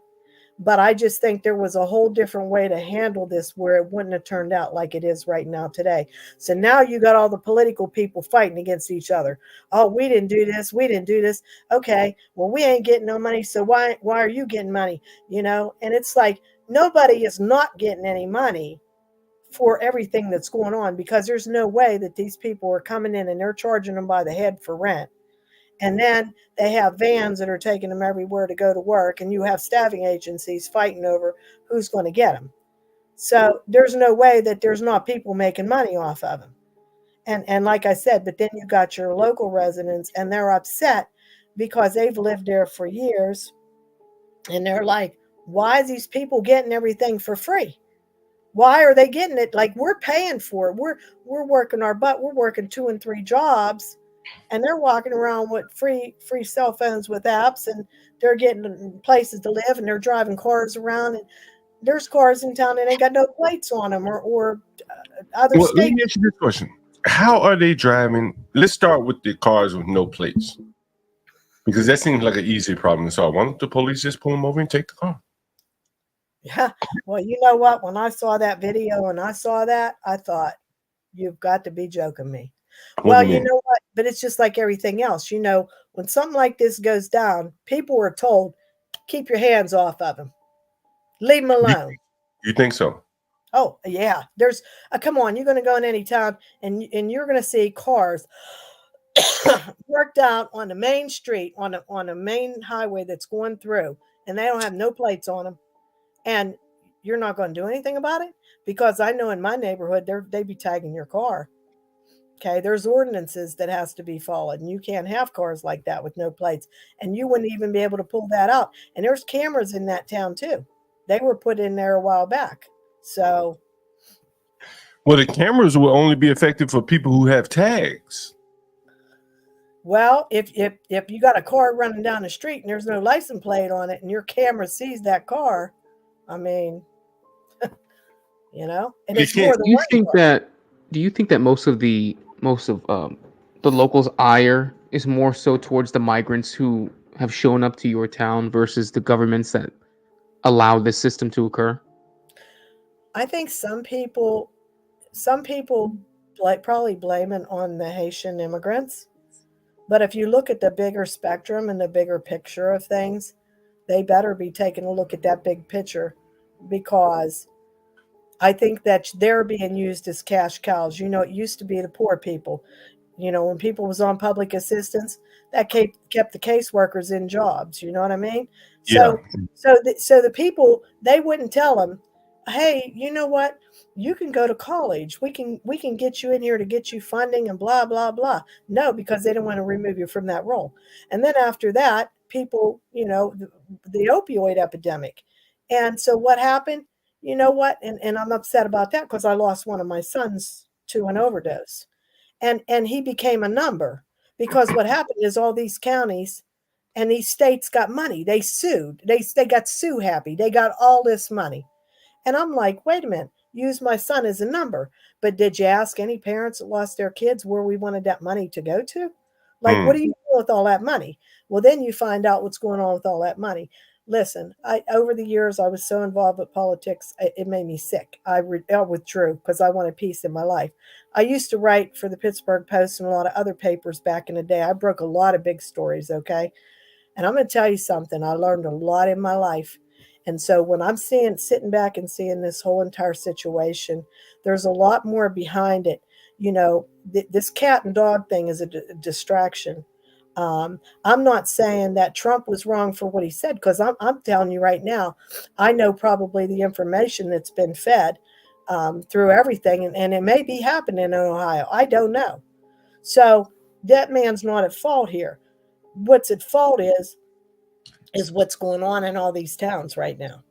But I just think there was a whole different way to handle this where it wouldn't have turned out like it is right now today. So now you got all the political people fighting against each other. Oh, we didn't do this. We didn't do this. Okay, well, we ain't getting no money. So why are you getting money? And it's like nobody is not getting any money for everything that's going on because there's no way that these people are coming in and they're charging them by the head for rent. And then they have vans that are taking them everywhere to go to work, and you have staffing agencies fighting over who's going to get them. So there's no way that there's not people making money off of them. And like I said, but then you got your local residents, and they're upset because they've lived there for years, and they're like, why is these people getting everything for free? Why are they getting it? Like, we're paying for it. We're working our butt. We're working 2 and 3 jobs. And they're walking around with free cell phones with apps, and they're getting places to live, and they're driving cars around, and there's cars in town and they got no plates on them or other Well, let states. me ask you this question. How are they driving? Let's start with the cars with no plates, because that seems like an easy problem to solve. Why don't the police just pull them over and take the car? Yeah. Well, you know what? When I saw that video and I saw that, I thought, you've got to be joking me. Well, you know what? But it's just like everything else. When something like this goes down, people are told, keep your hands off of them. Leave them alone. You think so? Oh yeah, there's come on, you're going to go in any town and you're going to see cars worked out on the main street on a main highway that's going through, and they don't have no plates on them, and you're not going to do anything about it, because I know in my neighborhood they be tagging your car. Okay, there's ordinances that has to be followed, and you can't have cars like that with no plates, and you wouldn't even be able to pull that out. And there's cameras in that town too. They were put in there a while back. So, well, the cameras will only be effective for people who have tags. well, if you got a car running down the street and there's no license plate on it, and your camera sees that car, I mean, and it's more than one car. Do you think that most of the locals' ire is more so towards the migrants who have shown up to your town versus the governments that allow this system to occur? I think some people probably blame it on the Haitian immigrants. But if you look at the bigger spectrum and the bigger picture of things, they better be taking a look at that big picture, because I think that they're being used as cash cows. It used to be the poor people. When people was on public assistance, that kept the caseworkers in jobs. You know what I mean? So, Yeah. so the people, they wouldn't tell them, hey, you know what? You can go to college. We can get you in here to get you funding and blah, blah, blah. No, because they don't want to remove you from that role. And then after that, people, the opioid epidemic. And so what happened? You know what? And I'm upset about that, because I lost one of my sons to an overdose. And he became a number, because what happened is all these counties and these states got money. They sued. They got sue happy. They got all this money. And I'm like, wait a minute, use my son as a number. But did you ask any parents that lost their kids where we wanted that money to go to? Like, what do you do with all that money? Well, then you find out what's going on with all that money. Listen, over the years, I was so involved with politics, it made me sick. I withdrew because I wanted peace in my life. I used to write for the Pittsburgh Post and a lot of other papers back in the day. I broke a lot of big stories, okay? And I'm going to tell you something. I learned a lot in my life. And so when I'm sitting back and seeing this whole entire situation, there's a lot more behind it. This cat and dog thing is a distraction. I'm not saying that Trump was wrong for what he said, because I'm telling you right now, I know probably the information that's been fed through everything, and it may be happening in Ohio. I don't know. So that man's not at fault here. What's at fault is what's going on in all these towns right now.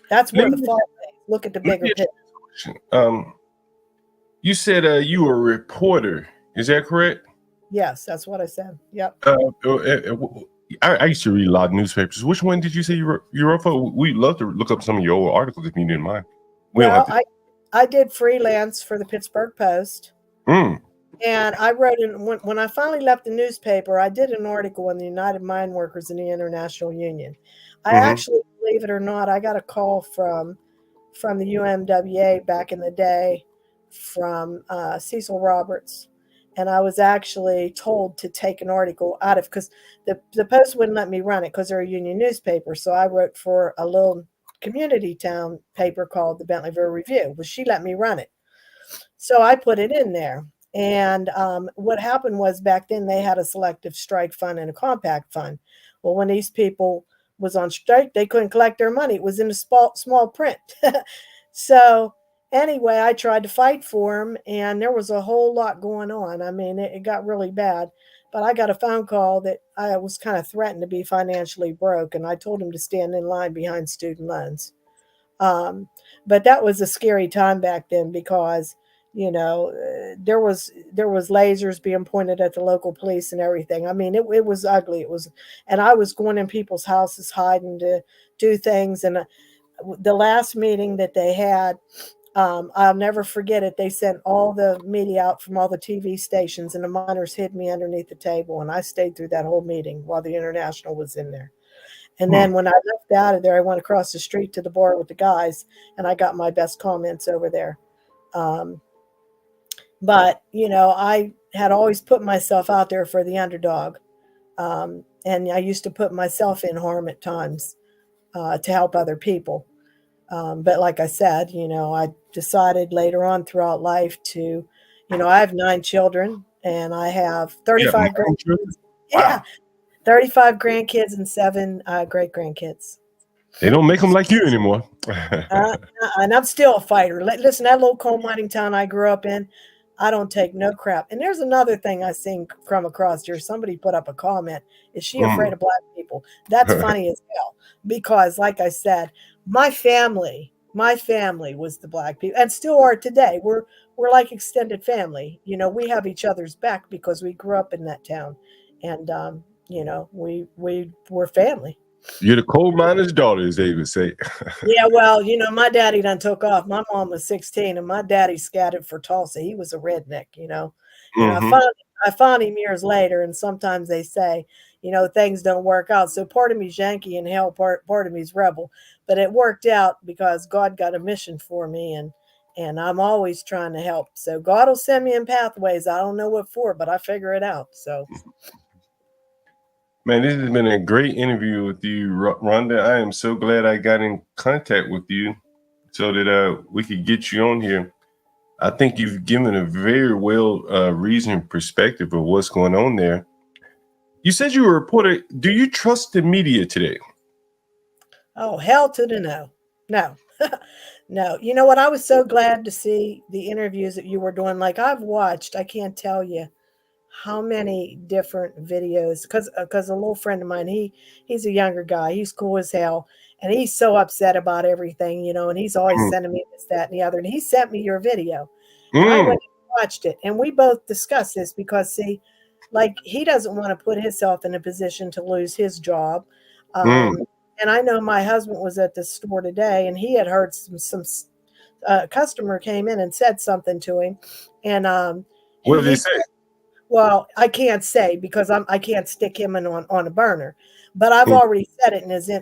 That's where the fault is. Look at the bigger picture. You said you were a reporter. Is that correct? Yes, that's what I said. Yep. I used to read a lot of newspapers. Which one did you say you wrote for? We'd love to look up some of your old articles if you didn't mind. I did freelance for the Pittsburgh Post. And I wrote when I finally left the newspaper, I did an article on the United Mine Workers in the International Union. I actually, believe it or not, I got a call from the UMWA back in the day, from Cecil Roberts. And I was actually told to take an article out of, because the Post wouldn't let me run it because they're a union newspaper. So I wrote for a little community town paper called the Bentleyville Review. Well, she let me run it. So I put it in there. And what happened was, back then they had a selective strike fund and a compact fund. Well, when these people was on strike, they couldn't collect their money. It was in the small print. So anyway, I tried to fight for them, and there was a whole lot going on. I mean, it got really bad. But I got a phone call that I was kind of threatened to be financially broke, and I told him to stand in line behind student loans. But that was a scary time back then, because there was lasers being pointed at the local police and everything. I mean, it was ugly. And I was going in people's houses hiding to do things. And the last meeting that they had, I'll never forget it. They sent all the media out from all the TV stations, and the miners hid me underneath the table. And I stayed through that whole meeting while the International was in there. And then when I left out of there, I went across the street to the bar with the guys, and I got my best comments over there. But, I had always put myself out there for the underdog. And I used to put myself in harm at times to help other people. But like I said, I decided later on throughout life to, I have 9 children and I have 35 grandkids. Yeah, 35 grandkids and 7 great grandkids. They don't make them like you anymore. And I'm still a fighter. Listen, that little coal mining town I grew up in, I don't take no crap. And there's another thing I seen come across here. Somebody put up a comment. Is she afraid of black people? That's funny as hell. Because like I said, my family was the black people and still are today. We're like extended family. We have each other's back because we grew up in that town. And we're family. You're the coal miner's daughter, as they would say. Yeah, well, my daddy done took off. My mom was 16 and my daddy scattered for Tulsa. He was a redneck, And I found him years later, and sometimes they say, things don't work out. So part of me's Yankee and hell, part of me's rebel. But it worked out because God got a mission for me, and I'm always trying to help. So God will send me in pathways. I don't know what for, but I figure it out. So man, this has been a great interview with you, Rhonda. I am so glad I got in contact with you so that we could get you on here. I think you've given a very well reasoned perspective of what's going on there. You said you were a reporter. Do you trust the media today? Oh, hell to the no. No. No. You know what? I was so glad to see the interviews that you were doing. Like I've watched, I can't tell you how many different videos, because a little friend of mine, he's a younger guy, he's cool as hell, and he's so upset about everything, and he's always sending me this, that, and the other, and he sent me your video. And I went and watched it, and we both discussed this because, see, like, he doesn't want to put himself in a position to lose his job. And I know my husband was at the store today, and he had heard some customer came in and said something to him, and what did he say? Well, I can't say because I can't stick him on a burner, but I've already said it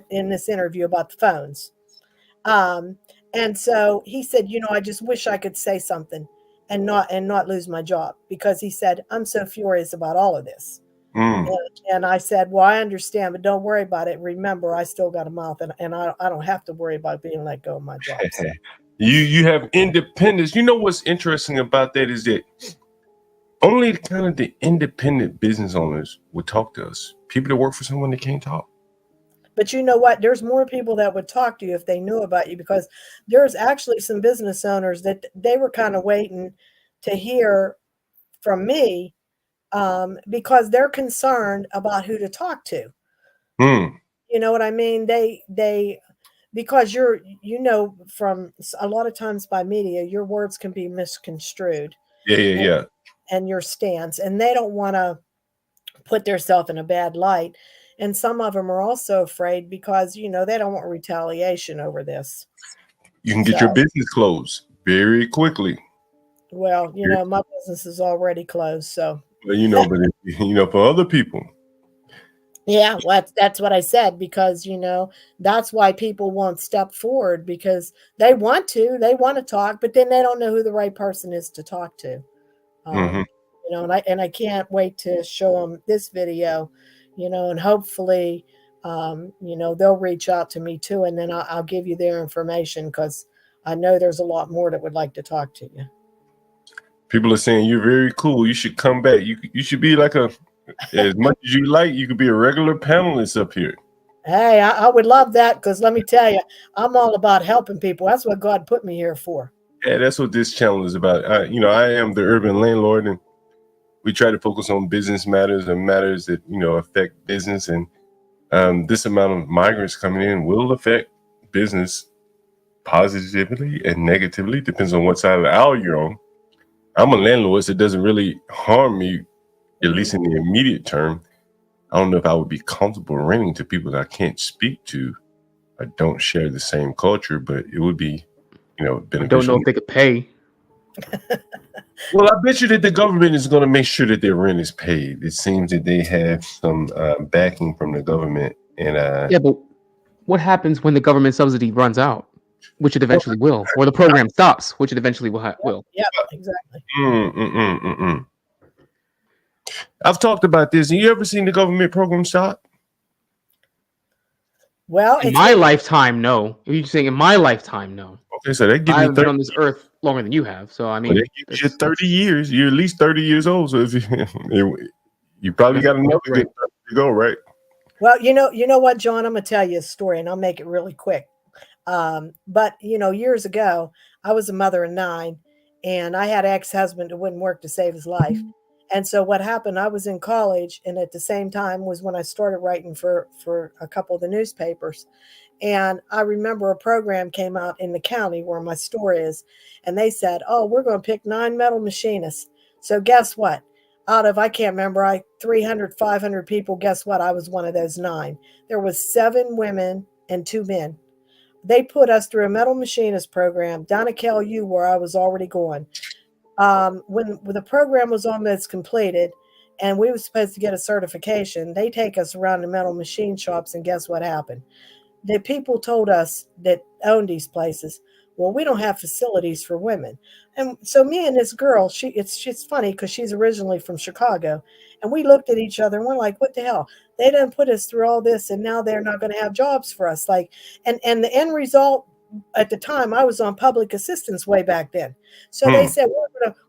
in this interview about the phones. And so he said, I just wish I could say something and not lose my job, because he said, I'm so furious about all of this. And I said, well, I understand, but don't worry about it. Remember, I still got a mouth, and I don't have to worry about being let go of my job. So. You have independence. You know what's interesting about that is that only kind of the independent business owners would talk to us. People that work for someone that can't talk. But you know what? There's more people that would talk to you if they knew about you, because there's actually some business owners that they were kind of waiting to hear from me because they're concerned about who to talk to. You know what I mean? They because from a lot of times by media, your words can be misconstrued. Yeah. And your stance, and they don't want to put themselves in a bad light. And some of them are also afraid because, they don't want retaliation over this. You can get your business closed very quickly. Well, my business is already closed, so. Well, but for other people. Yeah, well, that's what I said, because, that's why people won't step forward, because they want to talk, but then they don't know who the right person is to talk to. And I can't wait to show them this video, and hopefully, they'll reach out to me too, and then I'll give you their information, because I know there's a lot more that would like to talk to you. People are saying you're very cool. You should come back. You should be like as much as you like. You could be a regular panelist up here. Hey, I would love that, because let me tell you, I'm all about helping people. That's what God put me here for. Yeah, that's what this channel is about. I am the urban landlord, and we try to focus on business matters and matters that, affect business. And this amount of migrants coming in will affect business positively and negatively. Depends on what side of the aisle you're on. I'm a landlord, so it doesn't really harm me, at least in the immediate term. I don't know if I would be comfortable renting to people that I can't speak to. I don't share the same culture, but it would be, beneficial. I don't know if they could pay. Well, I bet you that the government is going to make sure that their rent is paid. It seems that they have some backing from the government. And yeah, but what happens when the government subsidy runs out, which it eventually will, or the program stops, which it eventually will? Yeah, exactly. I've talked about this. Have you ever seen the government program stop? Well, in it's my been lifetime, no. If you're saying in my lifetime, no. Okay, so they give I you haven't been 30 on this earth longer than you have, so I Well, mean, they give you 30 years. You're at least 30 years old. So if you probably got another good 30 to go, right? Well, you know what, John? I'm gonna tell you a story, and I'll make it really quick. But years ago, I was a mother of 9, and I had an ex-husband who wouldn't work to save his life. And so what happened? I was in college, and at the same time was when I started writing for a couple of the newspapers. And I remember a program came out in the county where my store is, and they said, "Oh, we're going to pick 9 metal machinists." So guess what? Out of, I can't remember, 300, 500 people, guess what? I was one of those 9. There was 7 women and 2 men. They put us through a metal machinist program down at KLU where I was already going. When the program was almost completed and we were supposed to get a certification, they take us around the metal machine shops, and guess what happened? The people told us that owned these places, well, we don't have facilities for women. And so me and this girl, she's funny because she's originally from Chicago, and we looked at each other and we're like, what the hell? They done put us through all this, and now they're not going to have jobs for us. Like, and the end result at the time, I was on public assistance way back then. So they said,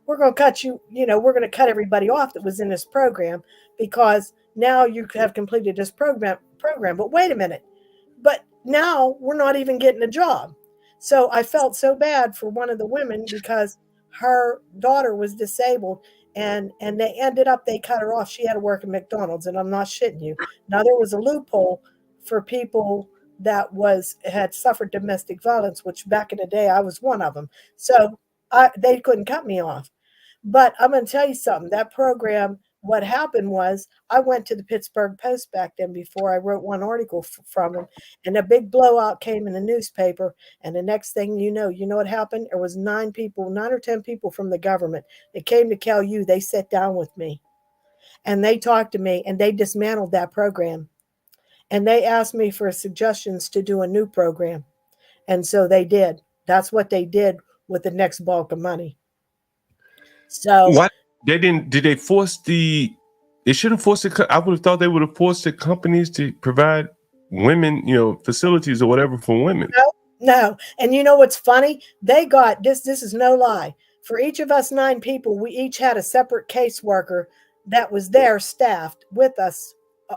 we're gonna cut you, we're gonna cut everybody off that was in this program because now you have completed this program. But wait a minute. But now we're not even getting a job. So I felt so bad for one of the women because her daughter was disabled, and they cut her off. She had to work at McDonald's, and I'm not shitting you. Now there was a loophole for people that had suffered domestic violence, which back in the day I was one of them. So they couldn't cut me off. But I'm going to tell you something. That program, what happened was I went to the Pittsburgh Post back then before I wrote one article from them, and a big blowout came in the newspaper. And the next thing you know what happened? There was 9 or 10 people from the government that came to KLU. They sat down with me and they talked to me, and they dismantled that program. And they asked me for suggestions to do a new program. And so they did. That's what they did with the next bulk of money. So what did they force they should have forced I would have thought they would have forced the companies to provide women, facilities or whatever for women. No. And you know what's funny? They got this is no lie. For each of us 9 people, we each had a separate caseworker that was there staffed with us.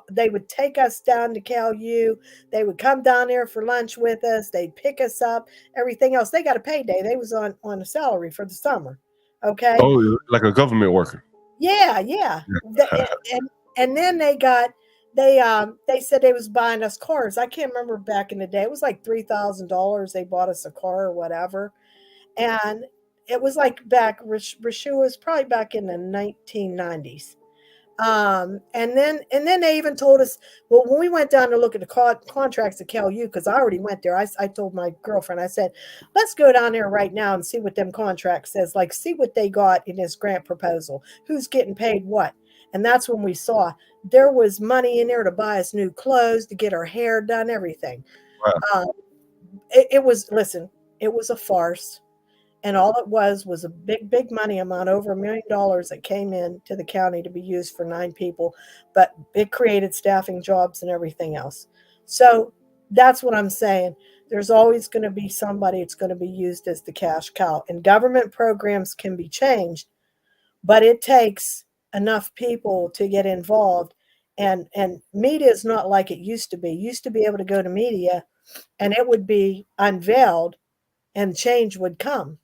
They would take us down to KLU. They would come down there for lunch with us. They'd pick us up, everything else. They got a payday. They was on a salary for the summer. Okay. Oh, like a government worker. Yeah. And then they said they was buying us cars. I can't remember back in the day. It was like $3,000. They bought us a car or whatever. And it was like Rashu was probably back in the 1990s. And then they even told us, well, when we went down to look at the contracts at KLU, because I already went there, I told my girlfriend, I said, let's go down there right now and see what them contracts says, like see what they got in this grant proposal, who's getting paid what. And that's when we saw there was money in there to buy us new clothes, to get our hair done, everything. Wow. It was a farce. And all it was a big money amount, over $1 million that came in to the county to be used for 9 people, but it created staffing jobs and everything else. So that's what I'm saying. There's always going to be somebody that's going to be used as the cash cow, and government programs can be changed, but it takes enough people to get involved. And media is not like it used to be. Used to be able to go to media and it would be unveiled and change would come.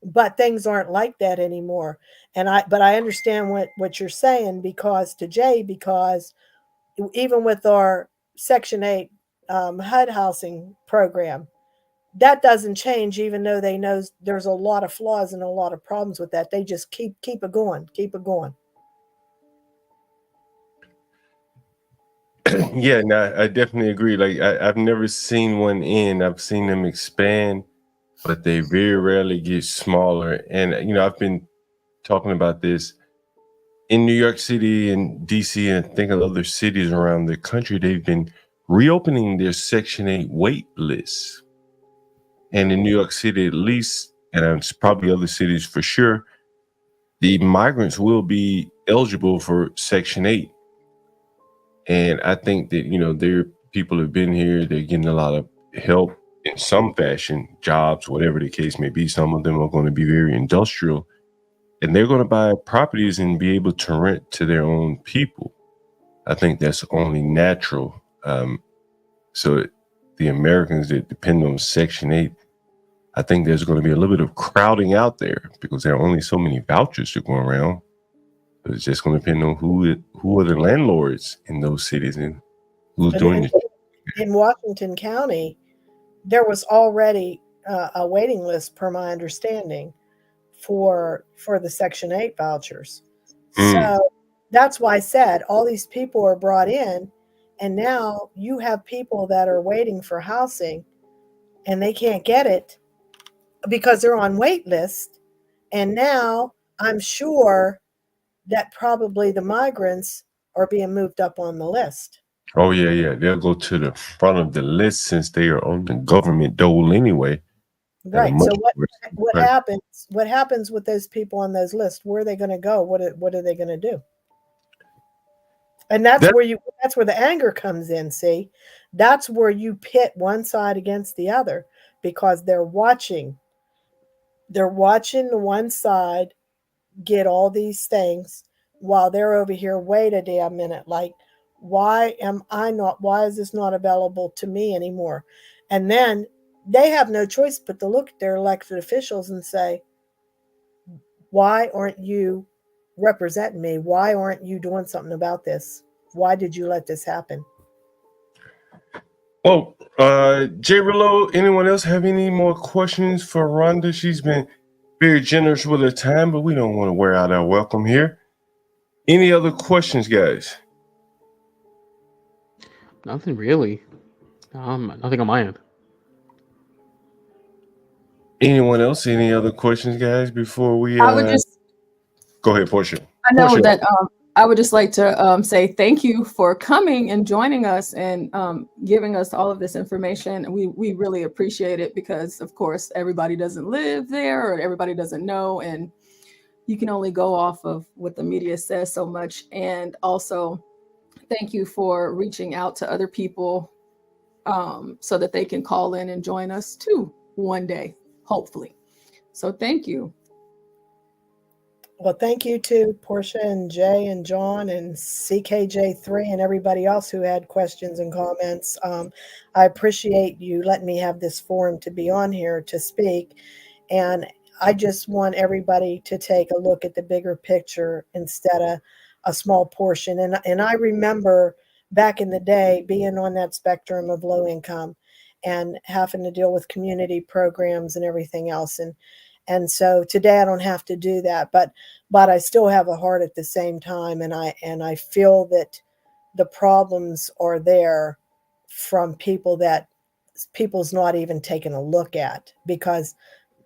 But things aren't like that anymore. But I understand what you're saying, because even with our Section 8 HUD housing program, that doesn't change, even though they know there's a lot of flaws and a lot of problems with that. They just keep it going. Yeah, no, I definitely agree. Like I've never seen one end. I've seen them expand, but they very rarely get smaller. And I've been talking about this in New York City and DC, and I think of other cities around the country. They've been reopening their Section 8 wait lists. And in New York City, at least, and it's probably other cities for sure, the migrants will be eligible for Section 8. And I think that, they're people have been here. They're getting a lot of help in some fashion, jobs, whatever the case may be. Some of them are going to be very industrial, and they're going to buy properties and be able to rent to their own people. I think that's only natural. So the Americans that depend on Section 8, I think there's going to be a little bit of crowding out there because there are only so many vouchers to go around. It's just going to depend on who are the landlords in those cities and who's doing it. In Washington County, there was already a waiting list, per my understanding, for the Section 8 vouchers. So that's why I said all these people are brought in, and now you have people that are waiting for housing, and they can't get it because they're on wait list. And now I'm sure that probably the migrants are being moved up on the list. Oh, yeah. They'll go to the front of the list since they are on the government dole anyway. Right. So what happens? What happens with those people on those lists? Where are they going to go? What are they going to do? And that's where the anger comes in. See, that's where you pit one side against the other because they're watching the one side get all these things while they're over here. Wait a damn minute. Like, why is this not available to me anymore? And then they have no choice but to look at their elected officials and say, why aren't you representing me? Why aren't you doing something about this? Why did you let this happen? Well, Jay Rillo, anyone else have any more questions for Rhonda? She's been very generous with her time, but we don't want to wear out our welcome here. Any other questions, guys? Nothing really. Nothing on my end. Anyone else? Any other questions, guys? Before we I would just go ahead, Portia. I know that I would just like to say thank you for coming and joining us and giving us all of this information. We really appreciate it because, of course, everybody doesn't live there or everybody doesn't know, and you can only go off of what the media says so much. And also, thank you for reaching out to other people so that they can call in and join us too one day, hopefully. So thank you. Well, thank you to Portia and Jay and John and CKJ3 and everybody else who had questions and comments. I appreciate you letting me have this forum to be on here to speak. And I just want everybody to take a look at the bigger picture instead of a small portion. And I remember back in the day being on that spectrum of low income and having to deal with community programs and everything else. And so today I don't have to do that, but I still have a heart at the same time. And I feel that the problems are there from people that people's not even taking a look at, because,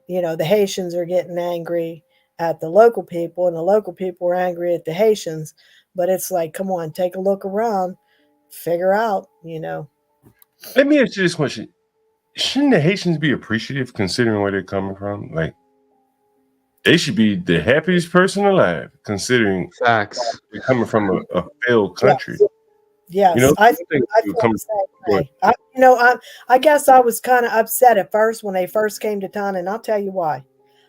you know, the Haitians are getting angry at the local people and the local people are angry at the Haitians. But it's like, come on, take a look around, figure out, you know. Let me ask you this question. Shouldn't the Haitians be appreciative considering where they're coming from? Like, they should be the happiest person alive, considering facts. They're coming from a failed country. Yes, you know, I feel the same way. I guess I was kind of upset at first when they first came to town, and I'll tell you why.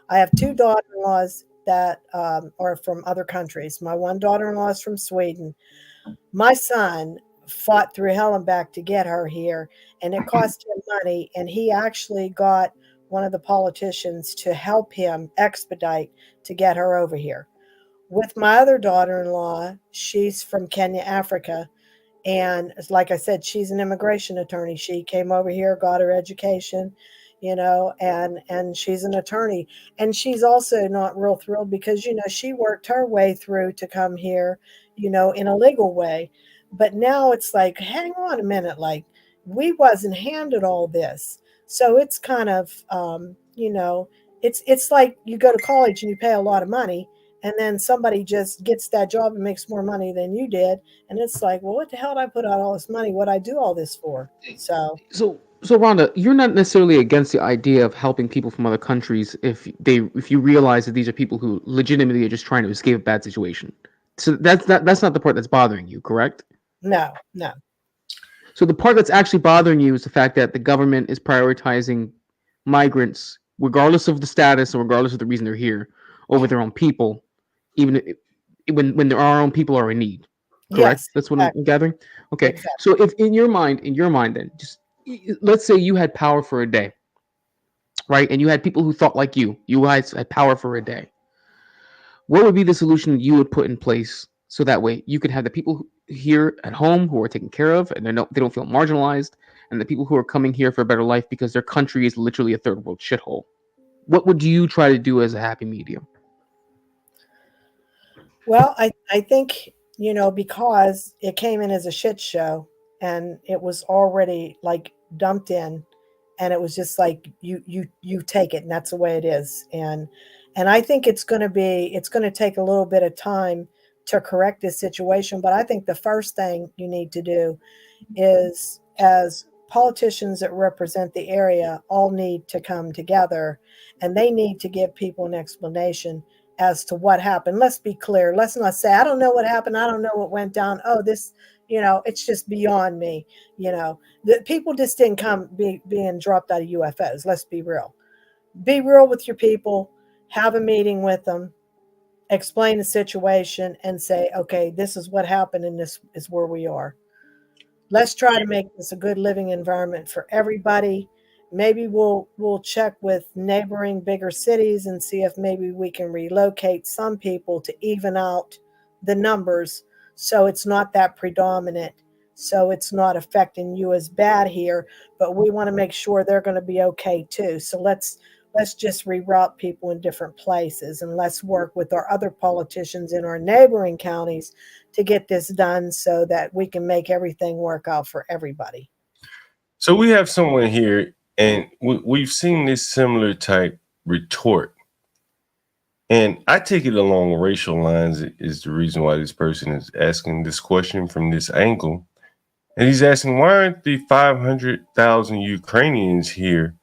I have two daughter-in-laws that are from other countries. My one daughter-in-law is from Sweden. My son fought through hell and back to get her here, and it cost him money, and he actually got one of the politicians to help him expedite to get her over here. With my other daughter-in-law, she's from Kenya, Africa, and like I said, she's an immigration attorney. She came over here, got her education, you know, and she's an attorney. And she's also not real thrilled because, you know, she worked her way through to come here, you know, in a legal way. But now it's like, hang on a minute, like, we wasn't handed all this. So it's kind of, you know, it's like you go to college and you pay a lot of money, and then somebody just gets that job and makes more money than you did. And it's like, well, what the hell did I put out all this money? What'd I do all this for? So Rhonda, you're not necessarily against the idea of helping people from other countries if you realize that these are people who legitimately are just trying to escape a bad situation. So that's not the part that's bothering you, correct? No. So the part that's actually bothering you is the fact that the government is prioritizing migrants, regardless of the status and regardless of the reason they're here, over their own people, even when our own people are in need. Correct? Yes, That's what I'm gathering. Okay. exactly. So if in your mind, then, just let's say you had power for a day, right? And you had people who thought like you. You guys had power for a day. What would be the solution you would put in place so that way you could have the people here at home who are taken care of and they don't feel marginalized, and the people who are coming here for a better life because their country is literally a third world shithole? What would you try to do as a happy medium? Well, I think, because it came in as a shit show and it was already like dumped in, and it was just like you take it and that's the way it is. And I think it's going to take a little bit of time to correct this situation. But I think the first thing you need to do is, as politicians that represent the area all need to come together, and they need to give people an explanation as to what happened. Let's be clear. Let's not say, I don't know what happened. I don't know what went down. Oh, this, it's just beyond me. The people just didn't come being dropped out of UFOs. Let's be real. Be real with your people. Have a meeting with them. Explain the situation and say, okay, this is what happened and this is where we are. Let's try to make this a good living environment for everybody. Maybe we'll check with neighboring bigger cities and see if maybe we can relocate some people to even out the numbers, so it's not that predominant, so it's not affecting you as bad here, but we want to make sure they're going to be okay too. So let's just reroute people in different places, and let's work with our other politicians in our neighboring counties to get this done so that we can make everything work out for everybody. So we have someone here, and we've seen this similar type retort. And I take it along racial lines is the reason why this person is asking this question from this angle. And he's asking, why aren't the 500,000 Ukrainians here?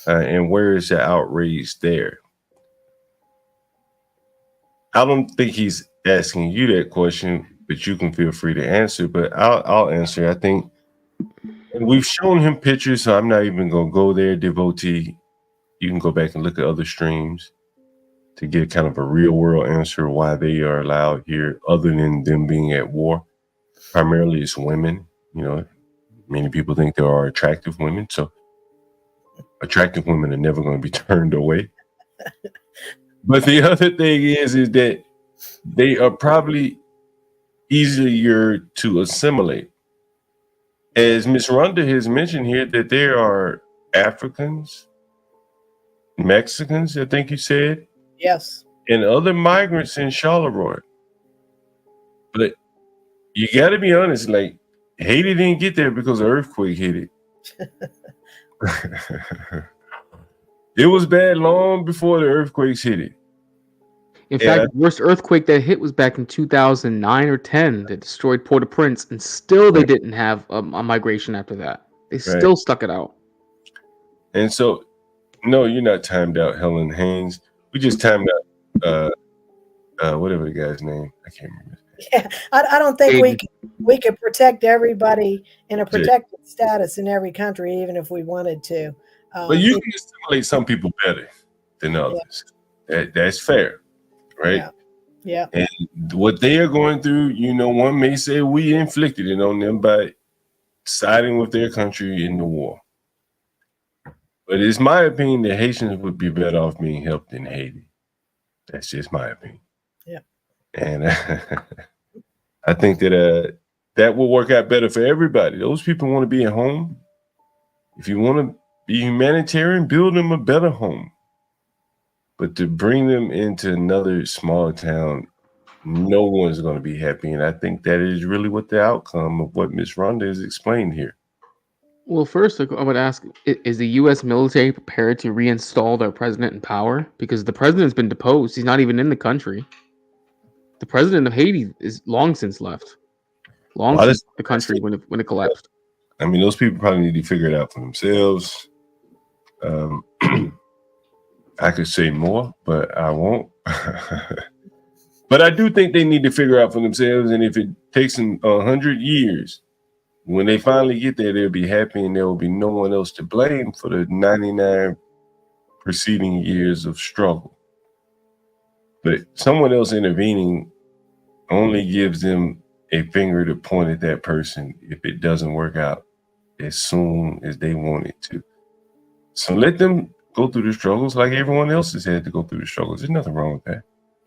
And where is the outrage there? I don't think he's asking you that question, but you can feel free to answer. But I'll answer. I think we've shown him pictures, so I'm not even going to go there, devotee. You can go back and look at other streams to get kind of a real world answer why they are allowed here, other than them being at war. Primarily it's women. Many people think there are attractive women, so attractive women are never going to be turned away. But the other thing is that they are probably easier to assimilate. As Miss Rhonda has mentioned here, that there are Africans, Mexicans, I think you said. Yes. And other migrants in Charleroi. But you got to be honest, like, Haiti didn't get there because an earthquake hit it. It was bad long before the earthquakes hit it. In fact, the worst earthquake that hit was back in 2009 or 10 that destroyed Port-au-Prince, and still they didn't have a migration after that. They still stuck it out. And so, no, you're not timed out, Helen Haynes. We just timed out whatever the guy's name. I can't remember. Yeah, I don't think we could protect everybody in a protected status in every country, even if we wanted to. But you can assimilate some people better than others. Yeah. That's fair, right? Yeah. And what they are going through, one may say we inflicted it on them by siding with their country in the war. But it's my opinion that Haitians would be better off being helped in Haiti. That's just my opinion. Yeah. And I think that that will work out better for everybody. Those people want to be at home. If you want to be humanitarian, build them a better home. But to bring them into another small town, no one's going to be happy. And I think that is really what the outcome of what Ms. Rhonda has explained here. Well, first, I would ask, is the U.S. military prepared to reinstall their president in power? Because the president's been deposed. He's not even in the country. The president of Haiti is long since left. Since the country when it collapsed. I mean, those people probably need to figure it out for themselves. I could say more, but I won't. But I do think they need to figure out for themselves. And if it takes them 100 years when they finally get there, they'll be happy and there will be no one else to blame for the 99 preceding years of struggle. But someone else intervening only gives them a finger to point at that person if it doesn't work out as soon as they want it to. So let them go through the struggles like everyone else has had to go through the struggles. There's nothing wrong with that.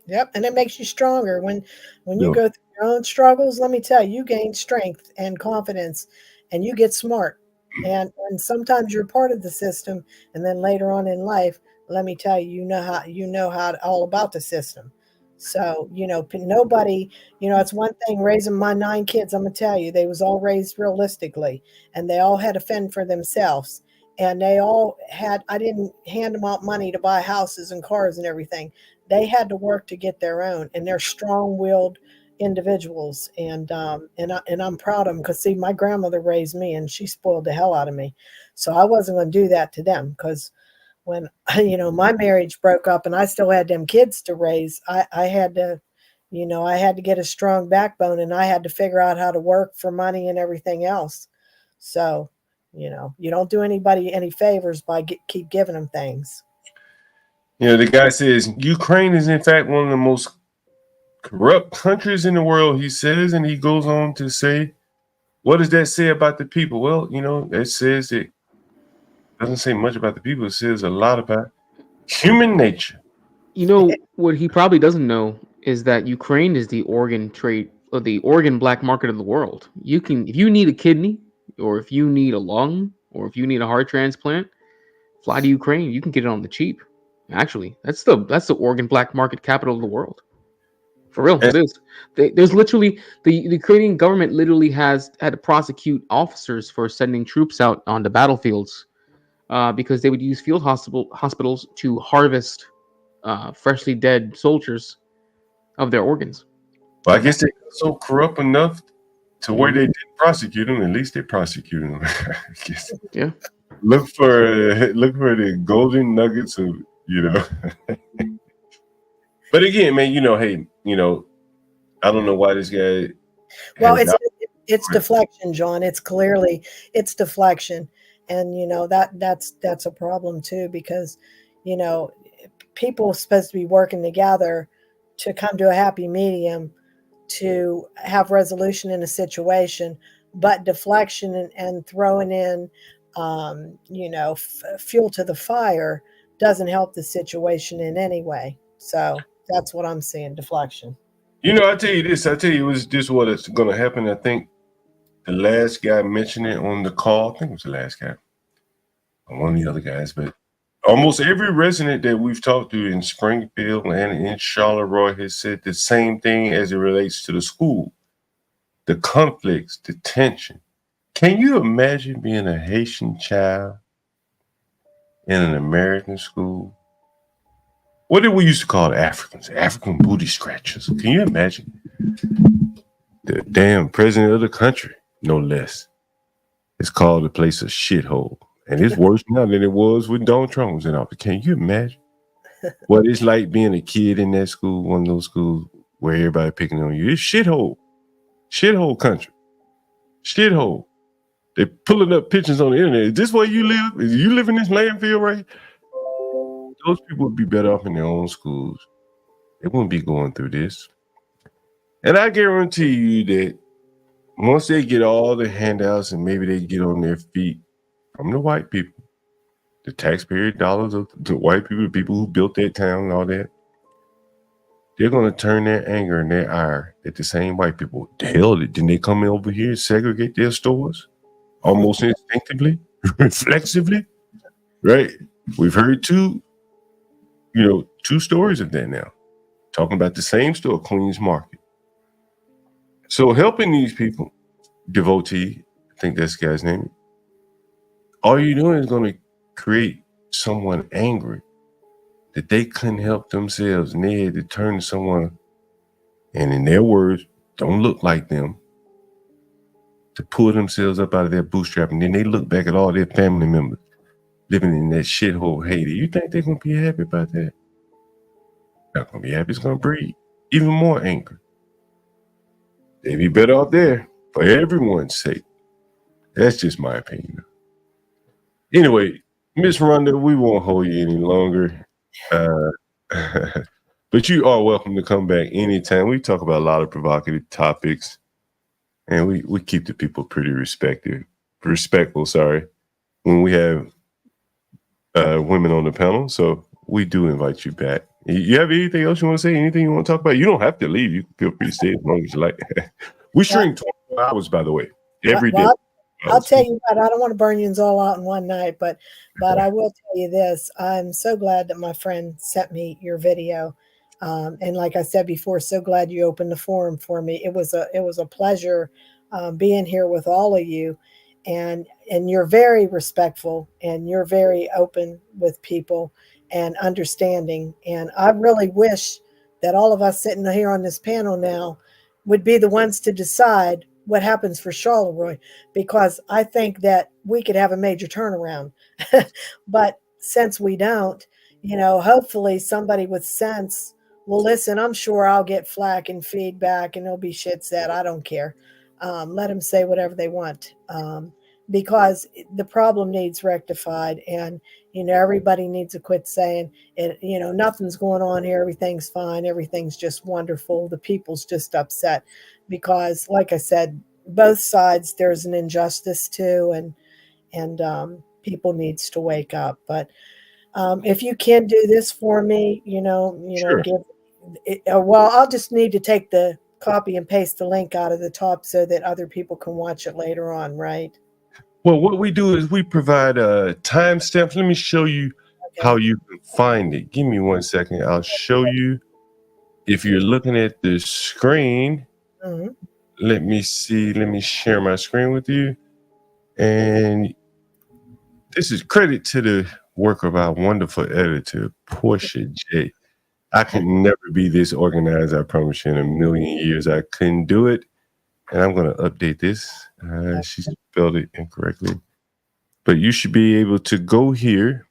Yep, and it makes you stronger when you go through your own struggles. Let me tell you, you gain strength and confidence, and you get smart. And sometimes you're part of the system, and then later on in life, let me tell you, you know how all about the system. So nobody, it's one thing raising my 9 kids. I'm gonna tell you, they was all raised realistically, and they all had to fend for themselves. And they all had, I didn't hand them out money to buy houses and cars and everything. They had to work to get their own, and they're strong-willed individuals. And I'm proud of them because, see, my grandmother raised me, and she spoiled the hell out of me. So I wasn't going to do that to them because when, my marriage broke up and I still had them kids to raise, I had to, I had to get a strong backbone, and I had to figure out how to work for money and everything else. So, you don't do anybody any favors by keep giving them things. The guy says Ukraine is in fact one of the most corrupt countries in the world, he says, and he goes on to say, what does that say about the people? Well, it says it doesn't say much about the people. It says a lot about human nature. What he probably doesn't know is that Ukraine is the organ trade or the organ black market of the world. If you need a kidney, or if you need a lung, or if you need a heart transplant, fly to Ukraine. You can get it on the cheap. Actually, that's the organ black market capital of the world. For real, it is. There's literally the Ukrainian government literally had to prosecute officers for sending troops out on the battlefields because they would use field hospitals to harvest freshly dead soldiers of their organs. Well, I guess they're so corrupt enough to where they didn't prosecute them. At least they prosecuted them. I guess. Yeah. Look for the golden nuggets of But again, man, hey, I don't know why this guy. Well, it's deflection, John. It's deflection, and that's a problem too because people are supposed to be working together to come to a happy medium to have resolution in a situation, but deflection and throwing in fuel to the fire doesn't help the situation in any way. So that's what I'm seeing, deflection. I tell you this. It was just what is going to happen. I think the last guy mentioned it on the call. I think it was the last guy. One of the other guys, but almost every resident that we've talked to in Springfield and in Charleroi has said the same thing as it relates to the school. The conflicts, the tension. Can you imagine being a Haitian child in an American school? What did we used to call Africans? African booty scratchers. Can you imagine? The damn president of the country, no less. It's called the place a shithole. And it's worse now than it was when Donald Trump was in office. Can you imagine what it's like being a kid in that school, one of those schools where everybody picking on you? It's shithole. Shithole country. Shithole. They're pulling up pictures on the internet. Is this where you live? Is you live in this landfill, right? Those people would be better off in their own schools. They wouldn't be going through this. And I guarantee you that once they get all the handouts and maybe they get on their feet from the white people, the taxpayer dollars of the white people, the people who built that town and all that, they're going to turn their anger and their ire at the same white people. The hell, didn't they come over here and segregate their stores? Almost instinctively, reflexively, right? We've heard two stories of that now, talking about the same store, Queens Market. So helping these people, devotee, I think that's the guy's name, all you're doing is going to create someone angry that they couldn't help themselves, and they had to turn to someone, and in their words, don't look like them, to pull themselves up out of their bootstrap, and then they look back at all their family members living in that shithole Haiti. You think they're going to be happy about that? Not going to be happy. It's going to breed even more anger. They'd be better off there for everyone's sake. That's just my opinion. Anyway, Miss Rhonda, we won't hold you any longer. But you are welcome to come back anytime. We talk about a lot of provocative topics, and we keep the people pretty respectful, when we have women on the panel. So we do invite you back. You have anything else you want to say? Anything you want to talk about? You don't have to leave. You can feel free to stay as long as you like. We stream 24 hours, by the way, every day. I'll tell you what, I don't want to burn you all out in one night, but I will tell you this. I'm so glad that my friend sent me your video. And like I said before, so glad you opened the forum for me. It was a pleasure being here with all of you. And you're very respectful and you're very open with people and understanding. And I really wish that all of us sitting here on this panel now would be the ones to decide what happens for Charleroi, because I think that we could have a major turnaround. But since we don't, hopefully somebody with sense will listen. I'm sure I'll get flack and feedback and there'll be shit said. I don't care. Let them say whatever they want, because the problem needs rectified. And, everybody needs to quit saying it, nothing's going on here. Everything's fine. Everything's just wonderful. The people's just upset because, like I said, both sides, there's an injustice too. And people needs to wake up. But if you can do this for me, Sure. give it, well, I'll just need to take the copy and paste the link out of the top so that other people can watch it later on, right? Well, what we do is we provide timestamps. Let me show you how you can find it. Give me 1 second. I'll show you. If you're looking at the screen, let me see. Let me share my screen with you. And this is credit to the work of our wonderful editor, Portia J. I can never be this organized. I promise you, in a million years, I couldn't do it. And I'm going to update this. She spelled it incorrectly. But you should be able to go here.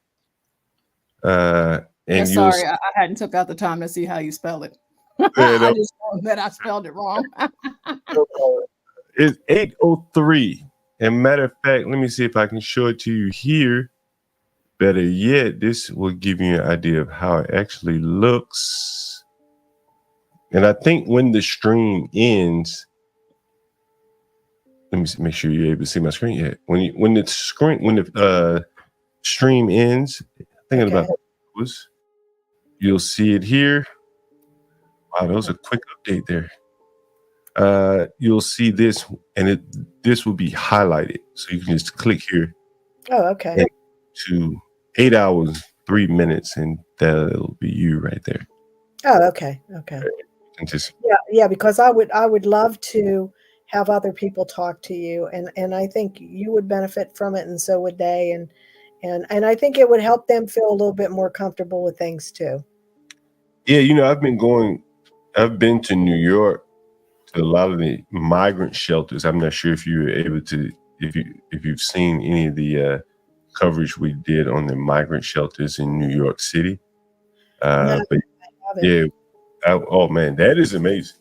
And sorry, I hadn't took out the time to see how you spell it. I just know that I spelled it wrong. It's 803. And matter of fact, let me see if I can show it to you here. Better yet, this will give you an idea of how it actually looks. And I think when the stream ends, let me make sure you're able to see my screen yet. When the stream ends, thinking about this, you'll see it here. Wow, that was a quick update there. You'll see this, and this will be highlighted. So you can just click here. Oh, okay. To 8 hours, 3 minutes, and that'll be you right there. Oh, okay. Okay. And just yeah, because I would love to have other people talk to you, and I think you would benefit from it, and so would they, and I think it would help them feel a little bit more comfortable with things too. Yeah, I've been to New York to a lot of the migrant shelters. I'm not sure if you were able to, if you've seen any of the coverage we did on the migrant shelters in New York City. No, but yeah, oh man, that is amazing.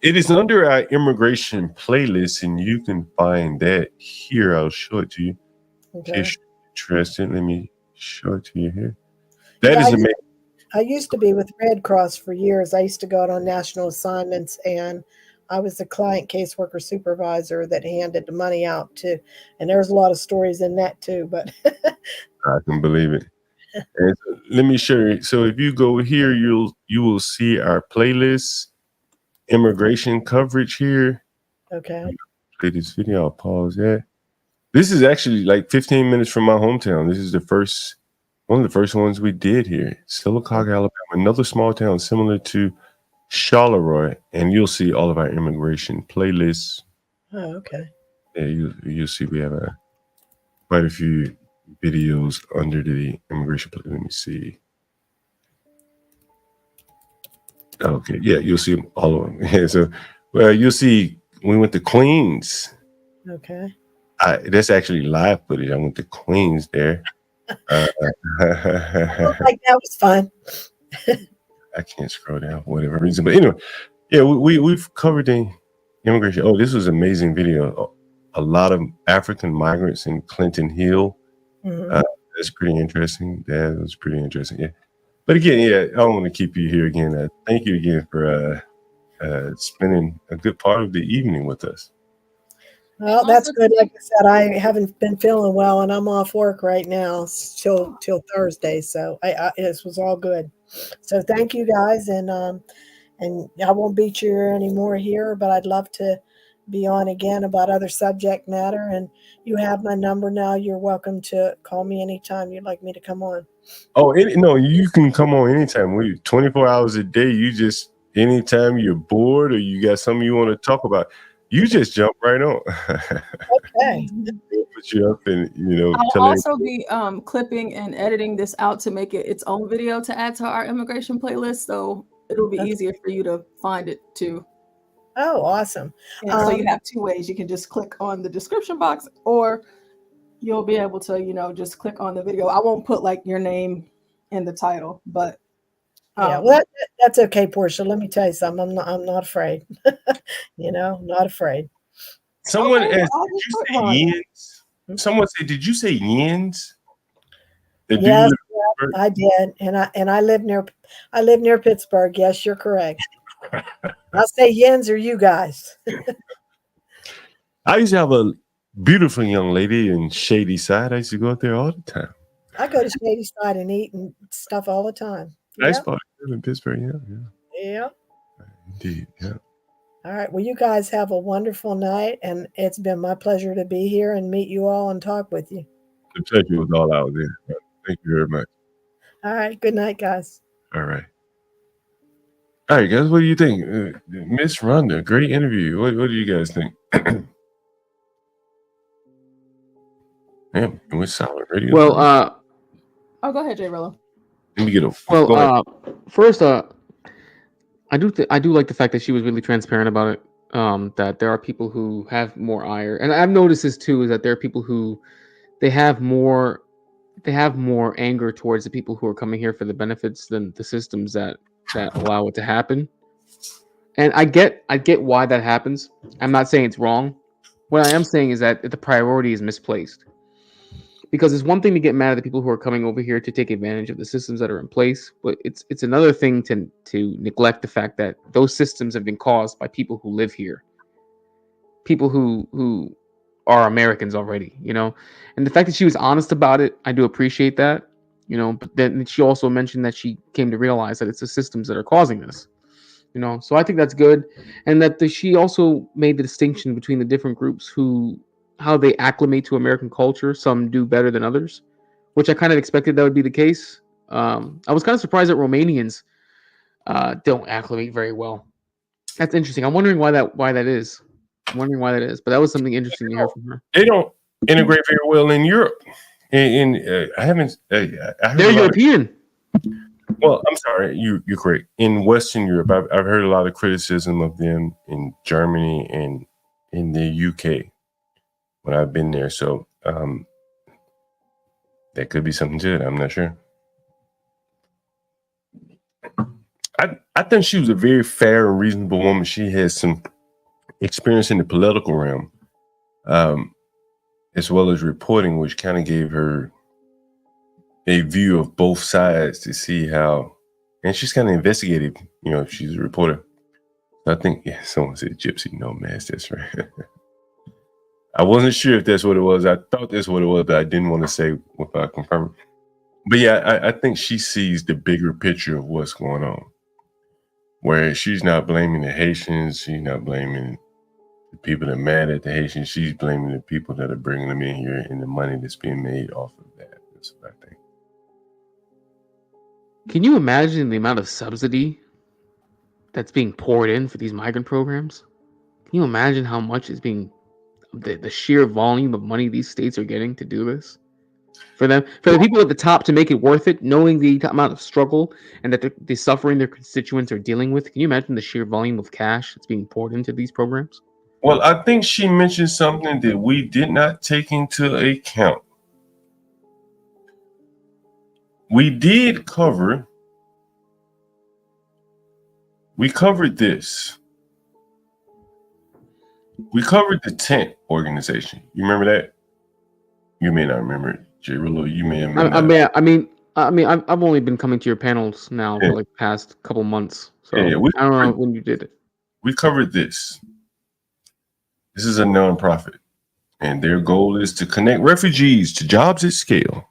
It is under our immigration playlist, and you can find that here. I'll show it to you. Okay. In case you're interested, let me show it to you here. That is amazing. I used to be with Red Cross for years. I used to go out on national assignments, and I was the client caseworker supervisor that handed the money out to, and there's a lot of stories in that too, but I can believe it. And so, let me show you. So if you go here, you will see our playlist, immigration coverage here. Okay. Play this video. I'll pause that. This is actually like 15 minutes from my hometown. This is one of the first ones we did here. Sylacauga, Alabama, another small town similar to Charleroi, and you'll see all of our immigration playlists. Oh, okay. Yeah, you'll see we have quite a few videos under the immigration playlist. Let me see. Okay, yeah, you'll see all of them. Yeah, so, well, you'll see we went to Queens. Okay. That's actually live footage. I went to Queens there. Like that was fun. I can't scroll down for whatever reason, but anyway, yeah, we've covered the immigration. Oh, this was an amazing video. a lot of African migrants in Clinton Hill. Mhm. That's pretty interesting. That was pretty interesting. Yeah. But again, yeah, I don't want to keep you here again. Thank you again for spending a good part of the evening with us. Well, that's good. Like I said, I haven't been feeling well, and I'm off work right now till Thursday. So this was all good. So thank you guys, and I won't beat you anymore here, but I'd love to be on again about other subject matter. And you have my number now. You're welcome to call me anytime you'd like me to come on. Oh, no, you can come on anytime. We 24 hours a day. You just anytime you're bored or you got something you want to talk about, you just jump right on. Okay. Put you up and I'll also be clipping and editing this out to make it its own video to add to our immigration playlist, so it'll be easier for you to find it too. Oh, awesome. And so you have two ways. You can just click on the description box, or you'll be able to, just click on the video. I won't put like your name in the title, but yeah, well, that's okay, Portia. Let me tell you something. I'm not afraid. Not afraid. Someone asked, did you say yens? Someone said, did you say yens? Yes, I did, and I live near Pittsburgh. Yes, you're correct. I'll say yens or you guys. I used to have a beautiful young lady in Shady Side. I used to go out there all the time. I go to Shady Side and eat and stuff all the time. Nice spot in Pittsburgh, Yeah. Indeed, yeah. All right. Well, you guys have a wonderful night, and it's been my pleasure to be here and meet you all and talk with you. The pleasure was all out there. Thank you very much. All right. Good night, guys. All right. All right, guys. What do you think? Miss Rhonda, great interview. What do you guys think? Man, we're solid radio. Well, oh, go ahead, J. Rello. Let me get a first, I do like the fact that she was really transparent about it. That there are people who have more ire, and I've noticed this too. Is that there are people who they have more anger towards the people who are coming here for the benefits than the systems that allow it to happen. And I get why that happens. I'm not saying it's wrong. What I am saying is that the priority is misplaced. Because it's one thing to get mad at the people who are coming over here to take advantage of the systems that are in place, but it's another thing to neglect the fact that those systems have been caused by people who live here, people who are Americans already, And the fact that she was honest about it, I do appreciate that, But then she also mentioned that she came to realize that it's the systems that are causing this, So I think that's good, and that she also made the distinction between the different groups how they acclimate to American culture. Some do better than others, which I kind of expected that would be the case. I was kind of surprised that Romanians don't acclimate very well. That's interesting. I'm wondering why that is. But that was something interesting to hear from her. They don't integrate very well in Europe. I haven't. They're European. Well, I'm sorry. You're correct. In Western Europe, I've heard a lot of criticism of them in Germany and in the UK. When I've been there, so that could be something to it. I'm not sure. I think she was a very fair and reasonable woman. She has some experience in the political realm, as well as reporting, which kind of gave her a view of both sides to see how. And she's kind of investigative. She's a reporter. I think, someone said gypsy nomads. That's right. I wasn't sure if that's what it was. I thought that's what it was, but I didn't want to say without confirming. But yeah, I think she sees the bigger picture of what's going on. Whereas she's not blaming the Haitians. She's not blaming the people that are mad at the Haitians. She's blaming the people that are bringing them in here and the money that's being made off of that. That's what I think. Can you imagine the amount of subsidy that's being poured in for these migrant programs? Can you imagine how much is being... The sheer volume of money these states are getting to do this for the people at the top to make it worth it, knowing the amount of struggle and that the suffering their constituents are dealing with. Can you imagine the sheer volume of cash that's being poured into these programs? Well, I think she mentioned something that we did not take into account. We covered this. We covered the tent organization. You remember that? You may not remember it, J. Rillo. You may have. I've only been coming to your panels now for like the past couple months. So I don't know when you did it. We covered this. This is a nonprofit, and their goal is to connect refugees to jobs at scale.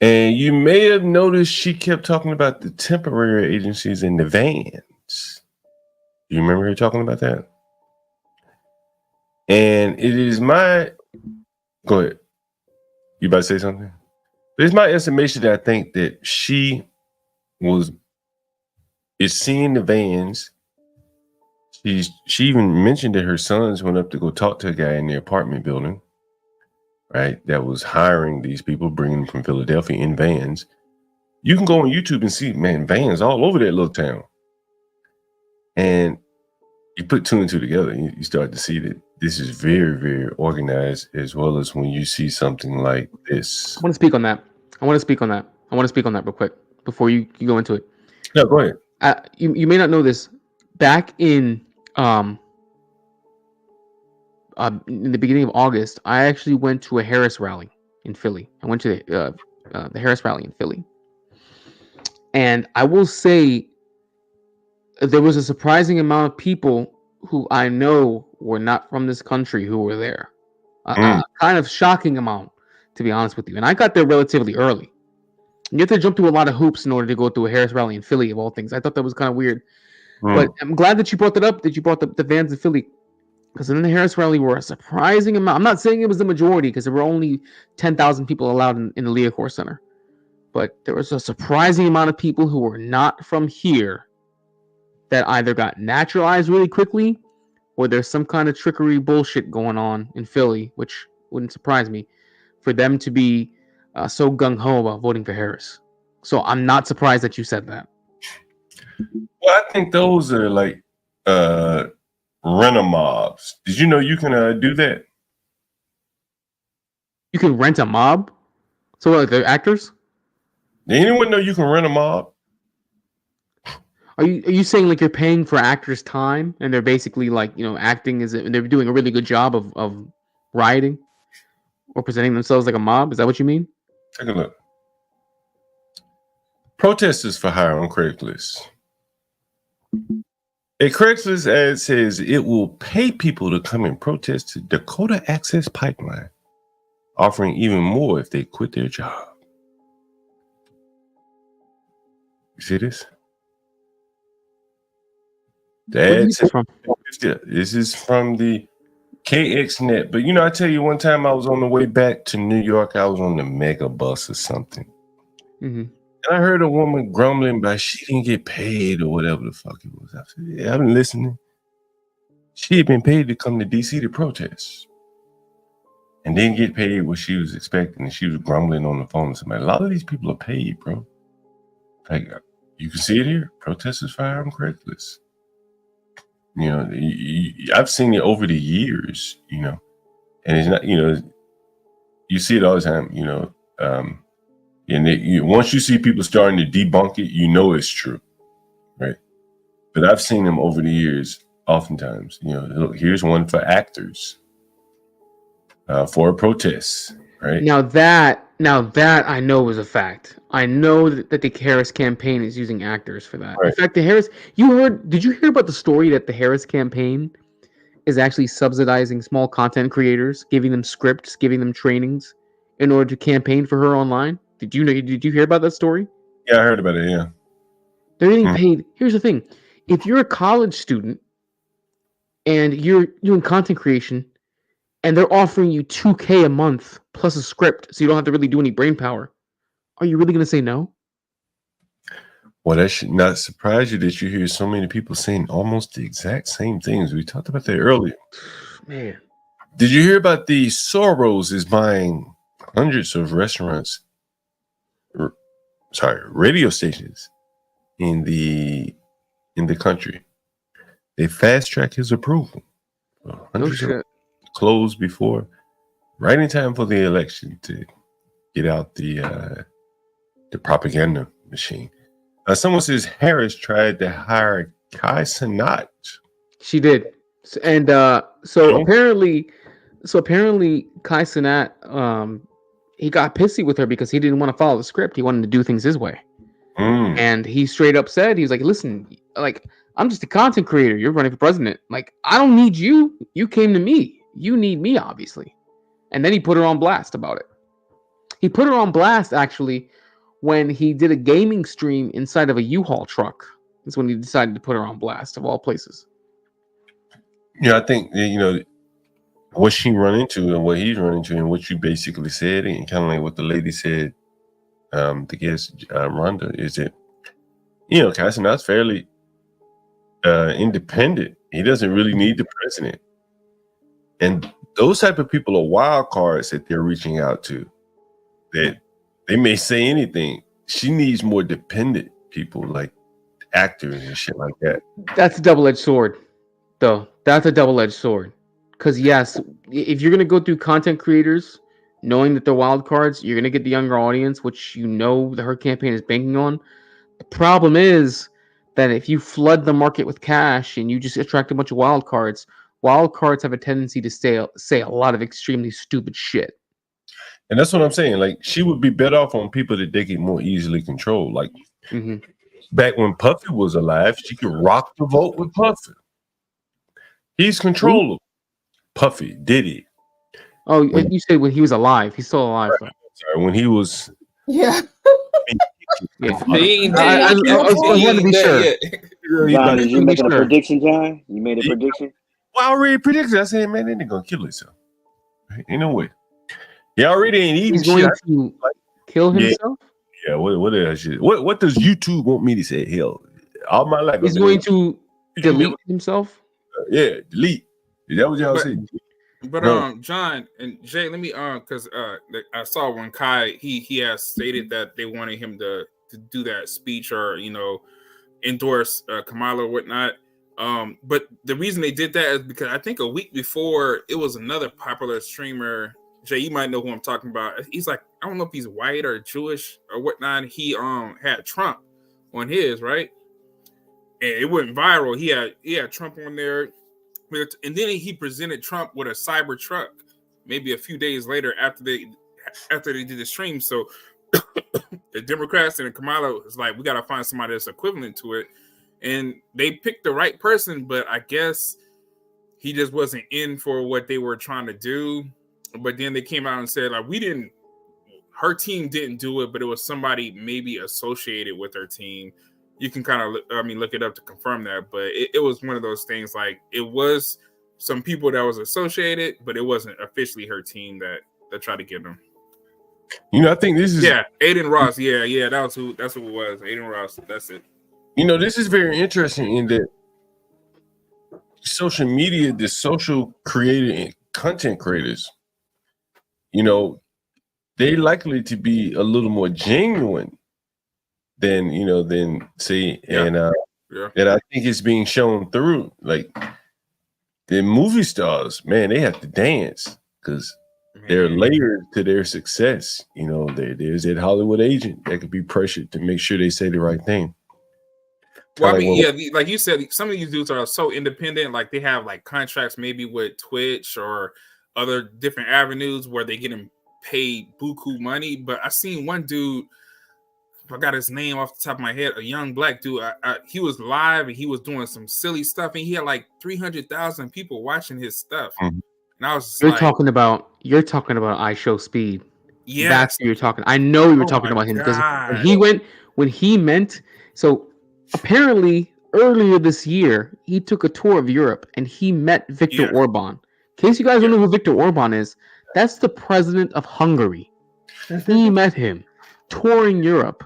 And you may have noticed she kept talking about the temporary agencies and the vans. You remember her talking about that? And it is my... Go ahead. You about to say something? But it's my estimation that I think that she is seeing the vans. She even mentioned that her sons went up to go talk to a guy in the apartment building, right? That was hiring these people, bringing them from Philadelphia in vans. You can go on YouTube and see, man, vans all over that little town. And you put two and two together, and you start to see that this is very, very organized, as well as when you see something like this. I want to speak on that. I want to speak on that real quick before you go into it. No, go ahead. You may not know this. Back in the beginning of August, I actually went to a Harris rally in Philly. I went to the Harris rally in Philly. And I will say there was a surprising amount of people who I know were not from this country who were there. A kind of shocking amount, to be honest with you. And I got there relatively early. You have to jump through a lot of hoops in order to go to a Harris rally in Philly, of all things. I thought that was kind of weird. But I'm glad that you brought that up, that you brought the vans in Philly. Because in the Harris rally were a surprising amount. I'm not saying it was the majority, because there were only 10,000 people allowed in the Leacorps Center. But there was a surprising amount of people who were not from here that either got naturalized really quickly, or there's some kind of trickery bullshit going on in Philly, which wouldn't surprise me, for them to be so gung-ho about voting for Harris. So I'm not surprised that you said that. Well, I think those are like rent-a-mobs. Did you know you can do that? You can rent a mob? So like they're actors? Did anyone know you can rent a mob? Are you saying like you're paying for actors' time and they're basically like, acting and they're doing a really good job of rioting or presenting themselves like a mob? Is that what you mean? Take a look. Protesters for hire on Craigslist. A Craigslist ad says it will pay people to come and protest the Dakota Access Pipeline, offering even more if they quit their job. You see this? This is from the KXNet. But I tell you, one time I was on the way back to New York. I was on the mega bus or something. Mm-hmm. And I heard a woman grumbling about she didn't get paid or whatever the fuck it was. I said, yeah, I've been listening. She had been paid to come to DC to protest and didn't get paid what she was expecting. And she was grumbling on the phone. So, man, a lot of these people are paid, bro. Like, you can see it here. Protesters fire on Craigslist. I've seen it over the years, and it's not, you see it all the time, and once you see people starting to debunk it, it's true, right? But I've seen them over the years, oftentimes. Look, here's one for actors for a protest, right? Now that I know is a fact. I know that the Harris campaign is using actors for that. Right. In fact, did you hear about the story that the Harris campaign is actually subsidizing small content creators, giving them scripts, giving them trainings in order to campaign for her online? Did you hear about that story? Yeah, I heard about it, yeah. They're getting paid. Here's the thing. If you're a college student and you're doing content creation and they're offering you $2,000 a month plus a script so you don't have to really do any brain power, are you really going to say no? Well, that should not surprise you that you hear so many people saying almost the exact same things. We talked about that earlier. Man. Did you hear about the Soros is buying hundreds of restaurants, radio stations in the country? They fast-track his approval. Hundreds of closed before, right in time for the election to get out the propaganda machine. Someone says Harris tried to hire Kai Cenat. She did. So apparently Kai Cenat, he got pissy with her because he didn't want to follow the script. He wanted to do things his way. And he straight up said, he was like, listen, like, I'm just a content creator. You're running for president. Like, I don't need you. You came to me. You need me, obviously. And then he put her on blast about it. He put her on blast, actually, when he did a gaming stream inside of a U-Haul truck. That's when he decided to put her on blast, of all places. Yeah, I think, what she run into and what he's run into and what you basically said, and kind of like what the lady said, the guest, Rhonda, is that, Kai Cenat's fairly independent. He doesn't really need the president. And those type of people are wild cards that they're reaching out to, that they may say anything. She needs more dependent people, like actors and shit like that. That's a double-edged sword, though. That's a double-edged sword. Because, yes, if you're going to go through content creators, knowing that they're wild cards, you're going to get the younger audience, which her campaign is banking on. The problem is that if you flood the market with cash and you just attract a bunch of wild cards have a tendency to say a lot of extremely stupid shit. And that's what I'm saying. Like, she would be better off on people that they can more easily control. Like, back when Puffy was alive, she could rock the vote with Puffy. He's controllable. Puffy, Diddy. Oh, you said when he was alive. He's still alive. Right. Sorry, when he was... Yeah. I want to be sure. John, did you make a prediction, John? You made a prediction? Well, I already predicted. I said, man, they're going to kill himself. Right? Ain't no way. He already ain't eating shit. He's going to kill himself? Yeah, what else? What does YouTube want me to say? Hell, all my life. He's going to delete himself? Yeah, delete. Is that what y'all said? But John and Jay, let me because I saw when Kai he has stated that they wanted him to do that speech or endorse Kamala or whatnot. But the reason they did that is because I think a week before it was another popular streamer. Jay, you might know who I'm talking about. He's like, I don't know if he's white or Jewish or whatnot. He had Trump on his, right, and it went viral. He had Trump on there. And then he presented Trump with a cyber truck maybe a few days later after they did the stream. So the Democrats and Kamala was like, we got to find somebody that's equivalent to it. And they picked the right person, but I guess he just wasn't in for what they were trying to do. But then they came out and said, like, her team didn't do it, but it was somebody maybe associated with her team. You can kind of, look it up to confirm that, but it was one of those things. Like, it was some people that was associated, but it wasn't officially her team that tried to get them. I think this is Aiden Ross. Yeah, that's who it was. Aiden Ross. That's it. This is very interesting in that social media, the social creator and content creators, they likely to be a little more genuine than say, and I think it's being shown through. Like, the movie stars, man, they have to dance because there are layers to their success. There's that Hollywood agent that could be pressured to make sure they say the right thing. Well, like you said, some of these dudes are so independent. Like, they have like contracts maybe with Twitch or other different avenues where they get them paid buku money. But I seen one dude, I got his name off the top of my head, a young black dude. He was live and he was doing some silly stuff, and he had like 300,000 people watching his stuff. And I was just you're talking about I Show Speed. Yeah, that's what you're talking. I know you were talking about him because so apparently earlier this year he took a tour of Europe and he met Viktor Orban. In case you guys don't know who Viktor Orban is, that's the president of Hungary. He met him touring Europe.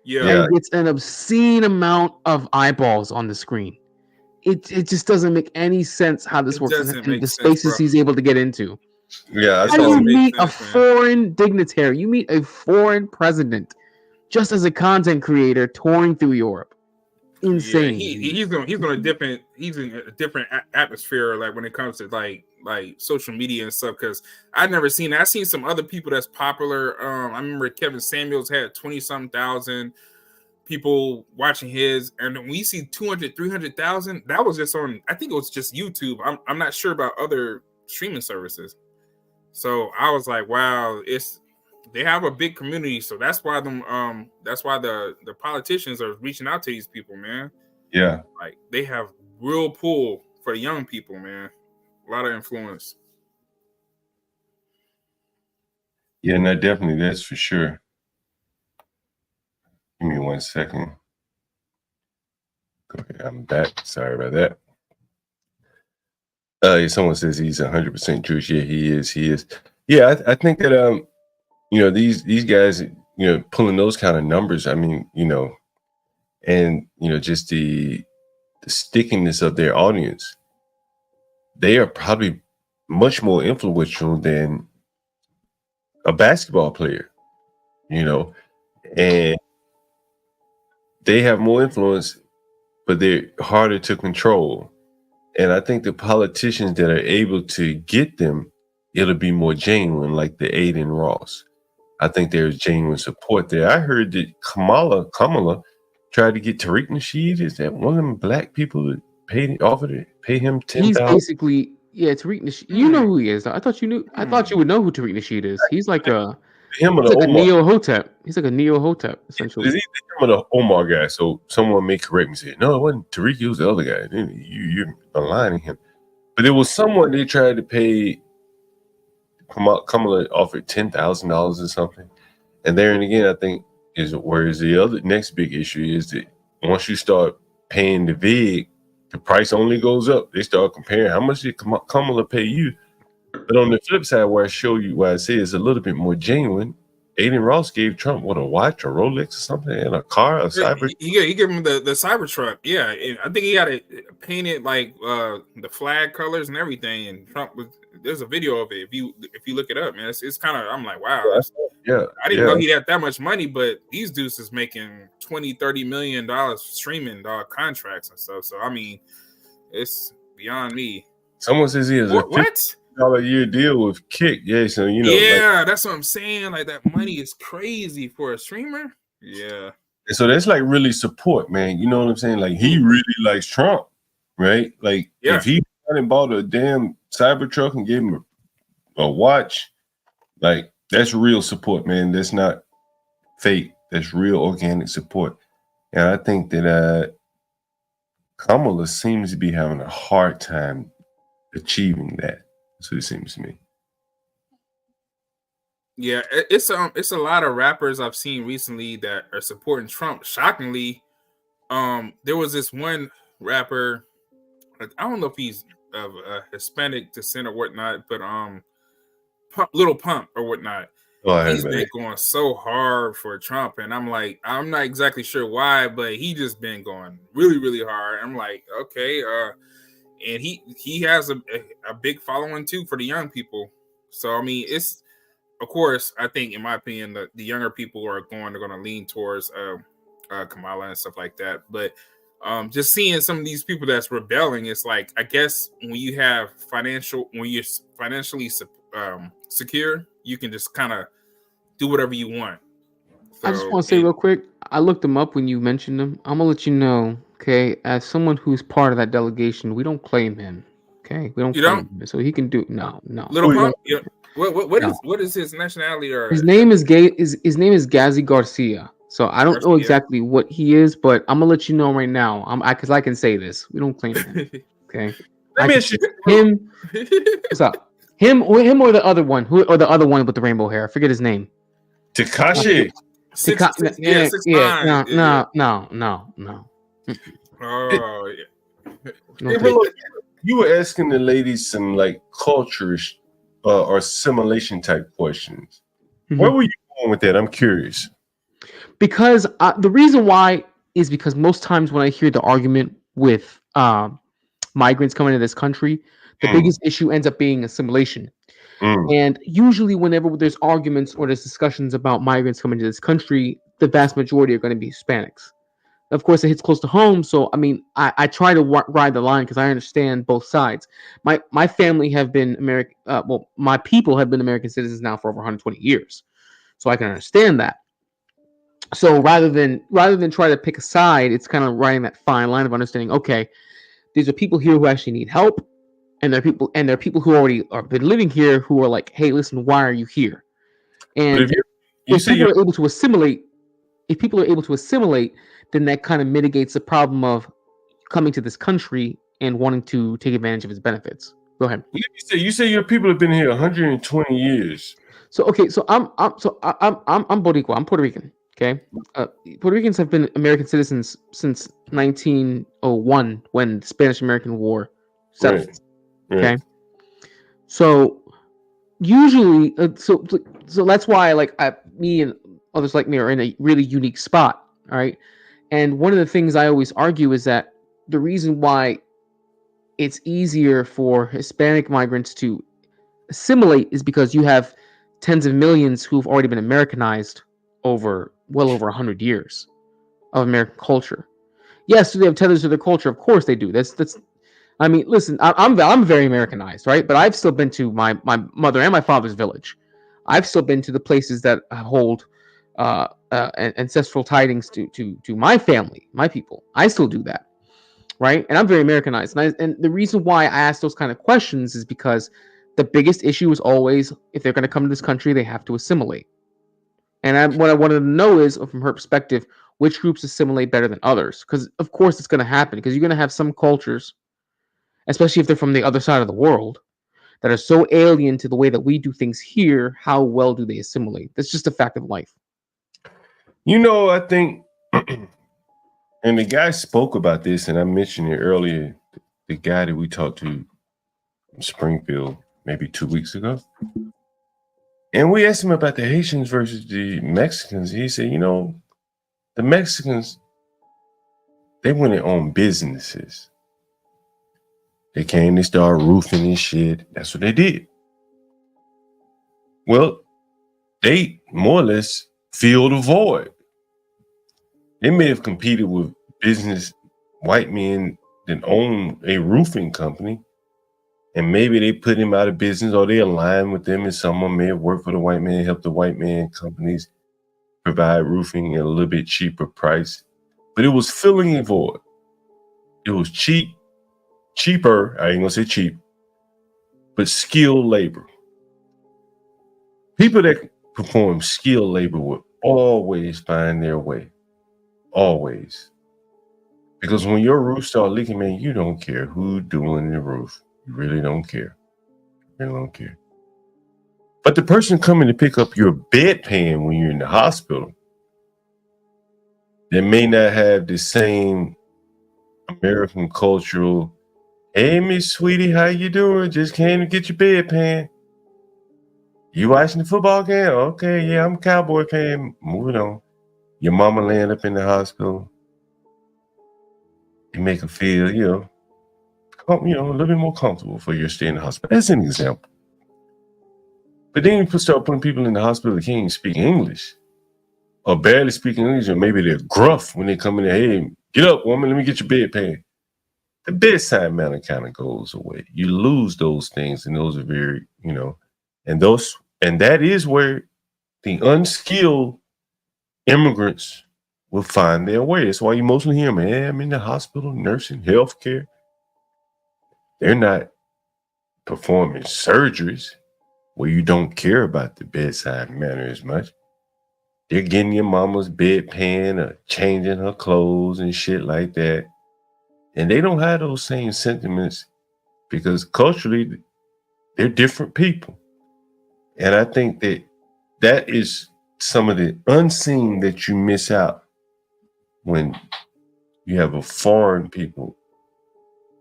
And gets an obscene amount of eyeballs on the screen. It just doesn't make any sense how this works and the spaces he's able to get into. Yeah, how do you meet a foreign dignitary? You meet a foreign president just as a content creator touring through Europe. Insane. He's in a different atmosphere, like when it comes to like social media and stuff. Because I've never seen that. I've seen some other people that's popular. I remember Kevin Samuels had 20-something thousand people watching his, and when we see 200, 300,000, that was just on, I think it was just YouTube. I'm not sure about other streaming services. So I was like, wow, they have a big community, so that's why the politicians are reaching out to these people, man. Yeah, like they have real pull for young people, man. A lot of influence. Yeah, no, definitely, that's for sure. Give me 1 second. Okay, I'm back. Sorry about that. Someone says he's 100% Jewish. Yeah, he is. He is. Yeah, I think that these guys, pulling those kind of numbers. I mean, and just the stickiness of their audience. They are probably much more influential than a basketball player, and they have more influence, but they're harder to control. And I think the politicians that are able to get them, it'll be more genuine, like the Aiden Ross. I think there's genuine support there. I heard that Kamala tried to get Tariq Nasheed. Is that one of them black people that offered to pay him $10,000? He's basically, Tariq Nasheed. You know who he is. I thought you knew. I thought you would know who Tariq Nasheed is. He's like a Neo-Hotep. He's like a Neo-Hotep, essentially. Is he the Omar guy? So someone may correct me and say, no, it wasn't Tariq, it was the other guy. You're aligning him. But it was someone they tried to pay. Kamala offered $10,000 or something. And there and again, I think whereas the other next big issue is that once you start paying the VIG, the price only goes up. They start comparing how much did Kamala pay you. But on the flip side, where I show you why I say it's a little bit more genuine, Aiden Ross gave Trump a watch, a Rolex or something, and a car, a cyber. He gave him the Cybertruck. Yeah, I think he got it painted like the flag colors and everything. And Trump there's a video of it. If you look it up, man, it's kind of, I'm like, wow. I didn't know he had that much money, but these dudes is making $20-30 million streaming contracts and stuff. So I mean, it's beyond me. Someone says he has a $50 deal with Kick. Yeah, so that's what I'm saying. Like that money is crazy for a streamer. Yeah. And so that's like really support, man. You know what I'm saying? Like he really likes Trump, right? Like if he hadn't bought a damn Cybertruck and gave him a watch, like that's real support, man. That's not fake. That's real organic support. And I think that Kamala seems to be having a hard time achieving that. That's what it seems to me. Yeah, it's a lot of rappers I've seen recently that are supporting Trump. Shockingly, there was this one rapper, I don't know if he's of Hispanic descent or whatnot, but Lil Pump or whatnot. He's been going so hard for Trump, and I'm like, I'm not exactly sure why, but he just been going really, really hard. I'm like, okay, and he has a big following too for the young people. So I mean, it's, of course, I think in my opinion the younger people are going to lean towards Kamala and stuff like that. But just seeing some of these people that's rebelling, it's like, I guess when you're financially secure, you can just kind of do whatever you want. So, I just want to say real quick, I looked them up when you mentioned them. I'm gonna let you know, okay, as someone who's part of that delegation, we don't claim him. Okay, we don't claim him, so he can do no. Little Pump, yeah. What is his nationality or his name is his name is Gazi Garcia. So I don't know exactly what he is, but I'm gonna let you know right now. Because I can say this. We don't claim him. Okay. Let me ask you him. What's up? Him or the other one? Or the other one with the rainbow hair? I forget his name. Tekashi. No. Oh yeah. You were asking the ladies some like culture or assimilation type questions. Mm-hmm. Where were you going with that? I'm curious. Because the reason why is because most times when I hear the argument with migrants coming to this country, the biggest issue ends up being assimilation. And usually whenever there's arguments or there's discussions about migrants coming to this country, the vast majority are going to be Hispanics. Of course, it hits close to home. So, I mean, I try to ride the line because I understand both sides. My family have been American. My people have been American citizens now for over 120 years. So I can understand that. So rather than try to pick a side, it's kind of writing that fine line of understanding. Okay, these are people here who actually need help, and there are people who already are been living here who are like, hey, listen, why are you here? And if people are able to assimilate, then that kind of mitigates the problem of coming to this country and wanting to take advantage of its benefits. Go ahead. You say your people have been here 120 years. So okay, so I'm Boricua. I'm Puerto Rican. Okay, Puerto Ricans have been American citizens since 1901 when the Spanish-American War settled. Right. Okay, so usually, so that's why me and others like me are in a really unique spot. All right, and one of the things I always argue is that the reason why it's easier for Hispanic migrants to assimilate is because you have tens of millions who've already been Americanized over well over 100 years of American culture. Yes, do they have tethers to their culture? Of course they do. That's. I mean, listen, I'm very Americanized, right? But I've still been to my mother and my father's village. I've still been to the places that hold ancestral tidings to my family, my people. I still do that, right? And I'm very Americanized. And the reason why I ask those kind of questions is because the biggest issue is always, if they're going to come to this country, they have to assimilate. And what I wanted to know is, from her perspective, which groups assimilate better than others? Because, of course, it's going to happen. Because you're going to have some cultures, especially if they're from the other side of the world, that are so alien to the way that we do things here. How well do they assimilate? That's just a fact of life. I think, and the guy spoke about this, and I mentioned it earlier, the guy that we talked to in Springfield maybe 2 weeks ago. And we asked him about the Haitians versus the Mexicans. He said, the Mexicans, they went and owned businesses. They came, they started roofing and shit. That's what they did. Well, they more or less filled a void. They may have competed with business white men that own a roofing company, and maybe they put him out of business, or they aligned with them, and someone may have worked for the white man, helped the white man companies provide roofing at a little bit cheaper price. But it was filling a void. It was cheaper, I ain't gonna say cheap, but skilled labor. People that perform skilled labor will always find their way. Always. Because when your roof start leaking, man, you don't care who's doing the roof. You really don't care. You really don't care. But the person coming to pick up your bedpan when you're in the hospital, they may not have the same American cultural, hey, Miss Sweetie, how you doing? Just came to get your bedpan. You watching the football game? Okay, yeah, I'm a Cowboy fan. Moving on. Your mama laying up in the hospital. You make her feel, a little bit more comfortable for your stay in the hospital. That's an example. But then you start putting people in the hospital that can't even speak English, or barely speak English, or maybe they're gruff when they come in there. Hey, get up, woman, let me get your bedpan. The bedside manner kind of goes away. You lose those things, and those are very, and that is where the unskilled immigrants will find their way. That's why you mostly hear them, hey, I'm in the hospital, nursing, healthcare. They're not performing surgeries where you don't care about the bedside manner as much. They're getting your mama's bedpan or changing her clothes and shit like that. And they don't have those same sentiments because culturally, they're different people. And I think that is some of the unseen that you miss out when you have a foreign people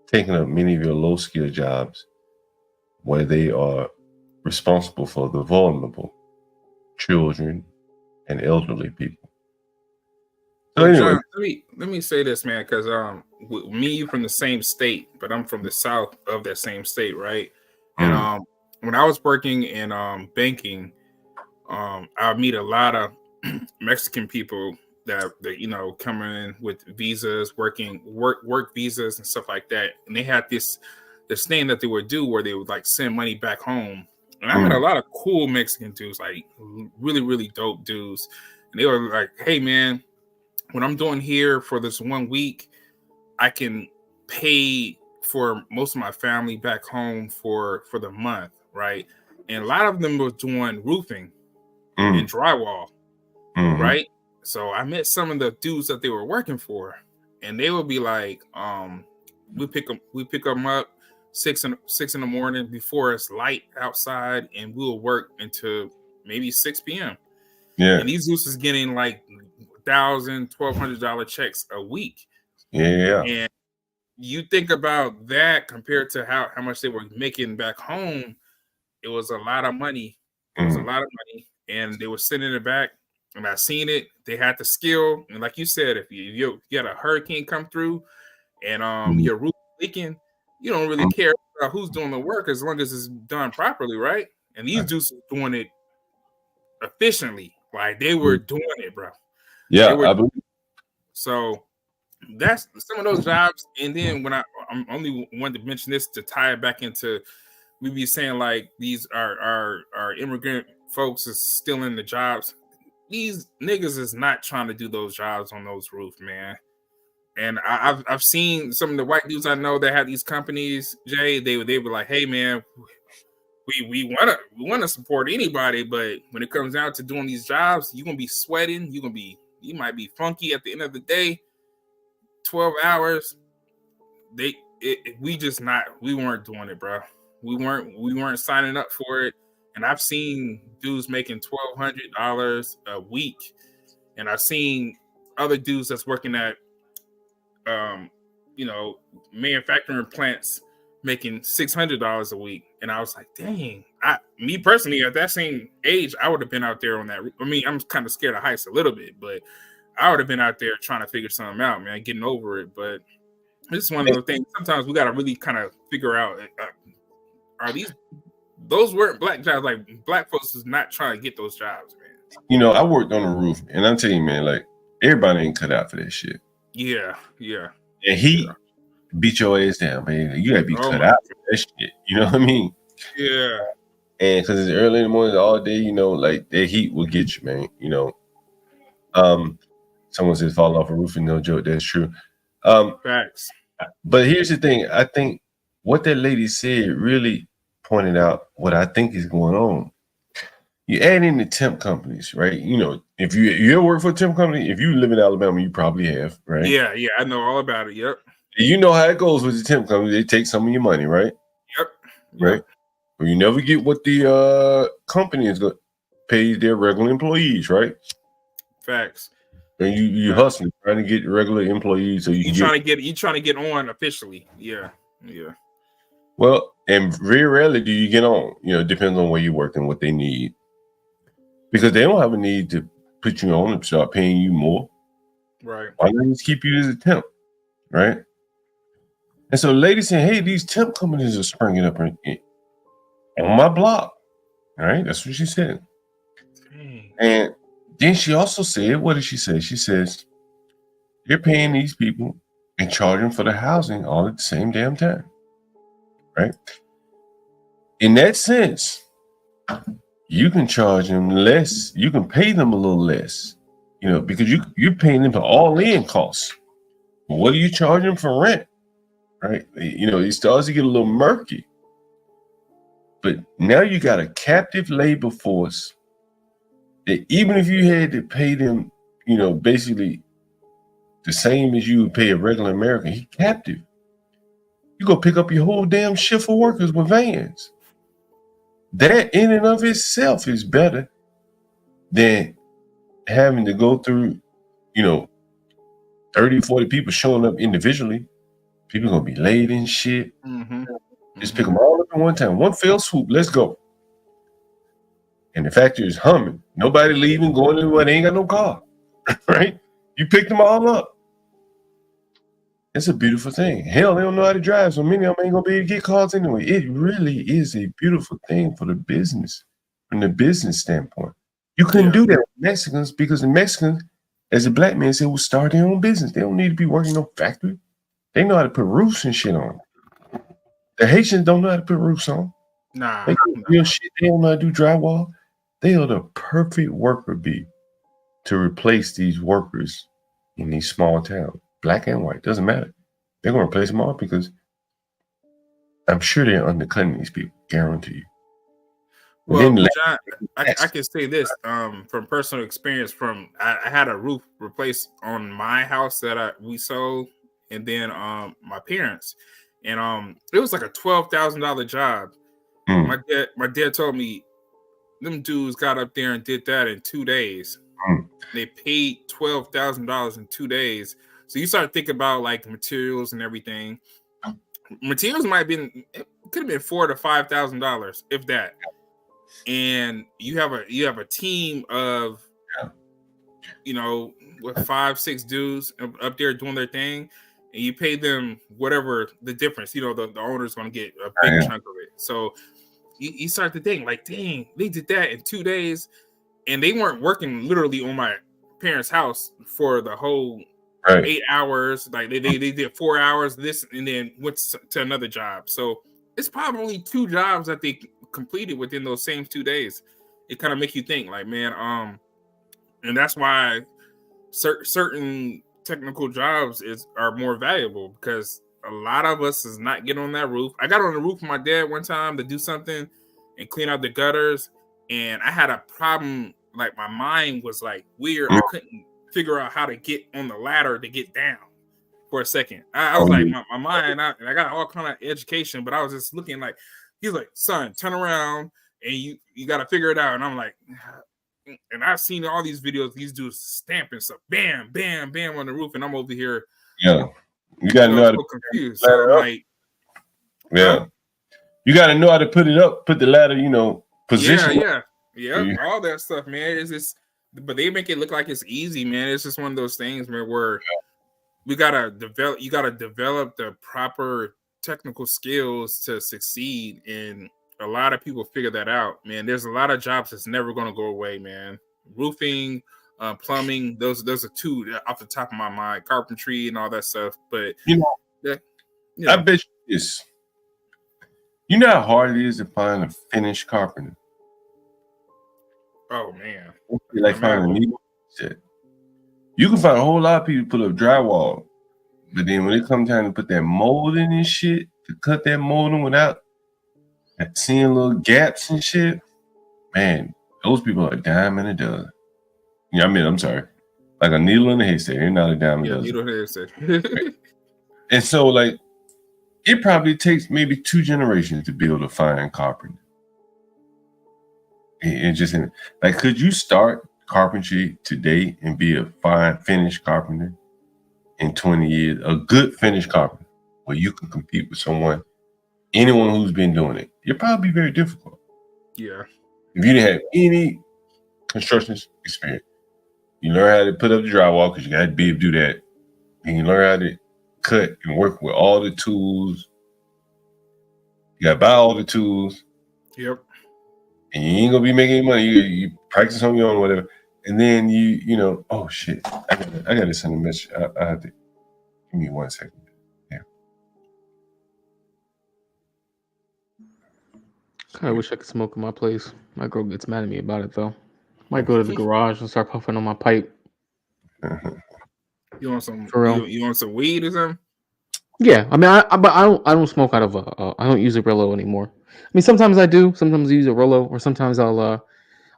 taking up many of your low-skill jobs where they are responsible for the vulnerable, children, and elderly people. So anyway, John, let me say this, man, because me from the same state, but I'm from the south of that same state, right? And when I was working in banking, I meet a lot of Mexican people that coming in with visas, work visas and stuff like that, and they had this thing that they would do where they would like send money back home. And I met a lot of cool Mexican dudes, like really, really dope dudes. And they were like, hey man, what I'm doing here for this 1 week, I can pay for most of my family back home for the month, right? And a lot of them were doing roofing and drywall, right? So I met some of the dudes that they were working for, and they would be like, we pick them up 6 in the morning before it's light outside, and we'll work until maybe 6 p.m. Yeah. And these dudes is getting like $1,000, $1,200 checks a week. Yeah. And you think about that compared to how much they were making back home, it was a lot of money. It was a lot of money, and they were sending it back. And I seen it. They had the skill, and like you said, if you get a hurricane come through, and your roof leaking, you don't really care about who's doing the work as long as it's done properly, right? And these dudes are doing it efficiently, like they were doing it, bro. Yeah, I believe. So that's some of those jobs. And then when I'm only wanted to mention this to tie it back into, we be saying like these are immigrant folks is still in the jobs. These niggas is not trying to do those jobs on those roofs, man. And I've seen some of the white dudes I know that have these companies, Jay. They were like, hey man, we wanna support anybody, but when it comes down to doing these jobs, you're gonna be sweating. You might be funky at the end of the day. 12 hours. We weren't doing it, bro. We weren't signing up for it. And I've seen dudes making $1,200 a week, and I've seen other dudes that's working at manufacturing plants making $600 a week. And I was like, dang, me personally at that same age, I would have been out there on that. I mean, I'm kind of scared of heights a little bit, but I would have been out there trying to figure something out, man, getting over it. But this is one of those things. Sometimes we got to really kind of figure out, those weren't black jobs. Like black folks is not trying to get those jobs, man. I worked on the roof, and I'm telling you, man, like everybody ain't cut out for that shit. Yeah. And he beat your ass down, man. You gotta be cut out for that shit. You know what I mean? Yeah. And because it's early in the morning, all day, like that heat will get you, man. Someone says fall off a roof and no joke. That's true. Facts. But here's the thing. I think what that lady said really pointed out what I think is going on. You add in the temp companies, right? If you ever work for a temp company, if you live in Alabama, you probably have, right? Yeah, I know all about it. Yep. You know how it goes with the temp company. They take some of your money, right? Yep. Right. Well, you never get what the company is going to pay their regular employees, right? Facts. And you hustling, trying to get regular employees so you trying to get on officially. Yeah. Well, and very rarely do you get on. It depends on where you work and what they need. Because they don't have a need to put you on and start paying you more. Right. Why not just keep you as a temp? Right. And so the lady saying, hey, these temp companies are springing up on my block. All right. That's what she said. Dang. And then she also said, what did she say? She says, you're paying these people and charging for the housing all at the same damn time. Right. In that sense, you can charge them less. You can pay them a little less, because you're paying them for all-in costs. What are you charging for rent? Right. It starts to get a little murky. But now you got a captive labor force that even if you had to pay them, basically the same as you would pay a regular American, he captive. You go pick up your whole damn shift of workers with vans. That in and of itself is better than having to go through, 30, 40 people showing up individually. People gonna be late and shit. Just pick them all up at one time. One fell swoop, let's go. And the factory is humming. Nobody leaving, going anywhere. They ain't got no car, right? You pick them all up. It's a beautiful thing. Hell, they don't know how to drive, so many of them ain't gonna be able to get cars anyway. It really is a beautiful thing for the business, from the business standpoint. You couldn't do that with Mexicans because the Mexicans, as a black man said, will start their own business. They don't need to be working in no factory. They know how to put roofs and shit on. The Haitians don't know how to put roofs on. Nah. They do real shit. They don't know how to do drywall. They are the perfect worker bee to replace these workers in these small towns, black and white, doesn't matter. They're going to replace them all because I'm sure they're undercutting these people, guarantee you. Well, John, I can say this from personal experience. I had a roof replaced on my house that we sold, and then my parents, and it was like a $12,000 job. My dad told me them dudes got up there and did that in 2 days. They paid $12,000 in 2 days. So you start thinking about like the materials and everything. Materials might have been, it could have been $4,000 to $5,000, if that. And you have a team of, with 5-6 dudes up there doing their thing, and you pay them whatever the difference. The owner's going to get a big chunk of it. So you start to think like, dang, they did that in 2 days, and they weren't working literally on my parents' house for the whole 8 hours. Like they did 4 hours this, and then went to another job. So it's probably 2 jobs that they completed within those same 2 days. It kind of make you think like, man, and that's why certain technical jobs are more valuable, because a lot of us is not getting on that roof. I got on the roof with my dad one time to do something and clean out the gutters, and I had a problem. Like my mind was like weird. I couldn't figure out how to get on the ladder to get down for a second. I was like, my mind, I got all kind of education, but I was just looking like, he's like, son, turn around and you got to figure it out. And I'm like, and I've seen all these videos, these dudes stamping stuff, bam, bam, bam on the roof, and I'm over here. Yeah, you got to know how to confused. So I'm like, you got to know how to put it up, put the ladder, position. Yeah, all that stuff, man. It's just, but they make it look like it's easy, man. It's just one of those things, man, where you gotta develop the proper technical skills to succeed, and a lot of people figure that out, man. There's a lot of jobs that's never going to go away, man. Roofing, plumbing, those are 2 off the top of my mind. Carpentry and all that stuff. But I bet you this. You know how hard it is to find a finished carpenter. Oh man, like finding a needle. You can find a whole lot of people put up drywall, but then when it comes time to put that molding and shit, to cut that molding without seeing little gaps and shit, man, those people are a dime and a dozen. Yeah, I'm sorry, like a needle in a haystack. They're not a dime and a dozen. Needle in a haystack. And so, like, it probably takes maybe 2 generations to build a fine carpenter. And just like, could you start carpentry today and be a fine finished carpenter in 20 years? A good finished carpenter where you can compete with anyone who's been doing it. It'd probably be very difficult. Yeah. If you didn't have any construction experience, you learn how to put up the drywall because you got to be able to do that. And you learn how to cut and work with all the tools. You got to buy all the tools. Yep. And you ain't gonna be making any money. You practice on your own, whatever. And then oh shit, I gotta send a message. I have to give me 1 second. Yeah. I wish I could smoke in my place. My girl gets mad at me about it though. Might go to the garage and start puffing on my pipe. You want some? For real? You want some weed or something? Yeah, I mean, I don't smoke out of I don't use a Brillo anymore. I mean, sometimes I do. Sometimes I use a Rolo, or sometimes I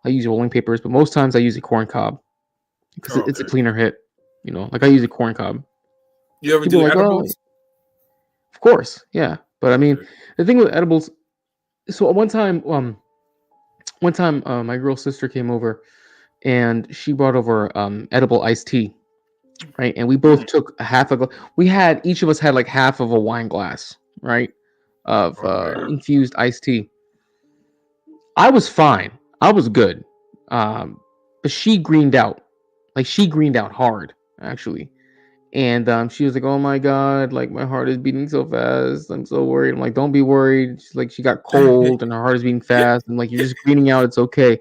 use rolling papers. But most times I use a corn cob because it's a cleaner hit. Like I use a corn cob. You ever do edibles? Of course, yeah. But I mean, the thing with edibles. So one time, my girl's sister came over, and she brought over edible iced tea, right? And we both took each of us had like half of a wine glass, right? Of infused iced tea. I was fine. I was good. But she greened out. Like she greened out hard, actually. And she was like, "Oh my God, like my heart is beating so fast. I'm so worried." I'm like, "Don't be worried." She's like, she got cold and her heart is beating fast. I'm like, "You're just greening out. It's okay."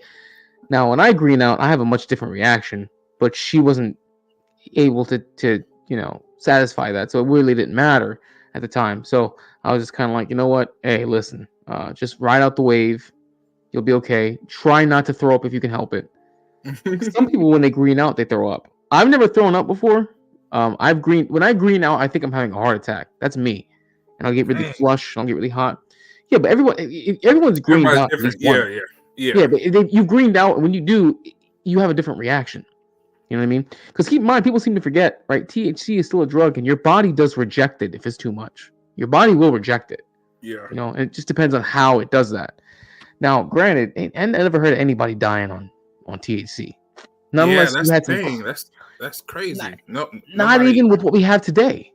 Now, when I green out, I have a much different reaction, but she wasn't able to satisfy that. So it really didn't matter at the time. So I was just kind of like, you know what? Hey, listen, just ride out the wave. You'll be okay. Try not to throw up if you can help it. Some people, when they green out, they throw up. I've never thrown up before. When I green out, I think I'm having a heart attack. That's me, and I'll get really flush. I'll get really hot. Yeah, but everyone's greened Everybody's out at different. least once. Yeah, but if you greened out, and when you do, you have a different reaction. You know what I mean? Because keep in mind, people seem to forget, right? THC is still a drug, and your body does reject it if it's too much. Your body will reject it. Yeah. You know, and it just depends on how it does that. Now, granted, I never heard of anybody dying on THC. Not unless that's you had the some. thing. That's crazy. Not Nobody, even with what we have today.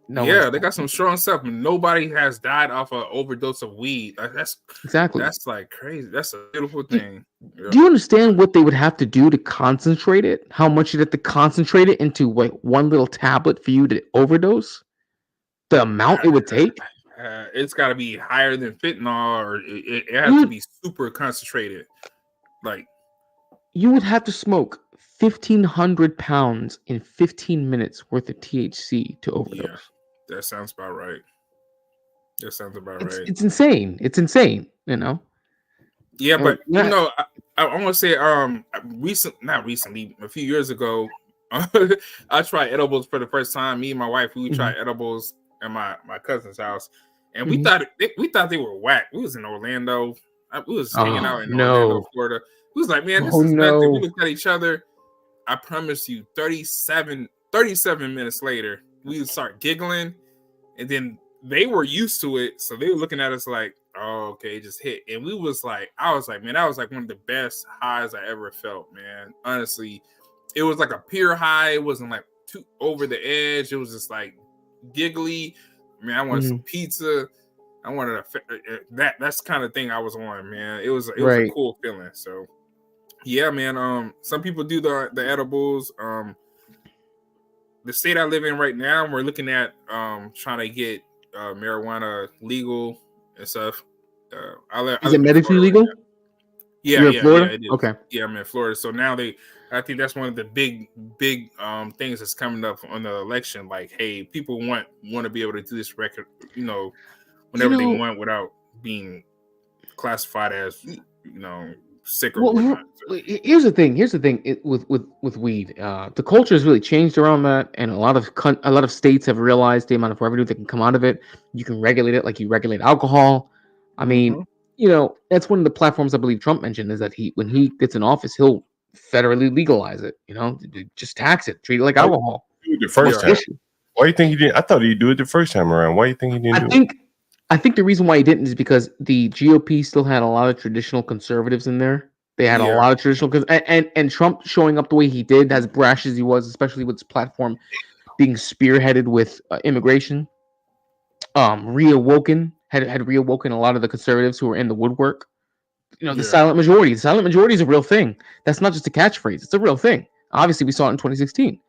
Yeah, they got some strong stuff. Nobody has died off an overdose of weed. That's exactly. That's like crazy. That's a beautiful thing. Do you understand what they would have to do to concentrate it? How much you'd have to concentrate it into like one little tablet for you to overdose? The amount it would take? It's got to be higher than fentanyl, or it has to be super concentrated. Like, you would have to smoke 1,500 pounds in 15 minutes worth of THC to overdose. Yeah, that sounds about right. It's insane. It's insane, you know? Yeah, but you know, I want to say, not recently, a few years ago, I tried edibles for the first time. Me and my wife, we tried edibles at my cousin's house, and we thought they were whack. We was in Orlando. We was hanging out in Orlando, Florida. We was like, man, this is nothing. We looked at each other. I promise you, 37 minutes later, we would start giggling, and then they were used to it, so they were looking at us like, oh, okay, it just hit. And I was like, man, that was like one of the best highs I ever felt, man. Honestly, it was like a pure high. It wasn't like too over the edge. It was just like giggly. I mean, I wanted some pizza. I wanted that's the kind of thing I was on, man. It was a cool feeling. So yeah, man. Some people do the edibles. The state I live in right now, we're looking at trying to get marijuana legal and stuff. Is it medically legal? Yeah, You're in Florida? it is. Okay. Yeah, I'm in Florida. So now I think that's one of the big things that's coming up on the election. Like, hey, people want to be able to do this record, whenever they want without being classified as, sick or whatnot. Here's the thing. With weed. The culture has really changed around that, and a lot of states have realized the amount of revenue that can come out of it. You can regulate it like you regulate alcohol. I mean, that's one of the platforms I believe Trump mentioned is that when he gets in office, he'll federally legalize it. Just tax it, treat it like alcohol. The first time. Why do you think he didn't? I thought he'd do it the first time around. Why do you think he didn't do it? I think the reason why he didn't is because the GOP still had a lot of traditional conservatives in there. They had a lot of traditional, and Trump showing up the way he did, as brash as he was, especially with his platform being spearheaded with immigration, had reawoken a lot of the conservatives who were in the woodwork. The silent majority. The silent majority is a real thing. That's not just a catchphrase. It's a real thing. Obviously, we saw it in 2016.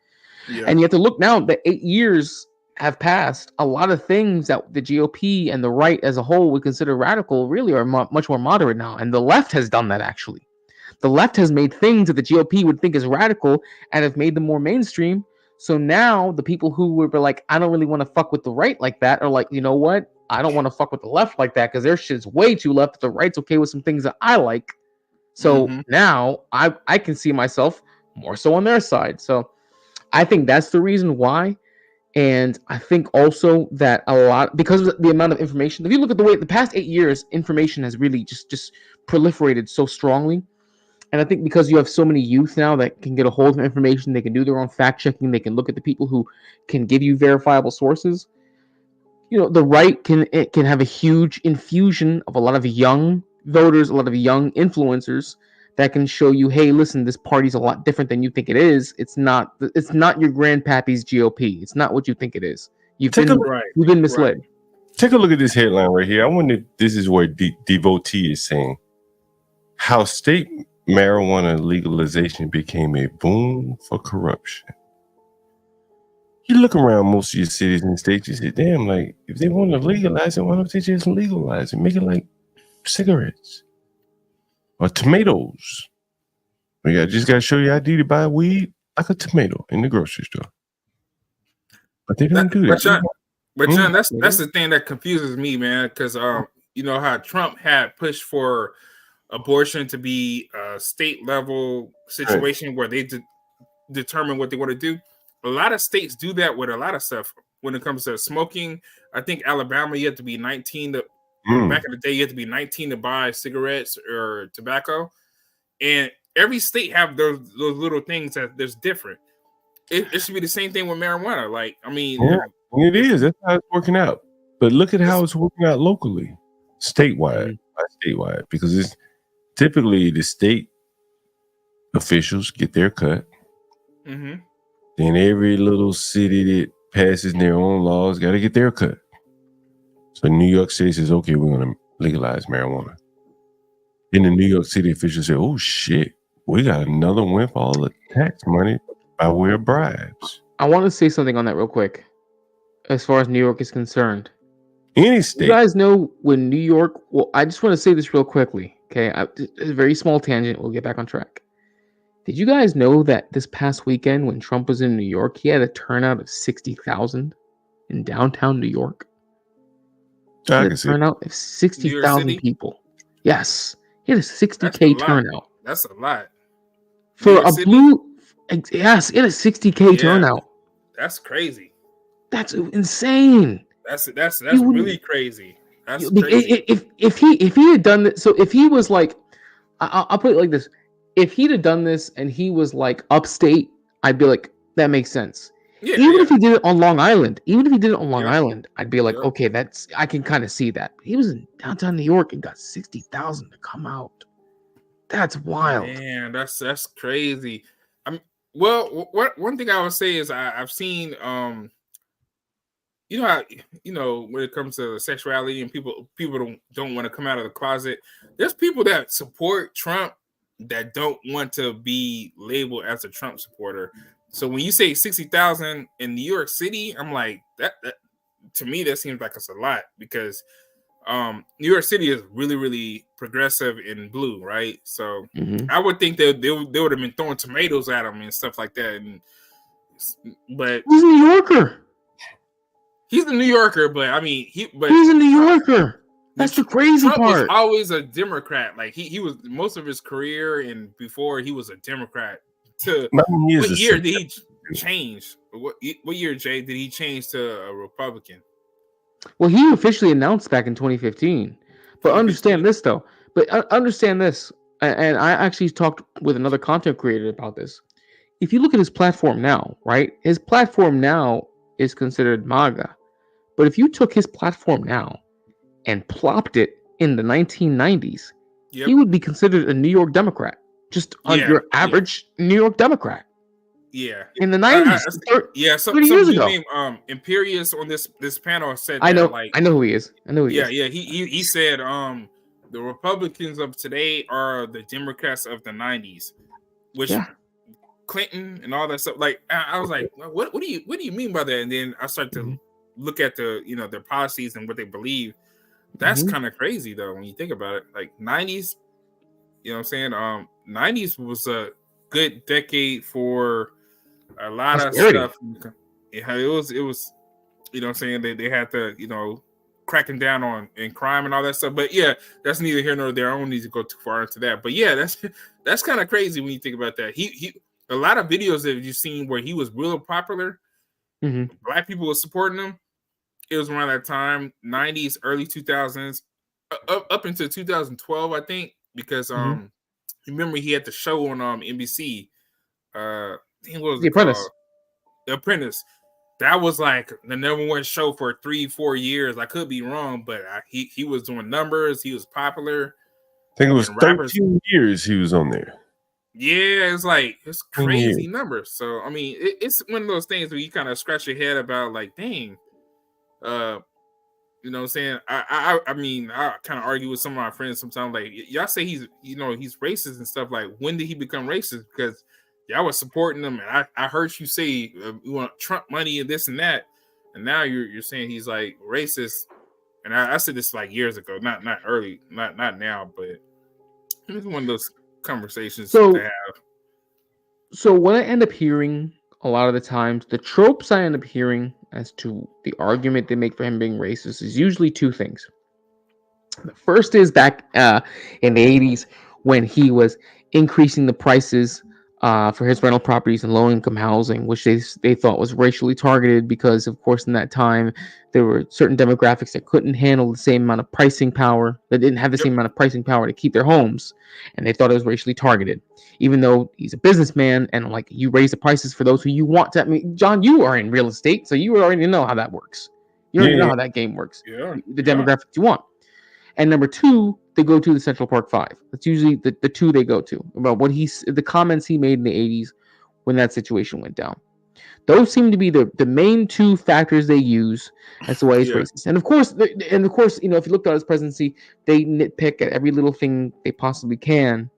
And you have to look now that 8 years have passed. A lot of things that the GOP and the right as a whole would consider radical really are much more moderate now. And the left has done that, actually. The left has made things that the GOP would think is radical and have made them more mainstream. So now the people who were like, I don't really want to fuck with the right like that, are like, you know what? I don't want to fuck with the left like that because their shit's way too left. The right's okay with some things that I like. So now I can see myself more so on their side. So I think that's the reason why. And I think also that a lot, because of the amount of information, if you look at the past 8 years, information has really just proliferated so strongly. And I think because you have so many youth now that can get a hold of information, they can do their own fact checking, they can look at the people who can give you verifiable sources. The right can have a huge infusion of a lot of young voters, a lot of young influencers that can show you, hey, listen, this party's a lot different than you think it is. It's not your grandpappy's GOP. It's not what you think it is. You've been misled. Take a look at this headline right here. I wonder if this is where Devotee is saying how state marijuana legalization became a boom for corruption. You look around most of your cities and states, you say, damn, like, if they want to legalize it, why don't they just legalize it? Make it like cigarettes or tomatoes. Just got to show your ID to buy weed like a tomato in the grocery store. But they don't do that. John, that's the thing that confuses me, man, because you know how Trump had pushed for abortion to be a state level situation where they determine what they want to do. A lot of states do that with a lot of stuff. When it comes to smoking, I think Alabama, you have to be 19 to back in the day, you had to be 19 to buy cigarettes or tobacco. And every state have those little things that there's different. It should be the same thing with marijuana. Like, I mean, it is. That's how it's working out. But look at how it's working out locally, statewide, not statewide, because it's typically the state officials get their cut. Mm-hmm. Then every little city that passes their own laws got to get their cut. So New York City says, okay, we're going to legalize marijuana. Then the New York City officials say, oh, shit, we got another windfall of tax money by way of bribes. I want to say something on that real quick. As far as New York is concerned. Any state. You guys know when New York... Well, I just want to say this real quickly. Okay, it's a very small tangent. We'll get back on track. Did you guys know that this past weekend when Trump was in New York, he had a turnout of 60,000 in downtown New York? He had a turnout of 60,000 people. Yes. He had a 60K turnout. That's a lot. For a blue... Yes, it is 60K turnout. That's crazy. That's insane. That's really crazy. That's crazy. If he had done this, so if he was like, I'll put it like this: if he'd have done this and he was like upstate, I'd be like, that makes sense. Yeah, even if he did it on Long Island, I'd be like, okay, I can kind of see that. But he was in downtown New York and got 60,000 to come out. That's wild. Man, that's crazy. Well, one thing I would say is I've seen, you know how, when it comes to sexuality and people don't want to come out of the closet. There's people that support Trump that don't want to be labeled as a Trump supporter. So when you say 60,000 in New York City, I'm like that to me that seems like it's a lot because New York City is really, really progressive in blue, right? So I would think that they would have been throwing tomatoes at him and stuff like that. But he's a New Yorker. He's a New Yorker, but I mean, he's a New Yorker. That's the crazy Trump part. Was always a Democrat. Like he was most of his career and before he was a Democrat. What year did he change? What year, Jay, did he change to a Republican? Well, he officially announced back in 2015. But understand this, though. And I actually talked with another content creator about this. If you look at his platform now, right? His platform now is considered MAGA. But if you took his platform now and plopped it in the 1990s, he would be considered a New York Democrat. Just your average New York Democrat. Yeah. In the 90s. 30 years ago. Named Imperius on this panel said I know who he is. He said the Republicans of today are the Democrats of the 90s, which Clinton and all that stuff. Like I was like, what do you mean by that? And then I started to look at their policies and what they believe. That's kind of crazy though when you think about it. Like 90s, you know what I'm saying? 90s was a good decade for a lot of stuff. Yeah, it was, you know what I'm saying? They had to, cracking down on crime and all that stuff. But yeah, that's neither here nor there. I don't need to go too far into that. But yeah, that's kind of crazy when you think about that. He a lot of videos that you've seen where he was real popular, black people were supporting him. It was around that time, 90s, early 2000s, up into 2012, I think, because remember he had the show on NBC. What was The Apprentice. Called? The Apprentice. That was like the number one show for 3-4 years. I could be wrong, but he was doing numbers. He was popular. I think it was 13 years he was on there. Yeah, it's crazy numbers. So I mean, it's one of those things where you kind of scratch your head about, like, dang, you know what I'm saying? I mean, I kind of argue with some of my friends sometimes. Like, y'all say he's racist and stuff. Like, when did he become racist? Because y'all was supporting him, and I heard you say you want Trump money and this and that, and now you're saying he's like racist. And I said this like years ago, not early, not now, but it's one of those conversations to have. So what I end up hearing a lot of the times, the tropes I end up hearing as to the argument they make for him being racist is usually two things. The first is back in the 80s when he was increasing the prices for his rental properties and low-income housing, which they thought was racially targeted because, of course, in that time, there were certain demographics that couldn't handle the same amount of pricing power, that didn't have the same amount of pricing power to keep their homes, and they thought it was racially targeted. Even though he's a businessman and like you raise the prices for those who you want to. I mean, John, you are in real estate, so you already know how that works. You already know how that game works. The demographics you want. And number two, they go to the Central Park Five. That's usually the two they go to about the comments he made in the 80s when that situation went down. Those seem to be the main two factors they use as to why he's racist. And of course, you know, if you looked at his presidency, they nitpick at every little thing they possibly can.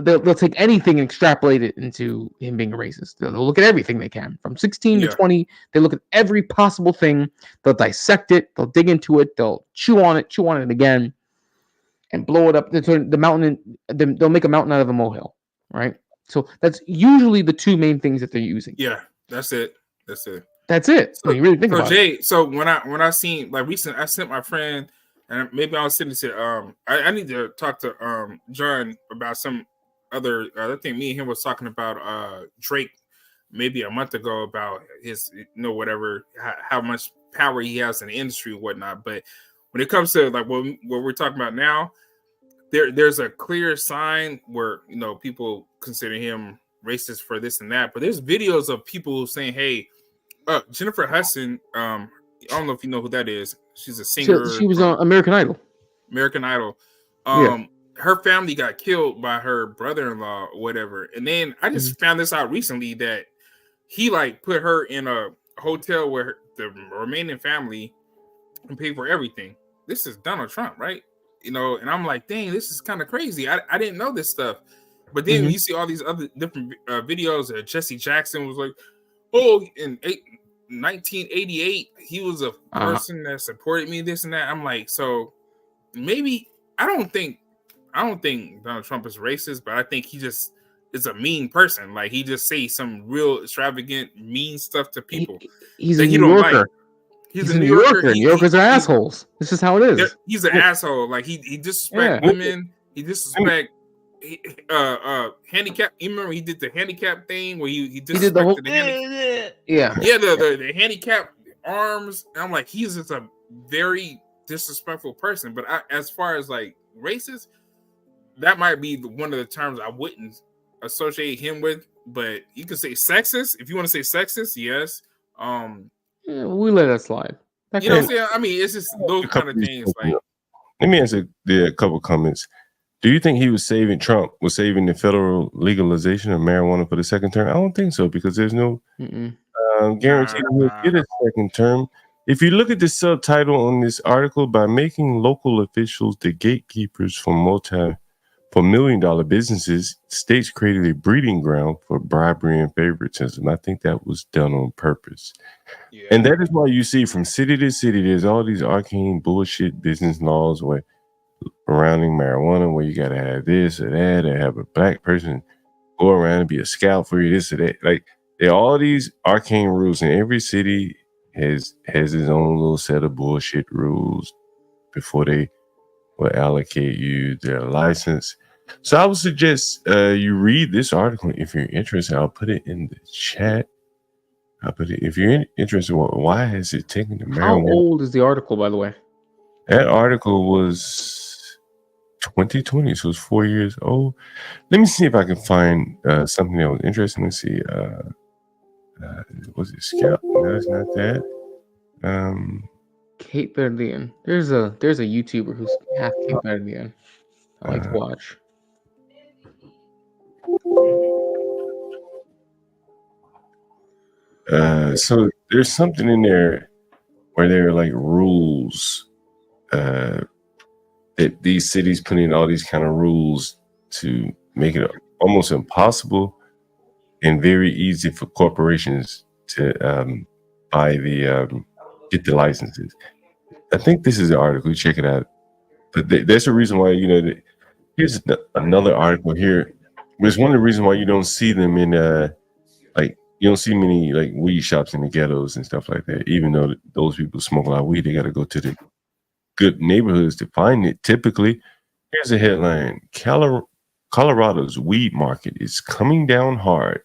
They'll take anything and extrapolate it into him being a racist. They'll look at everything they can. From 16 to 20, they look at every possible thing. They'll dissect it. They'll dig into it. They'll chew on it again, and blow it up. The mountain. They'll make a mountain out of a molehill, right? So that's usually the two main things that they're using. Yeah, that's it. That's it. So, when you really think about Jay, it. So when I seen like recent, I sent my friend, and maybe I was sitting to I need to talk to John about some other thing. Me and him was talking about Drake maybe a month ago about his whatever how much power he has in the industry and whatnot. But when it comes to like what we're talking about now, there's a clear sign where people consider him racist for this and that. But there's videos of people saying, "Hey, Jennifer Hudson, I don't know if you know who that is. She's a singer. She was on American Idol. Her family got killed by her brother-in-law or whatever. And then I just found this out recently that he like put her in a hotel where the remaining family can pay for everything. This is Donald Trump, right? And I'm like, dang, this is kind of crazy. I didn't know this stuff. But then you see all these other different videos that Jesse Jackson was like, oh, in 1988, he was a person that supported me, this and that. I'm like, so maybe I don't think Donald Trump is racist, but I think he just is a mean person. Like he just say some real extravagant, mean stuff to people. He's a New Yorker. Like. He's a New Yorker. New Yorkers are assholes. This is how it is. He's an asshole. Like he disrespect women. He disrespect handicap. You remember he did the handicap thing where he disrespected the whole the handicap arms. And I'm like, he's just a very disrespectful person. But as far as like racist, that might be one of the terms I wouldn't associate him with. But you can say sexist if you want to say sexist. Yes. We let that slide. You know what I'm saying? I mean, it's just those kind of things. Like, let me answer a couple comments. Do you think Trump was saving the federal legalization of marijuana for the second term? I don't think so, because there's no guarantee he'll get a second term. If you look at the subtitle on this article, by making local officials the gatekeepers for million-dollar businesses, states created a breeding ground for bribery and favoritism. I think that was done on purpose. Yeah. And that is why you see from city to city, there's all these arcane bullshit business laws surrounding marijuana, where you got to have this or that, or have a black person go around and be a scout for you, this or that. Like, there are all these arcane rules, and every city has its own little set of bullshit rules before they will allocate you their license. So I would suggest you read this article if you're interested. I'll put it in the chat. If you're interested, why has it taken the marijuana? How old is the article, by the way? That article was 2020, so it's 4 years old. Let me see if I can find something that was interesting. Let's see. Was it Scout? No, it's not that. Cape Verdean. There's a YouTuber who's half Cape Verdean. I like to watch. So there's something in there where there are like rules that these cities put in all these kind of rules to make it almost impossible and very easy for corporations to get the licenses. I think this is the article. Check it out. But there's a reason why, here's another article here. It's one of the reasons why you don't see them in you don't see many like weed shops in the ghettos and stuff like that. Even though those people smoke a lot of weed, they got to go to the good neighborhoods to find it. Typically, here's a headline: Colorado's weed market is coming down hard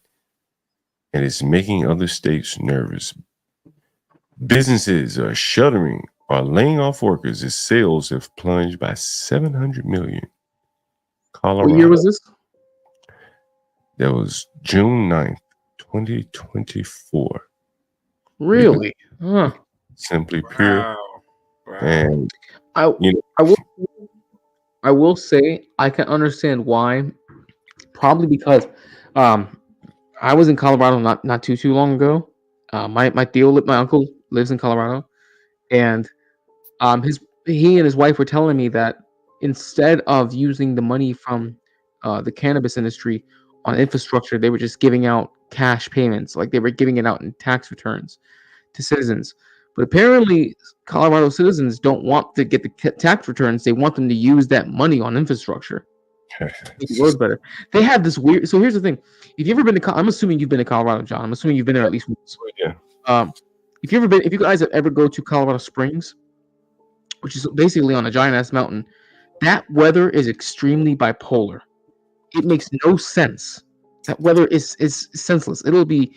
and it's making other states nervous. Businesses are shuttering or laying off workers as sales have plunged by 700 million. Colorado. What year was this? That was June 9th, 2024. Really? Huh. Simply pure. Wow. And I you know, I will say I can understand why. Probably because I was in Colorado not too long ago. My uncle lives in Colorado, and he and his wife were telling me that instead of using the money from the cannabis industry on infrastructure, they were just giving out cash payments, like they were giving it out in tax returns to citizens. But apparently, Colorado citizens don't want to get the tax returns; they want them to use that money on infrastructure. Make the roads better. They have this weird. So here's the thing: if you've ever been to, I'm assuming you've been to Colorado, John. I'm assuming you've been there at least once. Yeah. If you guys ever go to Colorado Springs, which is basically on a giant ass mountain, that weather is extremely bipolar. It makes no sense. That weather is senseless. It'll be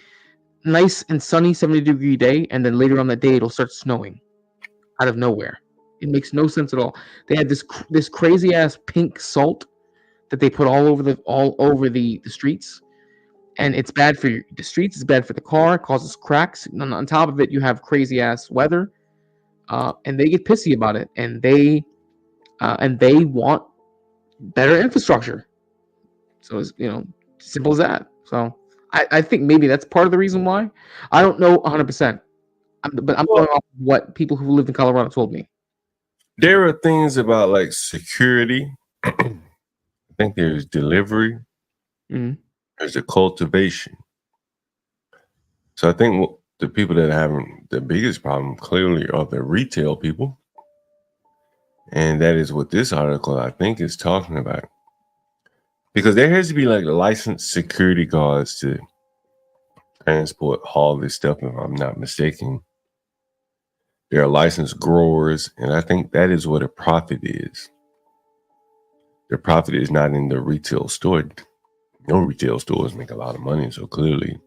nice and sunny, 70-degree day, and then later on that day it'll start snowing out of nowhere. It makes no sense at all. They had this crazy ass pink salt that they put all over the streets, and it's bad for the streets. It's bad for the car. It causes cracks. And on top of it, you have crazy ass weather, and they get pissy about it, and they want better infrastructure. So it's simple as that. So I think maybe that's part of the reason why. I don't know 100%, but I'm going off what people who lived in Colorado told me. There are things about like security. I think there's delivery. Mm-hmm. There's a cultivation. So I think the people that are having the biggest problem clearly are the retail people. And that is what this article, I think, is talking about. Because there has to be like licensed security guards to transport all this stuff, if I'm not mistaken. There are licensed growers, and I think that is what a profit is. The profit is not in the retail store. No retail stores make a lot of money, so clearly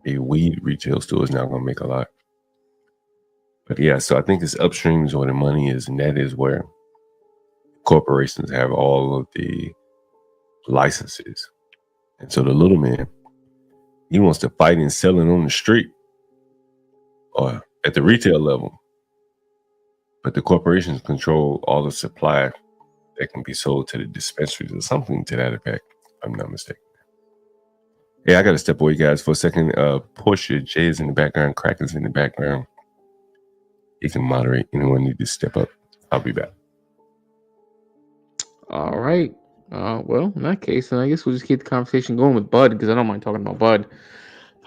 a weed retail store is not going to make a lot. But yeah, so I think it's upstream is where the money is, and that is where corporations have all of the licenses. And so the little man, he wants to fight and sell it on the street or at the retail level. But the corporations control all the supply that can be sold to the dispensaries or something to that effect, if I'm not mistaken. Hey, I got to step away, guys, for a second. Portia, Jay is in the background. Crack is in the background. You can moderate. Anyone need to step up? I'll be back. All right. Well, in that case, then I guess we'll just keep the conversation going with Bud, because I don't mind talking about Bud.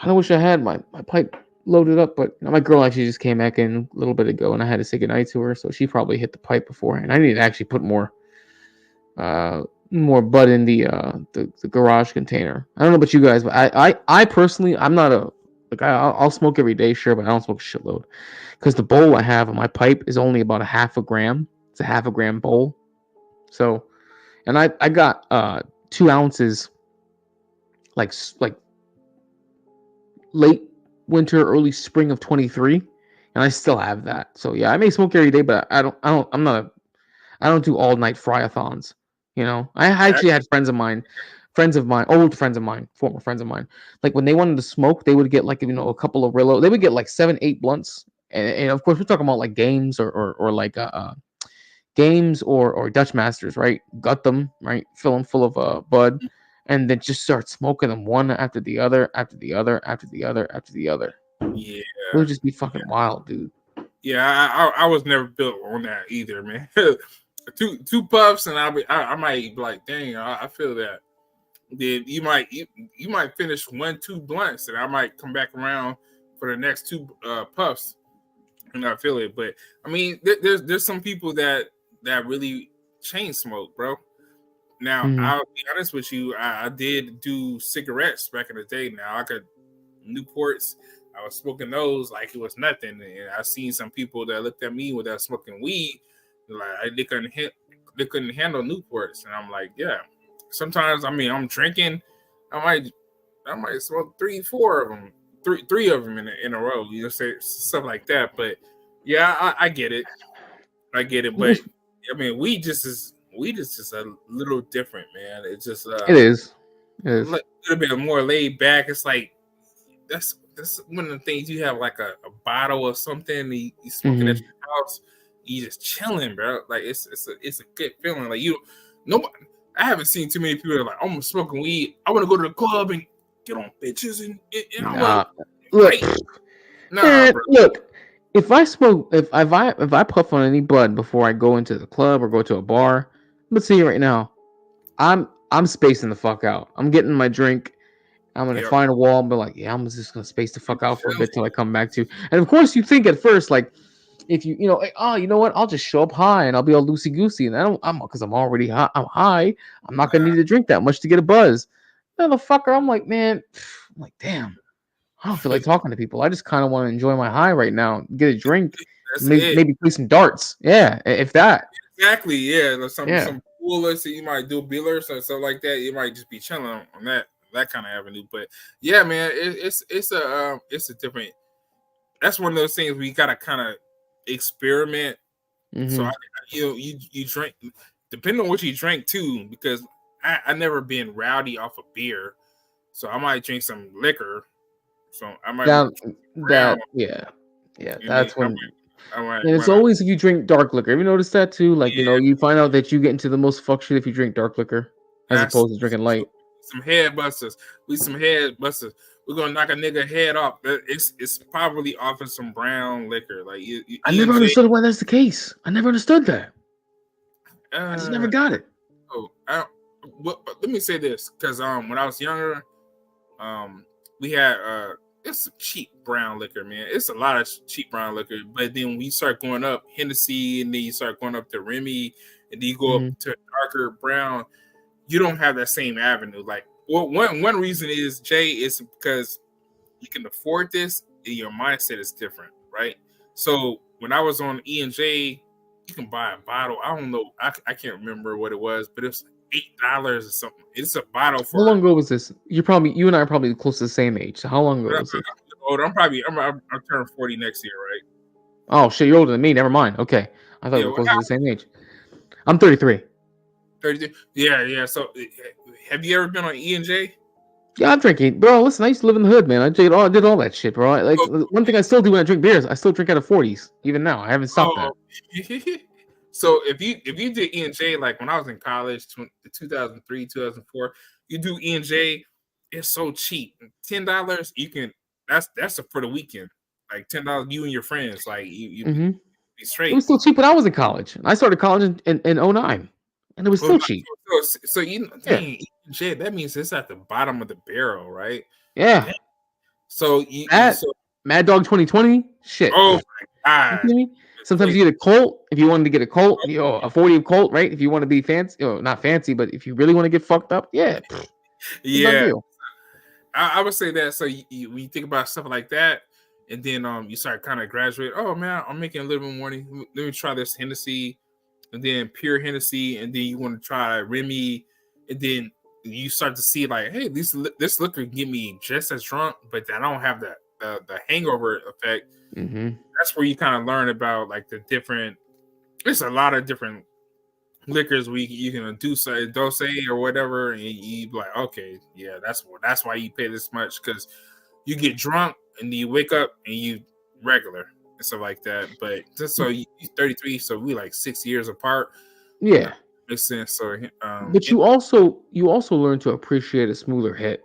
I wish I had my pipe loaded up, but my girl actually just came back in a little bit ago, and I had to say goodnight to her, so she probably hit the pipe before, and I need to actually put more Bud in the garage container. I don't know about you guys, but I personally, I'm not I'll smoke every day, sure, but I don't smoke a shitload, because the bowl I have on my pipe is only about 0.5 gram. It's a 0.5 gram bowl, so. And I got 2 ounces, like late winter, early spring of 23, and I still have that. So yeah, I may smoke every day, but I don't do all night fryathons. I actually had friends of mine, old friends of mine, former friends of mine. Like when they wanted to smoke, they would get like a couple of Rillo. They would get like 7-8 blunts, and of course we're talking about like games or like games or Dutch Masters, right? Gut them, right? Fill them full of bud, and then just start smoking them one after the other, after the other, after the other, after the other. Yeah, it would just be fucking wild, dude. Yeah, I was never built on that either, man. two puffs, and I might be like, dang, I feel that. Then you might finish 1-2 blunts, and I might come back around for the next 2 puffs, and I feel it. But I mean, there's some people that really chain smoke, bro. Now, I'll be honest with you, I did do cigarettes back in the day. Now I could Newports. I was smoking those like it was nothing, and I've seen some people that looked at me without smoking weed, like they couldn't handle Newports, and I'm like, yeah. sometimes I'm drinking, I might smoke 3-4 of them, three of them in a row. You know, say stuff like that. But yeah, I get it. I get it. But I mean, we just is a little different, man. It's just It is. It is. a little bit more laid back. It's like that's one of the things. You have like a bottle of something, and you smoking at your house, you just chilling, bro. Like it's a good feeling. Like I haven't seen too many people that are like, I'm smoking weed. I want to go to the club and get on bitches and I'm like, look, nah, look. If I smoke, if I puff on any bud before I go into the club or go to a bar, let's see right now, I'm spacing the fuck out. I'm getting my drink. I'm gonna find a wall and be like, yeah, I'm just gonna space the fuck out for a bit till I come back to. And of course, you think at first like, if you know, like, oh, you know what? I'll just show up high and I'll be all loosey goosey, and I'm because I'm already high. I'm high. I'm not gonna need to drink that much to get a buzz. Motherfucker, I'm like, man, I'm like, damn. I don't feel like talking to people. I just kind of want to enjoy my high right now. Get a drink, maybe play some darts. Yeah, if that. Exactly. Yeah, some coolers that you might do billers or stuff like that. You might just be chilling on that kind of avenue. But yeah, man, it's a different. That's one of those things we gotta kind of experiment. So you drink, depending on what you drink too, because I never been rowdy off of beer, so I might drink some liquor. So I might that's when. And it's always if you drink dark liquor. Have you noticed that too? Like you find out that you get into the most fuck shit if you drink dark liquor as opposed to drinking light. Some head busters. We're gonna knock a nigga head off. It's probably off of some brown liquor. Like I never understood why that's the case. I never understood that. I just never got it. Let me say this, because when I was younger, we had it's cheap brown liquor, man. It's a lot of cheap brown liquor. But then we start going up Hennessy, and then you start going up to Remy, and then you go up to darker brown. You don't have that same avenue. Like, one reason is, Jay, is because you can afford this, and your mindset is different, right? So when I was on E&J, you can buy a bottle. I don't know. I can't remember what it was, but it was $8 or something. It's a bottle for. How long ago was this? You and I are probably close to the same age. So how long ago was it? I'm turning 40 next year, right? Oh shit, you're older than me. Never mind. Okay, I thought we were close to the same age. I'm 33. 33. Yeah. So, have you ever been on E&J? Yeah, I'm drinking, bro. Listen, I used to live in the hood, man. I did all that shit, bro. Like one thing I still do when I drink beers, I still drink out of 40s. Even now, I haven't stopped that. So if you did E&J, like when I was in college, 2003, 2004, you do E&J, it's so cheap. $10, you can. That's for the weekend. Like $10, you and your friends, like you be straight. It was still cheap when I was in college. I started college in 09, and it was still cheap. So E&J, that means it's at the bottom of the barrel, right? Yeah. So Mad Dog 2020, shit. Oh my god. Sometimes you get a Colt if you wanted to get a Colt, a 40 of Colt, right? If you want to be fancy, not fancy, but if you really want to get fucked up, yeah. Yeah. I would say that. So when you think about stuff like that, and then you start kind of graduate. Oh man, I'm making a little bit more money. Let me try this Hennessy, and then pure Hennessy, and then you want to try Remy, and then you start to see like, hey, this liquor can get me just as drunk, but I don't have the hangover effect. That's where you kind of learn about like the different. There's a lot of different liquors you can do dose or whatever, and you be like, okay, yeah, that's why you pay this much, because you get drunk and you wake up and you regular and stuff like that. But just so you're 33, so we like 6 years apart. Yeah, makes sense. So, but you also learn to appreciate a smoother hit.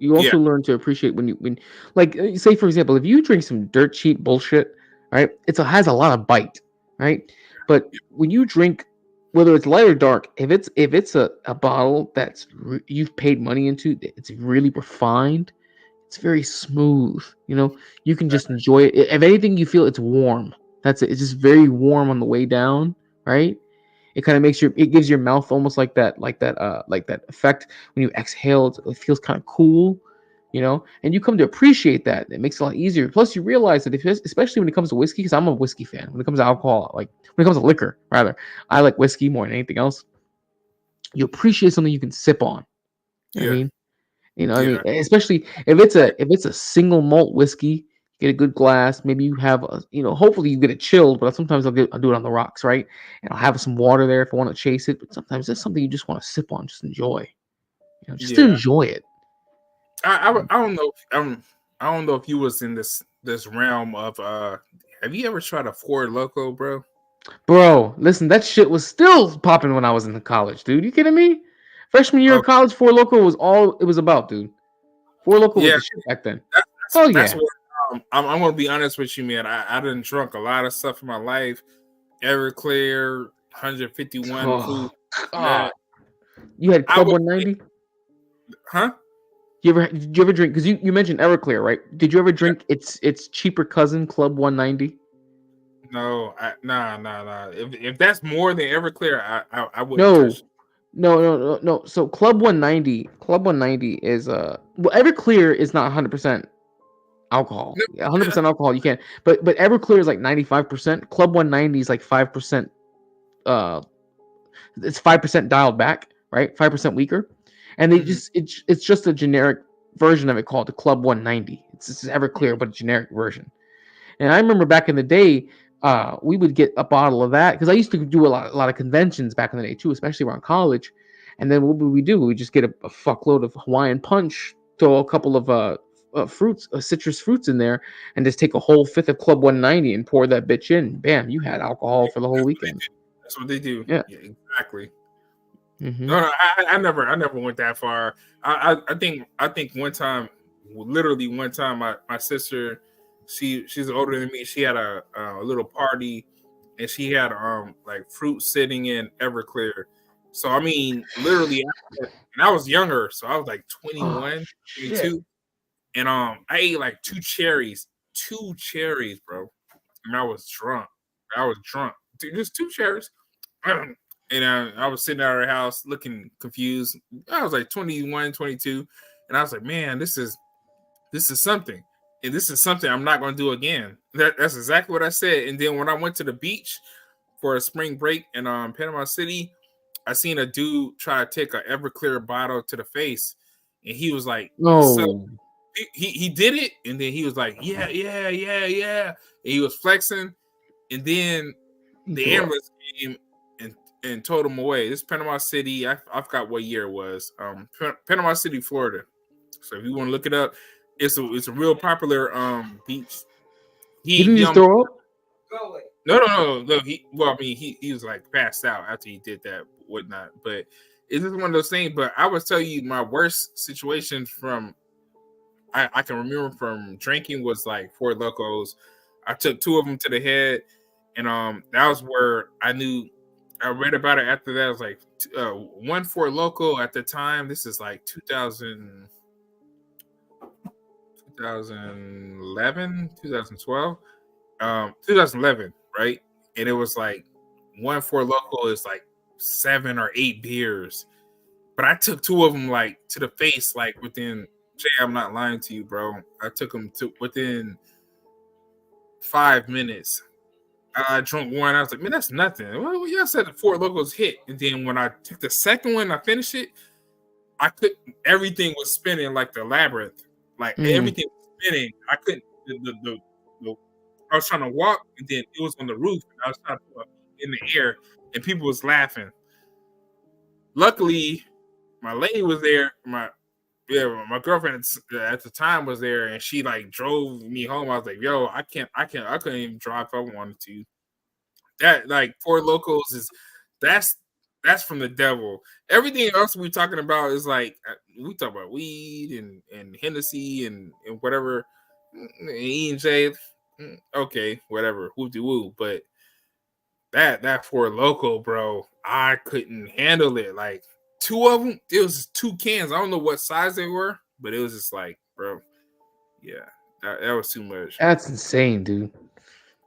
You also learn to appreciate when like say for example, if you drink some dirt cheap bullshit, right? It has a lot of bite, right? But when you drink, whether it's light or dark, if it's a bottle that's you've paid money into, it's really refined. It's very smooth. You can just enjoy it. If anything, you feel it's warm. That's it. It's just very warm on the way down, right? It kind of it gives your mouth almost like that effect when you exhale. It feels kind of cool, and you come to appreciate that. It makes it a lot easier. Plus, you realize that especially when it comes to whiskey, because I'm a whiskey fan. When it comes to alcohol, like when it comes to liquor, rather, I like whiskey more than anything else. you appreciate something you can sip on. You know what I Yeah. mean, I mean, especially if it's a single malt whiskey, get a good glass. Maybe you have hopefully you get it chilled, but sometimes I'll do it on the rocks, right? And I'll have some water there if I want to chase it. But sometimes there's something you just want to sip on, just enjoy, just to enjoy it. I don't know. I don't know if you was in this realm of. Have you ever tried a Four Loko, bro? Bro, listen, that shit was still popping when I was in college, dude. You kidding me? Freshman year of college, Four Loko was all it was about, dude. Four Loko was the shit back then. That's what I'm gonna be honest with you, man. I done drunk a lot of stuff in my life. Everclear, 151 proof. You had Club 190? Huh? Did you ever drink? Because you mentioned Everclear, right? Did you ever drink its cheaper cousin, Club 190? No, nah. If that's more than Everclear, I wouldn't. No. So Club 190 is Everclear is not 100% alcohol. 100% alcohol you can't. But Everclear is like 95%. Club 190 is like 5%. It's 5% dialed back, right? 5% weaker, and they it's just a generic version of it called the Club 190. It's Everclear, but a generic version. And I remember back in the day, we would get a bottle of that because I used to do a lot of conventions back in the day too, especially around college. And then what would we do? We just get a fuckload of Hawaiian Punch, throw a couple of citrus fruits in there, and just take a whole fifth of Club 190 and pour that bitch in. Bam, you had alcohol for the whole weekend. That's what they do. Yeah, exactly. Mm-hmm. No, I never went that far. I think one time, literally one time, my sister, she's older than me. She had a little party, and she had like fruit sitting in Everclear. So I mean, literally, and I was younger, so I was like 21, 22, and I ate like two cherries, bro, and I was drunk. Dude, just two cherries. And I was sitting at her house looking confused. I was like 21, 22, and I was like, man, this is something, and this is something I'm not going to do again. That's exactly what I said. And then when I went to the beach for a spring break in Panama City, I seen a dude try to take an Everclear bottle to the face, and he was like, "No." He did it, and then he was like, yeah, and he was flexing, and then the ambulance came and towed him away. This is Panama City. I forgot what year it was. Panama City, Florida. So if you want to look it up, it's a real popular beach. He didn't just throw up? No. He was like passed out after he did that, whatnot. But it's just one of those things. But I would tell you my worst situation from I can remember from drinking was like Four Locos. I took two of them to the head, and that was where I knew. I read about it after that. It was like 1 Four Loko at the time. This is like 2011, 2012, 2011, right? And it was like 1 Four Loko is like 7 or 8 beers. But I took two of them like to the face, like within, Jay, I'm not lying to you, bro. I took them to within 5 minutes. I drank one. I was like, man, that's nothing. Well, y'all said the Four Locos hit. And then when I took the second one, I finished it. Everything was spinning like the labyrinth. Like everything was spinning. I couldn't, I was trying to walk, and then it was on the roof. And I was trying to put in the air, and people was laughing. Luckily, my lady was there. My girlfriend at the time was there, and she like drove me home. I was like, yo, I couldn't even drive if I wanted to. That like Four Locos is that's from the devil. Everything else we're talking about is like we talk about weed and Hennessy and whatever, E&J. Okay, whatever, woo. But that Four Loko, bro, I couldn't handle it. Like two of them, it was just 2 cans. I don't know what size they were, but it was just like, bro, yeah, that was too much. That's insane, dude.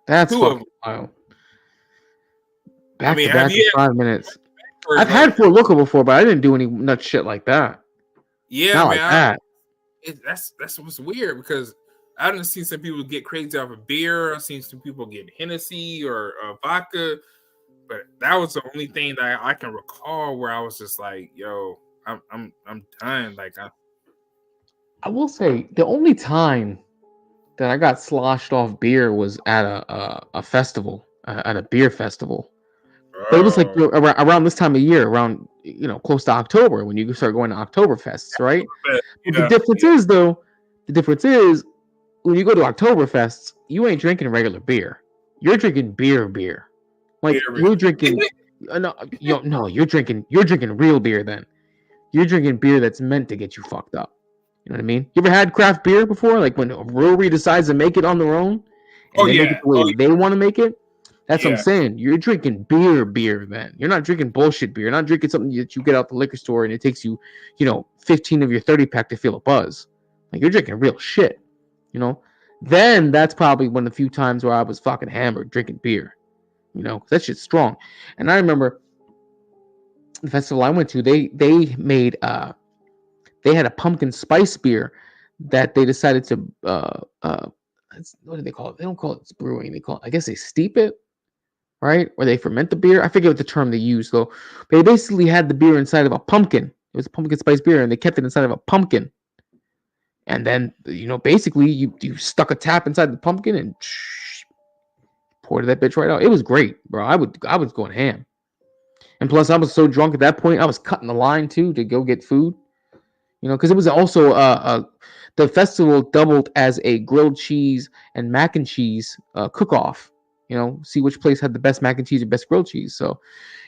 That's fucking wild. Back to back in 5 minutes. I've had Four Loko before, but I didn't do any nut shit like that. Yeah, not man, like that. That's what's weird because I didn't see some people get crazy off of beer. I've seen some people get Hennessy or vodka, But that was the only thing that I can recall where I was just like, yo, I'm done. Like I will say the only time that I got sloshed off beer was at a festival, at a beer festival. But it was like around this time of year, around close to October, when you start going to Oktoberfests, right? But the difference is though, when you go to Oktoberfests, you ain't drinking regular beer. You're drinking beer. Like you're drinking no, you're drinking real beer then. You're drinking beer that's meant to get you fucked up. You know what I mean? You ever had craft beer before? Like when a brewery decides to make it on their own and they make it the way they want to make it? That's what I'm saying. You're drinking beer then. You're not drinking bullshit beer. You're not drinking something that you get out the liquor store and it takes you, 15 of your 30 pack to feel a buzz. Like you're drinking real shit, Then that's probably one of the few times where I was fucking hammered drinking beer, 'cause that shit's strong. And I remember the festival I went to, they made they had a pumpkin spice beer that they decided to what do they call it? They don't call it brewing. They call it, I guess they steep it, right? Or they ferment the beer. I forget what the term they use though. But they basically had the beer inside of a pumpkin. It was a pumpkin spice beer, and they kept it inside of a pumpkin. And then basically you stuck a tap inside the pumpkin and poured that bitch right out. It was great, bro. I was going ham. And plus, I was so drunk at that point, I was cutting the line too to go get food. Because it was also the festival doubled as a grilled cheese and mac and cheese cook-off. See which place had the best mac and cheese or best grilled cheese. So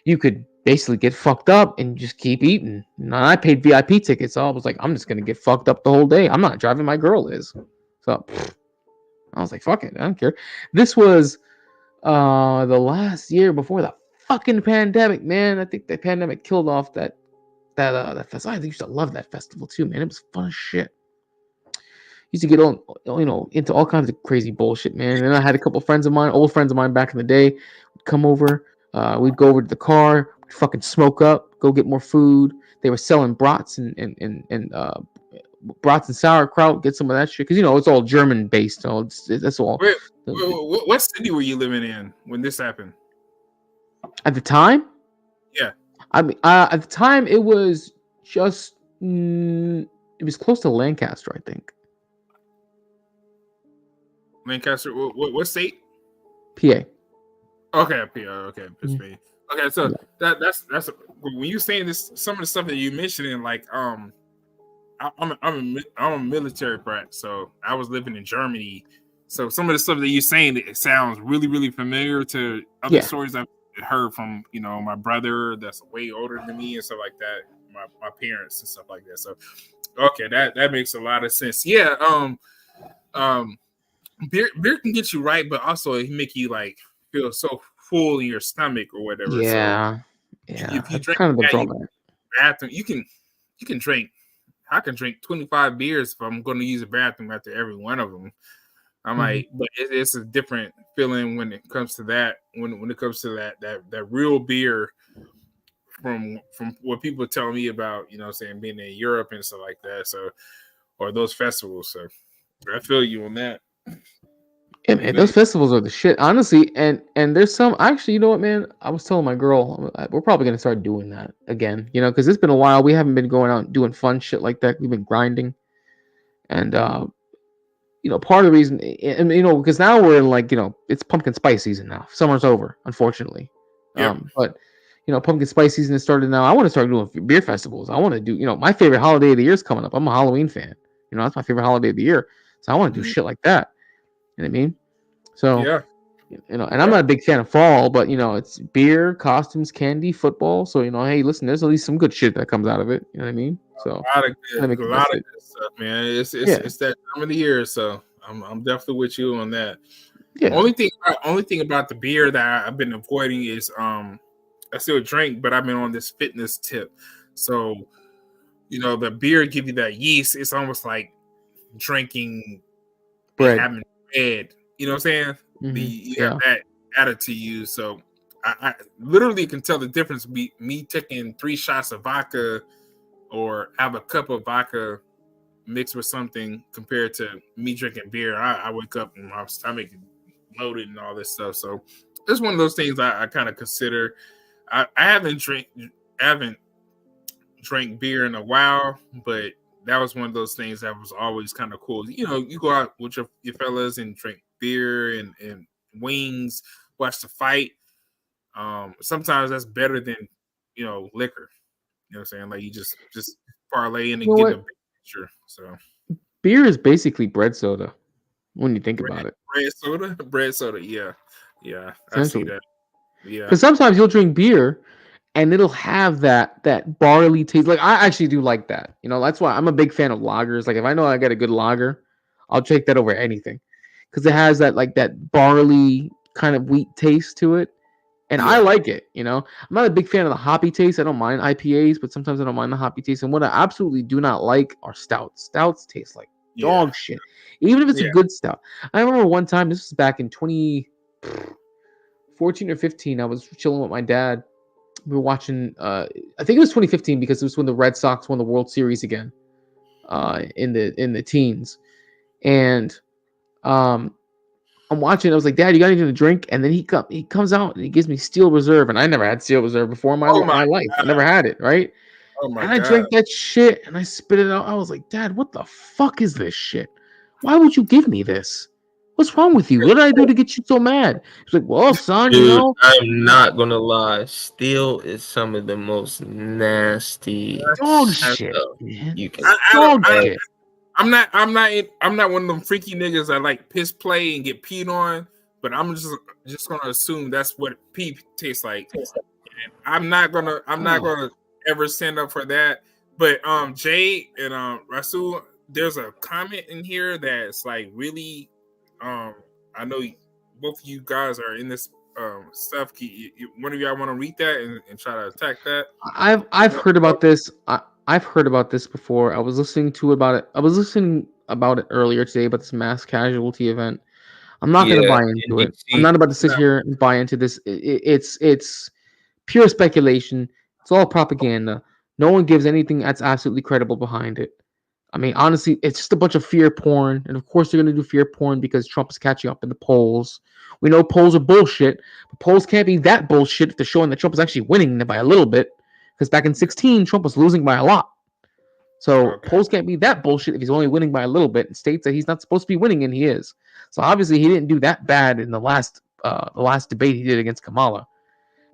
you could basically get fucked up and just keep eating. And I paid VIP tickets, so I was like, I'm just gonna get fucked up the whole day. I'm not driving, my girl is. So I was like, fuck it, I don't care. This was the last year before the fucking pandemic, man. I think the pandemic killed off that festival. I used to love that festival too, man. It was fun as shit. Used to get on, into all kinds of crazy bullshit, man. And I had a couple friends of mine, old friends of mine back in the day, would come over. We'd go over to the car, we'd fucking smoke up, go get more food. They were selling brats and brats and sauerkraut. Get some of that shit because it's all German based. So that's all. Wait, what city were you living in when this happened? At the time? Yeah. I mean, at the time, it was just it was close to Lancaster, I think. Lancaster. What state? PA. Okay, PA. Okay, Pennsylvania. Okay, so that's when you saying this, some of the stuff that you mentioning, like I'm a military brat, so I was living in Germany. So some of the stuff that you're saying, it sounds really, really familiar to other stories I've heard from my brother that's way older than me and stuff like that, my parents and stuff like that. So okay, that makes a lot of sense. Yeah. Beer can get you right, but also it make you like feel so full in your stomach or whatever. Yeah. So Yeah. if you That's drink kind of the that, drawback. bathroom, you can drink. I can drink 25 beers if I'm going to use a bathroom after every one of them. I'm like, but it's a different feeling when it comes to that. When it comes to that real beer from what people tell me about, saying being in Europe and stuff like that. So, or those festivals. So, I feel you on that. Yeah, man, those festivals are the shit, honestly. And there's some actually, you know what, man? I was telling my girl we're probably gonna start doing that again, because it's been a while. We haven't been going out and doing fun shit like that. We've been grinding, and part of the reason, and because now we're in it's pumpkin spice season now. Summer's over, unfortunately. Yeah. But pumpkin spice season has started now. I want to start doing beer festivals. I want to do, my favorite holiday of the year is coming up. I'm a Halloween fan. That's my favorite holiday of the year. So I want to do shit like that. You know what I mean? So yeah. And I'm not a big fan of fall, but it's beer, costumes, candy, football. So hey, listen, there's at least some good shit that comes out of it. You know what I mean? So a lot of good stuff, man. It's that time of the year, so I'm definitely with you on that. Yeah. Only thing about the beer that I've been avoiding is I still drink, but I've been on this fitness tip. So the beer give you that yeast. It's almost like drinking bread, having bread. You know what I'm saying? You have that added to you. So I literally can tell the difference between me taking 3 shots of vodka or have a cup of vodka mixed with something compared to me drinking beer. I wake up and my stomach is loaded and all this stuff. So it's one of those things I kind of consider. I haven't drank beer in a while, but that was one of those things that was always kind of cool. You know, you go out with your fellas and drink beer and wings, watch the fight. Sometimes that's better than, you know, liquor. You know what I'm saying? Like you just parlay in and You know get a what? picture. So Beer is basically bread soda when you think about it. bread soda. Yeah, I see Essentially. that. Yeah, Because sometimes you'll drink beer and it'll have that barley taste. Like I actually do like that. You know, that's why I'm a big fan of lagers. Like if I know I got a good lager, I'll take that over anything. Because it has that barley kind of wheat taste to it. And I like it, you know. I'm not a big fan of the hoppy taste. I don't mind IPAs, but sometimes I don't mind the hoppy taste. And what I absolutely do not like are stouts. Stouts taste like dog shit, even if it's a good stout. I remember one time, this was back in 2014 or 15. I was chilling with my dad. We were watching. I think it was 2015 because it was when the Red Sox won the World Series again, in the teens, and I'm watching. I was like, Dad, you got anything to drink? And then he comes out and he gives me Steel Reserve, and I never had Steel Reserve before in my life. I never had it, right? Oh my and I God. drank that shit and I spit it out. I was like, Dad, what the fuck is this shit? Why would you give me this? What's wrong with you? What did I do to get you so mad? He's like, well, son, Dude, you know. I'm not gonna lie. Steel is some of the most nasty Dog stuff shit, man. you can. Dog shit. I'm not one of them freaky niggas that like piss play and get peed on, but I'm just gonna assume that's what pee tastes like. And I'm not gonna ever stand up for that. But Jay and Rasul, there's a comment in here that's like really I know both of you guys are in this stuff. One of y'all want to read that and try to attack that? I've heard about this. I've heard about this before. I was listening about it earlier today about this mass casualty event. I'm not going to buy into it. I'm not about to sit here and buy into this. It's pure speculation. It's all propaganda. No one gives anything that's absolutely credible behind it. I mean, honestly, it's just a bunch of fear porn. And of course, they're going to do fear porn because Trump is catching up in the polls. We know polls are bullshit, but polls can't be that bullshit if they're showing that Trump is actually winning by a little bit. Because back in 2016, Trump was losing by a lot. So polls can't be that bullshit if he's only winning by a little bit in states that he's not supposed to be winning, and he is. So obviously, he didn't do that bad in the last debate he did against Kamala.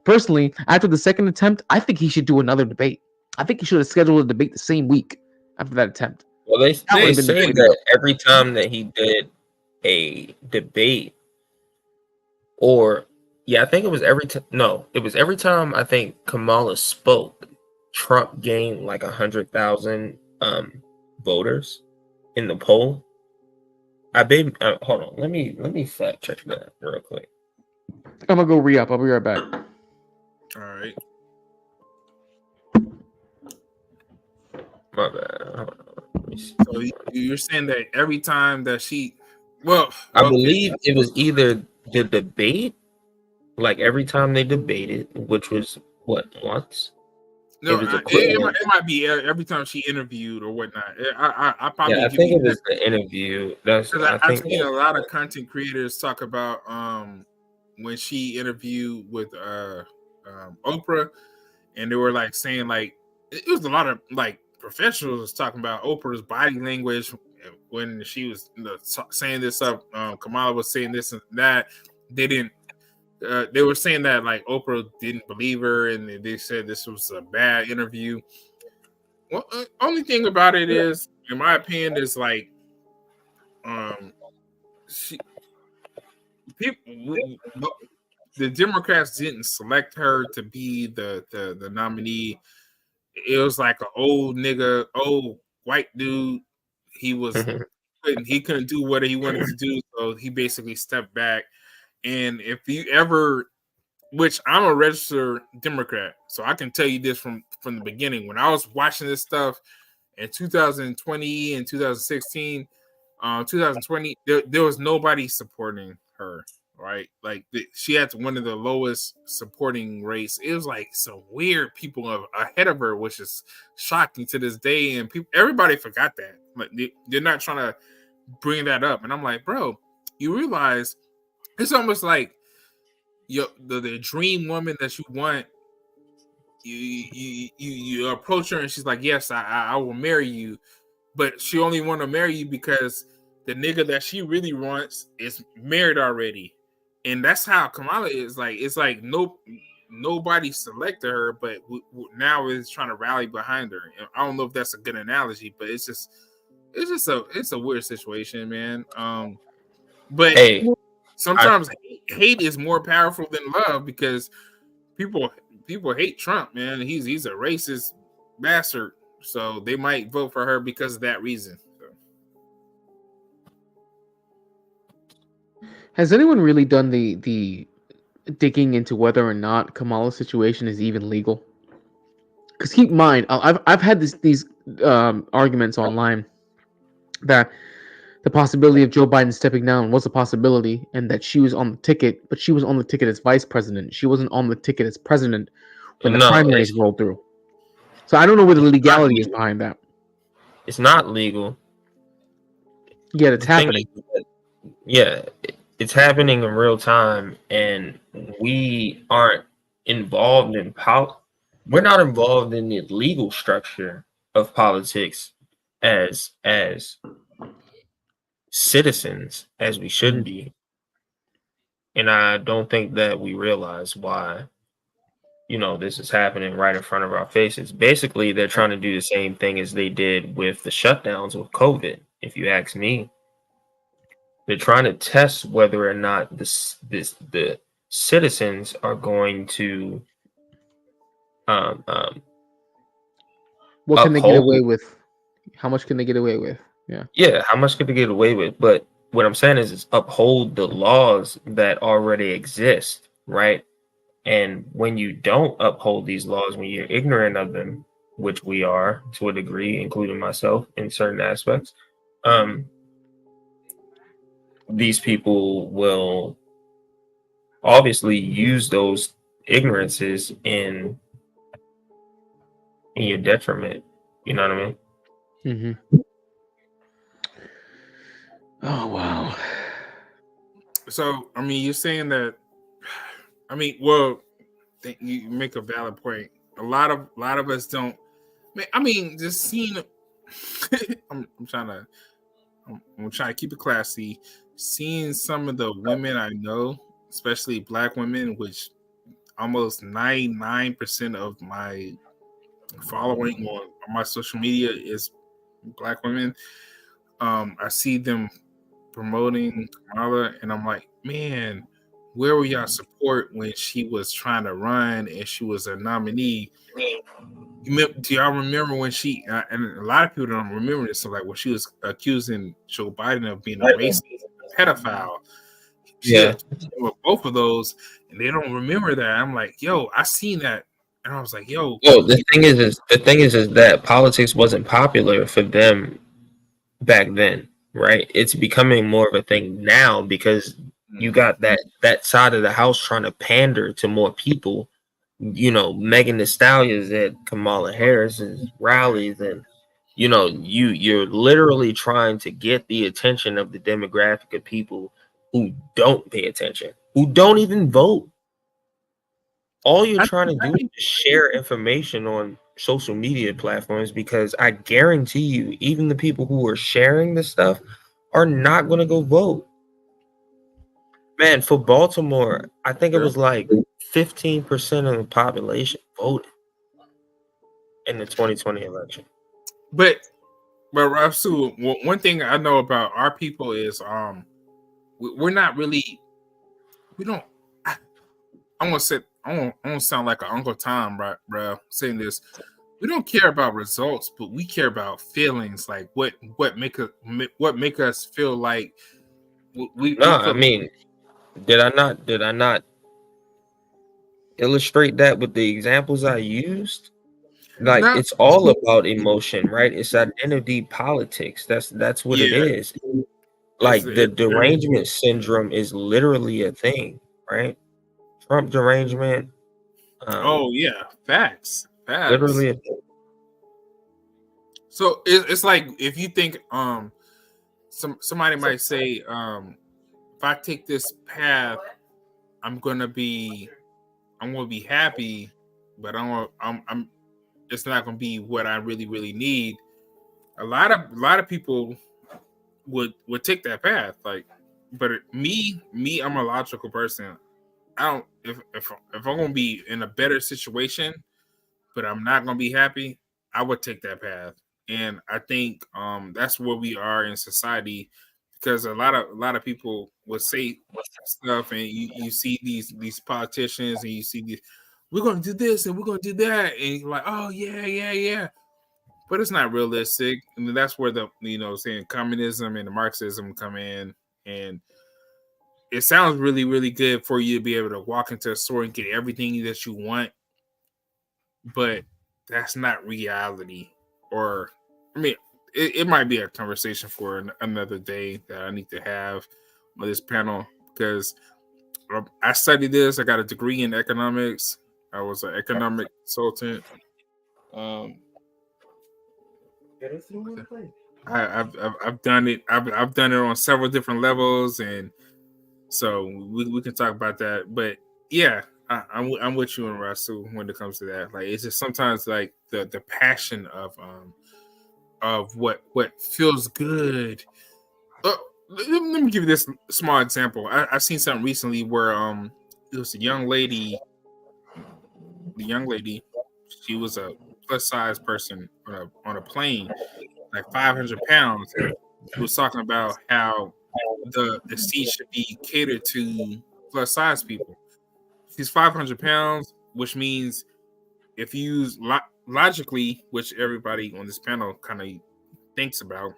Personally, after the second attempt, I think he should do another debate. I think he should have scheduled a debate the same week after that attempt. Well, they say that every time that he did a debate, I think it was every time. No, it was every time I think Kamala spoke, Trump gained like 100,000 voters in the poll. Hold on, let me fact check that real quick. I'm gonna go re-up. I'll be right back. All right. My bad. Hold on. So you're saying that every time that I believe it was either the debate, like every time they debated, which was once. No, it might be every time she interviewed or whatnot. I probably I think it was the interview. I've seen a lot of content creators talk about when she interviewed with Oprah, and they were like saying like it was a lot of like professionals talking about Oprah's body language when she was saying this up. Kamala was saying this and that. They didn't. They were saying that like Oprah didn't believe her, and they said this was a bad interview. Well, only thing about it is, in my opinion, is like, the Democrats didn't select her to be the nominee. It was like an old white dude. He couldn't do what he wanted to do, so he basically stepped back. And if you ever, which I'm a registered Democrat, so I can tell you this from the beginning. When I was watching this stuff in 2020 and 2016, 2020, there was nobody supporting her, right? Like she had one of the lowest supporting rates. It was like some weird people ahead of her, which is shocking to this day. And everybody forgot that. Like they're not trying to bring that up. And I'm like, bro, you realize it's almost like the dream woman that you want, you approach her and she's like, yes, I will marry you, but she only want to marry you because the nigga that she really wants is married already. And that's how Kamala is. Like, it's like nobody selected her, but now is trying to rally behind her. And I don't know if that's a good analogy, but it's a weird situation, man. But sometimes hate is more powerful than love, because people hate Trump, man. He's a racist bastard, so they might vote for her because of that reason. Has anyone really done the digging into whether or not Kamala's situation is even legal? Because keep in mind, I've had these arguments online that the possibility of Joe Biden stepping down was a possibility, and that she was on the ticket, but she was on the ticket as vice president. She wasn't on the ticket as president when the primaries rolled through. So I don't know where the legality is behind that. It's not legal. Yet it's happening. It's happening in real time, and we aren't involved in we're not involved in the legal structure of politics as citizens as we should be. And I don't think that we realize why, this is happening right in front of our faces. Basically, they're trying to do the same thing as they did with the shutdowns with COVID, if you ask me. They're trying to test whether or not the citizens are going to what can they get away with? How much can they get away with? Yeah, how much can they get away with? But what I'm saying is uphold the laws that already exist, right? And when you don't uphold these laws, when you're ignorant of them, which we are to a degree, including myself in certain aspects, these people will obviously use those ignorances in your detriment. You know what I mean? Mm-hmm. Oh wow. So I mean, you're saying that. You make a valid point. A lot of us don't. Just seeing. I'm trying to keep it classy. Seeing some of the women I know, especially Black women, which almost 99% of my following on my social media is Black women. I see them promoting Kamala, and I'm like, man, where were y'all support when she was trying to run and she was a nominee? Do y'all remember when she and a lot of people don't remember this? So like when she was accusing Joe Biden of being a racist, pedophile. With both of those, and they don't remember that. I'm like, yo, I seen that, and I was like, yo. The thing is that politics wasn't popular for them back then, right? It's becoming more of a thing now because you got that side of the house trying to pander to more people. Megan Thee Stallion's at Kamala Harris's rallies, and you're literally trying to get the attention of the demographic of people who don't pay attention, who don't even vote. All you're trying to do is share information on social media platforms, because I guarantee you, even the people who are sharing this stuff are not going to go vote. Man, for Baltimore, I think it was like 15% of the population voted in the 2020 election. But Rasul, one thing I know about our people is we're not really, we don't. I want to sound like an Uncle Tom, right, bro? Saying this, we don't care about results, but we care about feelings. Like what make us feel like we. I mean, did I not illustrate that with the examples I used? Like, it's all about emotion, right? It's identity politics. That's what it is. Like, the derangement syndrome is literally a thing, right? Trump derangement. Facts. Literally a thing. So it's like, if you think somebody might say, if I take this path, I'm gonna be happy, but I'm it's not gonna be what I really need. A lot of people would take that path, like, but me, I'm a logical person. I don't if I'm gonna be in a better situation, but I'm not gonna be happy, I would take that path. And I think that's where we are in society, because a lot of people would say stuff, and you see these politicians, and you see these, we're gonna do this and we're gonna do that, and you're like, oh yeah, but it's not realistic. I mean, that's where the saying communism and the Marxism come in, and it sounds really good for you to be able to walk into a store and get everything that you want, but that's not reality. Or, I mean, it might be a conversation for another day that I need to have on this panel, because I studied this. I got a degree in economics. I was an economic consultant. I've done it. I've done it on several different levels, and so we can talk about that. But yeah, I'm with you and Rasul when it comes to that. Like, it's just sometimes like the passion of what feels good. Let me give you this small example. I've seen something recently where it was a young lady. The young lady, she was a plus size person on a plane, like 500 pounds. She was talking about how the seat should be catered to plus size people. She's 500 pounds, which means if you use logically, which everybody on this panel kind of thinks about.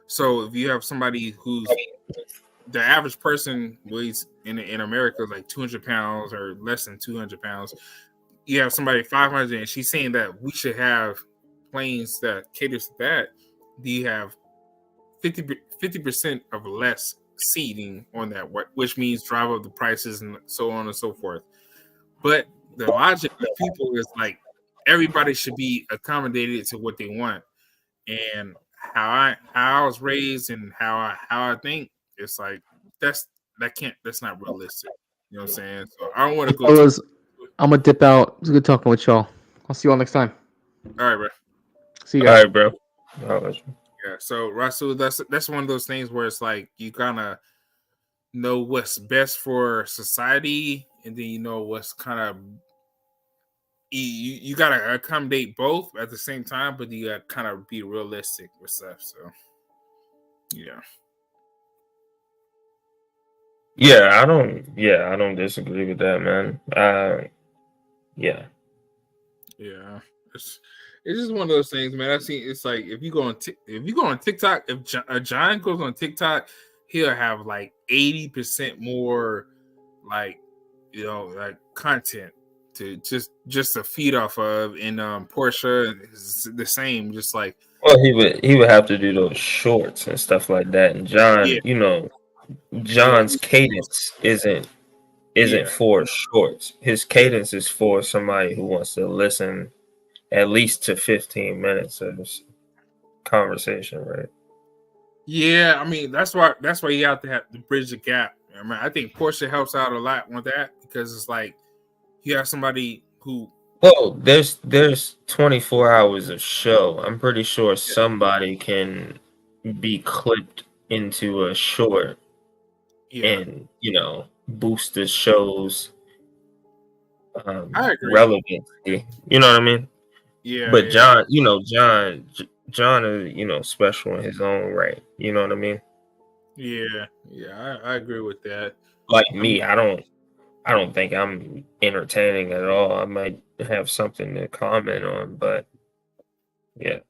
So if you have somebody who's the average person weighs in America like 200 pounds or less than 200 pounds, you have somebody 500, and she's saying that we should have planes that caters to that. Do you have 50% of less seating on that, which means drive up the prices and so on and so forth. But the logic of people is like everybody should be accommodated to what they want. And how I was raised and how I think, it's like that's not realistic. You know what I'm saying? So I don't want to go Fellas, I'm gonna dip out. It was good talking with y'all. I'll see you all next time. All right, bro. See you guys. All right, bro. Yeah. So Rasul, that's one of those things where it's like you kind of know what's best for society, and then you know what's kind of you gotta accommodate both at the same time, but you gotta kind of be realistic with stuff. So yeah. Yeah, I don't disagree with that, man. Yeah. It's just one of those things, man. I've seen it's like if you go on TikTok, if John goes on TikTok, he'll have like 80% more like like content to just to feed off of. And Portia is the same, just like, well, he would have to do those shorts and stuff like that. And John, John's cadence isn't for shorts. His cadence is for somebody who wants to listen at least to 15 minutes of this conversation, right? Yeah, I mean that's why you have to bridge the gap. I mean, I think Portia helps out a lot with that, because it's like you have somebody who. Well, there's 24 hours of show. I'm pretty sure somebody can be clipped into a short and boost the show's relevancy. You know what I mean? Yeah. But John, John is special in his own right. You know what I mean? Yeah, I agree with that. Like me, I don't think I'm entertaining at all. I might have something to comment on, but yeah.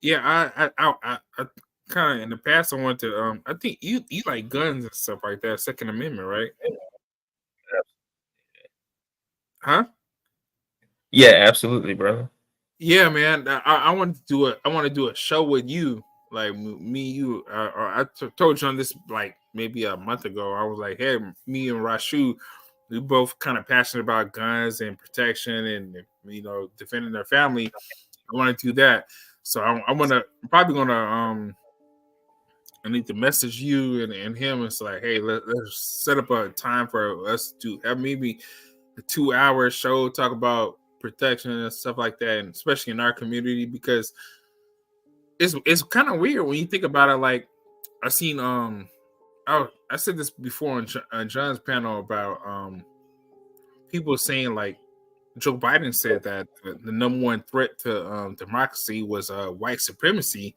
Yeah, I kind of in the past I wanted to I think you like guns and stuff like that, Second Amendment, right? Huh? Yeah, absolutely, brother. Yeah, man. I want to do a show with you, like me, you. I told you on this like maybe a month ago. I was like, hey, me and Rashu, we both kind of passionate about guns and protection and defending their family. I want to do that. So I'm probably gonna I need to message you and him. It's like, hey, let's set up a time for us to have maybe a 2-hour show, talk about protection and stuff like that, and especially in our community, because it's kind of weird when you think about it. Like, I seen I said this before on John's panel about people saying, like, Joe Biden said that the number one threat to democracy was white supremacy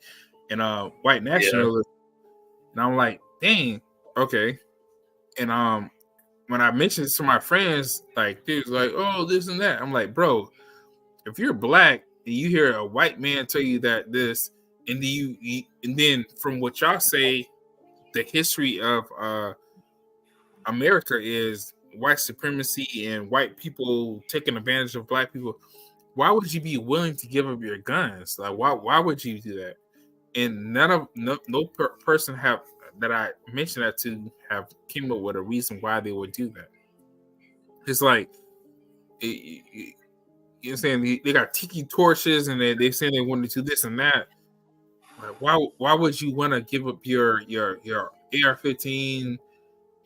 and white nationalism. And I'm like, dang, okay. And when I mentioned it to my friends, like, dude's like, oh, this and that. I'm like, bro, if you're black and you hear a white man tell you that this, and then from what y'all say, the history of America is white supremacy and white people taking advantage of black people. Why would you be willing to give up your guns? Like, why would you do that? And no person that I mentioned that to have came up with a reason why they would do that. It's like, you know what I'm saying? They got tiki torches and they saying they want to do this and that. Like, why would you want to give up your AR-15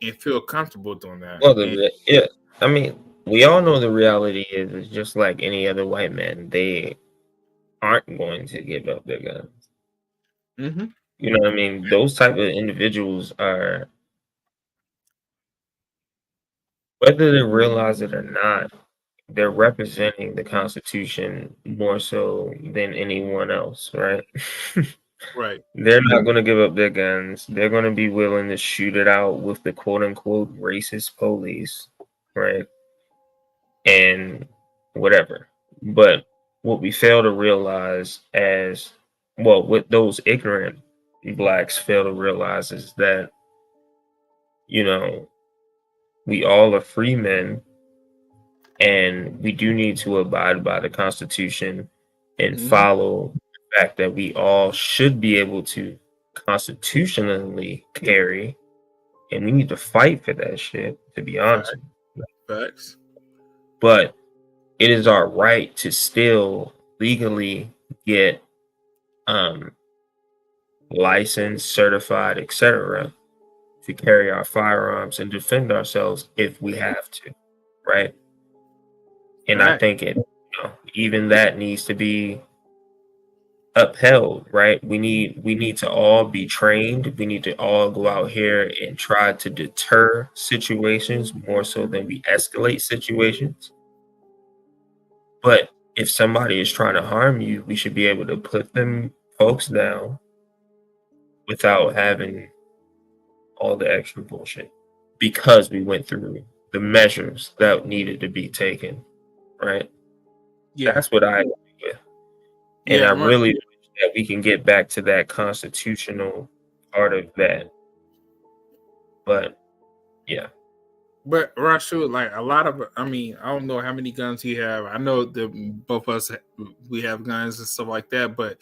and feel comfortable doing that? Well, yeah, I mean, we all know the reality is it's just like any other white man. They aren't going to give up their guns. Mm-hmm. You know what I mean? Those type of individuals are, whether they realize it or not, they're representing the Constitution more so than anyone else, right? Right. They're not going to give up their guns. They're going to be willing to shoot it out with the quote unquote racist police, right? And whatever. But what we fail to realize what those ignorant blacks fail to realize is that, you know, we all are free men and we do need to abide by the Constitution and follow the fact that we all should be able to constitutionally carry, and we need to fight for that shit, to be honest. Facts. But it is our right to still legally get licensed, certified, etc., to carry our firearms and defend ourselves if we have to, right? And I think even that needs to be upheld, right? We need to all be trained. We need to all go out here and try to deter situations more so than we escalate situations. But if somebody is trying to harm you, we should be able to put them folks down without having all the extra bullshit, because we went through the measures that needed to be taken, right? Yeah, that's what I agree with. And I really wish that we can get back to that constitutional part of that. But yeah. But Rashu, like a lot of, I mean, I don't know how many guns you have. I know that both of us, we have guns and stuff like that, but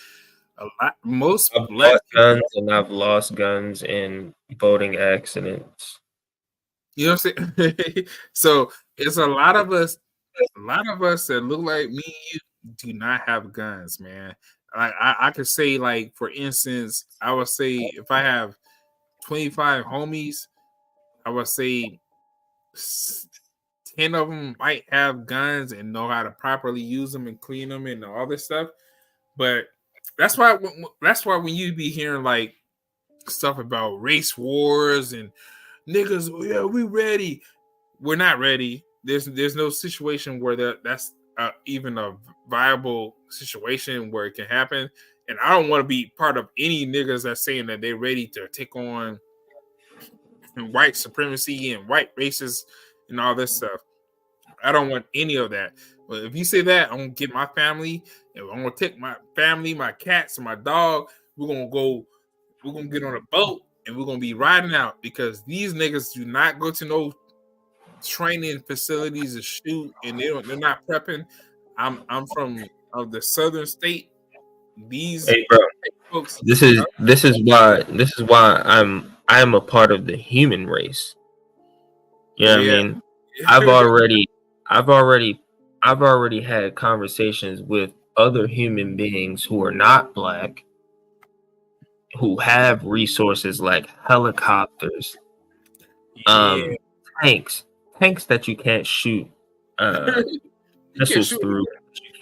most I've bought guns and I've lost guns in boating accidents. You know what I'm saying? So it's a lot of us that look like me and you do not have guns, man. I could say, like, for instance, I would say if I have 25 homies, I would say 10 of them might have guns and know how to properly use them and clean them and all this stuff. But that's why when you be hearing like stuff about race wars and niggas, yeah, we ready. We're not ready. There's no situation where that's even a viable situation where it can happen. And I don't want to be part of any niggas that's saying that they're ready to take on white supremacy and white races and all this stuff. I don't want any of that. But if you say that, I'm gonna get my family and I'm gonna take my family, my cats, and my dog. We're gonna get on a boat and we're gonna be riding out, because these niggas do not go to no training facilities to shoot, and they're not prepping. I'm from the southern state. These folks. This is why I am a part of the human race. You know what I mean? I've already had conversations with other human beings who are not black, who have resources like helicopters, tanks that you can't shoot missiles shoot. through.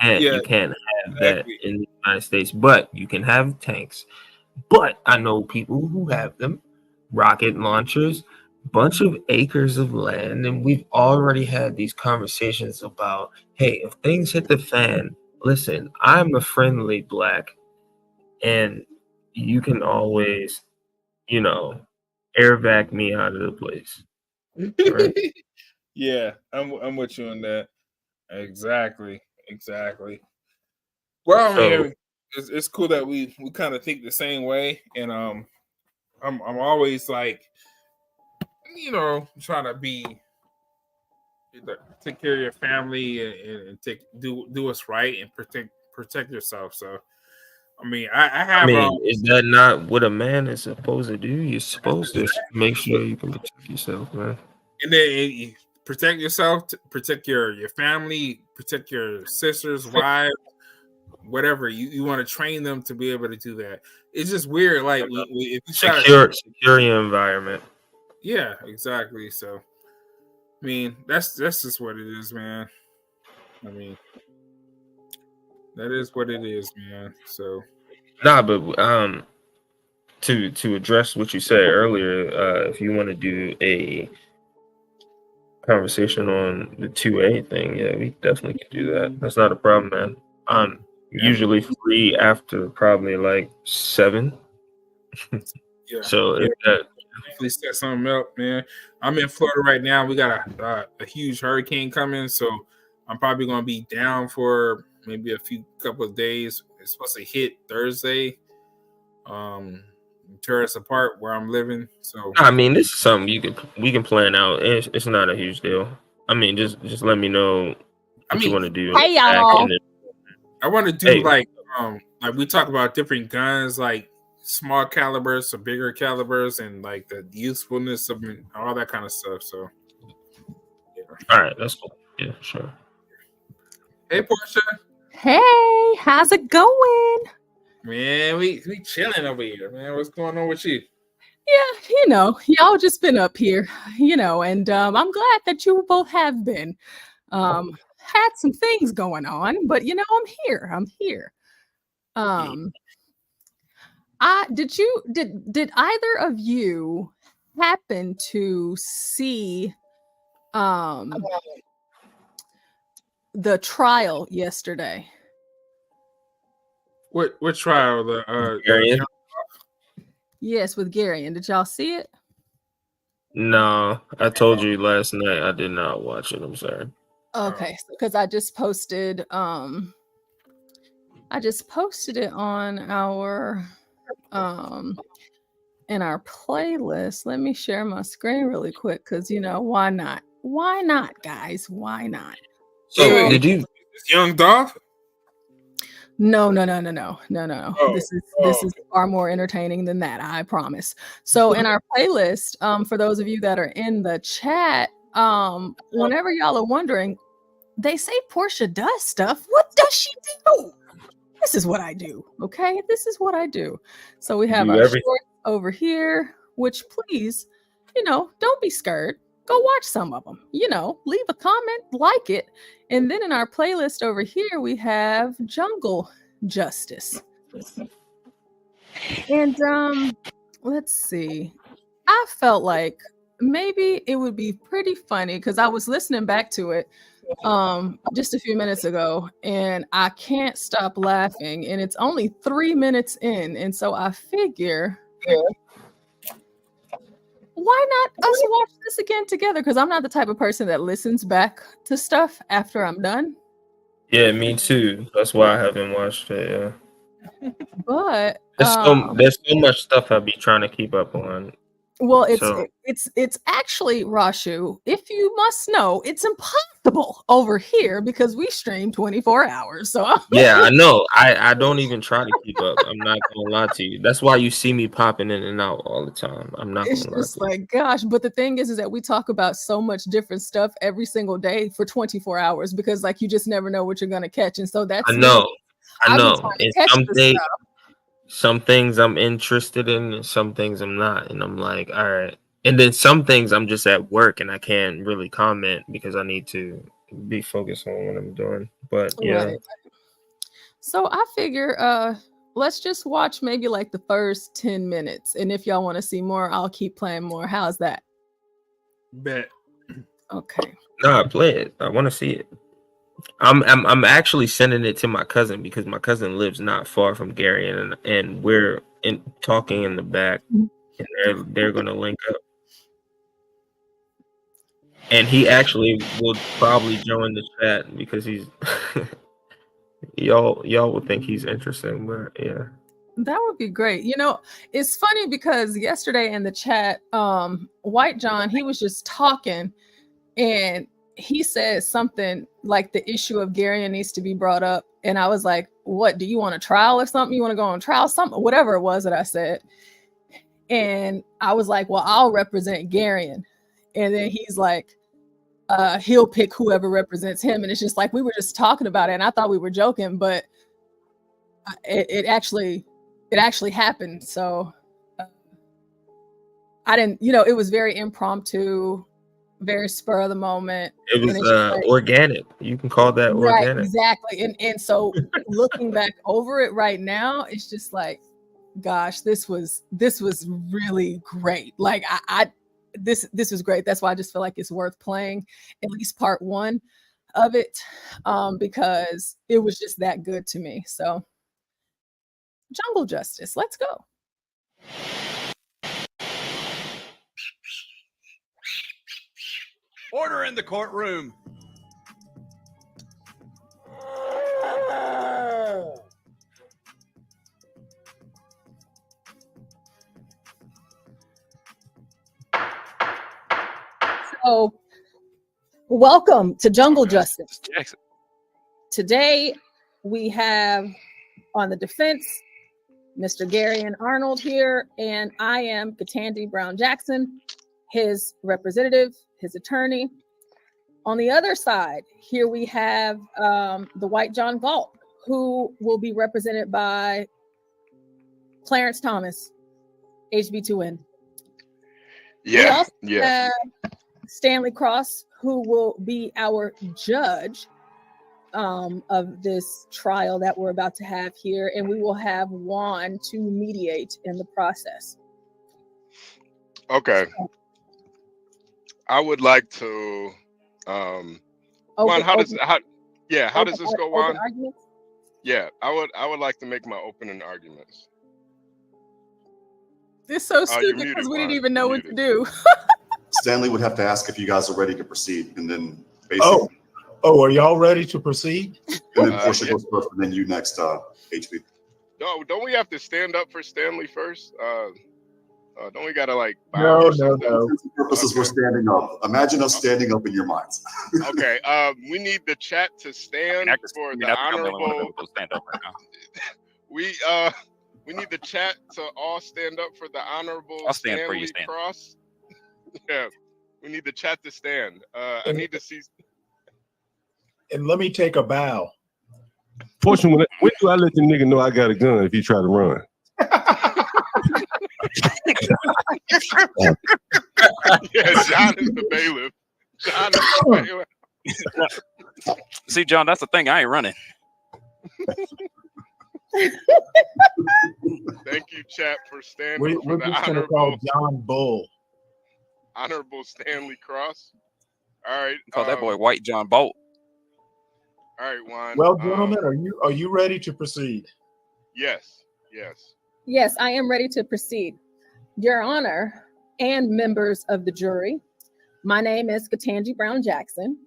You can't have that in the United States, but you can have tanks. But I know people who have them, rocket launchers, bunch of acres of land, and we've already had these conversations about, hey, if things hit the fan, listen, I'm a friendly black, and you can always, air vac me out of the place. Right? Yeah, I'm with you on that. Exactly. Well, I mean, it's cool that we kind of think the same way, and I'm always like, trying to take care of your family and do what's right and protect yourself. So, I mean, is that not what a man is supposed to do? You're supposed to make sure you can protect yourself, man. And then you protect yourself, protect your family, protect your sisters, wives, whatever. You want to train them to be able to do that. It's just weird, like if you secure your environment. Yeah, exactly. So, I mean, that's just what it is, man. I mean, that is what it is, man. So, but to address what you said earlier, if you want to do a conversation on the 2A thing, yeah, we definitely can do that. That's not a problem, man. I'm usually free after probably like 7. Yeah. So if that definitely set something up, man. I'm in Florida right now. We got a huge hurricane coming, so I'm probably gonna be down for maybe couple of days. It's supposed to hit Thursday. Tear us apart where I'm living. So I mean, this is something we can plan out. It's not a huge deal. I mean, just let me know what you want to do. Hey y'all. I want to do like we talk about different guns, like small calibers to bigger calibers, and like the usefulness of all that kind of stuff. So, yeah. All right, that's cool. Yeah, sure. Hey, Portia. Hey, how's it going? Man, we chilling over here, man. What's going on with you? Yeah, y'all just been up here, and I'm glad that you both have been. Had some things going on, but I'm here. Did either of you happen to see the trial yesterday? What trial? The Yes, with Gary. And did y'all see it? No, I told you last night I did not watch it. I'm sorry. Okay, because I just posted it on our in our playlist. Let me share my screen really quick because why not? Why not, guys? Why not? So did you Young Dolph? No. This is far more entertaining than that, I promise. So in our playlist, for those of you that are in the chat, whenever y'all are wondering, they say Portia does stuff. What does she do? This is what I do. Okay, this is what I do. So we have our shorts over here, which please, don't be scared. Go watch some of them. Leave a comment, like it. And then in our playlist over here, we have Jungle Justice. And let's see. I felt like maybe it would be pretty funny because I was listening back to it just a few minutes ago, and I can't stop laughing. And it's only 3 minutes in. And so I figure, why not us watch this again together? Because I'm not the type of person that listens back to stuff after I'm done. Yeah, me too. That's why I haven't watched it. Yeah. But there's so much stuff I'll be trying to keep up on. Well, it's actually, Rashu, if you must know, it's impossible over here because we stream 24 hours. So yeah, I know. I don't even try to keep up. I'm not gonna lie to you. That's why you see me popping in and out all the time. I'm not it's gonna lie just to you. like, gosh. But the thing is that we talk about so much different stuff every single day for 24 hours because like you just never know what you're gonna catch. And so that's I know. And some things I'm interested in and some things I'm not. And I'm like, all right. And then some things I'm just at work and I can't really comment because I need to be focused on what I'm doing. But yeah. Right. So I figure let's just watch maybe like the first 10 minutes. And if y'all want to see more, I'll keep playing more. How's that? Bet. Okay. Nah, play it. I want to see it. I'm actually sending it to my cousin because my cousin lives not far from Gary, and we're talking in the back, and they're gonna link up. And he actually will probably join the chat because he's y'all would think he's interesting, but yeah. That would be great. You know, it's funny because yesterday in the chat, White John, he was just talking and he said something like the issue of Garion needs to be brought up. And I was like, what, do you want a trial or something? You want to go on trial? Something, whatever it was that I said. And I was like, well, I'll represent Garion. And then he's like, he'll pick whoever represents him. And it's just like, we were just talking about it. And I thought we were joking, but it actually happened. So I didn't, you know, it was very impromptu, very spur of the moment. It was like, organic. You can call that right, organic. exactly. And so looking back over it right now, it's just like, gosh, this was really great. Like this was great. That's why I just feel like it's worth playing at least part one of it, because it was just that good to me. So Jungle Justice, let's go. Order in the courtroom. So, welcome to Jungle Justice. Jackson. Today, we have on the defense, Mr. Garion Arnold here, and I am Ketanji Brown Jackson, his representative, his attorney. On the other side, here we have the White John Galt, who will be represented by Clarence Thomas, HB2N. We also have Stanley Cross, who will be our judge of this trial that we're about to have here, and we will have Juan to mediate in the process. Okay. I would like to Juan, how does this go, Juan? Yeah, I would like to make my opening arguments. It's so stupid because we didn't even know what to do. Stanley would have to ask if you guys are ready to proceed, and then basically. Oh, are y'all ready to proceed? And then Portia goes first, and then you next, HB. No, don't we have to stand up for Stanley first? Don't we gotta like? No. For purposes, we're standing up. Imagine us standing up in your minds. Okay. We need the chat to stand for the honorable. Stand up right now. We need the chat to all stand up for the honorable. I'll stand Stanley for you, Stan. Cross. Yeah, we need the chat to stand. I need to see. And let me take a bow. Fortunately, when do I let the nigga know I got a gun if he try to run? Yeah, John is the bailiff. John is the bailiff. See, John, that's the thing. I ain't running. Thank you, chat, for standing We're for the just gonna call honorable, John Bull. honorable Stanley Cross. All right. Call that boy White John Bolt. All right, Juan. Well, gentlemen, are you ready to proceed? Yes. Yes, I am ready to proceed. Your Honor and members of the jury, my name is Ketanji Brown Jackson,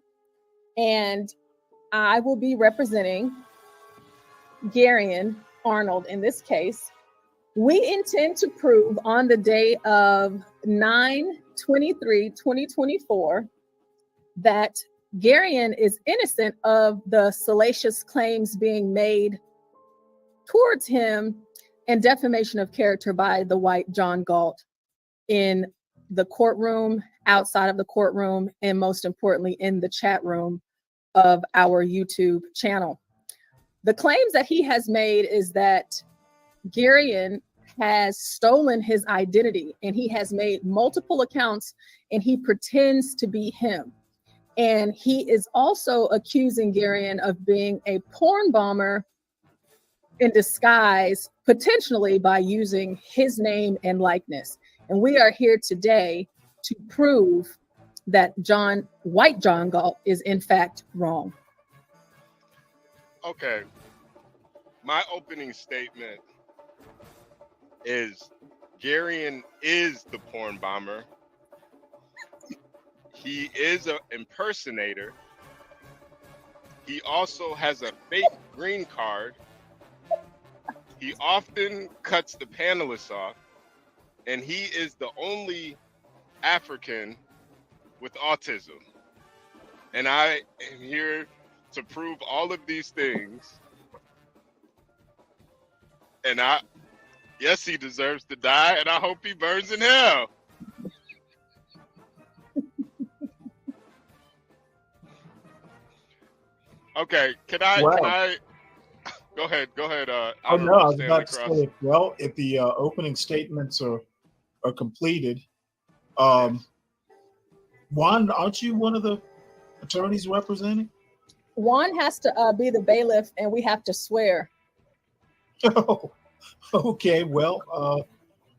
and I will be representing Garion Arnold in this case. We intend to prove on the day of 9/23/2024 that Garion is innocent of the salacious claims being made towards him and defamation of character by the White John Galt in the courtroom, outside of the courtroom, and most importantly, in the chat room of our YouTube channel. The claims that he has made is that Garion has stolen his identity, and he has made multiple accounts, and he pretends to be him. And he is also accusing Garion of being a porn bomber in disguise, potentially by using his name and likeness. And we are here today to prove that White John Galt is in fact wrong. Okay. My opening statement is Garion is the porn bomber. He is an impersonator. He also has a fake green card. He often cuts the panelists off, and he is the only African with autism. And I am here to prove all of these things. And yes, he deserves to die, and I hope he burns in hell. Okay, can I go ahead? I was about to say, well, if the opening statements are completed, Juan, aren't you one of the attorneys representing? Juan has to be the bailiff, and we have to swear. Oh, okay. Well,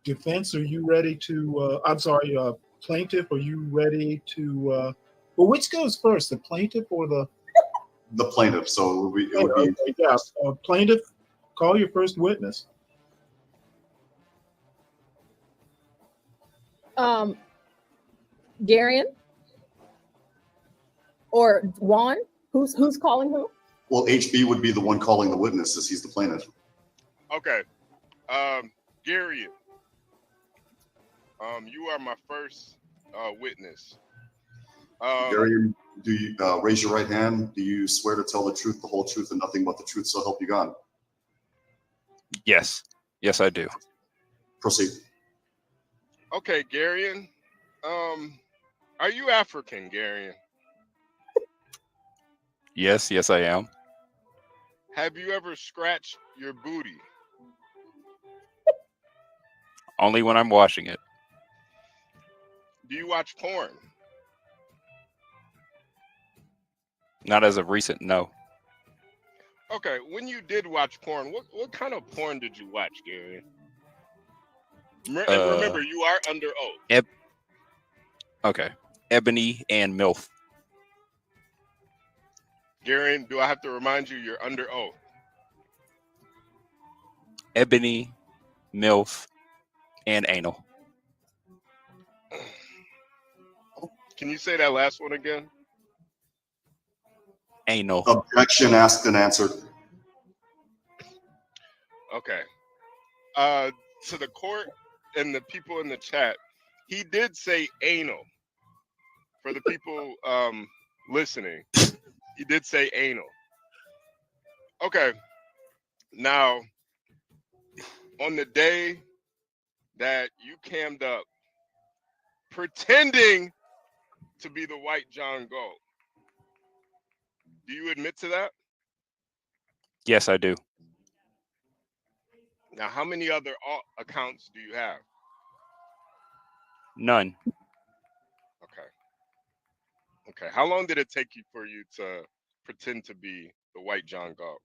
defense, are you ready to? I'm sorry, plaintiff, are you ready to? Well, which goes first, the plaintiff or the? The plaintiff. So it would be. Yeah, plaintiff, call your first witness. Garion or Juan? Who's calling who? Well, HB would be the one calling the witnesses. He's the plaintiff. Okay. Garion, you are my first witness. Gary, do you raise your right hand? Do you swear to tell the truth, the whole truth, and nothing but the truth, so help you God? Yes. Yes, I do. Proceed. Okay, Garion. Are you African, Garion? Yes, I am. Have you ever scratched your booty? Only when I'm washing it. Do you watch porn? Not as of recent, no. Okay, when you did watch porn, what kind of porn did you watch, Gary? And remember, you are under oath. Okay. Ebony and MILF. Gary, do I have to remind you you're under oath? Ebony, MILF, and anal. Can you say that last one again? Anal. Objection asked and answered. Okay. To the court and the people in the chat, he did say anal. For the people listening, he did say anal. Okay. Now, on the day that you cammed up, pretending to be the White John Galt, do you admit to that? Yes, I do. Now, how many other accounts do you have? None. Okay. How long did it take you for you to pretend to be the White John Galt?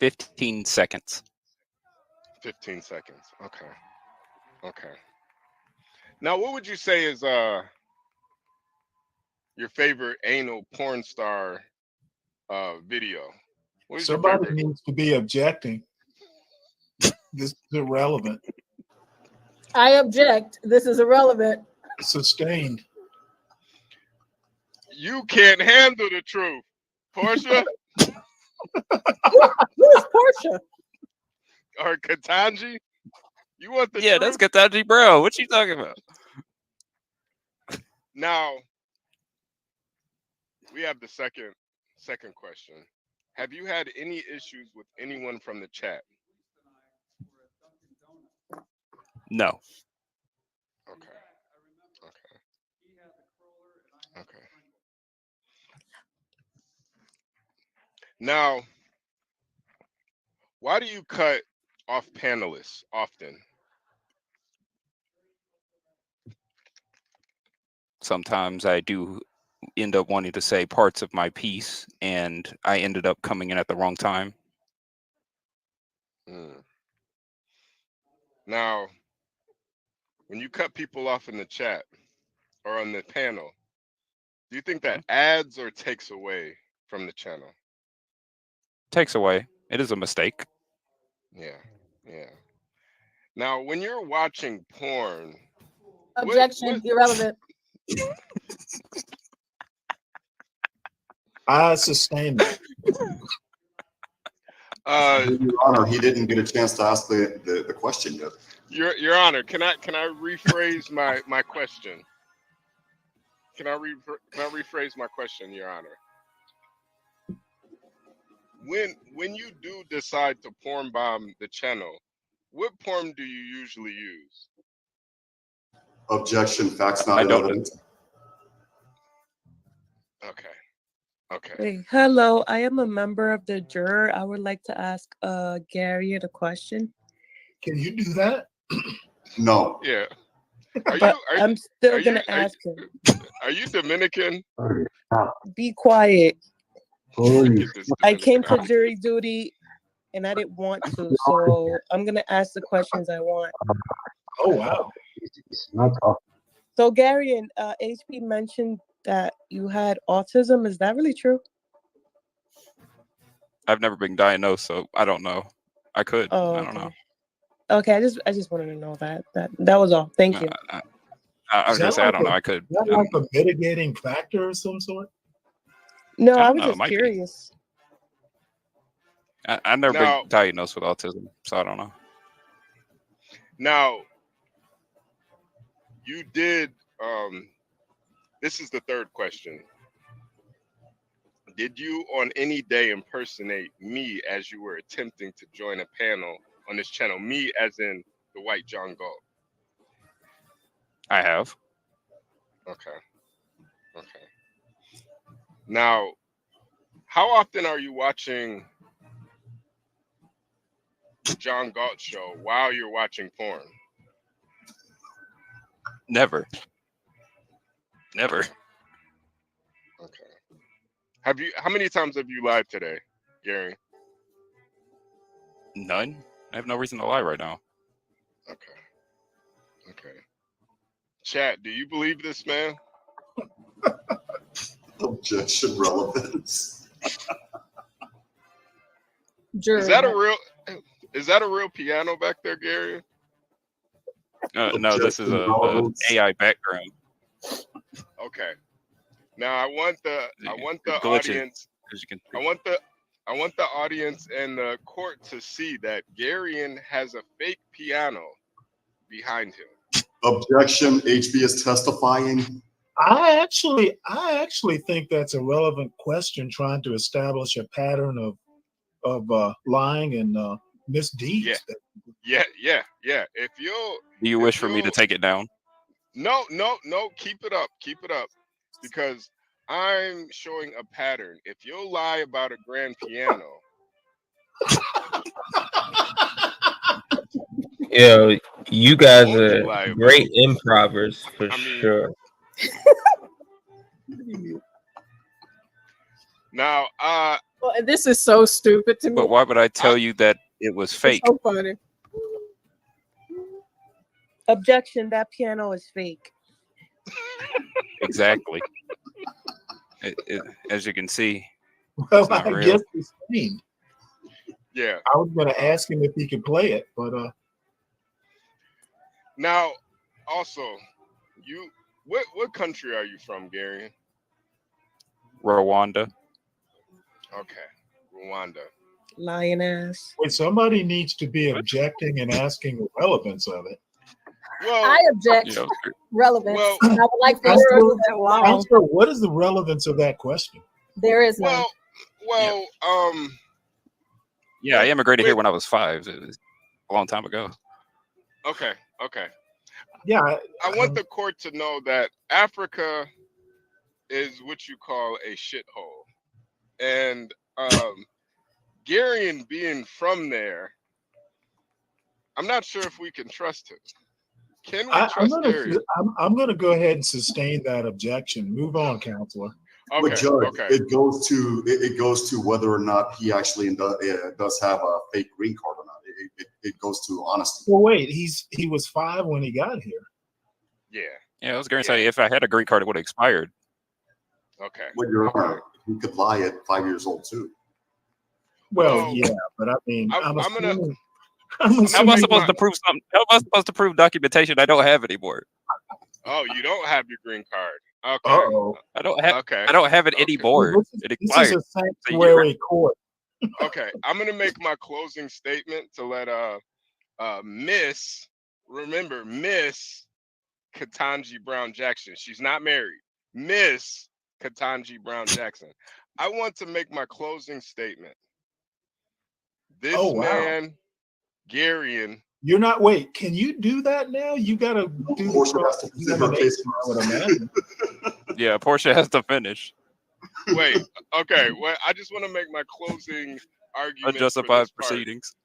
15 seconds. 15 seconds. Okay. Now, what would you say is your favorite anal porn star video? What is Somebody needs to be objecting. This is irrelevant. I object. This is irrelevant. Sustained. You can't handle the truth, Portia. Who is Portia? Or Katanji? You want the truth? That's Katanji, bro. What you talking about? Now, we have the second question. Have you had any issues with anyone from the chat? No. Okay. Now, Why do you cut off panelists often? Sometimes I do end up wanting to say parts of my piece, and I ended up coming in at the wrong time. Now, when you cut people off in the chat or on the panel, do you think that adds or takes away from the channel? Takes away. It is a mistake. Yeah. Now, when you're watching porn, Objection, irrelevant. I sustain that. Your Honor, he didn't get a chance to ask the question yet. Your Honor, can I rephrase my question? Can I rephrase my question, Your Honor? When you do decide to porn bomb the channel, what porn do you usually use? Objection, facts not I in don't. evidence. Okay. Hey, hello, I am a member of the juror. I would like to ask Gary a question. Can you do that? No. Yeah. I'm still gonna ask him. Are you Dominican? Be quiet. Holy. I came to jury duty and I didn't want to, so I'm gonna ask the questions I want. Oh wow. So Gary and HP mentioned that you had autism. Is that really true? I've never been diagnosed, so I don't know. I could. Oh, I don't know. Okay, I just wanted to know that. That was all. Thank you. I was gonna say I don't know. I could. Is that like a mitigating factor of some sort? No, I don't was know, it just might be. curious. I've never Now- been diagnosed with autism, so I don't know. Now, you did. This is the third question. Did you on any day impersonate me as you were attempting to join a panel on this channel? Me as in the white John Galt. I have. Okay. Now, how often are you watching the John Galt show while you're watching porn? Never. Okay. How many times have you lied today, Gary? None. I have no reason to lie right now. Okay. Chat, do you believe this man? Objection, relevance. Is that a real piano back there, Gary? No, this is a AI background. Okay. Now I want the glitches, audience. as you can see. I want the audience and the court to see that Garion has a fake piano behind him. Objection, HB is testifying. I actually think that's a relevant question, trying to establish a pattern of lying and misdeeds. Yeah. If you'll Do you wish for me to take it down? No, keep it up. Because I'm showing a pattern. If you'll lie about a grand piano. Yo, you guys Won't you are lie about great improvers for sure. Now, Well, this is so stupid to me. But why would I tell you that it was fake? It's so funny. Objection, that piano is fake. Exactly. As you can see, Well, it's not I real. guess the same. Yeah. I was going to ask him if he could play it, but now, also, what country are you from, Gary? Rwanda. Okay, Rwanda. Lying ass. wait, somebody needs to be objecting and asking the relevance of it. Well, I object. Relevance. I would like for Counselor, sure that wow. Counselor, what is the relevance of that question? There is none. Well, Yeah, I immigrated here when I was 5. It was a long time ago. Okay. Yeah, I want the court to know that Africa is what you call a shithole, and Garion being from there, I'm not sure if we can trust him. Can we trust Garion? I'm gonna go ahead and sustain that objection. Move on, counselor. Okay. But Judge, it goes to whether or not he actually does have a fake green card or not. It goes to honesty. Well, wait, he was 5 when he got here. Yeah, I was going to say if I had a green card, it would have expired. Okay. Well, Your Honor, he could lie at 5 years old too. Well, yeah, but I mean, How am I supposed to prove something? How am I supposed to prove documentation I don't have anymore? Oh, you don't have your green card. Okay. I don't have. Okay. I don't have it anymore. It expired. This is a sanctuary court. Okay, I'm gonna make my closing statement to let Miss Ketanji Brown Jackson. She's not married. Miss Ketanji Brown Jackson. I want to make my closing statement. This man, Garion. You're not. Wait, can you do that now? You gotta do the Yeah, Portia has to finish. Wait. Okay. Well, I just want to make my closing argument. Unjustified proceedings.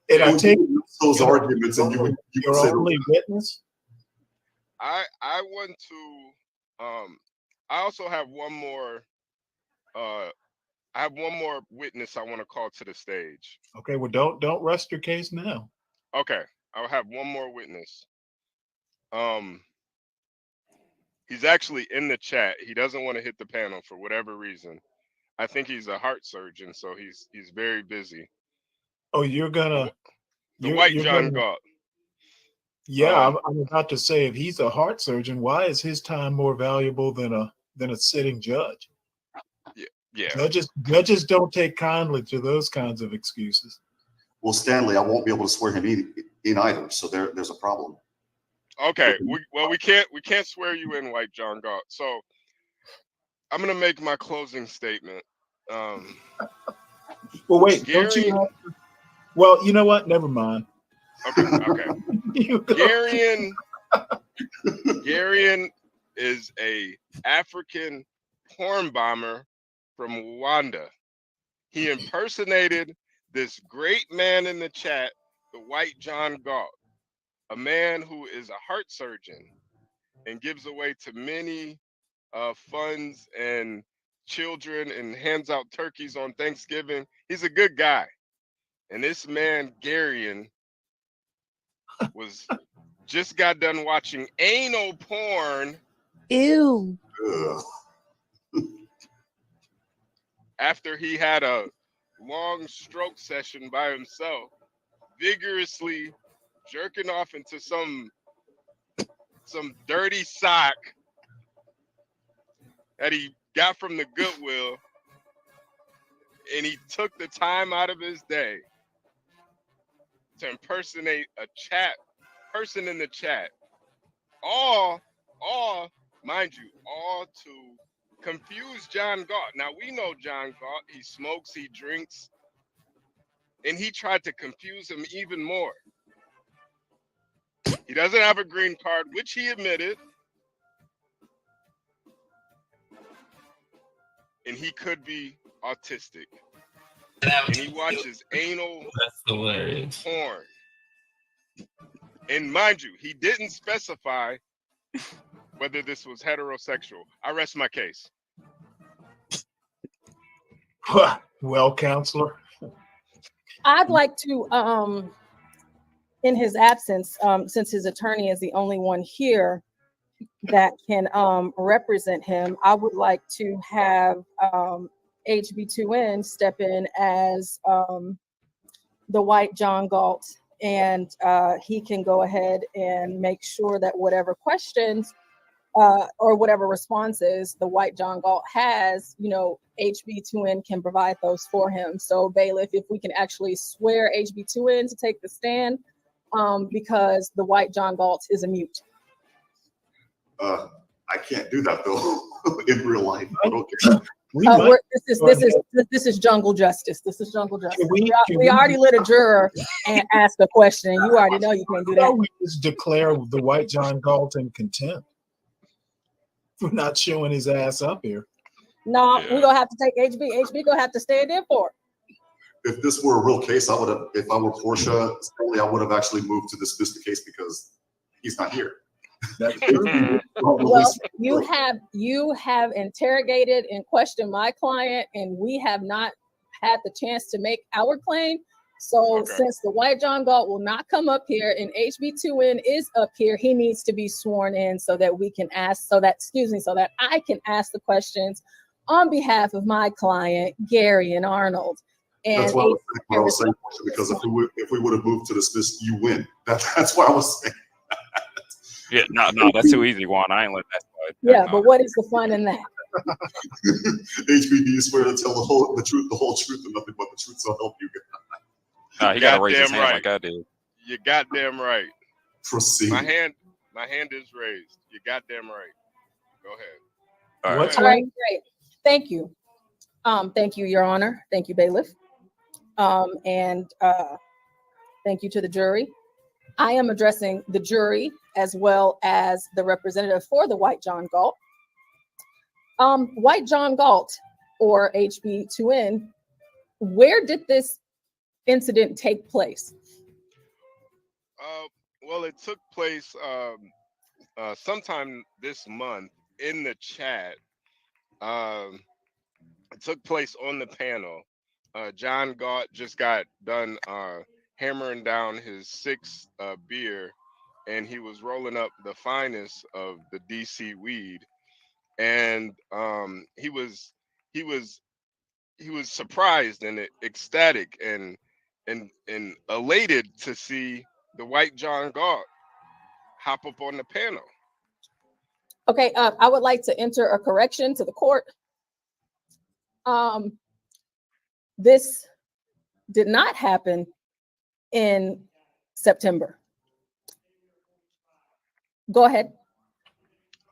And I take those arguments, and you your only witness. I want to. I also have one more. I have one more witness I want to call to the stage. Okay. Well, don't rest your case now. Okay, I'll have one more witness. He's actually in the chat. He doesn't want to hit the panel for whatever reason. I think he's a heart surgeon, so he's very busy. Oh, you're gonna the white John Galt. Yeah, I'm about to say, if he's a heart surgeon, why is his time more valuable than a sitting judge? Yeah. Judges don't take kindly to those kinds of excuses. Well, Stanley, I won't be able to swear him in either, so there's a problem. Okay, we can't swear you in, white John Galt. So I'm gonna make my closing statement. Well, wait, don't you? Well, you know what? Never mind. Okay. Garion is a African porn bomber from Rwanda. He impersonated this great man in the chat, the white John Galt, a man who is a heart surgeon and gives away to many funds and children and hands out turkeys on Thanksgiving. He's a good guy. And this man, Garion, just got done watching anal porn. Ew. After he had a long stroke session by himself, vigorously jerking off into some dirty sock that he got from the Goodwill, and he took the time out of his day to impersonate a person in the chat, all mind you, all to confuse John Galt. Now we know John Galt, he smokes, he drinks, and he tried to confuse him even more. He doesn't have a green card, which he admitted, and he could be autistic. And he watches anal porn. And mind you, he didn't specify whether this was heterosexual. I rest my case. Well, counselor. I'd like to, in his absence, since his attorney is the only one here that can represent him, I would like to have HB2N step in as the white John Galt, and he can go ahead and make sure that whatever questions or whatever responses the white John Galt has, HB2N can provide those for him. So bailiff, if we can actually swear HB2N to take the stand, because the white John Galt is a mute. I can't do that though in real life. But okay. This is jungle justice. This is jungle justice. We already let a juror and ask a question, and you already know you can't do that. We just declare the white John Galt in contempt for not showing his ass up here. No, we're gonna have to take HB. HB gonna have to stand in for it. if this were a real case, I would have. If I were Portia Stanley, I would have actually moved to dismiss the case because he's not here. Well, you have interrogated and questioned my client, and we have not had the chance to make our claim. So since the white John Galt will not come up here and HB2N is up here, he needs to be sworn in so that we can ask, so that I can ask the questions on behalf of my client, Gary and Arnold. And that's what I was saying, because if we would have moved to dismiss, you win. That's what I was saying. Yeah, no, that's too easy, Juan. I ain't let that slide. Yeah, but what is the fun in that? HBD, you swear to tell the whole truth, and nothing but the truth, so help you. He got to raise his Goddamn hand right. like I did. You're goddamn right. Proceed. My hand is raised. You're goddamn right. Go ahead. All right. All right, great. Thank you. Thank you, Your Honor. Thank you, bailiff. And thank you to the jury. I am addressing the jury as well as the representative for the white John Galt. White John Galt, or HB2N, where did this incident take place? Well, it took place sometime this month in the chat. It took place on the panel. John Galt just got done hammering down his sixth beer, and he was rolling up the finest of the DC weed, and he was surprised and ecstatic and elated to see the white John Galt hop up on the panel. Okay, I would like to enter a correction to the court. This did not happen in September. Go ahead.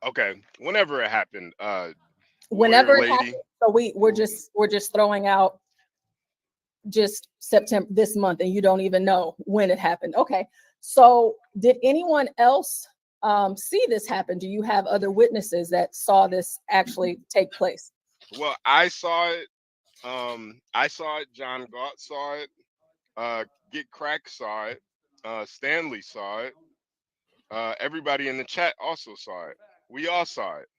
Okay, whenever it happened. Whenever it lady. happened. So we're just throwing out just September this month, and you don't even know when it happened. Okay. So did anyone else see this happen? Do you have other witnesses that saw this actually take place? Well, I saw it. I saw it. John Galt saw it. GetCrack saw it. Stanley saw it. Everybody in the chat also saw it. We all saw it.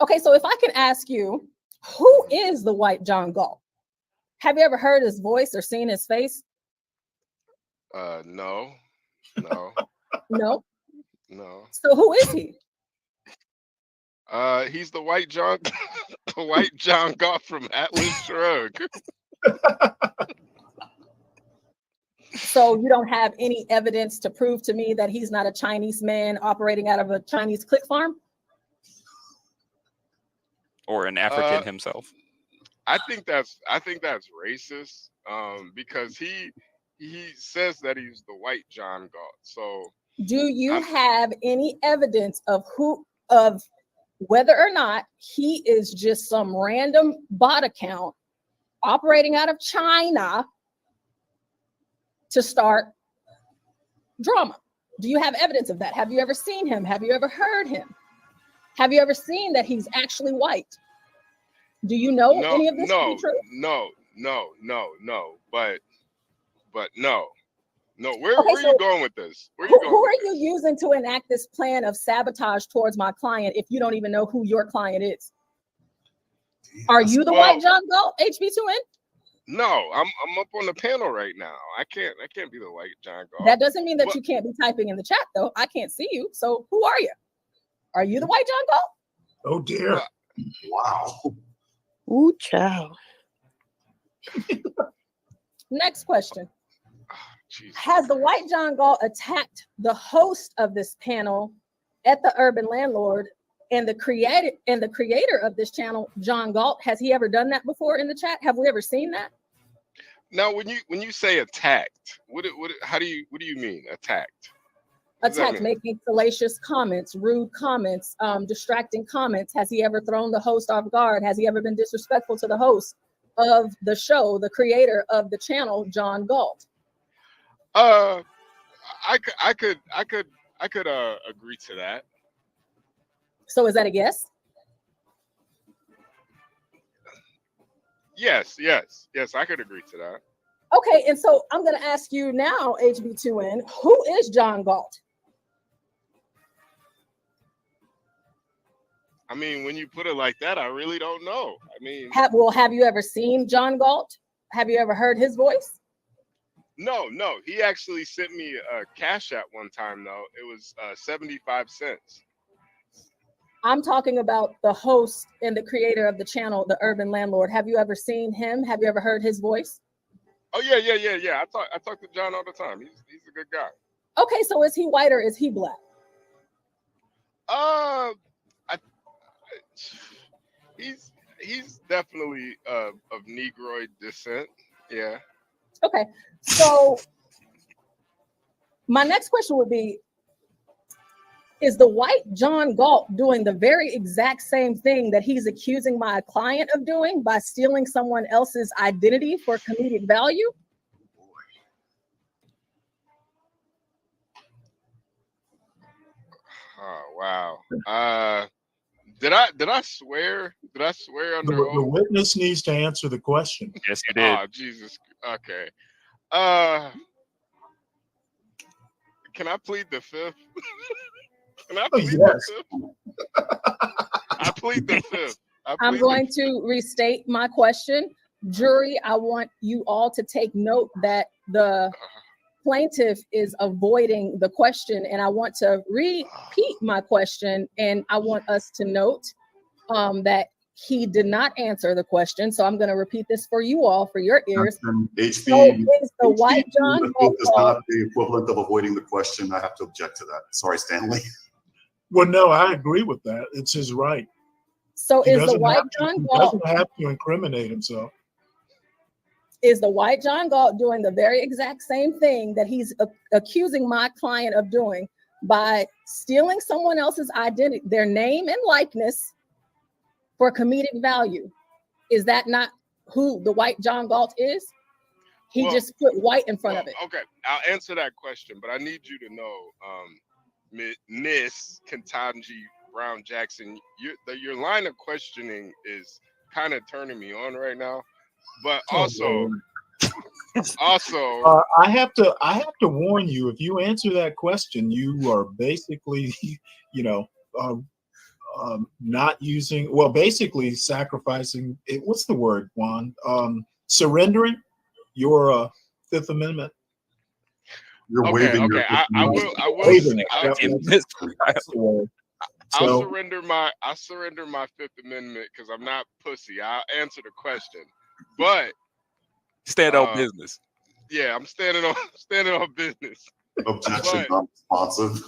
Okay, so if I can ask you, who is the white John Galt? Have you ever heard his voice or seen his face? No. No. No. So who is he? He's the white John, the white John Galt from Atlas Shrugged. So you don't have any evidence to prove to me that he's not a Chinese man operating out of a Chinese click farm? Or an African himself. I think that's racist. Because he says that he's the white John Galt. So do you have any evidence of whether or not he is just some random bot account operating out of China to start drama? Do you have evidence of that? Have you ever seen him? Have you ever heard him? Have you ever seen that he's actually white? Do you know any of this to be true? No. But no. Where are you going with this? Who are you using to enact this plan of sabotage towards my client if you don't even know who your client is? Are you the white John Galt, HB2N? No, I'm up on the panel right now. I can't be the white John Galt. That doesn't mean that you can't be typing in the chat, though. I can't see you. So who are you? Are you the white John Galt? Oh dear. Wow. Ooh, child. Next question. Has the white John Galt attacked the host of this panel at the Urban Landlord and the creator of this channel, John Galt? Has he ever done that before in the chat? Have we ever seen that? Now, when you say attacked, what do you mean attacked? Attacked, making salacious comments, rude comments, distracting comments. Has he ever thrown the host off guard? Has he ever been disrespectful to the host of the show, the creator of the channel, John Galt? I could agree to that. So is that a yes? Yes, I could agree to that. Okay, and so I'm going to ask you now, HB2N, who is John Galt? I mean, when you put it like that, I really don't know. I mean, Have you ever seen John Galt? Have you ever heard his voice? no. He actually sent me a Cash App one time, though. It was 75 cents. I'm talking about the host and the creator of the channel, The Urban Landlord. Have you ever seen him? Have you ever heard his voice? Oh, yeah. I talk to John all the time. He's a good guy. Okay, so is he white or is he black? He's definitely of Negroid descent. Yeah. Okay, so my next question would be, is the white John Galt doing the very exact same thing that he's accusing my client of doing by stealing someone else's identity for comedic value? Oh, wow. Did I swear? Did I swear under The oath? witness needs to answer the question. Yes, you did. Oh, Jesus. Okay. Can I plead the fifth? Can I plead the fifth? I plead the fifth. I'm going to restate my question. Jury, I want you all to take note that the plaintiff is avoiding the question, and I want to repeat my question, and I want us to note that he did not answer the question. So I'm going to repeat this for you all, for your ears. HB, So is the white John Galt is not the equivalent of avoiding the question. I have to object to that. Sorry, Stanley. Well, no, I agree with that. It's his right. So He is the doesn't white have to- John he Galt, doesn't have to incriminate himself. is the white John Galt doing the very exact same thing that he's accusing my client of doing by stealing someone else's identity, their name and likeness, for comedic value? Is that not who the white John Galt is? He just put white in front of it. Okay, I'll answer that question, but I need you to know, Miss Ketanji Brown Jackson, your line of questioning is kind of turning me on right now. But also, I have to warn you. If you answer that question, you are basically, not using. Well, basically sacrificing. What's the word, Juan? Surrendering your Fifth Amendment. You're waving your. I will. I'll surrender my Fifth Amendment because I'm not pussy. I'll answer the question, but stand on business. Yeah, I'm standing on business. Objection not responsive.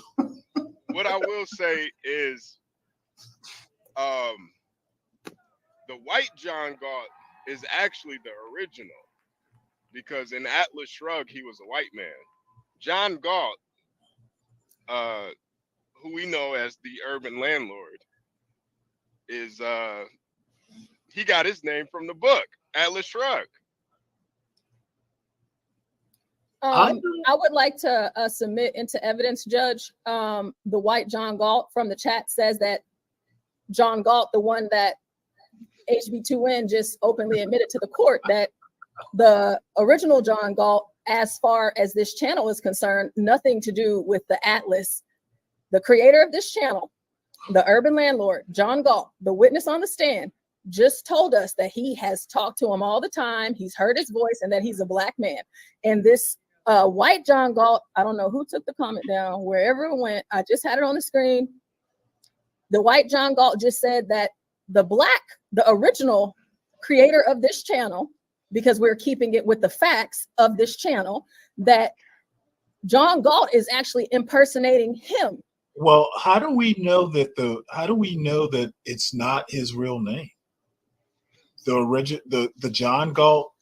What I will say is, the white John Galt is actually the original, because in Atlas Shrugged he was a white man. John Galt, who we know as the urban landlord, is he got his name from the book Atlas Shrugged. I would like to submit into evidence, Judge. The white John Galt from the chat says that John Galt, the one that HB2N just openly admitted to the court, that the original John Galt, as far as this channel is concerned, nothing to do with the Atlas. The creator of this channel, the urban landlord, John Galt, the witness on the stand, just told us that he has talked to him all the time. He's heard his voice and that he's a black man. And this white John Galt, I don't know who took the comment down, wherever it went. I just had it on the screen. The white John Galt just said that the original creator of this channel, because we're keeping it with the facts of this channel, that John Galt is actually impersonating him. Well, how do we know that it's not his real name? The John Galt,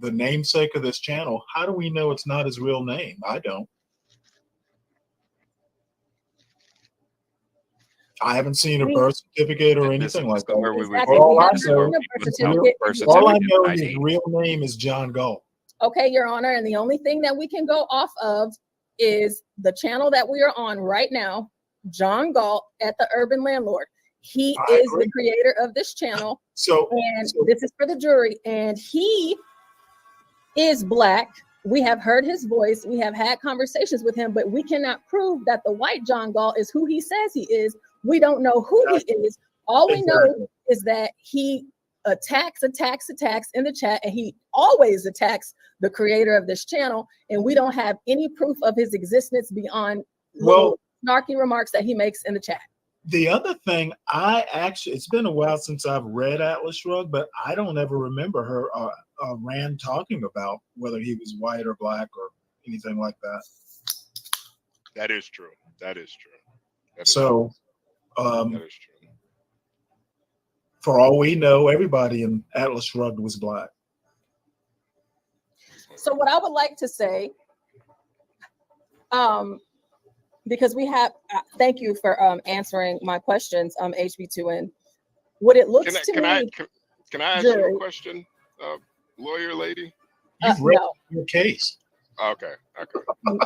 the namesake of this channel, how do we know it's not his real name? I don't. I haven't seen a birth certificate or anything like that. All I know is his real name is John Galt. Okay, Your Honor, and the only thing that we can go off of is the channel that we are on right now, John Galt at the Urban Landlord. He is the creator of this channel. So this is for the jury, and he is Black. We have heard his voice. We have had conversations with him, but we cannot prove that the white John Galt is who he says he is. We don't know who he is. All we know is that he attacks in the chat, and he always attacks the creator of this channel, and we don't have any proof of his existence beyond snarky remarks that he makes in the chat. The other thing, it's been a while since I've read Atlas Shrugged, but I don't ever remember her Rand talking about whether he was white or Black or anything like that. That is true. That is true. That is true. For all we know, everybody in Atlas Shrugged was Black. So what I would like to say, because we have, thank you for answering my questions, HB2N. What it looks to me. Can I ask you a question, lawyer lady? You've read your case. Okay.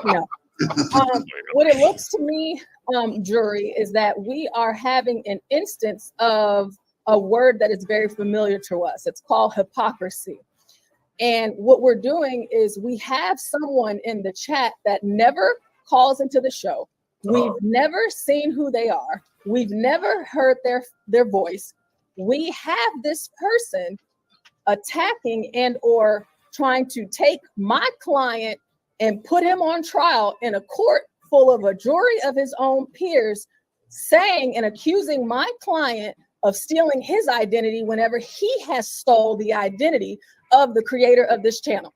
No. What it looks to me, jury, is that we are having an instance of a word that is very familiar to us. It's called hypocrisy. And what we're doing is we have someone in the chat that never calls into the show. We've never seen who they are. We've never heard their voice. We have this person attacking and or trying to take my client and put him on trial in a court full of a jury of his own peers, saying and accusing my client of stealing his identity whenever he has stole the identity of the creator of this channel.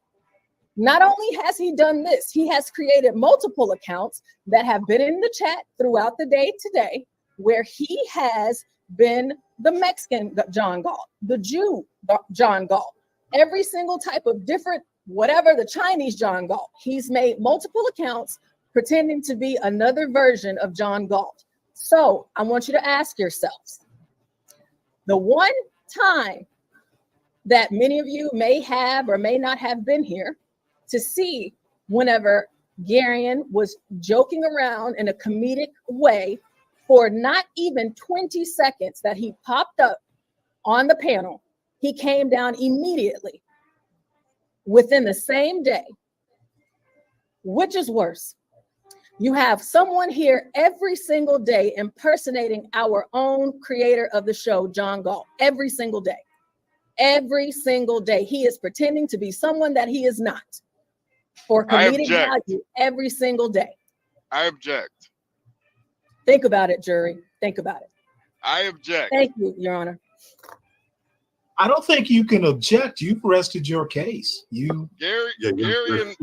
Not only has he done this, he has created multiple accounts that have been in the chat throughout the day today, where he has been the Mexican John Galt, the Jew John Galt, every single type of different, whatever, the Chinese John Galt. He's made multiple accounts pretending to be another version of John Galt. So I want you to ask yourselves, the one time that many of you may have or may not have been here to see whenever Garion was joking around in a comedic way for not even 20 seconds that he popped up on the panel, he came down immediately within the same day. Which is worse? You have someone here every single day impersonating our own creator of the show, John Galt, every single day. Every single day. He is pretending to be someone that he is not for comedic value every single day. I object. Think about it, jury. Think about it. I object. Thank you, Your Honor. I don't think you can object. You've rested your case. Garion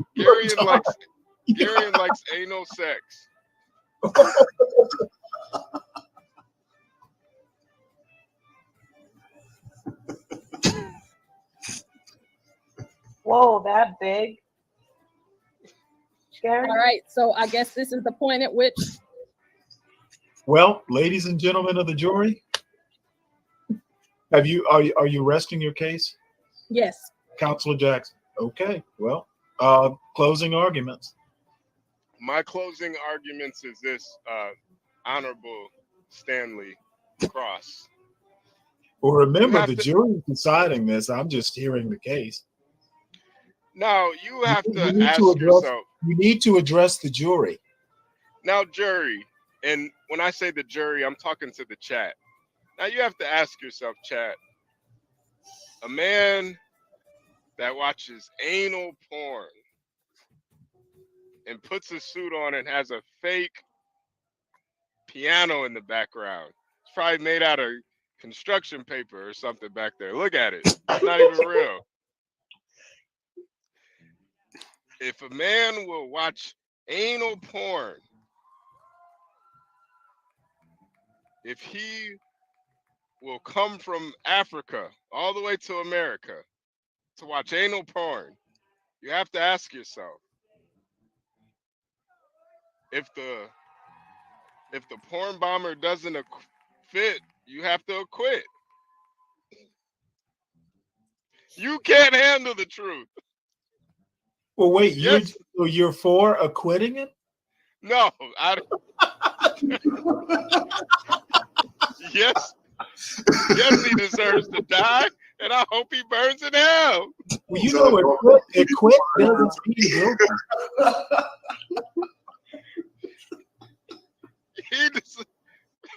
likes anal sex. Whoa, that big. All right, so I guess this is the point at which. Well, ladies and gentlemen of the jury, are you resting your case? Yes. Counselor Jackson. Okay. Well, closing arguments. My closing arguments is this, Honorable Stanley Cross. Well, remember, the jury is deciding this. I'm just hearing the case. Now, you have to ask yourself. You need to address the jury. Now, jury, and when I say the jury, I'm talking to the chat. Now, you have to ask yourself, chat, a man that watches anal porn and puts a suit on and has a fake piano in the background. It's probably made out of construction paper or something back there. Look at it. It's not even real. If a man will watch anal porn, if he will come from Africa all the way to America to watch anal porn, you have to ask yourself, if the porn bomber doesn't fit, you have to acquit. You can't handle the truth. Well, wait, yes. You're for acquitting him? No, I don't. Yes, yes, he deserves to die, and I hope he burns in hell. Well, you know, it quit doesn't mean guilty.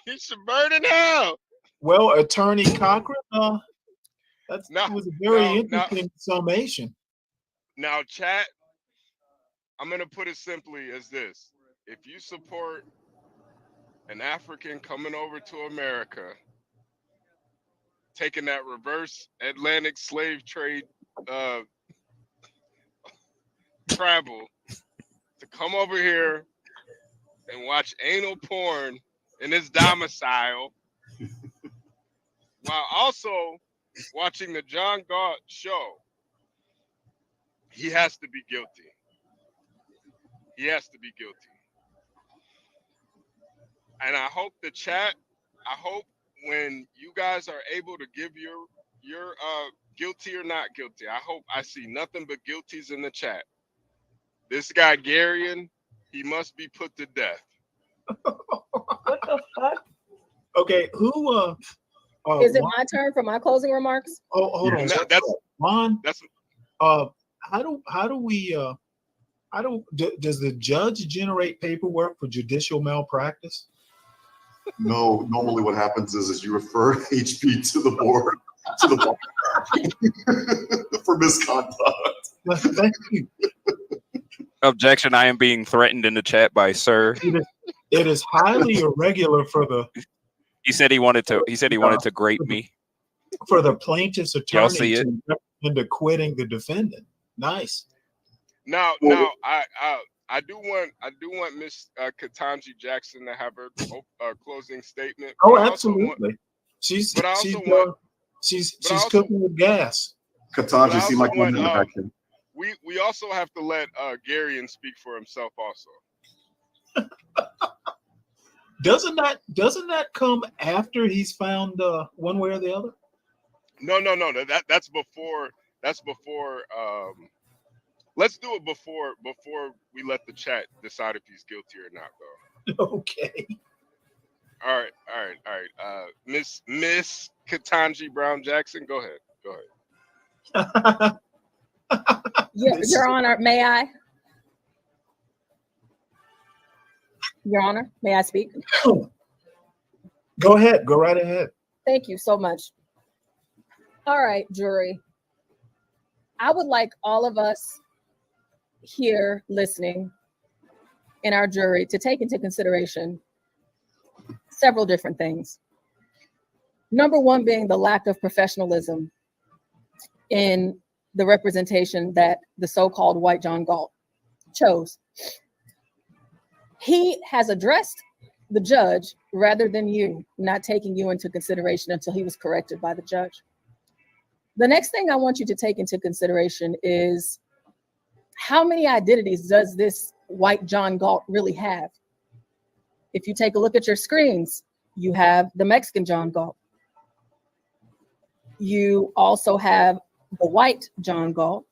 He should burn in hell. Well, Attorney Cochran, that was a very interesting summation. Now, chat, I'm going to put it simply as this. If you support an African coming over to America, taking that reverse Atlantic slave trade travel to come over here and watch anal porn in his domicile while also watching the John Galt show, he has to be guilty. He has to be guilty. And I hope the chat, I hope when you guys are able to give your guilty or not guilty, I hope I see nothing but guilties in the chat. This guy Garion, he must be put to death. What the fuck? Okay, who is it my turn for my closing remarks? Oh, hold on. Ron, does the judge generate paperwork for judicial malpractice? No, normally what happens is you refer HP to the board, to the bar for misconduct. Thank you. Objection, I am being threatened in the chat by Sir. It is highly irregular for the He said he wanted to grate me. For the plaintiff's attorney see it? to recommend acquitting the defendant. Nice. Now, I do want Miss Ketanji Jackson to have her closing statement. Oh, absolutely. She's cooking with gas. Ketanji, see my comment in the back here. We also have to let Garion speak for himself also. Doesn't that come after he's found one way or the other? No. That's before. Let's do it before we let the chat decide if he's guilty or not, though. Okay. All right. Miss Ketanji Brown Jackson, go ahead. Your Honor, may I? Your Honor, may I speak? Go ahead. Go right ahead. Thank you so much. All right, jury. I would like all of us here listening in our jury to take into consideration several different things. Number one being the lack of professionalism in the representation that the so-called white John Galt chose. He has addressed the judge rather than you, not taking you into consideration until he was corrected by the judge. The next thing I want you to take into consideration is how many identities does this white John Galt really have? If you take a look at your screens, you have the Mexican John Galt. You also have the white John Galt.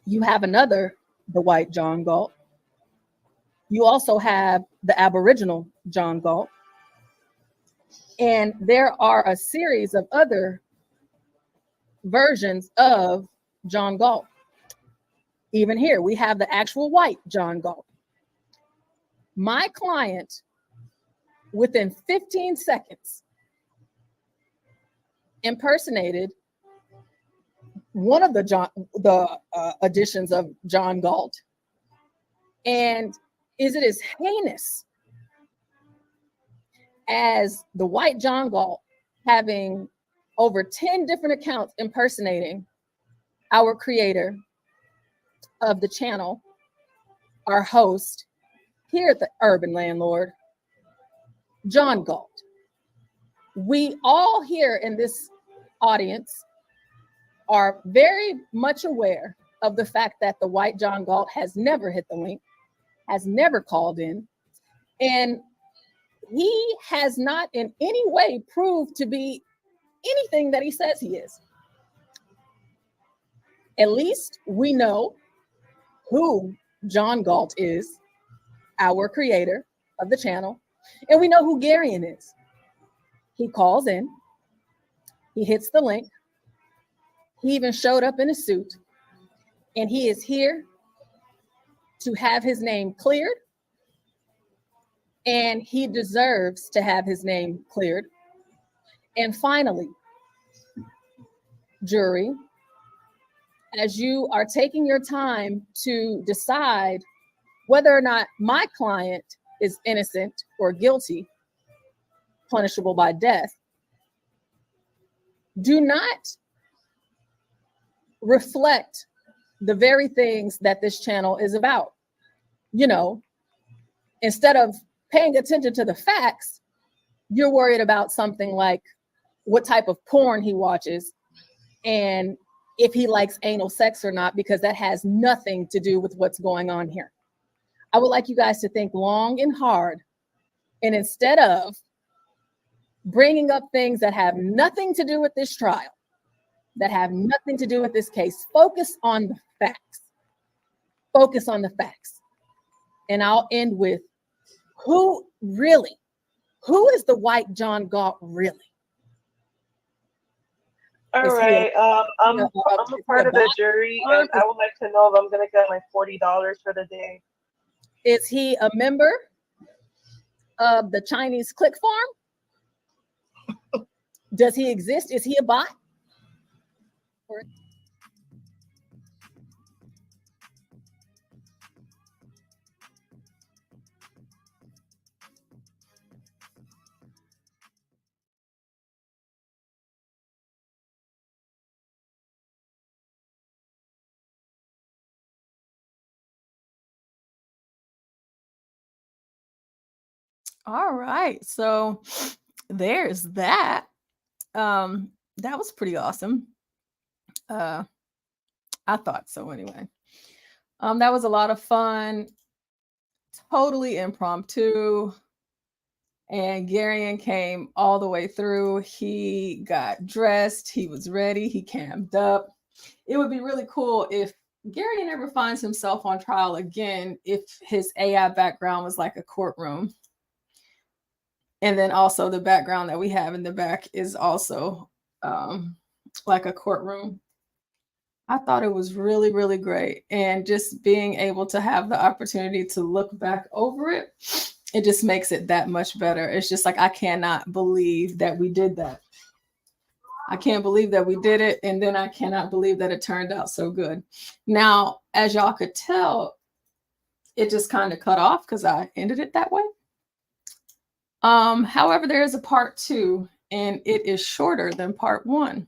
You have the white John Galt. You also have the Aboriginal John Galt. And there are a series of other versions of John Galt. Even here, we have the actual white John Galt. My client, within 15 seconds, impersonated one of the editions of John Galt. And is it as heinous as the white John Galt having over 10 different accounts impersonating our creator of the channel, our host here at the Urban Landlord, John Galt? We all here in this audience are very much aware of the fact that the white John Galt has never hit the link, has never called in, and he has not in any way proved to be anything that he says he is. At least we know who John Galt is, our creator of the channel, and we know who Garion is. He calls in, he hits the link. He even showed up in a suit, and he is here to have his name cleared, and he deserves to have his name cleared. And finally, jury, as you are taking your time to decide whether or not my client is innocent or guilty, punishable by death, do not reflect the very things that this channel is about. You know, instead of paying attention to the facts, you're worried about something like what type of porn he watches and if he likes anal sex or not, because that has nothing to do with what's going on here. I would like you guys to think long and hard, and instead of bringing up things that have nothing to do with this trial, that have nothing to do with this case, focus on the facts. Focus on the facts. And I'll end with, who is the white John Galt really? All right. I'm a part of the jury, and I would like to know if I'm going to get my $40 for the day. Is he a member of the Chinese click farm? Does he exist? Is he a bot? All right, so there's that. That was pretty awesome. I thought so anyway. That was a lot of fun, totally impromptu. And Garion came all the way through. He got dressed, he was ready, he camped up. It would be really cool if Garion ever finds himself on trial again, if his AI background was like a courtroom. And then also the background that we have in the back is also like a courtroom. I thought it was really, really great. And just being able to have the opportunity to look back over it, it just makes it that much better. It's just like, I cannot believe that we did that. I can't believe that we did it. And then I cannot believe that it turned out so good. Now, as y'all could tell, it just kind of cut off because I ended it that way. However, there is a part 2, and it is shorter than part 1,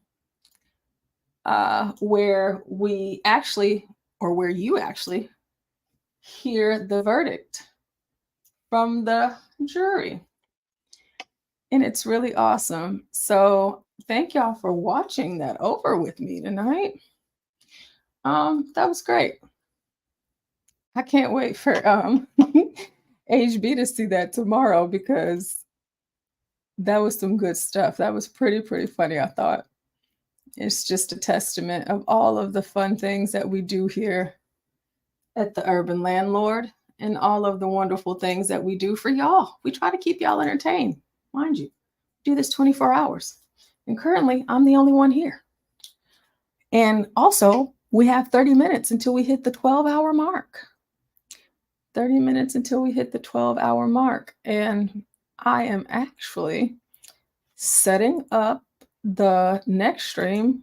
where we actually, or where you actually hear the verdict from the jury. And it's really awesome. So thank y'all for watching that over with me tonight. That was great. I can't wait for HB to see that tomorrow, because that was some good stuff. That was pretty funny, I thought. It's just a testament of all of the fun things that we do here at the Urban Landlord, and all of the wonderful things that we do for y'all. We try to keep y'all entertained, mind you. Do this 24 hours. And currently, I'm the only one here. And also, we have 30 minutes until we hit the 12-hour mark. 30 minutes until we hit the 12-hour mark. And I am actually setting up the next stream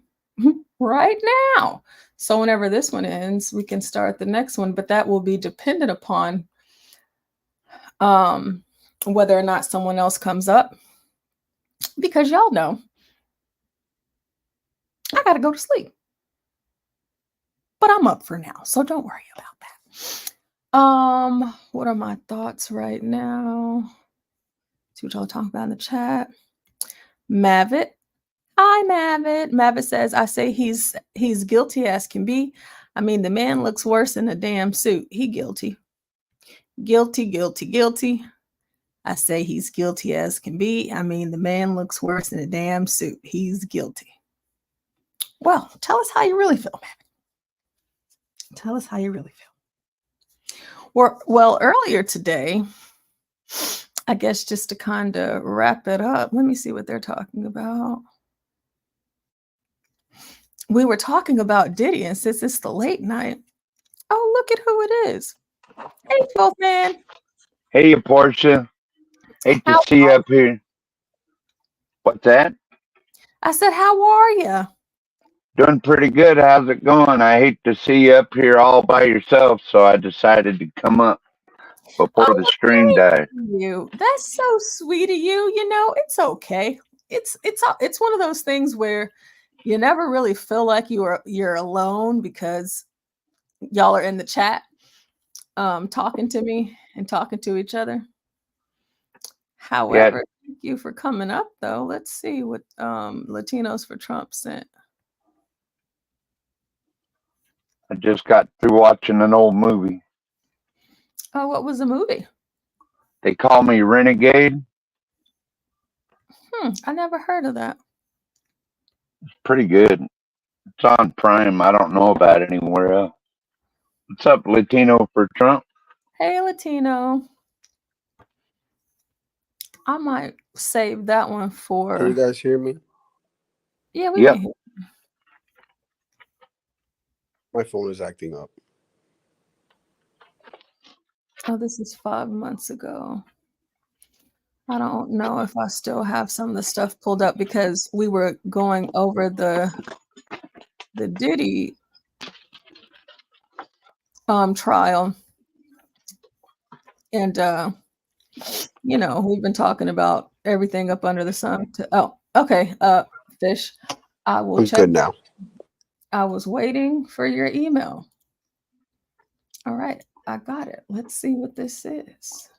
right now. So whenever this one ends, we can start the next one, but that will be dependent upon whether or not someone else comes up, because y'all know I gotta go to sleep, but I'm up for now, so don't worry about that. What are my thoughts right now? See what y'all talking about in the chat. Mavit. Hi, Mavit. Mavit says, I say he's guilty as can be. I mean, the man looks worse in a damn suit. He guilty. Guilty. I say he's guilty as can be. I mean, the man looks worse in a damn suit. He's guilty. Well, tell us how you really feel, Mavit. Tell us how you really feel. Well, earlier today, I guess just to kind of wrap it up, let me see what they're talking about. We were talking about Diddy, and since it's the late night, oh, look at who it is. Hey, Phil man. Hey, Portia. Hate to How see you up here. What's that? I said, how are you? Doing pretty good. How's it going? I hate to see you up here all by yourself, so I decided to come up before the stream died. You. That's so sweet of you. You know, it's okay. It's one of those things where you never really feel like you're alone because y'all are in the chat talking to me and talking to each other. However, thank you for coming up though. Let's see what Latinos for Trump sent. I just got through watching an old movie. Oh, what was the movie? They call me Renegade. I never heard of that. It's pretty good. It's on Prime. I don't know about it anywhere else. What's up, Latino for Trump? Hey, Latino. I might save that one for. Can you guys hear me? Yeah, we can hear. My phone is acting up. Oh, this is 5 months ago. I don't know if I still have some of the stuff pulled up because we were going over the Diddy trial. And you know, we've been talking about everything up under the sun. Okay. Fish. I will check. Good now. I was waiting for your email. All right, I got it. Let's see what this is.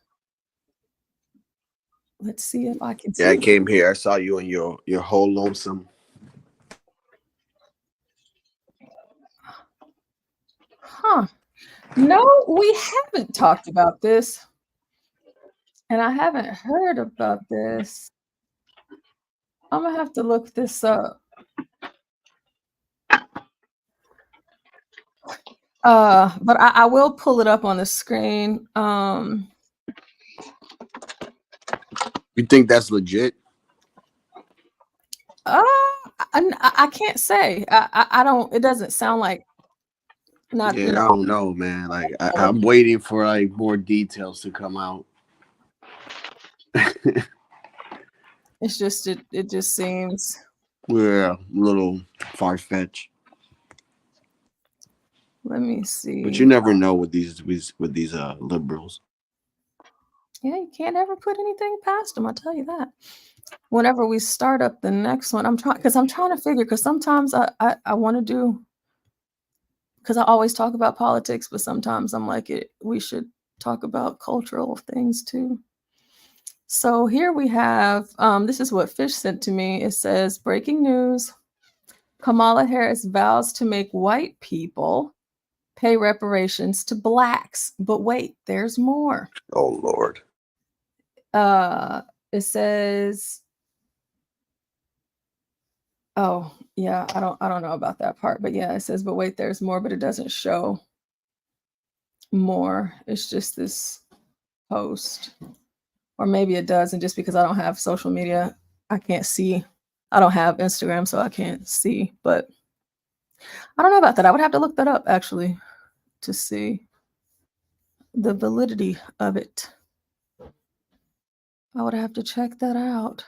Let's see if I can see. Yeah, I came here. I saw you and your whole lonesome. Huh. No, we haven't talked about this. And I haven't heard about this. I'm gonna have to look this up. But I will pull it up on the screen. You think that's legit? I can't say. I don't. It doesn't sound like. Not. Yeah, I don't know, man. Like I'm waiting for like more details to come out. It's just it just seems. We're a little far-fetched. Let me see. But you never know with these liberals. Yeah, you can't ever put anything past them. I'll tell you that. Whenever we start up the next one, I'm trying to figure, because sometimes I want to do, because I always talk about politics, but sometimes I'm like, we should talk about cultural things too. So here we have, this is what Fish sent to me. It says, breaking news, Kamala Harris vows to make white people pay reparations to blacks. But wait, there's more. Oh, Lord. It says, oh, yeah, I don't know about that part. But yeah, it says, but wait, there's more, but it doesn't show more. It's just this post. Or maybe it does, and just because I don't have social media, I can't see. I don't have Instagram, so I can't see. But I don't know about that. I would have to look that up, actually, to see the validity of it. I would have to check that out.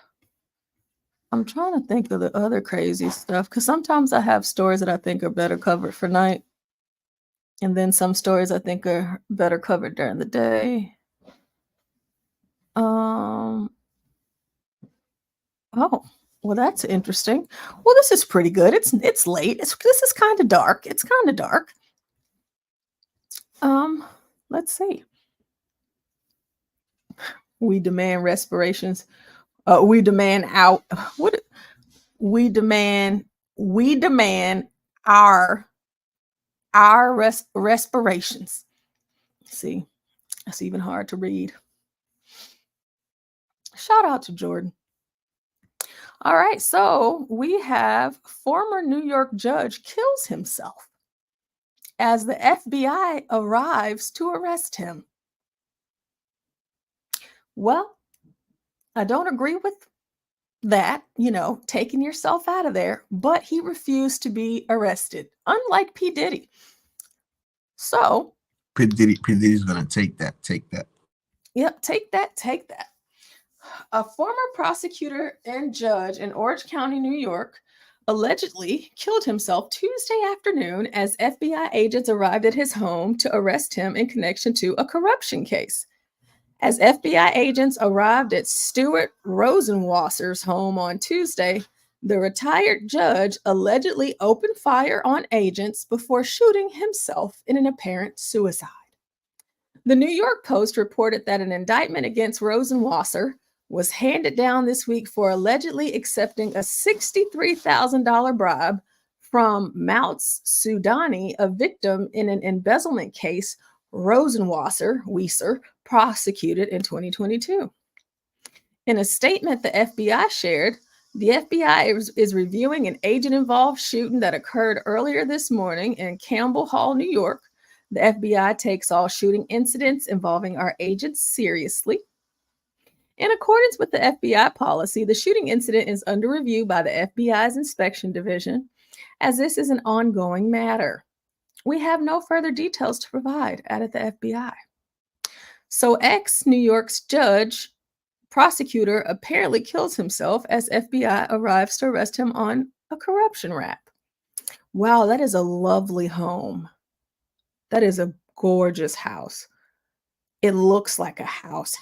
I'm trying to think of the other crazy stuff, because sometimes I have stories that I think are better covered for night. And then some stories I think are better covered during the day. Oh, well, that's interesting. Well, this is pretty good. It's late. This is kind of dark. It's kind of dark. Let's see. We demand respirations. We demand out. What? We demand our respirations. See, that's even hard to read. Shout out to Jordan. All right, so we have former New York judge kills himself as the FBI arrives to arrest him. Well, I don't agree with that, taking yourself out of there, but he refused to be arrested, unlike P. Diddy. So, P. Diddy's gonna take that. yep, take that. A former prosecutor and judge in Orange County, New York, allegedly killed himself Tuesday afternoon as FBI agents arrived at his home to arrest him in connection to a corruption case. As FBI agents arrived at Stuart Rosenwasser's home on Tuesday, the retired judge allegedly opened fire on agents before shooting himself in an apparent suicide. The New York Post reported that an indictment against Rosenwasser was handed down this week for allegedly accepting a $63,000 bribe from Mounts Sudani, a victim in an embezzlement case Rosenwasser prosecuted in 2022. In a statement the FBI shared, the FBI is reviewing an agent-involved shooting that occurred earlier this morning in Campbell Hall, New York. The FBI takes all shooting incidents involving our agents seriously. In accordance with the FBI policy, the shooting incident is under review by the FBI's inspection division, as this is an ongoing matter. We have no further details to provide, added the FBI. So ex-New York's prosecutor apparently kills himself as FBI arrives to arrest him on a corruption rap. Wow, that is a lovely home. That is a gorgeous house. It looks like a house.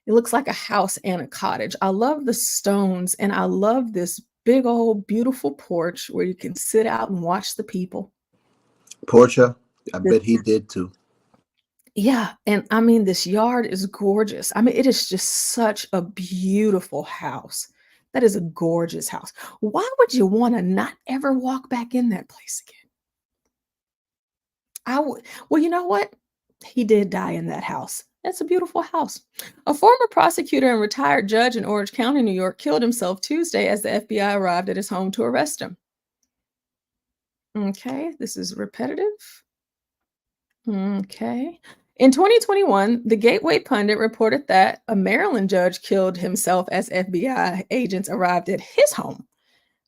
It looks like a house and a cottage. I love the stones, and I love this big old beautiful porch where you can sit out and watch the people. Portia, I bet he did too. Yeah, and I mean, this yard is gorgeous. I mean, it is just such a beautiful house. That is a gorgeous house. Why would you want to not ever walk back in that place again? Well, you know what? He did die in that house. That's a beautiful house. A former prosecutor and retired judge in Orange County, New York, killed himself Tuesday as the FBI arrived at his home to arrest him. Okay, this is repetitive. Okay. In 2021, the Gateway Pundit reported that a Maryland judge killed himself as FBI agents arrived at his home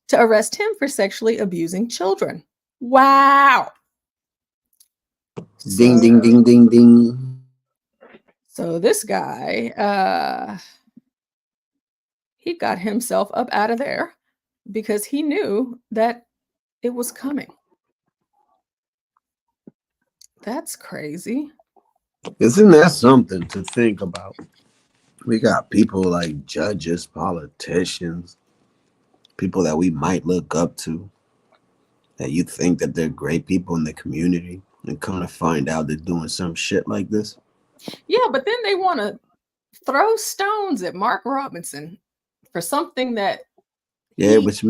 to arrest him for sexually abusing children. Wow. Ding, ding, ding, ding, ding. So this guy, he got himself up out of there because he knew that it was coming. That's crazy. Isn't that something to think about? We got people like judges, politicians, people that we might look up to, that you think that they're great people in the community, and come to find out they're doing some shit like this. Yeah, but then they want to throw stones at Mark Robinson for something that it's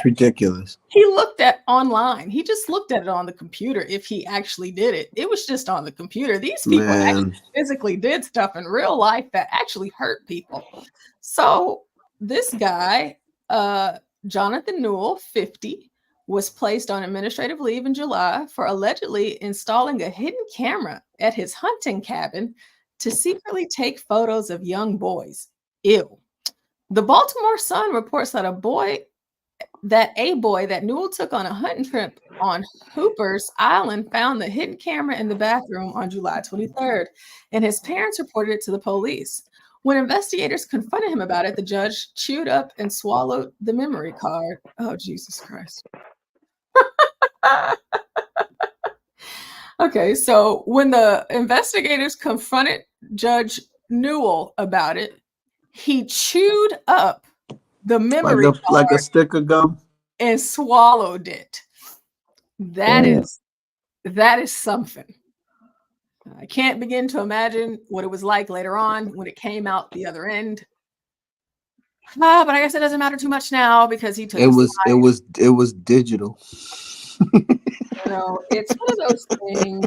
ridiculous. He looked at online. He just looked at it on the computer. If he actually did it, it was just on the computer. These people actually physically did stuff in real life that actually hurt people. So this guy, Jonathan Newell, 50, was placed on administrative leave in July for allegedly installing a hidden camera at his hunting cabin to secretly take photos of young boys. Ew. The Baltimore Sun reports that a boy that Newell took on a hunting trip on Hooper's Island found the hidden camera in the bathroom on July 23rd, and his parents reported it to the police. When investigators confronted him about it, the judge chewed up and swallowed the memory card. Oh, Jesus Christ. Okay, so when the investigators confronted Judge Newell about it, he chewed up the memory card like a stick of gum and swallowed it. That is something. I can't begin to imagine what it was like later on when it came out the other end. But I guess it doesn't matter too much now because he took it was digital. It's one of those things.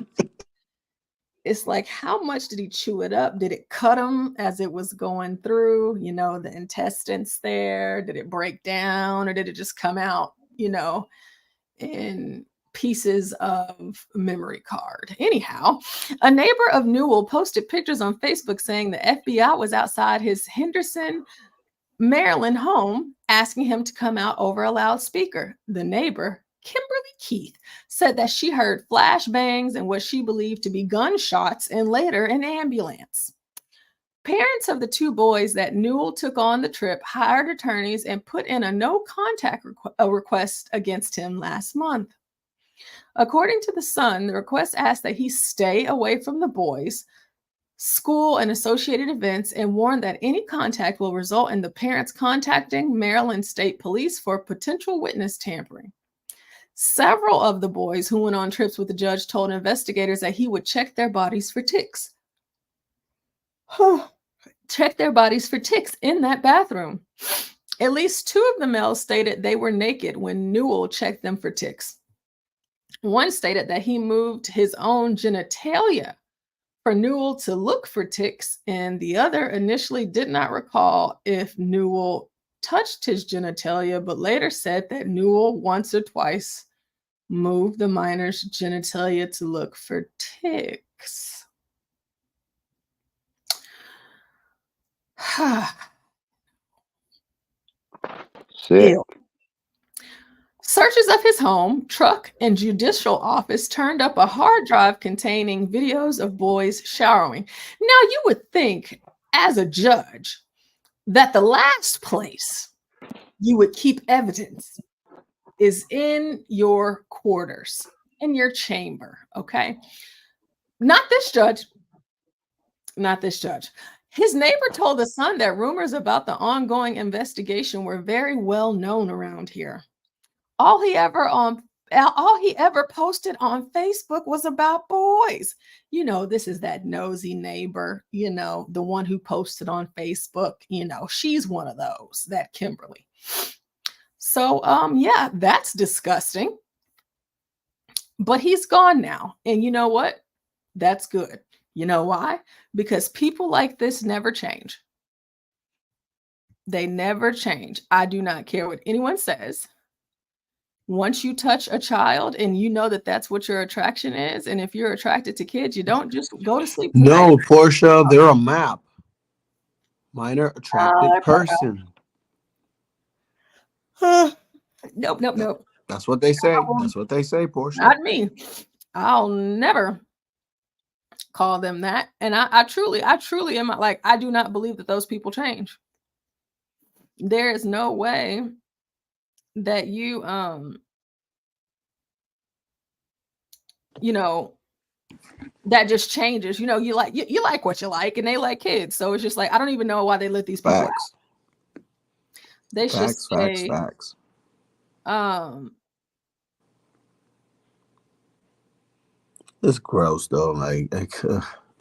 It's like, how much did he chew it up? Did it cut him as it was going through, the intestines there? Did it break down or did it just come out, And pieces of memory card. Anyhow, a neighbor of Newell posted pictures on Facebook saying the FBI was outside his Henderson, Maryland home asking him to come out over a loudspeaker. The neighbor, Kimberly Keith, said that she heard flashbangs and what she believed to be gunshots and later an ambulance. Parents of the two boys that Newell took on the trip hired attorneys and put in a no contact request against him last month. According to the Sun, the request asked that he stay away from the boys, school, and associated events, and warned that any contact will result in the parents contacting Maryland State Police for potential witness tampering. Several of the boys who went on trips with the judge told investigators that he would check their bodies for ticks. Check their bodies for ticks in that bathroom. At least two of the males stated they were naked when Newell checked them for ticks. One stated that he moved his own genitalia for Newell to look for ticks, and the other initially did not recall if Newell touched his genitalia, but later said that Newell once or twice moved the minor's genitalia to look for ticks. Sick. Searches of his home, truck, and judicial office turned up a hard drive containing videos of boys showering. Now, you would think, as a judge, that the last place you would keep evidence is in your quarters, in your chamber, okay? Not this judge. Not this judge. His neighbor told the Sun that rumors about the ongoing investigation were very well known around here. All he ever posted on Facebook was about boys. You know, this is that nosy neighbor, you know, the one who posted on Facebook, you know, she's one of those, that Kimberly. So, yeah, that's disgusting. But he's gone now. And you know what? That's good. You know why? Because people like this never change. They never change. I do not care what anyone says. Once you touch a child and you know that that's what your attraction is, and if you're attracted to kids, you don't just go to sleep tonight. No, Portia, they're a map. Minor attracted person. Nope. That's what they say. That's what they say, Portia. Not me. I'll never call them that. And I truly am like, I do not believe that those people change. There is no way that you know, that just changes. You know, you like what you like, and they like kids. So it's just like, I don't even know why they let these people out. They should say, facts. It's gross though. Like I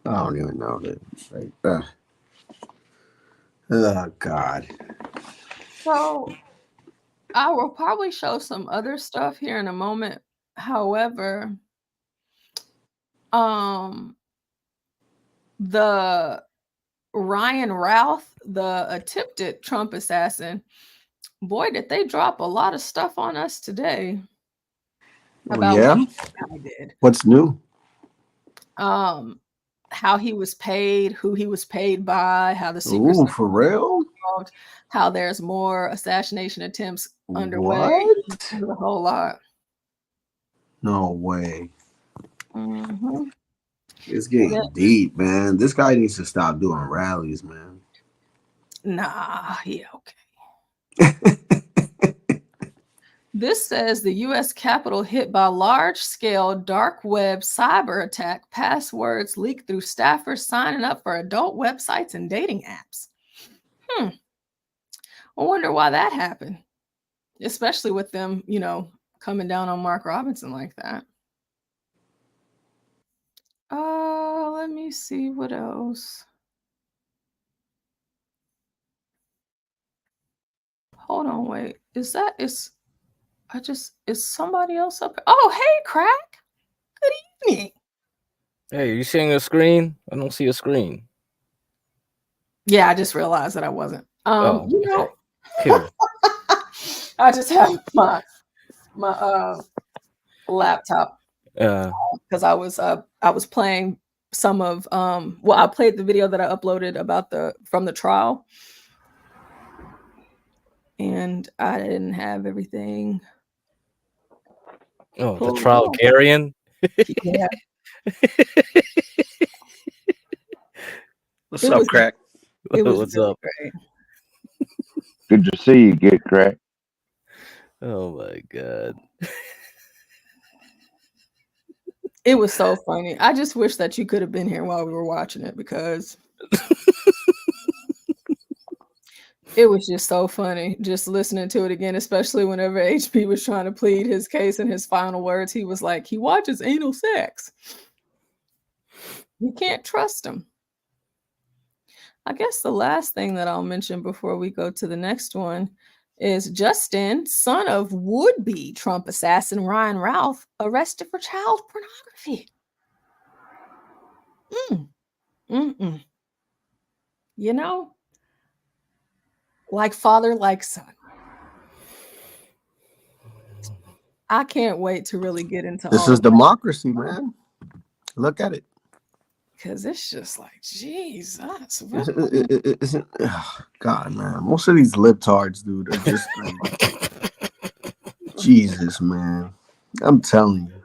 don't even know that. Oh God. So I will probably show some other stuff here in a moment. However, the Ryan Routh, the attempted Trump assassin, boy, did they drop a lot of stuff on us today. About what he did. What's new? How he was paid, who he was paid by, how the secret Service for real? involved, how there's more assassination attempts underway. What? A whole lot. No way. Mm-hmm. It's getting deep, man. This guy needs to stop doing rallies, man. Nah, yeah, okay. This says the U.S. Capitol hit by large-scale dark web cyber attack. Passwords leaked through staffers signing up for adult websites and dating apps. I wonder why that happened, especially with them, you know, coming down on Mark Robinson like that. Let me see what else. Hold on, wait. Is somebody else up? Oh, hey, Crack. Good evening. Hey, you seeing a screen? I don't see a screen. Yeah, I just realized that I wasn't. You know, Cool. I just have my laptop because I was playing some of I played the video that I uploaded about from the trial, and I didn't have everything. Oh, the trial Garian. Yeah. What's up, Crack? It was What's really up? great. Good to see you, GetCrack. Oh my god. It was so funny. I just wish that you could have been here while we were watching it because it was just so funny just listening to it again, especially whenever HP was trying to plead his case in his final words. He was like, he watches anal sex. You can't trust him. I guess the last thing that I'll mention before we go to the next one is Justin, son of would-be Trump assassin Ryan Ralph, arrested for child pornography. You know, like father, like son. I can't wait to really get into This all is of that democracy, man. Look at it. because it's just like, Jesus. God, man. Most of these libtards, dude, are just like, Jesus, man. I'm telling you.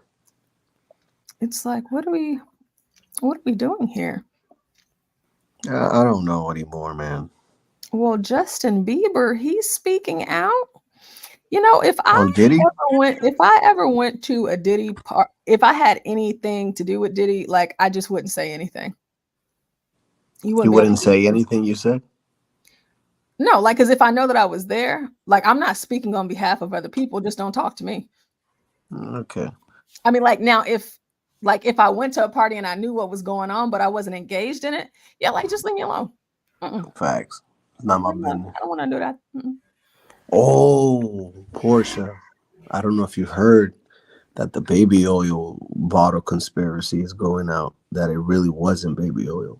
It's like, what are we doing here? I don't know anymore, man. Well, Justin Bieber, he's speaking out. You know, if I ever went to a Diddy part, if I had anything to do with Diddy, like I just wouldn't say anything. You wouldn't say anything you said? No, like, because if I know that I was there, like I'm not speaking on behalf of other people, just don't talk to me. Okay. I mean, like now, if I went to a party and I knew what was going on, but I wasn't engaged in it, yeah, like just leave me alone. Facts. It's not my business. I don't want to do that. Oh, Portia. I don't know if you heard that the baby oil bottle conspiracy is going out, that it really wasn't baby oil.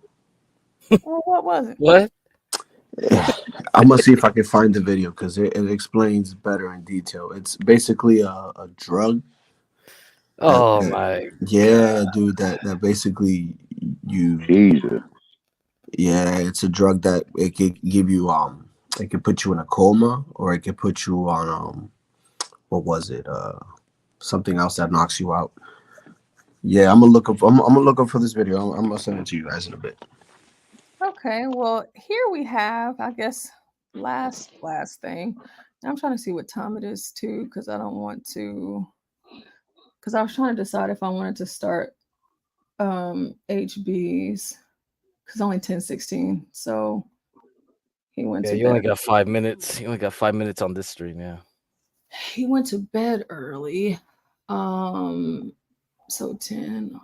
Well, what was it? What? I'm going to see if I can find the video because it explains better in detail. It's basically a drug. Oh my. Yeah, dude, that basically Jesus. Yeah, it's a drug that it could give you it could put you in a coma, or it could put you on what was it? Something else that knocks you out. Yeah, I'm gonna look up for this video. I'm gonna send it to you guys in a bit. Okay, well, here we have, I guess, last thing. I'm trying to see what time it is too, because I don't want to. Because I was trying to decide if I wanted to start HB's, because only 10:16. So he went Yeah, to you bed. only got 5 minutes. You only got 5 minutes on this stream, yeah. He went to bed early. So 10,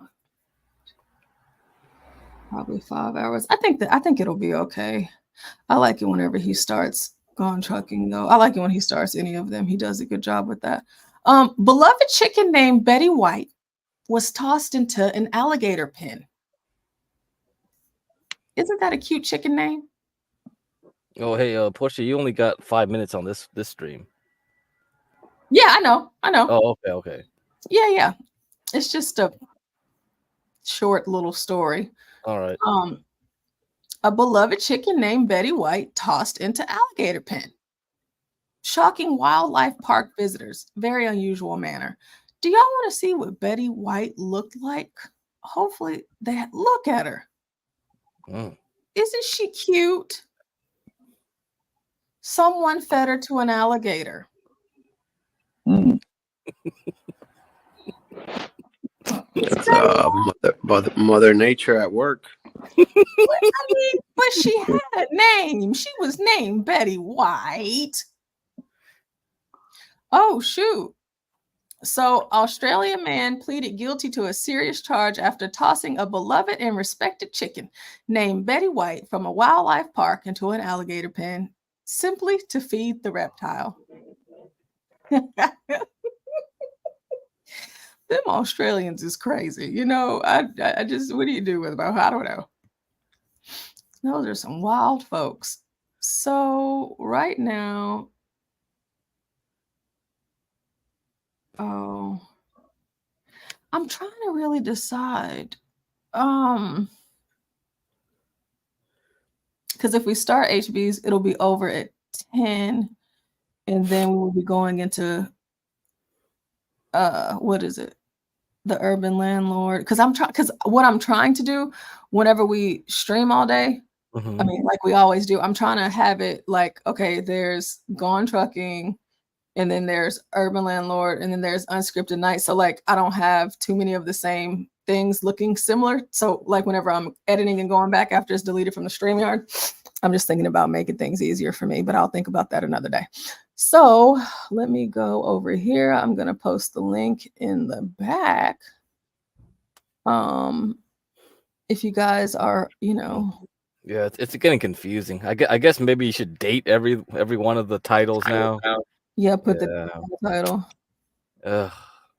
probably 5 hours. I think it'll be okay. I like it whenever he starts Gone Trucking, though. I like it when he starts any of them. He does a good job with that. Beloved chicken named Betty White was tossed into an alligator pen. Isn't that a cute chicken name? Oh, hey, Portia, you only got 5 minutes on this stream. Yeah, I know. Oh, okay. Yeah. It's just a short little story. All right. A beloved chicken named Betty White tossed into alligator pen. Shocking wildlife park visitors. Very unusual manner. Do y'all want to see what Betty White looked like? Hopefully they look at her. Isn't she cute? Someone fed her to an alligator. Mother Nature at work. But she had a name. She was named Betty White. Oh, shoot. So, Australian man pleaded guilty to a serious charge after tossing a beloved and respected chicken named Betty White from a wildlife park into an alligator pen simply to feed the reptile. Them Australians is crazy. You know, I just, what do you do with them? I don't know. Those are some wild folks. So right now, I'm trying to really decide. Because if we start HBs, it'll be over at 10, and then we will be going into what is it? The urban landlord. Because what I'm trying to do whenever we stream all day, Mhm. I mean, like we always do, I'm trying to have it like, okay, there's Gone Trucking, and then there's urban landlord, and then there's unscripted night. So like I don't have too many of the same things looking similar. So like whenever I'm editing and going back after it's deleted from the StreamYard, I'm just thinking about making things easier for me, but I'll think about that another day. So let me go over here. I'm gonna post the link in the back. If you guys are, Yeah, it's getting confusing. I guess maybe you should date every one of the titles now. yeah, put Yeah. the title.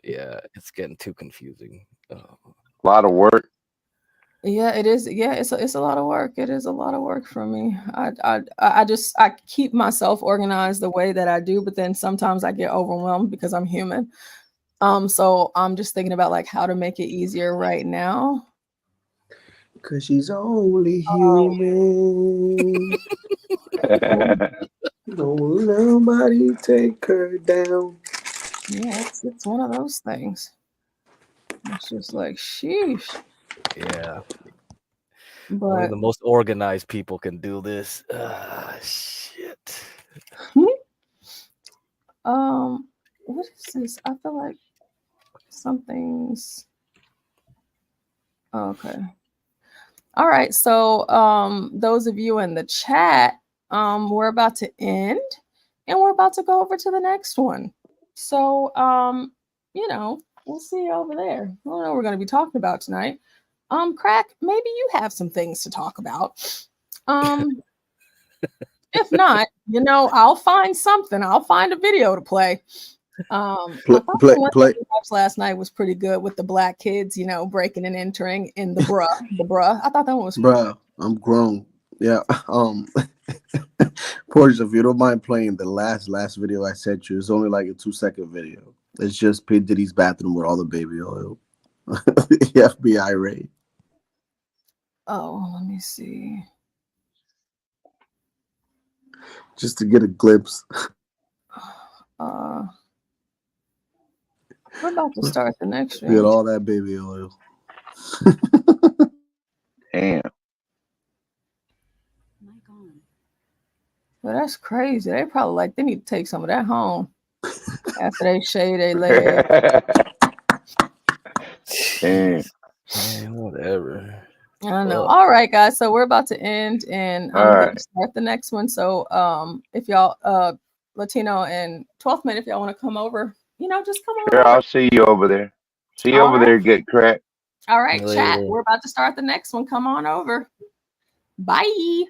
Yeah, it's getting too confusing. A lot of work. Yeah, it is. Yeah, it's a lot of work. It is a lot of work for me. I keep myself organized the way that I do, but then sometimes I get overwhelmed because I'm human. So I'm just thinking about like how to make it easier right now. Cause she's only human. Don't let nobody take her down. Yeah, it's one of those things. It's just like sheesh. Yeah. But only the most organized people can do this. Shit. What is this? I feel like something's okay. All right, so those of you in the chat, we're about to end and we're about to go over to the next one. So we'll see you over there. I don't know what we're going to be talking about tonight. Crack, maybe you have some things to talk about. If not, I'll find something. I'll find a video to play. I thought the one that we watched last night was pretty good with the black kids, breaking and entering in the bruh. I thought that one was Bruh, I'm grown. Yeah. Portia, if you don't mind playing the last video I sent you, it's only like a 2-second video. It's just P. Diddy's bathroom with all the baby oil. The FBI raid. Oh, let me see. Just to get a glimpse. We're about to start the next Get one. all that baby oil. Damn. Well, that's crazy. They probably they need to take some of that home after they shave their legs. Damn. Whatever. I know. All right, guys. So we're about to end, and I'm going to start the next one. So, if y'all, Latino and 12th man, if y'all want to come over, just come on. Sure, I'll see you over there. See you over there, GetCrack. All right, chat. We're about to start the next one. Come on over. Bye.